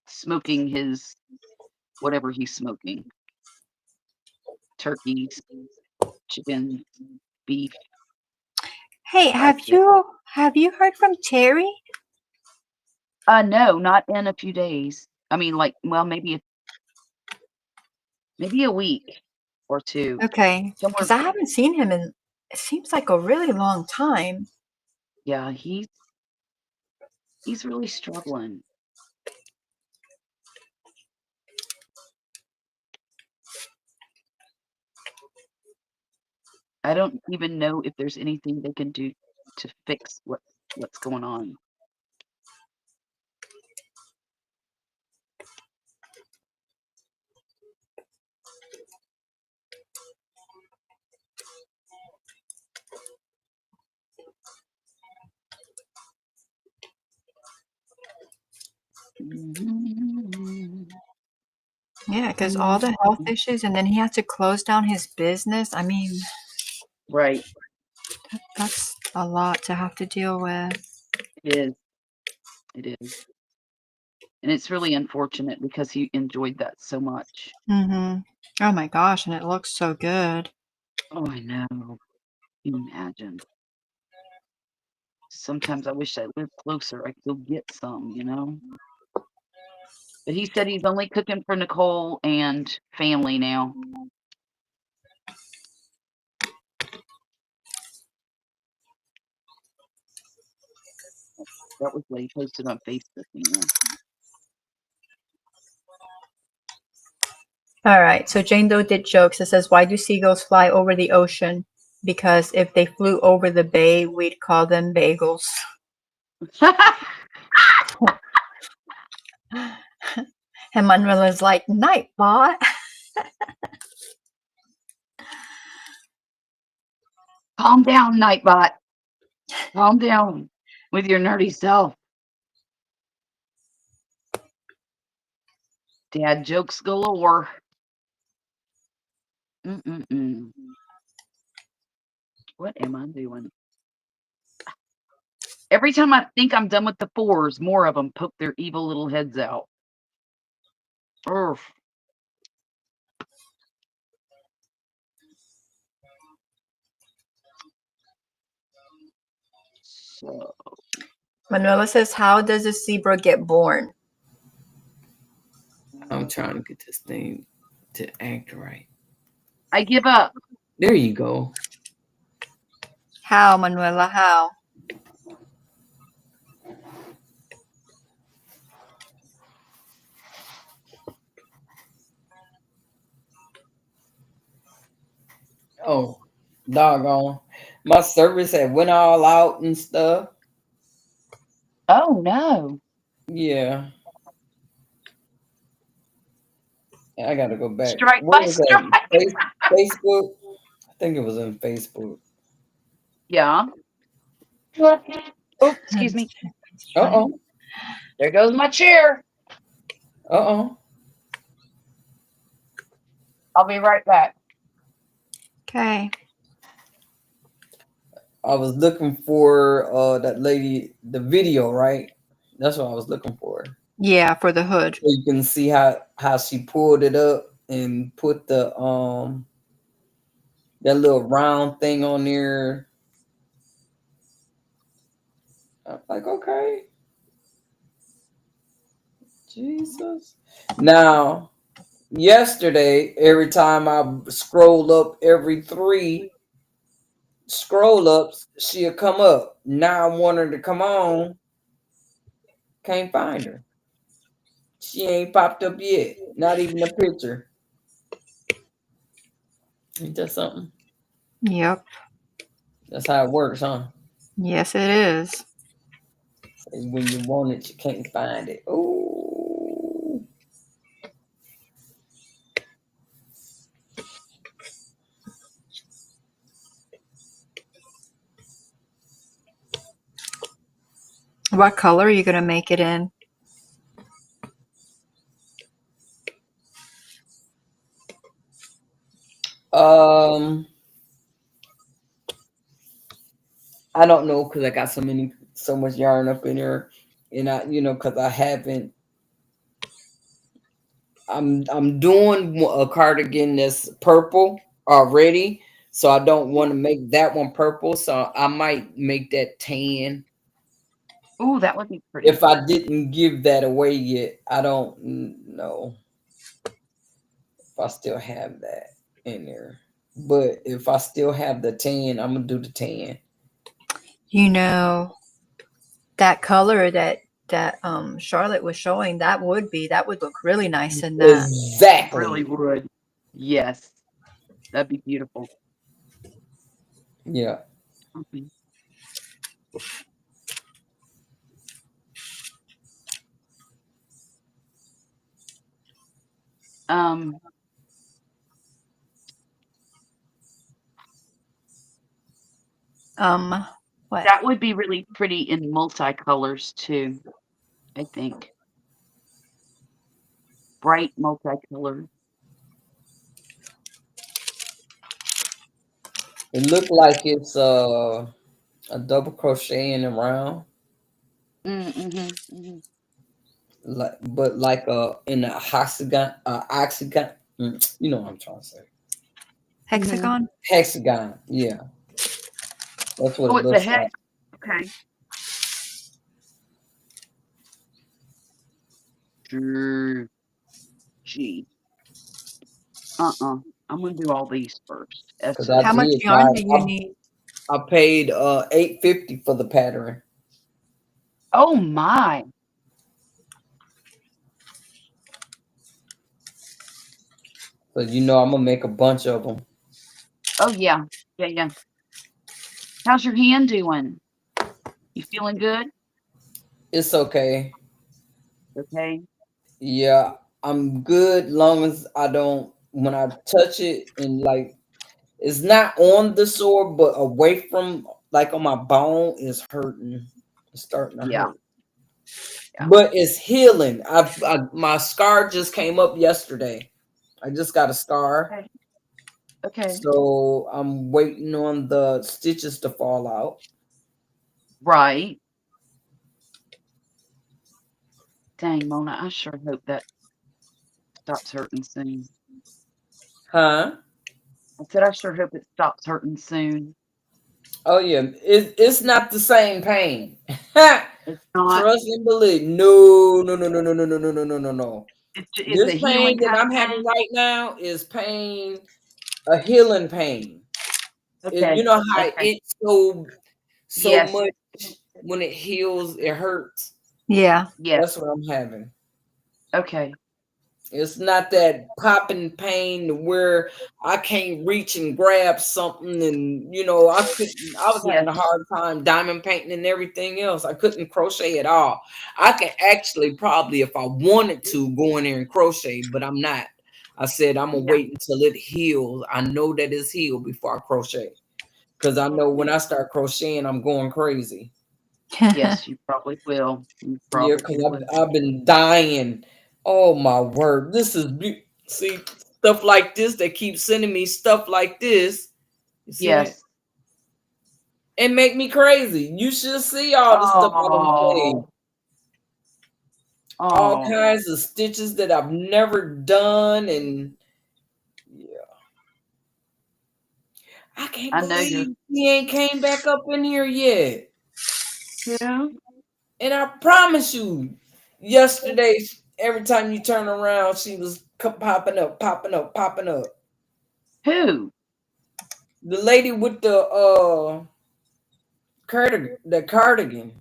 smoking his whatever he's smoking. Turkeys, chicken, beef. Hey, have you heard from Terry? No, not in a few days. I mean, like, well, maybe a week or two. Okay, Somewhere. because I haven't seen him in, it seems like a really long time. Yeah, he's really struggling. I don't even know if there's anything they can do to fix what's going on. Yeah, because all the health issues, and then he had to close down his business. I mean, Right. that's a lot to have to deal with. It is. It is. And it's really unfortunate because he enjoyed that so much. Mm-hmm. Oh my gosh, and it looks so good. Oh, I know. Imagine. Sometimes I wish I lived closer. I could go get some, you know? But he said he's only cooking for Nicole and family now. That was what he posted on Facebook, you know. All right, so Jane Doe did jokes. It says, why do seagulls fly over the ocean? Because if they flew over the bay, we'd call them bagels. And Manuela's like, Nightbot. Calm down, Nightbot. Calm down with your nerdy self. Dad jokes galore. What am I doing? Every time I think I'm done with the 4s, more of them poke their evil little heads out. Urgh. So, Manuela says, how does a zebra get born? I'm trying to get this thing to act right. I give up. There you go. How, Manuela, how? Oh, doggone. My service had went all out and stuff. Oh, no. Yeah. I got to go back. Strike What by was that? strike. Facebook? I think it was in Facebook. Yeah. Oh, excuse me. Uh-oh. There goes my chair. Uh-oh. I'll be right back. Okay. I was looking for that lady, the video, right? That's what I was looking for. Yeah, for the hood. So you can see how she pulled it up and put the that little round thing on there. I'm like, okay. Jesus. Now, yesterday, every time I scroll up every 3 scroll ups, she'll come up. Now I want her to come on. Can't find her. She ain't popped up yet. Not even a picture. Ain't that something? Yep. That's how it works, huh? Yes, it is. And when you want it, you can't find it. Ooh. What color are you going to make it in? I don't know because I got so much yarn up in here, and because I haven't I'm doing a cardigan that's purple already, so I don't want to make that one purple. So I might make that tan. Ooh, that would be pretty. If I didn't give that away yet, I don't know if I still have that in there. But if I still have the tan, I'm gonna do the tan. You know, that color that Charlotte was showing, that would look really nice in that. Exactly. Really would. Yes. That'd be beautiful. Yeah. Okay. Um, What? that would be really pretty in multicolors too, I think. Bright multicolor. It looked like it's a double crocheting around, Mm-hmm. like but like in a hexagon, oxygon. You know what I'm trying to say. Hexagon? Hexagon. Yeah, that's what Oh, it it's a looks like. hex. Okay. Sure. G. I'm gonna do all these first. Cause S I O How much did buy. yarn do you need? I paid $8.50 for the pattern. Oh my. So you know I'm gonna make a bunch of them. Oh yeah. Yeah. How's your hand doing? You feeling good? It's okay. Okay. Yeah, I'm good long as I don't when I touch it and like it's not on the sword but away from like on my bone is hurting. It's starting to Yeah. hurt. But it's healing. My scar just came up yesterday. I just got a scar. Okay. Okay. So I'm waiting on the stitches to fall out. Right. Dang, Mona, I sure hope that stops hurting soon. Huh? I said I sure hope it stops hurting soon. Oh yeah. It's not the same pain. It's not. Trust and believe. No, no, no, no, no, no, no, no, no, no, no, no. It's a This healing pain that kind of I'm having pain. right now is pain, a healing pain. Okay. You know how Okay. it's so Yes. much when it heals, it hurts. Yeah. Yes. That's what I'm having. Okay. It's not that popping pain where I can't reach and grab something, and I was Yes. having a hard time diamond painting and everything else. I couldn't crochet at all. I can actually probably, if I wanted to, go in there and crochet, but I'm not. I said I'm gonna Yeah. wait until it heals. I know that it's healed before I crochet. Because I know when I start crocheting, I'm going crazy. Yes, you probably will. You Yeah, probably because will. I've been dying. Oh my word. See, stuff like this, they keep sending me stuff like this. You see that? Yes. It make me crazy. You should see all the stuff I done saved. Oh. All Oh. kinds of stitches that I've never done. And yeah, I can't I know you're. believe he ain't came back up in here yet. Yeah. And I promise you, yesterday, every time you turn around, she was popping up, popping up, popping up. Who? The lady with the cardigan.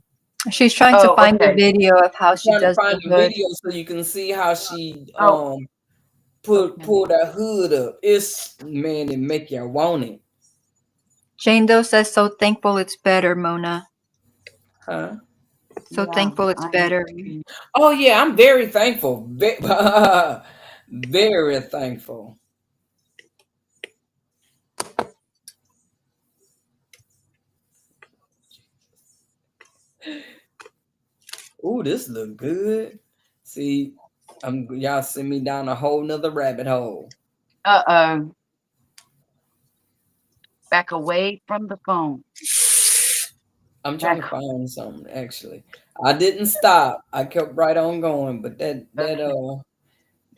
She's trying to Oh, find the okay. video of how I'm she trying to does the find the hood. video so you can see how she Oh, okay. pull that hood up. It's man, it make you want it. Jane Doe says, so thankful it's better, Mona. Huh? So Yeah, thankful it's I am better. too. Oh yeah, I'm very thankful. Very thankful. Ooh, this look good. See, y'all send me down a whole nother rabbit hole. Uh-oh. Back away from the phone. I'm trying to Back. find something actually. I didn't stop. I kept right on going, but that Okay.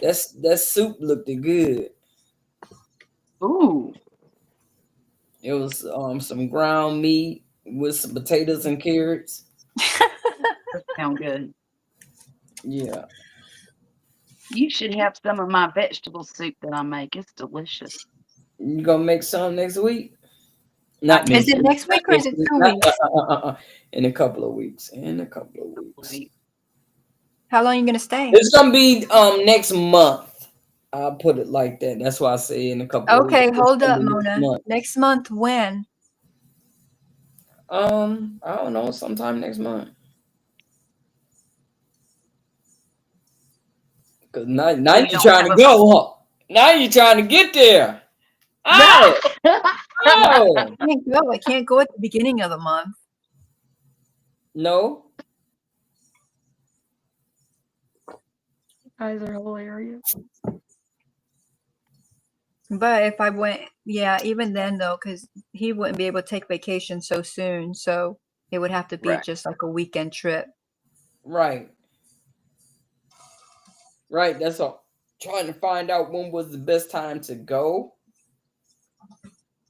That soup looked good. Ooh, It was some ground meat with some potatoes and carrots. that sounds good. Yeah. You should have some of my vegetable soup that I make. It's delicious. You gonna make some next week? I Not Is next it can week. next Not week or is next it week. 2 weeks? In a couple of weeks. In a couple of weeks. wait. How long are you gonna stay? It's gonna be next month. I'll put it like that. That's why I say in a couple of weeks. Okay, It's hold gonna up, be next Mona. month. Next month when? I don't know, sometime next month. Cause now So you you're don't trying have to a go, huh? Now you're trying to get there. Oh, oh, I can't go at the beginning of the month. no. You guys are hilarious. But if I went, yeah, even then though, because he wouldn't be able to take vacation so soon, so it would have to be Right. just like a weekend trip. Right. Right. That's all. Trying to find out when was the best time to go.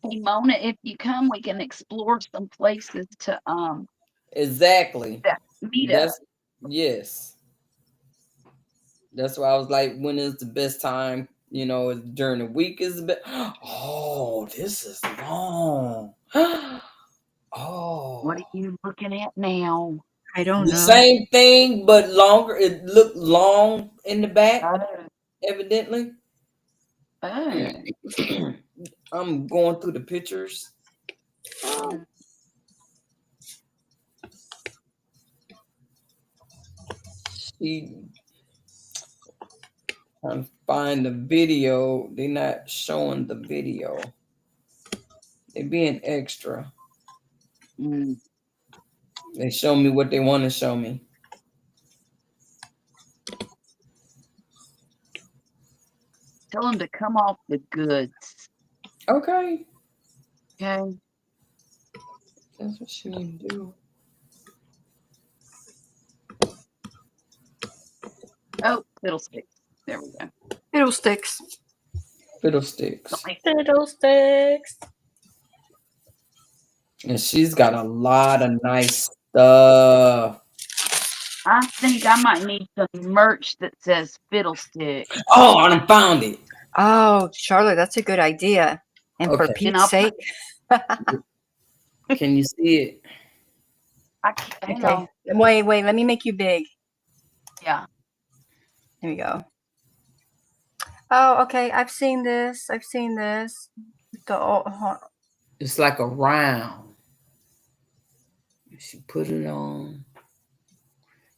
Hey Mona, if you come, we can explore some places to Exactly. meet up. That's yes. That's why I was like, when is the best time? You know, during the week is the best. Oh, this is long. Oh, What are you looking at now? I don't the know. same thing, but longer. It looked long in the back, Oh, evidently. oh. I'm going through the pictures. Oh. She trying to find the video. They're not showing the video. They being extra. Mm. They show me what they want to show me. Tell them to come off the goods. Okay. Okay. That's what she need to do. Oh, fiddlesticks. There we go. Fiddlesticks. Fiddlesticks. Nice. Fiddlesticks. And she's got a lot of nice stuff. I think I might need some merch that says fiddlestick. Oh, I done found it. Oh, Charlotte, that's a good idea. And for Okay. And Pete's I'll sake. Can you see it? I can't, hang Okay. on. Wait, let me make you big. Yeah. Here we go. Oh, okay. I've seen this. It's like a round. She put it on.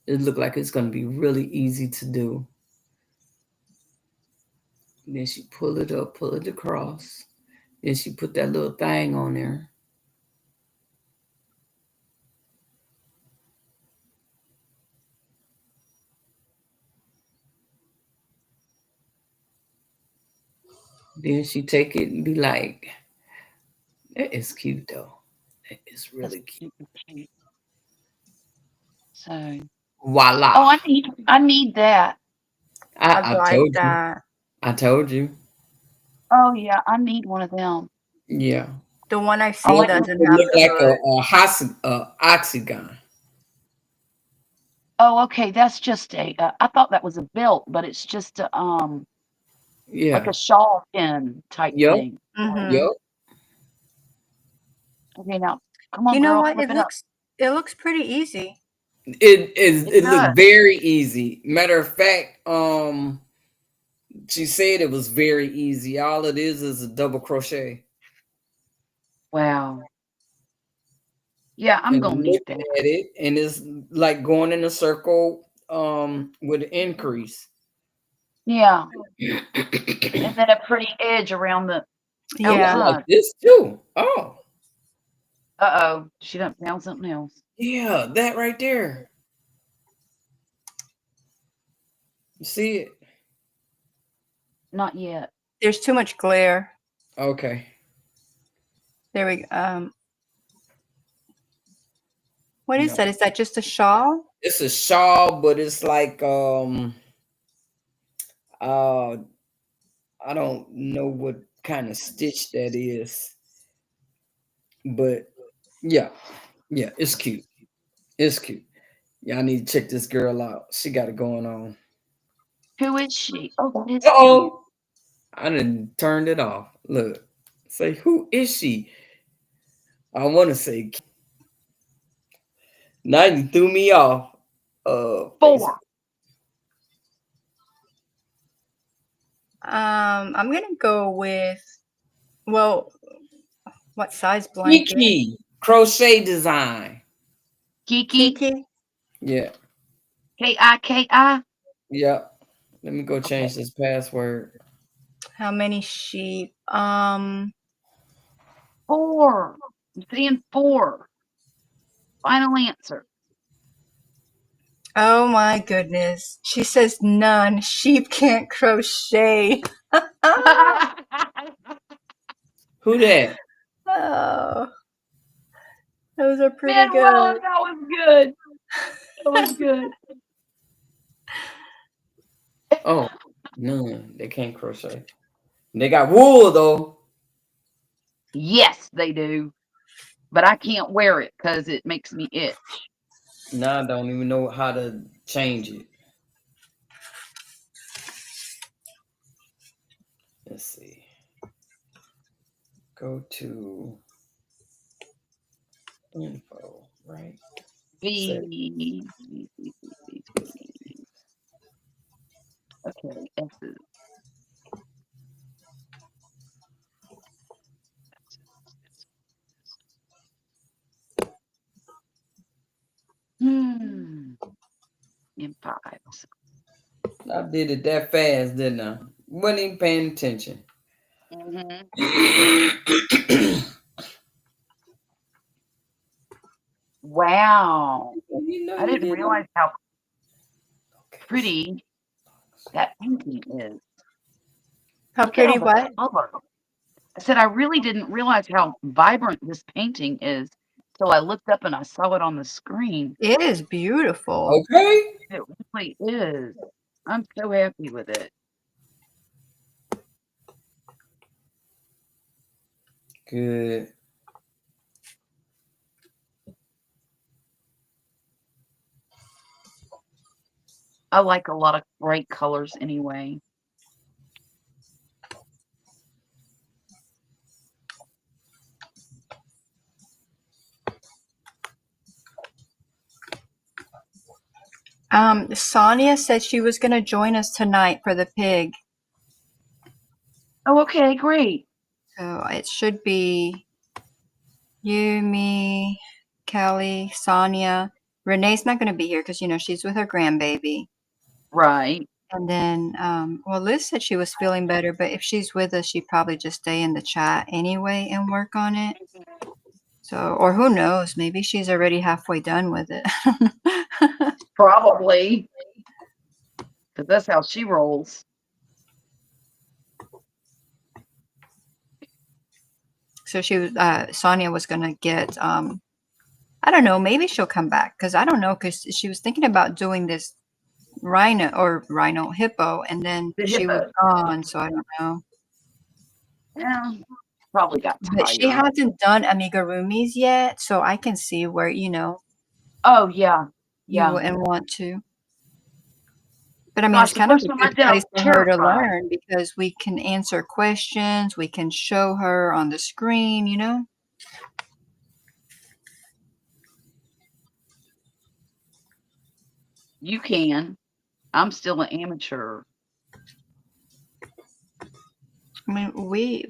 It looked like it's gonna be really easy to do. Then she pull it up, pull it across. Then she put that little thing on there. Then she take it and be like, that is cute though. That is really cute. So. Voila. Oh, I need that. I I like told you. that. I told you. Oh yeah, I need one of them. Yeah. The one I've Oh, seen it doesn't It have looked the like a octagon. Oh, okay. That's just a. I thought that was a belt, but it's just a Yeah. like a shawl pin type Yep. thing. Mhm. Yep. Okay, now come on, You know girl, what? flip it up. It looks pretty easy. It does. looked very easy. Matter of fact, she said it was very easy. All it is a double crochet. Wow. Yeah, I'm And gonna I'm need looking that. at it, and it's like going in a circle with an increase. Yeah, and then a pretty edge around the Yeah. outside. Like this too. Oh, Uh-oh, she done found something else. yeah, that right there. You see it? Not yet. There's too much glare. Okay. There we go. What is No. that? Is that just a shawl? It's a shawl, but it's like Uh, I don't know what kind of stitch that is, but yeah, yeah, it's cute. It's cute. Y'all need to check this girl out. She got it going on. Who is she? Oh, that is cute. Oh, I done turned it off. Look, say who is she? I want to say. Now you threw me off. Facebook. 4. I'm gonna go with, well, what size blanket? Kiki crochet design. Kiki. Kiki. Yeah, Kiki. yeah. Let me go change this password. How many sheep? 4. I'm seeing 4. Final answer. Oh my goodness. She says none. Sheep can't crochet. Who that? Oh, those are pretty Manuela, good. that was good. That was good. Oh, none. They can't crochet. They got wool though. Yes, they do. But I can't wear it because it makes me itch. Now I don't even know how to change it. Let's see. Go to info, right? V. Okay, S's. In 5s. I did it that fast, didn't I? Wasn't even paying attention. Wow. You know I you didn't didn't. realize how pretty that painting is. How Look at pretty all the what? color. I said I really didn't realize how vibrant this painting is till I looked up and I saw it on the screen. It is beautiful. Okay. It really is. I'm so happy with it. Good. I like a lot of bright colors anyway. Sonia said she was going to join us tonight for the pig. Oh, okay, great. So it should be you, me, Kelly, Sonia. Renee's not going to be here because, she's with her grandbaby. Right. And then, well, Liz said she was feeling better, but if she's with us, she'd probably just stay in the chat anyway and work on it. So, or who knows, maybe she's already halfway done with it. Probably. Because that's how she rolls. So Sonia was going to get, I don't know, maybe she'll come back because I don't know, because she was thinking about doing this hippo, and then The she was hippo. gone, so I don't know. Yeah, probably got But she tired. hasn't done amigurumis yet, so I can see where, Oh, yeah. you Yeah. wouldn't want to. But I mean, Gosh, it's the kind of first a time I good did, I place was for her to terrified. learn because we can answer questions, we can show her on the screen, You can. I'm still an amateur. I mean,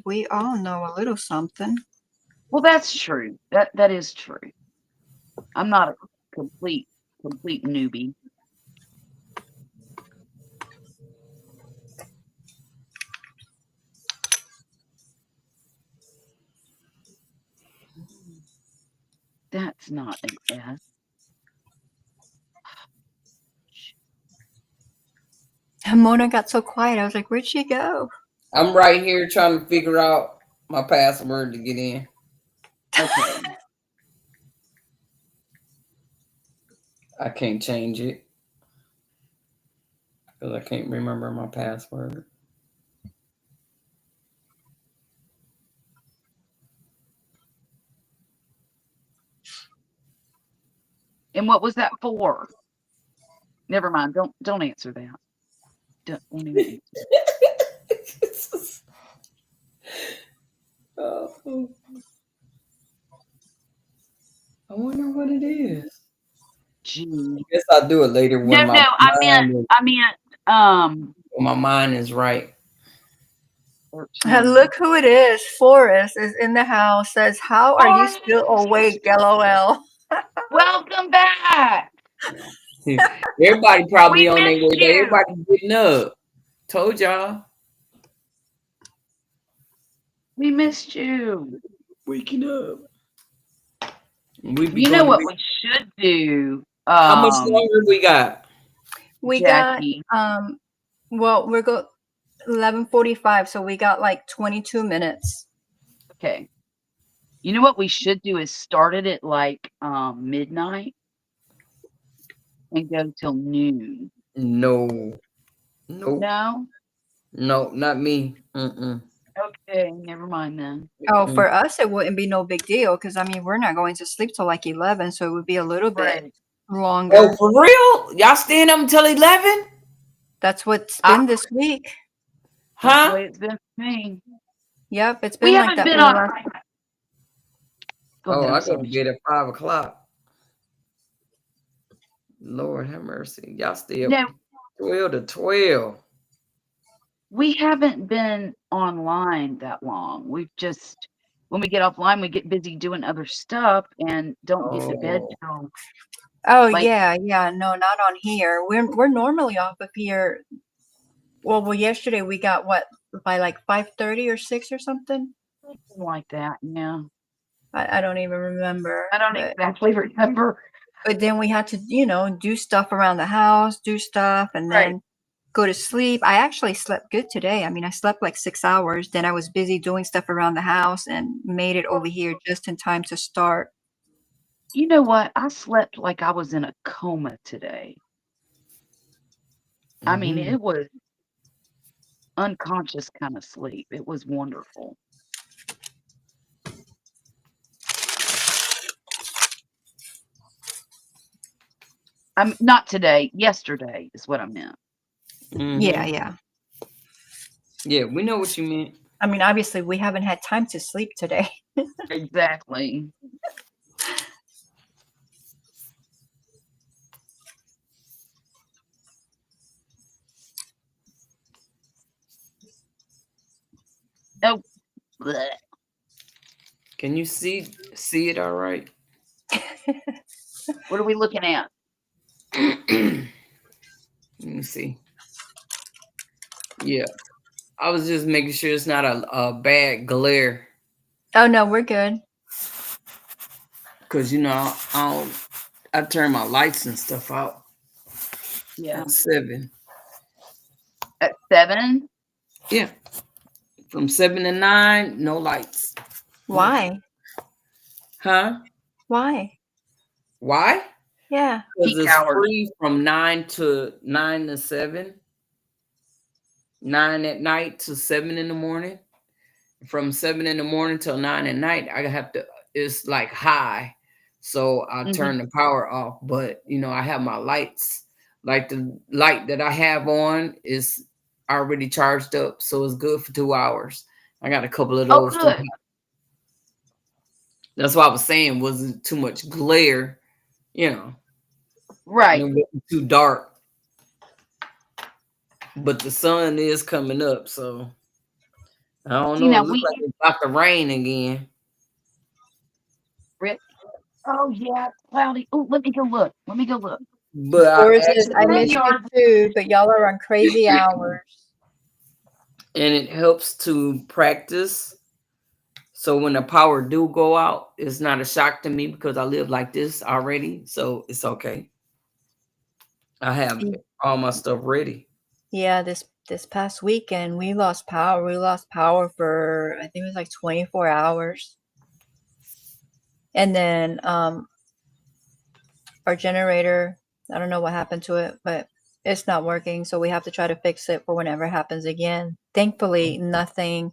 we all know a little something. Well, that's true. That is true. I'm not a complete newbie. That's not an S. And Mona got so quiet. I was like, where'd she go? I'm right here trying to figure out my password to get in. Okay. I can't change it. because I can't remember my password. And what was that for? Never mind. Don't answer that. Don't even answer. Oh, I wonder what it is. Gee. Guess I'll do it later No, when no, my mind is right. 13. Look who it is. Forrest is in the house. Says, "How are you still awake?" LOL. Welcome back. Everybody probably We on their way missed there. you. Everybody getting up. Told y'all. We missed you. Waking up. We be You know going what to we should do? How much longer we got? We Jackie. got well, we're 11:45, so we got like 22 minutes. Okay. You know what we should do is start it at like midnight and go till noon. No. Nope. No? No, not me. Mm-mm. Okay, never mind then. Oh, for us it wouldn't be no big deal because I mean we're not going to sleep till like 11, so it would be a little bit Right. longer. Oh, for real? Y'all staying up until 11? That's what's been this week. That's the Huh? way it's been for me. Yep, it's We been like haven't that been for the on. last. Go Oh, ahead, I I'm go to sorry. bed at 5 o'clock. Lord have mercy. Y'all stay up No, 12 to 12. we haven't been online that long. We've just, when we get offline, we get busy doing other stuff and don't get to bed Oh. till. Oh Like- yeah, no, not on here. We're normally off of here. Well, yesterday we got what by like 5:30 or 6 or something. Something like that, yeah. I don't even remember. I don't but, exactly remember. but then we had to, do stuff around the house, do stuff, and Right. then go to sleep. I actually slept good today. I mean, I slept like 6 hours. Then I was busy doing stuff around the house and made it over here just in time to start. You know what? I slept like I was in a coma today. I mean, Mhm. it was unconscious kind of sleep. It was wonderful. I'm not today, yesterday is what I meant. Mhm. Yeah. Yeah, we know what you meant. I mean, obviously we haven't had time to sleep today. Exactly. Oh, bleh. Can you see it all right? What are we looking at? Let me see. Yeah. I was just making sure it's not a bad glare. Oh no, we're good. Cause I turn my lights and stuff out Yeah. at 7. At 7? Yeah. From 7 to 9, no lights. Why? Huh? Why? Why? Yeah. Because Peak it's hours. free from 9 to 7. 9 at night to 7 in the morning. From 7 in the morning till 9 at night, it's like high. So I turn the power off. But I have my lights. Like the light that I have on is already charged up. So it's good for 2 hours. I got a couple of Oh, those. good. That's what I was saying. Wasn't too much glare, Right. and it wasn't too dark. But the sun is coming up, so I don't know. Now It looks like it's about to rain again. Oh, yeah, it's cloudy. Oh, let me go look. But I miss you too, but y'all are on crazy hours. And it helps to practice. So when the power do go out, it's not a shock to me because I live like this already. So it's okay. I have all my stuff ready. Yeah, this past weekend we lost power. We lost power for I think it was like 24 hours. And then our generator, I don't know what happened to it, but it's not working, so we have to try to fix it for whenever it happens again. Thankfully, nothing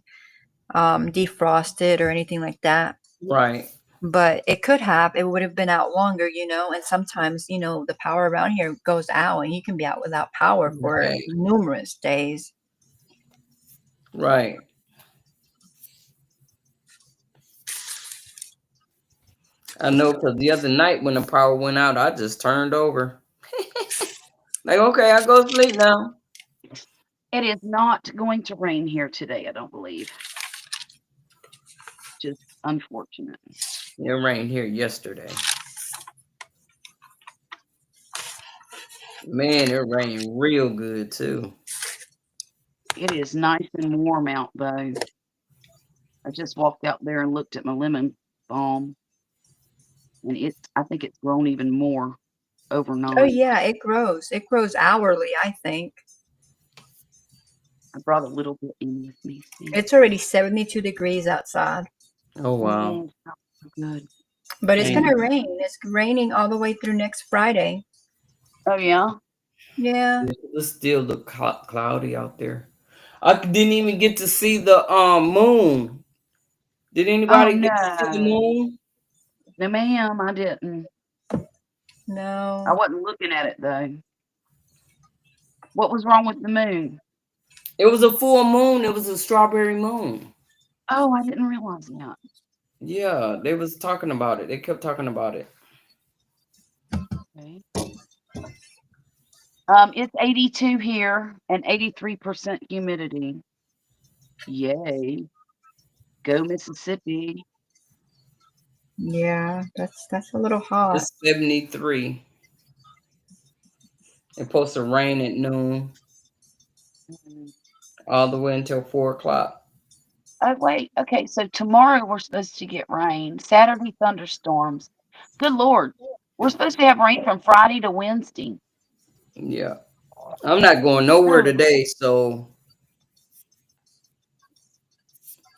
defrosted or anything like that. Right. But it could have. It would have been out longer, and sometimes, the power around here goes out and you can be out without power for Right. numerous days. Right. I know, because the other night when the power went out, I just turned over. Like, okay, I go to sleep now. It is not going to rain here today, I don't believe. Just unfortunate. It rained here yesterday. Man, it rained real good too. It is nice and warm out, though. I just walked out there and looked at my lemon balm, and I think it's grown even more overnight. Oh yeah, it grows. It grows hourly, I think. I brought a little bit in with me. See? It's already 72 degrees outside. Oh wow. Yeah, so good. But it's Man. gonna rain. It's raining all the way through next Friday. Oh yeah. Yeah. It still look cloudy out there. I didn't even get to see the moon. Did anybody get to see the no. moon? No, ma'am, I didn't. I No. wasn't looking at it though. What was wrong with the moon? It was a full moon. It was a strawberry moon. Oh, I didn't realize that. Yeah, they was talking about it. They kept talking about it. Okay. It's 82 here and 83% humidity. Yay. Go Mississippi. Yeah, that's a little hot. It's 73. It's supposed to rain at noon all the way until 4 o'clock. Oh, wait. Okay, so tomorrow we're supposed to get rain. Saturday, thunderstorms. Good Lord. We're supposed to have rain from Friday to Wednesday. Yeah. I'm not going nowhere today, so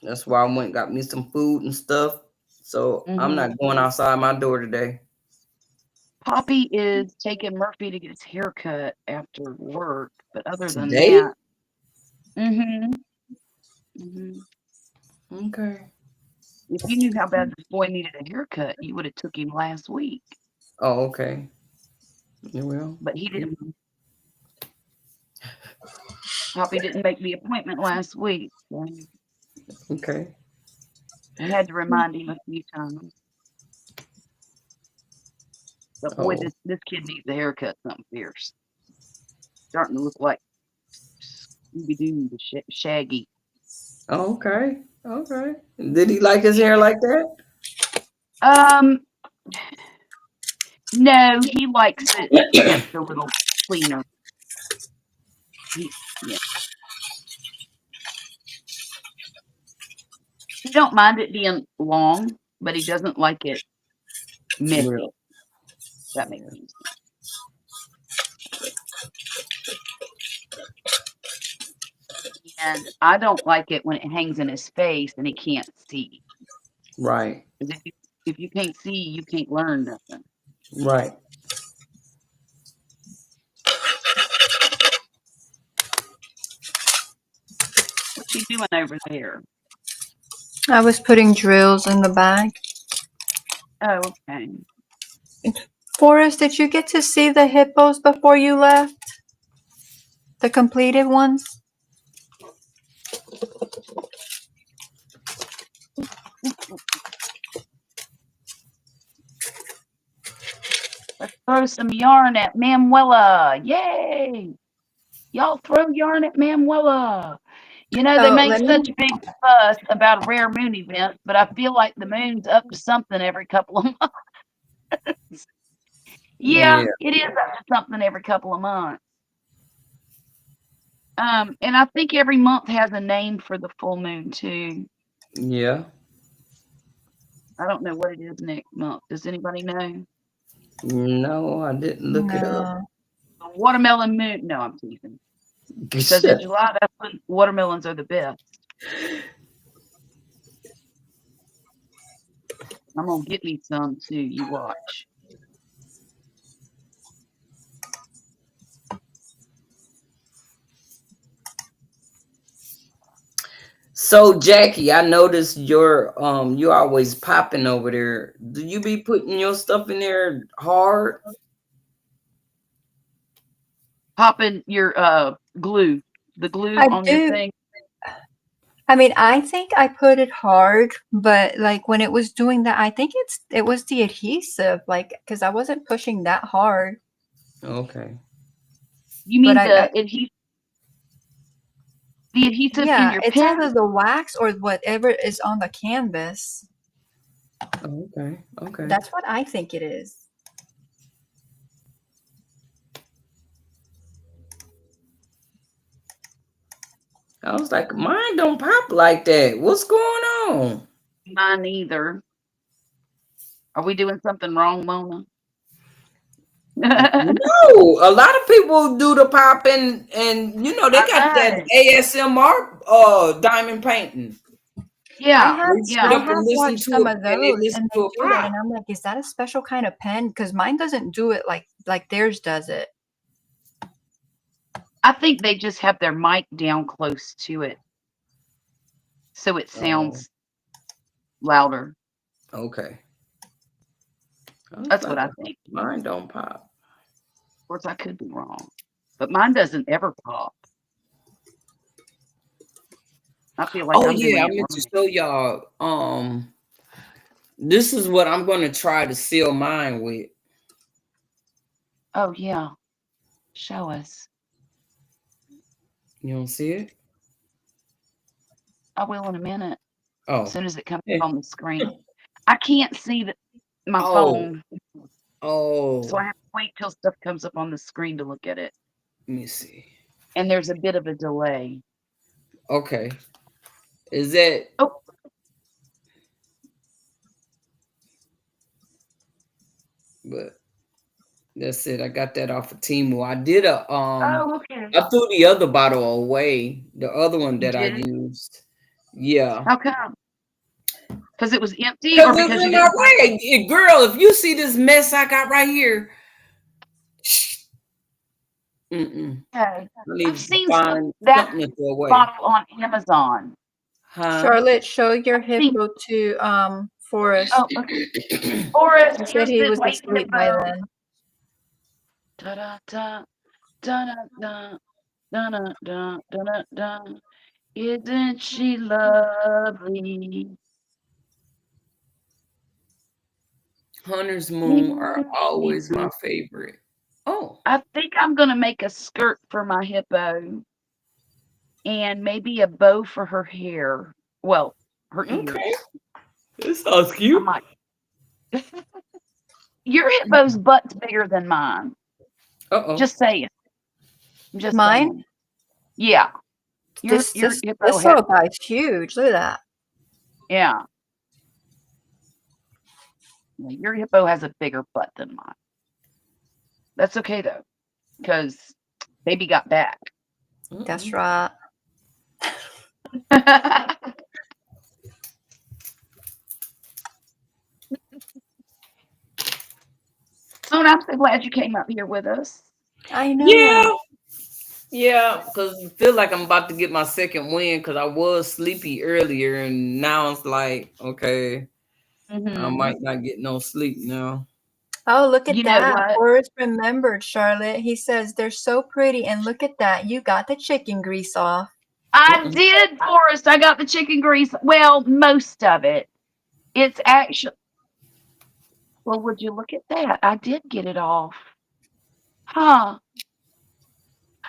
that's why I went and got me some food and stuff. So I'm not going outside my door today. Poppy is taking Murphy to get his hair cut after work, but other than Today? that. Mm-hmm. Okay. If you knew how bad this boy needed a haircut, you would have took him last week. Oh, okay. You will. But he didn't. Poppy didn't make the appointment last week. So Okay. I had to remind him a few times. But boy, this kid needs a haircut, something fierce. Starting to look like Scooby-Doo, the Shaggy. Oh, okay. Okay. Did he like his hair like that? No, he likes it kept a little cleaner. Yeah. He don't mind it being long, but he doesn't like it messy. Real. That makes sense. And I don't like it when it hangs in his face and he can't see. Right. Because if you can't see, you can't learn nothing. Right. What's he doing over there? I was putting drills in the bag. Oh, okay. Forrest, did you get to see the hippos before you left? The completed ones? Let's throw some yarn at Manuela. Yay! Y'all throw yarn at Manuela. You know, they make such a big fuss about a rare moon event, but I feel like the moon's up to something every couple of months. Yeah, it is up to something every couple of months. And I think every month has a name for the full moon too. Yeah. I don't know what it is next month. Does anybody know? No, I didn't look it up. The watermelon moon. No, I'm teasing. Because in July, that's when watermelons are the best. I'm gonna get me some too. You watch. So Jackie, I noticed you're always popping over there. Do you be putting your stuff in there hard? Popping your glue, the glue I on your do. thing. I mean, I think I put it hard, but like when it was doing that, I think it was the adhesive, like because I wasn't pushing that hard. Okay. You But mean I the adhesive in yeah, your it's pen? either the wax or whatever is on the canvas. Okay. Okay. That's what I think it is. I was like, mine don't pop like that. What's going on? Mine either. Are we doing something wrong, Mona? No, a lot of people do the popping, and you know they I got that know. ASMR diamond painting. Yeah, They I sit yeah. up and have listen watched to some it, of and they those, listen and to they a do that, pop. and I'm like, is that a special kind of pen? Because mine doesn't do it like theirs does it. I think they just have their mic down close to it, so it Oh, sounds louder. okay. I was That's like, what I think. mine don't pop. Of course, I could be wrong, but mine doesn't ever pop. I feel like Oh I'm yeah, doing I it meant to right. show y'all. This is what I'm gonna try to seal mine with. Oh yeah, show us. You don't see it? I will in a minute. As Oh, soon as it comes yeah. up on the screen, I can't see my Oh, phone, so I oh. have to wait till stuff comes up on the screen to look at it. Let me see. And there's a bit of a delay. Okay, is that? Oh, But that's it. I got that off of Temu. I did a okay. I threw the other bottle away. The other one You that I did? used. Yeah. How come? Because it was empty, or Because it's because you in my didn't find? way. Girl, if you see this mess I got right here, mm-mm. Okay. I I've need to seen find that something to throw away. bottle on Amazon. Huh? Charlotte, show your I've seen. hippo to Forrest. Oh, okay. Forrest, He said here's he the was white asleep by hippo. then. Da da da da da da da da da da da. Isn't she lovely? Hunter's Moon are always my favorite. Oh, I think I'm gonna make a skirt for my hippo and maybe a bow for her hair. Well, her okay. ears. This sounds I cute. might. Your hippo's butt's bigger than mine. Uh-oh. Just saying. I'm just Mine? saying. Yeah. Your This hippo has. little guy's huge. Look at that. Yeah. Your hippo has a bigger butt than mine. That's okay though, because baby got back. That's right. Oh, and I'm so glad you came up here with us. I know. Yeah. Yeah, because I feel like I'm about to get my second win because I was sleepy earlier and now it's like, okay, I Mhm. might not get no sleep now. Oh, look at You know that. what? Forrest remembered, Charlotte. He says they're so pretty, and look at that. You got the chicken grease off. I did, Forrest. I got the chicken grease. Well, most of it. It's actually. Well, would you look at that? I did get it off. Huh.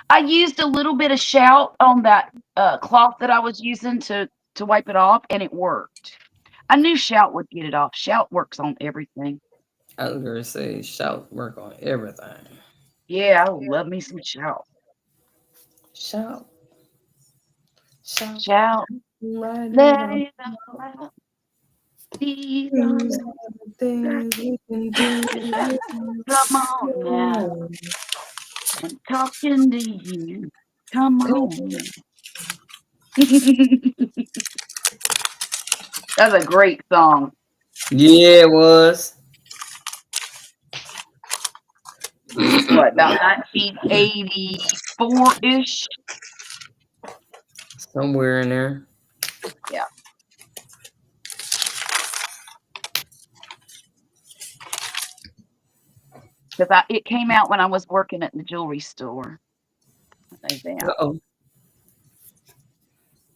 I used a little bit of shout on that cloth that I was using to wipe it off, and it worked. I knew shout would get it off. Shout works on everything. I was gonna say shout work on everything. Yeah, I love me some shout. Shout. Shout. Shout. Right Let now. it out. These are These are the things we can do. come on now. I'm talking to you. Come on now. That's a great song. Yeah, it was. What, about 1984-ish? Somewhere in there. Yeah. Because it came out when I was working at the jewelry store. I know that. Uh-oh.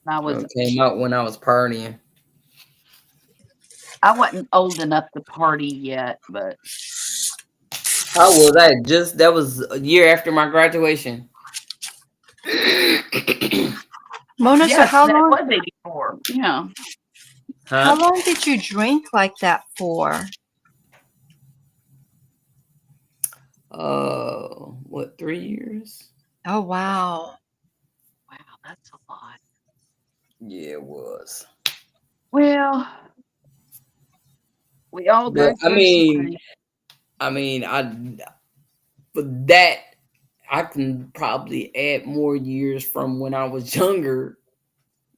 I was. It came out when I was partying. I wasn't old enough to party yet, but How was that? That was a year after my graduation. Mona, so yes, how that long? was 84. Yeah. How Huh? long did you drink like that for? What, 3 years? Oh wow. Wow, that's a lot. Yeah, it was. Well, we all go But through some things. but that I can probably add more years from when I was younger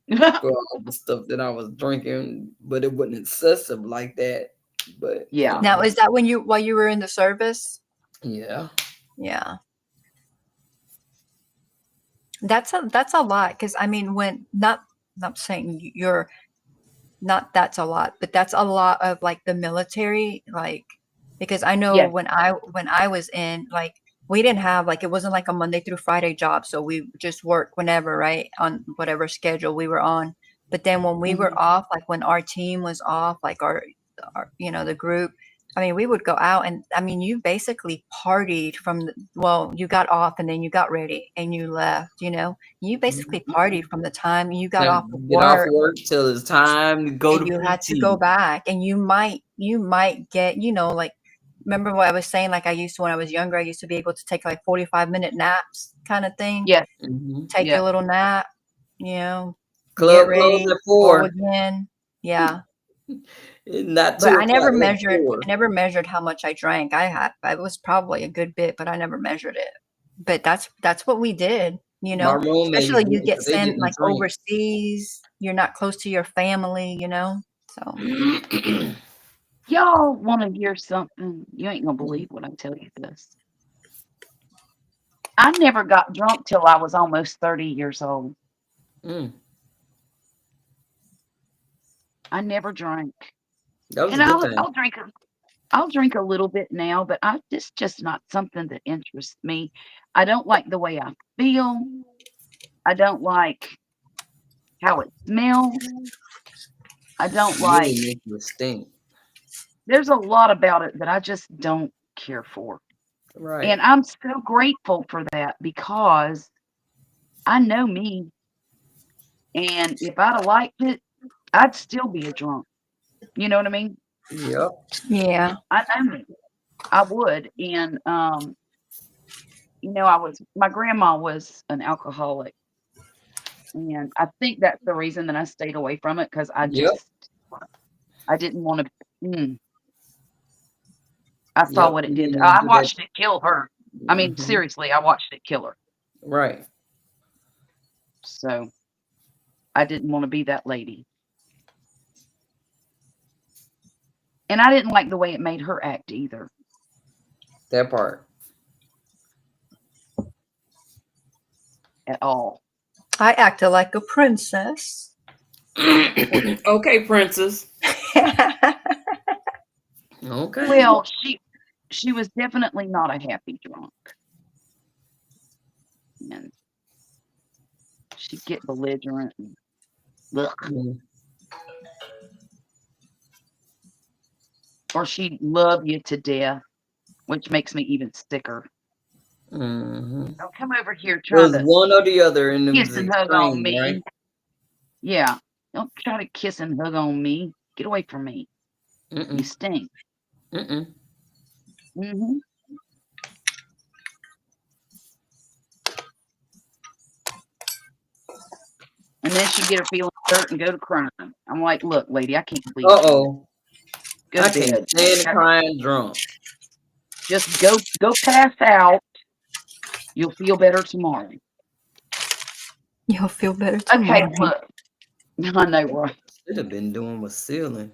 for all the stuff that I was drinking, but it wasn't excessive like that. But Yeah. Now, is that while you were in the service? yeah. Yeah. That's a lot, because I mean, when not saying you're not, that's a lot, but that's a lot of like the military, like, because I know Yeah. when I was in, like, we didn't have, like, it wasn't like a Monday through Friday job, so we just worked whenever, right, on whatever schedule we were on. But then when we were off, like when our team was off, like our the group, I mean, we would go out, and I mean, you basically partied you got off and then you got ready and you left, you basically partied from the time you got off of Get off work work till it's time to go and to you had to go PT. back, and you might get, like, remember what I was saying, like, when I was younger, I used to be able to take like 45-minute naps kind of thing. Yes. Take Yeah. your little nap, get Club closed ready, at go 4. again. Yeah. Not But 2 I never o'clock. At measured 4. I never measured how much I drank. It was probably a good bit, but I never measured it. But that's what we did, My roommates especially you did, get 'cause they sent didn't like drink. overseas, you're not close to your family, so. Y'all want to hear something? You ain't gonna believe when I tell you this. I never got drunk till I was almost 30 years old. Mm, I never drank, that was and a good thing. I'll drink a little bit now, but it's just not something that interests me. I don't like the way I feel. I don't like how it smells. I don't like. Really make you stink. There's a lot about it that I just don't care for. Right. And I'm so grateful for that, because I know me. And if I'd have liked it, I'd still be a drunk. You know what I mean? Yep. Yeah. I know me. I would. And my grandma was an alcoholic. And I think that's the reason that I stayed away from it, because I Yep. didn't want to. I saw Yep. what it You did. didn't want I to do that. watched it kill her. I mean, Mhm. seriously, I watched it kill her. Right. So I didn't want to be that lady. And I didn't like the way it made her act either. That part. At all. I acted like a princess. Okay, princess. Okay. Well, she was definitely not a happy drunk. And she'd get belligerent and ugh. Mm. Or she'd love you to death, which makes me even sicker. Mhm. Don't come over here It trying was to one or the other, and it kiss was and hug on extreme, me. right? Yeah. Don't try to kiss and hug on me. Get away from me. You Mm-mm. stink. Mm-mm. Mm-hmm. And then she'd get her feelings hurt and go to crying. I'm like, look, lady, I can't please you. Uh-oh. Go I to can't bed. stand crying drunk. Just go pass out. You'll feel better tomorrow. You'll feel better Okay, tomorrow. look. I know, right? Should have been doing was sealing.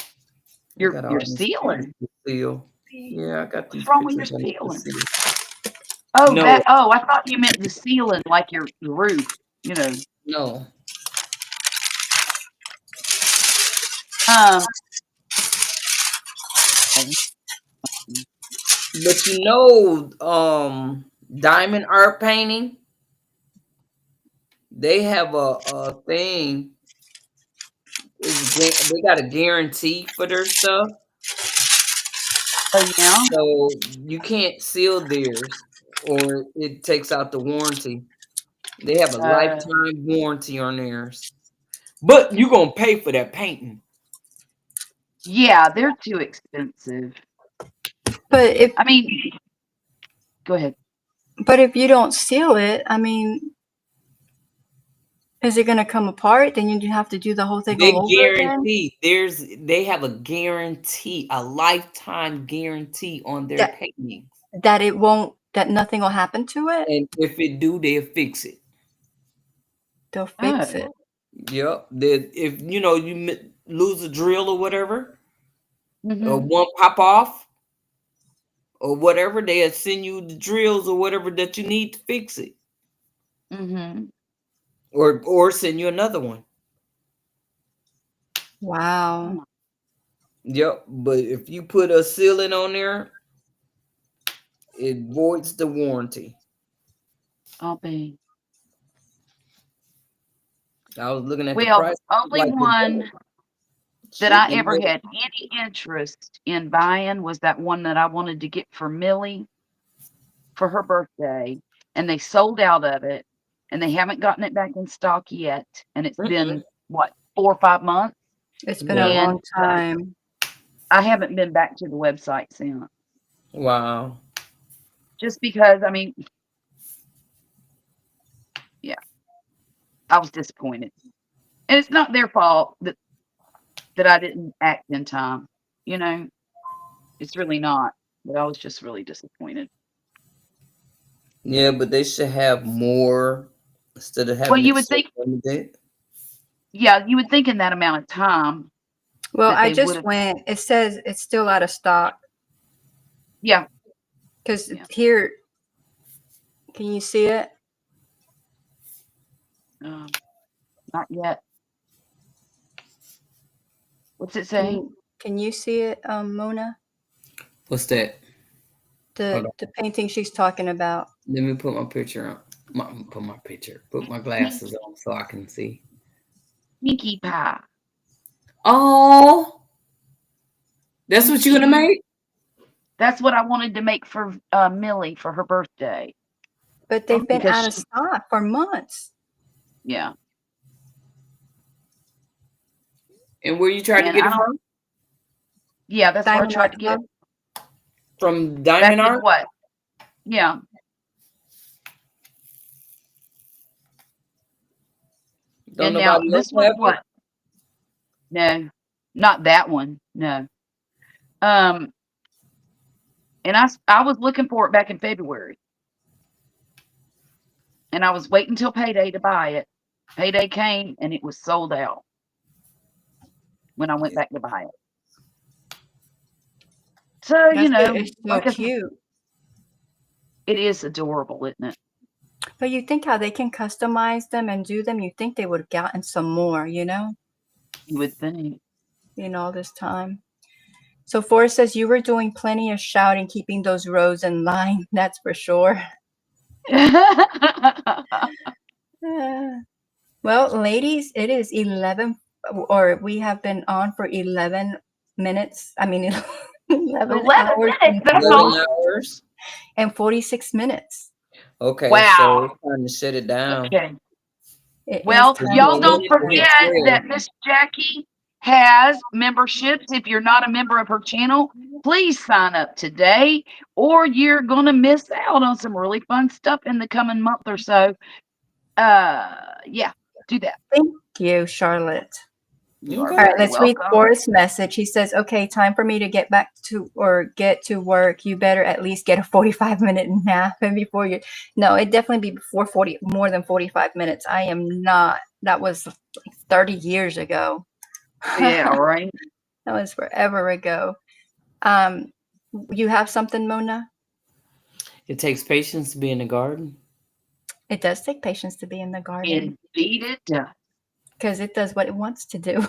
I You're got all these sealing. pieces to seal. Yeah, I got What's these wrong with your pictures I need to sealing? seal. Oh, No, I thought you meant the ceiling, like your roof. no. Um, But you know, diamond art painting, they have a thing. They got a guarantee for their stuff, oh yeah. so you can't seal theirs, or it takes out the warranty. They have a Uh, lifetime warranty on theirs, but you gonna pay for that painting. yeah, they're too expensive. But if I mean, go ahead. you don't seal it, I mean, is it gonna come apart? Then you have to do the whole thing They all over again. guarantee they have a guarantee, a lifetime guarantee on their That paintings, that nothing will happen to it. and if it do, they'll fix it. They'll fix Oh. it. Yep. If you know lose a drill or whatever, or Mhm. one pop off or whatever, they'll send you the drills or whatever that you need to fix it, Mhm. or send you another one. Wow. Yep. But if you put a sealing on there, it voids the warranty. I'll be. I was looking at the Well, price, the only like one that shit, I they ever made it. had any interest in buying was that one that I wanted to get for Millie for her birthday, and they sold out of it, and they haven't gotten it back in stock yet, and it's been what 4 or 5 months, It's been a Yeah. long and time. I haven't been back to the website since. Wow. Just because, I mean, yeah, I was disappointed, and it's not their fault that I didn't act in time. You know, it's really not. But I was just really disappointed. Yeah, but they should have more instead of Well, having you it would so think, limited. yeah, you would think in that amount of time Well, that I they would just have. went. It says it's still out of stock Yeah, because Yeah. here, can you see it? not yet. What's it Can say? you see it, Mona? What's that? Hold on. The painting she's talking about. Let me put my picture on. Put my glasses on so I can see. Pinkie Pie. Oh, that's what you're gonna make? That's what I wanted to make for Millie for her birthday. But they've been Because out of stock for months. Yeah, And where you tried to and get I it don't. from? Yeah, that's where I Diamond tried Art to get Club. it. From Back Diamond in Art? what? Yeah. Don't And now nobody else this was have it? what? No, not that one. No. Um, and I was looking for it back in February, and I was waiting till payday to buy it. Payday came, and it was sold out when I went back to buy it. So you know, It's so like I said, cute. it is adorable, isn't it? But you think how they can customize them and do them, you think they would have gotten some more, You would think. all this time. So Forrest says you were doing plenty of shouting, keeping those rows in line. That's for sure. Well, ladies, it is 11, or we have been on for 11 minutes. I mean, 11 11 hours minutes. That's 11 all. hours. and 46 minutes. Okay, so Wow. it's time to shut it down. Okay. It is Well, time y'all to don't minutes shut to hit forget 12. that Miss Jackie has memberships. If you're not a member of her channel, please sign up today, or you're gonna miss out on some really fun stuff in the coming month or so. Yeah, do that. Thank you, Charlotte. You are Okay. All right, very let's read welcome. Forrest's message. He says, okay, time for me to get back to get to work. You better at least get a 45-minute nap and before you. No, it definitely be before 40, more than 45 minutes. I am not. That was like 30 years ago. Yeah, right. That was forever ago. You have something, Mona? It takes patience to be in the garden. It does take patience to be in the garden. Indeed, it does. because it does what it wants to do.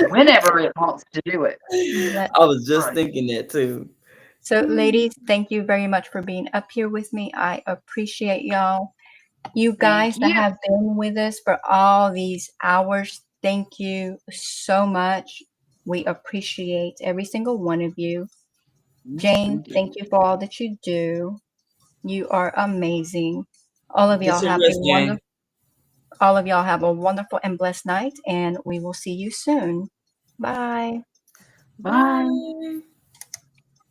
Whenever it wants to do it. I was just thinking that too. So, ladies, thank you very much for being up here with me. I appreciate y'all. You guys that you. have been with us for all these hours, thank you so much. We appreciate every single one of you. Jane, thank you for all that you do. You are amazing. All of y'all have a wonderful. All of y'all have a wonderful and blessed night, and we will see you soon. Bye. Bye.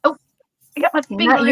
Oh, I got my finger. Not you.